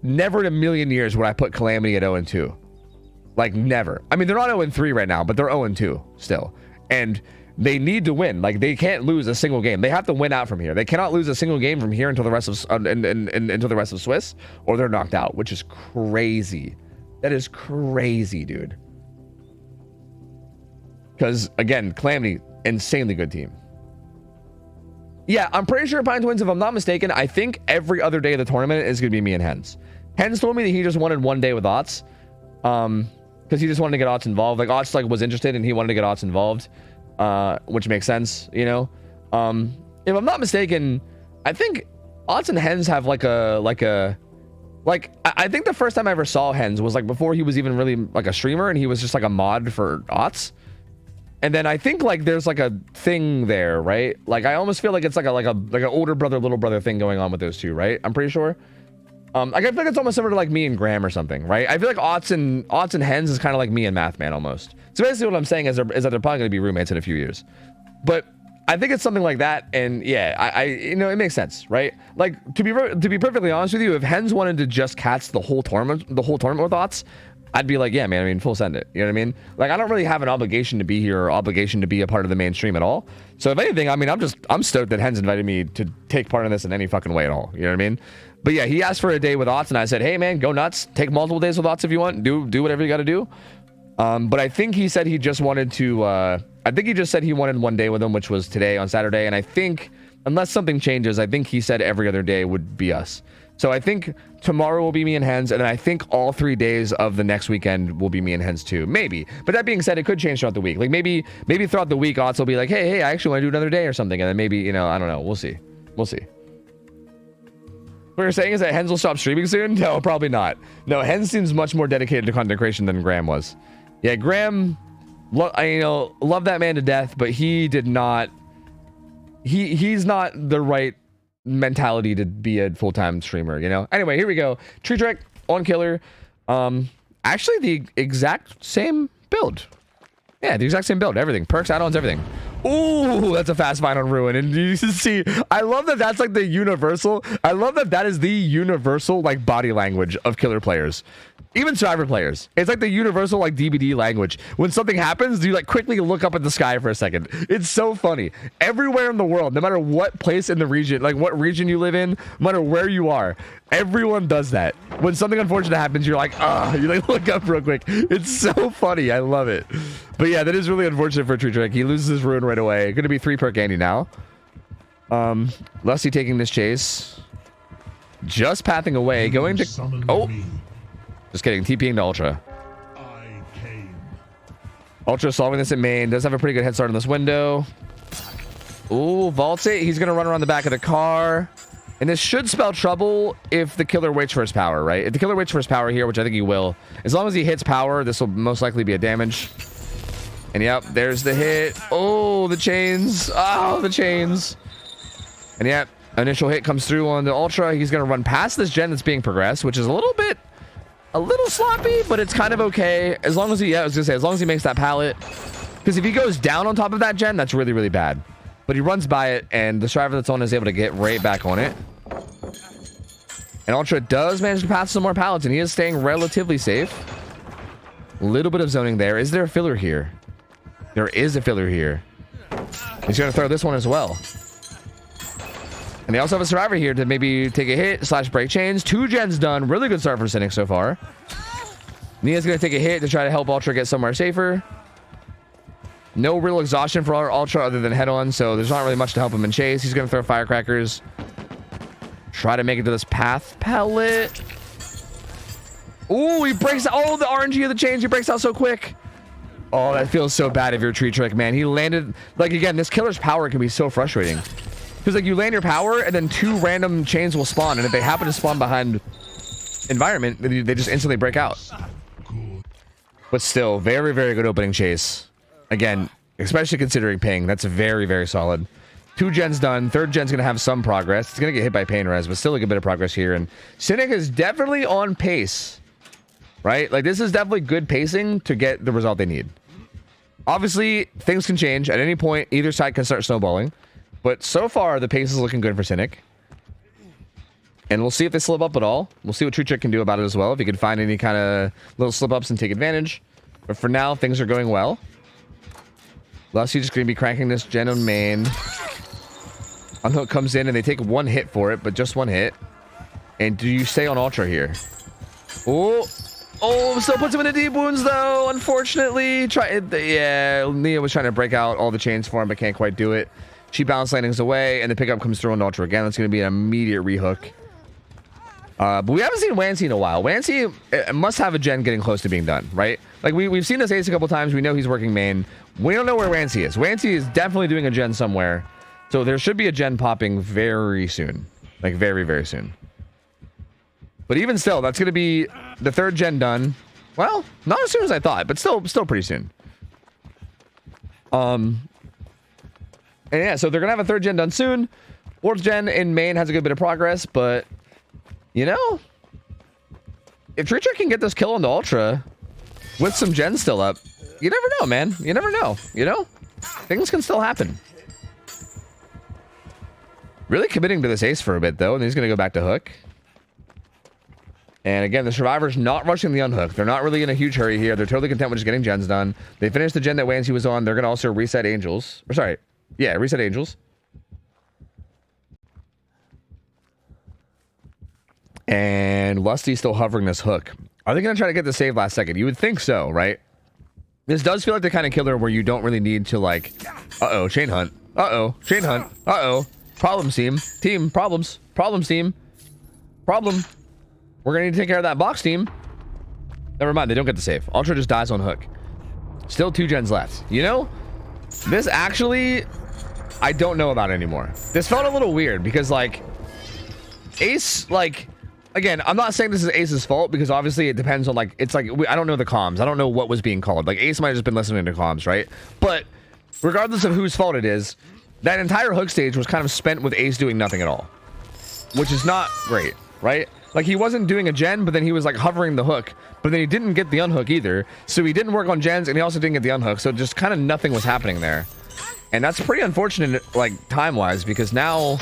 never in a million years would I put Calamity at 0-2. Like, never. I mean, they're not 0-3 right now, but they're 0-2 still. And they need to win. Like, they can't lose a single game. They have to win out from here. They cannot lose a single game from here until the rest of until the rest of Swiss, or they're knocked out, which is crazy. That is crazy, dude. Because again, Calamity, insanely good team. Yeah, I'm pretty sure Pine Twins, if I'm not mistaken, I think every other day of the tournament is gonna be me and Hens. Hens told me that he just wanted 1 day with Ots, because he just wanted to get Ots involved. Like, Ots like was interested and he wanted to get Ots involved. Which makes sense, you know. If I'm not mistaken, I think Ots and Hens have I think the first time I ever saw Hens was like before he was even really like a streamer, and he was just like a mod for Ots. And then I think like there's like a thing there, right? Like I almost feel like it's like an older brother, little brother thing going on with those two, right? I'm pretty sure. Like I feel like it's almost similar to like me and Graham or something, right? I feel like Ots and Hens is kind of like me and Mathman almost. So basically what I'm saying is that they're probably going to be roommates in a few years. But I think it's something like that, and yeah, I you know, it makes sense, right? Like to be perfectly honest with you, if Hens wanted to just catch the whole tournament with Ots, I'd be like, yeah, man, I mean, full send it. You know what I mean? Like, I don't really have an obligation to be here or obligation to be a part of the mainstream at all. So if anything, I mean, I'm stoked that Hens invited me to take part in this in any fucking way at all. You know what I mean? But yeah, he asked for a day with Ots, and I said, hey man, go nuts. Take multiple days with Ots if you want. Do whatever you got to do. But I think he said he just wanted to, I think he just said he wanted one day with him, which was today on Saturday. And I think, unless something changes, I think he said every other day would be us. So I think tomorrow will be me and Hens, and then I think all 3 days of the next weekend will be me and Hens too. Maybe. But that being said, it could change throughout the week. Like maybe throughout the week, Otts will be like, hey, I actually want to do another day or something. And then maybe, you know, I don't know. We'll see. We'll see. What you're saying is that Hens will stop streaming soon? No, probably not. No, Hens seems much more dedicated to content creation than Graham was. Yeah, Graham, love that man to death, but he did not. He's not the right mentality to be a full-time streamer, you know. Anyway, here we go. Tree Trek on Killer. Actually the exact same build. Yeah, the exact same build. Everything, perks, add-ons, everything. Ooh, that's a fast find on Ruin. And you see, I love that that's like the universal. I love that that is the universal like body language of Killer players. Even Survivor players. It's like the universal like DBD language. When something happens, you like quickly look up at the sky for a second. It's so funny. Everywhere in the world, no matter what place in the region, like what region you live in, no matter where you are, everyone does that. When something unfortunate happens, you're like, you like look up real quick. It's so funny. I love it. But yeah, that is really unfortunate for Tree Trek. He loses his Ruin right away. Going to be 3 perk Andy now. Lusty taking this chase. Just pathing away. Going to... Oh! Just kidding. TPing to Ultra. Ultra solving this in main. Does have a pretty good head start on this window. Ooh, vaults it. He's going to run around the back of the car. And this should spell trouble if the killer waits for his power, right? If the killer waits for his power here, which I think he will. As long as he hits power, this will most likely be a damage. And yep, there's the hit. Oh, the chains. Oh, the chains. And yep, initial hit comes through on the Ultra. He's going to run past this gen that's being progressed, which is a little sloppy, but it's kind of okay. As long as he, yeah, I was going to say, as long as he makes that pallet. Because if he goes down on top of that gen, that's really, really bad. But he runs by it, and the striver that's on is able to get right back on it. And Ultra does manage to pass some more pallets, and he is staying relatively safe. A little bit of zoning there. Is there a filler here? There is a filler here. He's going to throw this one as well. And they also have a survivor here to maybe take a hit / break chains. 2 gens done. Really good start for Cynic so far. Nia's going to take a hit to try to help Ultra get somewhere safer. No real exhaustion for our Ultra other than head-on, so there's not really much to help him in chase. He's going to throw firecrackers. Try to make it to this path pallet. Ooh, he breaks out. Oh, the RNG of the chains. He breaks out so quick. Oh, that feels so bad if you're a Tree Trick, man. He landed... Like, again, this killer's power can be so frustrating. Because, like, you land your power, and then 2 random chains will spawn. And if they happen to spawn behind environment, they just instantly break out. But still, very, very good opening chase. Again, especially considering ping. That's very, very solid. 2 gens done. 3rd gen's going to have some progress. It's going to get hit by pain res, but still a good bit of progress here. And Cynic is definitely on pace. Right? Like, this is definitely good pacing to get the result they need. Obviously, things can change. At any point, either side can start snowballing. But so far, the pace is looking good for Cynic. And we'll see if they slip up at all. We'll see what Tree Trick can do about it as well. If he can find any kind of little slip-ups and take advantage. But for now, things are going well. Lusty's just going to be cranking this gen on main. Unhook comes in and they take 1 hit for it, but just 1 hit. And do you stay on Ultra here? Oh, still puts him in the deep wounds though, unfortunately. Yeah, Nia was trying to break out all the chains for him, but can't quite do it. She balance landings away, and the pickup comes through on Ultra again. That's going to be an immediate rehook. But we haven't seen Wancy in a while. Wancy must have a gen getting close to being done, right? Like, we've seen this ace a couple times. We know he's working main. We don't know where Wancy is. Wancy is definitely doing a gen somewhere. So there should be a gen popping very soon. Like, very, very soon. But even still, that's going to be the 3rd gen done. Well, not as soon as I thought, but still pretty soon. And yeah, so they're going to have a 3rd gen done soon. 4th gen in main has a good bit of progress, but... You know, if Tree Trick can get this kill on the Ultra with some gens still up, you never know, man. You never know, you know? Things can still happen. Really committing to this ace for a bit, though, and he's going to go back to hook. And again, the Survivor's not rushing the unhook. They're not really in a huge hurry here. They're totally content with just getting gens done. They finished the gen that Wancy was on. They're going to also reset Angels. Or sorry. Yeah, reset Angels. And Lusty's still hovering this hook. Are they going to try to get the save last second? You would think so, right? This does feel like the kind of killer where you don't really need to like, uh-oh, chain hunt. Uh-oh, chain hunt. Uh-oh, problem team. Team, problems. Problems team. Problem. We're gonna need to take care of that box team. Never mind, they don't get the save. Ultra just dies on hook. Still 2 gens left. You know, this actually, I don't know about anymore. This felt a little weird because like, Ace, like, again, I'm not saying this is Ace's fault because obviously it depends on like, it's like, I don't know the comms. I don't know what was being called. Like Ace might have just been listening to comms, right? But regardless of whose fault it is, that entire hook stage was kind of spent with Ace doing nothing at all, which is not great, right? Like he wasn't doing a gen, but then he was like hovering the hook, but then he didn't get the unhook either. So he didn't work on gens and he also didn't get the unhook. So just kind of nothing was happening there. And that's pretty unfortunate, like time wise, because now,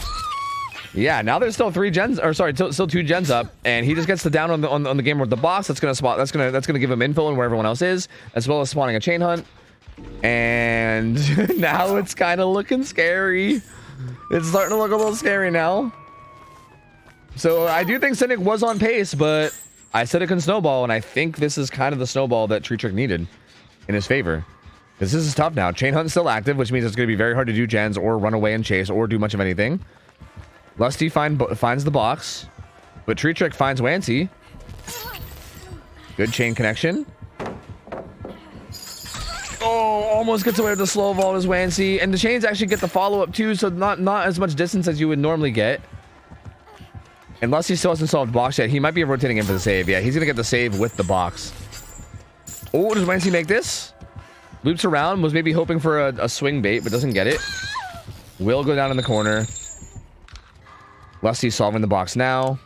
yeah, now there's still 3 gens, or sorry, still 2 gens up, and he just gets the down on the game with the boss. That's gonna spot. That's gonna give him info on where everyone else is, as well as spawning a chain hunt. And now it's kind of looking scary. It's starting to look a little scary now. So I do think Cynic was on pace, but I said it can snowball, and I think this is kind of the snowball that Tree Trick needed in his favor. Because this is tough now. Chain Hunt's still active, which means it's going to be very hard to do gens or run away and chase or do much of anything. Lusty finds the box, but Tree Trick finds Wancy. Good chain connection. Oh, almost gets away with the slow vault as Wancy. And the chains actually get the follow-up too, so not as much distance as you would normally get. And Lusty still hasn't solved box yet. He might be rotating in for the save. Yeah, he's going to get the save with the box. Oh, does Wancy make this? Loops around, was maybe hoping for a swing bait, but doesn't get it. Will go down in the corner. Lusty solving the box now.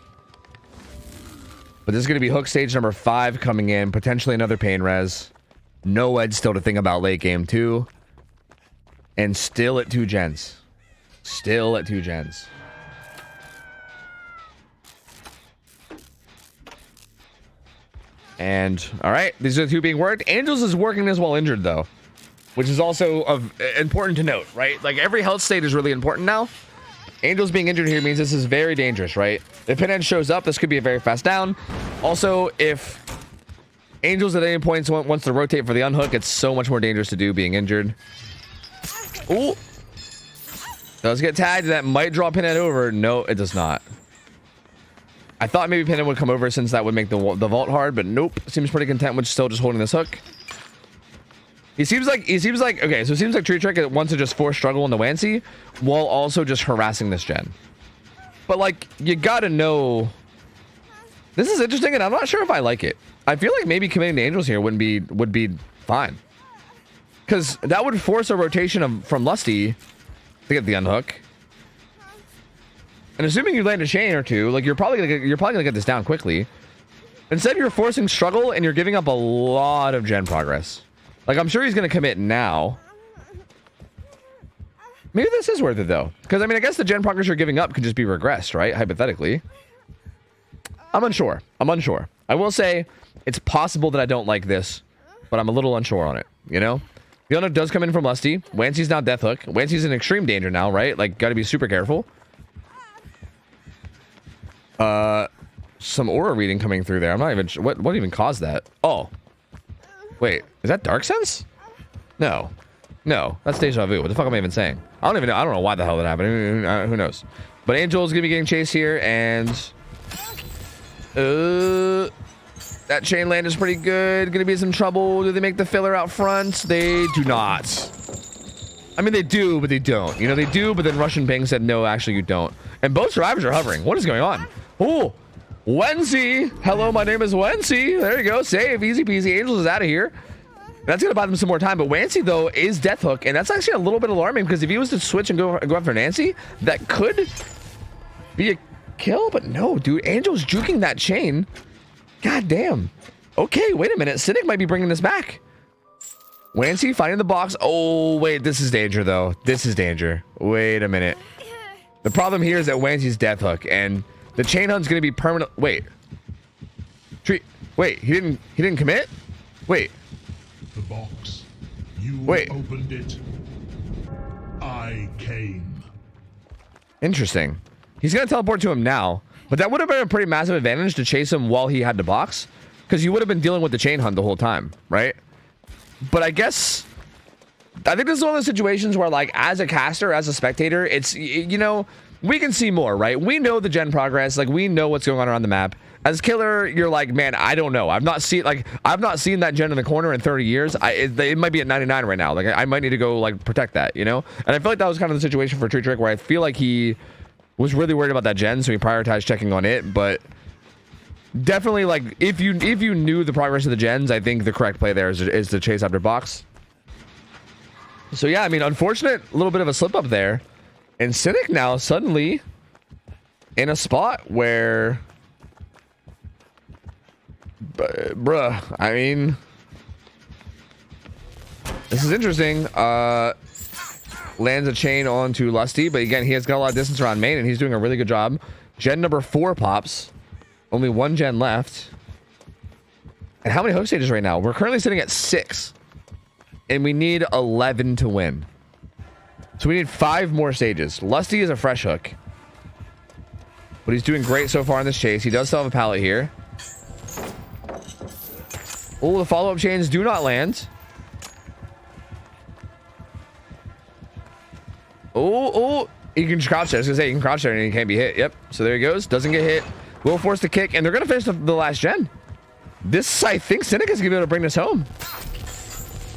But this is going to be hook stage number 5 coming in. Potentially another pain res. No Ed still to think about late game too. And still at 2 gens. Still at 2 gens. And all right, these are the 2 being worked. Angels is working this while injured though, which is also important to note, right? Like every health state is really important now. Angels being injured here means this is very dangerous, right? If Pinhead shows up, this could be a very fast down. Also, if Angels at any point wants to rotate for the unhook, it's so much more dangerous to do being injured. Ooh. Does get tagged. That might draw Pinhead over. No, it does not. I thought maybe Pinhead would come over since that would make the vault hard, but nope. Seems pretty content with still just holding this hook. He seems like okay, so it seems like Tree Trick wants to just force struggle on the Wancy while also just harassing this gen. But like, you gotta know, this is interesting, and I'm not sure if I like it. I feel like maybe committing to Angels here would be fine, because that would force a rotation from Lusty to get the unhook. And assuming you land a chain or 2, like you're probably gonna get this down quickly. Instead, you're forcing struggle and you're giving up a lot of gen progress. Like I'm sure he's gonna commit now. Maybe this is worth it though, because I mean I guess the gen progress you're giving up could just be regressed, right? Hypothetically. I'm unsure. I will say it's possible that I don't like this, but I'm a little unsure on it. You know, the unhook does come in from Lusty. Wancy's now death hook. Wancy's in extreme danger now, right? Like got to be super careful. Some aura reading coming through there. I'm not even sure what even caused that. Oh, wait, is that Dark Sense? No, that's deja vu. What the fuck am I even saying? I don't even know. I don't know why the hell that happened. Who knows? But Angel's gonna be getting chased here, and that chain land is pretty good. Gonna be some trouble. Do they make the filler out front? They do not. I mean, they do, but they don't. You know, they do, but then Russian Bing said, no, actually, you don't. And both survivors are hovering. What is going on? Oh, Wency. Hello, my name is Wency. There you go. Save. Easy peasy. Angels is out of here. That's going to buy them some more time. But Wancy, though, is death hook. And that's actually a little bit alarming because if he was to switch and go after Nancy, that could be a kill. But no, dude. Angel's juking that chain. God damn. Okay, wait a minute. Cynic might be bringing this back. Wancy finding the box. Oh, wait. This is danger, though. This is danger. Wait a minute. The problem here is that Wancy's death hook. And the chain hunt's going to be permanent. Wait. Wait. He didn't commit? Wait. The box. You Wait. Opened it. I came. Interesting. He's going to teleport to him now. But that would have been a pretty massive advantage to chase him while he had the box. Because you would have been dealing with the chain hunt the whole time, right? But I guess I think this is one of those situations where, like, as a caster, as a spectator, it's, you know, we can see more, right? We know the gen progress, like we know what's going on around the map. As killer, you're like, man, I don't know. I've not seen that gen in the corner in 30 years. It might be at 99 right now. Like, I might need to go like protect that, you know? And I feel like that was kind of the situation for Tree Trick, where I feel like he was really worried about that gen, so he prioritized checking on it. But definitely, like, if you knew the progress of the gens, I think the correct play there is to chase after box. So yeah, I mean, unfortunate little bit of a slip up there. And Cynic now suddenly in a spot where, bruh, I mean, this is interesting. Lands a chain onto Lusty, but again, he has got a lot of distance around main, and he's doing a really good job. Gen number 4 pops. Only 1 gen left. And how many hook stages right now? We're currently sitting at 6. And we need 11 to win. So we need 5 more stages. Lusty is a fresh hook, but he's doing great so far in this chase. He does still have a pallet here. Oh, the follow-up chains do not land. Oh, he can crouch there. I was gonna say, he can crouch there and he can't be hit. Yep, so there he goes. Doesn't get hit. Will force the kick, and they're gonna finish the last gen. This, I think Cynic is gonna be able to bring this home.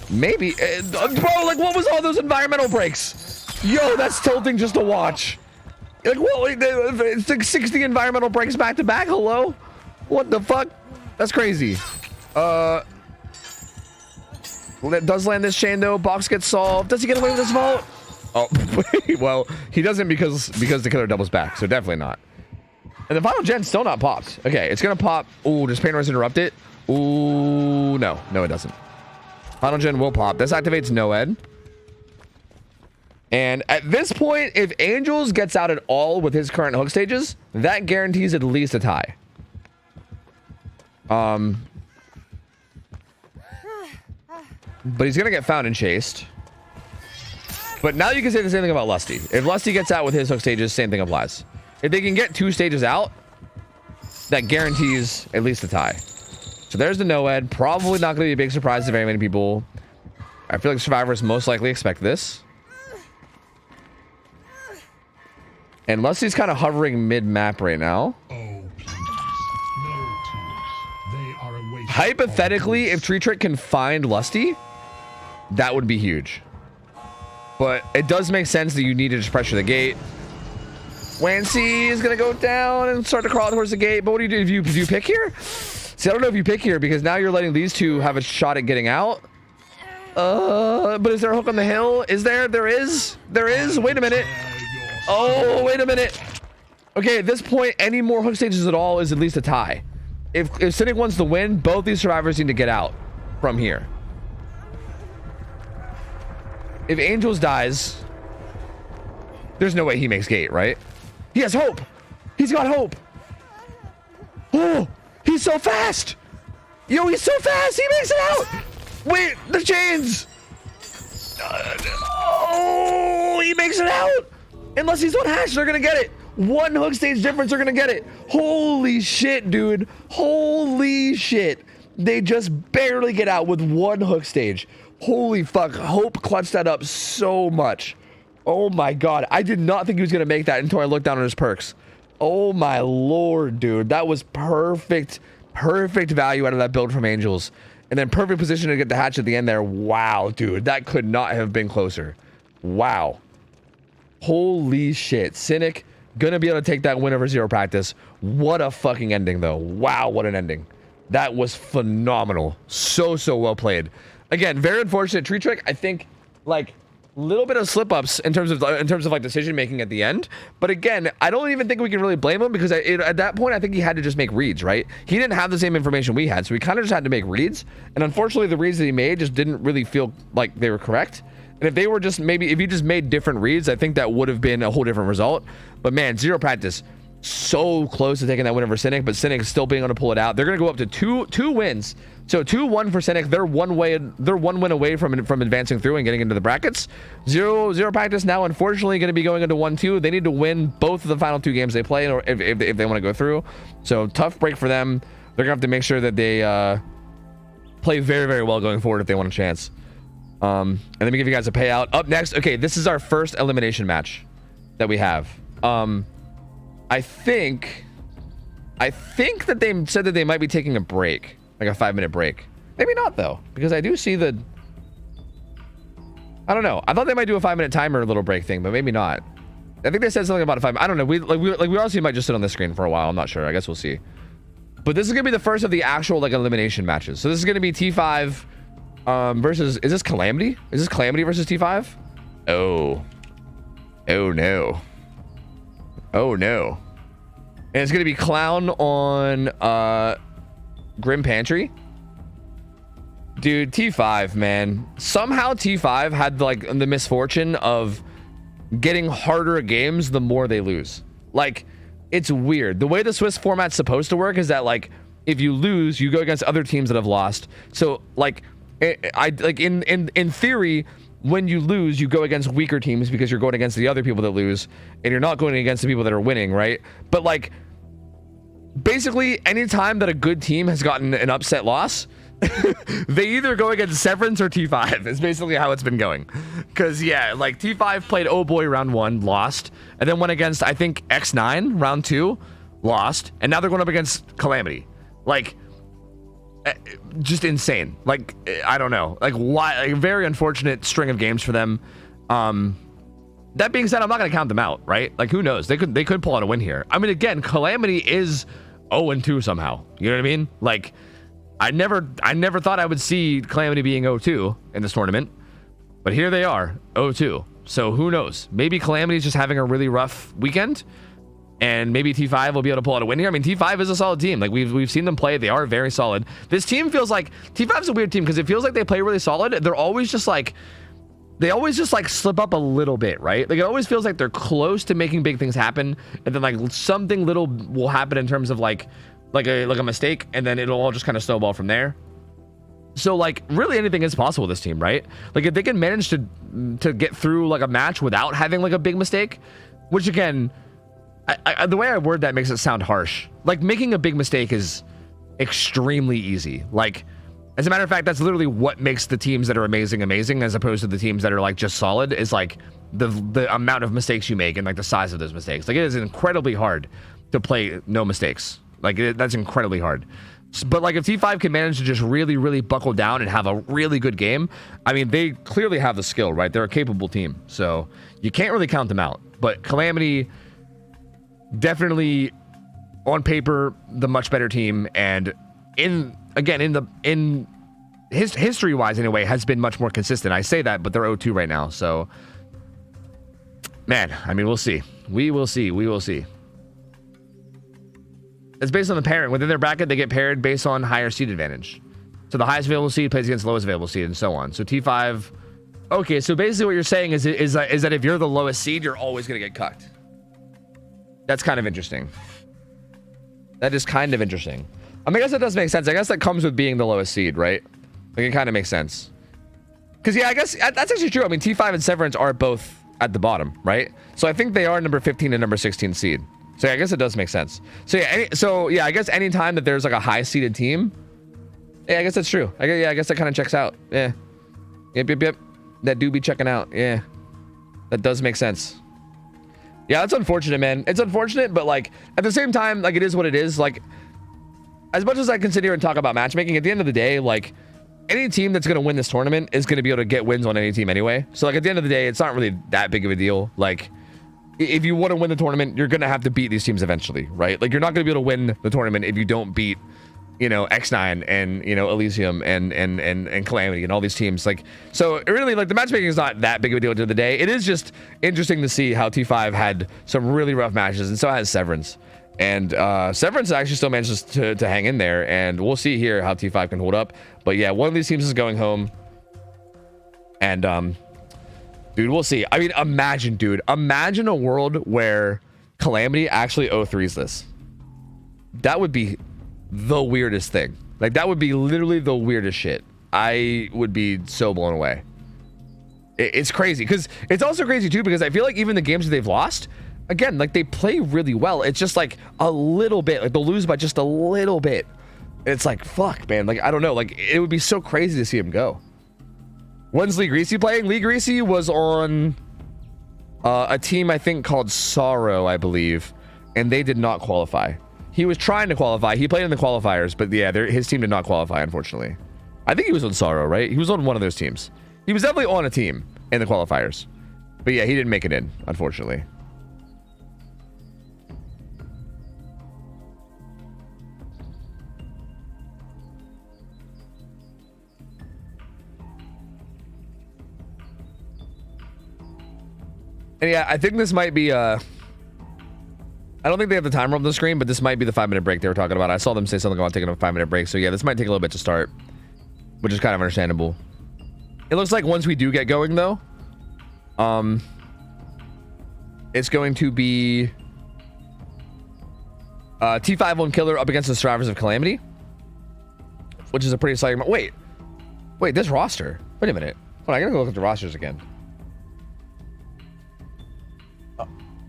Maybe. Bro, like, what was all those environmental breaks? Yo, that's tilting just to watch. Like, what? It's like 60 environmental breaks back to back. Hello? What the fuck? That's crazy. That does land this chain, though. Box gets solved. Does he get away with this vault? Oh, well, he doesn't because the killer doubles back, so definitely not. And the final gen's still not popped. Okay, it's gonna pop. Ooh, does Pain Res interrupt it? Ooh, no, it doesn't. Final gen will pop. This activates Noed. And at this point, if Angels gets out at all with his current hook stages, that guarantees at least a tie. But he's gonna get found and chased. But now you can say the same thing about Lusty. If Lusty gets out with his hook stages, same thing applies. If they can get 2 stages out, that guarantees at least a tie. So there's the Noed. Probably not going to be a big surprise to very many people. I feel like survivors most likely expect this. And Lusty's kind of hovering mid-map right now. Oh, please. No tears. They are a waste. Hypothetically, if Tree Trick can find Lusty, that would be huge. But it does make sense that you need to just pressure the gate. Wancy is going to go down and start to crawl towards the gate. But what do you do? Do you pick here? See, I don't know if you pick here, because now you're letting these two have a shot at getting out. But is there a hook on the hill? Is there? There is. There is. Wait a minute. Oh, wait a minute. Okay, at this point, any more hook stages at all is at least a tie. If Cynic wants to win, both these survivors need to get out from here. If Angels dies, there's no way he makes gate, right? He has hope. He's got hope. Oh, he's so fast. Yo, he's so fast. He makes it out. Wait, the chains. Oh, he makes it out. Unless he's on hash, they're going to get it. 1 hook stage difference, they're going to get it. Holy shit, dude. Holy shit. They just barely get out with 1 hook stage. Holy fuck. Hope clutched that up so much. Oh my god. I did not think he was going to make that until I looked down on his perks. Oh my lord, dude. That was perfect. Perfect value out of that build from Angels. And then perfect position to get the hatch at the end there. Wow, dude. That could not have been closer. Wow. Holy shit. Cynic gonna be able to take that win over Zero Practice. What a fucking ending, though. Wow, what an ending. That was phenomenal. So well played. Again, very unfortunate. Tree Trick, I think, like, little bit of slip-ups in terms of like decision making at the end. But again, I don't even think we can really blame him, because at that point I think he had to just make reads, right? He didn't have the same information we had, so he kind of just had to make reads. And unfortunately, the reads that he made just didn't really feel like they were correct. And if they were just if he just made different reads, I think that would have been a whole different result. But man, Zero Practice, so close to taking that win over Cynic, but Cynic is still being able to pull it out. They're going to go up to two wins. So 2-1 for Cynic. They're one win away from advancing through and getting into the brackets. Zero Practice now, unfortunately, going to be going into 1-2. They need to win both of the final 2 games they play, or if they want to go through. So tough break for them. They're going to have to make sure that they play very, very well going forward if they want a chance. And let me give you guys a payout. Up next, okay, this is our first elimination match that we have. I think that they said that they might be taking a break, like a 5-minute break. Maybe not though, because I do see the. I don't know. I thought they might do a 5-minute timer little break thing, but maybe not. I think they said something about a 5. I don't know. We honestly might just sit on the screen for a while. I'm not sure. I guess we'll see. But this is gonna be the first of the actual like elimination matches. So this is gonna be T5 versus. Is this Calamity? Is this Calamity versus T5? Oh no. Oh no. And it's gonna be Clown on Grim Pantry. Dude, T5, man. Somehow T5 had like the misfortune of getting harder games the more they lose. Like, it's weird. The way the Swiss format's supposed to work is that like if you lose, you go against other teams that have lost. So like in theory, when you lose, you go against weaker teams because you're going against the other people that lose, and you're not going against the people that are winning, right? But like basically anytime that a good team has gotten an upset loss, they either go against Severance or T5 is basically how it's been going. Because yeah, like T5 played Oh Boy round 1, lost, and then went against I think X9 round 2, lost, and now they're going up against Calamity. Like just insane. Like I don't know, like why. Like, a very unfortunate string of games for them. That being said, I'm not going to count them out, right? Like who knows, they could pull out a win here. I mean, again, Calamity is 0-2 somehow, you know what I mean? Like I never thought I would see Calamity being 0-2 in this tournament, but here they are, 0-2. So who knows? Maybe Calamity's just having a really rough weekend, and maybe T5 will be able to pull out a win here. I mean, T5 is a solid team. Like we've seen them play; they are very solid. This team feels like T5's a weird team because it feels like they play really solid. They're always just like slip up a little bit, right? Like it always feels like they're close to making big things happen, and then like something little will happen in terms of like a mistake, and then it'll all just kind of snowball from there. So like really anything is possible with this team, right? Like if they can manage to get through like a match without having like a big mistake, which again, the way I word that makes it sound harsh. Like making a big mistake is extremely easy. Like as a matter of fact, that's literally what makes the teams that are amazing as opposed to the teams that are like just solid, is like the amount of mistakes you make and like the size of those mistakes. Like it is incredibly hard to play no mistakes. Like that's incredibly hard. But like if T5 can manage to just really, really buckle down and have a really good game, I mean, they clearly have the skill, right? They're a capable team, so you can't really count them out. But Calamity, definitely on paper the much better team, and in history wise anyway, has been much more consistent. I say that, but they're 0-2 right now, so man, I mean, we'll see. We will see. It's based on the parent. Within their bracket, they get paired based on higher seed advantage. So the highest available seed plays against the lowest available seed, and so on. So T5. Okay, so basically what you're saying is that if you're the lowest seed, you're always going to get cucked. That's kind of interesting. That is kind of interesting. I mean, I guess that does make sense. I guess that comes with being the lowest seed, right? Like, it kind of makes sense. Because, yeah, I guess that's actually true. I mean, T5 and Severance are both at the bottom, right? So I think they are number 15 and number 16 seed. So yeah, I guess it does make sense. So yeah, I guess anytime that there's like a high seeded team, yeah, I guess that's true. I guess that kind of checks out. Yeah. Yep. That do be checking out. Yeah. That does make sense. Yeah, that's unfortunate, man. It's unfortunate, but like at the same time, like it is what it is. Like as much as I can sit here and talk about matchmaking, at the end of the day, like any team that's going to win this tournament is going to be able to get wins on any team anyway. So like at the end of the day, it's not really that big of a deal. Like if you want to win the tournament, you're going to have to beat these teams eventually, right? Like you're not going to be able to win the tournament if you don't beat, you know, X9 and, you know, Elysium and Calamity and all these teams. Like, so really, like the matchmaking is not that big of a deal at the end of the day. It is just interesting to see how T5 had some really rough matches, and so has Severance. And Severance actually still manages to hang in there, and we'll see here how T5 can hold up. But yeah, one of these teams is going home, and dude, we'll see. I mean, imagine a world where Calamity actually 0-3s this. That would be the weirdest thing. Like that would be literally the weirdest shit. I would be so blown away. It's crazy, because it's also crazy too, because I feel like even the games that they've lost, again, like they play really well. It's just like a little bit, like they'll lose by just a little bit. It's like, fuck, man. Like, I don't know. Like, it would be so crazy to see him go. When's Lee Greasy playing? Lee Greasy was on a team, I think, called Sorrow, I believe. And they did not qualify. He was trying to qualify. He played in the qualifiers, but yeah, his team did not qualify, unfortunately. I think he was on Sorrow, right? He was on one of those teams. He was definitely on a team in the qualifiers. But yeah, he didn't make it in, unfortunately. And yeah, I think this might be I don't think they have the timer on the screen, but this might be the 5-minute break they were talking about. I saw them say something about taking a 5-minute break. So yeah, this might take a little bit to start, which is kind of understandable. It looks like once we do get going though, it's going to be T5 on Killer up against the Survivors of Calamity, which is a pretty exciting. Wait, this roster. Wait a minute. Hold on, I gotta go look at the rosters again.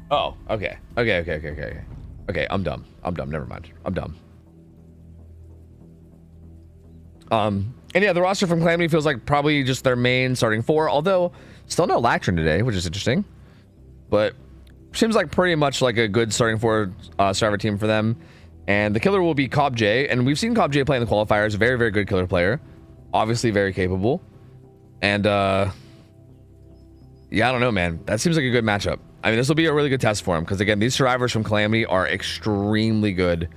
Oh, okay. Okay, I'm dumb. Never mind. I'm dumb. And yeah, the roster from Calamity feels like probably just their main starting 4, although still no Lactrin today, which is interesting. But seems like pretty much like a good starting 4 Survivor team for them. And the killer will be Cobb J, and we've seen Cobb J play in the qualifiers. A very, very good killer player. Obviously very capable. And yeah, I don't know, man. That seems like a good matchup. I mean, this will be a really good test for him because, again, these survivors from Calamity are extremely good.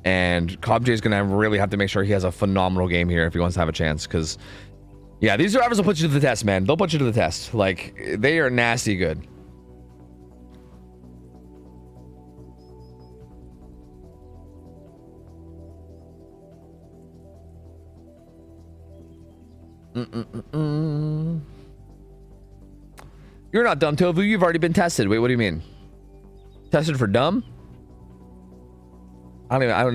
And Cobb J is going to really have to make sure he has a phenomenal game here if he wants to have a chance. Because, yeah, these survivors will put you to the test, man. They'll put you to the test. Like, they are nasty good. You're not dumb, Tofu. You've already been tested. Wait, what do you mean? Tested for dumb? I don't even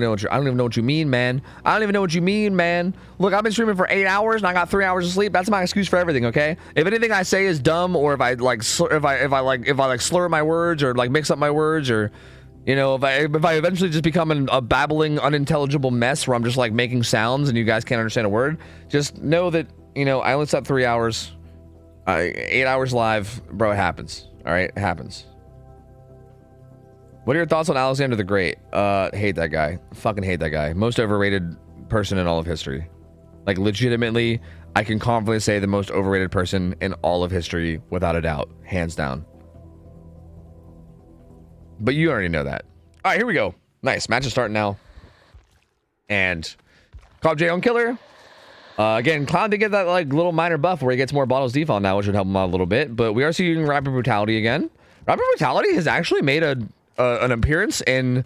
know what you mean, man. I don't even know what you mean, man. Look, I've been streaming for 8 hours and I got 3 hours of sleep. That's my excuse for everything, okay? If anything I say is dumb, or if I slur my words, or like mix up my words, or you know, if I eventually just become a babbling, unintelligible mess where I'm just like making sounds and you guys can't understand a word, just know that, you know, I only slept 3 hours. 8 hours live, bro. It happens. All right, it happens. What are your thoughts on Alexander the Great? Hate that guy. Fucking hate that guy. Most overrated person in all of history. Like, legitimately, I can confidently say the most overrated person in all of history, without a doubt, hands down. But you already know that. All right, here we go. Nice. Match is starting now. And Cobb J on Killer. Again, Clown did get that like little minor buff where he gets more bottles default now, which would help him out a little bit. But we are seeing Rapid Brutality again. Rapid Brutality has actually made an appearance in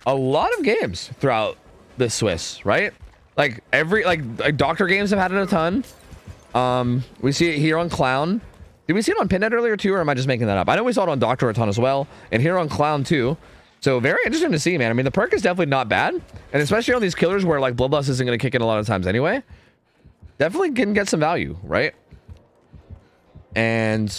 a lot of games throughout the Swiss, right? Like every like Doctor games have had it a ton. We see it here on Clown. Did we see it on Pinhead earlier too, or am I just making that up? I know we saw it on Doctor a ton as well, and here on Clown too. So very interesting to see, man. I mean, the perk is definitely not bad, and especially on these killers where like Bloodlust isn't going to kick in a lot of times anyway. Definitely can get some value, right? And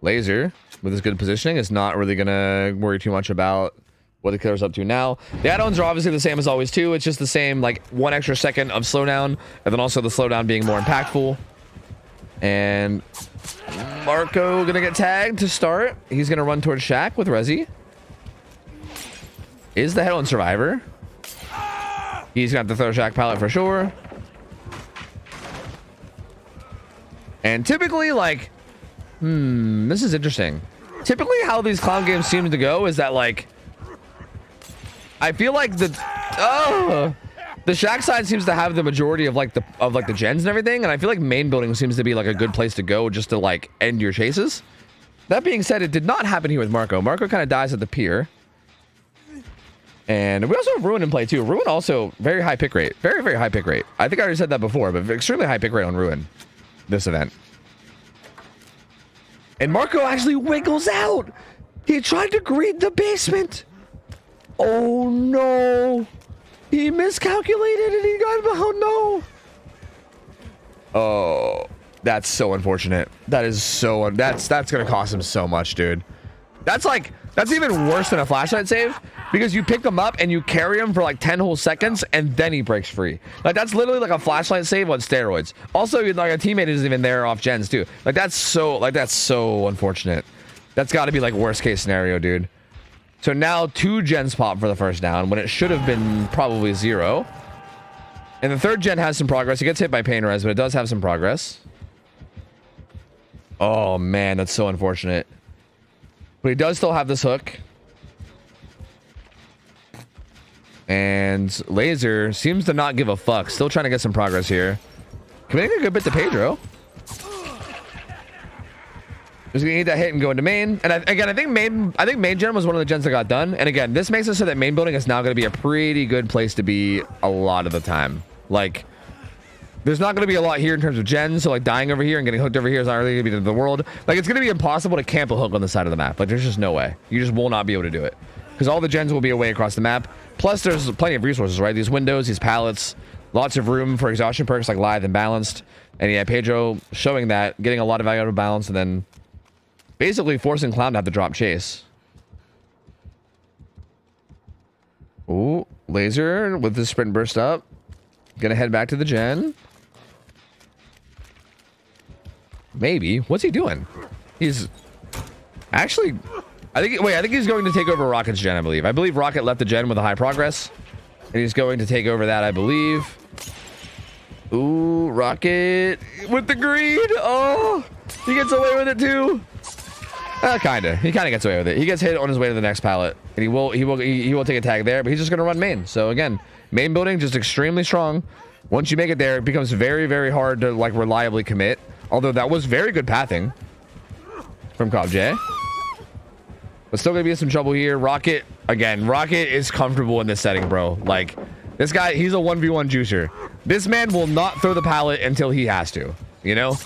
Laser, with his good positioning, is not really going to worry too much about what the killer's up to now. The add-ons are obviously the same as always too. It's just the same, like 1 extra second of slowdown, and then also the slowdown being more impactful. And Marco gonna get tagged to start. He's gonna run towards Shaq with Resi. Is the head-on survivor. He's gonna have to throw Shaq pallet for sure. And typically, like, this is interesting. Typically how these clown games seem to go is that, like, I feel like the Shaq side seems to have the majority of like the gens and everything, and I feel like main building seems to be like a good place to go just to like end your chases. That being said, it did not happen here with Marco. Marco kind of dies at the pier. And we also have Ruin in play too. Ruin also very high pick rate. Very, very high pick rate. I think I already said that before, but extremely high pick rate on Ruin this event. And Marco actually wiggles out. He tried to greet the basement. Oh no. He miscalculated and he got, oh no. Oh, that's so unfortunate. That is so, that's going to cost him so much, dude. That's even worse than a flashlight save, because you pick him up and you carry him for like 10 whole seconds and then he breaks free. Like that's literally like a flashlight save on steroids. Also, like a teammate isn't even there off gens too. Like that's so unfortunate. That's got to be like worst case scenario, dude. So now 2 gens pop for the first down when it should have been probably 0. And the third gen has some progress. He gets hit by pain res, but it does have some progress. Oh man, that's so unfortunate. But he does still have this hook. And Laser seems to not give a fuck. Still trying to get some progress here. Committing a good bit to Pedro. He's gonna need that hit and go into main. And I think main gen was one of the gens that got done. And again, this makes it so that main building is now going to be a pretty good place to be a lot of the time. Like, there's not going to be a lot here in terms of gens. So like dying over here and getting hooked over here is not really going to be the end of the world. Like, it's going to be impossible to camp a hook on the side of the map. Like, there's just no way. You just will not be able to do it, because all the gens will be away across the map. Plus, there's plenty of resources, right? These windows, these pallets, lots of room for exhaustion perks like Lithe and Balanced. And yeah, Pedro showing that, getting a lot of value out of Balance, and then basically forcing Clown to have to drop chase. Ooh, Laser with the sprint burst up. Gonna head back to the gen. Maybe. What's he doing? He's actually... I think he's going to take over Rocket's gen, I believe. I believe Rocket left the gen with a high progress. And he's going to take over that, I believe. Ooh, Rocket with the greed. Oh, he gets away with it too. Kinda. He kinda gets away with it. He gets hit on his way to the next pallet, and he will take a tag there, but he's just gonna run main. So again, main building just extremely strong. Once you make it there, it becomes very, very hard to like reliably commit. Although that was very good pathing from CobJ. But still gonna be in some trouble here. Rocket, again, Rocket is comfortable in this setting, bro. Like, this guy, he's a 1v1 juicer. This man will not throw the pallet until he has to, you know?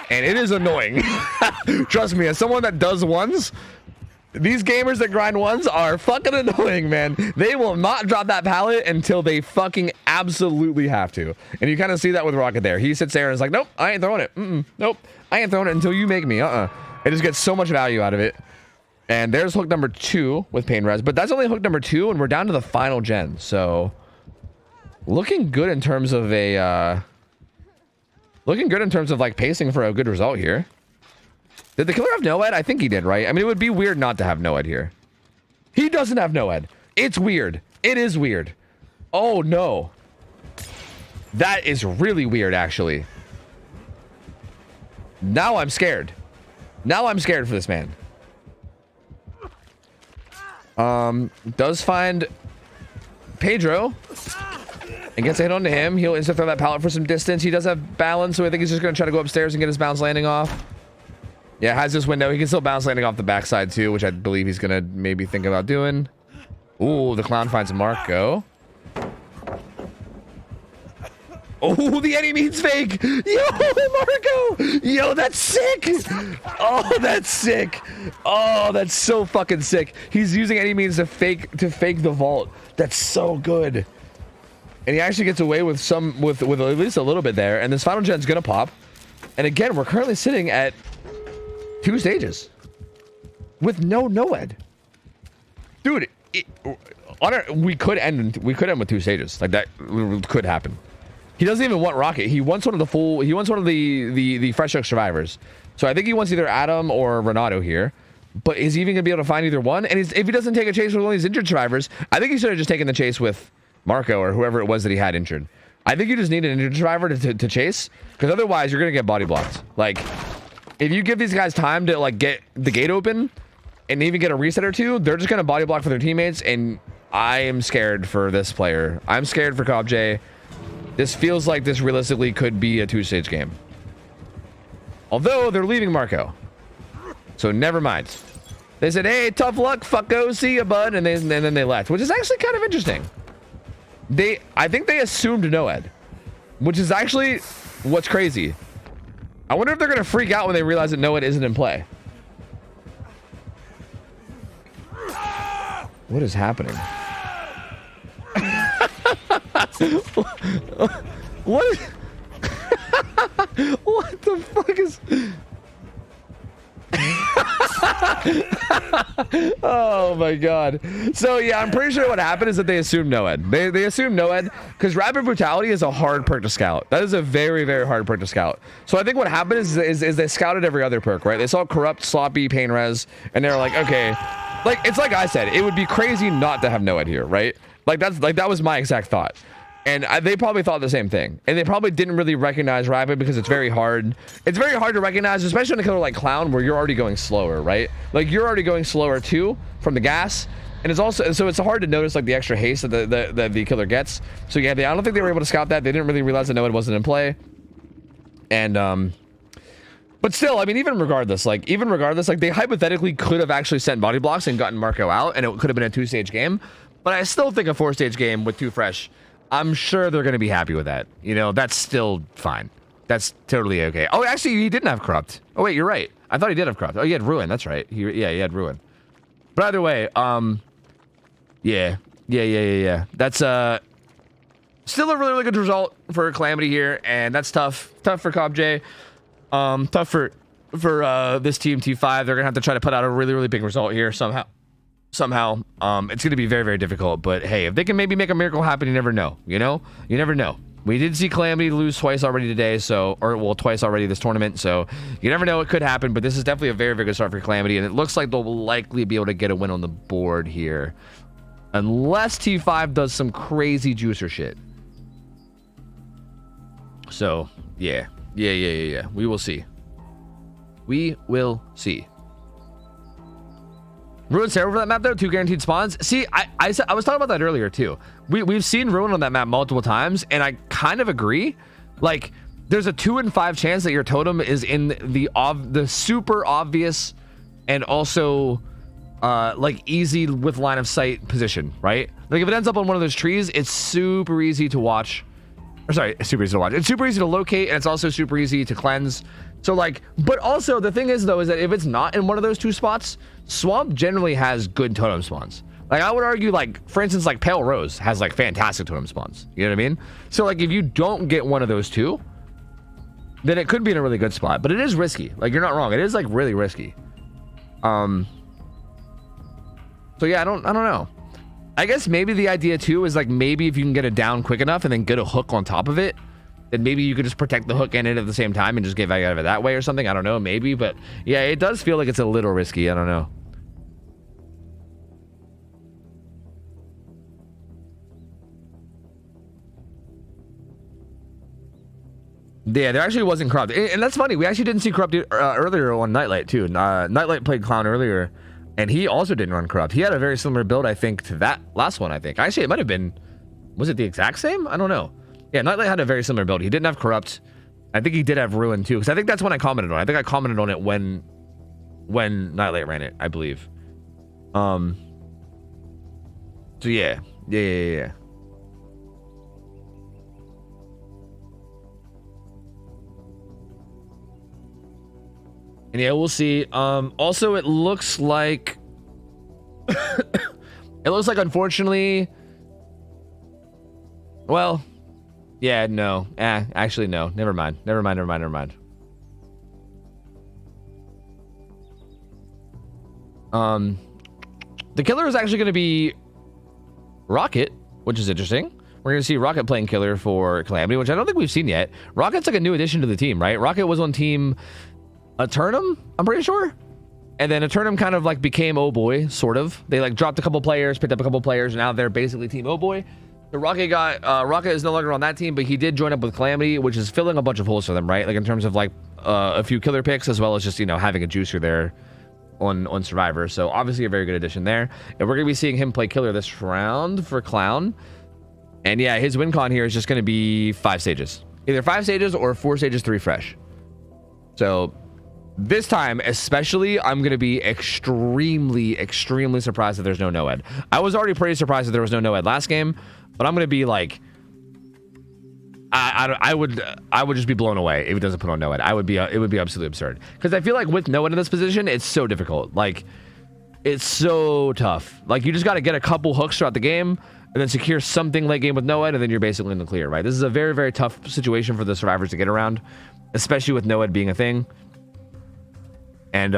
And it is annoying. Trust me, as someone that does ones, these gamers that grind ones are fucking annoying, man. They will not drop that pallet until they fucking absolutely have to. And you kind of see that with Rocket there. He sits there and is like, nope, I ain't throwing it. Nope, I ain't throwing it until you make me. It just gets so much value out of it. And there's hook number 2 with pain res, but that's only hook number 2, and we're down to the final gen. So looking good in terms of a like pacing for a good result here. Did the killer have no-ed? I think he did, right? I mean, it would be weird not to have no-ed here. He doesn't have no-ed. It's weird. It is weird. Oh no, that is really weird, actually. Now I'm scared. Now I'm scared for this man. Does find Pedro and gets a hit onto him. He'll instant throw that pallet for some distance. He does have balance, so I think he's just going to try to go upstairs and get his bounce landing off. Yeah, has this window. He can still bounce landing off the backside too, which I believe he's going to maybe think about doing. Ooh, the clown finds Marco. Oh, the enemy means fake. Yo, Marco. Yo, that's sick. Oh, that's sick. Oh, that's so fucking sick. He's using any means to fake the vault. That's so good. And he actually gets away with with at least a little bit there. And this final gen's gonna pop. And again, we're currently sitting at 2 stages with no-ed. Dude, we could end with 2 stages. Like, that could happen. He doesn't even want Rocket. He wants one of the fresh hook survivors. So I think he wants either Adam or Renato here. But is he even gonna be able to find either one? And if he doesn't take a chase with one of these injured survivors, I think he should have just taken the chase with Marco or whoever it was that he had injured. I think you just need an injured survivor to chase, because otherwise you're gonna get body blocked. Like, if you give these guys time to like get the gate open and even get a reset or 2, they're just gonna body block for their teammates. And I am scared for this player. I'm scared for CobJ. This feels like this realistically could be a 2-stage game. Although they're leaving Marco, so never mind. They said, "Hey, tough luck, fucko, see ya, bud," and then they left, which is actually kind of interesting. I think they assumed no-ed, which is actually what's crazy. I wonder if they're gonna freak out when they realize that no-ed isn't in play. What is happening? What? What the fuck is? Oh my god. So yeah, I'm pretty sure what happened is that they assumed no-ed. They assumed no-ed because rapid brutality is a hard perk to scout. That is a very, very hard perk to scout. So I think what happened is they scouted every other perk, right? They saw corrupt, sloppy, pain res, and they're like, okay, like it's like I said, it would be crazy not to have no-ed here, right? Like that was my exact thought. And they probably thought the same thing. And they probably didn't really recognize rapid because it's very hard. It's very hard to recognize, especially on a killer like Clown where you're already going slower, right? Like you're already going slower too from the gas. And it's also, so it's hard to notice like the extra haste that the killer gets. So yeah, I don't think they were able to scout that. They didn't really realize that no-ed wasn't in play. And, but still, I mean, even regardless, like they hypothetically could have actually sent body blocks and gotten Marco out and it could have been a 2-stage game. But I still think a 4-stage game with 2 fresh, I'm sure they're going to be happy with that. You know, that's still fine. That's totally okay. Oh, actually, he didn't have corrupt. Oh, wait, you're right. I thought he did have corrupt. Oh, he had ruin. That's right. He had ruin. But either way, yeah. That's still a really, really good result for Calamity here, and that's tough. Tough for Cobb J. Tough for this team T5. They're gonna have to try to put out a really, really big result here somehow. It's gonna be very, very difficult, but hey, if they can maybe make a miracle happen, you never know. You never know. We did see Calamity lose twice already today, twice already this tournament, so you never know, it could happen, but this is definitely a very, very good start for Calamity, and it looks like they'll likely be able to get a win on the board here, unless T5 does some crazy juicer shit. So yeah, we will see. Ruin Sarah over that map though, 2 guaranteed spawns. See, I was talking about that earlier too. We've seen Ruin on that map multiple times, and I kind of agree. Like, there's a 2 in 5 chance that your totem is in the super obvious and also like easy with line of sight position, right? Like if it ends up on one of those trees, it's super easy to watch. Or sorry, it's super easy to watch. It's super easy to locate, and it's also super easy to cleanse. So like, but also the thing is though, is that if it's not in one of those 2 spots, Swamp generally has good totem spawns. Like I would argue, like for instance, like Pale Rose has like fantastic totem spawns. You know what I mean? So like if you don't get one of those 2, then it could be in a really good spot. But it is risky. Like you're not wrong. It is like really risky. So yeah, I don't know. I guess maybe the idea too is like maybe if you can get it down quick enough and then get a hook on top of it, then maybe you could just protect the hook and it at the same time and just get value out of it that way or something. I don't know, maybe, but yeah, it does feel like it's a little risky. I don't know. Yeah, there actually wasn't corrupt, and that's funny. We actually didn't see corrupt earlier on Nightlight too. Nightlight played Clown earlier, and he also didn't run corrupt. He had a very similar build, I think, to that last one. I think actually it might have been. Was it the exact same? I don't know. Yeah, Nightlight had a very similar build. He didn't have corrupt. I think he did have ruin too, because I think that's when I commented on it. I think I commented on it when Nightlight ran it, I believe. So yeah. And yeah, we'll see. Also, it looks like unfortunately, well, yeah, no. Actually, no. Never mind. The killer is actually going to be Rocket, which is interesting. We're going to see Rocket playing killer for Calamity, which I don't think we've seen yet. Rocket's like a new addition to the team, right? Rocket was on team Eternum, I'm pretty sure. And then Eternum kind of like became Oh Boy, sort of. They like dropped a couple players, picked up a couple players, and now they're basically team Oh Boy. The Rocket is no longer on that team, but he did join up with Calamity, which is filling a bunch of holes for them, right? Like in terms of like a few killer picks, as well as just, you know, having a juicer there on Survivor. So obviously a very good addition there. And we're going to be seeing him play killer this round for Clown. And yeah, his win con here is just going to be 5 stages. Either 5 stages or 4 stages, 3 fresh. So this time, especially, I'm going to be extremely, extremely surprised that there's no no-ed. I was already pretty surprised that there was no no-ed last game, but I'm going to be like, I would just be blown away if it doesn't put on no-ed. It would be absolutely absurd. Because I feel like with no-ed in this position, it's so difficult. Like, it's so tough. Like, you just got to get a couple hooks throughout the game, and then secure something late game with no-ed, and then you're basically in the clear, right? This is a very, very tough situation for the survivors to get around, especially with no-ed being a thing. And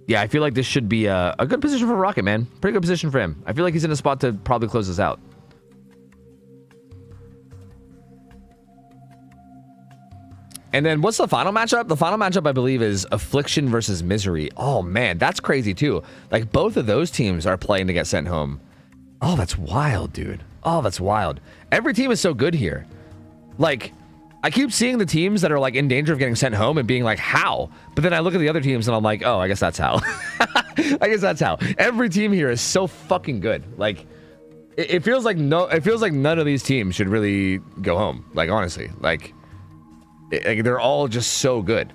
Yeah, I feel like this should be a good position for Rocket, man. Pretty good position for him. I feel like he's in a spot to probably close this out. And then what's the final matchup? The final matchup, I believe, is Affliction versus Misery. Oh, man, that's crazy, too. Like, both of those teams are playing to get sent home. Oh, that's wild, dude. Oh, that's wild. Every team is so good here. Like, I keep seeing the teams that are, like, in danger of getting sent home and being like, how? But then I look at the other teams and I'm like, oh, I guess that's how. I guess that's how. Every team here is so fucking good. Like, it feels like none of these teams should really go home. Like, honestly. Like, they're all just so good.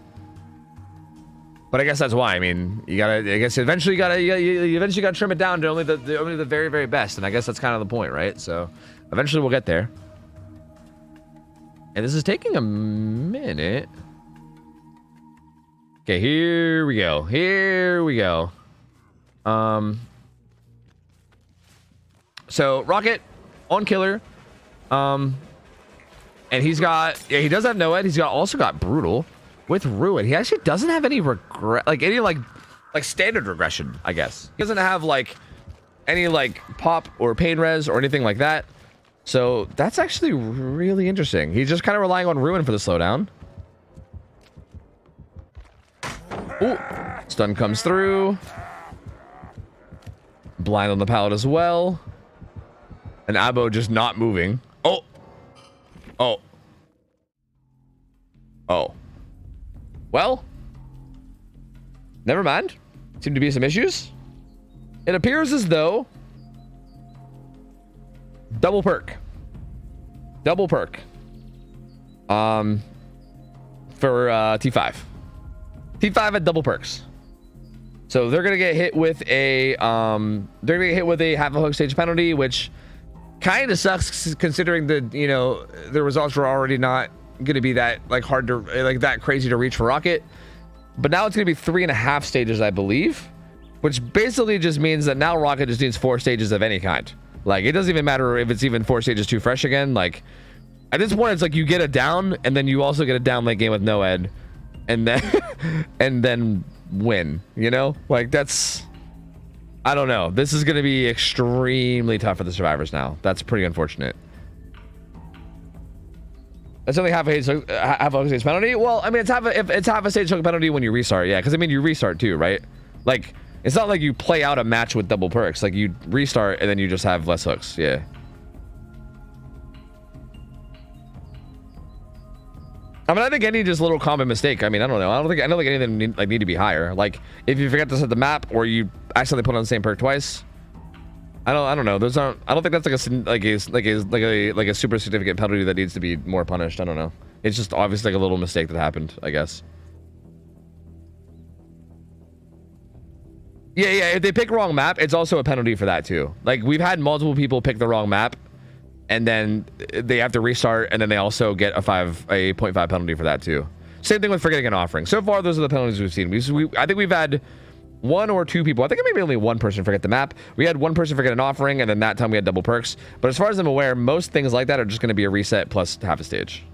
But I guess that's why. I mean, you gotta. I guess eventually you eventually gotta trim it down to only the very, very best. And I guess that's kind of the point, right? So eventually we'll get there. And this is taking a minute. Okay, here we go. Here we go. So Rocket on Killer. And he's got, yeah, he does have Noed. He's also got Brutal with Ruin. He actually doesn't have any regret, like any like standard regression, I guess. He doesn't have like any like pop or pain res or anything like that. So that's actually really interesting. He's just kind of relying on Ruin for the slowdown. Ooh, stun comes through. Blind on the pallet as well. And Abo just not moving. Oh. Oh. Oh. Well. Never mind. Seem to be some issues. It appears as though double perk. Double perk. For T5. T5 had double perks. So they're gonna get hit with a half a hook stage penalty, which kind of sucks considering the, you know, the results were already not going to be that like hard to like that crazy to reach for Rocket. But now it's going to be 3.5 stages, I believe, which basically just means that now Rocket just needs 4 stages of any kind. Like, it doesn't even matter if it's even 4 stages too fresh again. Like, at this point, it's like you get a down and then you also get a down late game with Noed and then and then win, you know? Like, that's, I don't know. This is going to be extremely tough for the survivors now. That's pretty unfortunate. That's only half a stage penalty. Well, I mean, it's half a stage hook penalty when you restart. Yeah, because I mean, you restart too, right? Like, it's not like you play out a match with double perks. Like, you restart and then you just have less hooks. Yeah. I mean, I think any just little common mistake. I mean, I don't know. I don't think anything need to be higher. Like, if you forget to set the map or you accidentally put on the same perk twice. I don't know. Those aren't. I don't think that's like a super significant penalty that needs to be more punished. I don't know. It's just obviously like a little mistake that happened, I guess. Yeah. If they pick wrong map, it's also a penalty for that too. Like, we've had multiple people pick the wrong map, and then they have to restart, and then they also get a 0.5 penalty for that too. Same thing with forgetting an offering. So far, those are the penalties we've seen. I think we've had 1 or 2 people. I think maybe only 1 person forget the map. We had 1 person forget an offering, and then that time we had double perks. But as far as I'm aware, most things like that are just going to be a reset plus half a stage.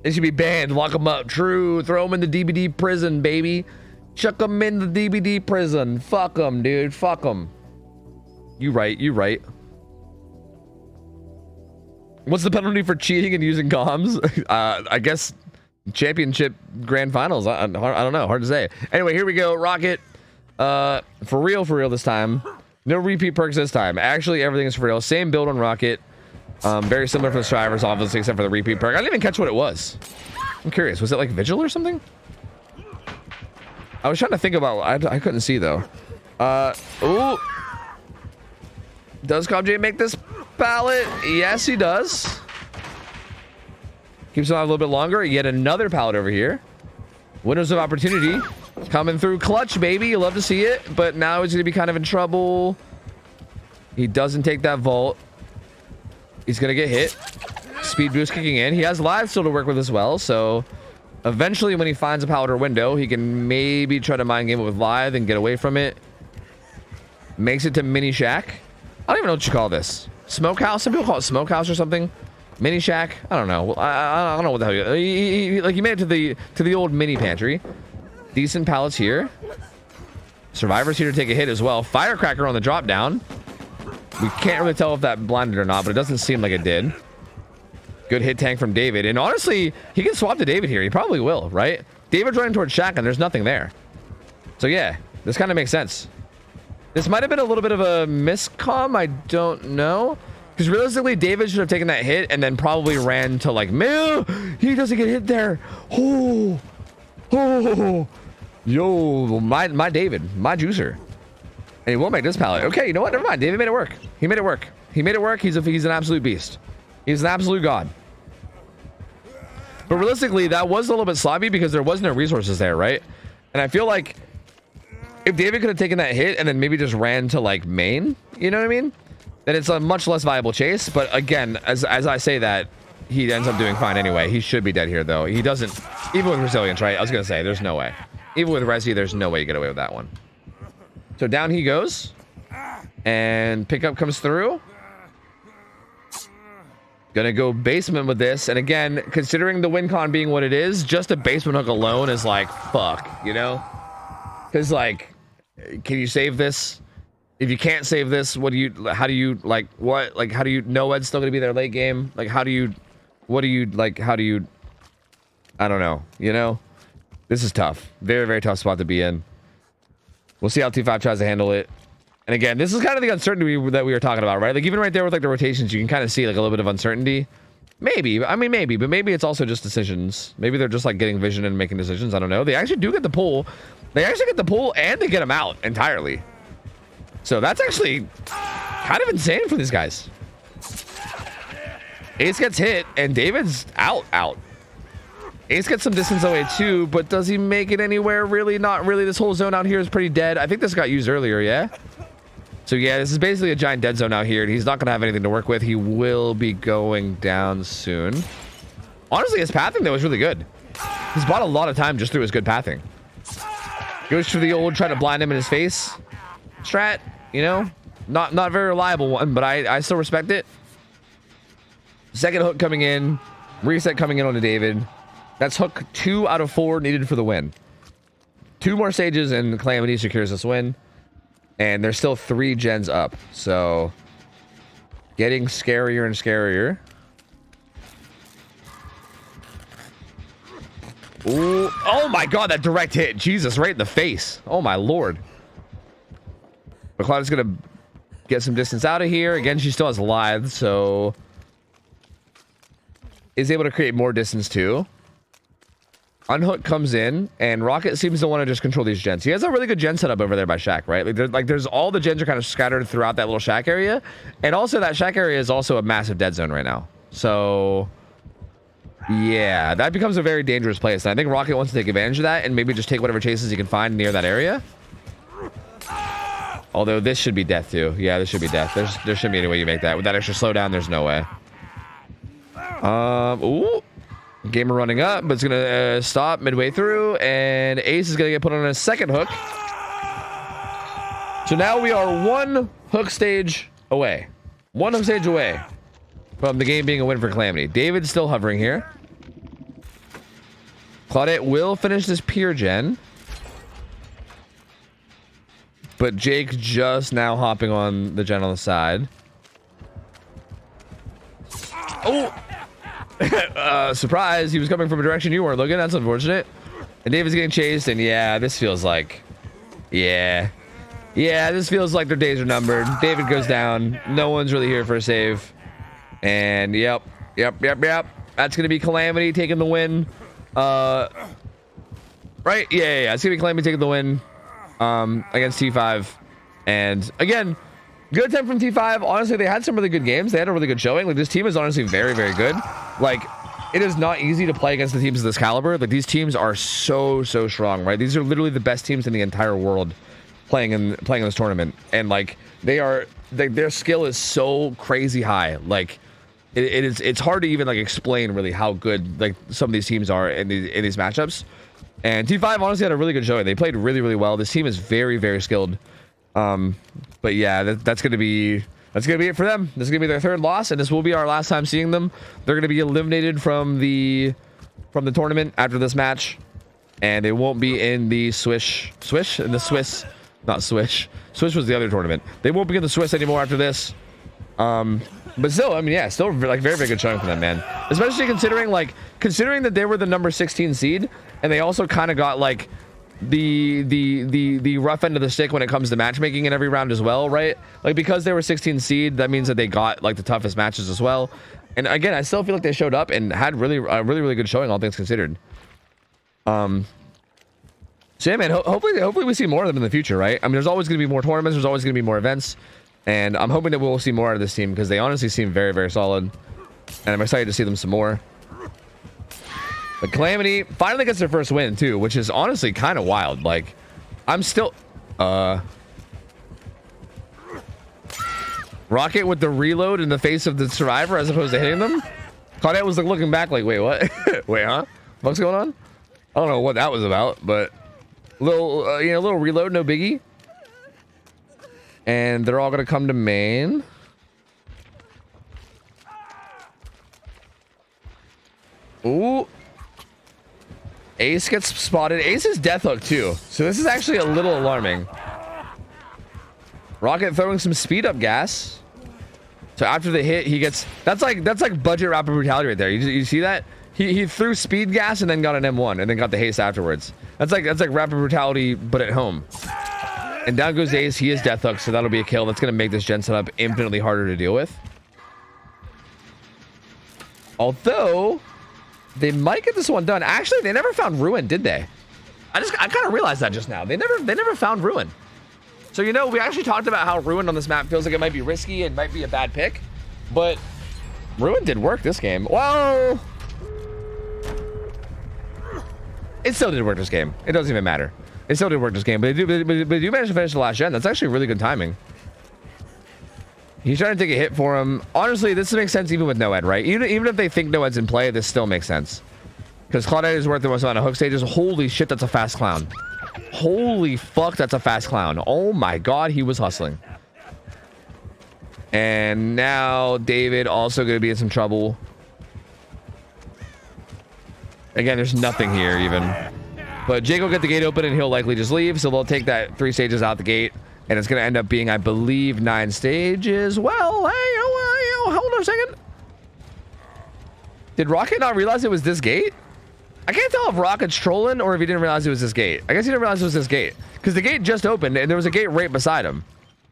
They should be banned. Lock them up. True. Throw them in the DBD prison, baby. Chuck them in the DBD prison. Fuck them, dude. Fuck them. You right. You right. What's the penalty for cheating and using comms? I guess championship grand finals. I don't know. Hard to say. Anyway, here we go. Rocket. For real this time. No repeat perks this time. Actually, everything is for real. Same build on Rocket. Very similar for the survivors, obviously, except for the repeat perk. I didn't even catch what it was. I'm curious. Was it like Vigil or something? I was trying to think about. I couldn't see though. Ooh. Does ComJ make this pallet? Yes, he does. Keeps him on a little bit longer. Yet another pallet over here. Windows of opportunity coming through clutch, baby. You love to see it, but now he's gonna be kind of in trouble. He doesn't take that vault. He's gonna get hit. Speed boost kicking in. He has live still to work with as well, so eventually when he finds a pallet or window, he can maybe try to mind game it with live and get away from it. Makes it to mini shack. I don't even know what you call this. Smokehouse? Some people call it smokehouse or something. Mini shack. I don't know. I don't know what the hell. He made it to the old mini pantry. Decent pallets here. Survivors here to take a hit as well. Firecracker on the drop down. We can't really tell if that blinded or not, but it doesn't seem like it did. Good hit tank from David. And honestly, he can swap to David here. He probably will, right? David's running towards shack and there's nothing there. So yeah, this kind of makes sense. This might have been a little bit of a miscomm. I don't know. Because realistically, David should have taken that hit and then probably ran to like, man, he doesn't get hit there. Oh, yo, my David, my juicer. And he will make this pallet. Okay, you know what? Never mind. David made it work. He made it work. He made it work. He's an absolute beast. He's an absolute god. But realistically, that was a little bit sloppy because there was no resources there, right? And I feel like if David could have taken that hit and then maybe just ran to like main, you know what I mean? Then it's a much less viable chase. But again, as I say that, he ends up doing fine anyway. He should be dead here though. He doesn't, even with resilience, right? I was gonna say there's no way. Even with Resi, there's no way you get away with that one. So down he goes. And pickup comes through. Gonna go basement with this. And again, considering the win con being what it is, just a basement hook alone is like, fuck, you know? Because like, can you save this? If you can't save this, how do you know Ed's still gonna be there late game? Like, I don't know, you know? This is tough. Very, very tough spot to be in. We'll see how T5 tries to handle it. And again, this is kind of the uncertainty that we were talking about, right? Like even right there with like the rotations, you can kind of see like a little bit of uncertainty. Maybe, I mean, maybe, but maybe it's also just decisions. Maybe they're just like getting vision and making decisions. I don't know. They actually do get the pull. They actually get the pull and they get him out entirely. So that's actually kind of insane for these guys. Ace gets hit and David's out. Ace gets some distance away too, but does he make it anywhere? Really? Not really. This whole zone out here is pretty dead. I think this got used earlier, yeah? So yeah, this is basically a giant dead zone out here, and he's not going to have anything to work with. He will be going down soon. Honestly, his pathing, though, is really good. He's bought a lot of time just through his good pathing. Goes for the old try to blind him in his face strat, you know? Not a very reliable one, but I still respect it. Second hook coming in. Reset coming in onto David. That's hook 2 out of 4 needed for the win. 2 more stages and Calamity secures this win. And there's still 3 gens up. So getting scarier and scarier. Ooh. Oh my god, that direct hit. Jesus, right in the face. Oh my lord. McLeod's gonna get some distance out of here. Again, she still has lithe, so is able to create more distance too. Unhook comes in, and Rocket seems to want to just control these gens. He has a really good gen setup over there by shack, right? There's all the gens are kind of scattered throughout that little shack area, and also that shack area is also a massive dead zone right now. So yeah, that becomes a very dangerous place. And I think Rocket wants to take advantage of that and maybe just take whatever chases he can find near that area. Although this should be death too. Yeah, this should be death. There shouldn't be any way you make that with that extra slowdown. There's no way. Ooh. Gamer running up, but it's gonna stop midway through, and Ace is gonna get put on a second hook. So now we are 1 hook stage away. 1 hook stage away from the game being a win for Calamity. David's still hovering here. Claudette will finish this pier gen, but Jake just now hopping on the gen on the side. Oh! Surprise, he was coming from a direction you weren't looking. That's unfortunate. And David's getting chased, and yeah, this feels like this feels like their days are numbered. David goes down. No one's really here for a save. And yep. That's gonna be Calamity taking the win. Right? Yeah. It's gonna be Calamity taking the win against T5. And again, good attempt from T5. Honestly, they had some really good games. They had a really good showing. Like, this team is honestly very, very good. Like, it is not easy to play against the teams of this caliber. Like, these teams are so strong, right? These are literally the best teams in the entire world playing in this tournament. And like, their skill is so crazy high. Like, it's hard to even like explain really how good like some of these teams are in these matchups. And T5 honestly had a really good showing. They played really, really well. This team is very, very skilled. But yeah, that's going to be that's gonna be it for them. This is gonna be their third loss, and this will be our last time seeing them. They're gonna be eliminated from the tournament after this match, and they won't be in the Swiss. Not Swish. Swish was the other tournament. They won't be in the Swiss anymore after this. But still, I mean, yeah, still like very, very good showing for them, man. Especially considering that they were the number 16 seed, and they also kind of got like the rough end of the stick when it comes to matchmaking in every round as well, right? Like, because they were 16 seed, that means that they got like the toughest matches as well. And again, I still feel like they showed up and had really good showing, all things considered. So yeah, man, hopefully we see more of them in the future, right? I mean, there's always going to be more tournaments, there's always going to be more events, and I'm hoping that we'll see more out of this team because they honestly seem very, very solid, and I'm excited to see them some more. But Calamity finally gets their first win too, which is honestly kind of wild. Like, I'm still Rocket with the reload in the face of the survivor as opposed to hitting them. Claudette was like looking back like, wait, what? Wait, huh? What's going on? I don't know what that was about, but little little reload, no biggie. And they're all gonna come to main. Ooh. Ace gets spotted. Ace is death hook too, so this is actually a little alarming. Rocket throwing some speed up gas. So after the hit, he gets that's like budget rapid brutality right there. You see that? He threw speed gas and then got an M1 and then got the haste afterwards. That's like rapid brutality but at home. And down goes Ace. He is death hook, so that'll be a kill. That's gonna make this gen setup infinitely harder to deal with. Although they might get this one done. Actually, they never found Ruin, did they? I kind of realized that just now. They never found Ruin. So, you know, we actually talked about how Ruin on this map feels like it might be risky and might be a bad pick, but Ruin did work this game. Whoa! It still did work this game. It doesn't even matter. It still did work this game, but they do manage to finish the last gen. That's actually really good timing. He's trying to take a hit for him. Honestly, this makes sense even with Noed, right? Even if they think Noed's in play, this still makes sense. Because Claudette is worth the most amount of hook stages. Holy shit, that's a fast clown. Holy fuck, that's a fast clown. Oh my god, he was hustling. And now David also going to be in some trouble. Again, there's nothing here even. But Jake will get the gate open and he'll likely just leave. So they'll take that 3 stages out the gate. And it's going to end up being, I believe, 9 stages. Well, hey, hold on a second. Did Rocket not realize it was this gate? I can't tell if Rocket's trolling or if he didn't realize it was this gate. I guess he didn't realize it was this gate. Because the gate just opened and there was a gate right beside him.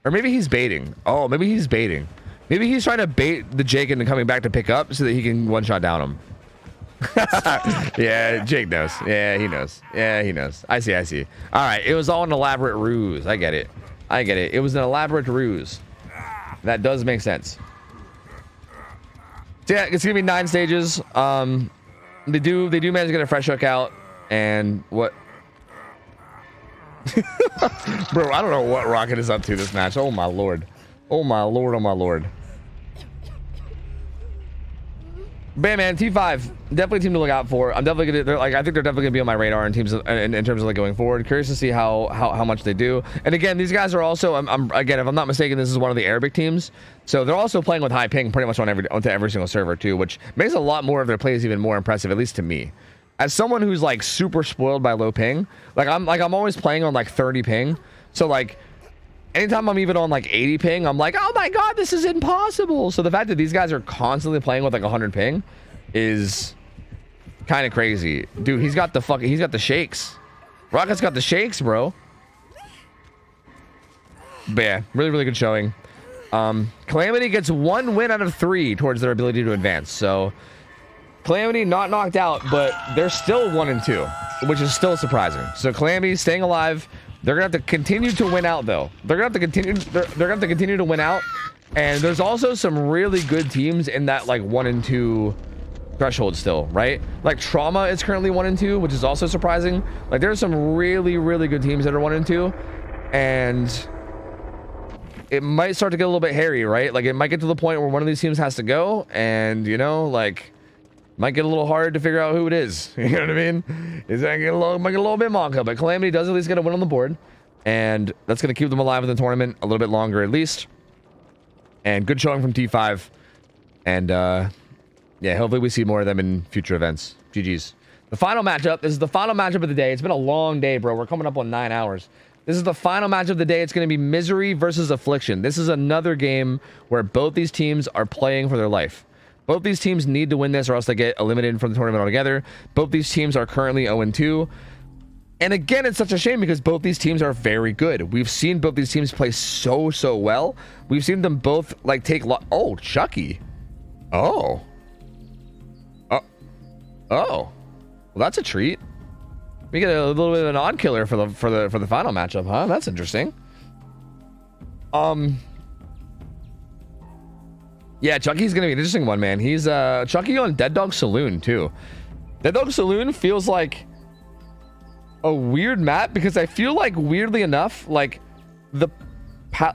Or maybe he's baiting. Oh, maybe he's baiting. Maybe he's trying to bait the Jake into coming back to pick up so that he can one-shot down him. Yeah, Jake knows. Yeah, he knows. Yeah, he knows. I see. All right, it was all an elaborate ruse. I get it. It was an elaborate ruse. That does make sense. So yeah, it's gonna be 9 stages. They do manage to get a fresh hook out, and what? Bro, I don't know what Rocket is up to this match. Oh my lord. Oh my lord. Oh my lord. But yeah, man, T5 definitely a team to look out for. I'm definitely gonna I think they're definitely gonna be on my radar in terms of like going forward. Curious to see how much they do. And again, these guys are also again, if I'm not mistaken, this is one of the Arabic teams, so they're also playing with high ping pretty much onto every single server too, which makes a lot more of their plays even more impressive, at least to me. As someone who's like super spoiled by low ping, I'm always playing on like 30 ping, so like anytime I'm even on like 80 ping, I'm like, oh my god, this is impossible. So the fact that these guys are constantly playing with like 100 ping is kind of crazy. Dude, he's got the shakes. Rocket's got the shakes, bro. But yeah, really good showing. Calamity gets 1 win out of 3 towards their ability to advance. So Calamity not knocked out, but they're still 1 and 2, which is still surprising. So Calamity staying alive. They're gonna have to continue to win out, though. They're gonna have to continue to win out. And there's also some really good teams in that like 1 and 2 threshold still, right? Like Trauma is currently 1 and 2, which is also surprising. Like there's some really good teams that are 1 and 2, and it might start to get a little bit hairy, right? Like it might get to the point where one of these teams has to go, and you know, like might get a little hard to figure out who it is. You know what I mean? It's might get a little bit monka, but Calamity does at least get a win on the board, and that's going to keep them alive in the tournament a little bit longer at least. And good showing from T5. And yeah, hopefully we see more of them in future events. GG's. The final matchup. This is the final matchup of the day. It's been a long day, bro. We're coming up on 9 hours. This is the final match of the day. It's going to be Misery versus Affliction. This is another game where both these teams are playing for their life. Both these teams need to win this or else they get eliminated from the tournament altogether. Both these teams are currently 0-2. And again, it's such a shame because both these teams are very good. We've seen both these teams play so well. We've seen them both like take oh, Chucky. Oh. Oh. Well, that's a treat. We get a little bit of an odd killer for the final matchup, huh? That's interesting. Yeah, Chucky's gonna be an interesting one, man. He's Chucky on Dead Dog Saloon too. Dead Dog Saloon feels like a weird map because I feel like weirdly enough, like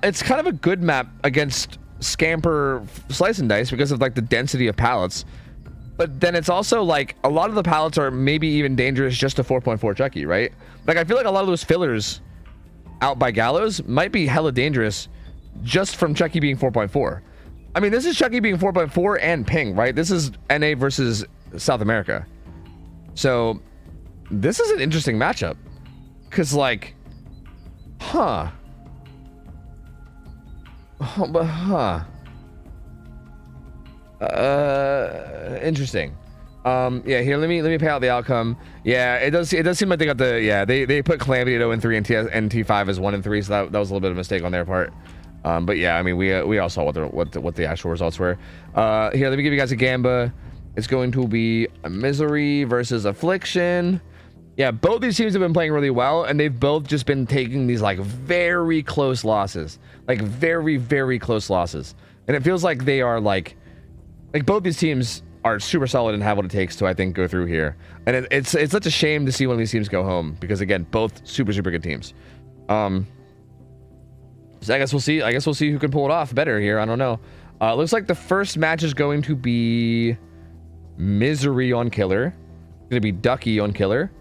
it's kind of a good map against Scamper Slice and Dice because of like the density of pallets. But then it's also like a lot of the pallets are maybe even dangerous just to 4.4 Chucky, right? Like I feel like a lot of those fillers out by Gallows might be hella dangerous just from Chucky being 4.4. I mean, this is Chucky being 4.4 and ping, right? This is NA versus South America. So this is an interesting matchup. Cause like, interesting. Yeah, here let me pay out the outcome. Yeah, it does seem like they got the they put Calamity at 0-3 and T5 as 1-3, so that was a little bit of a mistake on their part. But yeah, I mean we all saw what the actual results were. Here, let me give you guys a Gamba. It's going to be a Misery versus Affliction. Yeah, both these teams have been playing really well, and they've both just been taking these like very close losses, like very close losses, and it feels like they are like both these teams are super solid and have what it takes to, I think, go through here. And it's such a shame to see one of these teams go home because again, both super good teams. So I guess we'll see who can pull it off better here. I don't know. Looks like the first match is going to be Misery on Killer. It's going to be Ducky on Killer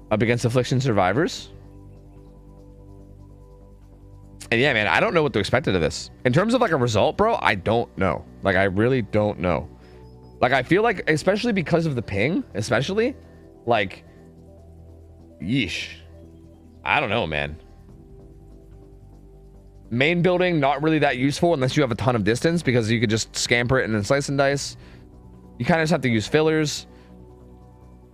up against Affliction Survivors. And yeah, man, I don't know what to expect out of this. In terms of like a result, bro, I don't know. Like, I really don't know. Like, I feel like, especially because of the ping, especially, like, yeesh. I don't know, man. Main building, not really that useful unless you have a ton of distance because you could just scamper it and then slice and dice. You kind of just have to use fillers.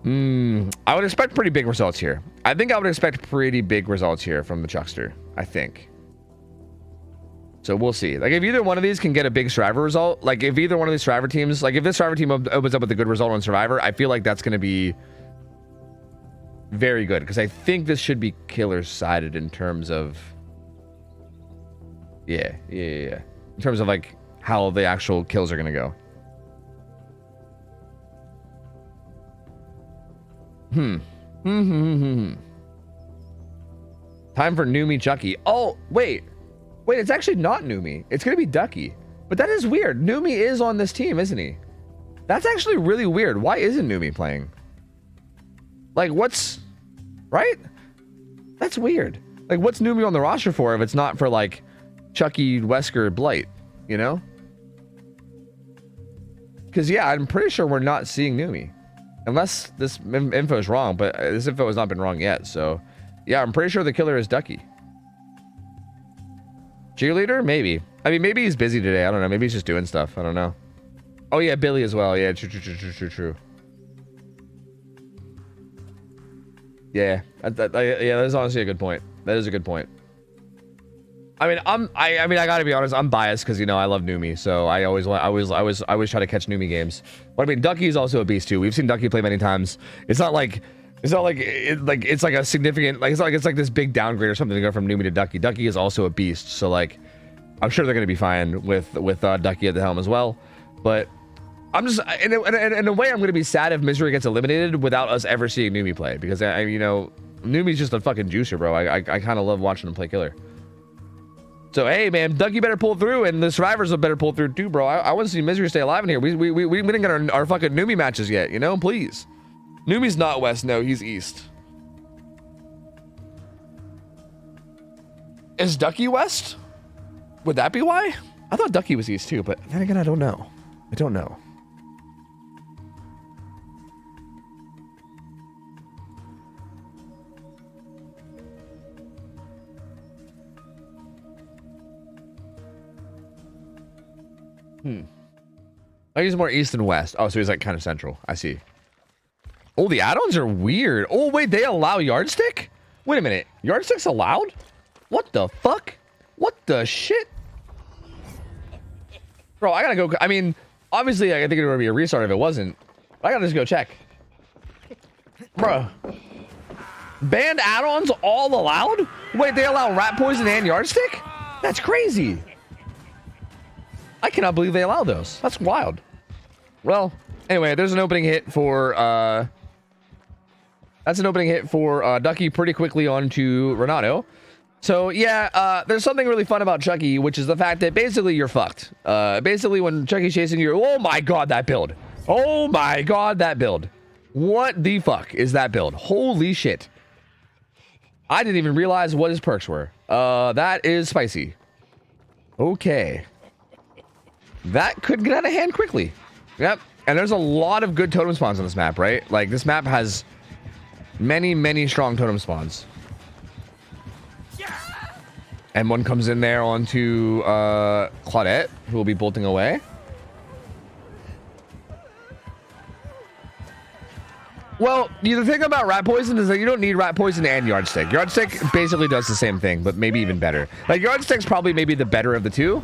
I would expect pretty big results here. I think I would expect pretty big results here from the Chuckster, I think. So we'll see. Like if either one of these can get a big Survivor result, like if either one of these Survivor teams, like if this Survivor team opens up with a good result on Survivor, I feel like that's going to be very good because I think this should be killer-sided in terms of, yeah, in terms of like how the actual kills are going to go. Time for Numi Chucky. Oh, wait, it's actually not Numi. It's gonna be Ducky. But that is weird. Numi is on this team, isn't he? That's actually really weird. Why isn't Numi playing? Like, what's... Right? That's weird. Like, what's Numi on the roster for if it's not for, like, Chucky, Wesker, Blight, you know? Because, yeah, I'm pretty sure we're not seeing Numi. Unless this info is wrong, but this info has not been wrong yet, so... Yeah, I'm pretty sure the killer is Ducky. Cheerleader? Maybe. I mean, maybe he's busy today. I don't know. Maybe he's just doing stuff. I don't know. Oh, yeah, Billy as well. Yeah, true. Yeah, yeah, that's honestly a good point. That is a good point. I mean, I gotta be honest. I'm biased because, you know, I love Numi, so I always try to catch Numi games. But I mean, Ducky is also a beast too. We've seen Ducky play many times. It's not like it's like a significant, like it's like this big downgrade or something to go from Numi to Ducky. Ducky is also a beast, so like I'm sure they're gonna be fine with Ducky at the helm as well. But I'm just in a way I'm gonna be sad if Misery gets eliminated without us ever seeing Numi play, because you know, Numi's just a fucking juicer, bro. I kind of love watching him play killer. So hey, man, Ducky better pull through, and the survivors will better pull through too, bro. I want to see Misery stay alive in here. We didn't get our fucking Numi matches yet, you know? Please. Numi's not west, no, he's east. Is Ducky west? Would that be why? I thought Ducky was east too, but then again, I don't know. I don't know. I use more east and west. Oh, so he's like kind of central. I see. Oh, the add-ons are weird. Oh, wait, they allow yardstick? Wait a minute. Yardstick's allowed? What the fuck? What the shit? Bro, I gotta go. I mean, obviously, I think it would be a restart if it wasn't. I gotta just go check. Bro. Banned add-ons all allowed? Wait, they allow rat poison and yardstick? That's crazy. I cannot believe they allow those. That's wild. Well, anyway, there's an opening hit for that's an opening hit for Ducky pretty quickly onto Renato. So yeah, there's something really fun about Chucky, which is the fact that basically you're fucked. Basically when Chucky's chasing you, oh my god, that build. Oh my god, that build. What the fuck is that build? Holy shit. I didn't even realize what his perks were. That is spicy. Okay. That could get out of hand quickly. Yep. And there's a lot of good totem spawns on this map, right? Like, this map has many, many strong totem spawns. And one comes in there onto Claudette, who will be bolting away. Well, the thing about rat poison is that you don't need rat poison and yardstick. Yardstick basically does the same thing, but maybe even better. Like, yardstick's probably maybe the better of the two.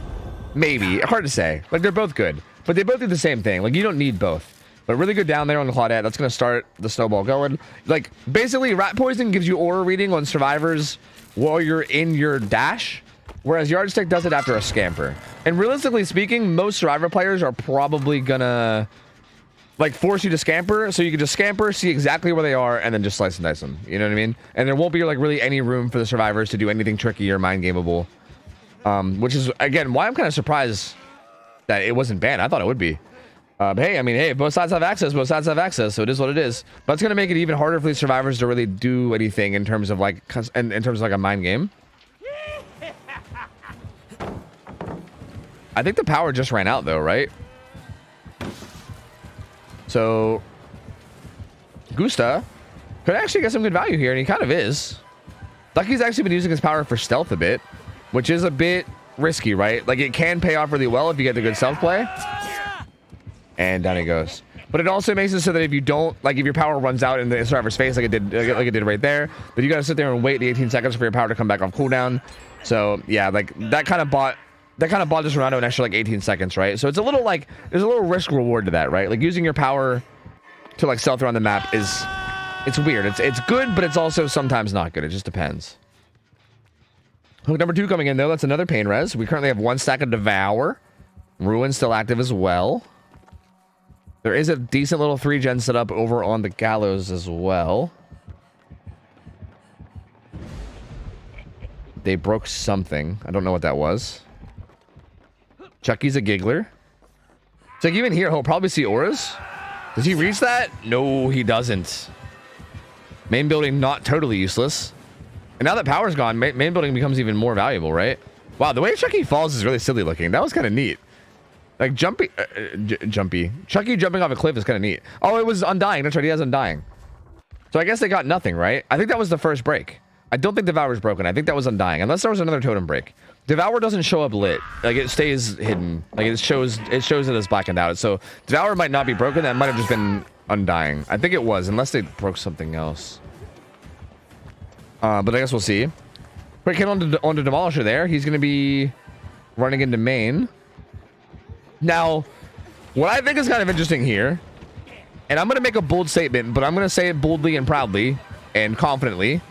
Maybe. Hard to say. Like, they're both good. But they both do the same thing. Like, you don't need both. But really good down there on the Claudette. That's going to start the snowball going. Like, basically, rat poison gives you aura reading on survivors while you're in your dash. Whereas yardstick does it after a scamper. And realistically speaking, most survivor players are probably going to, like, force you to scamper. So you can just scamper, see exactly where they are, and then just slice and dice them. You know what I mean? And there won't be, like, really any room for the survivors to do anything tricky or mind gameable. Which is, again, why I'm kind of surprised that it wasn't banned. I thought it would be. But hey, I mean, hey, both sides have access. Both sides have access, so it is what it is. But it's going to make it even harder for these survivors to really do anything in terms of, like, in terms of, like, a mind game. I think the power just ran out, though, right? So, Gusta could actually get some good value here, and he kind of is. Lucky's actually been using his power for stealth a bit, which is a bit risky, right? Like, it can pay off really well if you get the good stealth play. And down he goes. But it also makes it so that if you don't, like, if your power runs out in the survivor's face, like it did right there, but you got to sit there and wait the 18 seconds for your power to come back off cooldown. So yeah, like that kind of bought this Renato an extra like 18 seconds, right? So it's a little like there's a little risk reward to that, right? Like using your power to like stealth around the map it's weird. It's good, but it's also sometimes not good. It just depends. Hook number 2 coming in though. That's another pain res. We currently have 1 stack of Devour. Ruin still active as well. There is a decent little 3-gen setup over on the Gallows as well. They broke something. I don't know what that was. Chucky's a giggler. So like even here, he'll probably see auras. Does he reach that? No, he doesn't. Main building not totally useless. And now that power's gone, main building becomes even more valuable, right? Wow, the way Chucky falls is really silly looking. That was kind of neat. Like Chucky jumping off a cliff is kind of neat. Oh, it was Undying. That's right. He has Undying. So I guess they got nothing, right? I think that was the first break. I don't think Devour's broken. I think that was Undying. Unless there was another totem break. Devour doesn't show up lit. Like it stays hidden. Like it shows it as blackened out. So Devour might not be broken. That might have just been Undying. I think it was, unless they broke something else. But I guess we'll see. Quick hit onto Demolisher there. He's going to be running into main. Now, what I think is kind of interesting here, and I'm going to make a bold statement, but I'm going to say it boldly and proudly and confidently.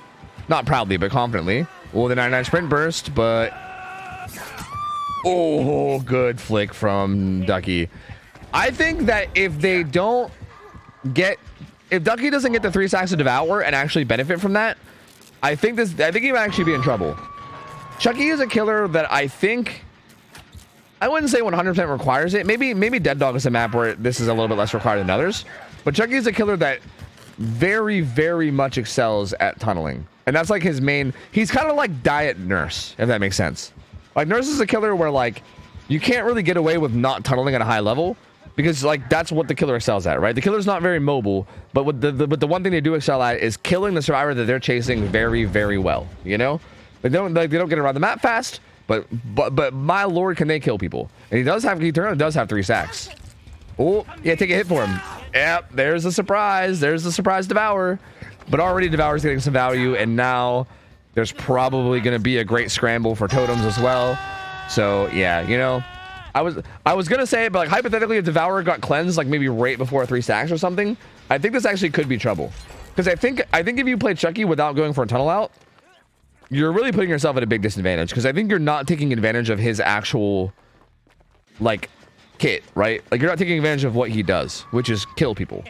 Not proudly, but confidently. Oh, the 99 sprint burst, but... Oh, good flick from Ducky. I think that if they don't get... If Ducky doesn't get the 3 stacks of Devour and actually benefit from that, I think he might actually be in trouble. Chucky is a killer that I think... I wouldn't say 100% requires it. Maybe Dead Dog is a map where this is a little bit less required than others. But Chucky is a killer that very, very much excels at tunneling. And that's like his main... He's kind of like Diet Nurse, if that makes sense. Like, Nurse is a killer where, like, you can't really get away with not tunneling at a high level, because like that's what the killer excels at, right? The killer's not very mobile, but what the one thing they do excel at is killing the survivor that they're chasing very, very well. You know, they don't get around the map fast, but my lord, can they kill people? And he does have 3 sacks. Oh yeah, take a hit for him. Yep, there's the surprise. There's the surprise devour. But already Devour's getting some value, and now there's probably going to be a great scramble for totems as well. So yeah, you know, I was gonna say it, but like hypothetically, if Devourer got cleansed like maybe right before 3 stacks or something, I think this actually could be trouble. Because I think if you play Chucky without going for a tunnel out, you're really putting yourself at a big disadvantage. Because I think you're not taking advantage of his actual like kit, right? Like you're not taking advantage of what he does, which is kill people.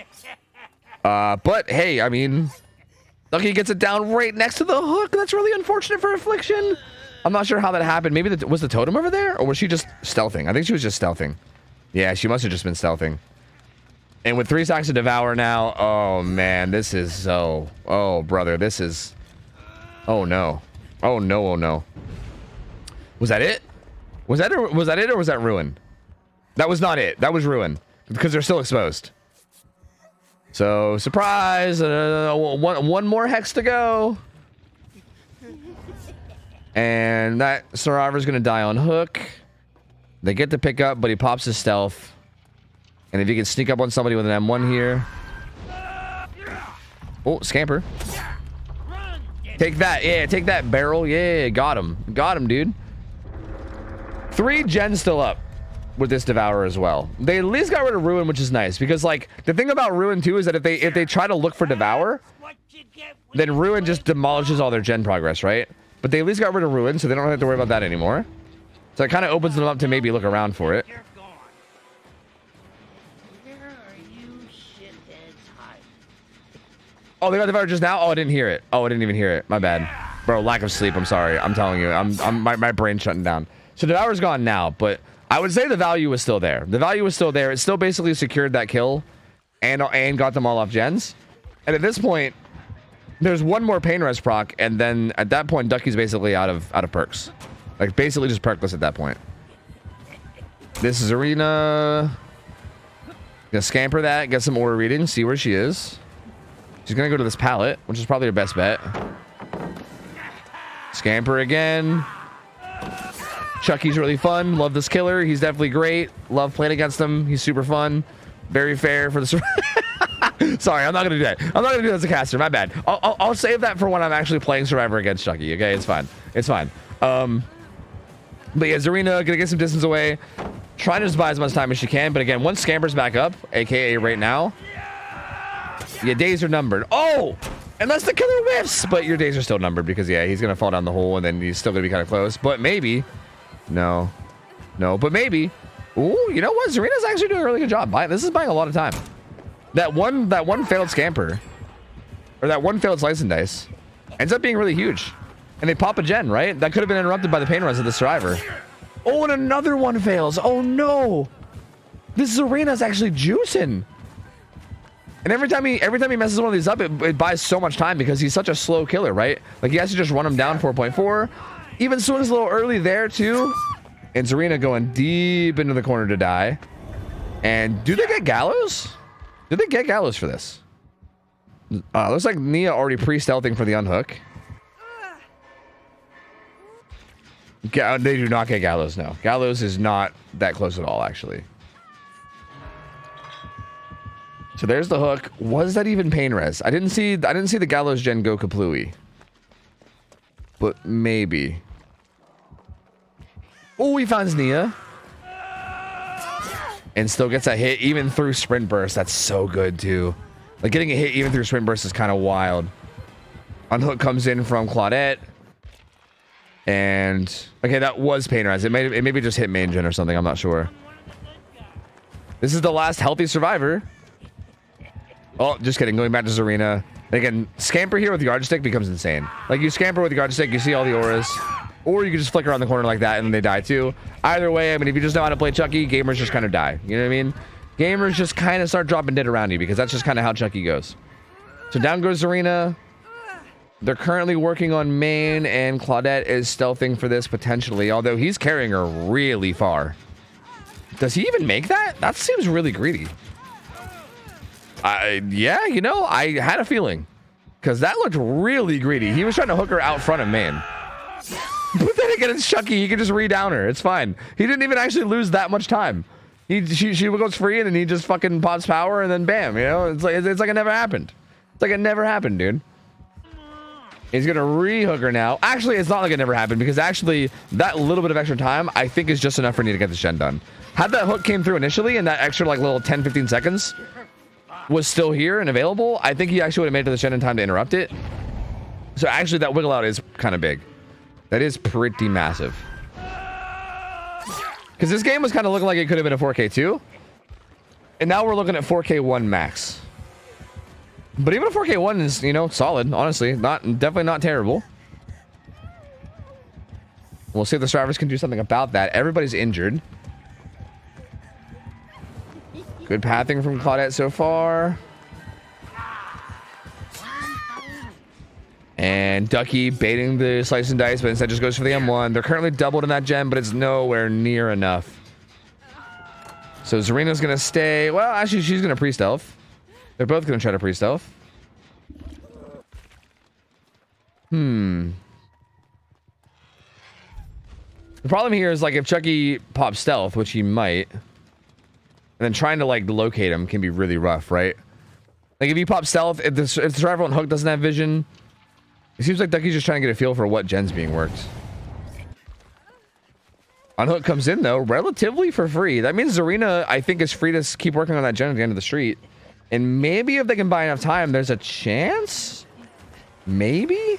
But hey, I mean, Lucky gets it down right next to the hook. That's really unfortunate for Affliction. I'm not sure how that happened. Maybe was the totem over there, or was she just stealthing? I think she was just stealthing. Yeah, she must have just been stealthing. And with 3 stacks to Devour now, oh man, this is so... Oh, brother, this is... Oh no. Oh no, oh no. Was that it? Was that it, or was that Ruin? That was not it. That was Ruin. Because they're still exposed. So, surprise! One more hex to go. And that survivor's gonna die on hook. They get to pick up, but he pops his stealth. And if you can sneak up on somebody with an M1 here. Oh, scamper. Take that. Yeah, take that barrel. Yeah, got him. Got him, dude. 3 gens still up with this Devourer as well. They at least got rid of Ruin, which is nice. Because, like, the thing about Ruin, too, is that if they try to look for Devour, then Ruin just demolishes all their gen progress, right? But they at least got rid of Ruin, so they don't have to worry about that anymore. So it kind of opens them up to maybe look around for it. Oh, they got Devour just now? Oh, I didn't hear it. Oh, I didn't even hear it. My bad. Bro, lack of sleep. I'm sorry. I'm telling you. My brain's shutting down. So Devour's gone now, but I would say the value was still there. The value was still there. It still basically secured that kill and got them all off gens. And at this point, there's one more pain res proc, and then at that point, Ducky's basically out of perks. Like, basically just perkless at that point. This is Arena. Gonna scamper that, get some order reading, see where she is. She's gonna go to this pallet, which is probably her best bet. Scamper again. Chucky's really fun. Love this killer. He's definitely great. Love playing against him. He's super fun. Very fair for the... Sorry, I'm not gonna do that. I'm not gonna do that as a caster. My bad. I'll save that for when I'm actually playing Survivor against Chucky. Okay, it's fine. It's fine. But yeah, Zarina gonna get some distance away. Trying to just buy as much time as she can. But again, once Scamper's back up, aka right now, yeah, days are numbered. Oh, unless the killer whiffs, but your days are still numbered because yeah, he's gonna fall down the hole and then he's still gonna be kind of close. But maybe, no, but maybe. Ooh, you know what? Zarina's actually doing a really good job. This is buying a lot of time. That one failed scamper, or that one failed slice and dice, ends up being really huge. And they pop a gen, right? That could have been interrupted by the pain runs of the survivor. Oh, and another one fails. Oh no, this Zarina's actually juicing. And every time he messes one of these up, it buys so much time because he's such a slow killer, right? Like he has to just run him down 4.4. Even swings a little early there too. And Zarina going deep into the corner to die. And do they get Gallows? Did they get Gallows for this? Looks like Nia already pre-stealthing for the unhook. They do not get Gallows, no. Gallows is not that close at all, actually. So there's the hook. Was that even pain res? I didn't see the Gallows gen go kaplooey. But maybe. Oh, he finds Nia. And still gets a hit even through sprint burst. That's so good too. Like getting a hit even through sprint burst is kind of wild. Unhook comes in from Claudette. And okay, that was pain res. It maybe just hit main gen or something. I'm not sure. This is the last healthy survivor. Oh, just kidding. Going back to Zarina. Again, scamper here with the yardstick becomes insane. Like you scamper with the yardstick, you see all the auras. Or you can just flick around the corner like that and then they die too. Either way, I mean, if you just know how to play Chucky, gamers just kind of die. You know what I mean? Gamers just kind of start dropping dead around you because that's just kind of how Chucky goes. So down goes Zarina. They're currently working on main and Claudette is stealthing for this potentially. Although he's carrying her really far. Does he even make that? That seems really greedy. Yeah, you know, I had a feeling. Because that looked really greedy. He was trying to hook her out front of main. But then again, it's Chucky. He can just re-down her. It's fine. He didn't even actually lose that much time. She goes free and then he just fucking pops power and then bam, you know? It's like it never happened. It's like it never happened, dude. He's gonna re-hook her now. Actually, it's not like it never happened because actually that little bit of extra time I think is just enough for me to get this gen done. Had that hook came through initially and that extra like little 10-15 seconds was still here and available, I think he actually would have made it to the gen in time to interrupt it. So actually that wiggle out is kind of big. That is pretty massive. Because this game was kind of looking like it could have been a 4K2. And now we're looking at 4K1 max. But even a 4K1 is, you know, solid, honestly. Definitely not terrible. We'll see if the survivors can do something about that. Everybody's injured. Good pathing from Claudette so far. And Ducky baiting the slice and dice, but instead just goes for the M1. They're currently doubled in that gen, but it's nowhere near enough. So Zarina's going to stay. Well, actually, she's going to pre-stealth. They're both going to try to pre-stealth. The problem here is, like, if Chucky pops stealth, which he might, and then trying to, like, locate him can be really rough, right? Like, if he pops stealth, if the survivor on Hook doesn't have vision, it seems like Ducky's just trying to get a feel for what gen's being worked. On Hook comes in, though, relatively for free. That means Zarina, I think, is free to keep working on that gen at the end of the street. And maybe if they can buy enough time, there's a chance? Maybe?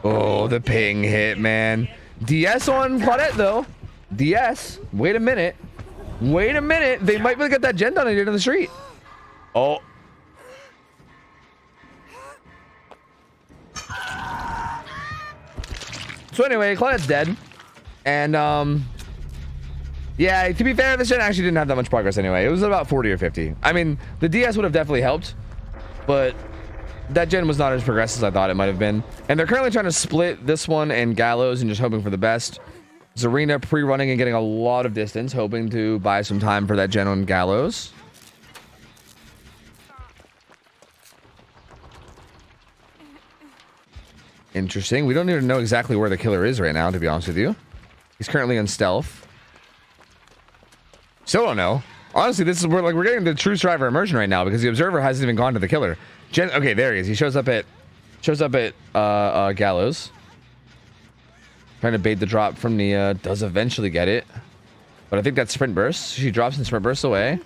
Oh, the ping hit, man. DS on Claudette, though. DS. Wait a minute. Wait a minute. They might be able to get that gen done at the end of the street. Oh. So anyway, Claudette's dead. And, yeah, to be fair, this gen actually didn't have that much progress anyway. It was about 40 or 50. I mean, the DS would have definitely helped, but that gen was not as progressive as I thought it might have been. And they're currently trying to split this one and Gallows and just hoping for the best. Zarina pre-running and getting a lot of distance, hoping to buy some time for that gen on Gallows. Interesting. We don't even know exactly where the killer is right now, to be honest with you. He's currently in stealth. Still don't know. Honestly, this is where we're getting the true survivor immersion right now because the observer hasn't even gone to the killer. Okay, there he is. He shows up at Gallows. Trying to bait the drop from Nia. Does eventually get it. But I think that's sprint burst. She drops and sprint bursts away.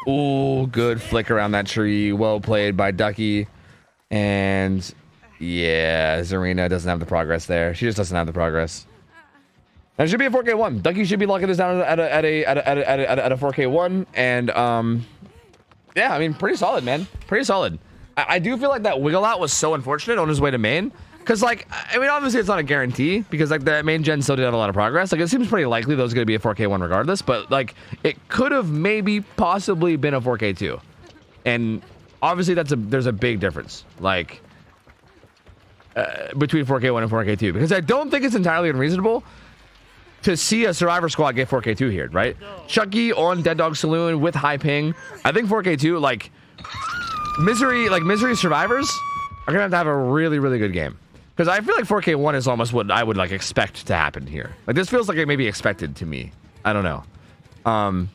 Ooh, good flick around that tree. Well played by Ducky. And yeah, Zarina doesn't have the progress there. She just doesn't have the progress. And it should be a 4K1. Ducky should be locking this down at a 4K1. And yeah, I mean, pretty solid, man. Pretty solid. I do feel like that wiggle out was so unfortunate on his way to main. Because, like, I mean, obviously it's not a guarantee. Because, like, the main gen still did have a lot of progress. Like, it seems pretty likely those are going to be a 4K1 regardless. But, like, it could have maybe possibly been a 4K2. And obviously there's a big difference. Like, between 4K1 and 4K2. Because I don't think it's entirely unreasonable to see a Survivor Squad get 4K2 here, right? Chucky on Dead Dog Saloon with high ping. I think 4K2, like, Misery Survivors are going to have a really, really good game. Because I feel like 4K1 is almost what I would, like, expect to happen here. Like, this feels like it may be expected to me. I don't know. And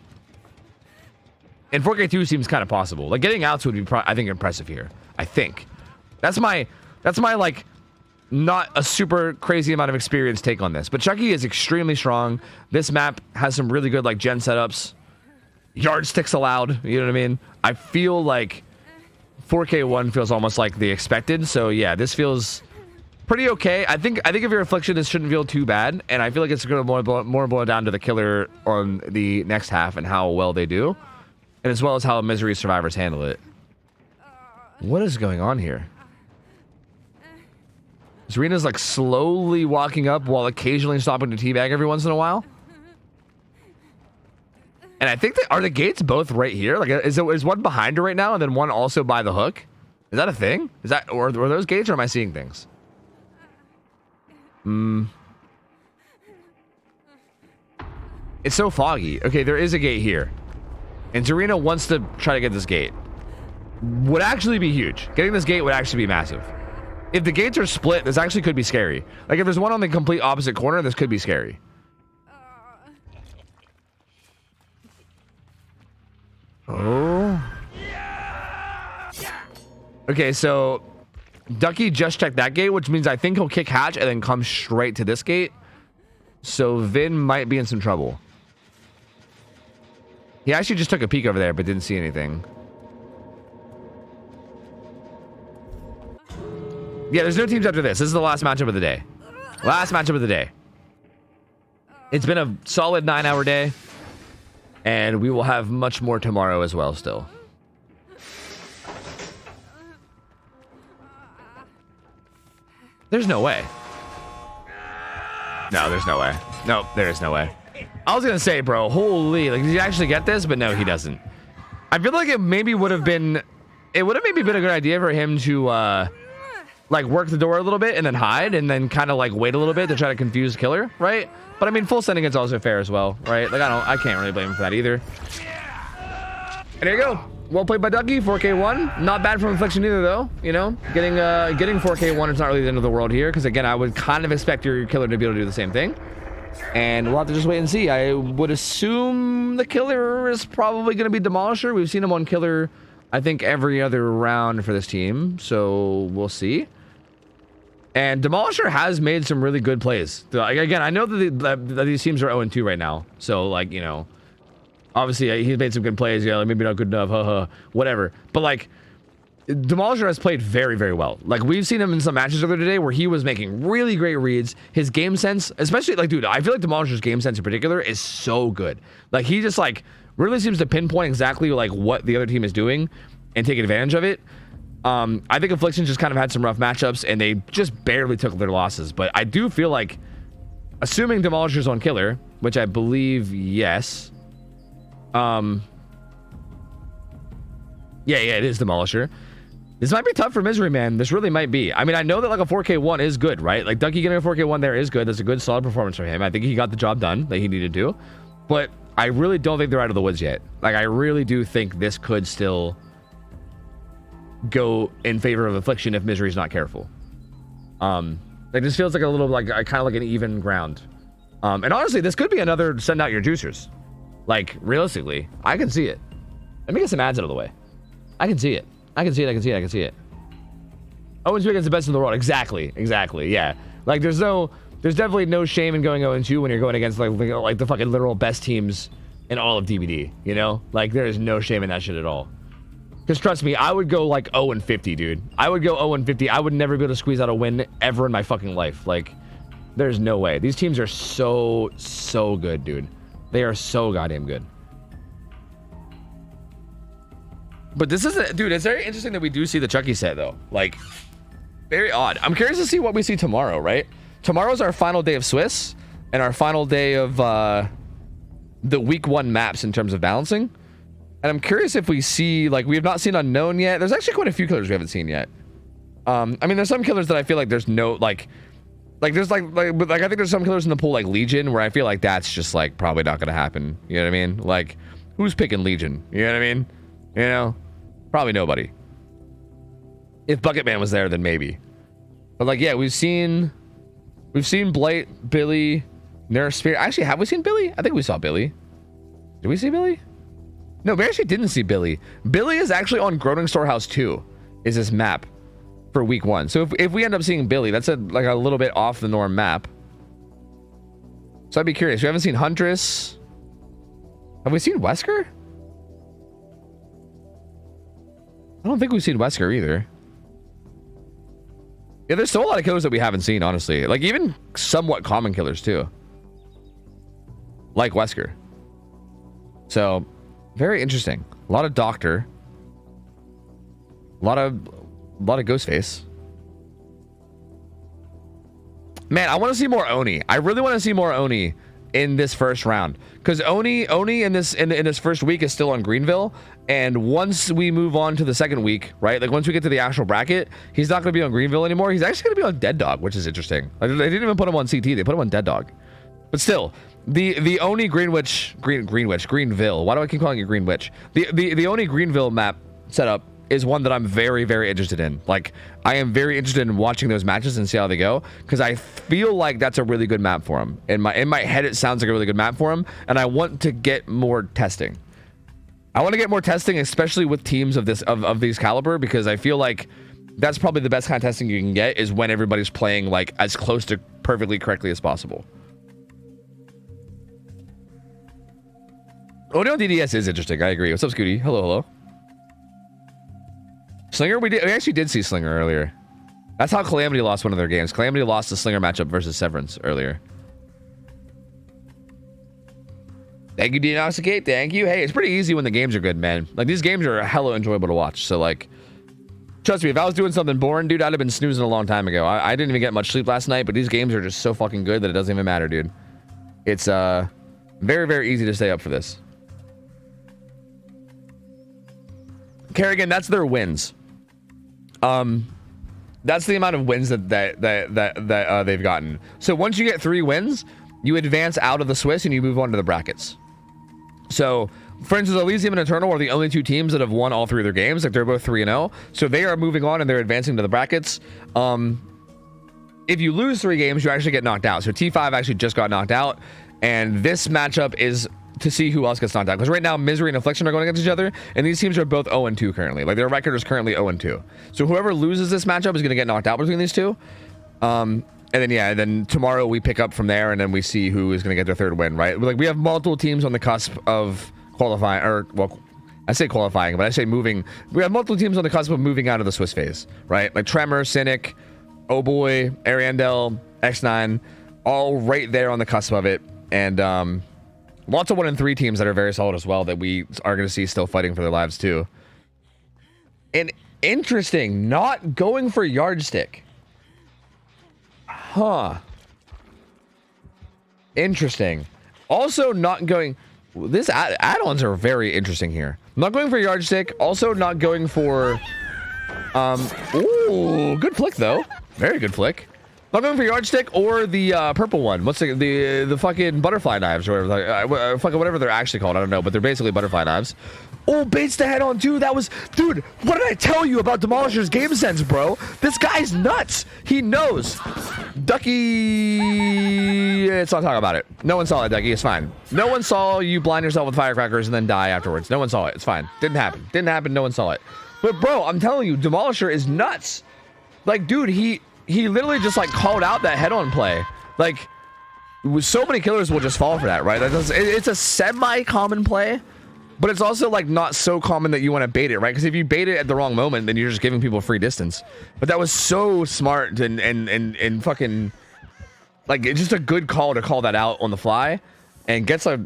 4K2 seems kind of possible. Like, getting outs would be, I think, impressive here. I think. That's my, like, not a super crazy amount of experience take on this. But Chucky is extremely strong. This map has some really good, like, gen setups. Yardsticks allowed. You know what I mean? I feel like 4K1 feels almost like the expected. So, yeah, this feels pretty okay. I think if you're Affliction, this shouldn't feel too bad. And I feel like it's going to more boil down to the killer on the next half and how well they do. And as well as how Misery Survivors handle it. What is going on here? Zarina's like slowly walking up while occasionally stopping to teabag every once in a while. And I think are the gates both right here? Like, is one behind her right now and then one also by the hook? Is that a thing? Is that, or are those gates, or am I seeing things? It's so foggy. Okay, there is a gate here. And Zarina wants to try to get this gate. Would actually be huge. Getting this gate would actually be massive. If the gates are split, this actually could be scary. Like if there's one on the complete opposite corner, this could be scary. Oh. Okay, so Ducky just checked that gate, which means I think he'll kick hatch and then come straight to this gate. So Vin might be in some trouble. He actually just took a peek over there, but didn't see anything. Yeah, there's no teams after this. This is the last matchup of the day. Last matchup of the day. It's been a solid 9-hour day. And we will have much more tomorrow as well still. There's no way. No, there's no way. No, there is no way. I was gonna say, bro, holy, like, did he actually get this? But no, he doesn't. I feel like it maybe would have been, it would have maybe been a good idea for him to, like, work the door a little bit and then hide and then kind of, like, wait a little bit to try to confuse killer, right? But I mean, full sending is also fair as well, right? Like, I can't really blame him for that either. And there you go. Well played by Ducky, 4K1. Not bad from Infliction either, though. You know, getting 4K1 is not really the end of the world here, because again, I would kind of expect your killer to be able to do the same thing. And we'll have to just wait and see. I would assume the killer is probably going to be Demolisher. We've seen him on killer, I think, every other round for this team, so we'll see. And Demolisher has made some really good plays. Again, I know that these teams are 0-2 right now, so, like, you know, obviously he's made some good plays. Yeah, like maybe not good enough, haha, whatever. But like, Demolisher has played very, very well. Like, we've seen him in some matches earlier today where he was making really great reads. His game sense, especially, like, dude, I feel like Demolisher's game sense in particular is so good. Like, he just, like, really seems to pinpoint exactly, like, what the other team is doing and take advantage of it. I think Affliction just kind of had some rough matchups and they just barely took their losses. But I do feel like, assuming Demolisher's on killer, which I believe, yes. Yeah, it is Demolisher. This might be tough for Misery Man. This really might be. I mean, I know that like a 4K1 is good, right? Like Ducky getting a 4K1 there is good. That's a good solid performance from him. I think he got the job done that he needed to. But I really don't think they're out of the woods yet. Like, I really do think this could still go in favor of Affliction if Misery's not careful. It just feels like a little like kind of like an even ground. And honestly, this could be another send out your juicers. Like, realistically, I can see it. Let me get some ads out of the way. I can see it. I can see it. I can see it. I can see it. Owens against the best in the world. Exactly. Exactly. Yeah. Like, there's definitely no shame in going 0-2 when you're going against like the fucking literal best teams in all of DBD. You know, like there is no shame in that shit at all. Because trust me, I would go like 0-50, dude. I would go 0-50. I would never be able to squeeze out a win ever in my fucking life. Like, there's no way. These teams are so good, dude. They are so goddamn good. But this isn't, dude, it's very interesting that we do see the Chucky set, though. Like, very odd. I'm curious to see what we see tomorrow, right? Tomorrow's our final day of Swiss and our final day of the week 1 maps in terms of balancing. And I'm curious if we see, like, we have not seen Unknown yet. There's actually quite a few killers we haven't seen yet. I mean, there's some killers that I feel like there's no, like there's like I think there's some killers in the pool like Legion where I feel like that's just like probably not gonna happen. You know what I mean? Like, who's picking Legion? You know what I mean? You know, probably nobody. If Bucketman was there, then maybe. But like, yeah, we've seen Blight, Billy, Nurse Spirit. Actually, have we seen Billy? I think we saw Billy. Did we see Billy? No, we actually didn't see Billy. Billy is actually on Groaning Storehouse 2. Is this map for week 1? So if we end up seeing Billy, that's like a little bit off the norm map. So I'd be curious. We haven't seen Huntress. Have we seen Wesker? I don't think we've seen Wesker either. Yeah, there's still a lot of killers that we haven't seen, honestly. Like, even somewhat common killers, too. Like Wesker. So, very interesting. A lot of Doctor. A lot of Ghostface. Man, I want to see more Oni. I really want to see more Oni in this first round. Because Oni in this first week is still on Greenville. And once we move on to the second week, right? Like, once we get to the actual bracket, he's not going to be on Greenville anymore. He's actually going to be on Dead Dog, which is interesting. Like, they didn't even put him on CT. They put him on Dead Dog. But still, The Oni Greenville. Why do I keep calling it Greenwich? The Oni Greenville map setup is one that I'm very, very interested in. Like, I am very interested in watching those matches and see how they go, because I feel like that's a really good map for him. In my head, it sounds like a really good map for him, and I want to get more testing. I want to get more testing, especially with teams of these caliber, because I feel like that's probably the best kind of testing you can get, is when everybody's playing like as close to perfectly correctly as possible. Oh no, DDS is interesting. I agree. What's up, Scooty? Hello, hello. Slinger, we actually did see Slinger earlier. That's how Calamity lost one of their games. Calamity lost the Slinger matchup versus Severance earlier. Thank you, Deinoxicate. Thank you. Hey, it's pretty easy when the games are good, man. Like, these games are hella enjoyable to watch. So, like, trust me, if I was doing something boring, dude, I'd have been snoozing a long time ago. I didn't even get much sleep last night, but these games are just so fucking good that it doesn't even matter, dude. It's very, very easy to stay up for this. Kerrigan, that's their wins. That's the amount of wins that they've gotten. So once you get 3 wins, you advance out of the Swiss and you move on to the brackets. So, for instance, Elysium and Eternal are the only 2 teams that have won all 3 of their games. Like, they're both 3-0. So they are moving on and they're advancing to the brackets. If you lose 3 games, you actually get knocked out. So T5 actually just got knocked out, and this matchup is to see who else gets knocked out, because right now Misery and Affliction are going against each other, and these teams are both 0-2 currently. Like, their record is currently 0-2. So whoever loses this matchup is going to get knocked out between these 2. And then tomorrow we pick up from there, and then we see who is going to get their 3rd win, right? Like, we have multiple teams on the cusp of qualifying, or, well, I say qualifying, but I say moving. We have multiple teams on the cusp of moving out of the Swiss phase, right? Like Tremor, Cynic, Oh Boy, Ariandel, X9, all right there on the cusp of it. And lots of 1-3 teams that are very solid as well that we are going to see still fighting for their lives too. And interesting, not going for Yardstick. Huh. Interesting. Also not going... This add-ons are very interesting here. Not going for Yardstick. Also not going for... Ooh, good flick though. Very good flick. Not going for Yardstick or the purple one. What's the fucking butterfly knives or whatever, like, fucking whatever they're actually called. I don't know, but they're basically butterfly knives. Oh, baits the head on too. That was, dude. What did I tell you about Demolisher's game sense, bro? This guy's nuts. He knows. Ducky. Let's not talk about it. No one saw it, Ducky. It's fine. No one saw you blind yourself with firecrackers and then die afterwards. No one saw it. It's fine. Didn't happen. Didn't happen. No one saw it. But bro, I'm telling you, Demolisher is nuts. Like, dude, he literally just like called out that head-on play. Like, so many killers will just fall for that, right? It's a semi-common play, but it's also like not so common that you want to bait it, right? Because if you bait it at the wrong moment, then you're just giving people free distance. But that was so smart and fucking like, it's just a good call to call that out on the fly, and gets a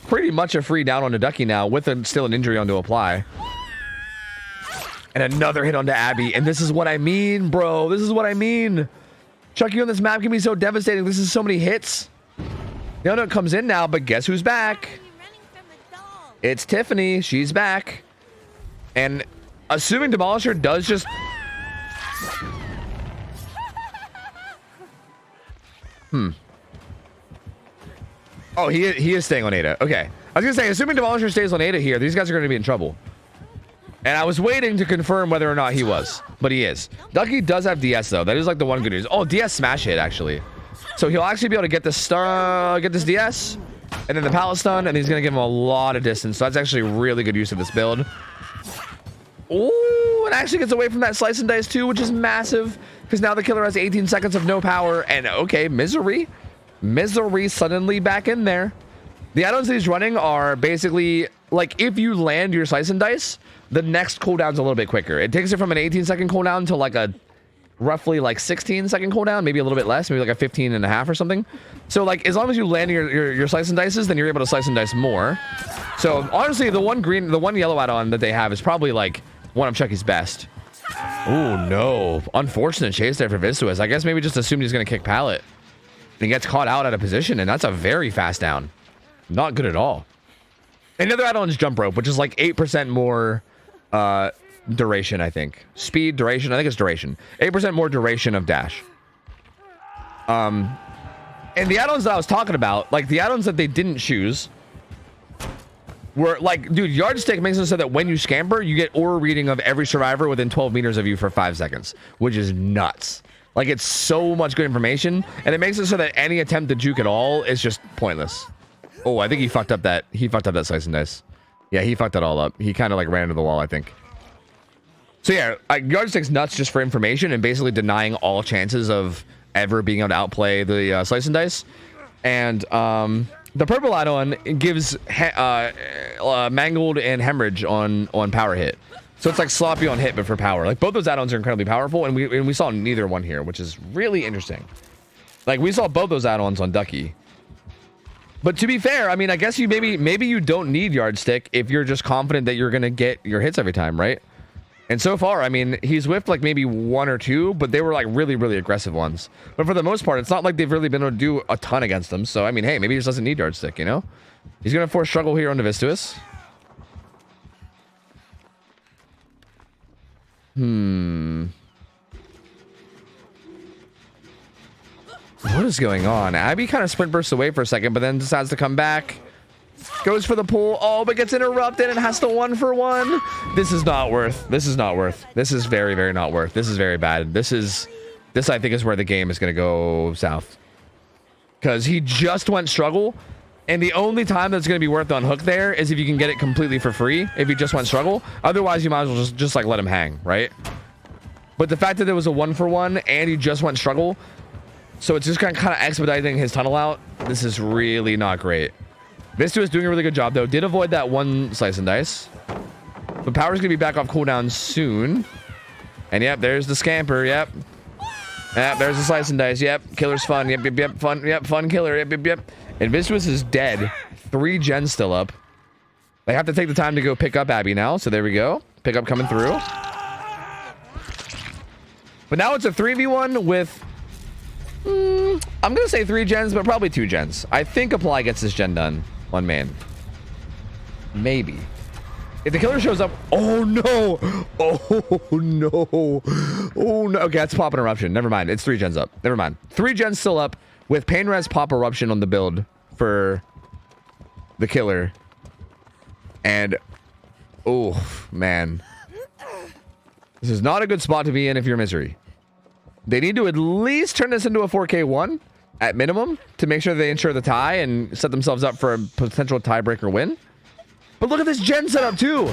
pretty much a free down onto Ducky now with still an injury onto apply. And another hit onto Abby. And this is what I mean, bro. This is what I mean. Chucky on this map can be so devastating. This is so many hits. Yona comes in now, but guess who's back? It's Tiffany. She's back. And assuming Demolisher does just... Oh, he is staying on Ada. Okay. I was going to say, assuming Demolisher stays on Ada here, these guys are going to be in trouble. And I was waiting to confirm whether or not he was, but he is. Ducky does have DS though. That is like the one good news. Oh, DS smash hit actually. So he'll actually be able to get this DS, and then the pallet stun, and he's gonna give him a lot of distance. So that's actually really good use of this build. Ooh, it actually gets away from that slice and dice too, which is massive, because now the killer has 18 seconds of no power. And okay, Misery suddenly back in there. The add-ons that he's running are basically like, if you land your slice and dice, the next cooldown's a little bit quicker. It takes it from an 18-second cooldown to like a roughly like 16-second cooldown, maybe a little bit less, maybe like a 15 and a half or something. So like, as long as you land your slice and dices, then you're able to slice and dice more. So honestly, the one yellow add-on that they have is probably like one of Chucky's best. Oh no, unfortunate chase there for Visuous. I guess maybe just assumed he's gonna kick pallet. And he gets caught out of position, and that's a very fast down. Not good at all. Another add-on is jump rope, which is like 8% more duration, I think. Speed, duration, I think it's duration. 8% more duration of dash. And the add-ons that I was talking about, like the add-ons that they didn't choose, were like, dude, Yardstick makes it so that when you scamper, you get aura reading of every survivor within 12 meters of you for 5 seconds, which is nuts. Like, it's so much good information, and it makes it so that any attempt to juke at all is just pointless. Oh, I think he fucked up that slice and dice. Yeah, he fucked that all up. He kind of like ran into the wall, I think. So yeah, Yardstick's nuts just for information and basically denying all chances of ever being able to outplay the slice and dice. And the purple add-on gives mangled and hemorrhage on power hit. So it's like sloppy on hit, but for power. Like both those add-ons are incredibly powerful, and we saw neither one here, which is really interesting. Like we saw both those add-ons on Ducky. But to be fair, I mean, I guess you maybe you don't need Yardstick if you're just confident that you're gonna get your hits every time, right? And so far, I mean, he's whiffed like maybe 1 or 2, but they were like really, really aggressive ones. But for the most part, it's not like they've really been able to do a ton against them. So I mean, hey, maybe he just doesn't need Yardstick, you know? He's gonna force struggle here on the Vistuous. What is going on? Abby kind of sprint bursts away for a second, but then decides to come back. Goes for the pull. Oh, but gets interrupted and has to 1-for-1. This is not worth. This is not worth. This is very, very not worth. This is very bad. This I think is where the game is going to go south. Because he just went struggle. And the only time that's going to be worth on hook there is if you can get it completely for free. If he just went struggle. Otherwise, you might as well just like let him hang, right? But the fact that there was a 1-for-1 and he just went struggle. So it's just kind of expediting his tunnel out. This is really not great. Vistu is doing a really good job, though. Did avoid that 1 slice and dice. But power's going to be back off cooldown soon. And yep, there's the scamper. Yep. Yep, there's the slice and dice. Yep. Killer's fun. Yep, yep, yep. Fun. Yep, fun killer. Yep, yep, yep. And Vistuous is dead. 3 gens still up. They have to take the time to go pick up Abby now. So there we go. Pickup coming through. But now it's a 3v1 with... I'm going to say 3 gens, but probably 2 gens. I think Apply gets this gen done. 1 man. Maybe. If the killer shows up... Oh, no. Oh, no. Oh, no. Okay, that's Pop and Eruption. Never mind. It's 3 gens up. Never mind. 3 gens still up with Pain Res Pop Eruption on the build for the killer. And... Oh, man. This is not a good spot to be in if you're Misery. They need to at least turn this into a 4K1 at minimum to make sure they ensure the tie and set themselves up for a potential tiebreaker win. But look at this gen setup too.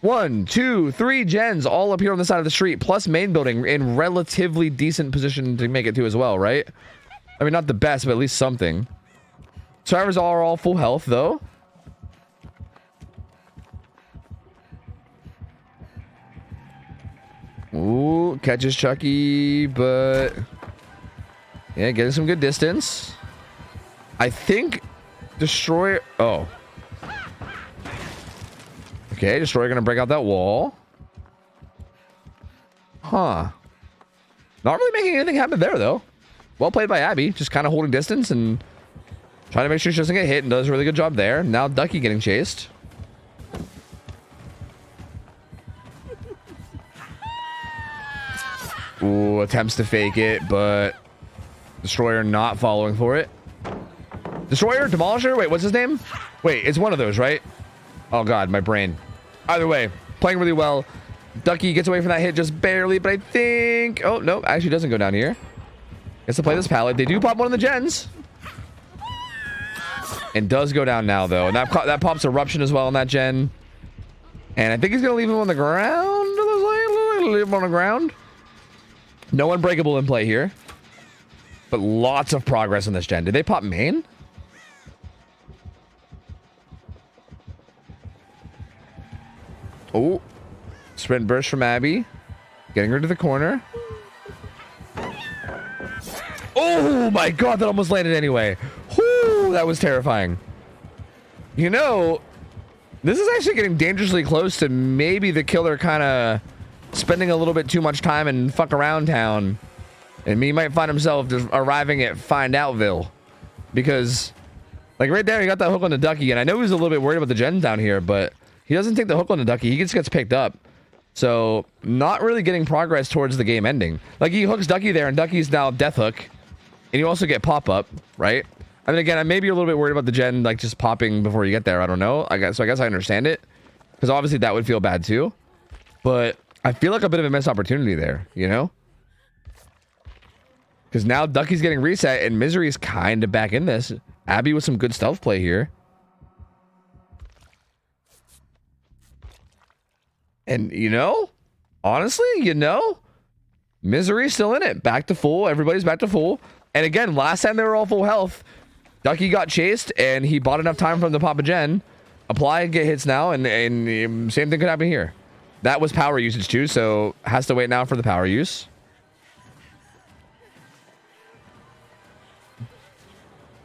1, 2, 3 gens all up here on the side of the street, plus main building in relatively decent position to make it to as well, right? I mean, not the best, but at least something. Survivors are all full health though. Ooh, catches Chucky, but yeah, getting some good distance. I think Destroyer. Oh, okay, Destroyer gonna break out that wall. Huh? Not really making anything happen there though. Well played by Abby, just kind of holding distance and trying to make sure she doesn't get hit, and does a really good job there. Now Ducky getting chased. Ooh, attempts to fake it, but Destroyer not following for it. Destroyer? Demolisher? Wait, what's his name? Wait, it's one of those, right? Oh, God, my brain. Either way, playing really well. Ducky gets away from that hit just barely, but I think... Oh, no, actually doesn't go down here. Gets to play this pallet. They do pop one of the gens. And does go down now, though. And that pops Eruption as well on that gen. And I think he's going to leave him on the ground. Leave him on the ground. No unbreakable in play here. But lots of progress on this gen. Did they pop main? Oh. Sprint burst from Abby. Getting her to the corner. Oh my god, that almost landed anyway. Whoo, that was terrifying. You know, this is actually getting dangerously close to maybe the killer kind of spending a little bit too much time in fuck around town, and he might find himself just arriving at Find Outville, because like right there he got that hook on the Ducky, and I know he was a little bit worried about the gens down here, but he doesn't take the hook on the Ducky. He just gets picked up, so not really getting progress towards the game ending. Like he hooks Ducky there, and Ducky's now death hook, And you also get pop-up, right? I mean, again, I may be a little bit worried about the gen, like, just popping before you get there. I don't know. I guess I understand it. Because obviously that would feel bad too. But I feel like a bit of a missed opportunity there, you know? Because now Ducky's getting reset and Misery's kind of back in this. Abby with some good stealth play here. And, you know, honestly, you know, Misery's still in it. Back to full. Everybody's back to full. And again, last time they were all full health, Ducky got chased and he bought enough time from the Papa Gen. Apply and get hits now. And same thing could happen here. That was power usage too. So has to wait now for the power use.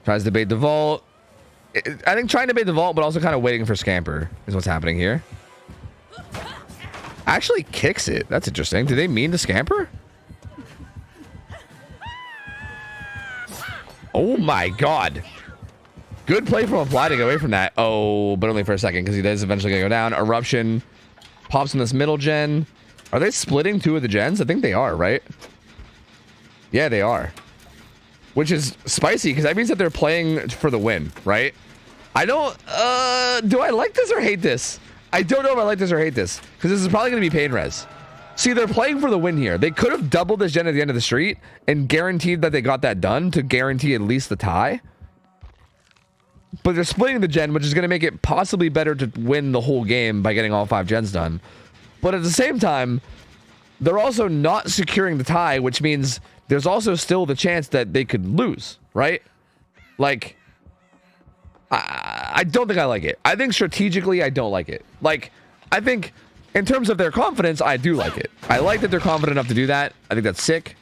Tries to bait the vault. I think trying to bait the vault, but also kind of waiting for Scamper is what's happening here. Actually kicks it. That's interesting. Do they mean to Scamper? Oh my god. Good play from Apply to get away from that. Oh, but only for a second because he is eventually going to go down. Eruption pops in this middle gen. Are they splitting two of the gens? I think they are, right? Yeah, they are. Which is spicy because that means that they're playing for the win, right? I don't... do I like this or hate this? I don't know if I like this or hate this because this is probably going to be pain res. See, they're playing for the win here. They could have doubled this gen at the end of the street and guaranteed that they got that done to guarantee at least the tie. But they're splitting the gen, which is going to make it possibly better to win the whole game by getting all 5 gens done. But at the same time, they're also not securing the tie, which means there's also still the chance that they could lose, right? Like, I don't think I like it. I think strategically, I don't like it. Like, I think in terms of their confidence, I do like it. I like that they're confident enough to do that. I think that's sick.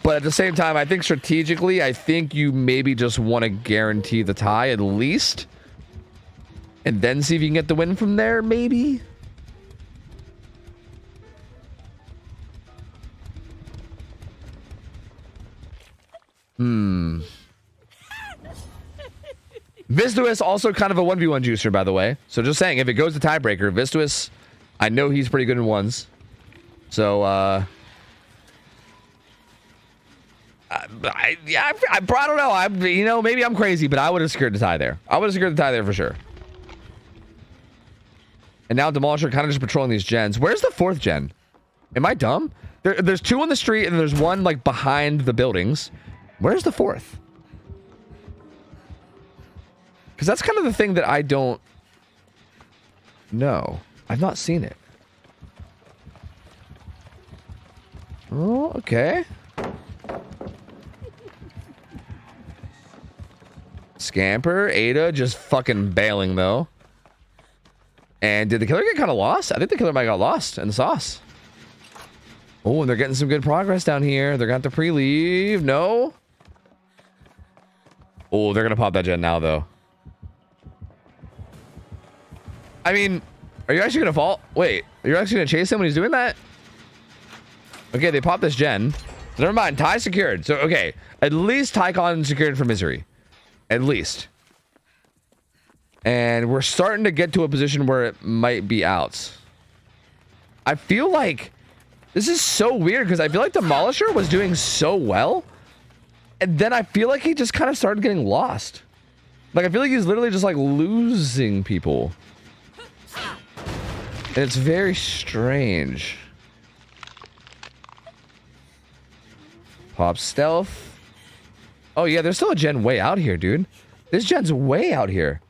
But at the same time, I think strategically, I think you maybe just want to guarantee the tie at least. And then see if you can get the win from there, maybe. Vistuous also kind of a 1v1 juicer, by the way. So just saying, if it goes to tiebreaker, Vistuous, I know he's pretty good in ones. So, I don't know. You know, maybe I'm crazy, but I would have secured the tie there. I would have secured the tie there for sure. And now Demolisher kind of just patrolling these gens. Where's the 4th gen? Am I dumb? There's 2 on the street and there's 1 like behind the buildings. Where's the 4th? Because that's kind of the thing that I don't know. I've not seen it. Oh, okay. Scamper, Ada just fucking bailing though. And did the killer get kind of lost? I think the killer might have got lost in the sauce. Oh, and they're getting some good progress down here. They're going to have to pre-leave. No. Oh, they're going to pop that gen now though. I mean, are you actually going to fall? Wait, are you actually going to chase him when he's doing that? Okay, they popped this gen. So never mind, tie secured. So, okay, at least Tycon secured for Misery. At least. And we're starting to get to a position where it might be out. I feel like this is so weird because I feel like Demolisher was doing so well. And then I feel like he just kind of started getting lost. Like, I feel like he's literally just like losing people. And it's very strange. Pop stealth. Oh yeah, there's still a gen way out here, dude. This gen's way out here.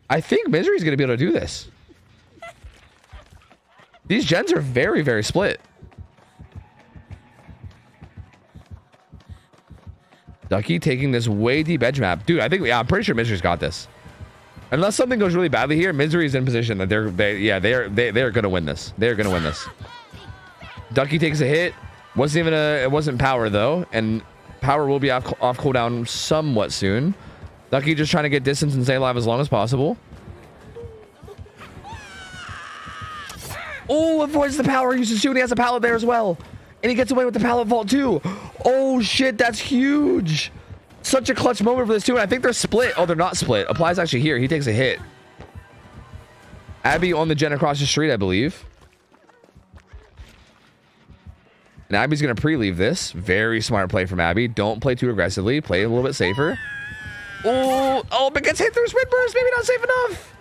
I think Misery's gonna be able to do this. These gens are very, very split. Ducky taking this way deep edge map. Dude, I'm pretty sure Misery's got this. Unless something goes really badly here, Misery's in position that they're gonna win this. They're gonna win this. Ducky takes a hit. It wasn't power though, and power will be off cooldown somewhat soon. Ducky just trying to get distance and stay alive as long as possible. Oh, avoids the power usage too, and he has a pallet there as well. And he gets away with the pallet vault too. Oh shit, that's huge. Such a clutch moment for this too, and I think they're split. Oh, they're not split. Apply's actually here. He takes a hit. Abby on the gen across the street, I believe. And Abby's going to pre-leave this. Very smart play from Abby. Don't play too aggressively. Play a little bit safer. Oh, but gets hit through Spin Burst. Maybe not safe enough.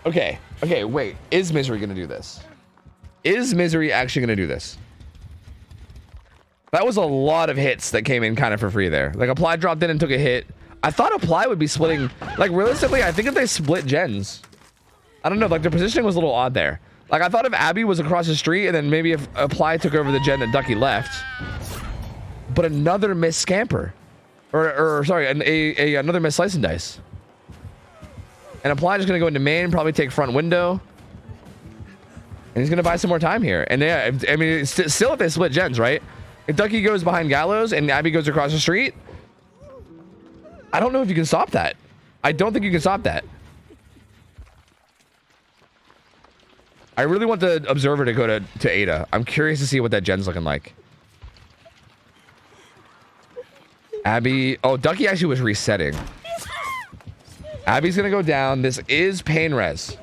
Okay. Okay, wait. Is Misery going to do this? Is Misery actually going to do this? That was a lot of hits that came in kind of for free there. Like, Apply dropped in and took a hit. I thought Apply would be splitting. Like, realistically, I think if they split gens, I don't know. Like, their positioning was a little odd there. Like, I thought if Abby was across the street and then maybe if Apply took over the gen that Ducky left. But another missed scamper. Or sorry, another missed slice and dice. And Apply just going to go into main, probably take front window. And he's going to buy some more time here. And yeah, I mean, still if they split gens, right? If Ducky goes behind Gallows and Abby goes across the street, I don't know if you can stop that. I don't think you can stop that. I really want the Observer to go to Ada. I'm curious to see what that gen's looking like. Abby. Oh, Ducky actually was resetting. Abby's going to go down. This is Pain Res.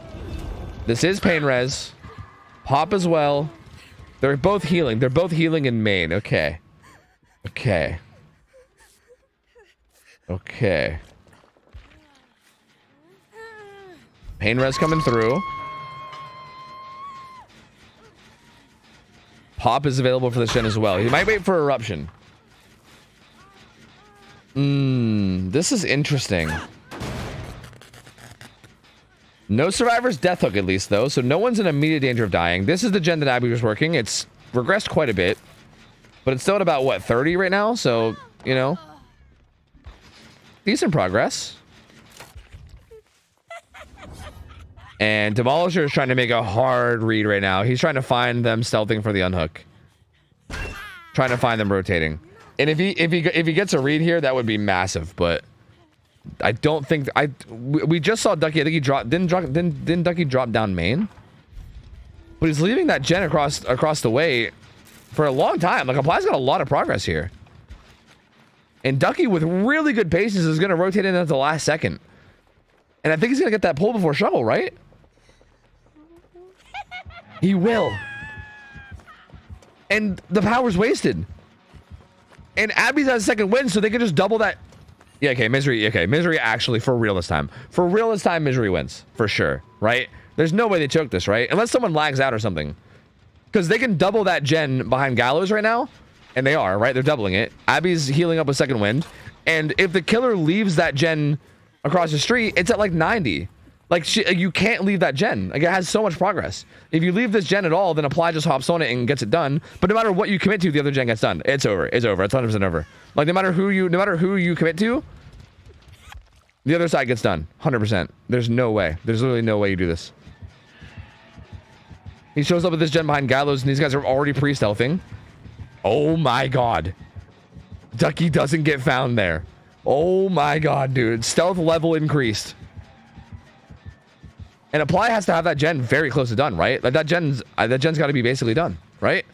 This is Pain Res. Pop as well. They're both healing. They're both healing in main. Okay. Okay. Okay. Pain Res coming through. Pop is available for this gen as well. He might wait for Eruption. This is interesting. No survivors death hook at least though, so no one's in immediate danger of dying. This is the gen that Abby was working. It's regressed quite a bit, but it's still at about what, 30 right now, so you know, decent progress. And Demolisher is trying to make a hard read right now. He's trying to find them stealthing for the unhook, trying to find them rotating. And if he gets a read here, that would be massive, but I don't think we just saw Ducky. I think he dropped. Didn't Ducky drop down main? But he's leaving that gen across the way for a long time. Like, Apply's got a lot of progress here. And Ducky with really good patience is going to rotate in at the last second. And I think he's going to get that pull before shovel, right? He will. And the power's wasted. And Abby's has a second win, so they can just double that. Yeah, okay, Misery. Okay, Misery actually, for real this time. For real this time, Misery wins. For sure, right? There's no way they choke this, right? Unless someone lags out or something. Because they can double that gen behind Gallows right now. And they are, right? They're doubling it. Abby's healing up a second wind. And if the killer leaves that gen across the street, it's at like 90. Like, you can't leave that gen. Like, it has so much progress. If you leave this gen at all, then Apply just hops on it and gets it done. But no matter what you commit to, the other gen gets done. It's over. It's over. It's 100% over. Like, no matter who you commit to, the other side gets done. 100%. There's no way. There's literally no way you do this. He shows up with this gen behind Gallows, and these guys are already pre-stealthing. Oh my god. Ducky doesn't get found there. Oh my god, dude. Stealth level increased. And Apply has to have that gen very close to done, right? Like, that gen's got to be basically done, right?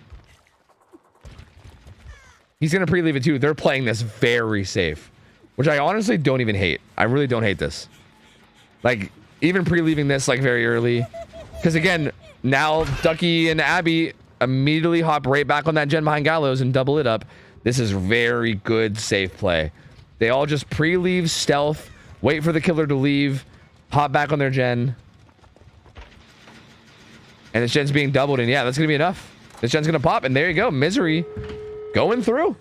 He's going to pre-leave it too. They're playing this very safe, which I honestly don't even hate. I really don't hate this. Like, even pre-leaving this like very early. Because again, now Ducky and Abby immediately hop right back on that gen behind Gallows and double it up. This is very good safe play. They all just pre-leave stealth, wait for the killer to leave, hop back on their gen. And this gen's being doubled, and yeah, that's gonna be enough. This gen's gonna pop, and there you go. Misery going through.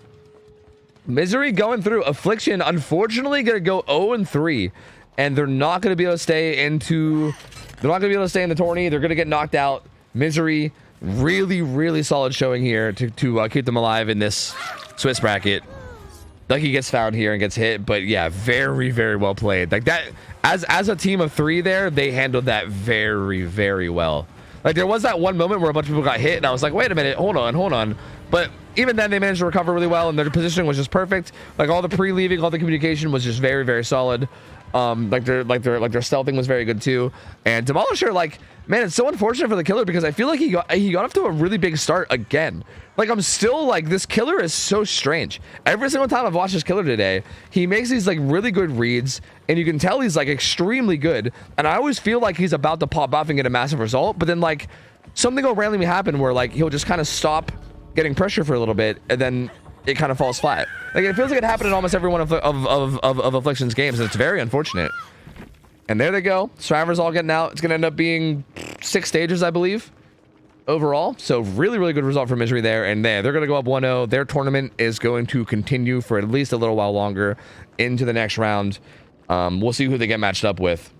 Misery going through. Affliction, unfortunately, gonna go 0-3, and they're not gonna be able to stay into. They're not gonna be able to stay in the tourney. They're gonna get knocked out. Misery, really, really solid showing here to keep them alive in this Swiss bracket. Ducky gets found here and gets hit, but yeah, very, very well played. Like that, as a team of 3 there, they handled that very, very well. Like, there was that one moment where a bunch of people got hit, and I was like, wait a minute, hold on. But even then, they managed to recover really well, and their positioning was just perfect. Like, all the pre-leaving, all the communication was just very, very solid. Like their stealthing was very good too. And Demolisher, like, man, it's so unfortunate for the killer because I feel like he got off to a really big start again. Like, I'm still like, this killer is so strange. Every single time I've watched this killer today, he makes these like really good reads, and you can tell he's like extremely good. And I always feel like he's about to pop off and get a massive result, but then like something will randomly happen where like he'll just kind of stop, getting pressure for a little bit, and then it kind of falls flat. Like, it feels like it happened in almost every one of Affliction's games, and it's very unfortunate. And there they go. Survivors all getting out. It's going to end up being 6 stages, I believe, overall. So really, really good result for Misery there. And they're going to go up 1-0. Their tournament is going to continue for at least a little while longer into the next round. We'll see who they get matched up with.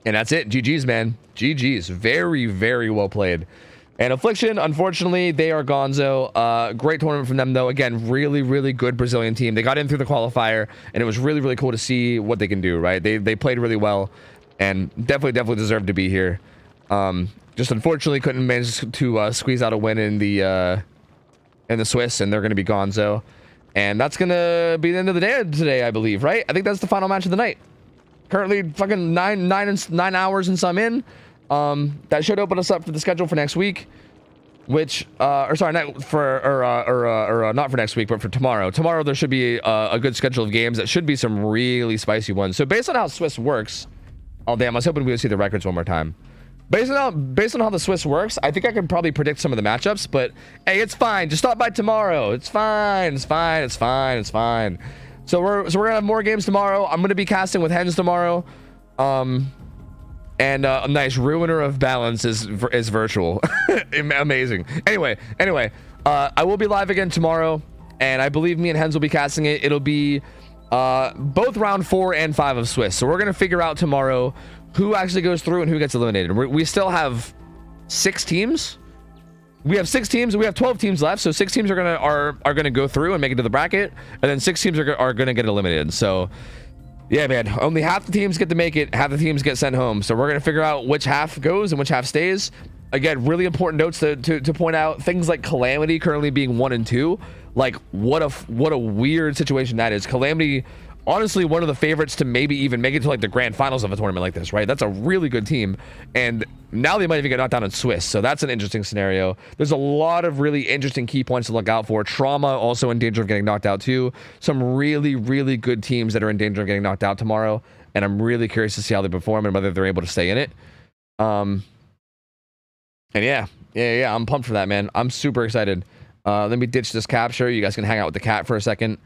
And that's it. GG's, man. GG's. Very, very well played. And Affliction, unfortunately, they are gonzo. Great tournament from them, though. Again, really, really good Brazilian team. They got in through the qualifier, and it was really, really cool to see what they can do, right? They played really well, and definitely deserved to be here. Just unfortunately couldn't manage to squeeze out a win in the Swiss, and they're going to be gonzo. And that's going to be the end of the day today, I believe, right? I think that's the final match of the night. Currently, fucking 9 hours and some in. That should open us up for the schedule for next week, which, or sorry, not for, not for next week, but for tomorrow. Tomorrow there should be a good schedule of games that should be some really spicy ones. So based on how Swiss works, oh damn, I was hoping we would see the records one more time. Based on how the Swiss works, I think I can probably predict some of the matchups, but hey, it's fine. Just stop by tomorrow. It's fine. It's fine. It's fine. It's fine. So we're gonna have more games tomorrow. I'm gonna be casting with Hens tomorrow. And a nice ruiner of balance is virtual. Amazing. Anyway, I will be live again tomorrow, and I believe me and Hens will be casting it. It'll be both round 4 and 5 of Swiss. So we're gonna figure out tomorrow who actually goes through and who gets eliminated. We still have 6 teams. We have 6 teams. We have 12 teams left. So 6 teams are gonna go through and make it to the bracket, and then 6 teams are gonna get eliminated. So. Yeah, man, only half the teams get to make it, half the teams get sent home. So we're going to figure out which half goes and which half stays. Again, really important notes to point out. Things like Calamity currently being 1 and 2. Like, what a weird situation that is. Calamity, honestly, one of the favorites to maybe even make it to, like, the grand finals of a tournament like this, right? That's a really good team. And now they might even get knocked down in Swiss. So that's an interesting scenario. There's a lot of really interesting key points to look out for. Trauma also in danger of getting knocked out too. Some really, really good teams that are in danger of getting knocked out tomorrow. And I'm really curious to see how they perform and whether they're able to stay in it. And yeah, I'm pumped for that, man. I'm super excited. Let me ditch this capture. You guys can hang out with the cat for a second.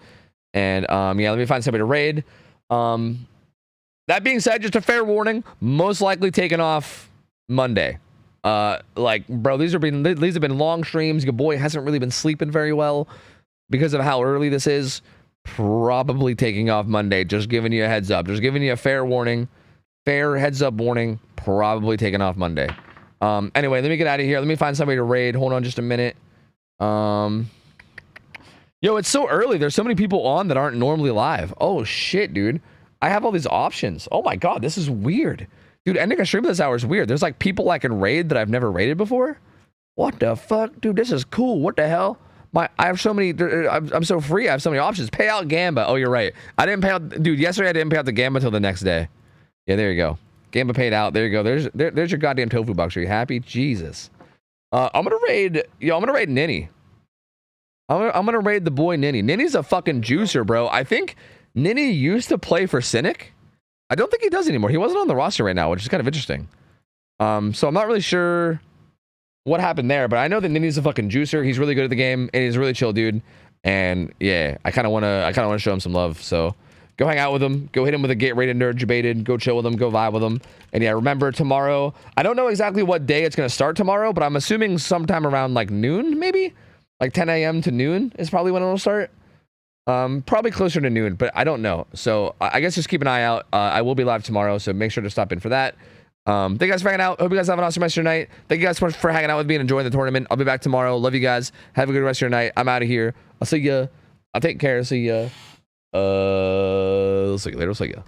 And yeah, let me find somebody to raid. That being said, just a fair warning, most likely taking off Monday. Like, bro, these have been long streams. Your boy hasn't really been sleeping very well because of how early this is. Probably taking off Monday. Just giving you a heads up. Just giving you a fair warning. Fair heads up warning. Probably taking off Monday. Anyway, let me get out of here. Let me find somebody to raid. Hold on just a minute. Yo, it's so early. There's so many people on that aren't normally live. Oh, shit, dude. I have all these options. Oh, my God. This is weird. Dude, ending a stream at this hour is weird. There's, like, people I can raid that I've never raided before. What the fuck? Dude, this is cool. What the hell? I have so many... I'm so free. I have so many options. Pay out Gamba. Oh, you're right. I didn't pay out... Dude, yesterday I didn't pay out the Gamba until the next day. Yeah, there you go. Gamba paid out. There you go. There's your goddamn tofu box. Are you happy? Jesus. I'm gonna raid... Yo, I'm gonna raid Ninny. I'm gonna raid the boy Ninny. Ninny's a fucking juicer, bro. I think Ninny used to play for Cynic. I don't think he does anymore. He wasn't on the roster right now, which is kind of interesting. So I'm not really sure what happened there, but I know that Ninny's a fucking juicer. He's really good at the game, and he's a really chill dude. And yeah, I kind of wanna show him some love. So go hang out with him. Go hit him with a Get Rated Nerd Debated. Go chill with him. Go vibe with him. And yeah, remember tomorrow. I don't know exactly what day it's gonna start tomorrow, but I'm assuming sometime around like noon, maybe. Like 10 a.m. to noon is probably when it'll start. Probably closer to noon, but I don't know. So I guess just keep an eye out. I will be live tomorrow, so make sure to stop in for that. Thank you guys for hanging out. Hope you guys have an awesome rest of your night. Thank you guys so much for hanging out with me and enjoying the tournament. I'll be back tomorrow. Love you guys. Have a good rest of your night. I'm out of here. I'll see ya. I'll take care. See ya. See you later. See ya.